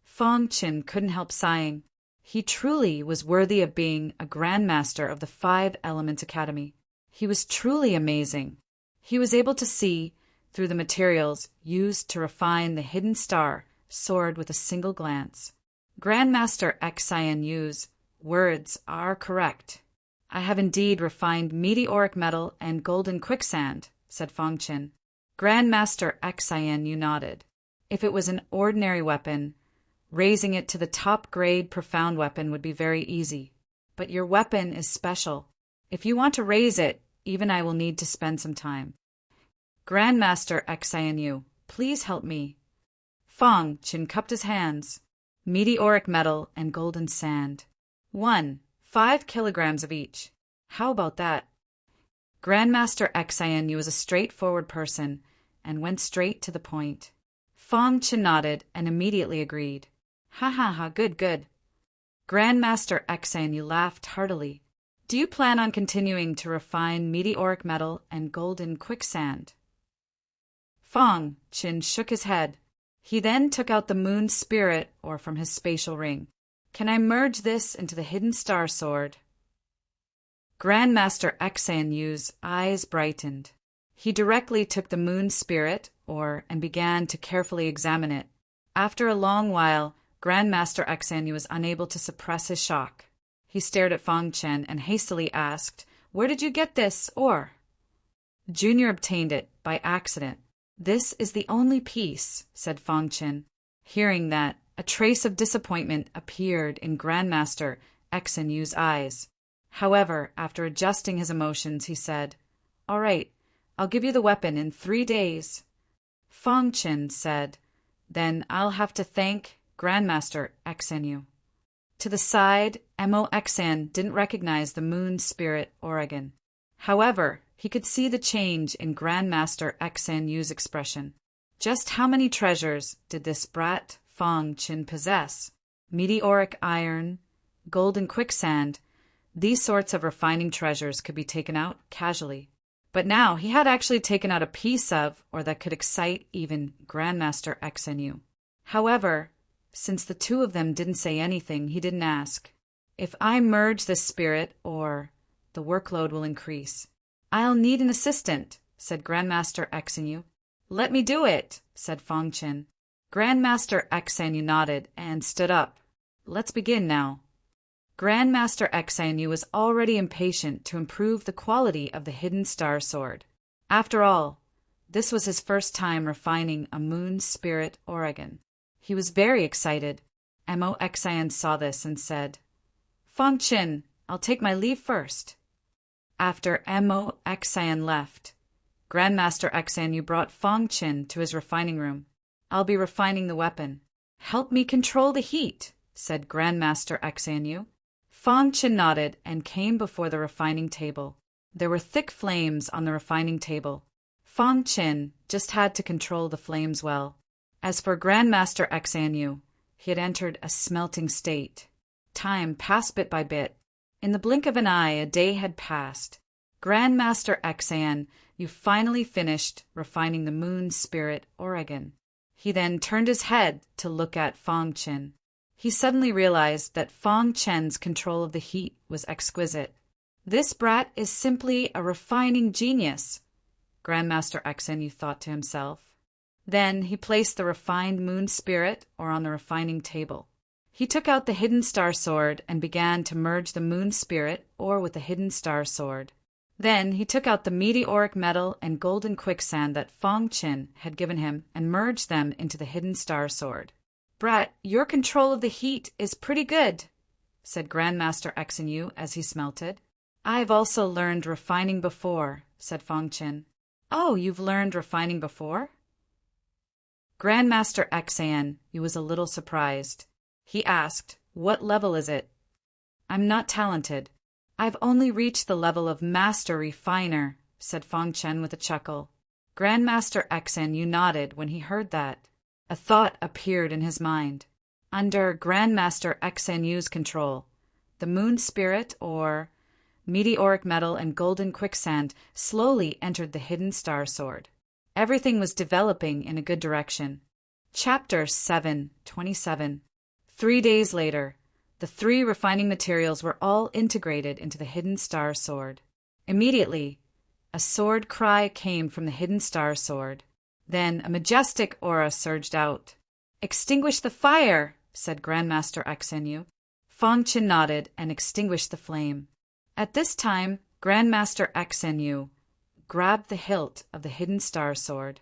Fong Chin couldn't help sighing. He truly was worthy of being a Grandmaster of the Five Elements Academy. He was truly amazing. He was able to see through the materials used to refine the hidden star sword with a single glance. Grandmaster XINU's words are correct. I have indeed refined meteoric metal and golden quicksand, said Fong Chin. Grandmaster XINU nodded. If it was an ordinary weapon, raising it to the top-grade profound weapon would be very easy. But your weapon is special. If you want to raise it, even I will need to spend some time. Grandmaster XINU, please help me. Fong Chin cupped his hands. Meteoric metal and golden sand. 5 kilograms of each. How about that? Grandmaster XINU was a straightforward person and went straight to the point. Fong Chin nodded and immediately agreed. Ha ha ha, good, good. Grandmaster XINU laughed heartily. Do you plan on continuing to refine meteoric metal and golden quicksand? Fong Chin shook his head. He then took out the moon spirit ore from his spatial ring. Can I merge this into the hidden star sword? Grandmaster XINU's eyes brightened. He directly took the moon spirit ore and began to carefully examine it. After a long while, Grandmaster XINU was unable to suppress his shock. He stared at Fong Chin and hastily asked, Where did you get this ore? Junior obtained it by accident. This is the only piece, said Fong Chin. Hearing that, a trace of disappointment appeared in Grandmaster XINU's eyes. However, after adjusting his emotions, he said, All right, I'll give you the weapon in 3 days. Fong Chin said, Then I'll have to thank Grandmaster XINU. To the side, MOXN didn't recognize the moon spirit Oregon. However, he could see the change in Grandmaster XINU's expression. Just how many treasures did this brat Fong Chin possess? Meteoric iron, golden quicksand, these sorts of refining treasures could be taken out casually. But now he had actually taken out a piece of, or that could excite even Grandmaster XNU. However, since the two of them didn't say anything, he didn't ask. If I merge this spirit, or the workload will increase. I'll need an assistant, said Grandmaster XNU. Let me do it, said Fong Chin. Grandmaster XNU nodded and stood up. Let's begin now. Grandmaster XINU was already impatient to improve the quality of the hidden star sword. After all, this was his first time refining a moon spirit Oregon. He was very excited. MOXIN saw this and said, Fong Chin, I'll take my leave first. After MOXIN left, Grandmaster XINU brought Fong Chin to his refining room. I'll be refining the weapon. Help me control the heat, said Grandmaster XINU. Fong Chin nodded and came before the refining table. There were thick flames on the refining table. Fong Chin just had to control the flames well. As for Grandmaster XINU, he had entered a smelting state. Time passed bit by bit. In the blink of an eye, a day had passed. Grandmaster XIN, you finally finished refining the moon spirit Oregon. He then turned his head to look at Fong Chin. He suddenly realized that Fong Chin's control of the heat was exquisite. This brat is simply a refining genius, Grandmaster XINU thought to himself. Then he placed the refined moon spirit ore on the refining table. He took out the hidden star sword and began to merge the moon spirit ore with the hidden star sword. Then he took out the meteoric metal and golden quicksand that Fong Qin had given him and merged them into the hidden star sword. "Brat, your control of the heat is pretty good," said Grandmaster X and Yu as he smelted. "I've also learned refining before," said Fong Qin. "Oh, you've learned refining before?" Grandmaster Xan Yu was a little surprised. He asked, "What level is it?" "I'm not talented. I've only reached the level of Master Refiner," said Fong Chen with a chuckle. Grandmaster Xan Yu nodded when he heard that. A thought appeared in his mind. Under Grandmaster Xan Yu's control, the moon spirit, or meteoric metal and golden quicksand, slowly entered the hidden star sword. Everything was developing in a good direction. Chapter 7:27. 3 days later, the 3 refining materials were all integrated into the hidden star sword. Immediately, a sword cry came from the hidden star sword. Then a majestic aura surged out. "Extinguish the fire," said Grandmaster Xan Yu. Fong Qin nodded and extinguished the flame. At this time, Grandmaster Xan Yu grabbed the hilt of the hidden star sword.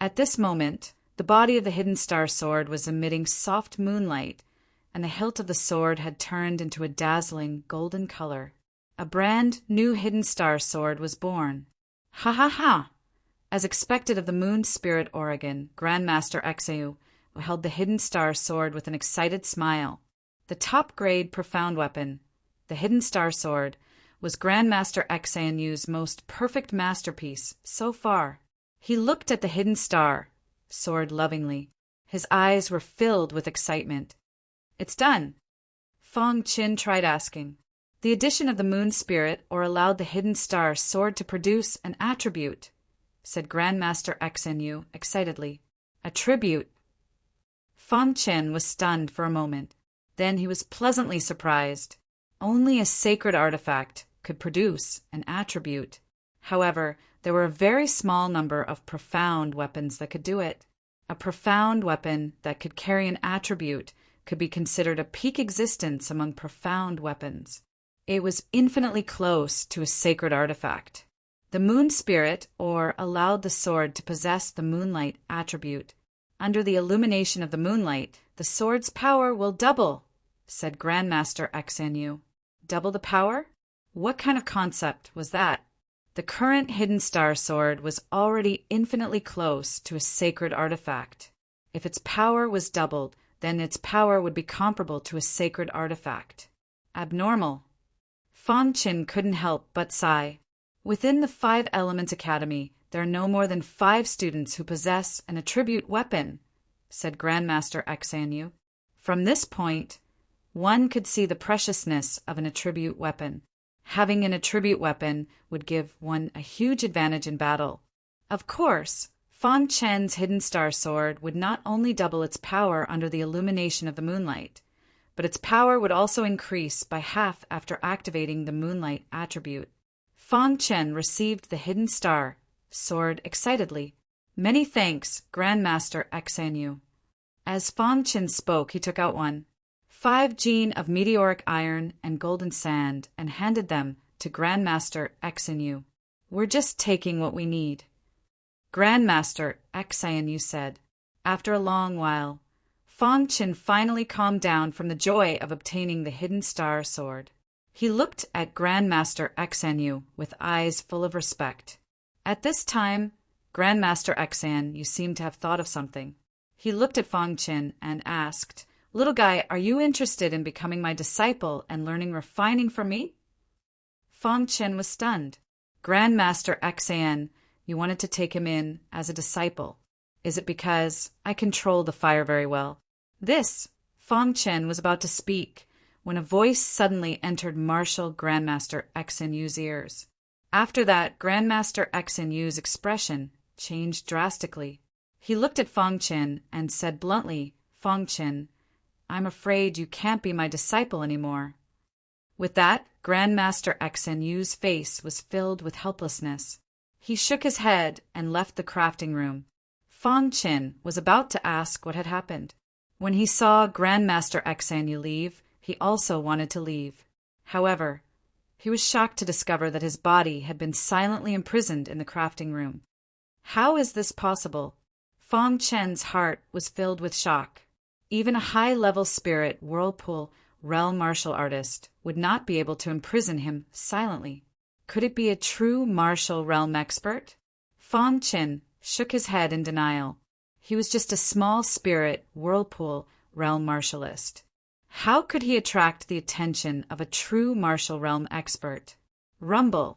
At this moment, the body of the hidden star sword was emitting soft moonlight, and the hilt of the sword had turned into a dazzling golden color. A brand new hidden star sword was born. Ha ha ha! As expected of the moon spirit Oregon, Grandmaster Xan held the hidden star sword with an excited smile. The top-grade profound weapon, the hidden star sword, was Grandmaster Xan Yu's most perfect masterpiece so far. He looked at the hidden star sword lovingly. His eyes were filled with excitement. "It's done." Fong Qin tried asking. "The addition of the moon spirit or allowed the hidden star sword to produce an attribute," said Grandmaster Xan Yu excitedly. "Attribute?" Fong Qin was stunned for a moment. Then he was pleasantly surprised. Only a sacred artifact could produce an attribute. However, there were a very small number of profound weapons that could do it. A profound weapon that could carry an attribute could be considered a peak existence among profound weapons. It was infinitely close to a sacred artifact. The moon spirit, or allowed the sword to possess the moonlight attribute. Under the illumination of the moonlight, the sword's power will double, said Grandmaster Xan Yu. Double the power? What kind of concept was that? The current hidden star sword was already infinitely close to a sacred artifact. If its power was doubled, then its power would be comparable to a sacred artifact. Abnormal. Fong Qin couldn't help but sigh. Within the 5 Element Academy, there are no more than 5 students who possess an attribute weapon, said Grandmaster Xan Yu. From this point, one could see the preciousness of an attribute weapon. Having an attribute weapon would give one a huge advantage in battle. Of course, Fong Chen's hidden star sword would not only double its power under the illumination of the moonlight, but its power would also increase by half after activating the moonlight attribute. Fong Chen received the hidden star sword excitedly. Many thanks, Grandmaster Xan Yu. As Fong Chen spoke, he took out 5 gene of meteoric iron and golden sand and handed them to Grandmaster Xan Yu. We're just taking what we need. Grandmaster Xan Yu said. After a long while, Fong Chen finally calmed down from the joy of obtaining the hidden star sword. He looked at Grandmaster Xan Yu with eyes full of respect. At this time, Grandmaster Xan Yu seemed to have thought of something. He looked at Fong Chen and asked, "Little guy, are you interested in becoming my disciple and learning refining from me?" Fong Chen was stunned. Grandmaster Xan Yu wanted to take him in as a disciple. Is it because I control the fire very well? Fong Chen was about to speak when a voice suddenly entered Martial Grandmaster Xan Yu's ears. After that, Grandmaster Xan Yu's expression changed drastically. He looked at Fong Chen and said bluntly, "Fong Chen, I'm afraid you can't be my disciple anymore." With that, Grandmaster Xan Yu's face was filled with helplessness. He shook his head and left the crafting room. Fong Chen was about to ask what had happened, When he saw Grandmaster Xanyu leave, he also wanted to leave. However, he was shocked to discover that his body had been silently imprisoned in the crafting room. How is this possible? Fong Chen's heart was filled with shock. Even a high-level spirit whirlpool realm martial artist would not be able to imprison him silently. Could it be a true martial realm expert? Fong Chen shook his head in denial. He was just a small spirit whirlpool realm martialist. How could he attract the attention of a true martial realm expert? Rumble!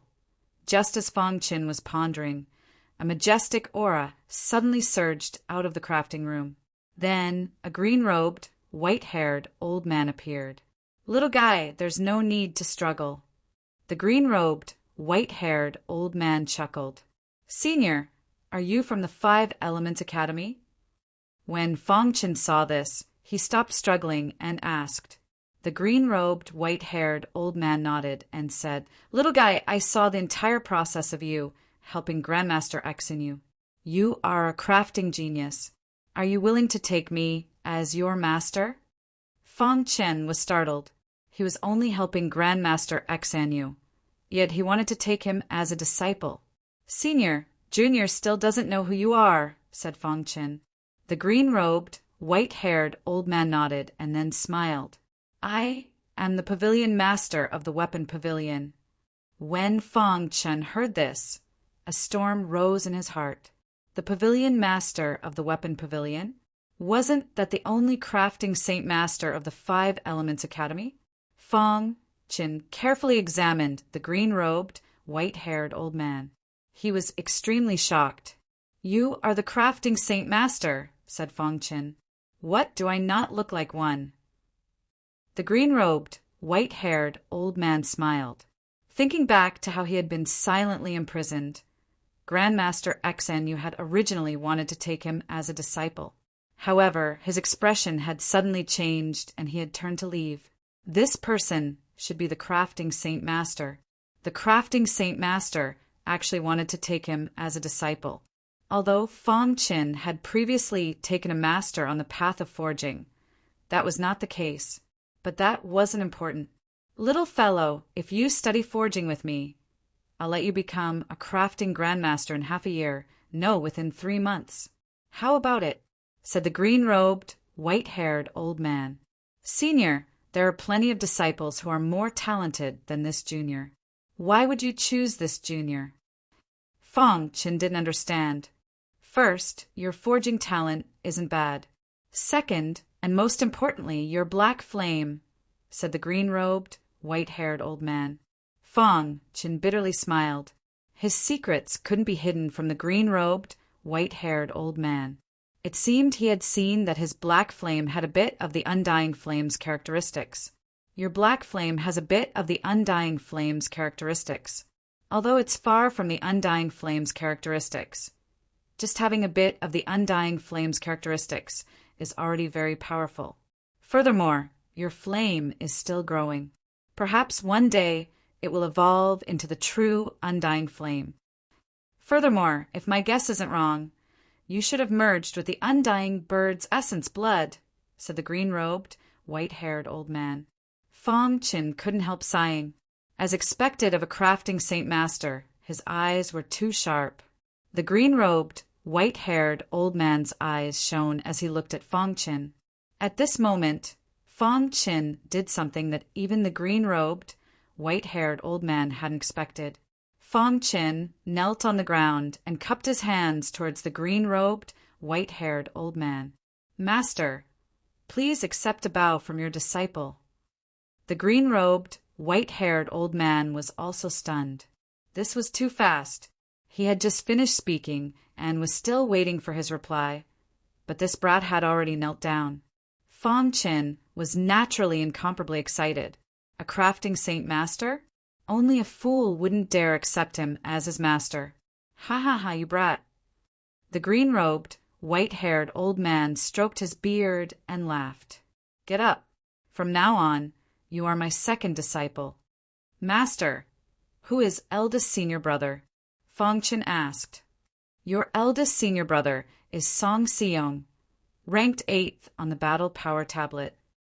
Just as Fong Chen was pondering, a majestic aura suddenly surged out of the crafting room. Then a green-robed, white-haired old man appeared. "Little guy, there's no need to struggle." The green-robed, white-haired old man chuckled. "Senior, are you from the Five Elements Academy?" When Fong Chen saw this, he stopped struggling and asked. The green-robed, white-haired old man nodded and said, "Little guy, I saw the entire process of you helping Grandmaster Xanyu. You are a crafting genius. Are you willing to take me as your master?" Fong Chen was startled. He was only helping Grandmaster Xanyu, yet he wanted to take him as a disciple. "Senior, Junior still doesn't know who you are," said Fong Chen. The green-robed, white-haired old man nodded and then smiled. "I am the pavilion master of the weapon pavilion." When Fong Chen heard this, a storm rose in his heart. The pavilion master of the weapon pavilion? Wasn't that the only crafting saint master of the Five Elements Academy? Fong Chen carefully examined the green-robed, white-haired old man. He was extremely shocked. "You are the crafting saint master," said Fong Chen. "What, do I not look like one?" The green-robed, white-haired old man smiled. Thinking back to how he had been silently imprisoned, Grandmaster Xanyu had originally wanted to take him as a disciple. However, his expression had suddenly changed and he had turned to leave. This person should be the crafting saint master. The crafting saint master actually wanted to take him as a disciple. Although Fong Chen had previously taken a master on the path of forging, that was not the case. But that wasn't important. "Little fellow, if you study forging with me, I'll let you become a crafting grandmaster in half a year, no, within 3 months. How about it?" said the green-robed, white-haired old man. "Senior, there are plenty of disciples who are more talented than this junior. Why would you choose this junior?" Fong Chen didn't understand. "First, your forging talent isn't bad. Second, and most importantly, your black flame," said the green-robed, white-haired old man. Fong Chen bitterly smiled. His secrets couldn't be hidden from the green-robed, white-haired old man. It seemed he had seen that his black flame had a bit of the undying flame's characteristics. Your black flame has a bit of the undying flame's characteristics. Although it's far from the undying flame's characteristics. Just having a bit of the undying flame's characteristics is already very powerful. Furthermore, your flame is still growing. Perhaps one day it will evolve into the true undying flame. Furthermore, if my guess isn't wrong, you should have merged with the undying bird's essence blood, said the green-robed, white-haired old man. Fong Chen couldn't help sighing. As expected of a crafting saint master, his eyes were too sharp. The green-robed, white-haired old man's eyes shone as he looked at Fong Chen. At this moment, Fong Chen did something that even the green-robed, white-haired old man hadn't expected. Fong Chen knelt on the ground and cupped his hands towards the green-robed, white-haired old man. "Master, please accept a bow from your disciple." The green-robed, white-haired old man was also stunned. This was too fast. He had just finished speaking and was still waiting for his reply, but this brat had already knelt down. Fong Chen was naturally incomparably excited. A crafting saint master? Only a fool wouldn't dare accept him as his master. "Ha ha ha, you brat." The green-robed, white-haired old man stroked his beard and laughed. "Get up. From now on, you are my second disciple." "Master, who is eldest senior brother?" Fong Chen asked. "Your eldest senior brother is Song Seong. ranked 8th on the battle power tablet.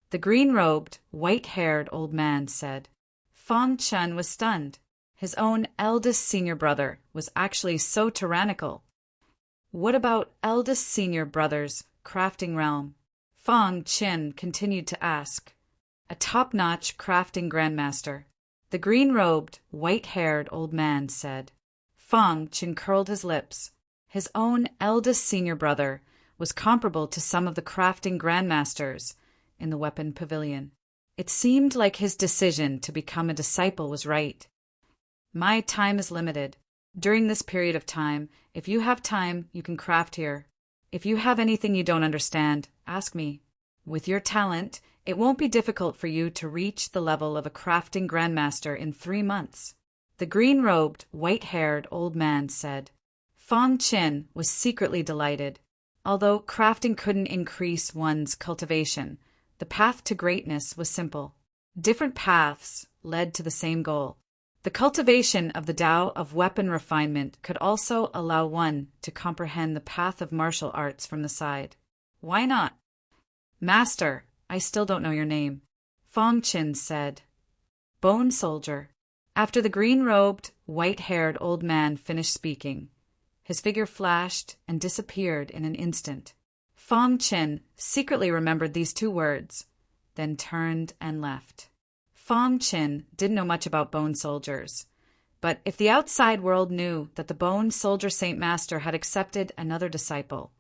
The green-robed, white-haired old man said. Fang Chen was stunned. His own eldest senior brother was actually so tyrannical. What about eldest senior brother's crafting realm? Fang Chen continued to ask. A top-notch crafting grandmaster. The green-robed, white-haired old man said. Fang Chen curled his lips. His own eldest senior brother was comparable to some of the crafting grandmasters in the weapon pavilion. It seemed like his decision to become a disciple was right. My time is limited. During this period of time, if you have time, you can craft here. If you have anything you don't understand, ask me. With your talent, it won't be difficult for you to reach the level of a crafting grandmaster in 3 months. The green-robed, white-haired old man said. Fang Chen was secretly delighted. Although crafting couldn't increase one's cultivation, the path to greatness was simple. Different paths led to the same goal. The cultivation of the Tao of weapon refinement could also allow one to comprehend the path of martial arts from the side. Why not? Master, I still don't know your name. Fang Chen said. Bone Soldier. After the green-robed, white-haired old man finished speaking, his figure flashed and disappeared in an instant. Fang Chen secretly remembered these 2 words, then turned and left. Fang Chen didn't know much about bone soldiers, but if the outside world knew that the bone soldier Saint Master had accepted another disciple,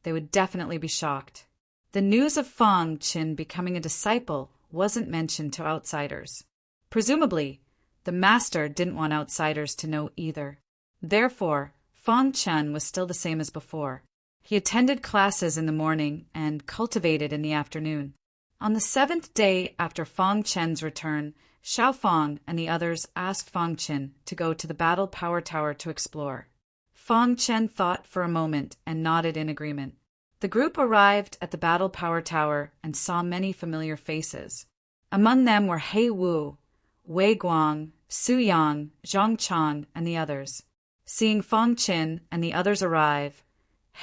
they would definitely be shocked. The news of Fang Chen becoming a disciple wasn't mentioned to outsiders. Presumably, the master didn't want outsiders to know either. Therefore, Fang Chen was still the same as before. He attended classes in the morning and cultivated in the afternoon. On the 7th day after Fang Chen's return, Xiao Fang and the others asked Fang Chen to go to the Battle Power Tower to explore. Fang Chen thought for a moment and nodded in agreement. The group arrived at the Battle Power Tower and saw many familiar faces. Among them were He Wu, Wei Guang, Su Yang, Zhang Chang, and the others. Seeing Fang Chen and the others arrive,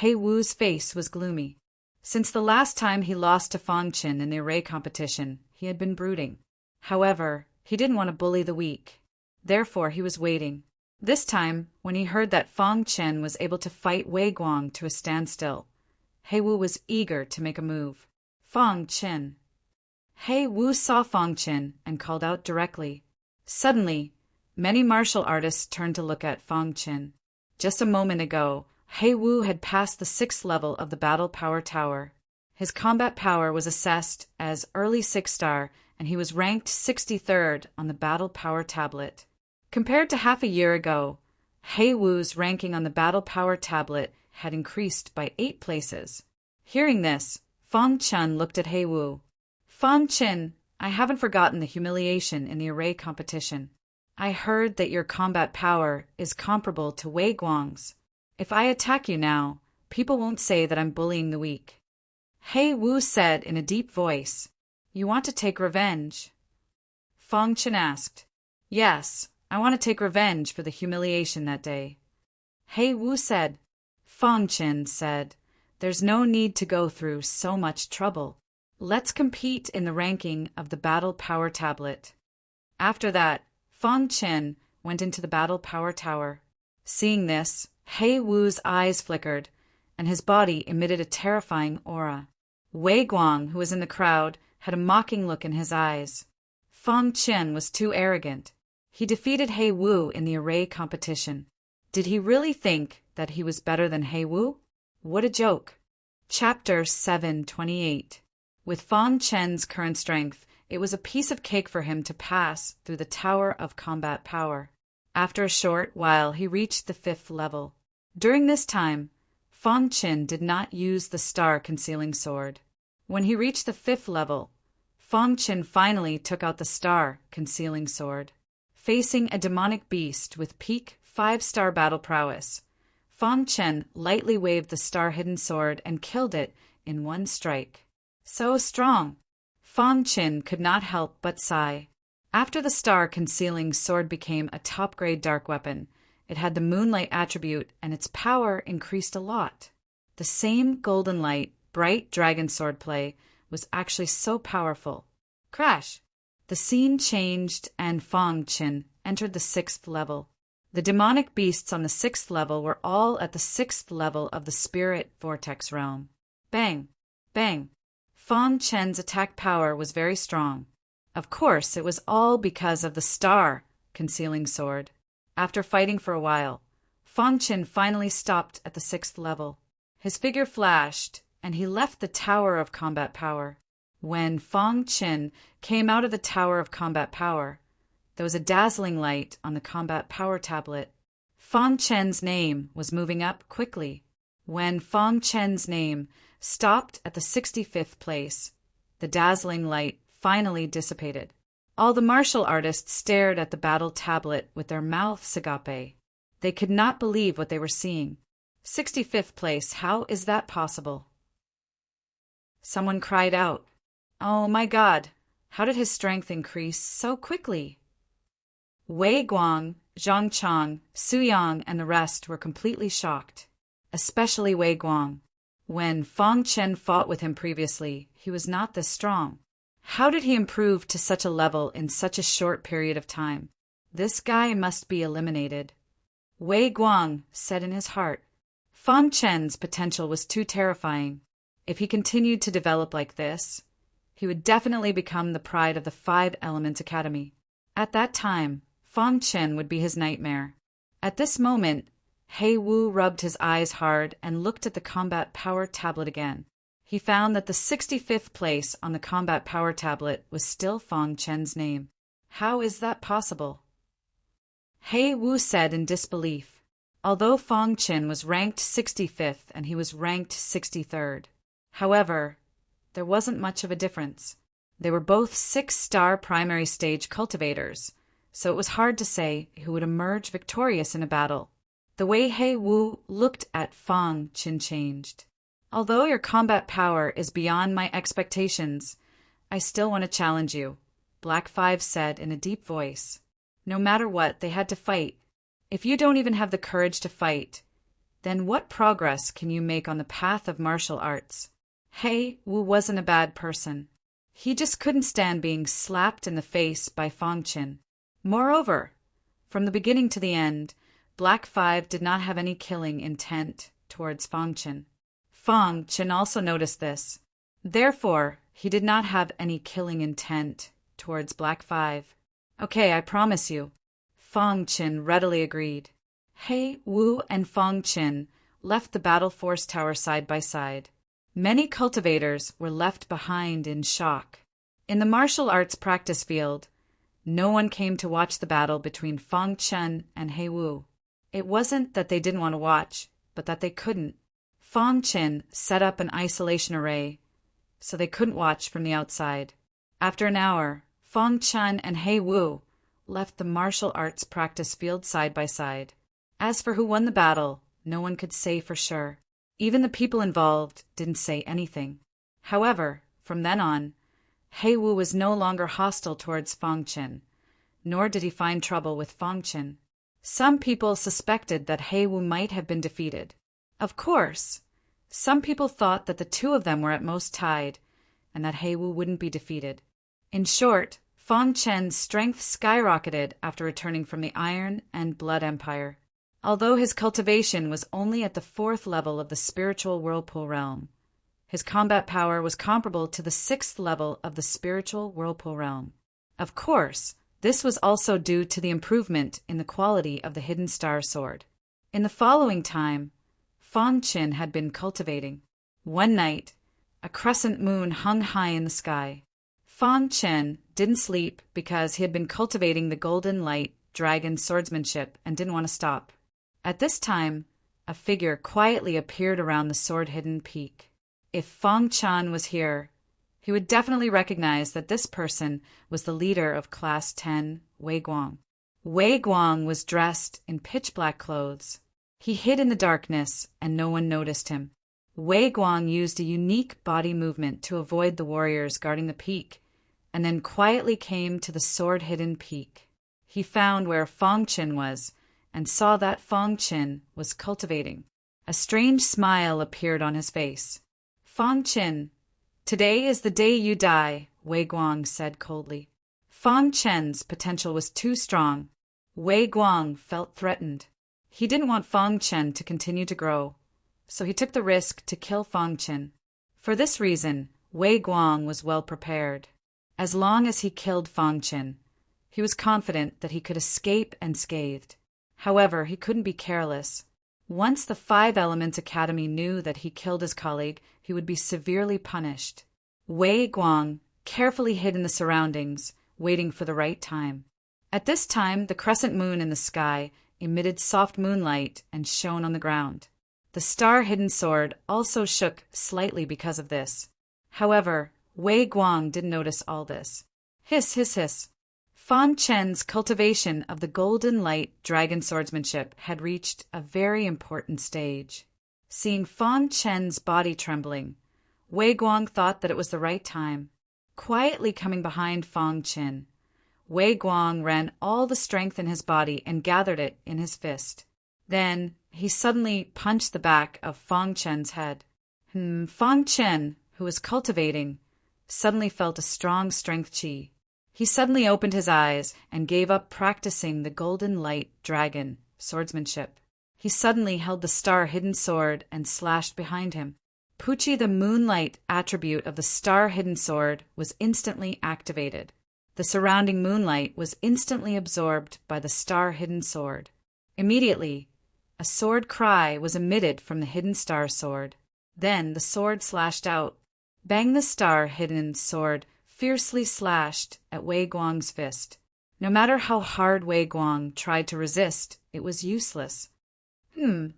He Wu's face was gloomy. Since the last time he lost to Fang Chen in the array competition, he had been brooding. However, he didn't want to bully the weak. Therefore, he was waiting. This time, when he heard that Fang Chen was able to fight Wei Guang to a standstill, He Wu was eager to make a move. Fang Chen. He Wu saw Fang Chen and called out directly. Suddenly, many martial artists turned to look at Fang Chen. Just a moment ago, He Wu had passed the 6th level of the Battle Power Tower. His combat power was assessed as early 6-star, and he was ranked 63rd on the Battle Power tablet. Compared to half a year ago, He Wu's ranking on the Battle Power tablet had increased by 8 places. Hearing this, Fang Chen looked at He Wu. Fang Chen, I haven't forgotten the humiliation in the array competition. I heard that your combat power is comparable to Wei Guang's. If I attack you now, people won't say that I'm bullying the weak. He Wu said in a deep voice. You want to take revenge? Fang Chen asked. Yes, I want to take revenge for the humiliation that day. He Wu said. Fang Chen said, there's no need to go through so much trouble. Let's compete in the ranking of the Battle Power Tablet. After that, Fang Chen went into the Battle Power Tower. Seeing this, He Wu's eyes flickered, and his body emitted a terrifying aura. Wei Guang, who was in the crowd, had a mocking look in his eyes. Fang Chen was too arrogant. He defeated He Wu in the array competition. Did he really think that he was better than He Wu? What a joke. Chapter 728. With Fang Chen's current strength, it was a piece of cake for him to pass through the Tower of Combat Power. After a short while, he reached the 5th level. During this time, Fang Chen did not use the star concealing sword. When he reached the 5th level, Fang Chen finally took out the star concealing sword. Facing a demonic beast with peak 5-star battle prowess, Fang Chen lightly waved the star-hidden sword and killed it in one strike. So strong! Fang Chen could not help but sigh. After the star-concealing sword became a top-grade dark weapon, it had the moonlight attribute and its power increased a lot. The same golden light bright dragon swordplay was actually so powerful. Crash! The scene changed and Fang Qin entered the 6th level. The demonic beasts on the 6th level were all at the 6th level of the spirit vortex realm. Bang! Bang! Fang Qin's attack power was very strong. Of course, it was all because of the star concealing sword. After fighting for a while, Fang Qin finally stopped at the 6th level. His figure flashed, and he left the Tower of Combat Power. When Fang Qin came out of the Tower of Combat Power, there was a dazzling light on the Combat Power tablet. Fang Qin's name was moving up quickly. When Fang Qin's name stopped at the 65th place, the dazzling light finally dissipated. All the martial artists stared at the battle tablet with their mouths agape. They could not believe what they were seeing. 65th place, how is that possible? Someone cried out, "Oh my God, how did his strength increase so quickly?" Wei Guang, Zhang Chang, Su Yang, and the rest were completely shocked, especially Wei Guang. When Fang Qin fought with him previously, he was not this strong. How did he improve to such a level in such a short period of time? This guy must be eliminated. Wei Guang said in his heart. Fang Qin's potential was too terrifying. If he continued to develop like this, he would definitely become the pride of the 5 Element Academy. At that time, Fang Qin would be his nightmare. At this moment, He Wu rubbed his eyes hard and looked at the combat power tablet again. He found that the 65th place on the combat power tablet was still Fang Qin's name. How is that possible? He Wu said in disbelief, although Fang Qin was ranked 65th and he was ranked 63rd. However, there wasn't much of a difference. They were both 6-star primary stage cultivators, so it was hard to say who would emerge victorious in a battle. The way He Wu looked at Fang Qin changed. Although your combat power is beyond my expectations, I still want to challenge you, Black 5 said in a deep voice. No matter what, they had to fight. If you don't even have the courage to fight, then what progress can you make on the path of martial arts? He Wu wasn't a bad person. He just couldn't stand being slapped in the face by Fang Qin. Moreover, from the beginning to the end, Black 5 did not have any killing intent towards Fang Qin. Fang Qin also noticed this. Therefore, he did not have any killing intent towards Black 5. Okay, I promise you. Fang Qin readily agreed. He Wu and Fang Qin left the Battle Force Tower side by side. Many cultivators were left behind in shock. In the martial arts practice field, no one came to watch the battle between Fang Qin and He Wu. It wasn't that they didn't want to watch, but that they couldn't. Fang Qin set up an isolation array, so they couldn't watch from the outside. After an hour, Fang Qin and He Wu left the martial arts practice field side by side. As for who won the battle, no one could say for sure. Even the people involved didn't say anything. However, from then on, He Wu was no longer hostile towards Fang Qin, nor did he find trouble with Fang Qin. Some people suspected that He Wu might have been defeated. Of course, some people thought that the two of them were at most tied, and that He Wu wouldn't be defeated. In short, Fang Qin's strength skyrocketed after returning from the Iron and Blood Empire. Although his cultivation was only at the 4th level of the spiritual whirlpool realm, his combat power was comparable to the 6th level of the spiritual whirlpool realm. Of course, this was also due to the improvement in the quality of the Hidden Star Sword. In the following time, Fang Qin had been cultivating. One night, a crescent moon hung high in the sky. Fang Qin didn't sleep because he had been cultivating the golden light dragon swordsmanship and didn't want to stop. At this time, a figure quietly appeared around the sword-hidden peak. If Fang Qin was here, he would definitely recognize that this person was the leader of Class 10, Wei Guang. Wei Guang was dressed in pitch-black clothes. He hid in the darkness, and no one noticed him. Wei Guang used a unique body movement to avoid the warriors guarding the peak, and then quietly came to the sword-hidden peak. He found where Fang Qin was, and saw that Fang Qin was cultivating. A strange smile appeared on his face. Fang Qin, today is the day you die, Wei Guang said coldly. Fang Chen's potential was too strong. Wei Guang felt threatened. He didn't want Fang Chen to continue to grow, so he took the risk to kill Fang Chen. For this reason, Wei Guang was well prepared. As long as he killed Fang Chen, he was confident that he could escape unscathed. However, he couldn't be careless. Once the Five Elements Academy knew that he killed his colleague, he would be severely punished. Wei Guang carefully hid in the surroundings, waiting for the right time. At this time, the crescent moon in the sky emitted soft moonlight and shone on the ground. The star-hidden sword also shook slightly because of this. However, Wei Guang didn't notice all this. Hiss, hiss, hiss. Fang Chen's cultivation of the golden light dragon swordsmanship had reached a very important stage. Seeing Fang Chen's body trembling, Wei Guang thought that it was the right time. Quietly coming behind Fang Chen, Wei Guang ran all the strength in his body and gathered it in his fist. Then he suddenly punched the back of Fang Chen's head. Fang Chen, who was cultivating, suddenly felt a strong strength chi. He suddenly opened his eyes and gave up practicing the golden light dragon swordsmanship. He suddenly held the star-hidden sword and slashed behind him. Puchi, the moonlight attribute of the star-hidden sword, was instantly activated. The surrounding moonlight was instantly absorbed by the star-hidden sword. Immediately, a sword cry was emitted from the hidden star sword. Then the sword slashed out. Bang! The star-hidden sword fiercely slashed at Wei Guang's fist. No matter how hard Wei Guang tried to resist, it was useless.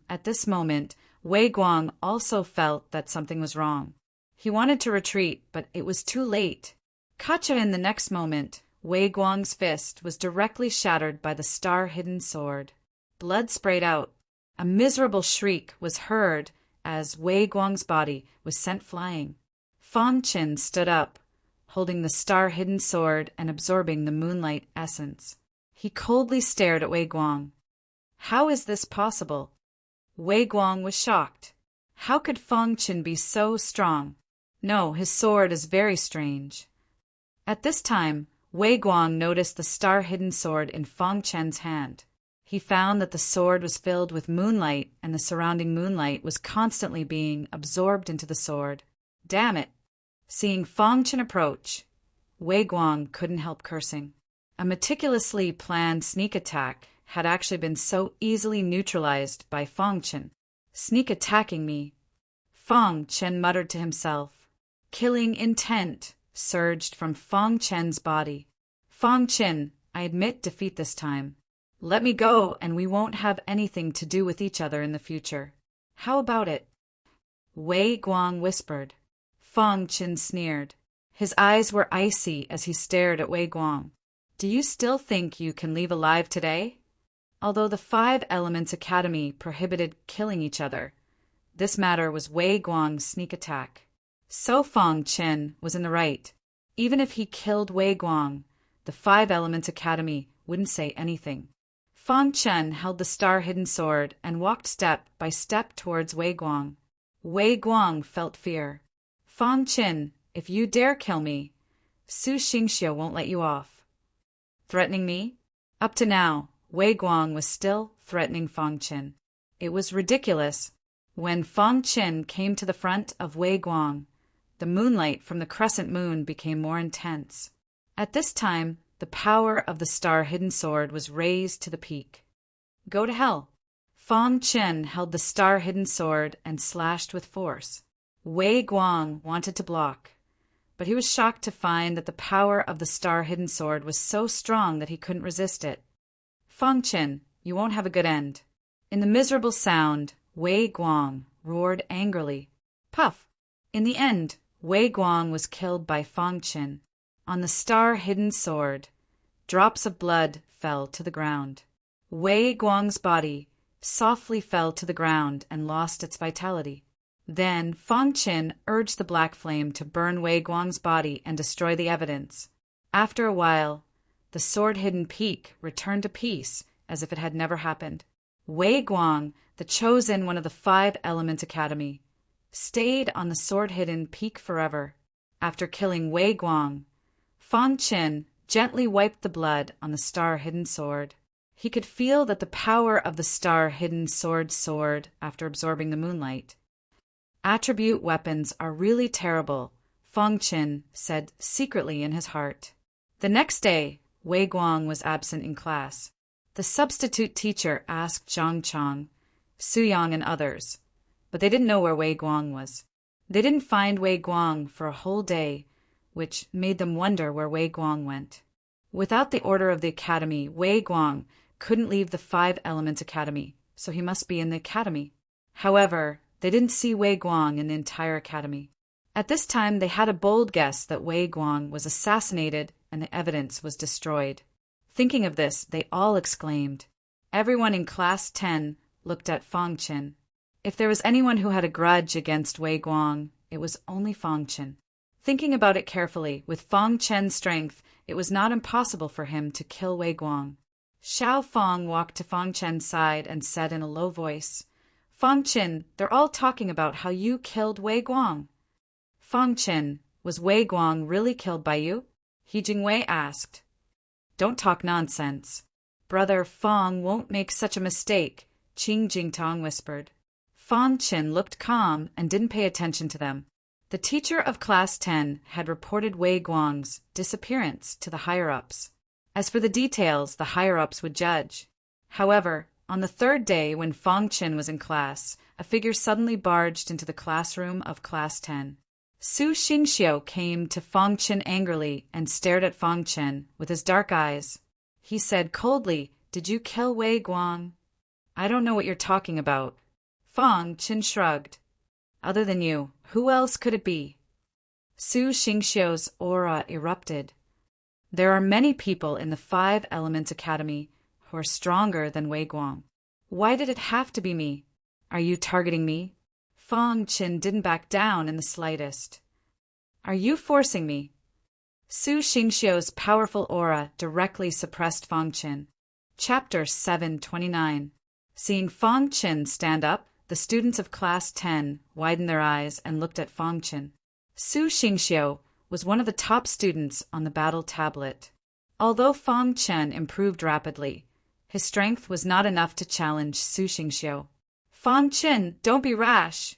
At this moment, Wei Guang also felt that something was wrong. He wanted to retreat, but it was too late. Kacha, in the next moment, Wei Guang's fist was directly shattered by the star-hidden sword. Blood sprayed out. A miserable shriek was heard as Wei Guang's body was sent flying. Fang Chen stood up, holding the star-hidden sword and absorbing the moonlight essence. He coldly stared at Wei Guang. How is this possible? Wei Guang was shocked. How could Fang Chen be so strong? No, his sword is very strange. At this time, Wei Guang noticed the star-hidden sword in Fang Chen's hand. He found that the sword was filled with moonlight and the surrounding moonlight was constantly being absorbed into the sword. Damn it! Seeing Fang Chen approach, Wei Guang couldn't help cursing. A meticulously planned sneak attack had actually been so easily neutralized by Fang Chen. Sneak attacking me. Fang Chen muttered to himself. Killing intent surged from Fang Chen's body. Fang Chen, I admit defeat this time. Let me go and we won't have anything to do with each other in the future. How about it? Wei Guang whispered. Fang Chen sneered. His eyes were icy as he stared at Wei Guang. Do you still think you can leave alive today? Although the Five Elements Academy prohibited killing each other, this matter was Wei Guang's sneak attack. So Fang Chen was in the right. Even if he killed Wei Guang, the Five Elements Academy wouldn't say anything. Fang Chen held the star-hidden sword and walked step by step towards Wei Guang. Wei Guang felt fear. Fang Chen, if you dare kill me, Su Xingxia won't let you off. Threatening me? Up to now, Wei Guang was still threatening Fang Chen. It was ridiculous. When Fang Chen came to the front of Wei Guang, the moonlight from the crescent moon became more intense. At this time, the power of the star-hidden sword was raised to the peak. Go to hell. Fang Chen held the star-hidden sword and slashed with force. Wei Guang wanted to block, but he was shocked to find that the power of the star-hidden sword was so strong that he couldn't resist it. Fang Chen, you won't have a good end. In the miserable sound, Wei Guang roared angrily. Puff! In the end, Wei Guang was killed by Fang Chen. On the star-hidden sword, drops of blood fell to the ground. Wei Guang's body softly fell to the ground and lost its vitality. Then Fang Chen urged the black flame to burn Wei Guang's body and destroy the evidence. After a while, the sword-hidden peak returned to peace as if it had never happened. Wei Guang, the chosen one of the Five Elements Academy, stayed on the sword-hidden peak forever. After killing Wei Guang, Fang Qin gently wiped the blood on the star-hidden sword. He could feel that the power of the star-hidden sword soared after absorbing the moonlight. Attribute weapons are really terrible, Fang Qin said secretly in his heart. The next day, Wei Guang was absent in class. The substitute teacher asked Zhang Chang, Su Yang, and others, but they didn't know where Wei Guang was. They didn't find Wei Guang for a whole day, which made them wonder where Wei Guang went. Without the order of the academy, Wei Guang couldn't leave the Five Elements Academy, so he must be in the academy. However, they didn't see Wei Guang in the entire academy. At this time, they had a bold guess that Wei Guang was assassinated and the evidence was destroyed. Thinking of this, they all exclaimed. Everyone in Class 10 looked at Fang Qin. If there was anyone who had a grudge against Wei Guang, it was only Fang Qin. Thinking about it carefully, with Fang Qin's strength, it was not impossible for him to kill Wei Guang. Xiao Fang walked to Fang Qin's side and said in a low voice, Fang Qin, they're all talking about how you killed Wei Guang. Fang Qin, was Wei Guang really killed by you? He Jingwei asked. Don't talk nonsense. Brother Fang won't make such a mistake, Qing Jingtong whispered. Fang Qin looked calm and didn't pay attention to them. The teacher of Class 10 had reported Wei Guang's disappearance to the higher-ups. As for the details, the higher-ups would judge. However, on the third day when Fang Qin was in class, a figure suddenly barged into the classroom of Class 10. Su Xingxiu came to Fang Qin angrily and stared at Fang Qin with his dark eyes. He said coldly, Did you kill Wei Guang? I don't know what you're talking about. Fang Qin shrugged. Other than you, who else could it be? Su Xingxiu's aura erupted. There are many people in the Five Elements Academy who are stronger than Wei Guang. Why did it have to be me? Are you targeting me? Fang Qin didn't back down in the slightest. Are you forcing me? Su Xingxiu's powerful aura directly suppressed Fang Qin. Chapter 729. Seeing Fang Qin stand up, the students of Class 10 widened their eyes and looked at Fang Qin. Su Xingxiu was one of the top students on the battle tablet. Although Fang Qin improved rapidly, his strength was not enough to challenge Su Xingxiu. Fang Qin, don't be rash!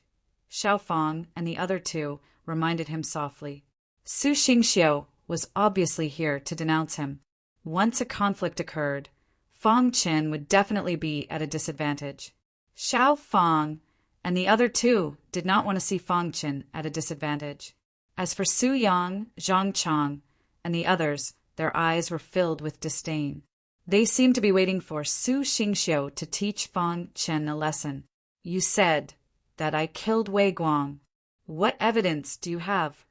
Xiao Fang and the other two reminded him softly. Su Xingxiu was obviously here to denounce him. Once a conflict occurred, Fang Qin would definitely be at a disadvantage. Xiao Fang and the other two did not want to see Fang Qin at a disadvantage. As for Su Yang, Zhang Chang, and the others, their eyes were filled with disdain. They seemed to be waiting for Su Xingxiu to teach Fang Qin a lesson. You said that I killed Wei Guang. What evidence do you have?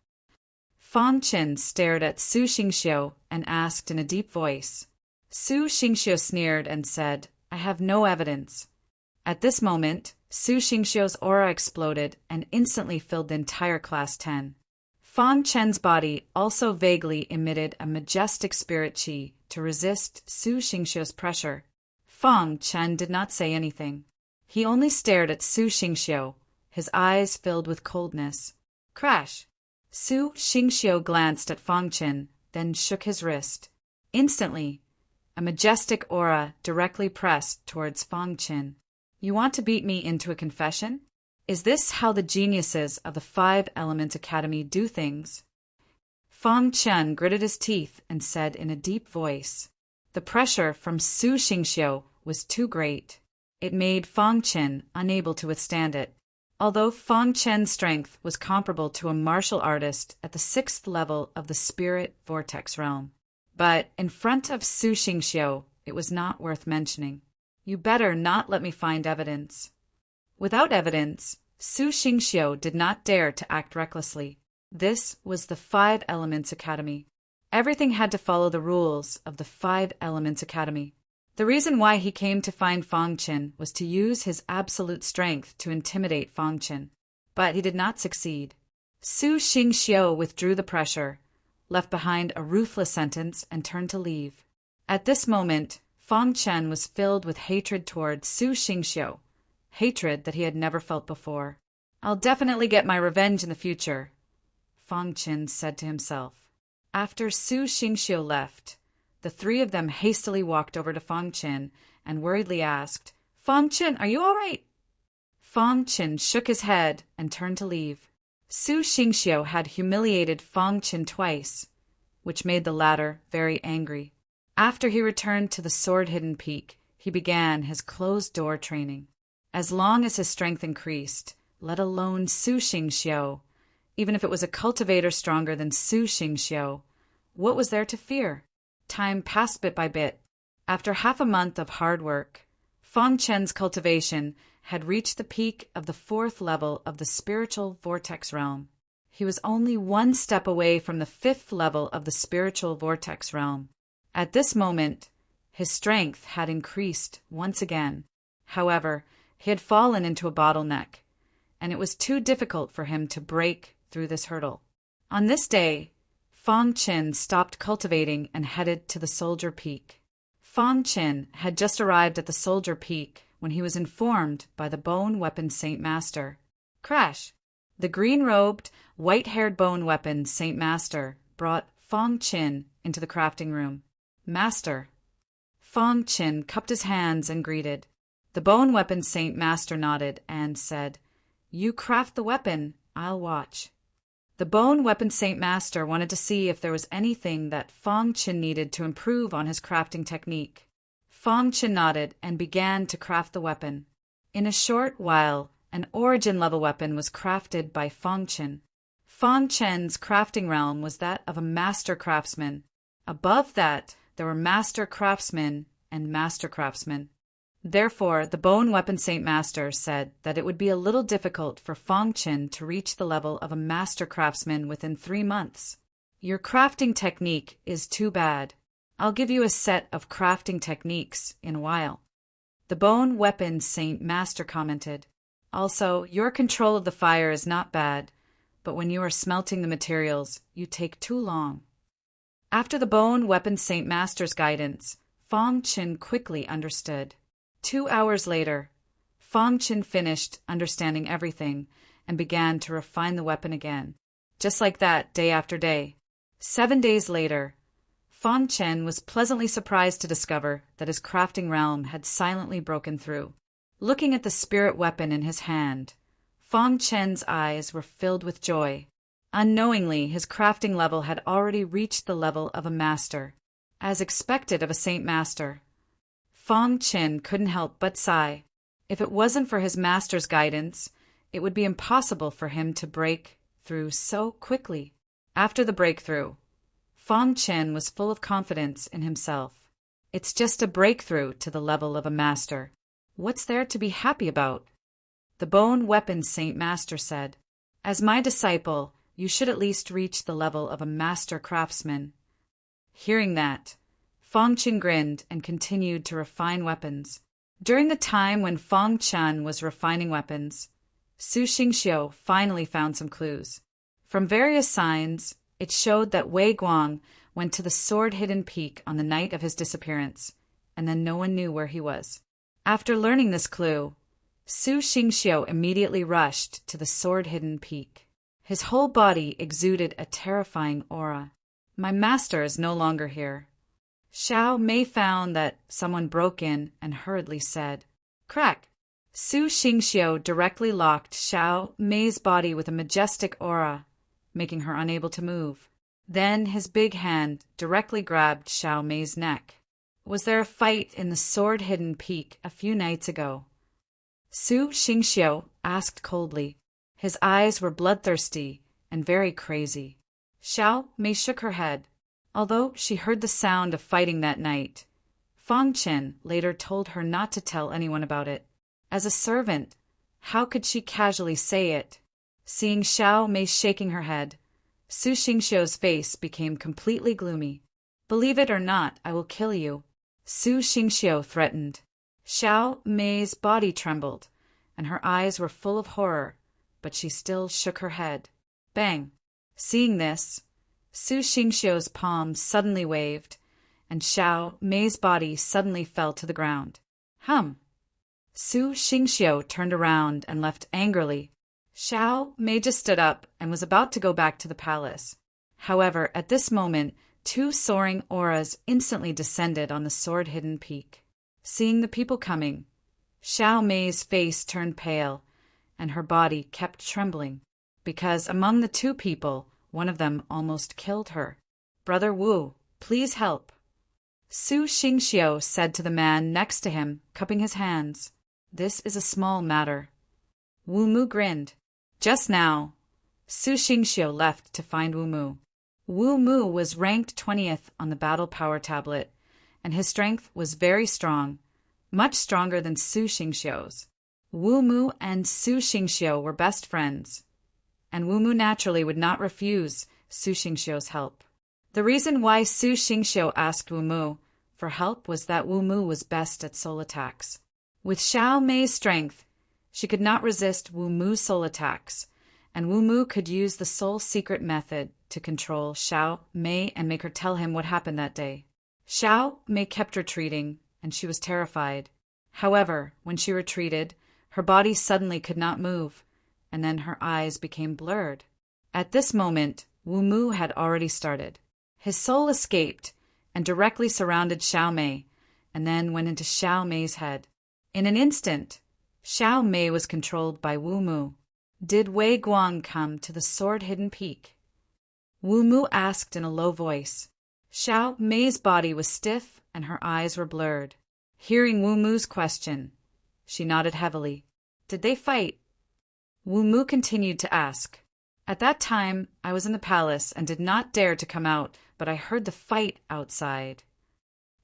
Fang Qin stared at Su Xingxiu and asked in a deep voice. Su Xingxiu sneered and said, I have no evidence. At this moment, Su Xingxiu's aura exploded and instantly filled the entire Class 10. Fang Qin's body also vaguely emitted a majestic spirit qi to resist Su Xingxiu's pressure. Fang Qin did not say anything. He only stared at Su Xingxiu, his eyes filled with coldness. Crash! Su Xingxiu glanced at Fang Qin, then shook his wrist. Instantly, a majestic aura directly pressed towards Fang Qin. You want to beat me into a confession? Is this how the geniuses of the Five Elements Academy do things? Fang Qin gritted his teeth and said in a deep voice. The pressure from Su Xingxiu was too great. It made Fang Qin unable to withstand it. Although Fang Qin's strength was comparable to a martial artist at the 6th level of the Spirit Vortex realm. But in front of Su Xingxiu, it was not worth mentioning. You better not let me find evidence. Without evidence, Su Xingxiu did not dare to act recklessly. This was the Five Elements Academy. Everything had to follow the rules of the Five Elements Academy. The reason why he came to find Fang Qin was to use his absolute strength to intimidate Fang Qin. But he did not succeed. Su Xingxiu withdrew the pressure, left behind a ruthless sentence, and turned to leave. At this moment, Fang Qin was filled with hatred toward Su Xingxiu, hatred that he had never felt before. I'll definitely get my revenge in the future, Fang Qin said to himself. After Su Xingxiu left, the three of them hastily walked over to Fang Qin and worriedly asked, Fang Qin, are you all right? Fang Qin shook his head and turned to leave. Su Xingxiu had humiliated Fang Qin twice, which made the latter very angry. After he returned to the sword-hidden peak, he began his closed-door training. As long as his strength increased, let alone Su Xingxiu, even if it was a cultivator stronger than Su Xingxiu, what was there to fear? Time passed bit by bit. After half a month of hard work, Fang Qin's cultivation had reached the peak of the 4th level of the spiritual vortex realm. He was only one step away from the 5th level of the spiritual vortex realm. At this moment, his strength had increased once again. However, he had fallen into a bottleneck, and it was too difficult for him to break through this hurdle. On this day, Fang Qin stopped cultivating and headed to the Soldier Peak. Fang Qin had just arrived at the Soldier Peak when he was informed by the Bone Weapon Saint Master. Crash! The green-robed, white-haired Bone Weapon Saint Master brought Fang Qin into the crafting room. Master. Fang Qin cupped his hands and greeted. The Bone Weapon Saint Master nodded and said, You craft the weapon, I'll watch. The Bone Weapon Saint Master wanted to see if there was anything that Fang Qin needed to improve on his crafting technique. Fang Qin nodded and began to craft the weapon. In a short while, an origin-level weapon was crafted by Fang Qin. Fang Qin's crafting realm was that of a master craftsman. Above that, there were master craftsmen and master craftsmen. Therefore, the Bone Weapon Saint Master said that it would be a little difficult for Fang Qin to reach the level of a master craftsman within 3 months. Your crafting technique is too bad. I'll give you a set of crafting techniques in a while. The Bone Weapon Saint Master commented. Also, your control of the fire is not bad, but when you are smelting the materials, you take too long. After the Bone Weapon Saint Master's guidance, Fang Qin quickly understood. 2 hours later, Fang Qin finished understanding everything and began to refine the weapon again. Just like that, day after day. 7 days later, Fang Qin was pleasantly surprised to discover that his crafting realm had silently broken through. Looking at the spirit weapon in his hand, Fang Qin's eyes were filled with joy. Unknowingly, his crafting level had already reached the level of a master. As expected of a Saint Master, Fang Qin couldn't help but sigh. If it wasn't for his master's guidance, it would be impossible for him to break through so quickly. After the breakthrough, Fang Qin was full of confidence in himself. It's just a breakthrough to the level of a master. What's there to be happy about? The Bone Weapon Saint Master said, As my disciple, you should at least reach the level of a master craftsman. Hearing that, Fang Qin grinned and continued to refine weapons. During the time when Fang Qin was refining weapons, Su Xingxiu finally found some clues. From various signs, it showed that Wei Guang went to the sword-hidden peak on the night of his disappearance, and then no one knew where he was. After learning this clue, Su Xingxiu immediately rushed to the sword-hidden peak. His whole body exuded a terrifying aura. My master is no longer here. Xiao Mei found that someone broke in and hurriedly said, Crack! Su Xingxiu directly locked Xiao Mei's body with a majestic aura, making her unable to move. Then his big hand directly grabbed Xiao Mei's neck. Was there a fight in the sword-hidden peak a few nights ago? Su Xingxiu asked coldly. His eyes were bloodthirsty and very crazy. Xiao Mei shook her head. Although she heard the sound of fighting that night, Fang Qin later told her not to tell anyone about it. As a servant, how could she casually say it? Seeing Xiao Mei shaking her head, Su Xingxiu's face became completely gloomy. Believe it or not, I will kill you, Su Xingxiu threatened. Xiao Mei's body trembled, and her eyes were full of horror, but she still shook her head. Bang! Seeing this, Su Xingxiu's palm suddenly waved, and Xiao Mei's body suddenly fell to the ground. Su Xingxiu turned around and left angrily. Xiao Mei just stood up and was about to go back to the palace. However, at this moment, two soaring auras instantly descended on the sword-hidden peak. Seeing the people coming, Xiao Mei's face turned pale, and her body kept trembling, because among the two people, one of them almost killed her. "Brother Wu, please help," Su Xingxiu said to the man next to him, cupping his hands. "This is a small matter." Wu Mu grinned. Just now, Su Xingxiu left to find Wu Mu. Wu Mu was ranked 20th on the battle power tablet, and his strength was very strong, much stronger than Su Xingxiu's. Wu Mu and Su Xingxiu were best friends, and Wu Mu naturally would not refuse Su Xingxiu's help. The reason why Su Xingxiu asked Wu Mu for help was that Wu Mu was best at soul attacks. With Xiao Mei's strength, she could not resist Wu Mu's soul attacks, and Wu Mu could use the soul secret method to control Xiao Mei and make her tell him what happened that day. Xiao Mei kept retreating, and she was terrified. However, when she retreated, her body suddenly could not move, and then her eyes became blurred. At this moment, Wu Mu had already started. His soul escaped and directly surrounded Xiao Mei, and then went into Xiao Mei's head. In an instant, Xiao Mei was controlled by Wu Mu. "Did Wei Guang come to the sword-hidden peak?" Wu Mu asked in a low voice. Xiao Mei's body was stiff and her eyes were blurred. Hearing Wu Mu's question, she nodded heavily. "Did they fight?" Wu Mu continued to ask. "At that time, I was in the palace and did not dare to come out, but I heard the fight outside."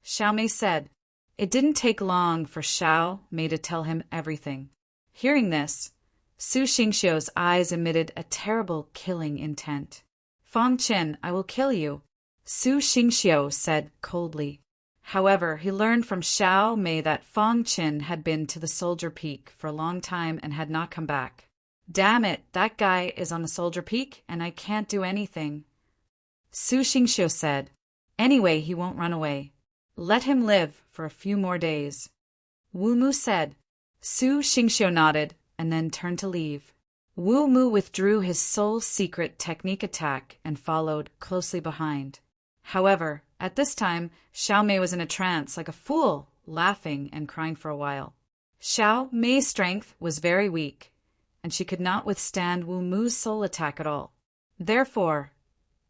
Xiao Mei said. It didn't take long for Xiao Mei to tell him everything. Hearing this, Su Xingxiu's eyes emitted a terrible killing intent. "Fang Chen, I will kill you," Su Xingxiu said coldly. However, he learned from Xiao Mei that Fang Chen had been to the Soldier Peak for a long time and had not come back. "Damn it, that guy is on the Soldier Peak and I can't do anything," Su Xingxiu said. "Anyway, he won't run away. Let him live for a few more days," Wu Mu said. Su Xingxiu nodded and then turned to leave. Wu Mu withdrew his soul secret technique attack and followed closely behind. However, at this time, Xiao Mei was in a trance like a fool, laughing and crying for a while. Xiao Mei's strength was very weak, and she could not withstand Wu Mu's soul attack at all. Therefore,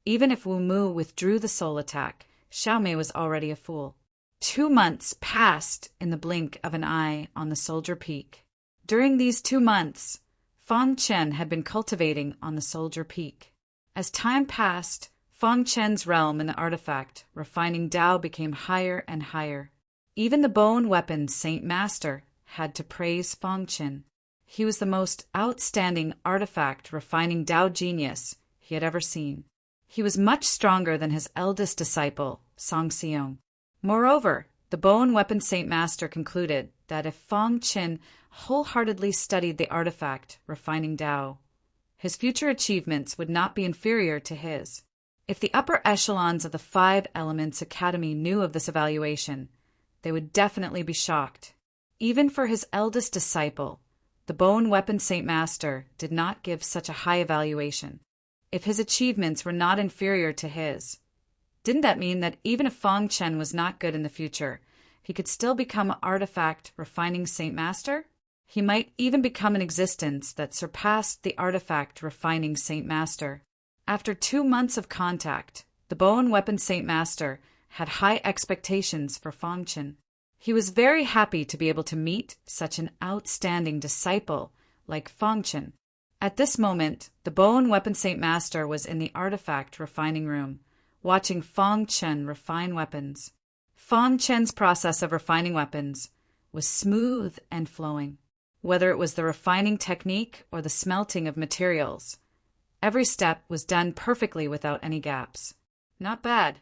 even if Wu Mu withdrew the soul attack, Xiao Mei was already a fool. 2 months passed in the blink of an eye on the Soldier Peak. During these 2 months, Fang Chen had been cultivating on the Soldier Peak. As time passed, Fang Chen's realm in the artifact refining Tao became higher and higher. Even the bone weapon Saint Master had to praise Fang Chen. He was the most outstanding artifact refining Tao genius he had ever seen. He was much stronger than his eldest disciple, Song Xiong. Moreover, the bone weapon Saint Master concluded that if Fang Chen wholeheartedly studied the artifact refining Tao, his future achievements would not be inferior to his. If the upper echelons of the 5 Elements Academy knew of this evaluation, they would definitely be shocked. Even for his eldest disciple, the bone weapon Saint Master did not give such a high evaluation. If his achievements were not inferior to his, didn't that mean that even if Fang Chen was not good in the future, he could still become an artifact refining Saint Master? He might even become an existence that surpassed the artifact refining Saint Master. After 2 months of contact, the bone weapon Saint Master had high expectations for Fang Chen. He was very happy to be able to meet such an outstanding disciple like Fang Chen. At this moment, the bone weapon Saint Master was in the artifact refining room, watching Fang Chen refine weapons. Fang Chen's process of refining weapons was smooth and flowing. Whether it was the refining technique or the smelting of materials, every step was done perfectly without any gaps. Not bad.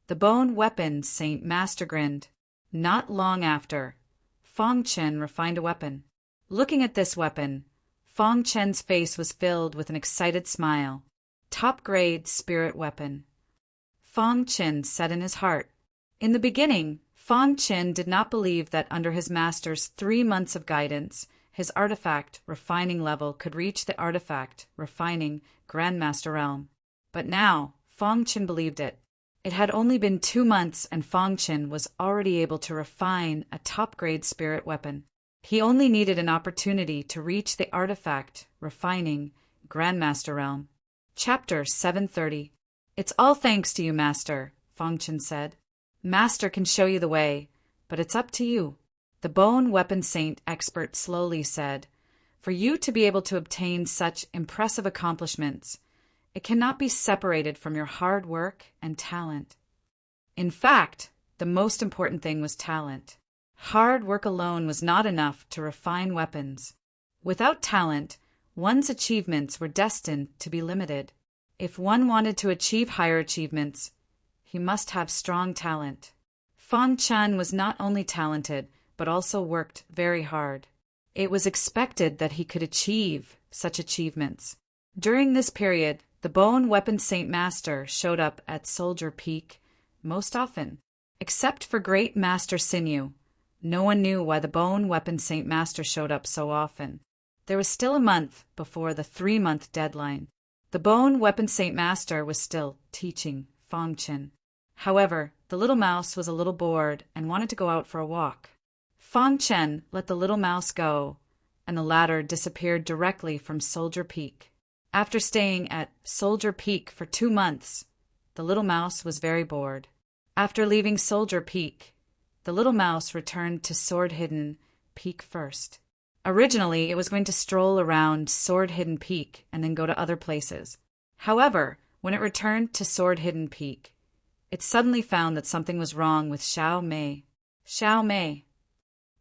The bone weapon Saint Master grinned. Not long after, Fang Chen refined a weapon. Looking at this weapon, Fang Chen's face was filled with an excited smile. Top-grade spirit weapon. Fang Chen said in his heart. In the beginning, Fang Chen did not believe that under his master's 3 months of guidance, his artifact refining level could reach the artifact refining Grandmaster realm. But now, Fong Qin believed it. It had only been 2 months and Fong Qin was already able to refine a top-grade spirit weapon. He only needed an opportunity to reach the artifact refining Grandmaster realm. Chapter 730. It's all thanks to you, Master, Fong Qin said. Master can show you the way, but it's up to you. The Bone Weapon Saint expert slowly said, for you to be able to obtain such impressive accomplishments, it cannot be separated from your hard work and talent. In fact, the most important thing was talent. Hard work alone was not enough to refine weapons. Without talent, one's achievements were destined to be limited. If one wanted to achieve higher achievements, he must have strong talent. Fong Qin was not only talented, but also worked very hard. It was expected that he could achieve such achievements. During this period, the Bone Weapon Saint Master showed up at Soldier Peak most often. Except for Great Master Sinew, no one knew why the Bone Weapon Saint Master showed up so often. There was still a month before the 3-month deadline. The Bone Weapon Saint Master was still teaching Fong Qin. However, the little mouse was a little bored and wanted to go out for a walk. Fong Qin let the little mouse go, and the latter disappeared directly from Soldier Peak. After staying at Soldier Peak for 2 months, the little mouse was very bored. After leaving Soldier Peak, the little mouse returned to Sword Hidden Peak first. Originally, it was going to stroll around Sword Hidden Peak and then go to other places. However, when it returned to Sword Hidden Peak, it suddenly found that something was wrong with Xiao Mei. Xiao Mei.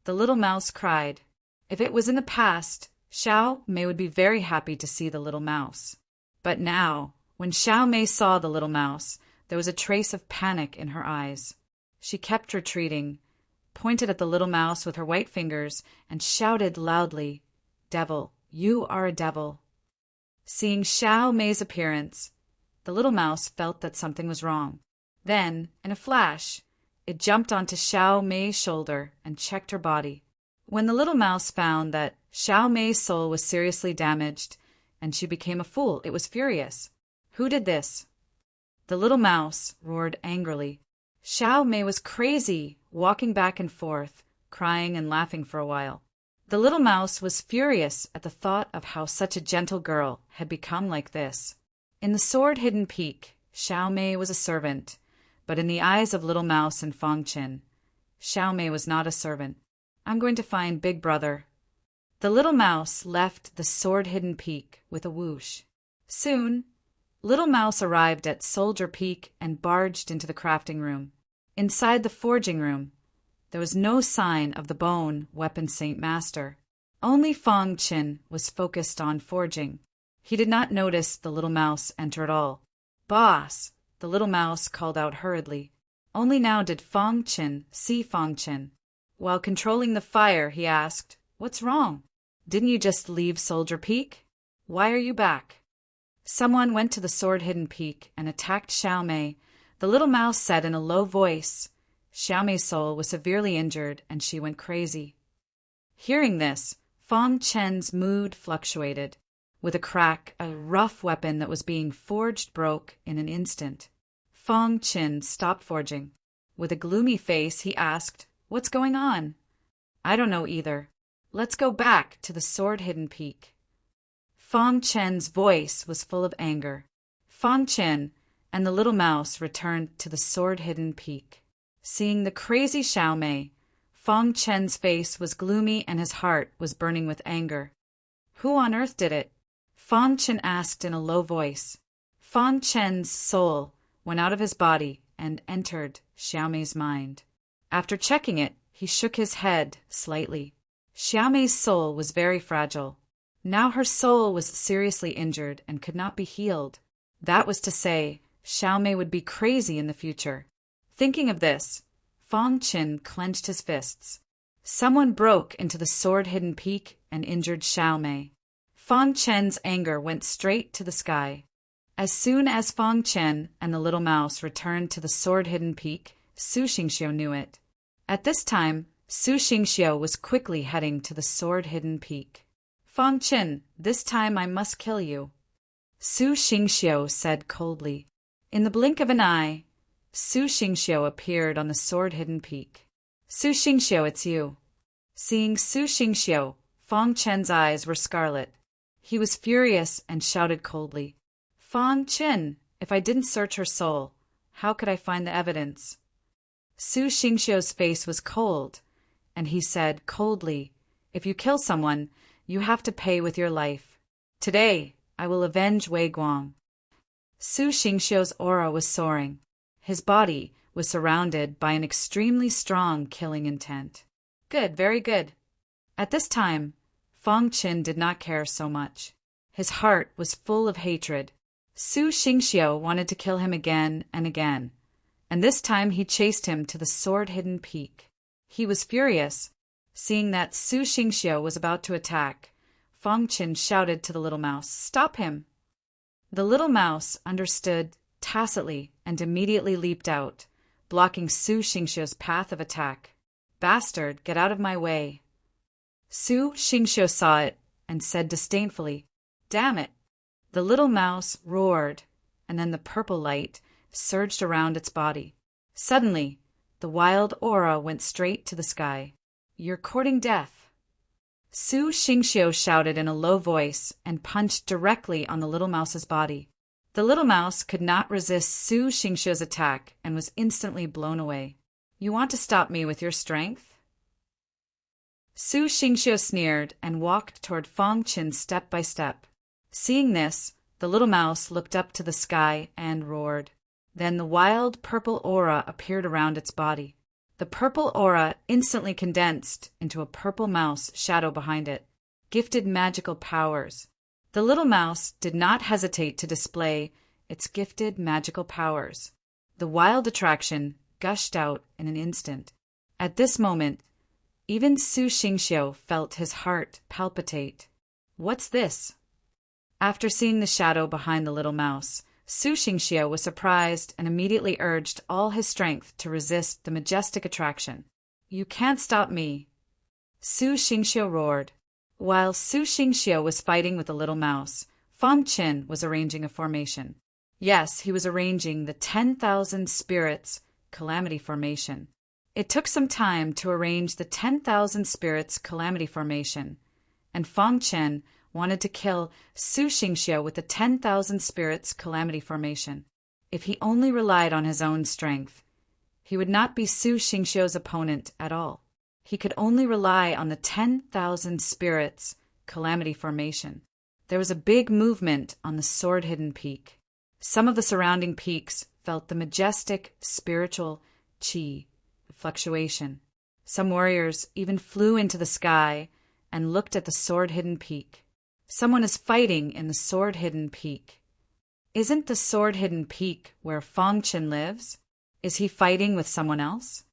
The little mouse cried. If it was in the past, Xiao Mei would be very happy to see the little mouse. But now, when Xiao Mei saw the little mouse, there was a trace of panic in her eyes. She kept retreating, pointed at the little mouse with her white fingers, and shouted loudly, "Devil, you are a devil." Seeing Xiao Mei's appearance, the little mouse felt that something was wrong. Then, in a flash, it jumped onto Xiao Mei's shoulder and checked her body. When the little mouse found that Xiao Mei's soul was seriously damaged and she became a fool, it was furious. Who did this? The little mouse roared angrily. Xiao Mei was crazy, walking back and forth, crying and laughing for a while. The little mouse was furious at the thought of how such a gentle girl had become like this. In the Sword Hidden Peak, Xiao Mei was a servant, but in the eyes of Little Mouse and Fong Qin, Xiao Mei was not a servant. I'm going to find Big Brother. The little mouse left the Sword Hidden Peak with a whoosh. Soon, Little Mouse arrived at Soldier Peak and barged into the crafting room. Inside the forging room, there was no sign of the Bone Weapon Saint Master. Only Fong Qin was focused on forging. He did not notice the little mouse enter at all. "Boss!" the little mouse called out hurriedly. Only now did Fong Qin see Fong Qin. While controlling the fire, he asked, "What's wrong? Didn't you just leave Soldier Peak? Why are you back?" Someone went to the Sword Hidden Peak and attacked Xiao Mei. The little mouse said in a low voice, Xiao Mei's soul was severely injured and she went crazy. Hearing this, Fong Qin's mood fluctuated. With a crack, a rough weapon that was being forged broke in an instant. Fong Qin stopped forging. With a gloomy face, he asked, "What's going on?" "I don't know either. Let's go back to the Sword Hidden Peak." Fong Qin's voice was full of anger. Fong Qin and the little mouse returned to the Sword Hidden Peak. Seeing the crazy Xiao Mei, Fong Qin's face was gloomy and his heart was burning with anger. "Who on earth did it?" Fong Qin asked in a low voice. Fong Qin's soul went out of his body and entered Xiao Mei's mind. After checking it, he shook his head slightly. Xiao Mei's soul was very fragile. Now her soul was seriously injured and could not be healed. That was to say, Xiao Mei would be crazy in the future. Thinking of this, Fong Qin clenched his fists. Someone broke into the Sword Hidden Peak and injured Xiao Mei. Fong Qin's anger went straight to the sky. As soon as Fong Qin and the little mouse returned to the Sword Hidden Peak, Su Xingxiu knew it. At this time, Su Xingxiu was quickly heading to the sword-hidden peak. Fang Qin, this time I must kill you, Su Xingxiu said coldly. In the blink of an eye, Su Xingxiu appeared on the sword-hidden peak. Su Xingxiu, it's you. Seeing Su Xingxiu, Fang Chen's eyes were scarlet. He was furious and shouted coldly, Fang Qin, if I didn't search her soul, how could I find the evidence? Su Xingxiu's face was cold, and he said coldly, if you kill someone, you have to pay with your life. Today, I will avenge Wei Guang. Su Xingxiu's aura was soaring. His body was surrounded by an extremely strong killing intent. Good, very good. At this time, Fang Qin did not care so much. His heart was full of hatred. Su Xingxiu wanted to kill him again and again, and this time he chased him to the sword-hidden peak. He was furious. Seeing that Su Xingxiu was about to attack, Fang Qin shouted to the little mouse, Stop him! The little mouse understood tacitly and immediately leaped out, blocking Su Xingxiu's path of attack. Bastard, get out of my way! Su Xingxiu saw it and said disdainfully, Damn it! The little mouse roared, and then the purple light surged around its body. Suddenly, the wild aura went straight to the sky. You're courting death! Su Xingxiu shouted in a low voice and punched directly on the little mouse's body. The little mouse could not resist Su Xingxiu's attack and was instantly blown away. You want to stop me with your strength? Su Xingxiu sneered and walked toward Fang Qin step by step. Seeing this, the little mouse looked up to the sky and roared. Then the wild purple aura appeared around its body. The purple aura instantly condensed into a purple mouse shadow behind it, gifted magical powers. The little mouse did not hesitate to display its gifted magical powers. The wild attraction gushed out in an instant. At this moment, even Su Xingxiu felt his heart palpitate. What's this? After seeing the shadow behind the little mouse, Su Xingxiu was surprised and immediately urged all his strength to resist the majestic attraction. You can't stop me! Su Xingxiu roared. While Su Xingxiu was fighting with the little mouse, Fang Qin was arranging a formation. Yes, he was arranging the 10,000 spirits calamity formation. It took some time to arrange the 10,000 spirits calamity formation, and Fang Qin wanted to kill Su Xingxiu with the 10,000 spirits calamity formation. If he only relied on his own strength, he would not be Su Xingxiu's opponent at all. He could only rely on the 10,000 spirits calamity formation. There was a big movement on the sword-hidden peak. Some of the surrounding peaks felt the majestic spiritual qi fluctuation. Some warriors even flew into the sky and looked at the sword-hidden peak. Someone is fighting in the sword-hidden peak. Isn't the sword-hidden peak where Fang Qin lives? Is he fighting with someone else?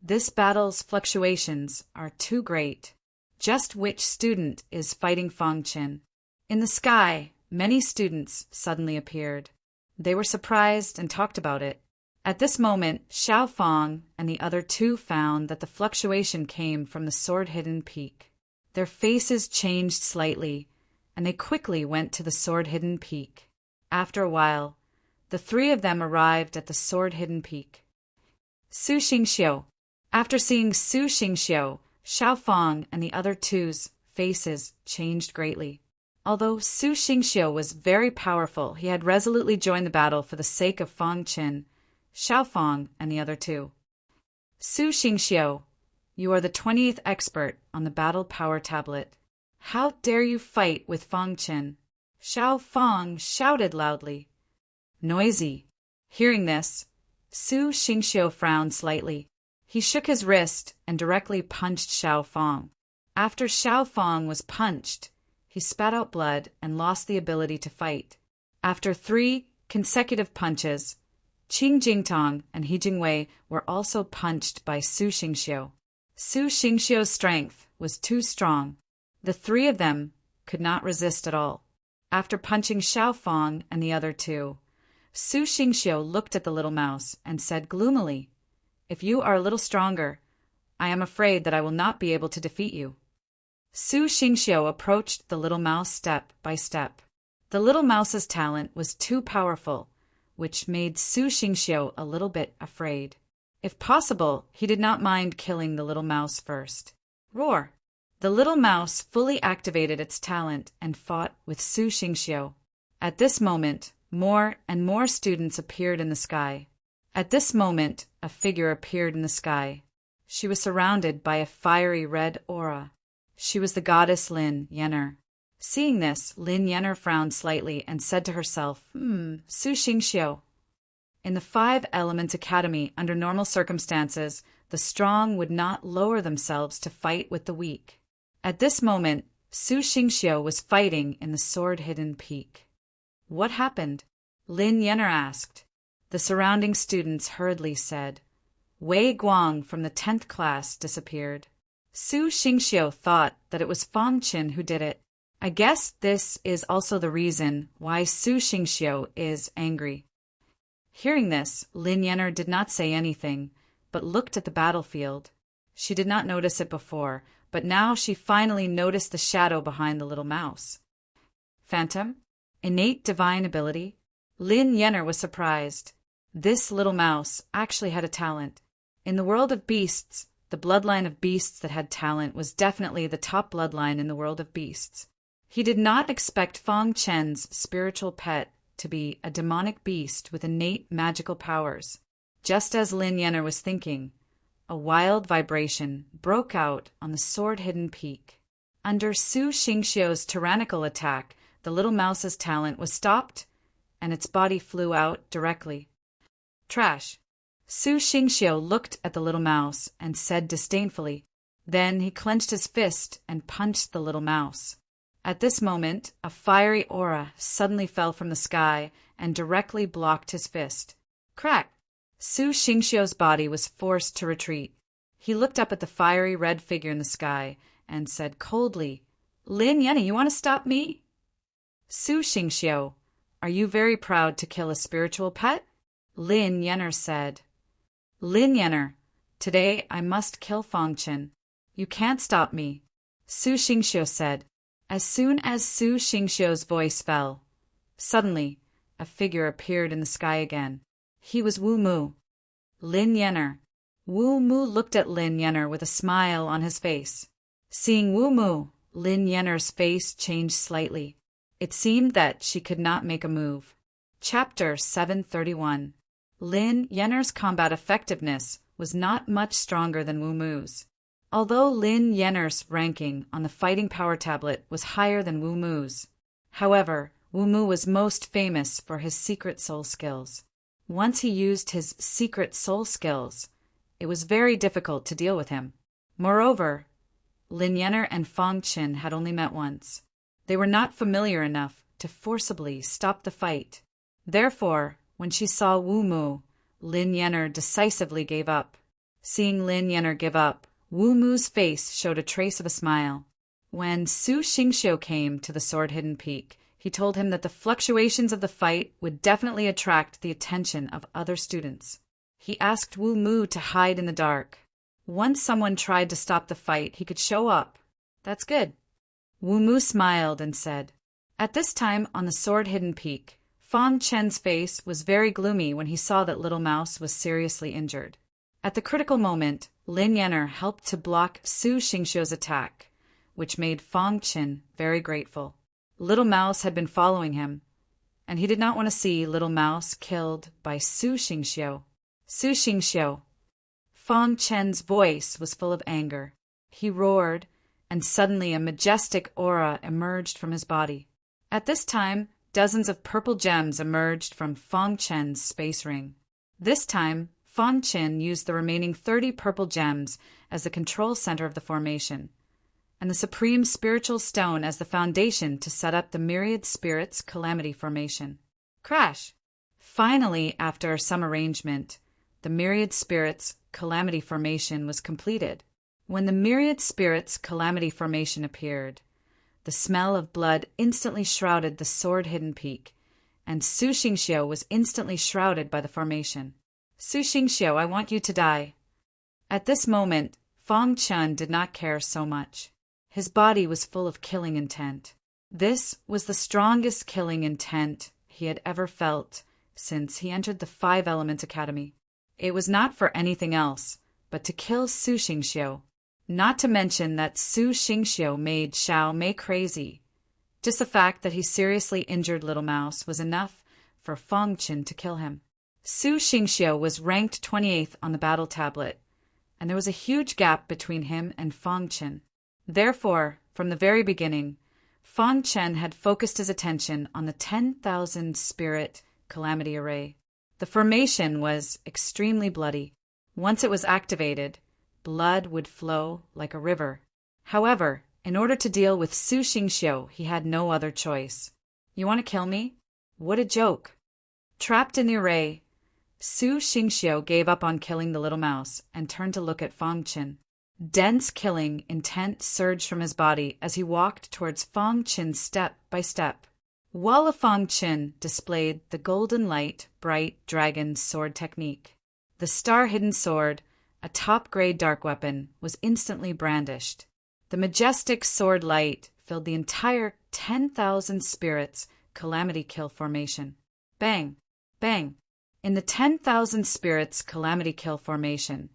This battle's fluctuations are too great. Just which student is fighting Fang Qin? In the sky, many students suddenly appeared. They were surprised and talked about it. At this moment, Xiao Fang and the other two found that the fluctuation came from the sword-hidden peak. Their faces changed slightly, and they quickly went to the sword-hidden peak. After a while, the three of them arrived at the sword-hidden peak. Su Xingxiu. After seeing Su Xingxiu, Xiao Fang and the other two's faces changed greatly. Although Su Xingxiu was very powerful, he had resolutely joined the battle for the sake of Fang Qin, Xiao Fang, and the other two. Su Xingxiu, you are the 20th expert on the battle power tablet. How dare you fight with Fang Qin? Xiao Fang shouted loudly. Noisy. Hearing this, Su Xingxiu frowned slightly. He shook his wrist and directly punched Xiao Fang. After Xiao Fang was punched, he spat out blood and lost the ability to fight. After 3 consecutive punches, Qing Jingtong and He Jingwei were also punched by Su Xingxiu. Su Xingxiu's strength was too strong. The 3 of them could not resist at all. After punching Xiao Fang and the other two, Su Xingxiu looked at the little mouse and said gloomily, If you are a little stronger, I am afraid that I will not be able to defeat you. Su Xingqiu approached the little mouse step by step. The little mouse's talent was too powerful, which made Su Xingqiu a little bit afraid. If possible, he did not mind killing the little mouse first. Roar! The little mouse fully activated its talent and fought with Su Xingqiu. At this moment, more and more students appeared in the sky. At this moment, a figure appeared in the sky. She was surrounded by a fiery red aura. She was the goddess Lin Yenner. Seeing this, Lin Yenner frowned slightly and said to herself, Su Xingqiu. In the 5 Elements Academy, under normal circumstances, the strong would not lower themselves to fight with the weak. At this moment, Su Xingqiu was fighting in the sword-hidden peak. What happened? Lin Yenner asked. The surrounding students hurriedly said. Wei Guang from the 10th class disappeared. Su Xingqiu thought that it was Fang Qin who did it. I guess this is also the reason why Su Xingqiu is angry. Hearing this, Lin Yenner did not say anything, but looked at the battlefield. She did not notice it before, but now she finally noticed the shadow behind the little mouse. Phantom? Innate divine ability? Lin Yenner was surprised. This little mouse actually had a talent. In the world of beasts, the bloodline of beasts that had talent was definitely the top bloodline in the world of beasts. He did not expect Fang Chen's spiritual pet to be a demonic beast with innate magical powers. Just as Lin Yenner was thinking, a wild vibration broke out on the sword-hidden peak. Under Su Xingqiu's tyrannical attack, the little mouse's talent was stopped, and its body flew out directly. Trash! Su Xingqiu looked at the little mouse and said disdainfully. Then he clenched his fist and punched the little mouse. At this moment, a fiery aura suddenly fell from the sky and directly blocked his fist. Crack! Su Xingqiu's body was forced to retreat. He looked up at the fiery red figure in the sky and said coldly, Lin Yenner, you want to stop me? Su Xingqiu, are you very proud to kill a spiritual pet? Lin Yenner said. Lin Yenner, today I must kill Fang Qin. You can't stop me. Su Xingqiu said. As soon as Su Xingqiu's voice fell, suddenly a figure appeared in the sky again. He was Wu Mu. Lin Yenner. Wu Mu looked at Lin Yenner with a smile on his face. Seeing Wu Mu, Lin Yenner's face changed slightly. It seemed that she could not make a move. Chapter 731. Lin Yenner's combat effectiveness was not much stronger than Wu Mu's. Although Lin Yenner's ranking on the fighting power tablet was higher than Wu Mu's, however, Wu Mu was most famous for his secret soul skills. Once he used his secret soul skills, it was very difficult to deal with him. Moreover, Lin Yenner and Fang Qin had only met once. They were not familiar enough to forcibly stop the fight. Therefore, when she saw Wu Mu, Lin Yenner decisively gave up. Seeing Lin Yenner give up, Wu Mu's face showed a trace of a smile. When Su Xingqiu came to the sword-hidden peak, he told him that the fluctuations of the fight would definitely attract the attention of other students. He asked Wu Mu to hide in the dark. Once someone tried to stop the fight, he could show up. That's good. Wu Mu smiled and said. At this time, on the sword-hidden peak, Fang Chen's face was very gloomy when he saw that Little Mouse was seriously injured. At the critical moment, Lin Yenner helped to block Su Xingqiu's attack, which made Fang Qin very grateful. Little Mouse had been following him, and he did not want to see Little Mouse killed by Su Xingqiu. Su Xingqiu. Fang Chen's voice was full of anger. He roared, and suddenly a majestic aura emerged from his body. At this time, dozens of purple gems emerged from Fang Chen's space ring. This time, Fang Qin used the remaining 30 purple gems as the control center of the formation, and the Supreme Spiritual Stone as the foundation to set up the Myriad Spirits Calamity Formation. Crash! Finally, after some arrangement, the Myriad Spirits Calamity Formation was completed. When the Myriad Spirits Calamity Formation appeared, the smell of blood instantly shrouded the sword-hidden peak, and Su Xingqiu was instantly shrouded by the formation. Su Xingqiu, I want you to die. At this moment, Fong Chun did not care so much. His body was full of killing intent. This was the strongest killing intent he had ever felt since he entered the Five Elements Academy. It was not for anything else but to kill Su Xingxiu. Not to mention that Su Xingxiu made Xiao Mei crazy. Just the fact that he seriously injured Little Mouse was enough for Fong Chun to kill him. Su Xingxiu was ranked 28th on the battle tablet, and there was a huge gap between him and Fong Chun. Therefore, from the very beginning, Fong Chun had focused his attention on the 10,000 spirit calamity array. The formation was extremely bloody. Once it was activated, blood would flow like a river. However, in order to deal with Su Xingxiu, he had no other choice. You want to kill me? What a joke. Trapped in the array, Su Xingxiu gave up on killing the little mouse and turned to look at Fong Chun. Dense killing intent surged from his body as he walked towards Fong Chun step by step. While Fong Chun displayed the golden light, bright dragon sword technique. The star-hidden sword, a top-grade dark weapon, was instantly brandished. The majestic sword light filled the entire 10,000 spirits calamity kill formation. Bang! Bang! In the 10,000 spirits calamity kill formation,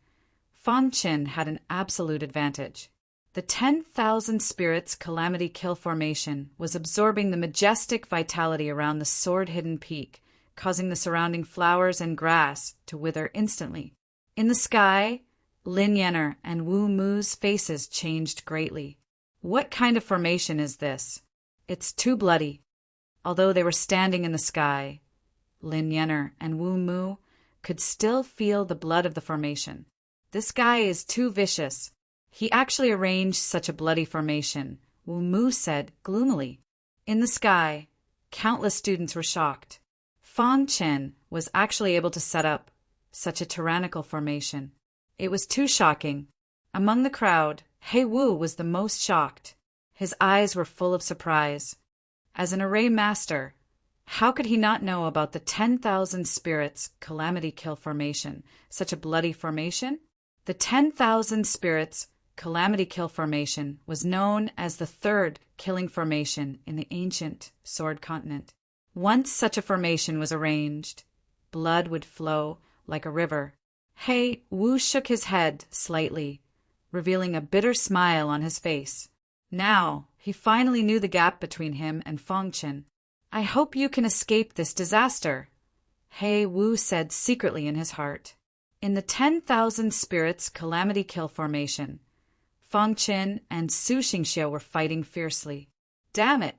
Fong Chun had an absolute advantage. The 10,000 spirits calamity kill formation was absorbing the majestic vitality around the sword-hidden peak, causing the surrounding flowers and grass to wither instantly. In the sky, Lin Yenner and Wu Mu's faces changed greatly. What kind of formation is this? It's too bloody. Although they were standing in the sky, Lin Yenner and Wu Mu could still feel the blood of the formation. This guy is too vicious. He actually arranged such a bloody formation, Wu Mu said gloomily. In the sky, countless students were shocked. Fong Chun was actually able to set up such a tyrannical formation. It was too shocking. Among the crowd, He Wu was the most shocked. His eyes were full of surprise. As an array master, how could he not know about the 10,000 spirits calamity kill formation, such a bloody formation? The 10,000 spirits calamity kill formation was known as the third killing formation in the ancient Sword Continent. Once such a formation was arranged, blood would flow like a river. He Wu shook his head slightly, revealing a bitter smile on his face. Now, he finally knew the gap between him and Fong Chun. I hope you can escape this disaster, He Wu said secretly in his heart. In the 10,000 spirits calamity kill formation, Fong Chun and Su Xingxiu were fighting fiercely. Damn it!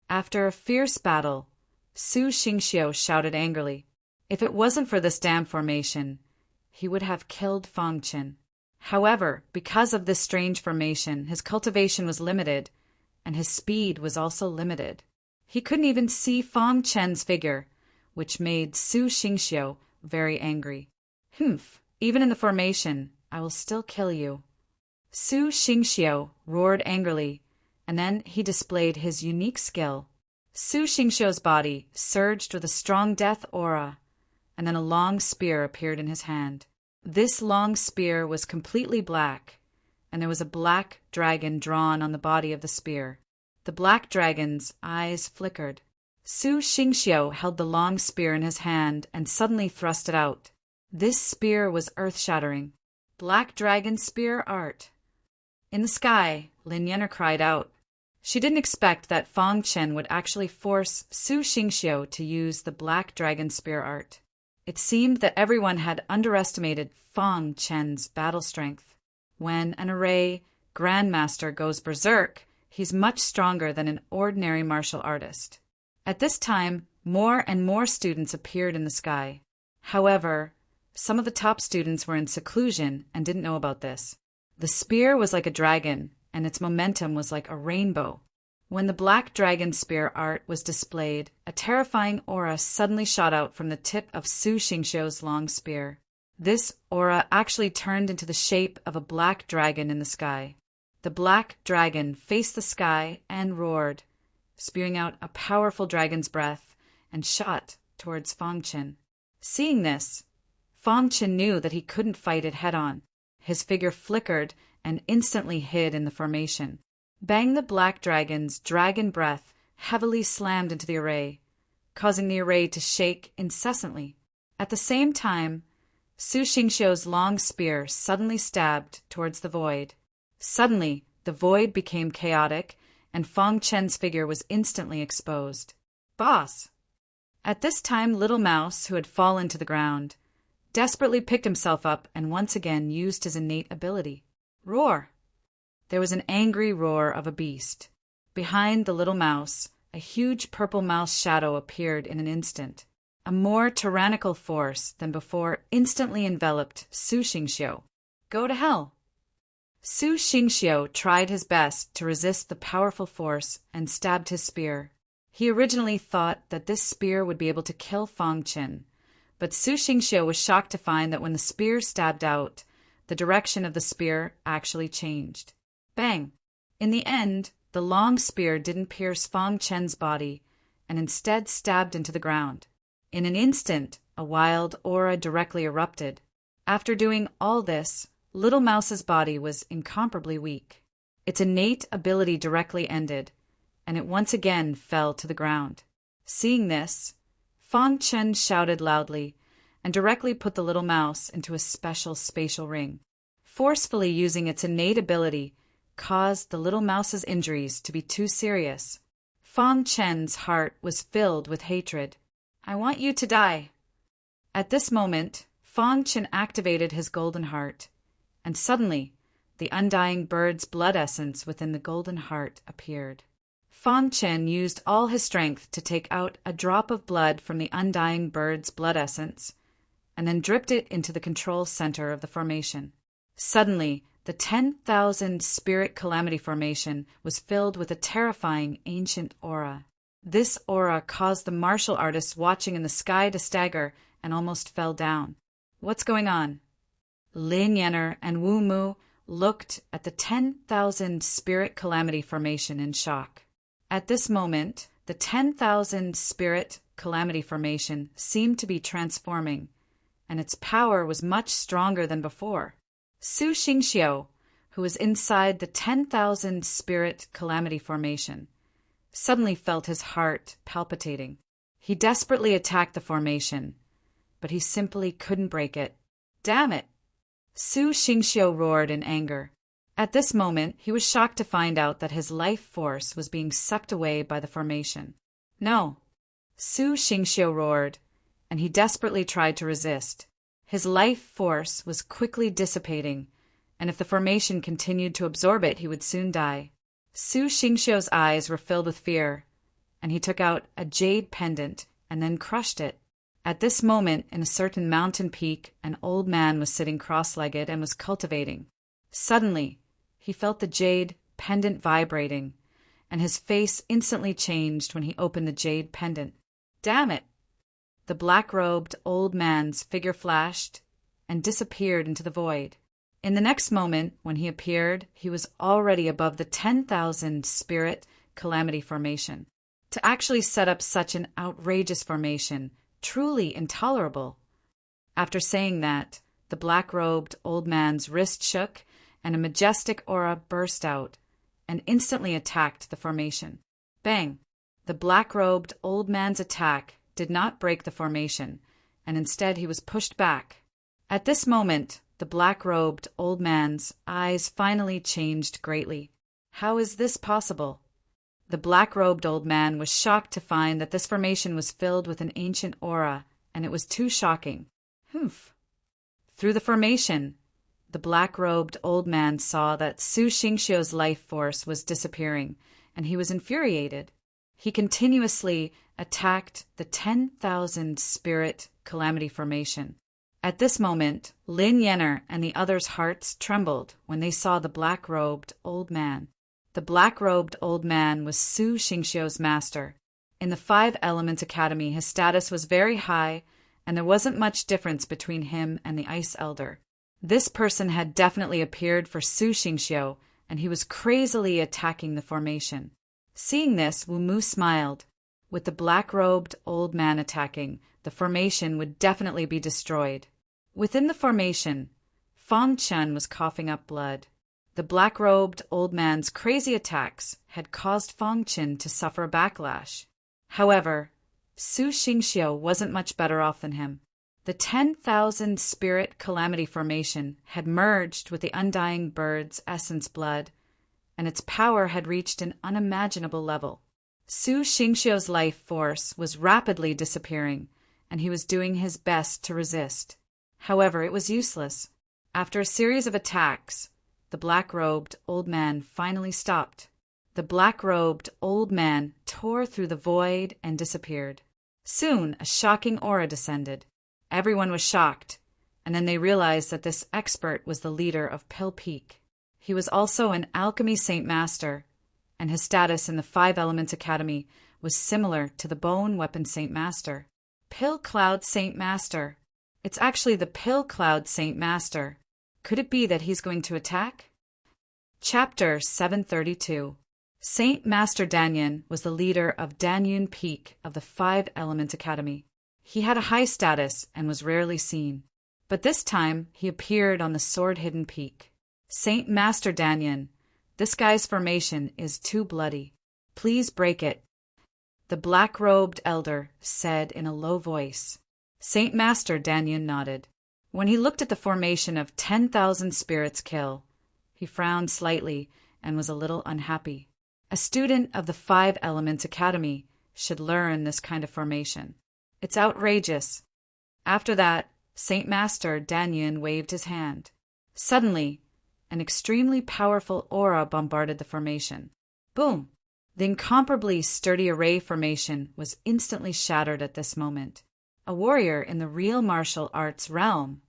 After a fierce battle, Su Xingxiu shouted angrily. If it wasn't for this damn formation, he would have killed Fong Chun. However, because of this strange formation, his cultivation was limited, and his speed was also limited. He couldn't even see Fong Chun's figure, which made Su Xingxiu very angry. Humph, even in the formation, I will still kill you. Su Xingxiu roared angrily, and then he displayed his unique skill. Su Xingxiu's body surged with a strong death aura, and then a long spear appeared in his hand. This long spear was completely black, and there was a black dragon drawn on the body of the spear. The black dragon's eyes flickered. Su Xingxiu held the long spear in his hand and suddenly thrust it out. This spear was earth-shattering. Black dragon spear art. In the sky, Lin Yenner cried out. She didn't expect that Fong Chun would actually force Su Xingxiu to use the black dragon spear art. It seemed that everyone had underestimated Fong Chun's battle strength. When an array grandmaster goes berserk, he's much stronger than an ordinary martial artist. At this time, more and more students appeared in the sky. However, some of the top students were in seclusion and didn't know about this. The spear was like a dragon, and its momentum was like a rainbow. When the black dragon spear art was displayed, a terrifying aura suddenly shot out from the tip of Su Xingxiu's long spear. This aura actually turned into the shape of a black dragon in the sky. The black dragon faced the sky and roared, spewing out a powerful dragon's breath, and shot towards Fong Chun. Seeing this, Fong Chun knew that he couldn't fight it head-on. His figure flickered and instantly hid in the formation. Bang! The black dragon's dragon breath heavily slammed into the array, causing the array to shake incessantly. At the same time, Su Xingqiu's long spear suddenly stabbed towards the void. Suddenly, the void became chaotic, and Fang Chen's figure was instantly exposed. Boss! At this time, Little Mouse, who had fallen to the ground, desperately picked himself up and once again used his innate ability. Roar! There was an angry roar of a beast. Behind the little mouse, a huge purple mouse shadow appeared in an instant. A more tyrannical force than before instantly enveloped Su Xingqiu. Go to hell! Su Xingqiu tried his best to resist the powerful force and stabbed his spear. He originally thought that this spear would be able to kill Fang Chen, but Su Xingqiu was shocked to find that when the spear stabbed out, the direction of the spear actually changed. Bang! In the end, the long spear didn't pierce Fang Chen's body and instead stabbed into the ground. In an instant, a wild aura directly erupted. After doing all this, Little Mouse's body was incomparably weak. Its innate ability directly ended, and it once again fell to the ground. Seeing this, Fang Chen shouted loudly and directly put the little mouse into a special spatial ring. Forcefully using its innate ability caused the little mouse's injuries to be too serious. Fang Chen's heart was filled with hatred. I want you to die. At this moment, Fang Chen activated his golden heart, and suddenly, the undying bird's blood essence within the golden heart appeared. Fang Chen used all his strength to take out a drop of blood from the undying bird's blood essence, and then dripped it into the control center of the formation. Suddenly, the 10,000 Spirit Calamity Formation was filled with a terrifying ancient aura. This aura caused the martial artists watching in the sky to stagger and almost fell down. What's going on? Lin Yenner and Wu Mu looked at the 10,000 Spirit Calamity Formation in shock. At this moment, the 10,000 Spirit Calamity Formation seemed to be transforming, and its power was much stronger than before. Su Xingqiu, who was inside the 10,000 Spirit Calamity Formation, suddenly felt his heart palpitating. He desperately attacked the formation, but he simply couldn't break it. Damn it! Su Xingqiu roared in anger. At this moment, he was shocked to find out that his life force was being sucked away by the formation. No! Su Xingqiu roared, and he desperately tried to resist. His life force was quickly dissipating, and if the formation continued to absorb it, he would soon die. Su Xingqiu's eyes were filled with fear, and he took out a jade pendant and then crushed it. At this moment, in a certain mountain peak, an old man was sitting cross-legged and was cultivating. Suddenly, he felt the jade pendant vibrating, and his face instantly changed when he opened the jade pendant. Damn it! The black-robed old man's figure flashed and disappeared into the void. In the next moment, when he appeared, he was already above the 10,000 Spirit Calamity Formation. To actually set up such an outrageous formation, truly intolerable. After saying that, the black-robed old man's wrist shook, and a majestic aura burst out and instantly attacked the formation. Bang! The black-robed old man's attack did not break the formation, and instead he was pushed back. At this moment, the black-robed old man's eyes finally changed greatly. How is this possible? The black-robed old man was shocked to find that this formation was filled with an ancient aura, and it was too shocking. Humph! Through the formation, the black-robed old man saw that Su Xingqiu's life force was disappearing, and he was infuriated. He continuously attacked the 10,000 Spirit Calamity Formation. At this moment, Lin Yenner and the others' hearts trembled when they saw the black-robed old man. The black-robed old man was Su Xingqiu's master. In the Five Elements Academy, his status was very high, and there wasn't much difference between him and the Ice Elder. This person had definitely appeared for Su Xingqiu, and he was crazily attacking the formation. Seeing this, Wu Mu smiled. With the black-robed old man attacking, the formation would definitely be destroyed. Within the formation, Fang Chen was coughing up blood. The black-robed old man's crazy attacks had caused Fang Chen to suffer a backlash. However, Su Xingxiu wasn't much better off than him. The 10,000 Spirit Calamity Formation had merged with the Undying Bird's essence blood, and its power had reached an unimaginable level. Su Xingxiu's life force was rapidly disappearing, and he was doing his best to resist. However, it was useless. After a series of attacks, the black-robed old man finally stopped. The black-robed old man tore through the void and disappeared. Soon, a shocking aura descended. Everyone was shocked, and then they realized that this expert was the leader of Pill Peak. He was also an alchemy Saint Master, and his status in the Five Elements Academy was similar to the Bone Weapon Saint Master. Pill Cloud Saint Master. It's actually the Pill Cloud Saint Master. Could it be that he's going to attack? Chapter 732. Saint Master Danyan was the leader of Danyun Peak of the Five Element Academy. He had a high status and was rarely seen, but this time he appeared on the sword-hidden peak. Saint Master Danyan, this guy's formation is too bloody. Please break it. The black-robed elder said in a low voice. Saint Master Danyan nodded. When he looked at the formation of 10,000 spirits kill, he frowned slightly and was a little unhappy. A student of the Five Elements Academy should learn this kind of formation. It's outrageous. After that, Saint Master Danyan waved his hand. Suddenly, an extremely powerful aura bombarded the formation. Boom! The incomparably sturdy array formation was instantly shattered at this moment. A warrior in the real martial arts realm.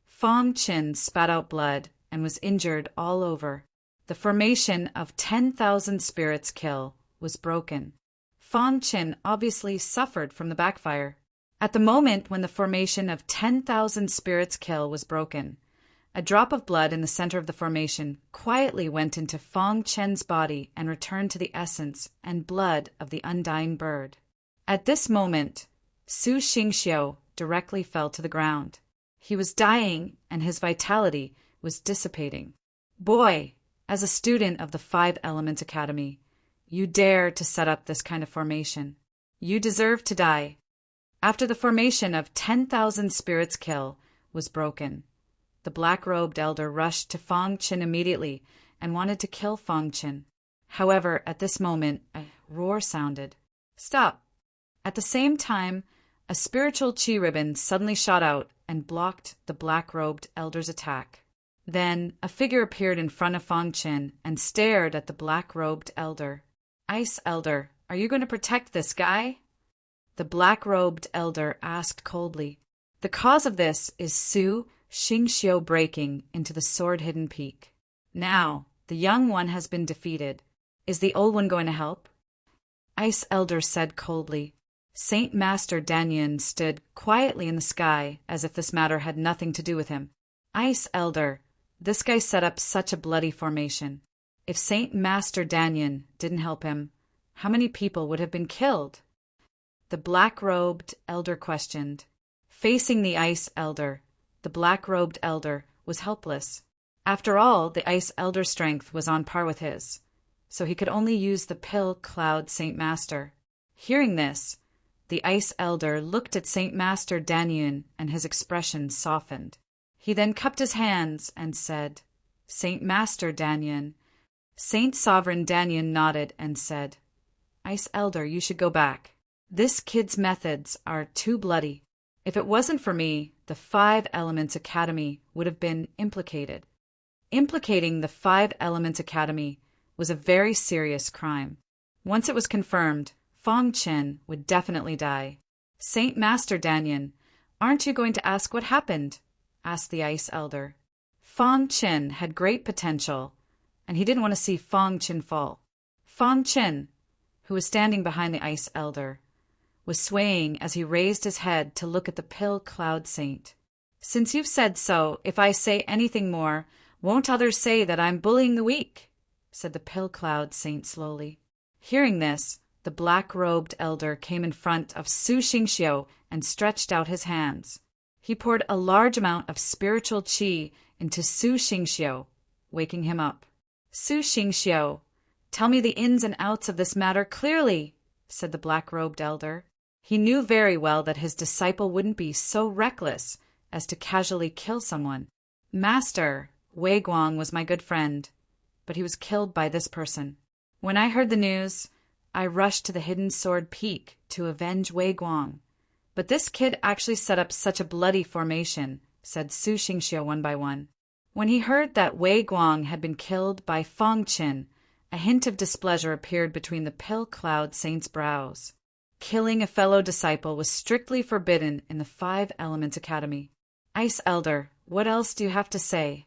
Fang Chen spat out blood and was injured all over. The formation of 10,000 spirits kill was broken. Fang Chen obviously suffered from the backfire. At the moment when the formation of 10,000 spirits kill was broken, a drop of blood in the center of the formation quietly went into Fang Chen's body and returned to the essence and blood of the Undying Bird. At this moment, Su Xingxiu directly fell to the ground. He was dying and his vitality was dissipating. Boy, as a student of the Five Elements Academy, you dare to set up this kind of formation. You deserve to die. After the formation of 10,000 spirits kill was broken, the black-robed elder rushed to Fang Chen immediately and wanted to kill Fang Chen. However, at this moment, a roar sounded. Stop! At the same time, a spiritual chi ribbon suddenly shot out and blocked the black-robed elder's attack. Then a figure appeared in front of Fang Chen and stared at the black-robed elder. Ice Elder, are you going to protect this guy? The black-robed elder asked coldly. The cause of this is Su Xingxiu breaking into the sword-hidden peak. Now, the young one has been defeated. Is the old one going to help? Ice Elder said coldly. Saint Master Danyan stood quietly in the sky as if this matter had nothing to do with him. Ice Elder, this guy set up such a bloody formation. If Saint Master Danyan didn't help him, how many people would have been killed? The black-robed elder questioned. Facing the Ice Elder, the black-robed elder was helpless. After all, the Ice Elder's strength was on par with his, so he could only use the Pill Cloud Saint Master. Hearing this, the Ice Elder looked at Saint Master Danyan and his expression softened. He then cupped his hands and said, Saint Master Danyan. Saint Sovereign Danyan nodded and said, Ice Elder, you should go back. This kid's methods are too bloody. If it wasn't for me, the Five Elements Academy would have been implicated. Implicating the Five Elements Academy was a very serious crime. Once it was confirmed, Fang Chen would definitely die. Saint Master Danyan, aren't you going to ask what happened? Asked the Ice Elder. Fang Chen had great potential, and he didn't want to see Fang Chen fall. Fang Chen, who was standing behind the Ice Elder, was swaying as he raised his head to look at the Pill Cloud Saint. Since you've said so, if I say anything more, won't others say that I'm bullying the weak? Said the Pill Cloud Saint slowly. Hearing this, the black-robed elder came in front of Su Xingxiu and stretched out his hands. He poured a large amount of spiritual qi into Su Xingxiu, waking him up. Su Xingxiu, tell me the ins and outs of this matter clearly, said the black-robed elder. He knew very well that his disciple wouldn't be so reckless as to casually kill someone. Master, Wei Guang was my good friend, but he was killed by this person. When I heard the news, I rushed to the hidden sword peak to avenge Wei Guang. But this kid actually set up such a bloody formation, said Su Xingxiu one by one. When he heard that Wei Guang had been killed by Fang Qin, a hint of displeasure appeared between the pill-cloud saint's brows. Killing a fellow disciple was strictly forbidden in the Five Elements Academy. Ice Elder, what else do you have to say?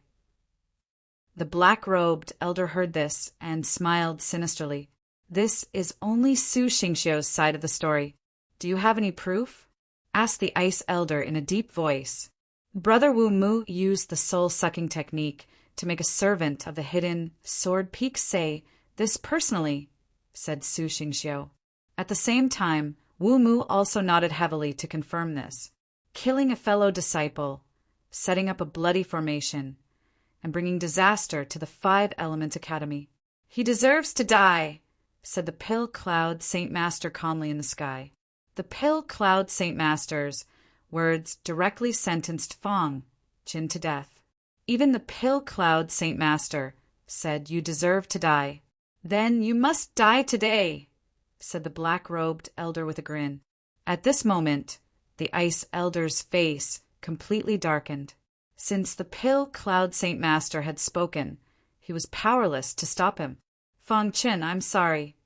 The black-robed elder heard this and smiled sinisterly. This is only Su Xingxiu's side of the story. Do you have any proof? Asked the Ice Elder in a deep voice. Brother Wu Mu used the soul-sucking technique to make a servant of the hidden sword peak say this personally, said Su Xingxiu. At the same time, Wu Mu also nodded heavily to confirm this. Killing a fellow disciple, setting up a bloody formation, and bringing disaster to the Five Elements Academy. He deserves to die, said the Pill-Cloud Saint Master calmly in the sky. The Pill-Cloud Saint Master's words directly sentenced Fang Qin to death. Even the Pill-Cloud Saint Master said, "You deserve to die." "Then you must die today," said the black-robed elder with a grin. At this moment, the Ice Elder's face completely darkened. Since the Pill-Cloud Saint Master had spoken, he was powerless to stop him. "Fang Qin, I'm sorry."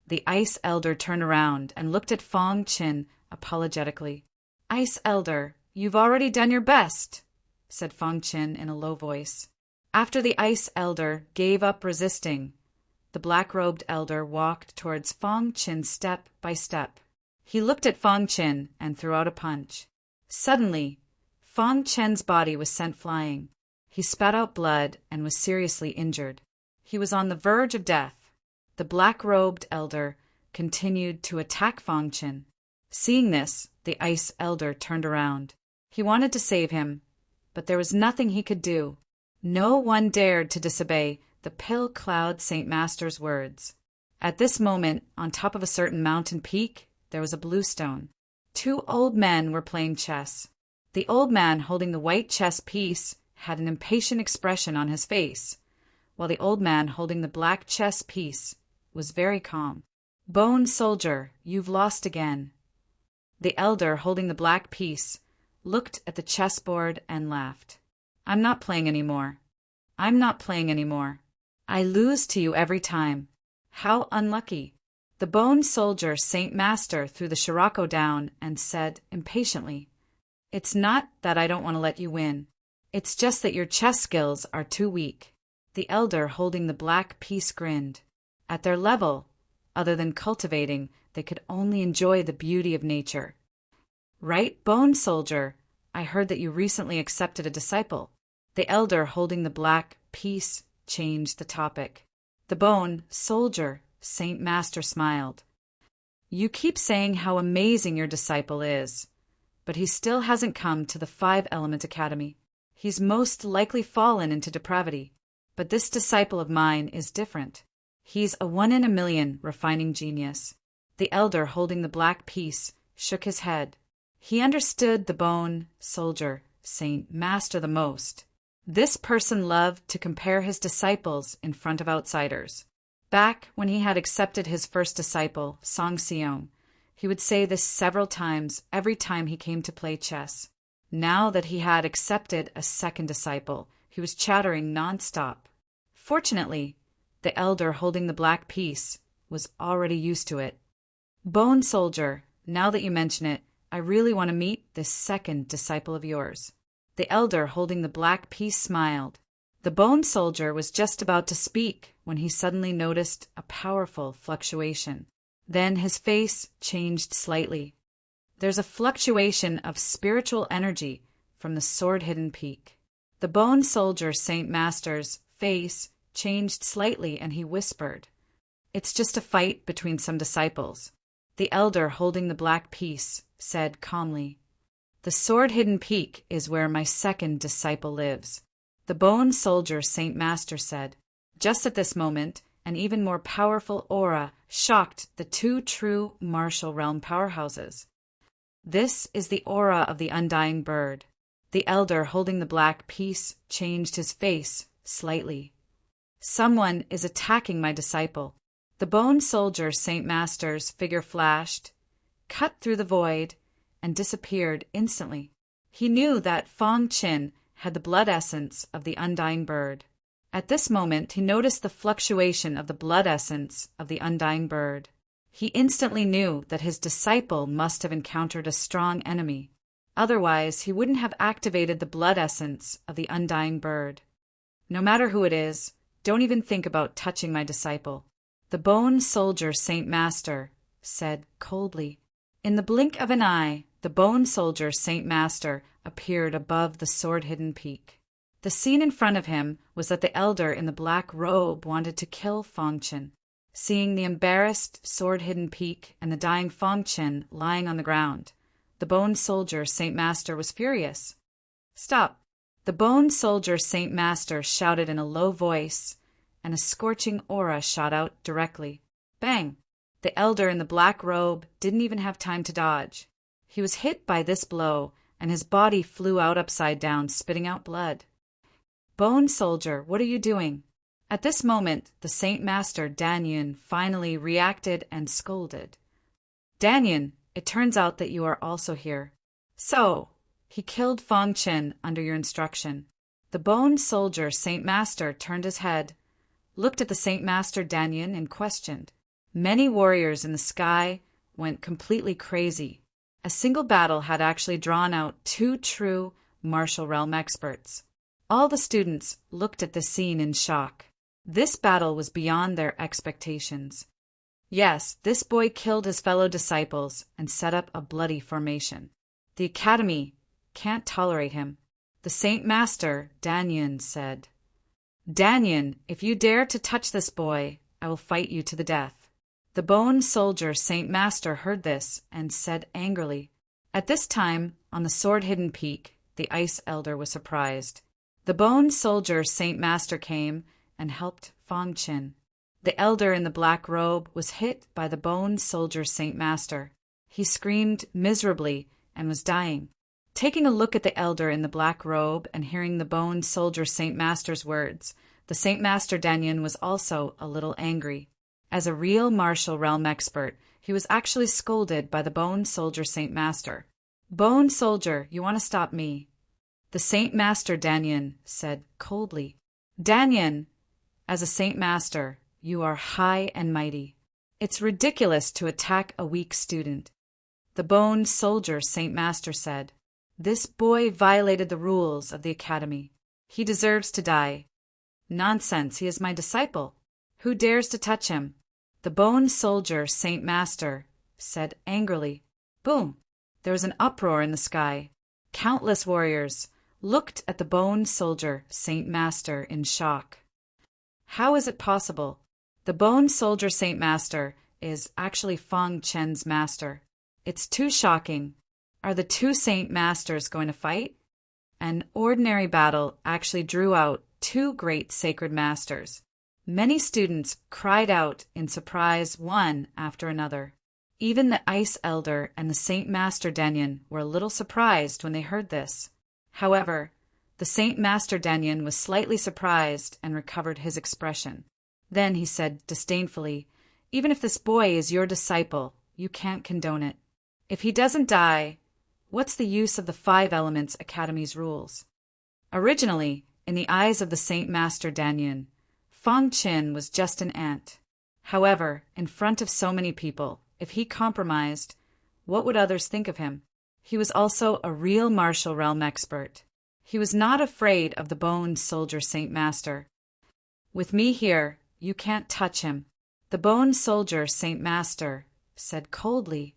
The Ice Elder turned around and looked at Fang Qin apologetically. "Ice Elder, you've already done your best," said Fang Qin in a low voice. After the Ice Elder gave up resisting, the black-robed elder walked towards Fang Qin step by step. He looked at Fang Qin and threw out a punch. Suddenly, Fang Qin's body was sent flying. He spat out blood and was seriously injured. He was on the verge of death. The black-robed elder continued to attack Fang Qin. Seeing this, the Ice Elder turned around. He wanted to save him, but there was nothing he could do. No one dared to disobey the Pill-Cloud Saint Master's words. At this moment, on top of a certain mountain peak, there was a blue stone. Two old men were playing chess. The old man holding the white chess piece had an impatient expression on his face, while the old man holding the black chess piece was very calm. "Bone soldier, you've lost again." The elder holding the black piece looked at the chessboard and laughed. "I'm not playing anymore. I'm not playing anymore. I lose to you every time. How unlucky." The bone soldier Saint Master threw the Shirako down and said impatiently, "It's not that I don't want to let you win. It's just that your chess skills are too weak." The elder holding the black piece grinned. At their level, other than cultivating, they could only enjoy the beauty of nature. "Right, bone soldier, I heard that you recently accepted a disciple." The elder holding the black piece changed the topic. The bone soldier Saint Master smiled. "You keep saying how amazing your disciple is, but he still hasn't come to the Five Element Academy. He's most likely fallen into depravity. But this disciple of mine is different. He's a 1 in a million refining genius." The elder holding the black piece shook his head. He understood the bone soldier Saint Master the most. This person loved to compare his disciples in front of outsiders. Back when he had accepted his first disciple, Song Xiong, he would say this several times every time he came to play chess. Now that he had accepted a second disciple, he was chattering non-stop. Fortunately, the elder holding the black piece was already used to it. "Bone soldier, now that you mention it, I really want to meet this second disciple of yours." The elder holding the black piece smiled. The bone soldier was just about to speak when he suddenly noticed a powerful fluctuation. Then his face changed slightly. There's a fluctuation of spiritual energy from the sword-hidden peak. The bone soldier Saint Master's face changed slightly and he whispered, "It's just a fight between some disciples." The elder holding the black piece said calmly, "The sword-hidden peak is where my second disciple lives." The Bone Soldier Saint Master said. Just at this moment, an even more powerful aura shocked the two true martial realm powerhouses. This is the aura of the undying bird. The elder holding the black piece changed his face slightly. Someone is attacking my disciple. The Bone Soldier Saint Master's figure flashed, cut through the void, and disappeared instantly. He knew that Fong Qin had the blood essence of the undying bird. At this moment, he noticed the fluctuation of the blood essence of the undying bird. He instantly knew that his disciple must have encountered a strong enemy. Otherwise, he wouldn't have activated the blood essence of the undying bird. No matter who it is, don't even think about touching my disciple. The Bone Soldier Saint Master said coldly. In the blink of an eye, the Bone Soldier Saint Master appeared above the sword-hidden peak. The scene in front of him was that the elder in the black robe wanted to kill Fong Qin. Seeing the embarrassed sword-hidden peak and the dying Fong Qin lying on the ground, the Bone Soldier Saint Master was furious. Stop! The Bone Soldier Saint Master shouted in a low voice, and a scorching aura shot out directly. Bang! The elder in the black robe didn't even have time to dodge. He was hit by this blow, and his body flew out upside down, spitting out blood. Bone Soldier, what are you doing? At this moment, the Saint Master Danyan finally reacted and scolded. Danyan, it turns out that you are also here. So, he killed Fong Qin under your instruction. The Bone Soldier Saint Master turned his head, looked at the Saint Master Danyan, and questioned. Many warriors in the sky went completely crazy. A single battle had actually drawn out two true martial realm experts. All the students looked at the scene in shock. This battle was beyond their expectations. Yes, this boy killed his fellow disciples and set up a bloody formation. The academy can't tolerate him. The Saint Master, Danyan, said. Danyan, if you dare to touch this boy, I will fight you to the death. The Bone Soldier Saint Master heard this and said angrily. At this time, on the sword-hidden peak, the Ice Elder was surprised. The Bone Soldier Saint Master came and helped Fong Qin. The elder in the black robe was hit by the Bone Soldier Saint Master. He screamed miserably and was dying. Taking a look at the elder in the black robe and hearing the Bone Soldier Saint Master's words, the Saint Master Danyan was also a little angry. As a real martial realm expert, he was actually scolded by the Bone Soldier Saint Master. Bone Soldier, you want to stop me? The Saint Master Danyan said coldly. Danyan, as a Saint Master, you are high and mighty. It's ridiculous to attack a weak student. The Bone Soldier Saint Master said. This boy violated the rules of the academy. He deserves to die. Nonsense, he is my disciple. Who dares to touch him? The Bone Soldier Saint Master said angrily. Boom! There was an uproar in the sky. Countless warriors looked at the Bone Soldier Saint Master in shock. How is it possible? The Bone Soldier Saint Master is actually Fong Qin's master. It's too shocking. Are the two Saint Masters going to fight? An ordinary battle actually drew out two great sacred masters. Many students cried out in surprise one after another. Even the Ice Elder and the Saint Master Danyan were a little surprised when they heard this. However, the Saint Master Danyan was slightly surprised and recovered his expression. Then he said disdainfully, even if this boy is your disciple, you can't condone it. If he doesn't die, what's the use of the 5 Elements Academy's rules? Originally, in the eyes of the Saint Master Danyan, Fong Qin was just an ant. However, in front of so many people, if he compromised, what would others think of him? He was also a real martial realm expert. He was not afraid of the Bone Soldier Saint Master. With me here, you can't touch him. The Bone Soldier Saint Master said coldly.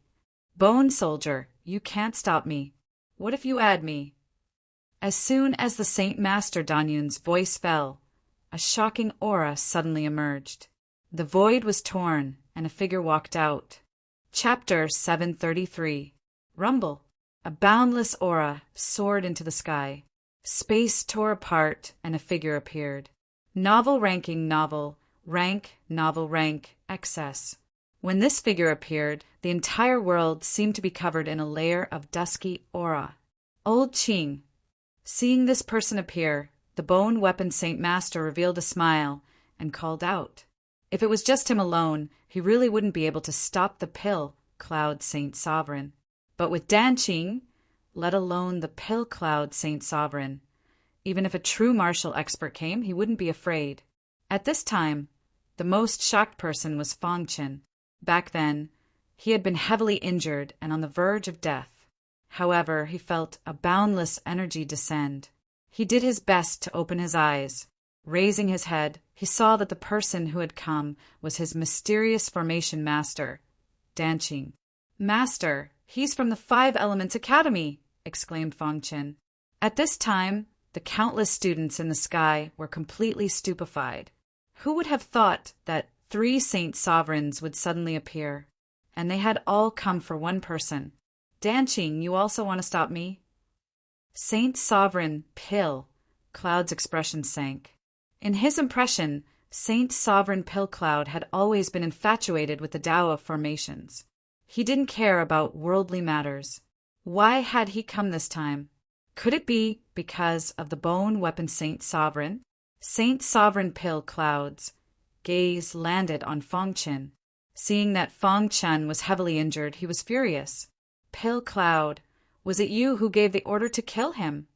Bone Soldier, you can't stop me. What if you add me? As soon as the Saint Master Danyan's voice fell, a shocking aura suddenly emerged. The void was torn, and a figure walked out. Chapter 733. Rumble. A boundless aura soared into the sky. Space tore apart and a figure appeared. Novel ranking novel, rank, novel rank, excess. When this figure appeared, the entire world seemed to be covered in a layer of dusky aura. Old Qing. Seeing this person appear, the bone weapon Saint Master revealed a smile and called out. If it was just him alone, he really wouldn't be able to stop the pill cloud Saint Sovereign. But with Dan Qing, let alone the pill cloud Saint Sovereign, even if a true martial expert came, he wouldn't be afraid. At this time, the most shocked person was Fong Chen. Back then, he had been heavily injured and on the verge of death. However, he felt a boundless energy descend. He did his best to open his eyes. Raising his head, he saw that the person who had come was his mysterious formation master, Dan Qing. "Master, he's from the Five Elements Academy!" exclaimed Fong Chen. At this time, the countless students in the sky were completely stupefied. Who would have thought that 3 Saint Sovereigns would suddenly appear? And they had all come for one person. "Dan Qing, you also want to stop me?" Saint Sovereign Pill Cloud's expression sank. In his impression, Saint Sovereign Pill Cloud had always been infatuated with the Tao of formations. He didn't care about worldly matters. Why had he come this time? Could it be because of the bone weapon Saint Sovereign? Saint Sovereign Pill Cloud's gaze landed on Fong Chen. Seeing that Fong Chen was heavily injured, he was furious. "Pill Cloud, was it you who gave the order to kill him?"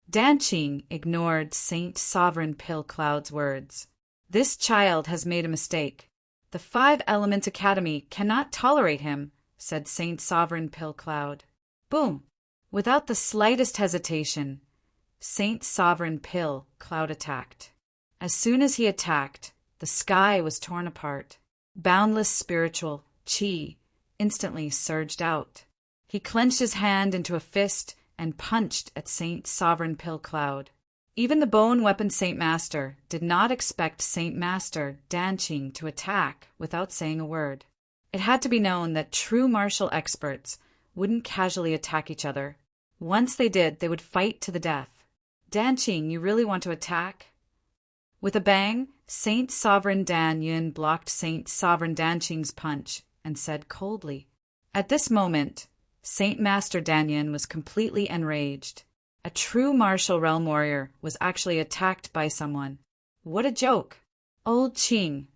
Dan Qing ignored Saint Sovereign Pill Cloud's words. "This child has made a mistake. The Five Elements Academy cannot tolerate him," said Saint Sovereign Pill Cloud. Boom! Without the slightest hesitation, Saint Sovereign Pill Cloud attacked. As soon as he attacked, the sky was torn apart. Boundless spiritual qi instantly surged out. He clenched his hand into a fist and punched at Saint Sovereign Pill Cloud. Even the bone weapon Saint Master did not expect Saint Master Dan Qing to attack without saying a word. It had to be known that true martial experts wouldn't casually attack each other. Once they did, they would fight to the death. "Dan Qing, you really want to attack?" With a bang, Saint Sovereign Dan Yun blocked Saint Sovereign Dan Qing's punch and said coldly. At this moment, Saint Master Dan Yun was completely enraged. A true martial realm warrior was actually attacked by someone. What a joke! Old Qing.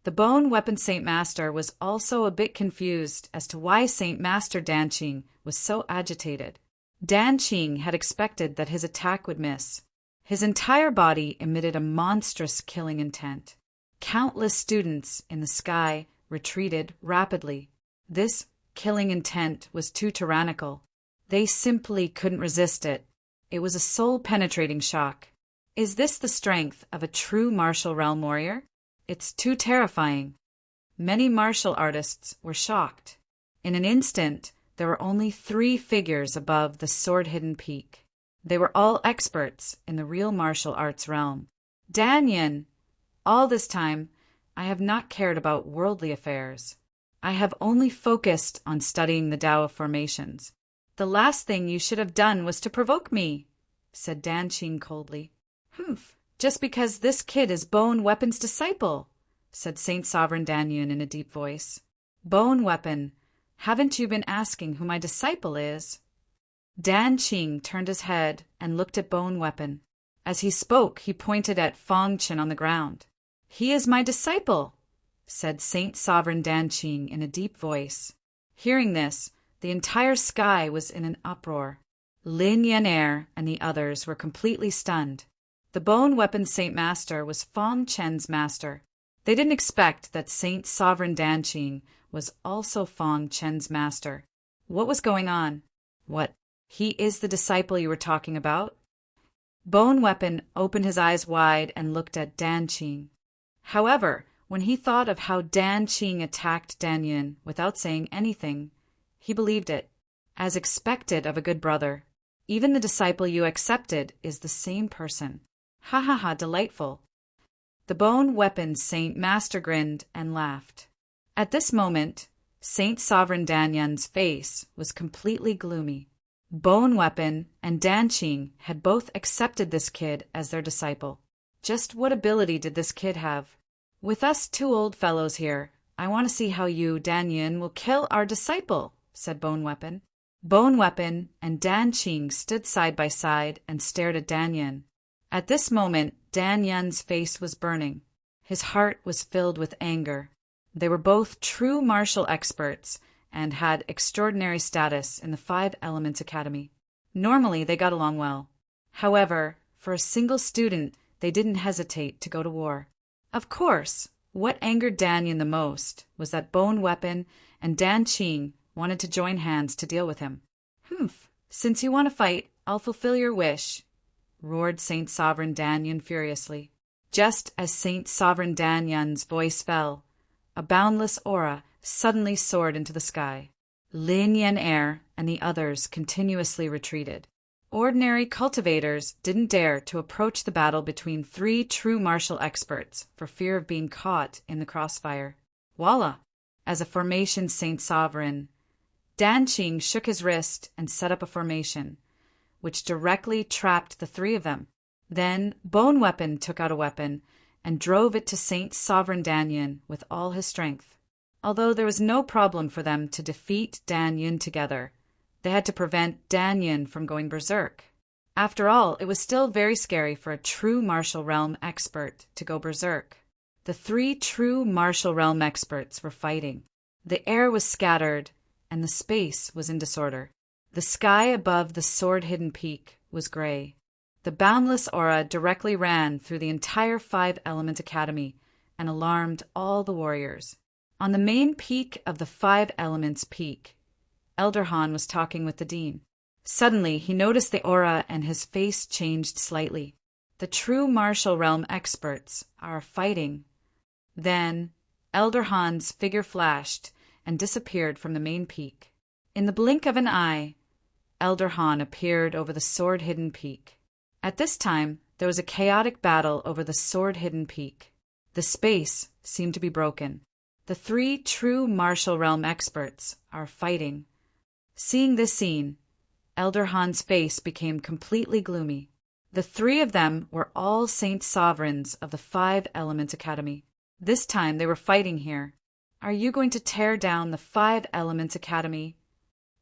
The bone weapon Saint Master was also a bit confused as to why Saint Master Dan Qing was so agitated. Dan Qing had expected that his attack would miss. His entire body emitted a monstrous killing intent. Countless students in the sky retreated rapidly. This killing intent was too tyrannical. They simply couldn't resist it. It was a soul-penetrating shock. Is this the strength of a true martial realm warrior? It's too terrifying. Many martial artists were shocked. In an instant, there were only 3 figures above the sword-hidden peak. They were all experts in the real martial arts realm. Dan Yin, all this time, I have not cared about worldly affairs. I have only focused on studying the Tao of formations. "The last thing you should have done was to provoke me," said Dan Qing coldly. "Humph, just because this kid is Bone Weapon's disciple," said Saint Sovereign Dan Yun in a deep voice. "Bone Weapon, haven't you been asking who my disciple is?" Dan Qing turned his head and looked at Bone Weapon. As he spoke, he pointed at Fong Chen on the ground. "He is my disciple," said Saint Sovereign Dan Qing in a deep voice. Hearing this, the entire sky was in an uproar. Lin Yan'er and the others were completely stunned. The bone weapon Saint Master was Fong Chen's master. They didn't expect that Saint Sovereign Dan Qing was also Fong Chen's master. What was going on? What? He is the disciple you were talking about? Bone Weapon opened his eyes wide and looked at Dan Qing. However, when he thought of how Dan Qing attacked Dan Yun without saying anything, he believed it, as expected of a good brother. Even the disciple you accepted is the same person. Ha ha ha, delightful. The bone weapon Saint Master grinned and laughed. At this moment, Saint Sovereign Dan Yun's face was completely gloomy. Bone Weapon and Danqing had both accepted this kid as their disciple. Just what ability did this kid have? With us two old fellows here, I want to see how you, Dan Yin, will kill our disciple, said Bone Weapon. Bone Weapon and Danqing stood side by side and stared at Dan Yin. At this moment, Dan Yin's face was burning. His heart was filled with anger. They were both true martial experts and had extraordinary status in the Five Elements Academy. Normally, they got along well. However, for a single student, they didn't hesitate to go to war. Of course, what angered Dan Yin the most was that Bone Weapon and Danqing wanted to join hands to deal with him. "Humph, since you want to fight, I'll fulfill your wish," roared Saint Sovereign Dan Yin furiously. Just as Saint Sovereign Dan Yin's voice fell, a boundless aura suddenly soared into the sky. Lin Yen Air and the others continuously retreated. Ordinary cultivators didn't dare to approach the battle between three true martial experts for fear of being caught in the crossfire. Voila! As a formation Saint Sovereign, Danqing shook his wrist and set up a formation, which directly trapped the three of them. Then Bone Weapon took out a weapon and drove it to Saint Sovereign Dan Yin with all his strength. Although there was no problem for them to defeat Dan Yin together, they had to prevent Dan Yin from going berserk. After all, it was still very scary for a true martial realm expert to go berserk. The three true martial realm experts were fighting. The air was scattered, and the space was in disorder. The sky above the sword-hidden peak was gray. The boundless aura directly ran through the entire Five Element Academy and alarmed all the warriors. On the main peak of the Five Elements Peak, Elder Han was talking with the dean. Suddenly, he noticed the aura and his face changed slightly. The true martial realm experts are fighting. Then, Elder Han's figure flashed and disappeared from the main peak. In the blink of an eye, Elder Han appeared over the sword-hidden peak. At this time, there was a chaotic battle over the sword-hidden peak. The space seemed to be broken. The three true martial realm experts are fighting. Seeing this scene, Elder Han's face became completely gloomy. The three of them were all Saint Sovereigns of the Five Element Academy. This time they were fighting here. Are you going to tear down the Five Elements Academy?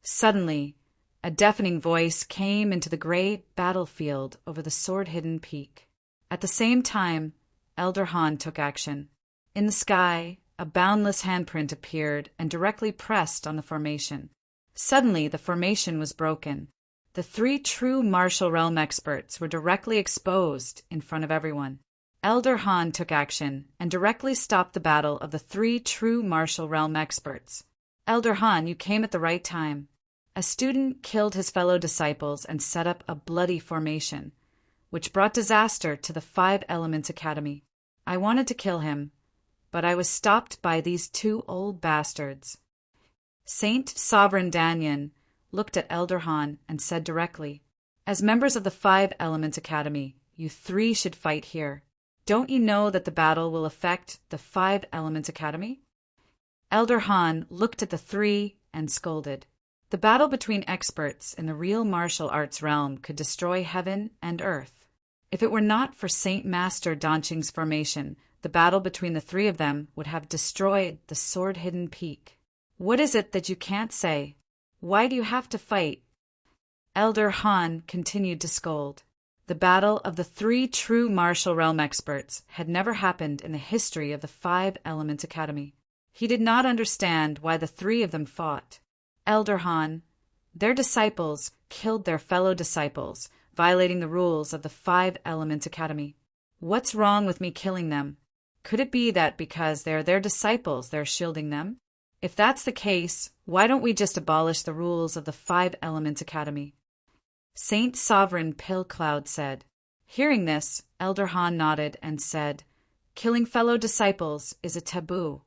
Suddenly, a deafening voice came into the great battlefield over the sword-hidden peak. At the same time, Elder Han took action. In the sky, a boundless handprint appeared and directly pressed on the formation. Suddenly, the formation was broken. The three true martial realm experts were directly exposed in front of everyone. Elder Han took action and directly stopped the battle of the three true martial realm experts. Elder Han, you came at the right time. A student killed his fellow disciples and set up a bloody formation, which brought disaster to the Five Elements Academy. I wanted to kill him, but I was stopped by these two old bastards. Saint Sovereign Dan Yin looked at Elder Han and said directly, "As members of the Five Elements Academy, you three should fight here. Don't you know that the battle will affect the Five Elements Academy?" Elder Han looked at the three and scolded. The battle between experts in the real martial arts realm could destroy heaven and earth. If it were not for Saint Master Danqing's formation, the battle between the three of them would have destroyed the sword-hidden peak. What is it that you can't say? Why do you have to fight? Elder Han continued to scold. The battle of the three true martial realm experts had never happened in the history of the Five Elements Academy. He did not understand why the three of them fought. Elder Han, their disciples killed their fellow disciples, violating the rules of the Five Elements Academy. What's wrong with me killing them? Could it be that because they're their disciples, they're shielding them? If that's the case, why don't we just abolish the rules of the Five Elements Academy? Saint Sovereign Pillcloud said. Hearing this, Elder Han nodded and said, "Killing fellow disciples is a taboo."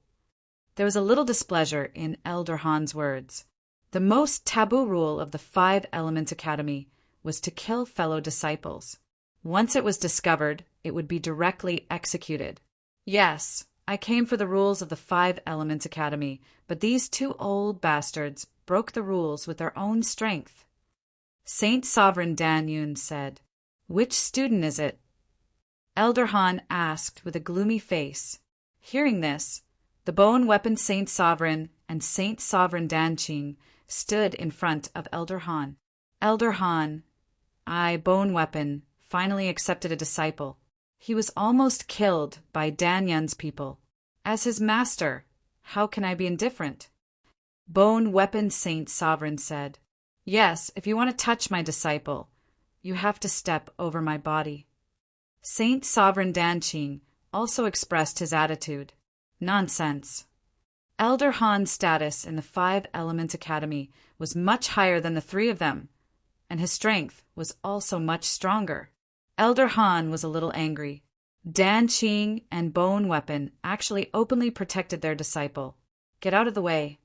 There was a little displeasure in Elder Han's words. The most taboo rule of the Five Elements Academy was to kill fellow disciples. Once it was discovered, it would be directly executed. Yes, I came for the rules of the Five Elements Academy, but these two old bastards broke the rules with their own strength. Saint Sovereign Dan Yun said. Which student is it? Elder Han asked with a gloomy face. Hearing this, the bone weapon Saint Sovereign and Saint Sovereign Danqing stood in front of Elder Han. Elder Han, I, bone weapon, finally accepted a disciple. He was almost killed by Dan Yun's people. As his master, how can I be indifferent? Bone weapon Saint Sovereign said. Yes, if you want to touch my disciple, you have to step over my body. Saint Sovereign Danqing also expressed his attitude. Nonsense. Elder Han's status in the Five Element Academy was much higher than the three of them, and his strength was also much stronger. Elder Han was a little angry. Danqing and Bone Weapon actually openly protected their disciple. Get out of the way.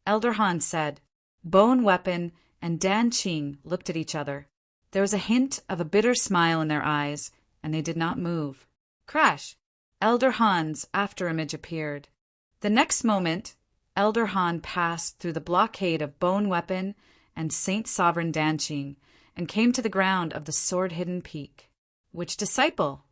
Elder Han said. Bone Weapon and Danqing looked at each other. There was a hint of a bitter smile in their eyes, and they did not move. Crash! Elder Han's afterimage appeared. The next moment, Elder Han passed through the blockade of Bone Weapon and Saint Sovereign Danqing and came to the ground of the sword-hidden peak. Which disciple?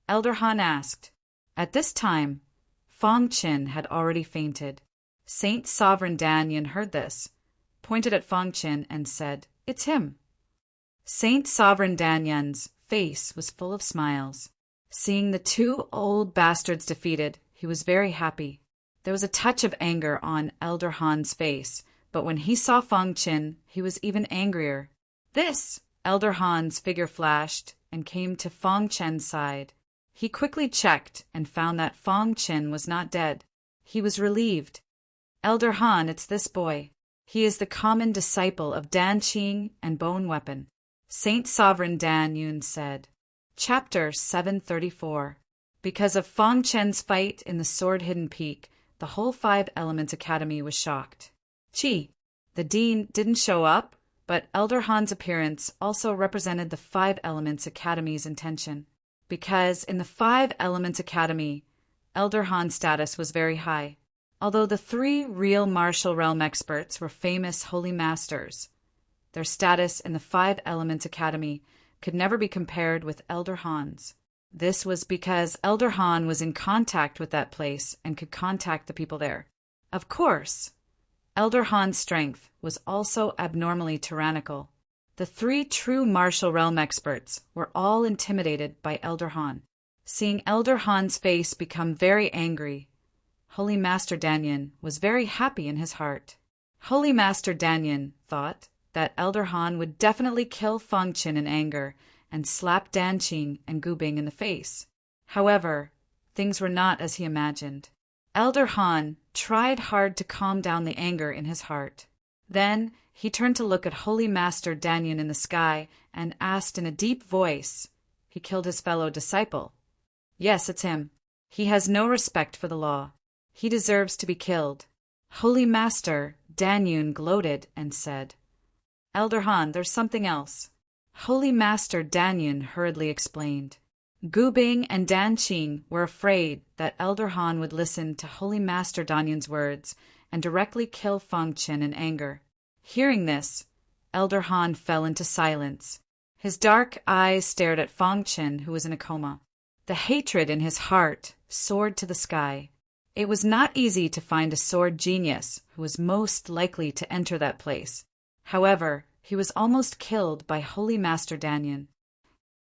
Elder Han asked. At this time, Fong Qin had already fainted. Saint Sovereign Dan Yun heard this, pointed at Fong Qin and said, It's him. Saint Sovereign Dan Yun's face was full of smiles. Seeing the two old bastards defeated, he was very happy. There was a touch of anger on Elder Han's face, but when he saw Fong Qin, he was even angrier. This! Elder Han's figure flashed and came to Fong Qin's side. He quickly checked and found that Fong Qin was not dead. He was relieved. Elder Han, it's this boy. He is the common disciple of Danqing and Bone Weapon. Saint Sovereign Dan Yun said. Chapter 734. Because of Fong Qin's fight in the Sword-Hidden Peak, the whole Five Element Academy was shocked. The dean didn't show up, but Elder Han's appearance also represented the Five Elements Academy's intention. Because in the Five Elements Academy, Elder Han's status was very high. Although the three real martial realm experts were famous holy masters, their status in the Five Elements Academy could never be compared with Elder Han's. This was because Elder Han was in contact with that place and could contact the people there. Of course, Elder Han's strength was also abnormally tyrannical. The three true martial realm experts were all intimidated by Elder Han. Seeing Elder Han's face become very angry, Holy Master Danyan was very happy in his heart. Holy Master Danyan thought that Elder Han would definitely kill Fong Qin in anger and slap Danqing and Gubing in the face. However, things were not as he imagined. Elder Han tried hard to calm down the anger in his heart. Then he turned to look at Holy Master Danyan in the sky and asked in a deep voice, He killed his fellow disciple. Yes, it's him. He has no respect for the law. He deserves to be killed. Holy Master Danyan gloated and said, Elder Han, there's something else. Holy Master Danyan hurriedly explained. Gubing and Danqing were afraid that Elder Han would listen to Holy Master Danyan's words and directly kill Fong Qin in anger. Hearing this, Elder Han fell into silence. His dark eyes stared at Fong Qin, who was in a coma. The hatred in his heart soared to the sky. It was not easy to find a sword genius who was most likely to enter that place. However, he was almost killed by Holy Master Danyan.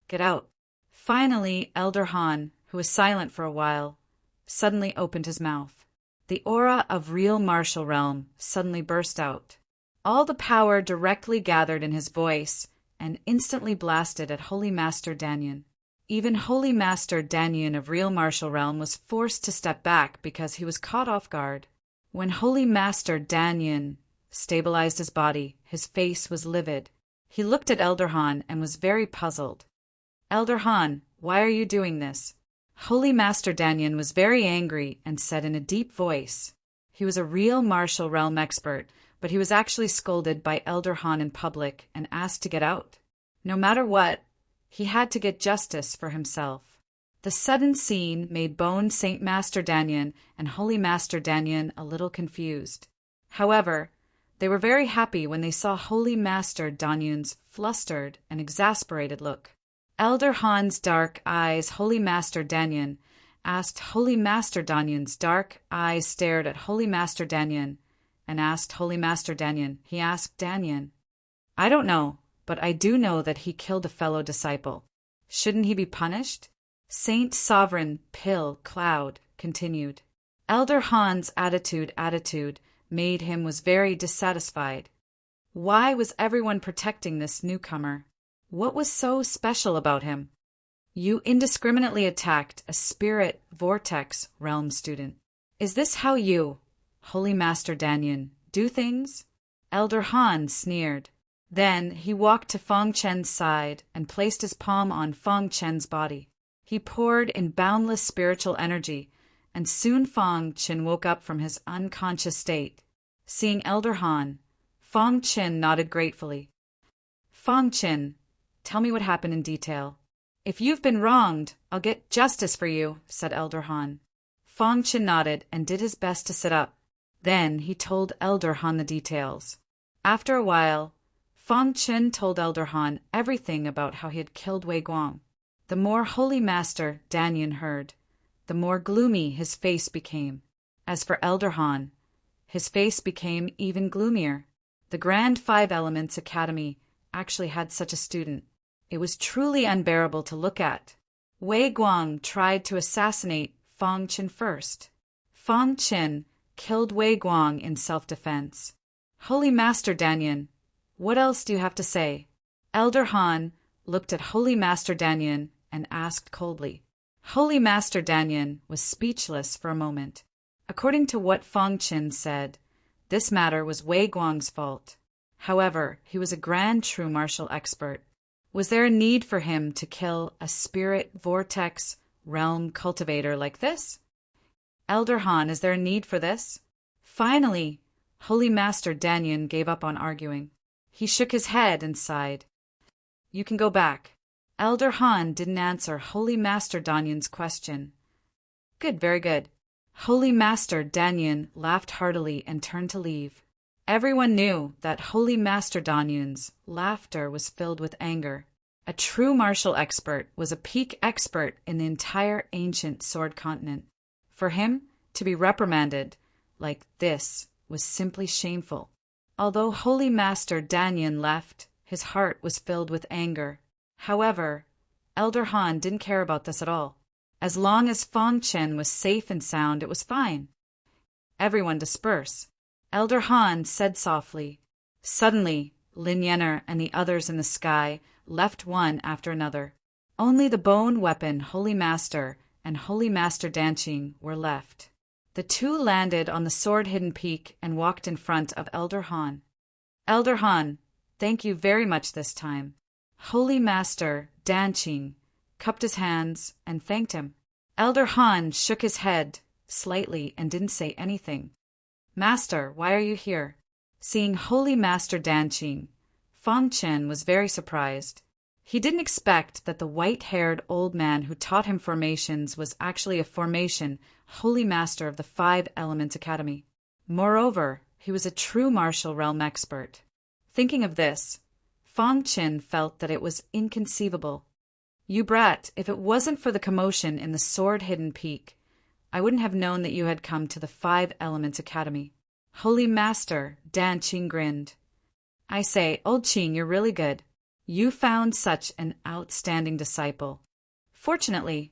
Get out. Finally, Elder Han, who was silent for a while, suddenly opened his mouth. The aura of real martial realm suddenly burst out. All the power directly gathered in his voice and instantly blasted at Holy Master Danyan. Even Holy Master Danyan of real martial realm was forced to step back because he was caught off guard. When Holy Master Danyan stabilized his body, his face was livid. He looked at Elder Han and was very puzzled. Elder Han, why are you doing this? Holy Master Danyan was very angry and said in a deep voice. He was a real martial realm expert, but he was actually scolded by Elder Han in public and asked to get out. No matter what, he had to get justice for himself. The sudden scene made Bone Saint Master Danyan and Holy Master Danyan a little confused. However, They were very happy when they saw Holy Master Danyun's flustered and exasperated look. Elder Han's dark eyes, Holy Master Danyun, asked Holy Master Danyun's dark eyes stared at Holy Master Danyun, and asked Holy Master Danyun. He asked Danyun, "I don't know, but I do know that he killed a fellow disciple. Shouldn't he be punished?" Saint Sovereign Pill Cloud continued. Elder Han's attitude made him was very dissatisfied. Why was everyone protecting this newcomer? What was so special about him? You indiscriminately attacked a spirit vortex realm student. Is this how you, Holy Master Danyun, do things? Elder Han sneered. Then he walked to Feng Chen's side and placed his palm on Feng Chen's body. He poured in boundless spiritual energy, and soon Feng Chen woke up from his unconscious state. Seeing Elder Han, Feng Chen nodded gratefully. "Feng Chen, tell me what happened in detail." "If you've been wronged, I'll get justice for you," said Elder Han. Feng Chen nodded and did his best to sit up. Then he told Elder Han the details. After a while, Feng Chen told Elder Han everything about how he had killed Wei Guang. The more Holy Master Danyun heard, the more gloomy his face became. As for Elder Han, his face became even gloomier. The Grand Five Elements Academy actually had such a student. It was truly unbearable to look at. Wei Guang tried to assassinate Feng Chen first. Feng Chen killed Wei Guang in self-defense. Holy Master Danyun, what else do you have to say? Elder Han looked at Holy Master Danyun and asked coldly. Holy Master Danyun was speechless for a moment. According to what Feng Chen said, this matter was Wei Guang's fault. However, he was a grand true martial expert. Was there a need for him to kill a spirit vortex realm cultivator like this? Elder Han, is there a need for this? Finally, Holy Master Danyun gave up on arguing. He shook his head and sighed. You can go back. Elder Han didn't answer Holy Master Danyun's question. Good, very good. Holy Master Danyun laughed heartily and turned to leave. Everyone knew that Holy Master Danyun's laughter was filled with anger. A true martial expert was a peak expert in the entire ancient sword continent. For him to be reprimanded like this was simply shameful. Although Holy Master Danyun left, his heart was filled with anger. However, Elder Han didn't care about this at all. As long as Feng Chen was safe and sound, it was fine. Everyone disperse. Elder Han said softly. Suddenly, Lin Yenner and the others in the sky left one after another. Only the bone weapon Holy Master and Holy Master Danqing were left. The two landed on the sword-hidden peak and walked in front of Elder Han. Elder Han, thank you very much this time. Holy Master Danqing cupped his hands and thanked him. Elder Han shook his head slightly and didn't say anything. Master, why are you here? Seeing Holy Master Danqing, Feng Chen was very surprised. He didn't expect that the white-haired old man who taught him formations was actually a formation Holy Master of the Five Elements Academy. Moreover, he was a true martial realm expert. Thinking of this, Feng Chen felt that it was inconceivable. You brat, if it wasn't for the commotion in the sword-hidden peak, I wouldn't have known that you had come to the Five Elements Academy. Holy Master Danqing grinned. I say, old Qing, you're really good. You found such an outstanding disciple. Fortunately,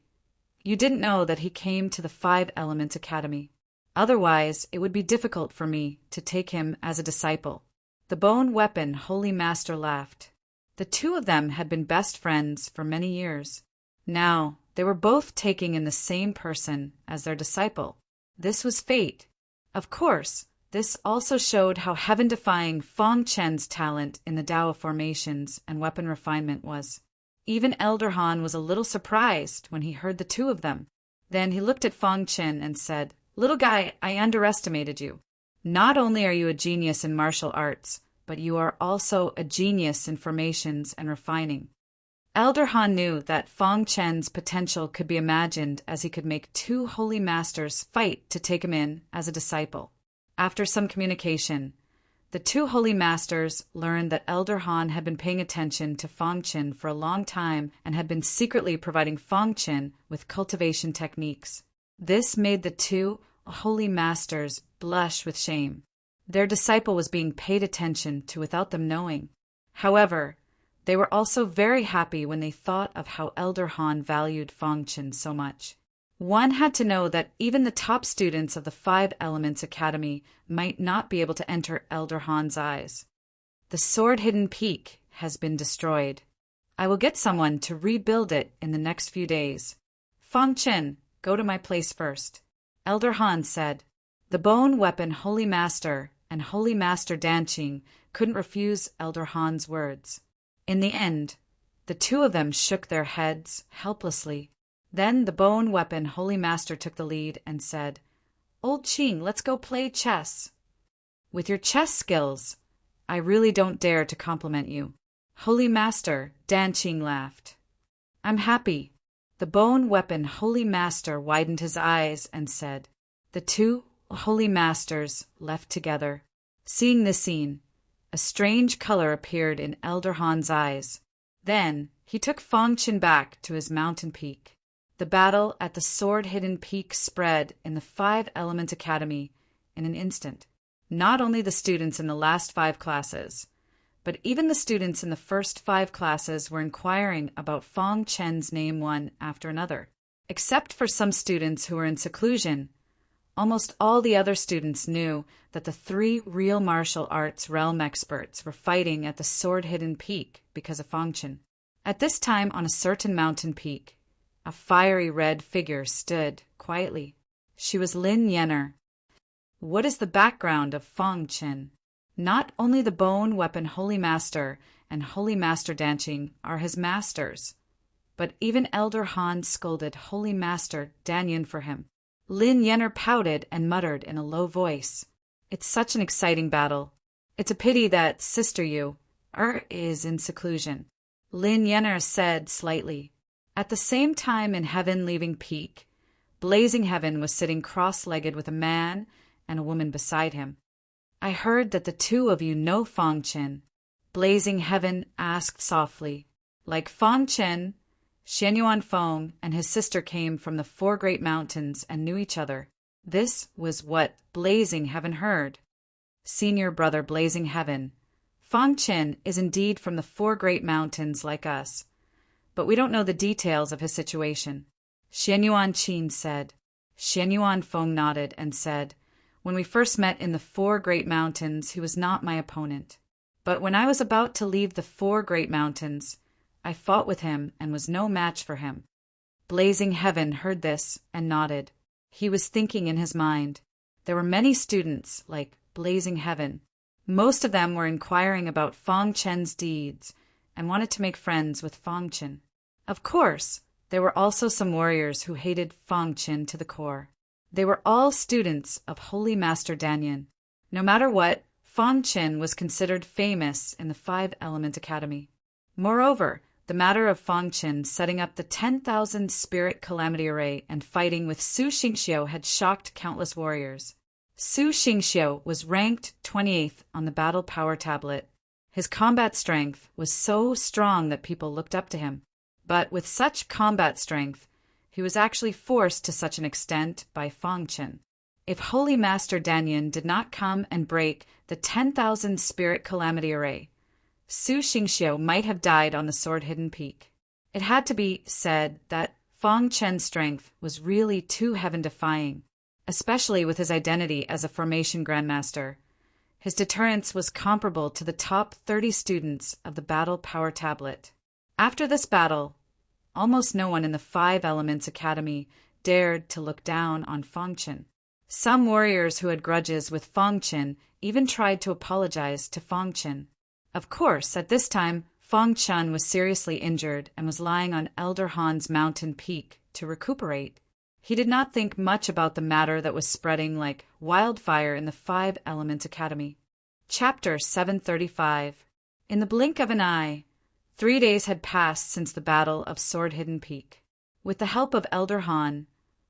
you didn't know that he came to the Five Elements Academy. Otherwise, it would be difficult for me to take him as a disciple. The bone weapon Holy Master laughed. The two of them had been best friends for many years. Now, they were both taking in the same person as their disciple. This was fate. Of course, this also showed how heaven-defying Feng Chen's talent in the Tao of formations and weapon refinement was. Even Elder Han was a little surprised when he heard the two of them. Then he looked at Feng Chen and said, Little guy, I underestimated you. Not only are you a genius in martial arts, but you are also a genius in formations and refining. Elder Han knew that Feng Chen's potential could be imagined as he could make two holy masters fight to take him in as a disciple. After some communication, The two holy masters learned that Elder Han had been paying attention to Fang Qin for a long time and had been secretly providing Fang Qin with cultivation techniques. This made the two holy masters blush with shame. Their disciple was being paid attention to without them knowing. However, they were also very happy when they thought of how Elder Han valued Fang Qin so much. One had to know that even the top students of the Five Elements Academy might not be able to enter Elder Han's eyes. The sword-hidden peak has been destroyed. I will get someone to rebuild it in the next few days. Fang Qin, go to my place first. Elder Han said. The bone weapon Holy Master and Holy Master Danqing couldn't refuse Elder Han's words. In the end, the two of them shook their heads helplessly. Then the bone weapon Holy Master took the lead and said, Old Qing, let's go play chess. With your chess skills, I really don't dare to compliment you. Holy Master, Danqing laughed. I'm happy. The bone weapon Holy Master widened his eyes and said. The two holy masters left together. Seeing this scene, a strange color appeared in Elder Han's eyes. Then he took Fang Qin back to his mountain peak. The battle at the sword-hidden peak spread in the Five Element Academy in an instant. Not only the students in the last 5 classes, but even the students in the first 5 classes were inquiring about Fang Qin's name one after another. Except for some students who were in seclusion, almost all the other students knew that the 3 real martial arts realm experts were fighting at the sword-hidden peak because of Fang Qin. At this time, on a certain mountain peak, a fiery red figure stood quietly. She was Lin Yenner. What is the background of Fang Qin? Not only the bone weapon Holy Master and Holy Master Danqing are his masters, but even Elder Han scolded Holy Master Danyan for him. Lin Yenner pouted and muttered in a low voice. It's such an exciting battle. It's a pity that Sister Yu is in seclusion. Lin Yenner said slightly. At the same time in Heaven Leaving Peak, Blazing Heaven was sitting cross-legged with a man and a woman beside him. I heard that the two of you know Fang Qin. Blazing Heaven asked softly. Like Fang Qin, Xianyuan Feng and his sister came from the 4 great mountains and knew each other. This was what Blazing Heaven heard. Senior brother Blazing Heaven, Fang Qin is indeed from the 4 great mountains like us, but we don't know the details of his situation. Xianyuan Qin said. Xianyuan Feng nodded and said, When we first met in the 4 great mountains, he was not my opponent. But when I was about to leave the 4 great mountains, I fought with him and was no match for him. Blazing Heaven heard this and nodded. He was thinking in his mind. There were many students like Blazing Heaven. Most of them were inquiring about Fang Qin's deeds and wanted to make friends with Fang Qin. Of course, there were also some warriors who hated Fang Qin to the core. They were all students of Holy Master Danyan. No matter what, Fang Qin was considered famous in the 5 Element Academy. Moreover, the matter of Fang Qin setting up the 10,000 Spirit Calamity Array and fighting with Su Xingxiu had shocked countless warriors. Su Xingxiu was ranked 28th on the Battle Power Tablet. His combat strength was so strong that people looked up to him. But with such combat strength, he was actually forced to such an extent by Fang Qin. If Holy Master Danyan did not come and break the 10,000 Spirit Calamity Array, Su Xingxiu might have died on the sword-hidden peak. It had to be said that Fang Qin's strength was really too heaven-defying, especially with his identity as a formation grandmaster. His deterrence was comparable to the top 30 students of the Battle Power Tablet. After this battle, almost no one in the 5 Elements Academy dared to look down on Fang Qin. Some warriors who had grudges with Fang Qin even tried to apologize to Fang Qin. Of course, at this time, Fang Qin was seriously injured and was lying on Elder Han's mountain peak to recuperate. He did not think much about the matter that was spreading like wildfire in the 5 Elements Academy. Chapter 735. In the blink of an eye, 3 days had passed since the Battle of Sword-Hidden Peak. With the help of Elder Han,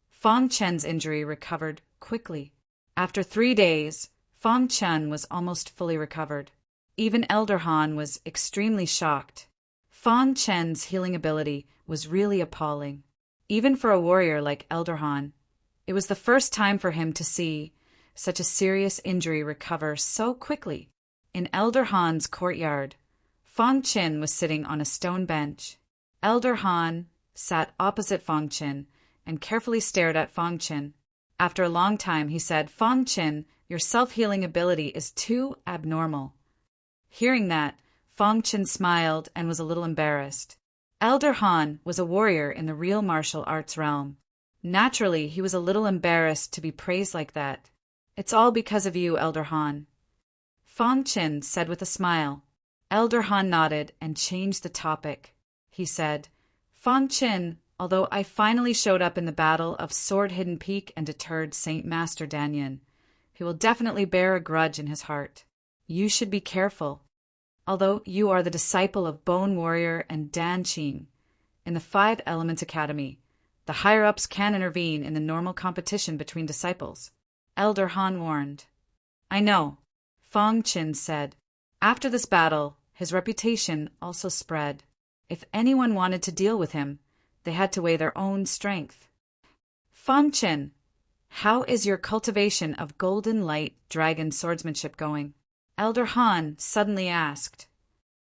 Fang Qin's injury recovered quickly. After 3 days, Fang Chen was almost fully recovered. Even Elder Han was extremely shocked. Fang Chen's healing ability was really appalling. Even for a warrior like Elder Han, it was the first time for him to see such a serious injury recover so quickly. In Elder Han's courtyard, Fang Chen was sitting on a stone bench. Elder Han sat opposite Fang Chen and carefully stared at Fang Chen. After a long time, he said, "Fang Chen, your self-healing ability is too abnormal." Hearing that, Fang Chen smiled and was a little embarrassed. Elder Han was a warrior in the real martial arts realm. Naturally, he was a little embarrassed to be praised like that. "It's all because of you, Elder Han," Fang Chen said with a smile. Elder Han nodded and changed the topic. He said, "Fang Chen, although I finally showed up in the battle of Sword Hidden Peak and deterred Saint Master Danyan, he will definitely bear a grudge in his heart. You should be careful. Although you are the disciple of Bone Warrior and Dan Qing in the Five Elements Academy, the higher-ups can intervene in the normal competition between disciples," Elder Han warned. "I know," Fang Chen said. After this battle, his reputation also spread. If anyone wanted to deal with him, they had to weigh their own strength. "Fang Chen, how is your cultivation of Golden Light Dragon swordsmanship going?" Elder Han suddenly asked.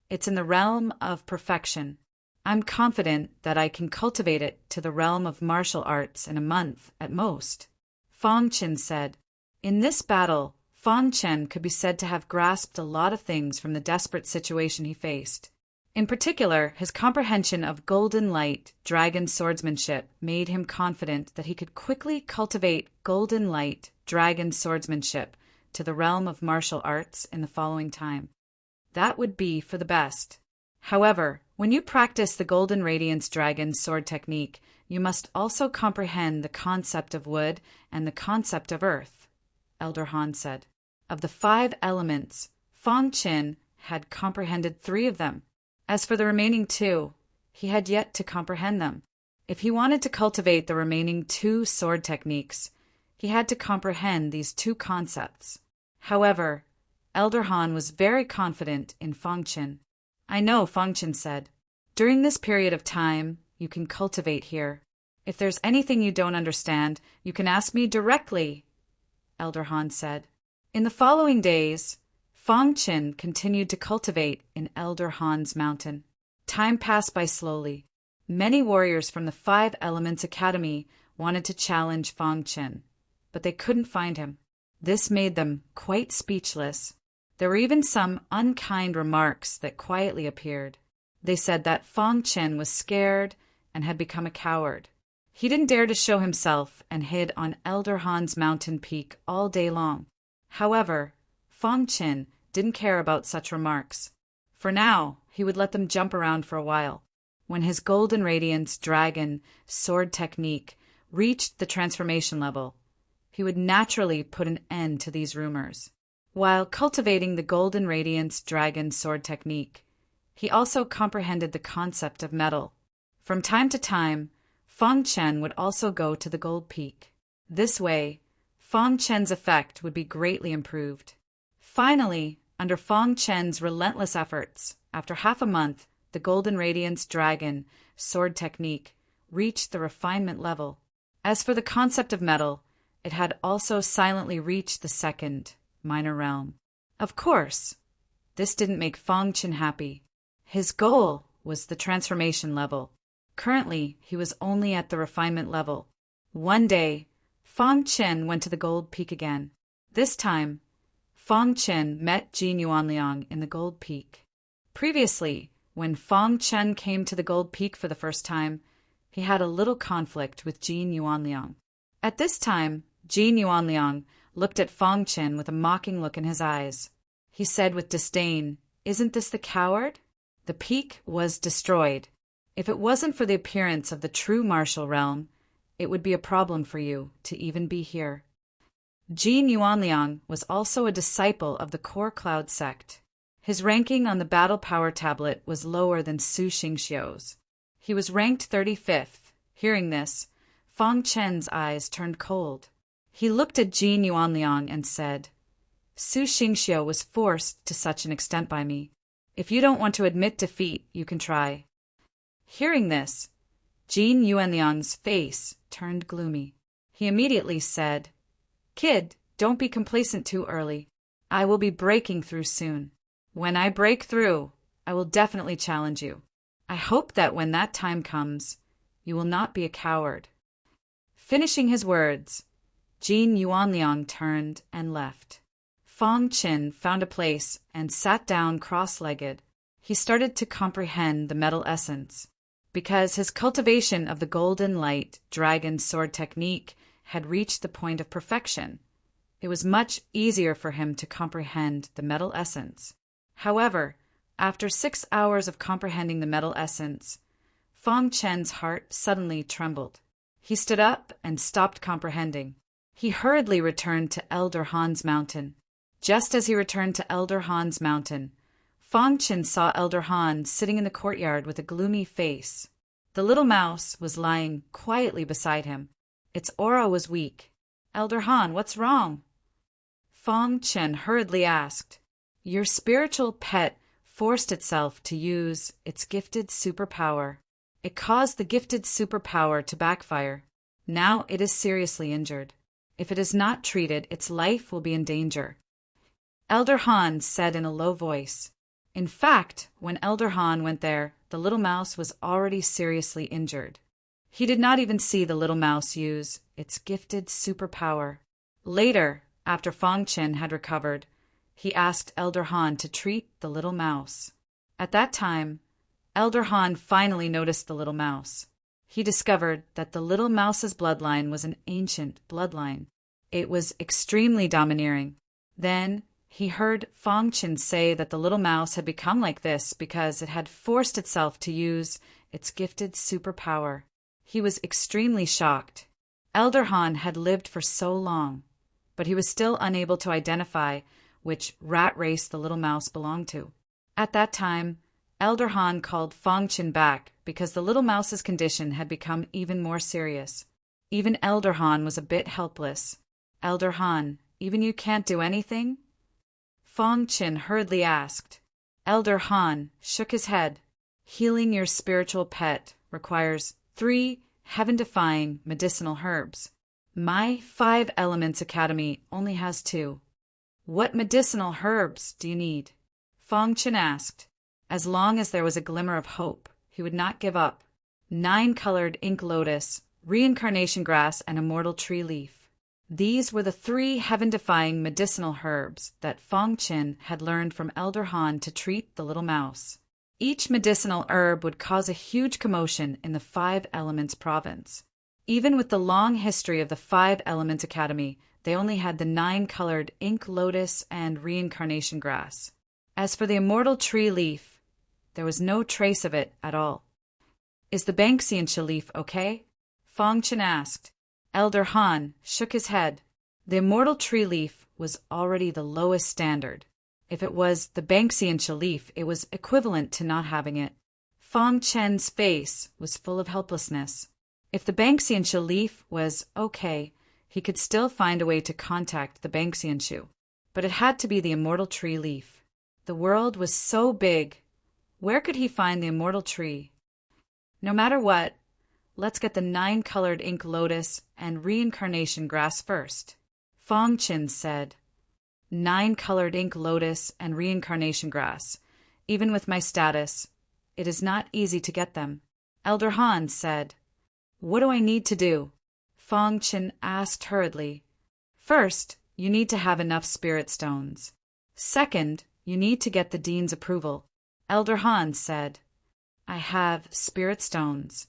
"It's in the realm of perfection. I'm confident that I can cultivate it to the realm of martial arts in a month at most," Fang Chen said. In this battle, Fang Chen could be said to have grasped a lot of things from the desperate situation he faced. In particular, his comprehension of Golden Light Dragon swordsmanship made him confident that he could quickly cultivate Golden Light Dragon swordsmanship to the realm of martial arts in the following time. That would be for the best. However, when you practice the Golden Radiance Dragon sword technique, you must also comprehend the concept of wood and the concept of earth, Elder Han said. Of the 5 elements, Fang Chen had comprehended 3 of them. As for the remaining 2, he had yet to comprehend them. If he wanted to cultivate the remaining 2 sword techniques, he had to comprehend these 2 concepts. However, Elder Han was very confident in Fang Chen. "I know," Fang Chen said. "During this period of time, you can cultivate here. If there's anything you don't understand, you can ask me directly," Elder Han said. In the following days, Fang Chen continued to cultivate in Elder Han's mountain. Time passed by slowly. Many warriors from the 5 Elements Academy wanted to challenge Fang Chen, but they couldn't find him. This made them quite speechless. There were even some unkind remarks that quietly appeared. They said that Fang Chen was scared and had become a coward. He didn't dare to show himself and hid on Elder Han's mountain peak all day long. However, Fang Chen didn't care about such remarks. For now, he would let them jump around for a while. When his Golden Radiance Dragon sword technique reached the transformation level, he would naturally put an end to these rumors. While cultivating the Golden Radiance Dragon sword technique, he also comprehended the concept of metal. From time to time, Fang Chen would also go to the Gold Peak. This way, Fang Chen's effect would be greatly improved. Finally, under Fang Chen's relentless efforts, after half a month, the Golden Radiance Dragon sword technique reached the refinement level. As for the concept of metal, it had also silently reached the 2nd minor realm. Of course, this didn't make Fang Chen happy. His goal was the transformation level. Currently, he was only at the refinement level. One day, Fang Chen went to the Gold Peak again. This time, Fang Chen met Jin Yuanliang in the Gold Peak. Previously, when Fang Chen came to the Gold Peak for the first time, he had a little conflict with Jin Yuanliang. At this time, Jin Yuanliang looked at Fang Chen with a mocking look in his eyes. He said with disdain, "Isn't this the coward?" The peak was destroyed. If it wasn't for the appearance of the true martial realm, it would be a problem for you to even be here. Jin Yuanliang was also a disciple of the Core Cloud sect. His ranking on the battle power tablet was lower than Su Xingxiu's. He was ranked 35th. Hearing this, Fang Chen's eyes turned cold. He looked at Jin Yuanliang and said, Su Xingxiu was forced to such an extent by me. If you don't want to admit defeat, you can try." Hearing this, Jin Yuanliang's face turned gloomy. He immediately said, "Kid, don't be complacent too early. I will be breaking through soon. When I break through, I will definitely challenge you. I hope that when that time comes, you will not be a coward." Finishing his words, Jin Yuanliang turned and left. Fang Qin found a place and sat down cross-legged. He started to comprehend the metal essence. Because his cultivation of the golden light dragon sword technique had reached the point of perfection, it was much easier for him to comprehend the metal essence. However, after 6 hours of comprehending the metal essence, Fang Chen's heart suddenly trembled. He stood up and stopped comprehending. He hurriedly returned to Elder Han's mountain. Just as he returned to Elder Han's mountain, Fang Qin saw Elder Han sitting in the courtyard with a gloomy face. The little mouse was lying quietly beside him. Its aura was weak. "Elder Han, what's wrong?" Fang Qin hurriedly asked. "Your spiritual pet forced itself to use its gifted superpower. It caused the gifted superpower to backfire. Now it is seriously injured. If it is not treated, its life will be in danger." Elder Han said in a low voice. In fact, when Elder Han went there, the little mouse was already seriously injured. He did not even see the little mouse use its gifted superpower. Later, after Fang Qin had recovered, he asked Elder Han to treat the little mouse. At that time, Elder Han finally noticed the little mouse. He discovered that the little mouse's bloodline was an ancient bloodline. It was extremely domineering. Then he heard Fang Qin say that the little mouse had become like this because it had forced itself to use its gifted superpower. He was extremely shocked. Elder Han had lived for so long, but he was still unable to identify which rat race the little mouse belonged to. At that time, Elder Han called Fang Qin back because the little mouse's condition had become even more serious. Even Elder Han was a bit helpless. "Elder Han, even you can't do anything?" Fang Qin hurriedly asked. Elder Han shook his head. "Healing your spiritual pet requires 3 heaven-defying medicinal herbs. My 5 Elements Academy only has 2. What medicinal herbs do you need?" Fang Qin asked. As long as there was a glimmer of hope, he would not give up. 9-colored ink lotus, reincarnation grass, and immortal tree leaf. These were the 3 heaven-defying medicinal herbs that Fang Qin had learned from Elder Han to treat the little mouse. Each medicinal herb would cause a huge commotion in the 5 Elements province. Even with the long history of the 5 Elements Academy, they only had the 9-colored ink lotus and reincarnation grass. As for the immortal tree leaf, there was no trace of it at all. "Is the Banxian leaf okay?" Fang Qin asked. Elder Han shook his head. The immortal tree leaf was already the lowest standard. If it was the Banxian leaf, it was equivalent to not having it. Fang Chen's face was full of helplessness. If the Banxian leaf was okay, he could still find a way to contact the Banxian shoe. But it had to be the immortal tree leaf. The world was so big. Where could he find the immortal tree? No matter what, let's get the 9-colored ink lotus and reincarnation grass first. Fang Qin said, 9-colored ink lotus and reincarnation grass. Even with my status, it is not easy to get them. Elder Han said, "What do I need to do?" Fang Qin asked hurriedly. "First, you need to have enough spirit stones. Second, you need to get the dean's approval." Elder Han said, "I have spirit stones.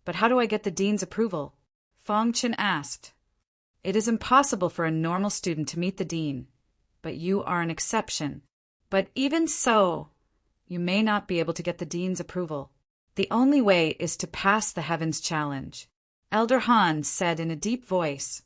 But how do I get the dean's approval?" Fang Qin asked. "It is impossible for a normal student to meet the dean, but you are an exception. But even so, you may not be able to get the dean's approval. The only way is to pass the Heavens Challenge." Elder Han said in a deep voice,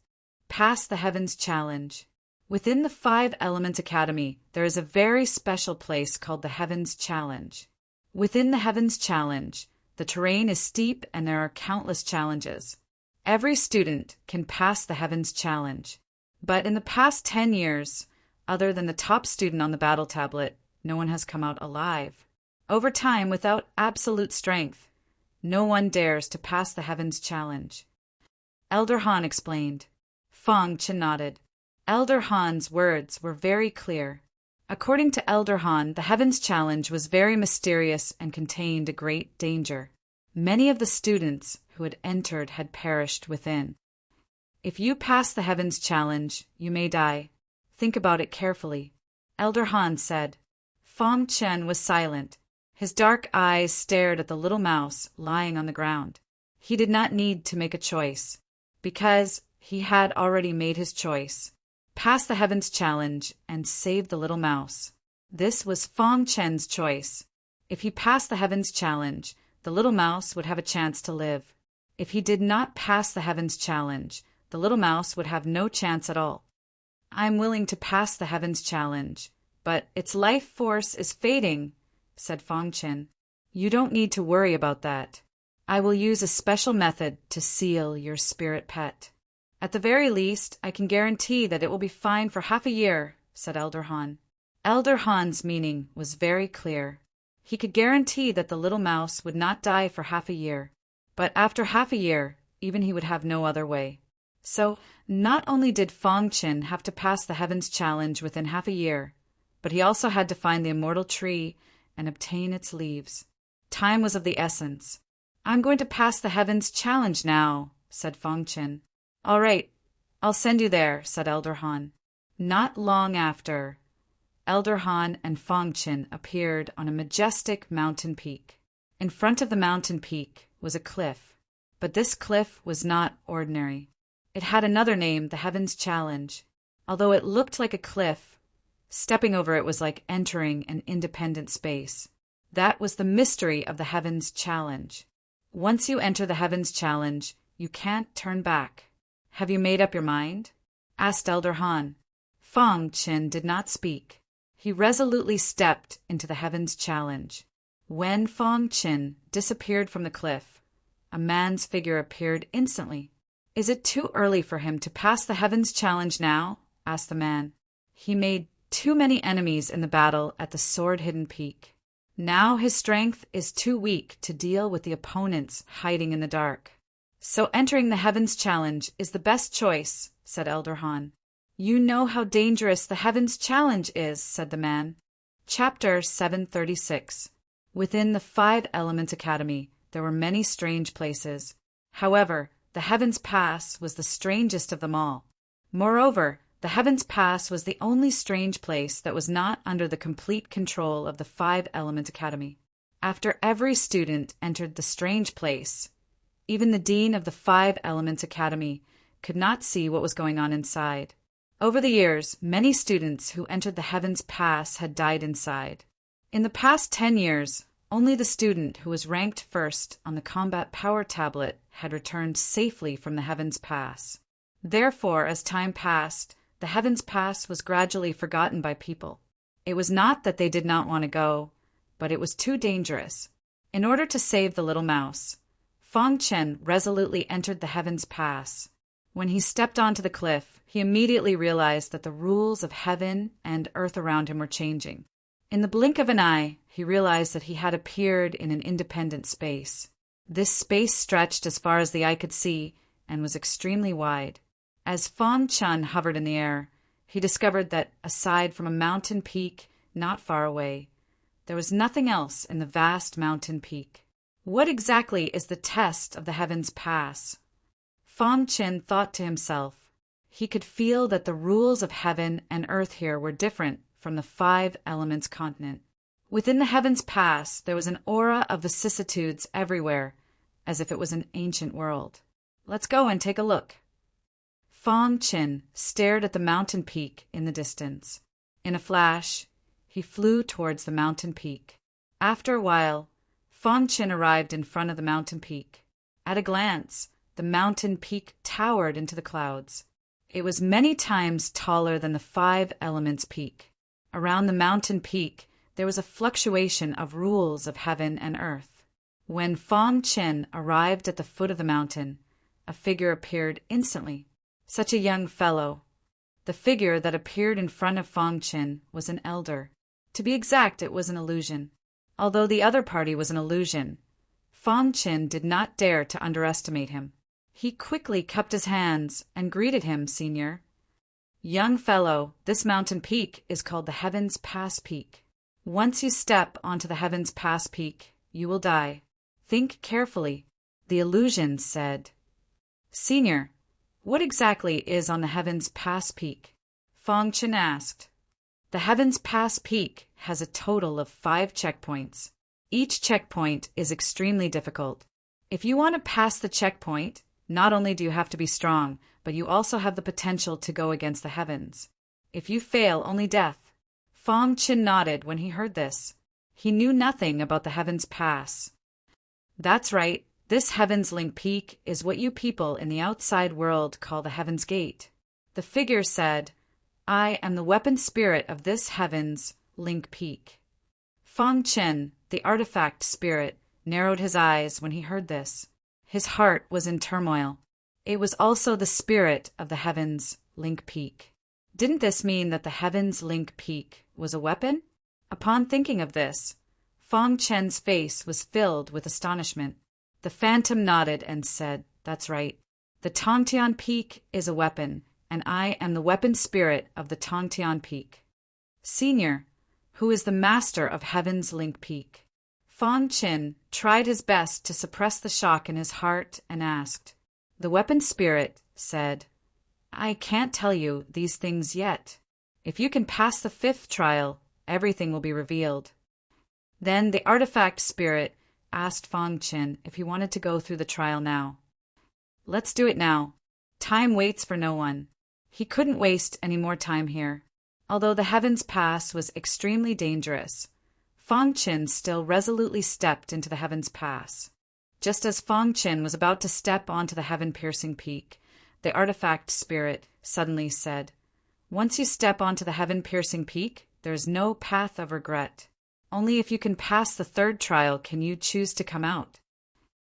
"Pass the Heavens Challenge." Within the 5 Elements Academy, there is a very special place called the Heavens Challenge. Within the Heavens Challenge, the terrain is steep and there are countless challenges. Every student can pass the Heavens Challenge. But in the past 10 years, Other than the top student on the battle tablet, no one has come out alive. Over time, without absolute strength, no one dares to pass the Heavens Challenge. Elder Han explained. Fong Chen nodded. Elder Han's words were very clear. According to Elder Han, the Heavens Challenge was very mysterious and contained a great danger. Many of the students who had entered had perished within. If you pass the Heavens Challenge, you may die. Think about it carefully, Elder Han said. Fong Chen was silent. His dark eyes stared at the little mouse lying on the ground. He did not need to make a choice, because he had already made his choice. Pass the Heavens Challenge and save the little mouse. This was Fong Chen's choice. If he passed the Heavens Challenge, the little mouse would have a chance to live. If he did not pass the Heavens Challenge, the little mouse would have no chance at all. I'm willing to pass the Heavens Challenge, but its life force is fading, said Fong Chen. You don't need to worry about that. I will use a special method to seal your spirit pet. At the very least, I can guarantee that it will be fine for half a year, said Elder Han. Elder Han's meaning was very clear. He could guarantee that the little mouse would not die for half a year. But after half a year, even he would have no other way. So, not only did Fong Chen have to pass the Heavens Challenge within half a year, but he also had to find the immortal tree and obtain its leaves. Time was of the essence. I'm going to pass the Heavens Challenge now, said Fong Chen. All right, I'll send you there, said Elder Han. Not long after, Elder Han and Fong Chen appeared on a majestic mountain peak. In front of the mountain peak was a cliff, but this cliff was not ordinary. It had another name, the Heavens Challenge. Although it looked like a cliff, stepping over it was like entering an independent space. That was the mystery of the Heavens Challenge. Once you enter the Heavens Challenge, you can't turn back. Have you made up your mind? Asked Elder Han. Fong Chen did not speak. He resolutely stepped into the Heavens Challenge. When Fong Chen disappeared from the cliff, a man's figure appeared instantly. Is it too early for him to pass the Heavens Challenge now? Asked the man. He made too many enemies in the battle at the sword-hidden peak. Now his strength is too weak to deal with the opponents hiding in the dark. So entering the Heavens Challenge is the best choice, said Elder Han. You know how dangerous the Heavens Challenge is, said the man. Chapter 736. Within the 5 Elements Academy, there were many strange places. However, the Heavens Pass was the strangest of them all. Moreover, the Heavens Pass was the only strange place that was not under the complete control of the 5 Element Academy. After every student entered the strange place, even the dean of the 5 Elements Academy could not see what was going on inside. Over the years, many students who entered the Heavens Pass had died inside. In the past 10 years, only the student who was ranked first on the combat power tablet had returned safely from the Heavens Pass. Therefore, as time passed, the Heavens Pass was gradually forgotten by people. It was not that they did not want to go, but it was too dangerous. In order to save the little mouse, Fong Chen resolutely entered the Heavens Pass. When he stepped onto the cliff, he immediately realized that the rules of heaven and earth around him were changing. In the blink of an eye, he realized that he had appeared in an independent space. This space stretched as far as the eye could see and was extremely wide. As Fong Chen hovered in the air, he discovered that, aside from a mountain peak not far away, there was nothing else in the vast mountain peak. What exactly is the test of the Heavens Pass? Fong Chen thought to himself. He could feel that the rules of heaven and earth here were different from the 5 Elements continent. Within the Heavens Pass, there was an aura of vicissitudes everywhere, as if it was an ancient world. Let's go and take a look. Fong Chen stared at the mountain peak in the distance. In a flash, he flew towards the mountain peak. After a while, Fong Chen arrived in front of the mountain peak. At a glance, the mountain peak towered into the clouds. It was many times taller than the 5 Elements peak. Around the mountain peak, there was a fluctuation of rules of heaven and earth. When Fong Chen arrived at the foot of the mountain, a figure appeared instantly. Such a young fellow. The figure that appeared in front of Fang Qin was an elder. To be exact, it was an illusion. Although the other party was an illusion, Fang Qin did not dare to underestimate him. He quickly cupped his hands and greeted him, Senior. Young fellow, this mountain peak is called the Heaven's Pass Peak. Once you step onto the Heaven's Pass Peak, you will die. Think carefully, the illusion said. Senior, what exactly is on the Heaven's Pass Peak? Fang Qin asked. The Heaven's Pass Peak has a total of 5 checkpoints. Each checkpoint is extremely difficult. If you want to pass the checkpoint, not only do you have to be strong, but you also have the potential to go against the heavens. If you fail, only death. Fang Qin nodded when he heard this. He knew nothing about the Heaven's Pass. That's right, this Heaven's Link Peak is what you people in the outside world call the Heaven's Gate. The figure said, I am the weapon spirit of this Heaven's Link Peak. Fang Qin, the artifact spirit, narrowed his eyes when he heard this. His heart was in turmoil. It was also the spirit of the Heaven's Link Peak. Didn't this mean that the Heaven's Link Peak was a weapon? Upon thinking of this, Fang Qin's face was filled with astonishment. The phantom nodded and said, That's right. The Tongtian Peak is a weapon, and I am the weapon spirit of the Tongtian Peak. Senior, who is the master of Heaven's Link Peak? Fang Qin tried his best to suppress the shock in his heart and asked. The weapon spirit said, I can't tell you these things yet. If you can pass the 5th trial, everything will be revealed. Then the artifact spirit asked Fang Qin if he wanted to go through the trial now. Let's do it now. Time waits for no one. He couldn't waste any more time here. Although the Heaven's Pass was extremely dangerous, Fang Qin still resolutely stepped into the Heaven's Pass. Just as Fang Qin was about to step onto the heaven-piercing peak, the artifact spirit suddenly said, Once you step onto the heaven-piercing peak, there is no path of regret. Only if you can pass the 3rd trial can you choose to come out.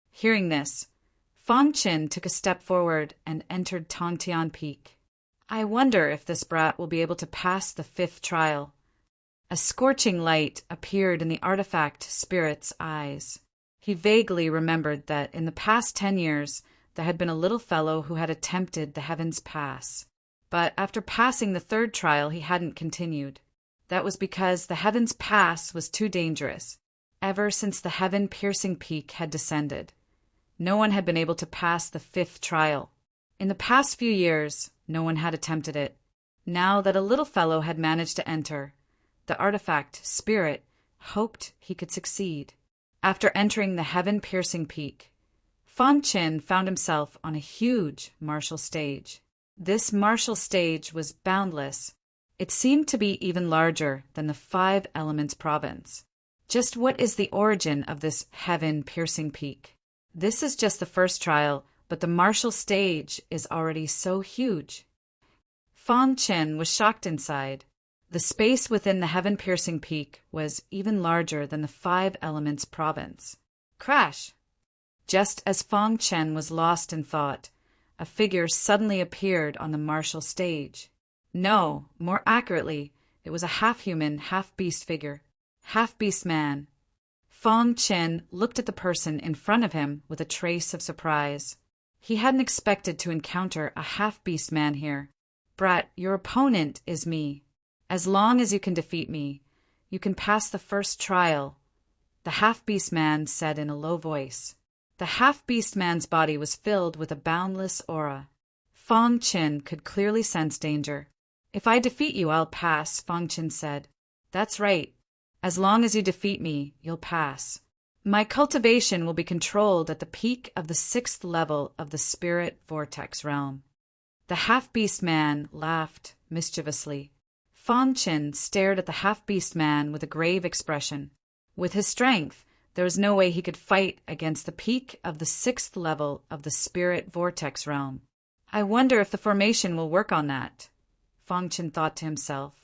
Hearing this, Fang Qin took a step forward and entered Tongtian Peak. I wonder if this brat will be able to pass the 5th trial. A scorching light appeared in the artifact spirit's eyes. He vaguely remembered that in the past 10 years, there had been a little fellow who had attempted the Heaven's Pass. But after passing the 3rd trial, he hadn't continued. That was because the Heaven's Pass was too dangerous, ever since the heaven-piercing peak had descended. No one had been able to pass the 5th trial. In the past few years, no one had attempted it. Now that a little fellow had managed to enter, the artifact spirit hoped he could succeed. After entering the heaven-piercing peak, Fang Qin found himself on a huge martial stage. This martial stage was boundless. It seemed to be even larger than the 5 Elements province. Just what is the origin of this heaven-piercing peak? This is just the 1st trial, but the martial stage is already so huge. Fang Qin was shocked inside. The space within the heaven-piercing peak was even larger than the 5 Elements province. Crash! Just as Fang Qin was lost in thought, a figure suddenly appeared on the martial stage. No, more accurately, it was a half-human, half-beast figure. Half-beast man. Fang Qin looked at the person in front of him with a trace of surprise. He hadn't expected to encounter a half-beast man here. Brat, your opponent is me. As long as you can defeat me, you can pass the 1st trial, the half-beast man said in a low voice. The half-beast man's body was filled with a boundless aura. Fang Qin could clearly sense danger. If I defeat you, I'll pass, Fang Qin said. That's right. As long as you defeat me, you'll pass. My cultivation will be controlled at the peak of the 6th level of the spirit vortex realm. The half-beast man laughed mischievously. Fang Qin stared at the half-beast man with a grave expression. With his strength, there was no way he could fight against the peak of the 6th level of the spirit vortex realm. I wonder if the formation will work on that, Fang Qin thought to himself.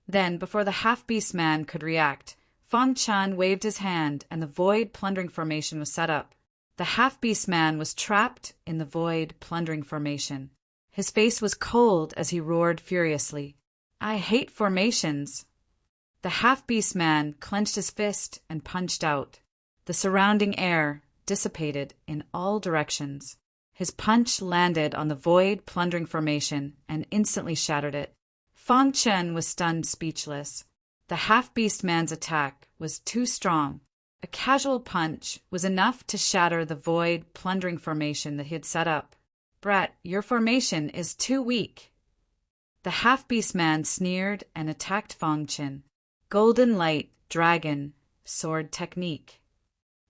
Then, before the half-beast man could react, Fang Qin waved his hand and the void plundering formation was set up. The half-beast man was trapped in the void plundering formation. His face was cold as he roared furiously. I hate formations. The half-beast man clenched his fist and punched out. The surrounding air dissipated in all directions. His punch landed on the void plundering formation and instantly shattered it. Fang Chen was stunned speechless. The half-beast man's attack was too strong. A casual punch was enough to shatter the void plundering formation that he had set up. Brat, your formation is too weak. The half-beast man sneered and attacked Fang Chen. Golden light, dragon, sword technique.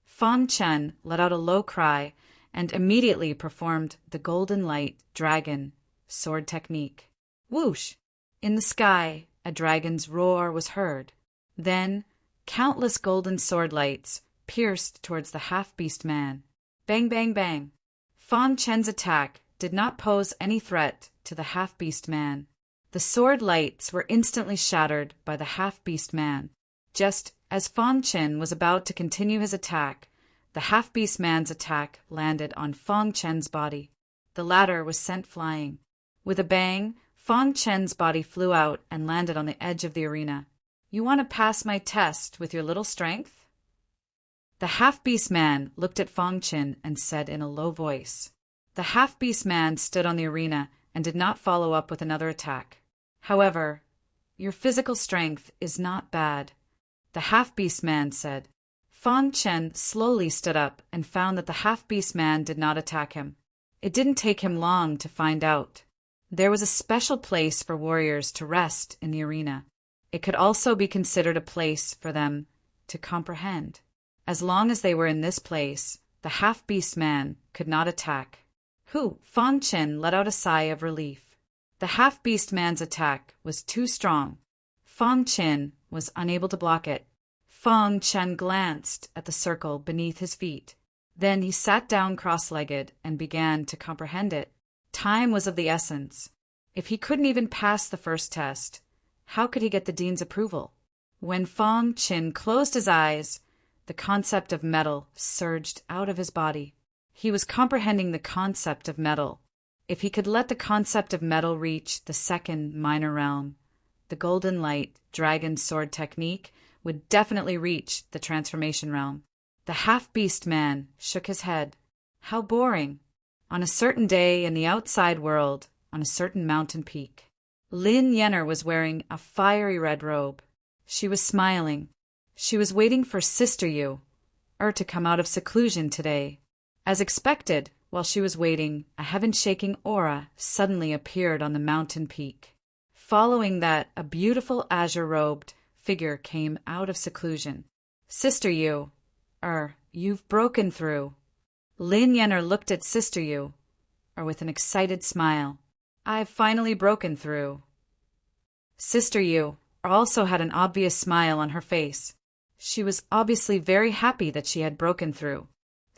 Fang Chen let out a low cry and immediately performed the golden light, dragon, sword technique. Whoosh! In the sky, a dragon's roar was heard. Then, countless golden sword lights pierced towards the half-beast man. Bang, bang, bang. Fang Chen's attack did not pose any threat to the half-beast man. The sword lights were instantly shattered by the half-beast man. Just as Fang Chen was about to continue his attack, the half-beast man's attack landed on Fang Chen's body. The latter was sent flying. With a bang, Fang Chen's body flew out and landed on the edge of the arena. You want to pass my test with your little strength? The half-beast man looked at Fang Chen and said in a low voice. The half-beast man stood on the arena and did not follow up with another attack. However, your physical strength is not bad, the half-beast man said. Fang Chen slowly stood up and found that the half-beast man did not attack him. It didn't take him long to find out. There was a special place for warriors to rest in the arena. It could also be considered a place for them to comprehend. As long as they were in this place, the half-beast man could not attack. Fang Chen let out a sigh of relief. The half-beast man's attack was too strong. Fang Chen was unable to block it. Fang Chen glanced at the circle beneath his feet. Then he sat down cross-legged and began to comprehend it. Time was of the essence. If he couldn't even pass the first test, how could he get the dean's approval? When Fang Chen closed his eyes, the concept of metal surged out of his body. He was comprehending the concept of metal. If he could let the concept of metal reach the second minor realm, the golden light dragon sword technique would definitely reach the transformation realm. The half-beast man shook his head. How boring. On a certain day in the outside world, on a certain mountain peak, Lin Yenner was wearing a fiery red robe. She was smiling. She was waiting for Sister Yu, to come out of seclusion today. As expected, while she was waiting, a heaven-shaking aura suddenly appeared on the mountain peak. Following that, a beautiful azure-robed figure came out of seclusion. Sister Yu, you've broken through. Lin Yenner looked at Sister Yu, with an excited smile. I've finally broken through. Sister Yu also had an obvious smile on her face. She was obviously very happy that she had broken through.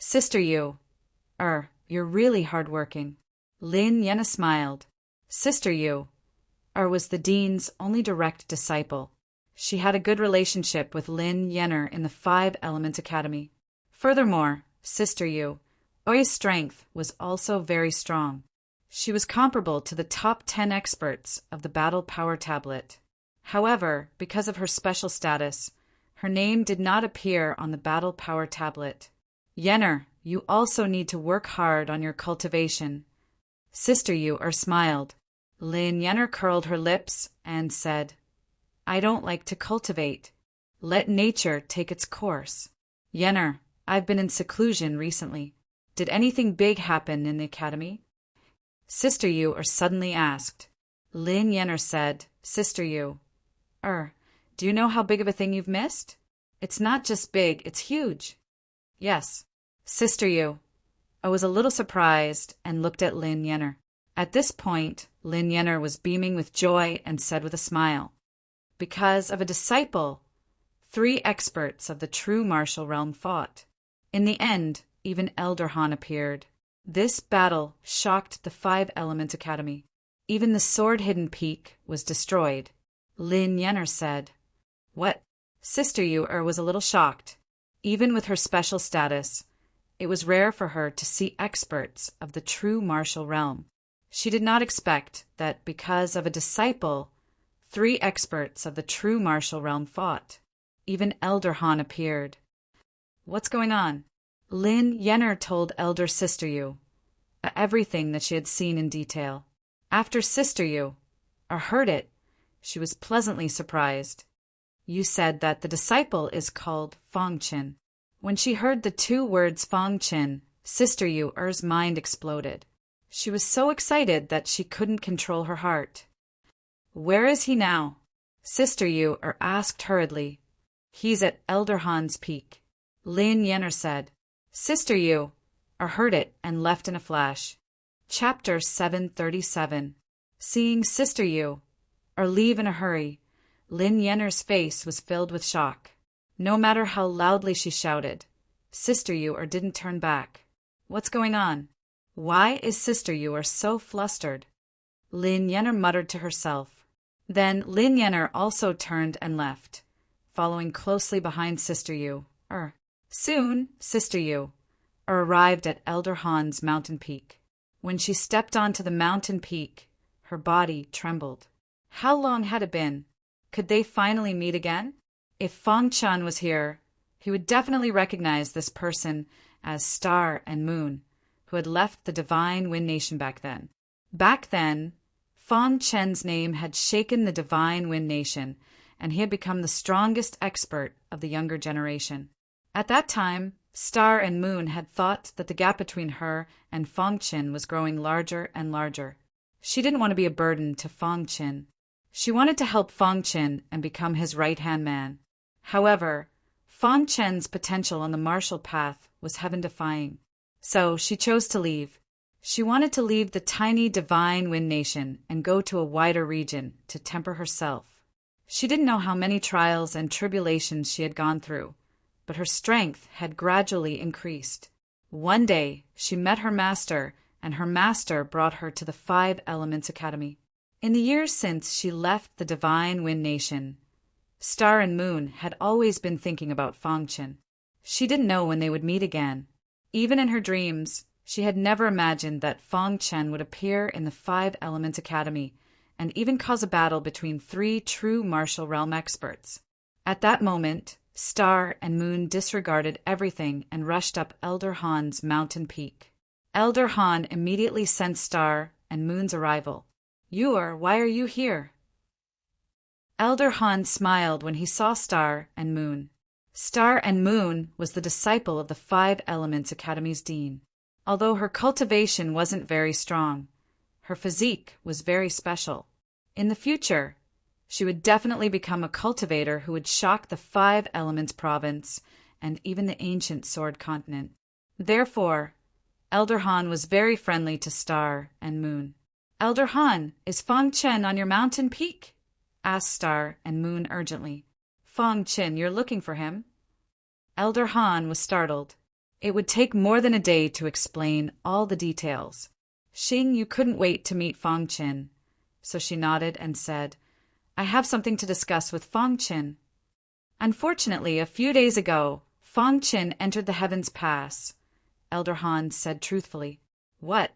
Sister Yu, you're really hardworking. Lin Yenner smiled. Sister Yu, was the dean's only direct disciple. She had a good relationship with Lin Yenner in the 5 Elements Academy. Furthermore, Sister Yu's strength was also very strong. She was comparable to the top 10 experts of the Battle Power Tablet. However, because of her special status, her name did not appear on the Battle Power Tablet. Yenner, you also need to work hard on your cultivation. Sister Yu smiled. Lin Yenner curled her lips and said, I don't like to cultivate. Let nature take its course. Yenner, I've been in seclusion recently. Did anything big happen in the academy? Sister Yu suddenly asked. Lin Yenner said, Sister Yu, do you know how big of a thing you've missed? It's not just big, it's huge. Yes. Sister Yu was a little surprised and looked at Lin Yenner. At this point, Lin Yenner was beaming with joy and said with a smile, because of a disciple, 3 experts of the true martial realm fought. In the end, even Elder Han appeared. This battle shocked the 5 Elements Academy. Even the sword-hidden peak was destroyed. Lin Yenner said, What? Sister Yu was a little shocked. Even with her special status, it was rare for her to see experts of the true martial realm. She did not expect that because of a disciple, 3 experts of the true martial realm fought. Even Elder Han appeared. What's going on? Lin Yenner told Elder Sister Yu everything that she had seen in detail. After Sister Yu heard it, she was pleasantly surprised. You said that the disciple is called Fong Qin. When she heard the 2 words Fong Qin, Sister Yu's mind exploded. She was so excited that she couldn't control her heart. Where is he now? Sister Yu asked hurriedly. He's at Elder Han's peak. Lin Yenner said. Sister Yu heard it and left in a flash. Chapter 737. Seeing Sister Yu leave in a hurry, Lin Yenner's face was filled with shock. No matter how loudly she shouted, Sister Yu didn't turn back. What's going on? Why is Sister Yu so flustered? Lin Yenner muttered to herself. Then Lin Yenner also turned and left, following closely behind Sister Yu. Soon, Sister Yu arrived at Elder Han's mountain peak. When she stepped onto the mountain peak, her body trembled. How long had it been? Could they finally meet again? If Fong Chan was here, he would definitely recognize this person as Star and Moon, who had left the Divine Wind Nation back then. Back then, Fong Chen's name had shaken the Divine Wind Nation, and he had become the strongest expert of the younger generation. At that time, Star and Moon had thought that the gap between her and Fong Qin was growing larger and larger. She didn't want to be a burden to Fong Qin. She wanted to help Fong Qin and become his right-hand man. However, Fong Chen's potential on the martial path was heaven-defying. So she chose to leave. She wanted to leave the tiny Divine Wind Nation and go to a wider region to temper herself. She didn't know how many trials and tribulations she had gone through, but her strength had gradually increased. One day, she met her master, and her master brought her to the 5 Elements Academy. In the years since she left the Divine Wind Nation, Star and Moon had always been thinking about Fong Qin. She didn't know when they would meet again. Even in her dreams, she had never imagined that Fong Qin would appear in the 5 Elements Academy and even cause a battle between 3 true martial realm experts. At that moment, Star and Moon disregarded everything and rushed up Elder Han's mountain peak. Elder Han immediately sensed Star and Moon's arrival. Why are you here? Elder Han smiled when he saw Star and Moon. Star and Moon was the disciple of the 5 Elements Academy's dean. Although her cultivation wasn't very strong, her physique was very special. In the future, she would definitely become a cultivator who would shock the 5 Elements province and even the ancient Sword continent. Therefore, Elder Han was very friendly to Star and Moon. Elder Han, is Fong Qin on your mountain peak? Asked Star and Moon urgently. Fong Qin, you're looking for him? Elder Han was startled. It would take more than a day to explain all the details. Xing, you couldn't wait to meet Fong Qin. So she nodded and said, I have something to discuss with Fong Qin. Unfortunately, a few days ago, Fong Qin entered the Heavens Pass, Elder Han said truthfully. What?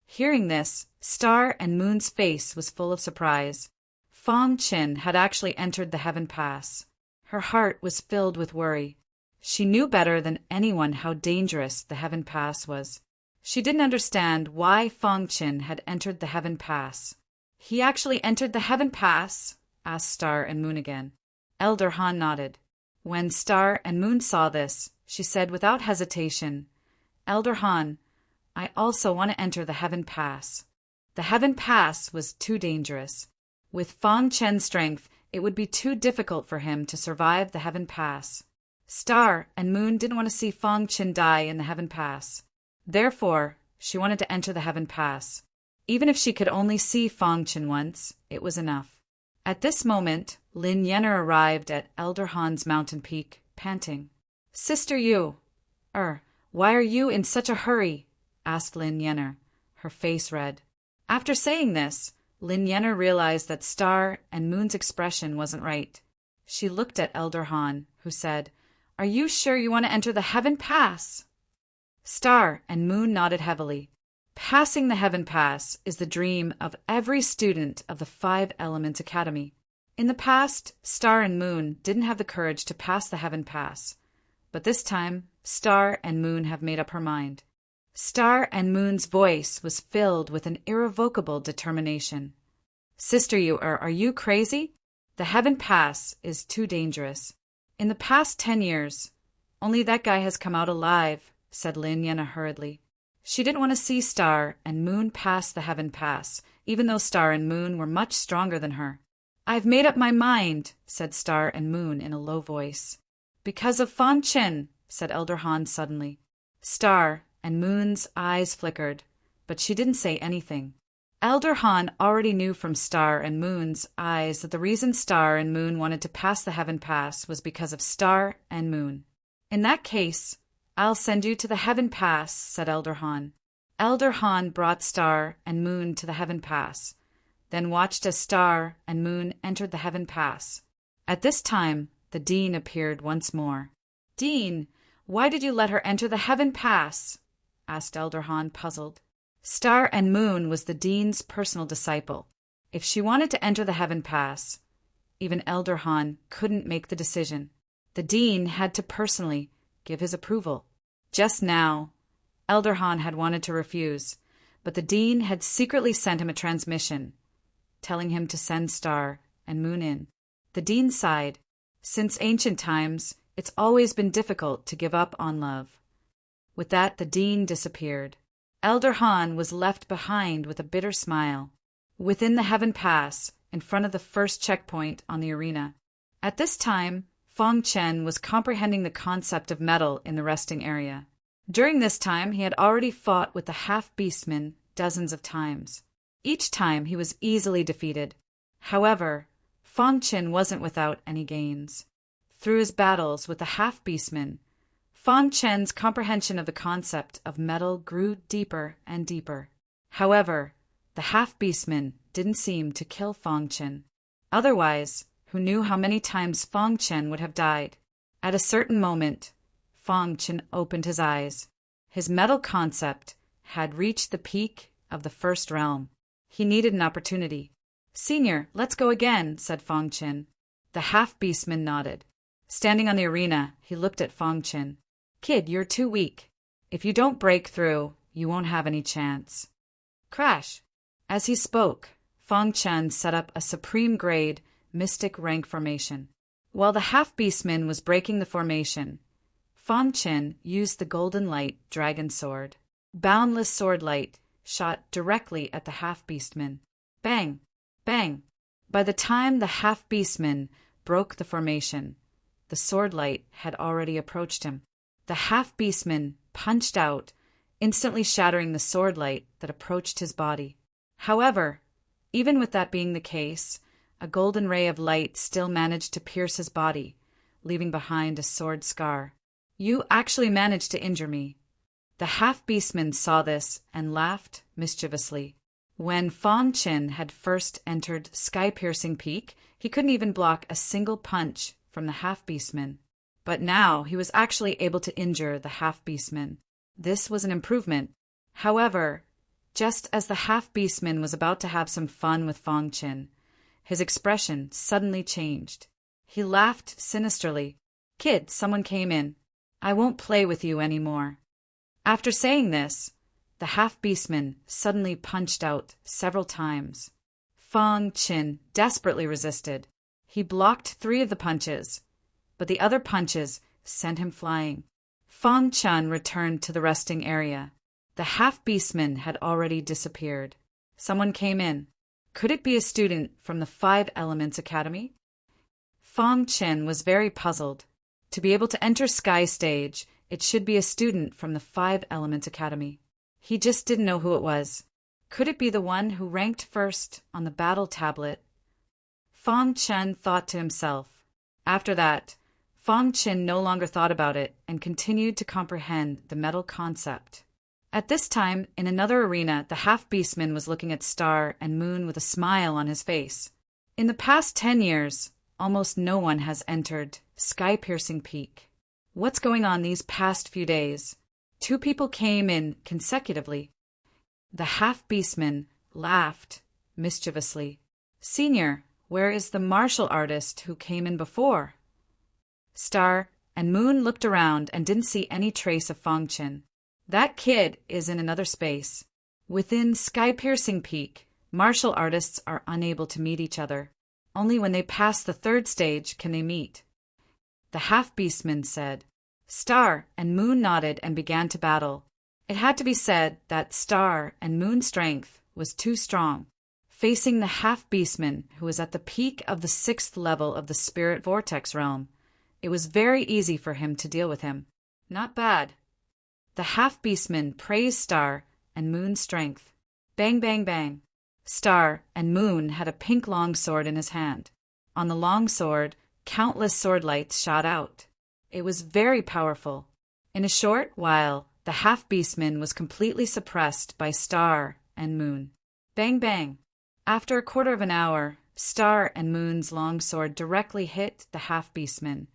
Hearing this, Star and Moon's face was full of surprise. Fong Qin had actually entered the Heaven Pass. Her heart was filled with worry. She knew better than anyone how dangerous the Heaven Pass was. She didn't understand why Fong Qin had entered the Heaven Pass. He actually entered the Heaven Pass? Asked Star and Moon again. Elder Han nodded. When Star and Moon saw this, she said without hesitation, Elder Han, I also want to enter the Heaven Pass. The Heaven Pass was too dangerous. With Fong Qin's strength, it would be too difficult for him to survive the Heaven Pass. Star and Moon didn't want to see Fong Qin die in the Heaven Pass. Therefore, she wanted to enter the Heaven Pass. Even if she could only see Fong Qin once, it was enough. At this moment, Lin Yenner arrived at Elder Han's mountain peak, panting. Sister Yu, why are you in such a hurry? Asked Lin Yenner, her face red. After saying this, Lin Yenner realized that Star and Moon's expression wasn't right. She looked at Elder Han, who said, Are you sure you want to enter the Heaven Pass? Star and Moon nodded heavily. Passing the Heaven Pass is the dream of every student of the Five Elements Academy. In the past, Star and Moon didn't have the courage to pass the Heaven Pass, but this time, Star and Moon have made up her mind. Star and Moon's voice was filled with an irrevocable determination. Sister, are you crazy? The Heaven Pass is too dangerous. In the past 10 years, only that guy has come out alive, said Lin Yenna hurriedly. She didn't want to see Star and Moon pass the Heaven Pass, even though Star and Moon were much stronger than her. I've made up my mind, said Star and Moon in a low voice. Because of Fang Chen, said Elder Han suddenly. Star and Moon's eyes flickered, but she didn't say anything. Elder Han already knew from Star and Moon's eyes that the reason Star and Moon wanted to pass the Heaven Pass was because of Star and Moon. In that case, I'll send you to the Heaven Pass, said Elder Han. Elder Han brought Star and Moon to the Heaven Pass, then watched as Star and Moon entered the Heaven Pass. At this time, the Dean appeared once more. Dean, why did you let her enter the Heaven Pass? Asked Elder Han, puzzled. Star and Moon was the Dean's personal disciple. If she wanted to enter the Heaven Pass, even Elder Han couldn't make the decision. The Dean had to personally give his approval. Just now, Elder Han had wanted to refuse, but the Dean had secretly sent him a transmission, telling him to send Star and Moon in. The Dean sighed. Since ancient times, it's always been difficult to give up on love. With that, the Dean disappeared. Elder Han was left behind with a bitter smile, within the Heaven Pass, in front of the first checkpoint on the arena. At this time, Fang Chen was comprehending the concept of metal in the resting area. During this time, he had already fought with the half-beastmen dozens of times. Each time, he was easily defeated. However, Fang Chen wasn't without any gains. Through his battles with the half-beastmen, Fang Chen's comprehension of the concept of metal grew deeper and deeper. However, the half-beastmen didn't seem to kill Fang Chen. Otherwise, who knew how many times Fang Chen would have died? At a certain moment, Fang Chen opened his eyes. His metal concept had reached the peak of the first realm. He needed an opportunity. Senior, let's go again, said Fang Chen. The half-beastman nodded. Standing on the arena, he looked at Fang Chen. Kid, you're too weak. If you don't break through, you won't have any chance. Crash! As he spoke, Fang Chen set up a supreme-grade mystic rank formation. While the half-beastman was breaking the formation, Fang Chen used the golden light dragon sword. Boundless sword light shot directly at the half-beastman. Bang! Bang! By the time the half-beastman broke the formation, the sword light had already approached him. The half-beastman punched out, instantly shattering the sword light that approached his body. However, even with that being the case, a golden ray of light still managed to pierce his body, leaving behind a sword scar. You actually managed to injure me. The half-beastman saw this and laughed mischievously. When Fang Chen had first entered Sky-Piercing Peak, he couldn't even block a single punch from the half-beastman. But now he was actually able to injure the half-beastman. This was an improvement. However, just as the half-beastman was about to have some fun with Fang Chen, his expression suddenly changed. He laughed sinisterly. Kid, someone came in. I won't play with you anymore. After saying this, the half-beastman suddenly punched out several times. Fang Chen desperately resisted. He blocked 3 of the punches, but the other punches sent him flying. Fang Chen returned to the resting area. The half-beastman had already disappeared. Someone came in. Could it be a student from the Five Elements Academy? Fang Chen was very puzzled. To be able to enter Sky Stage, it should be a student from the Five Elements Academy. He just didn't know who it was. Could it be the one who ranked first on the battle tablet? Fang Chen thought to himself. After that, Fang Chen no longer thought about it and continued to comprehend the metal concept. At this time, in another arena, the half-beastman was looking at Star and Moon with a smile on his face. In the past 10 years, almost no one has entered Sky-Piercing Peak. What's going on these past few days? 2 people came in consecutively. The half-beastman laughed mischievously. Senior, where is the martial artist who came in before? Star and Moon looked around and didn't see any trace of Fangchen. That kid is in another space. Within Sky-Piercing Peak, martial artists are unable to meet each other. Only when they pass the third stage can they meet. The half-beastman said. Star and Moon nodded and began to battle. It had to be said that Star and Moon's strength was too strong. Facing the half-beastman, who was at the peak of the 6th level of the spirit vortex realm, it was very easy for him to deal with him. Not bad. The half-beastman praised Star and Moon's strength. Bang, bang, bang. Star and Moon had a pink longsword in his hand. On the longsword, countless sword lights shot out. It was very powerful. In a short while, the half-beastman was completely suppressed by Star and Moon. Bang, bang. After a quarter of an hour, Star and Moon's longsword directly hit the half-beastman,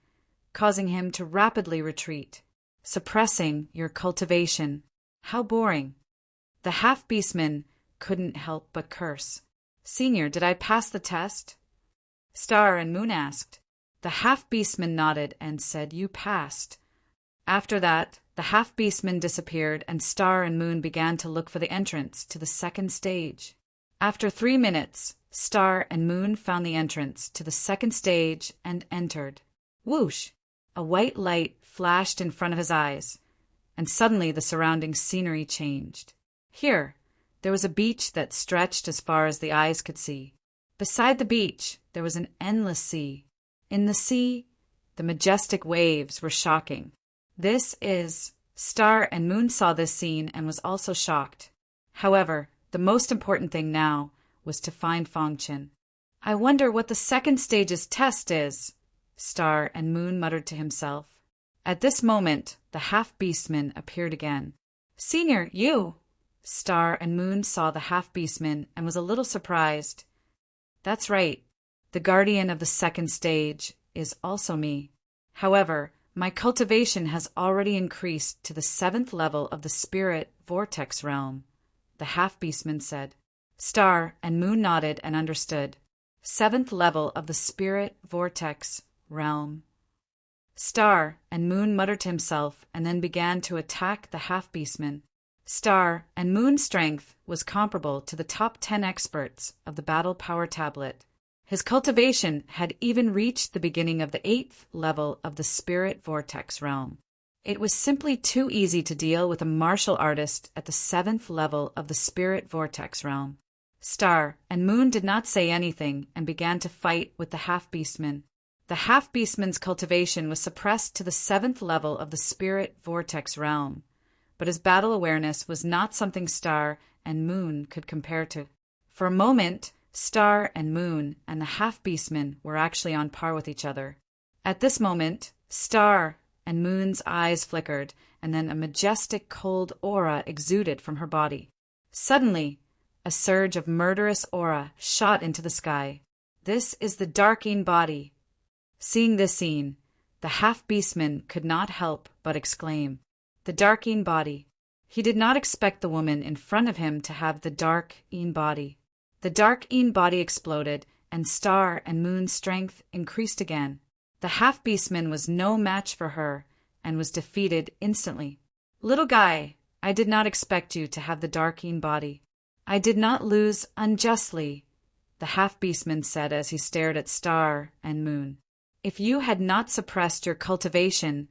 causing him to rapidly retreat. Suppressing your cultivation. How boring. The half-beastman couldn't help but curse. Senior, did I pass the test? Star and Moon asked. The half-beastman nodded and said you passed. After that, the half-beastman disappeared and Star and Moon began to look for the entrance to the second stage. After 3 minutes, Star and Moon found the entrance to the second stage and entered. Whoosh! A white light flashed in front of his eyes, and suddenly the surrounding scenery changed. Here, there was a beach that stretched as far as the eyes could see. Beside the beach, there was an endless sea. In the sea, the majestic waves were shocking. Star and Moon saw this scene and was also shocked. However, the most important thing now was to find Fangchen. I wonder what the second stage's test is, Star and Moon muttered to himself. At this moment, the half-beastman appeared again. Senior, you! Star and Moon saw the half-beastman and was a little surprised. That's right. The guardian of the second stage is also me. However, my cultivation has already increased to the 7th level of the spirit vortex realm, the half-beastman said. Star and Moon nodded and understood. 7th level of the spirit vortex realm. Star and Moon muttered to himself and then began to attack the half-beastman. Star and Moon's strength was comparable to the top 10 experts of the battle power tablet. His cultivation had even reached the beginning of the 8th level of the spirit vortex realm. It was simply too easy to deal with a martial artist at the 7th level of the spirit vortex realm. Star and Moon did not say anything and began to fight with the half-beastman. The half-beastman's cultivation was suppressed to the 7th level of the spirit vortex realm, but his battle awareness was not something Star and Moon could compare to. For a moment, Star and Moon and the half-beastman were actually on par with each other. At this moment, Star and Moon's eyes flickered, and then a majestic cold aura exuded from her body. Suddenly, a surge of murderous aura shot into the sky. This is the Darking Body. Seeing this scene, the half-beastman could not help but exclaim, the Darking Body. He did not expect the woman in front of him to have the Dark-een Body. The Dark-een Body exploded, and Star and Moon's strength increased again. The half-beastman was no match for her, and was defeated instantly. Little guy, I did not expect you to have the Dark-een Body. I did not lose unjustly, the half-beastman said as he stared at Star and Moon. If you had not suppressed your cultivation,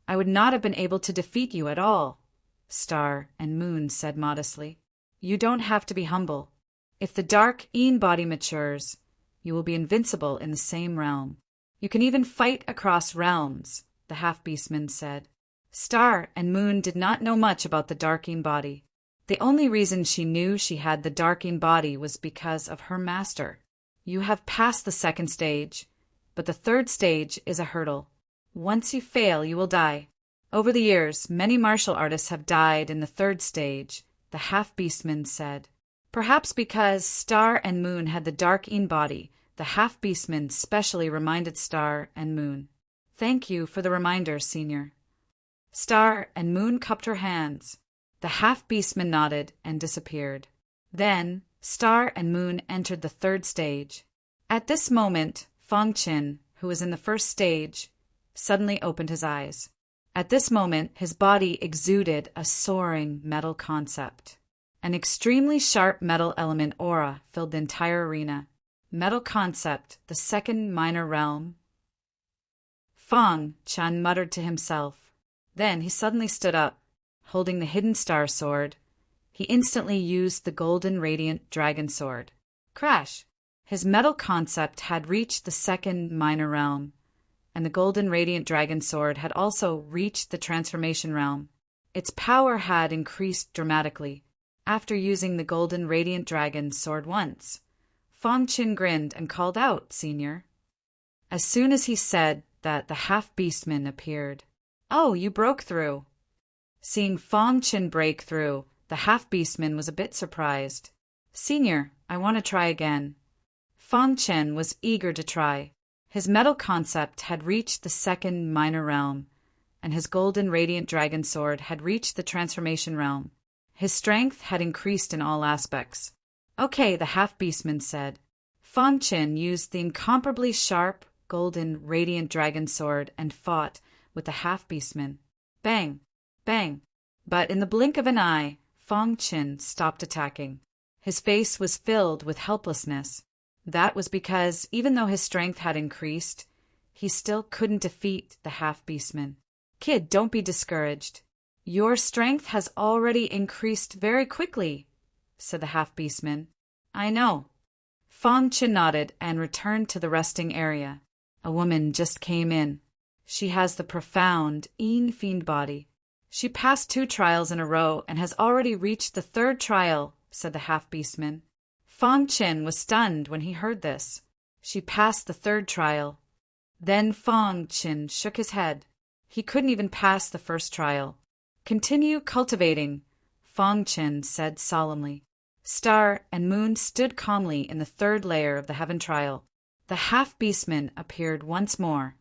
I would not have been able to defeat you at all, Star and Moon said modestly. You don't have to be humble. If the Dark-een Body matures, you will be invincible in the same realm. You can even fight across realms, the half-beastman said. Star and Moon did not know much about the Dark-een Body. The only reason she knew she had the Dark-een Body was because of her master. You have passed the second stage, but the third stage is a hurdle. Once you fail, you will die. Over the years, many martial artists have died in the third stage, the half-beastman said. Perhaps because Star and Moon had the Dark-een Body, the half-beastman specially reminded Star and Moon. Thank you for the reminder, Senior. Star and Moon cupped her hands. The The half-beastman nodded and disappeared. Then, Star and Moon entered the third stage. At this moment, Fong Qin, who was in the first stage, suddenly opened his eyes. At this moment, his body exuded a soaring metal concept. An extremely sharp metal element aura filled the entire arena. Metal concept, the second minor realm. Fong Qian muttered to himself. Then he suddenly stood up, holding the hidden star sword. He instantly used the golden radiant dragon sword. Crash! His metal concept had reached the second minor realm, and the golden radiant dragon sword had also reached the transformation realm. Its power had increased dramatically. After using the golden radiant dragon sword once, Fong Qin grinned and called out, "Senior." As soon as he said that, the half-beastman appeared. "Oh, you broke through." Seeing Fong Qin break through, the half-beastman was a bit surprised. "Senior, I want to try again." Fong Qin was eager to try. His metal concept had reached the second minor realm, and his golden radiant dragon sword had reached the transformation realm. His strength had increased in all aspects. "Okay," the half-beastman said. Fong Qin used the incomparably sharp, golden, radiant dragon sword and fought with the half-beastman. Bang! Bang! But in the blink of an eye, Fong Qin stopped attacking. His face was filled with helplessness. That was because, even though his strength had increased, he still couldn't defeat the half-beastman. "Kid, don't be discouraged. Your strength has already increased very quickly," said the half-beastman. "I know." Fong Qin nodded and returned to the resting area. A woman just came in. She has the profound, fiend body. "She passed 2 trials in a row and has already reached the 3rd trial," said the half-beastman. Fong Qin was stunned when he heard this. She passed the 3rd trial. Then Fong Qin shook his head. He couldn't even pass the 1st trial. "Continue cultivating," Fong Qin said solemnly. Star and Moon stood calmly in the 3rd layer of the heaven trial. The half-beastman appeared once more,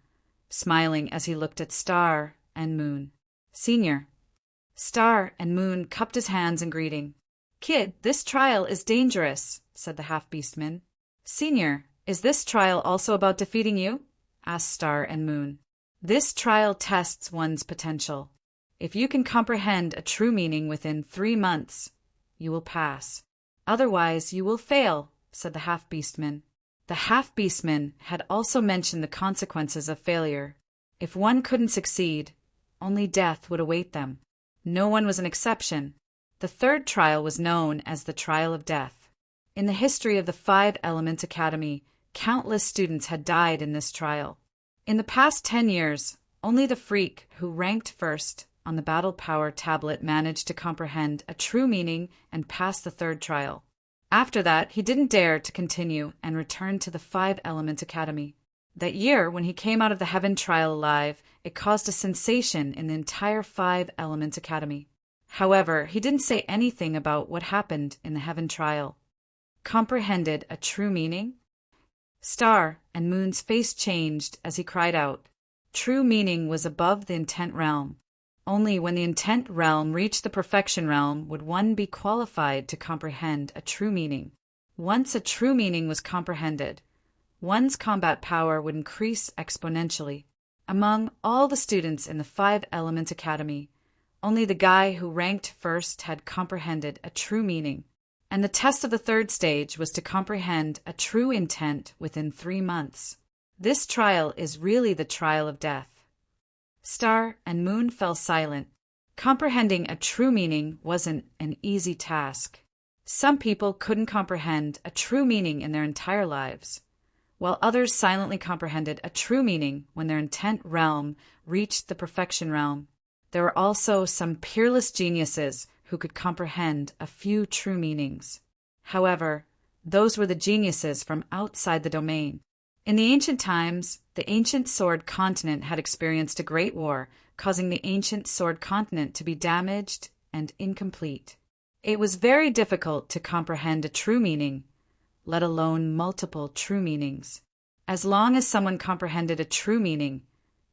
smiling as he looked at Star and Moon. "Senior." Star and Moon cupped his hands in greeting. "Kid, this trial is dangerous," said the half-beastman. "Senior, is this trial also about defeating you?" asked Star and Moon. "This trial tests one's potential. If you can comprehend a true meaning within 3 months, you will pass. Otherwise, you will fail," said the half-beastman. The half-beastman had also mentioned the consequences of failure. If one couldn't succeed, only death would await them. No one was an exception. The 3rd trial was known as the Trial of Death. In the history of the 5 Elements Academy, countless students had died in this trial. In the past 10 years, only the freak who ranked first on the battle power tablet managed to comprehend a true meaning and pass the 3rd trial. After that, he didn't dare to continue and returned to the 5 Elements Academy. That year, when he came out of the heaven trial alive, it caused a sensation in the entire 5 Elements Academy. However, he didn't say anything about what happened in the heaven trial. Comprehended a true meaning? Star and Moon's face changed as he cried out. True meaning was above the intent realm. Only when the intent realm reached the perfection realm would one be qualified to comprehend a true meaning. Once a true meaning was comprehended, one's combat power would increase exponentially. Among all the students in the 5 Elements Academy, only the guy who ranked first had comprehended a true meaning, and the test of the 3rd stage was to comprehend a true intent within 3 months. This trial is really the trial of death. Star and Moon fell silent. Comprehending a true meaning wasn't an easy task. Some people couldn't comprehend a true meaning in their entire lives, while others silently comprehended a true meaning when their intent realm reached the perfection realm. There were also some peerless geniuses who could comprehend a few true meanings. However, those were the geniuses from outside the domain. In the ancient times, the ancient sword continent had experienced a great war, causing the ancient sword continent to be damaged and incomplete. It was very difficult to comprehend a true meaning, let alone multiple true meanings. As long as someone comprehended a true meaning,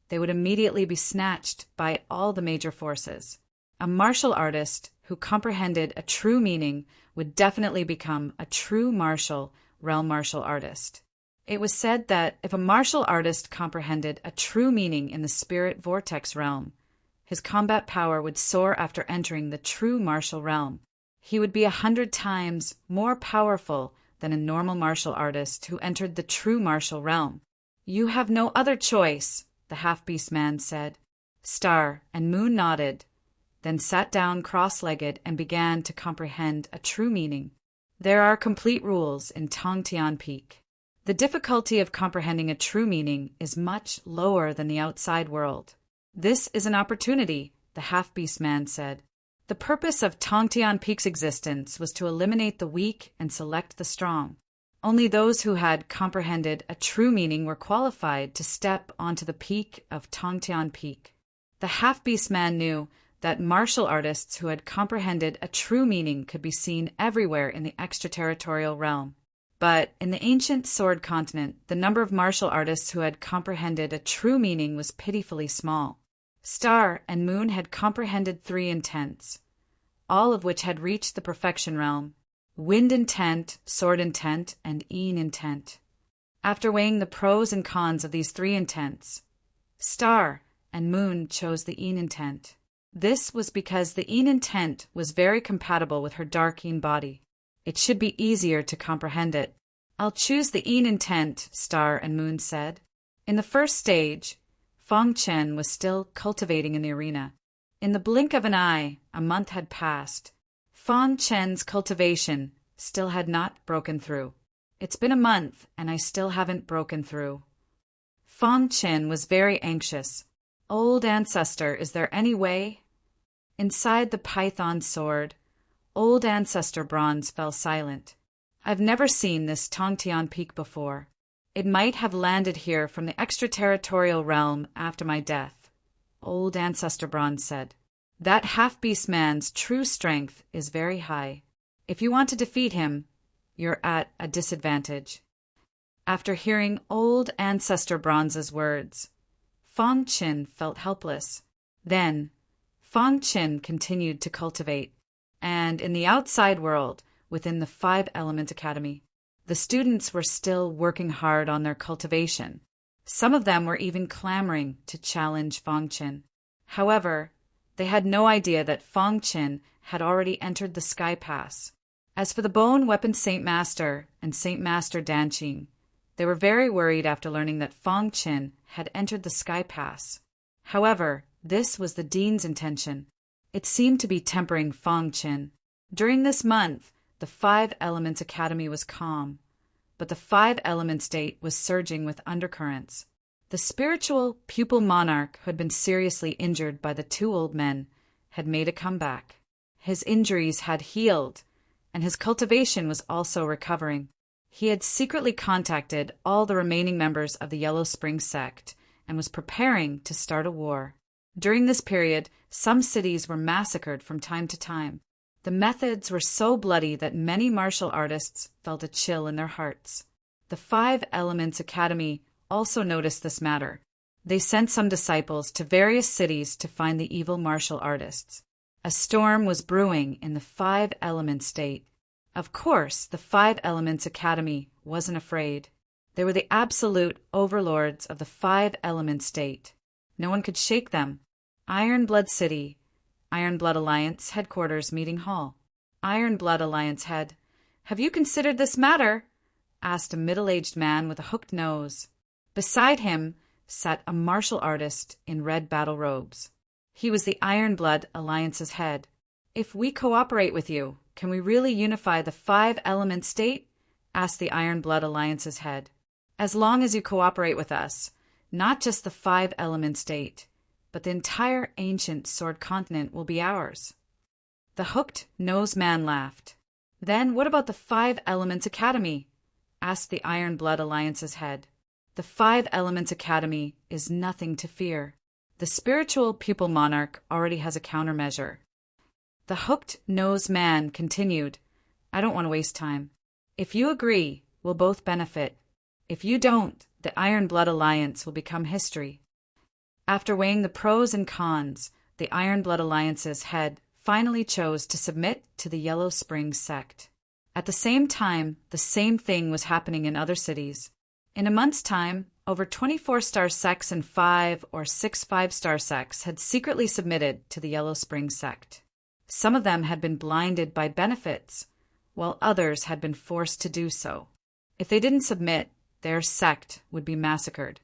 they would immediately be snatched by all the major forces. A martial artist who comprehended a true meaning would definitely become a true martial realm martial artist. It was said that if a martial artist comprehended a true meaning in the spirit vortex realm, his combat power would soar after entering the true martial realm. He would be 100 times more powerful than a normal martial artist who entered the true martial realm. "You have no other choice," the half-beast man said. Star and Moon nodded, then sat down cross-legged and began to comprehend a true meaning. There are complete rules in Tongtian Peak. The difficulty of comprehending a true meaning is much lower than the outside world. "This is an opportunity," the half-beast man said. The purpose of Tongtian Peak's existence was to eliminate the weak and select the strong. Only those who had comprehended a true meaning were qualified to step onto the peak of Tongtian Peak. The half-beast man knew that martial artists who had comprehended a true meaning could be seen everywhere in the extraterritorial realm. But in the ancient Sword Continent, the number of martial artists who had comprehended a true meaning was pitifully small. Star and Moon had comprehended 3 intents, all of which had reached the perfection realm: wind intent, sword intent, and een intent. After weighing the pros and cons of these 3 intents, Star and Moon chose the een intent. This was because the een intent was very compatible with her dark een body. It should be easier to comprehend it. "I'll choose the een intent," Star and Moon said. In the first stage, Fong Chen was still cultivating in the arena. In the blink of an eye, a month had passed. Fong Chen's cultivation still had not broken through. "It's been a month, and I still haven't broken through." Fong Chen was very anxious. "Old ancestor, is there any way?" Inside the python sword, Old Ancestor Bronze fell silent. "I've never seen this Tongtian Peak before. It might have landed here from the extraterritorial realm after my death," Old Ancestor Bronze said. "That half-beast man's true strength is very high. If you want to defeat him, you're at a disadvantage." After hearing Old Ancestor Bronze's words, Fong Qin felt helpless. Then, Fong Qin continued to cultivate, and in the outside world, within the 5-Element Academy, the students were still working hard on their cultivation. Some of them were even clamoring to challenge Fong Qin. However, they had no idea that Fong Qin had already entered the Sky Pass. As for the Bone Weapon Saint Master and Saint Master Danqing, they were very worried after learning that Fong Qin had entered the Sky Pass. However, this was the Dean's intention. It seemed to be tempering Fong Qin. During this month, the 5-Elements Academy was calm, but the 5-Element state was surging with undercurrents. The spiritual pupil monarch who had been seriously injured by the 2 old men had made a comeback. His injuries had healed, and his cultivation was also recovering. He had secretly contacted all the remaining members of the Yellow Spring sect and was preparing to start a war. During this period, some cities were massacred from time to time. The methods were so bloody that many martial artists felt a chill in their hearts. The 5-Elements Academy also noticed this matter. They sent some disciples to various cities to find the evil martial artists. A storm was brewing in the 5-Element state. Of course, the 5-Elements Academy wasn't afraid. They were the absolute overlords of the 5-Element state. No one could shake them. Iron Blood City, Iron Blood Alliance Headquarters Meeting Hall. Iron Blood Alliance Head. "Have you considered this matter?" asked a middle-aged man with a hooked nose. Beside him sat a martial artist in red battle robes. He was the Iron Blood Alliance's head. "If we cooperate with you, can we really unify the 5-Element state?" asked the Iron Blood Alliance's head. "As long as you cooperate with us, not just the 5-Element state, but the entire ancient Sword Continent will be ours." The hooked-nosed man laughed. "Then what about the 5-Elements Academy?" asked the Iron Blood Alliance's head. "The 5-Elements Academy is nothing to fear. The spiritual pupil monarch already has a countermeasure." The hooked-nosed man continued, "I don't want to waste time. If you agree, we'll both benefit. If you don't, the Iron Blood Alliance will become history." After weighing the pros and cons, the Iron Blood Alliance's head finally chose to submit to the Yellow Springs sect. At the same time, the same thing was happening in other cities. In a month's time, over 24-star sects and 5 or 6 5-star sects had secretly submitted to the Yellow Springs sect. Some of them had been blinded by benefits, while others had been forced to do so. If they didn't submit, their sect would be massacred.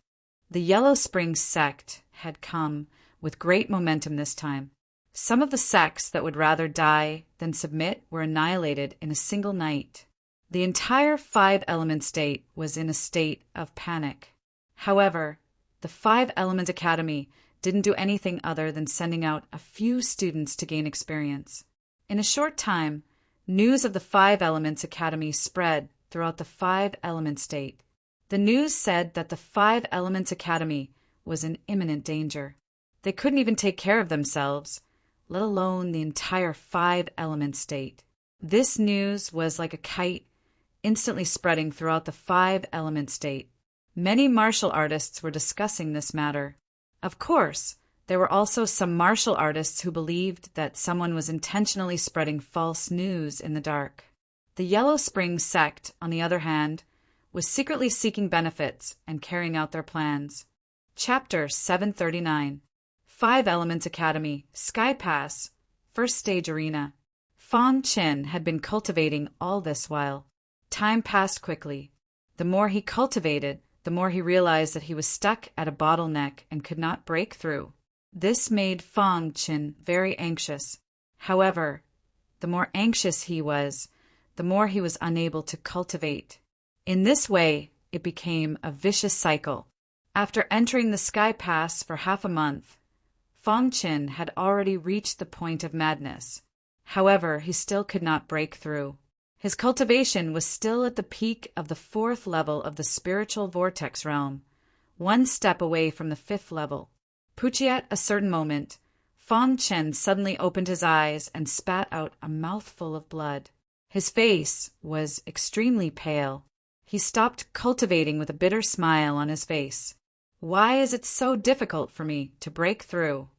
The Yellow Springs sect had come with great momentum this time. Some of the sects that would rather die than submit were annihilated in a single night. The entire 5-element state was in a state of panic. However, the 5-element academy didn't do anything other than sending out a few students to gain experience. In a short time, news of the 5 Elements Academy spread throughout the 5-element state. The news said that the 5 Elements Academy was in imminent danger. They couldn't even take care of themselves, let alone the entire 5-element state. This news was like a kite, instantly spreading throughout the 5-element state. Many martial artists were discussing this matter. Of course, there were also some martial artists who believed that someone was intentionally spreading false news in the dark. The Yellow Springs sect, on the other hand, was secretly seeking benefits and carrying out their plans. Chapter 739. 5 Elements Academy, Sky Pass, First Stage Arena. Fong Qin had been cultivating all this while. Time passed quickly. The more he cultivated, the more he realized that he was stuck at a bottleneck and could not break through. This made Fong Qin very anxious. However, the more anxious he was, the more he was unable to cultivate. In this way, it became a vicious cycle. After entering the Sky Pass for half a month, Fong Qin had already reached the point of madness. However, he still could not break through. His cultivation was still at the peak of the 4th level of the spiritual vortex realm, one step away from the 5th level. At a certain moment, Fong Qin suddenly opened his eyes and spat out a mouthful of blood. His face was extremely pale. He stopped cultivating with a bitter smile on his face. Why is it so difficult for me to break through?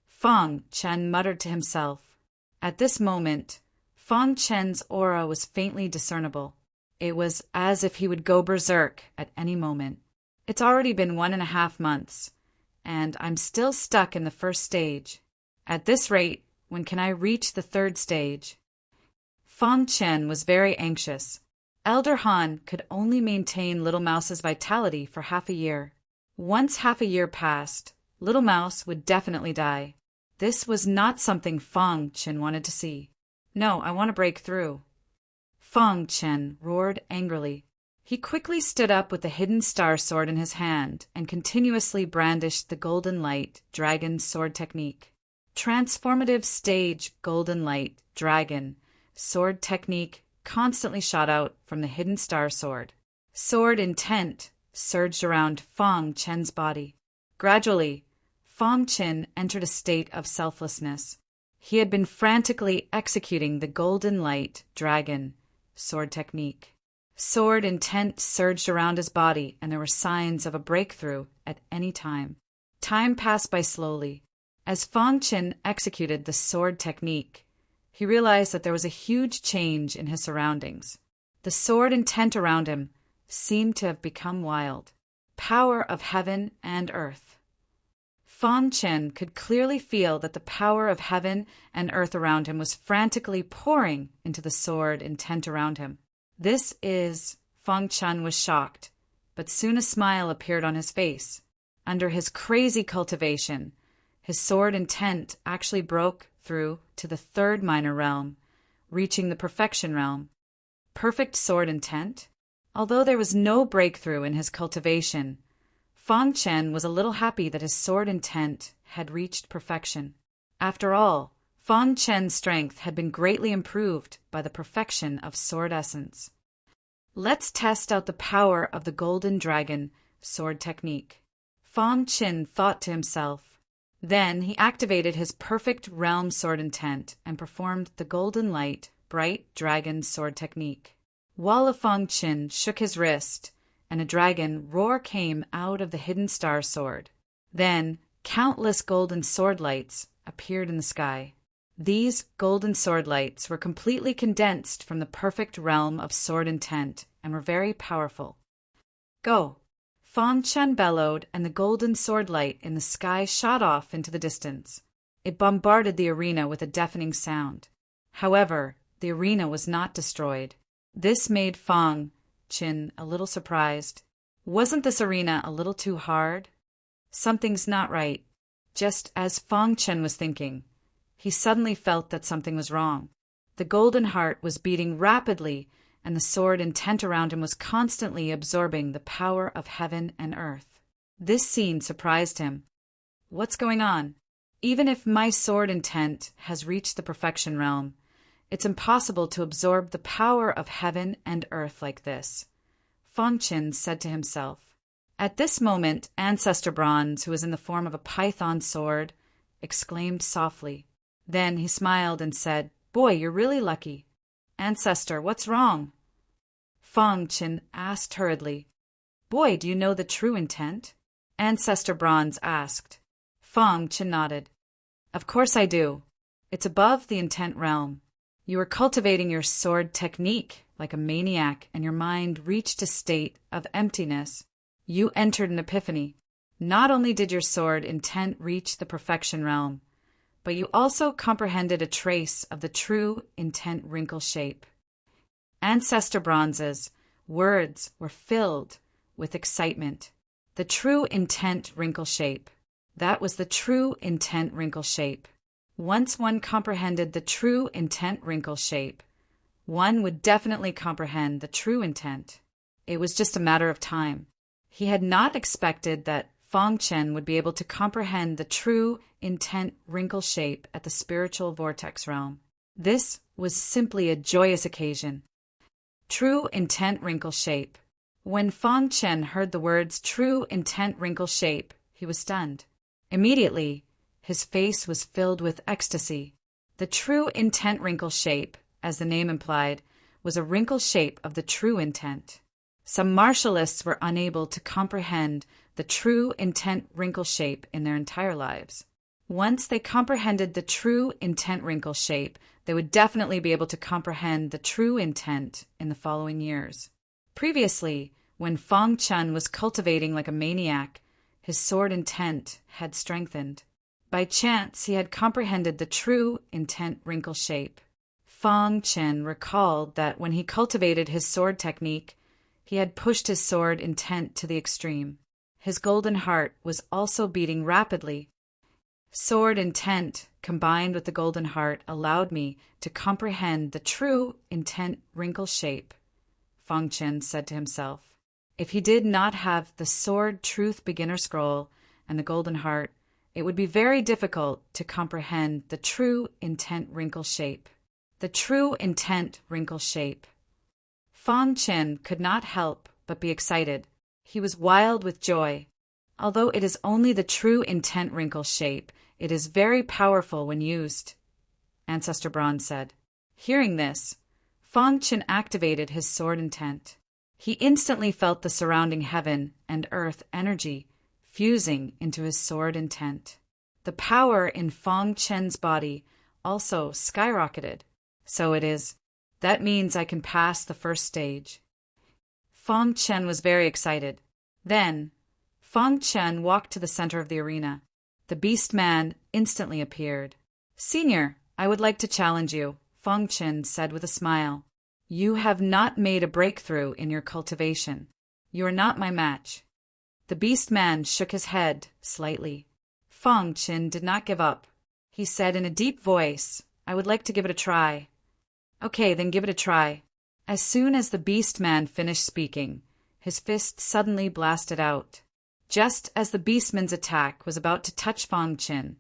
Fong Qin muttered to himself. At this moment, Fong Qin's aura was faintly discernible. It was as if he would go berserk at any moment. It's already been 1.5 months, and I'm still stuck in the 1st stage. At this rate, when can I reach the 3rd stage? Fong Qin was very anxious. Elder Han could only maintain Little Mouse's vitality for half a year. Once half a year passed, Little Mouse would definitely die. This was not something Fong Qin wanted to see. No, I want to break through. Fong Qin roared angrily. He quickly stood up with the hidden star sword in his hand and continuously brandished the Golden Light Dragon Sword Technique. Transformative Stage Golden Light Dragon Sword Technique constantly shot out from the hidden star sword. Sword intent surged around Fong Qin's body. Gradually, Fong Qin entered a state of selflessness. He had been frantically executing the Golden Light Dragon Sword Technique. Sword intent surged around his body, and there were signs of a breakthrough at any time. Time passed by slowly. As Fong Qin executed the sword technique, he realized that there was a huge change in his surroundings. The sword intent around him seemed to have become wild. Power of heaven and earth. Fong Qin could clearly feel that the power of heaven and earth around him was frantically pouring into the sword intent around him. Fong Qin was shocked, but soon a smile appeared on his face. Under his crazy cultivation, his sword intent actually broke through to the 3rd minor realm, reaching the perfection realm. Perfect sword intent? Although there was no breakthrough in his cultivation, Fong Qin was a little happy that his sword intent had reached perfection. After all, Fong Qin's strength had been greatly improved by the perfection of sword essence. Let's test out the power of the Golden Dragon Sword Technique, Fong Qin thought to himself. Then he activated his perfect realm sword intent and performed the Golden Light Bright Dragon Sword Technique. While Fong Qin shook his wrist, and a dragon roar came out of the hidden star sword. Then, Countless golden sword lights appeared in the sky. These golden sword lights were completely condensed from the perfect realm of sword intent and were very powerful. Go! Feng Chen bellowed, and the golden sword light in the sky shot off into the distance. It bombarded the arena with a deafening sound. However, the arena was not destroyed. This made Feng Chen a little surprised. Wasn't this arena a little too hard? Something's not right. Just as Feng Chen was thinking, he suddenly felt that something was wrong. The golden heart was beating rapidly, and the sword intent around him was constantly absorbing the power of heaven and earth. This scene surprised him. What's going on? Even if my sword intent has reached the perfection realm, it's impossible to absorb the power of heaven and earth like this, Feng Chen said to himself. At this moment, Ancestor Bronze, who was in the form of a python sword, exclaimed softly. Then he smiled and said, "Boy, you're really lucky." "Ancestor, what's wrong?" Feng Chen asked hurriedly. "Boy, do you know the true intent?" Ancestor Bronze asked. Feng Chen nodded. "Of course I do. It's above the intent realm. You were cultivating your sword technique like a maniac, and your mind reached a state of emptiness. You entered an epiphany. Not only did your sword intent reach the perfection realm, but you also comprehended a trace of the true intent wrinkle shape." Ancestor Bronze's words were filled with excitement. The true intent wrinkle shape. That was the true intent wrinkle shape. Once one comprehended the true intent wrinkle shape, one would definitely comprehend the true intent. It was just a matter of time. He had not expected that Feng Chen would be able to comprehend the true intent wrinkle shape at the spiritual vortex realm. This was simply a joyous occasion. True intent wrinkle shape. When Feng Chen heard the words true intent wrinkle shape, he was stunned. Immediately, his face was filled with ecstasy. The true intent wrinkle shape, as the name implied, was a wrinkle shape of the true intent. Some martialists were unable to comprehend the true intent wrinkle shape in their entire lives. Once they comprehended the true intent wrinkle shape, they would definitely be able to comprehend the true intent in the following years. Previously, when Feng Chen was cultivating like a maniac, his sword intent had strengthened. By chance, he had comprehended the true intent wrinkle shape. Feng Chen recalled that when he cultivated his sword technique, he had pushed his sword intent to the extreme. His golden heart was also beating rapidly. Sword intent combined with the golden heart allowed me to comprehend the true intent wrinkle shape, Feng Chen said to himself. If he did not have the Sword Truth Beginner Scroll and the golden heart, it would be very difficult to comprehend the true intent wrinkle shape. The true intent wrinkle shape. Feng Chen could not help but be excited. He was wild with joy. Although it is only the true intent wrinkle shape, it is very powerful when used, Ancestor Bronze said. Hearing this, Feng Chen activated his sword intent. He instantly felt the surrounding heaven and earth energy fusing into his sword intent. The power in Feng Chen's body also skyrocketed. So it is. That means I can pass the first stage. Feng Chen was very excited. Then, Feng Chen walked to the center of the arena. The beast man instantly appeared. "Senior, I would like to challenge you," Feng Chen said with a smile. "You have not made a breakthrough in your cultivation. You are not my match." The beast man shook his head slightly. Feng Chen did not give up. He said in a deep voice, "I would like to give it a try." "Okay, then give it a try." As soon as the beast man finished speaking, his fist suddenly blasted out. Just as the beastman's attack was about to touch Feng Chen,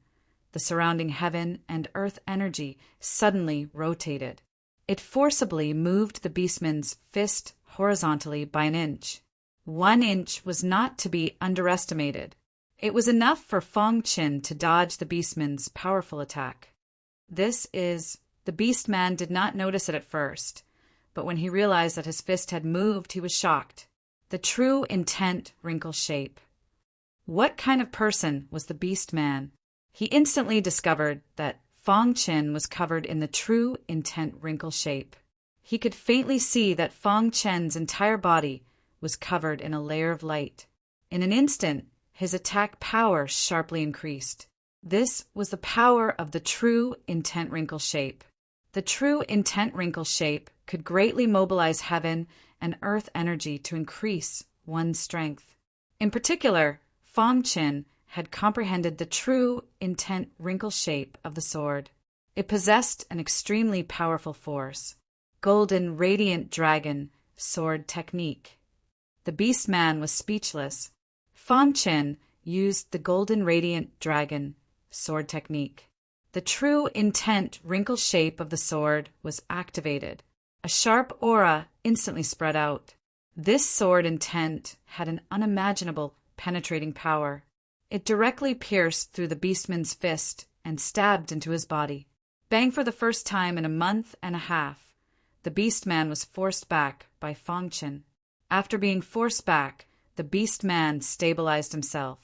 the surrounding heaven and earth energy suddenly rotated. It forcibly moved the beastman's fist horizontally by an inch. 1 inch was not to be underestimated. It was enough for Feng Chen to dodge the beastman's powerful attack. The beastman did not notice it at first, but when he realized that his fist had moved, he was shocked. The true intent wrinkle shape. What kind of person was the beast man? He instantly discovered that Fong Chen was covered in the true intent wrinkle shape. He could faintly see that Fong Chen's entire body was covered in a layer of light. In an instant, his attack power sharply increased. This was the power of the true intent wrinkle shape. The true intent wrinkle shape could greatly mobilize heaven and earth energy to increase one's strength. In particular, Fong Chen had comprehended the true intent wrinkle shape of the sword. It possessed an extremely powerful force. Golden Radiant Dragon Sword Technique. The beast man was speechless. Fong Chen used the Golden Radiant Dragon Sword Technique. The true intent wrinkle shape of the sword was activated. A sharp aura instantly spread out. This sword intent had an unimaginable penetrating power. It directly pierced through the beastman's fist and stabbed into his body. Bang! For the first time in a month and a half, the beastman was forced back by Fong Chen. After being forced back, the beastman stabilized himself.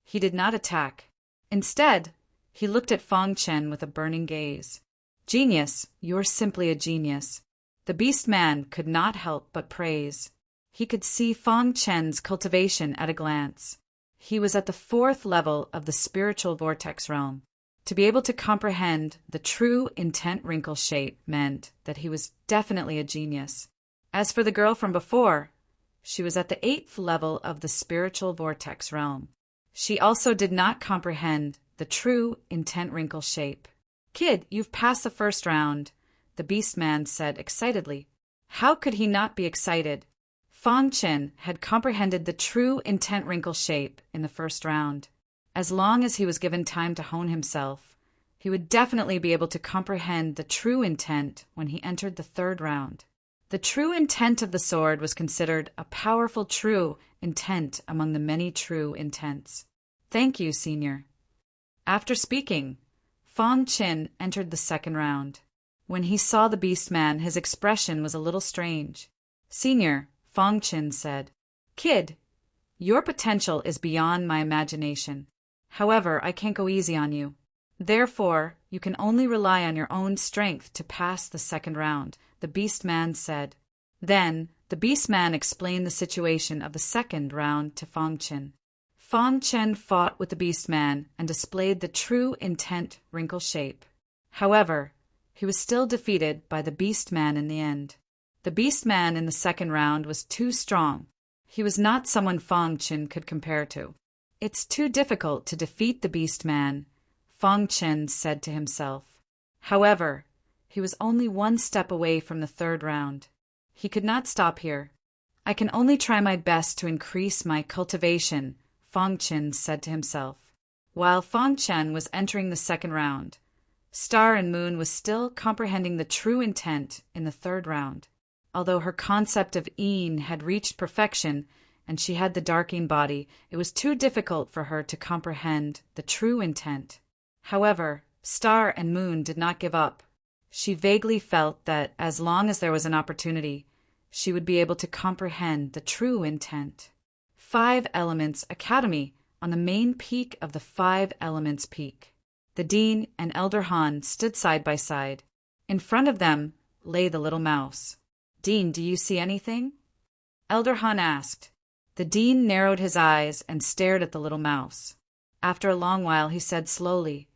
He did not attack. Instead, he looked at Fong Chen with a burning gaze. Genius, you're simply a genius. The beastman could not help but praise. He could see Fong Chen's cultivation at a glance. He was at the 4th level of the spiritual vortex realm. To be able to comprehend the true intent wrinkle shape meant that he was definitely a genius. As for the girl from before, she was at the 8th level of the spiritual vortex realm. She also did not comprehend the true intent wrinkle shape. Kid, you've passed the first round, the beastman said excitedly. How could he not be excited? Fong Chen had comprehended the true intent wrinkle shape in the first round. As long as he was given time to hone himself, he would definitely be able to comprehend the true intent when he entered the 3rd round. The true intent of the sword was considered a powerful true intent among the many true intents. Thank you, Senior. After speaking, Fong Chen entered the 2nd round. When he saw the beastman, his expression was a little strange. Senior, Fong Chen said, Kid, your potential is beyond my imagination. However, I can't go easy on you. Therefore, you can only rely on your own strength to pass the 2nd round, the beastman said. Then, the beastman explained the situation of the 2nd round to Fong Chen. Fong Chen fought with the beastman and displayed the true intent wrinkle shape. However, he was still defeated by the beastman in the end. The beastman in the 2nd round was too strong. He was not someone Fong Chen could compare to. It's too difficult to defeat the beastman, Fong Chen said to himself. However, he was only 1 step away from the 3rd round. He could not stop here. I can only try my best to increase my cultivation, Fong Chen said to himself. While Fong Chen was entering the 2nd round, Star and Moon was still comprehending the true intent in the 3rd round. Although her concept of Een had reached perfection and she had the darking body, it was too difficult for her to comprehend the true intent. However, Star and Moon did not give up. She vaguely felt that as long as there was an opportunity, she would be able to comprehend the true intent. 5 Elements Academy on the main peak of the 5 Elements Peak. The Dean and Elder Han stood side by side. In front of them lay the little mouse. Dean, do you see anything? Elder Han asked. The Dean narrowed his eyes and stared at the little mouse. After a long while, he said slowly,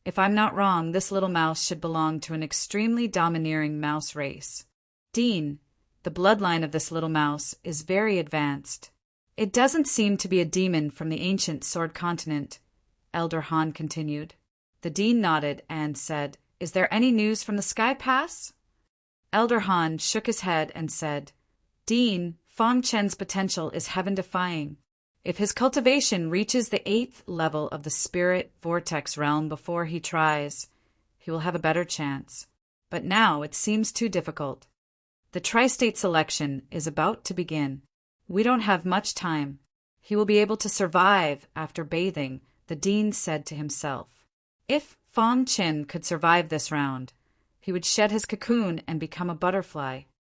If I'm not wrong, this little mouse should belong to an extremely domineering mouse race. Dean, the bloodline of this little mouse is very advanced. It doesn't seem to be a demon from the ancient Sword Continent, Elder Han continued. The Dean nodded and said, Is there any news from the Sky Pass? Elder Han shook his head and said, Dean, Fong Chen's potential is heaven-defying. If his cultivation reaches the 8th level of the spirit vortex realm before he tries, he will have a better chance. But now it seems too difficult. The tri-state selection is about to begin. We don't have much time. He will be able to survive after bathing, the Dean said to himself. If Fong Chen could survive this round, he would shed his cocoon and become a butterfly.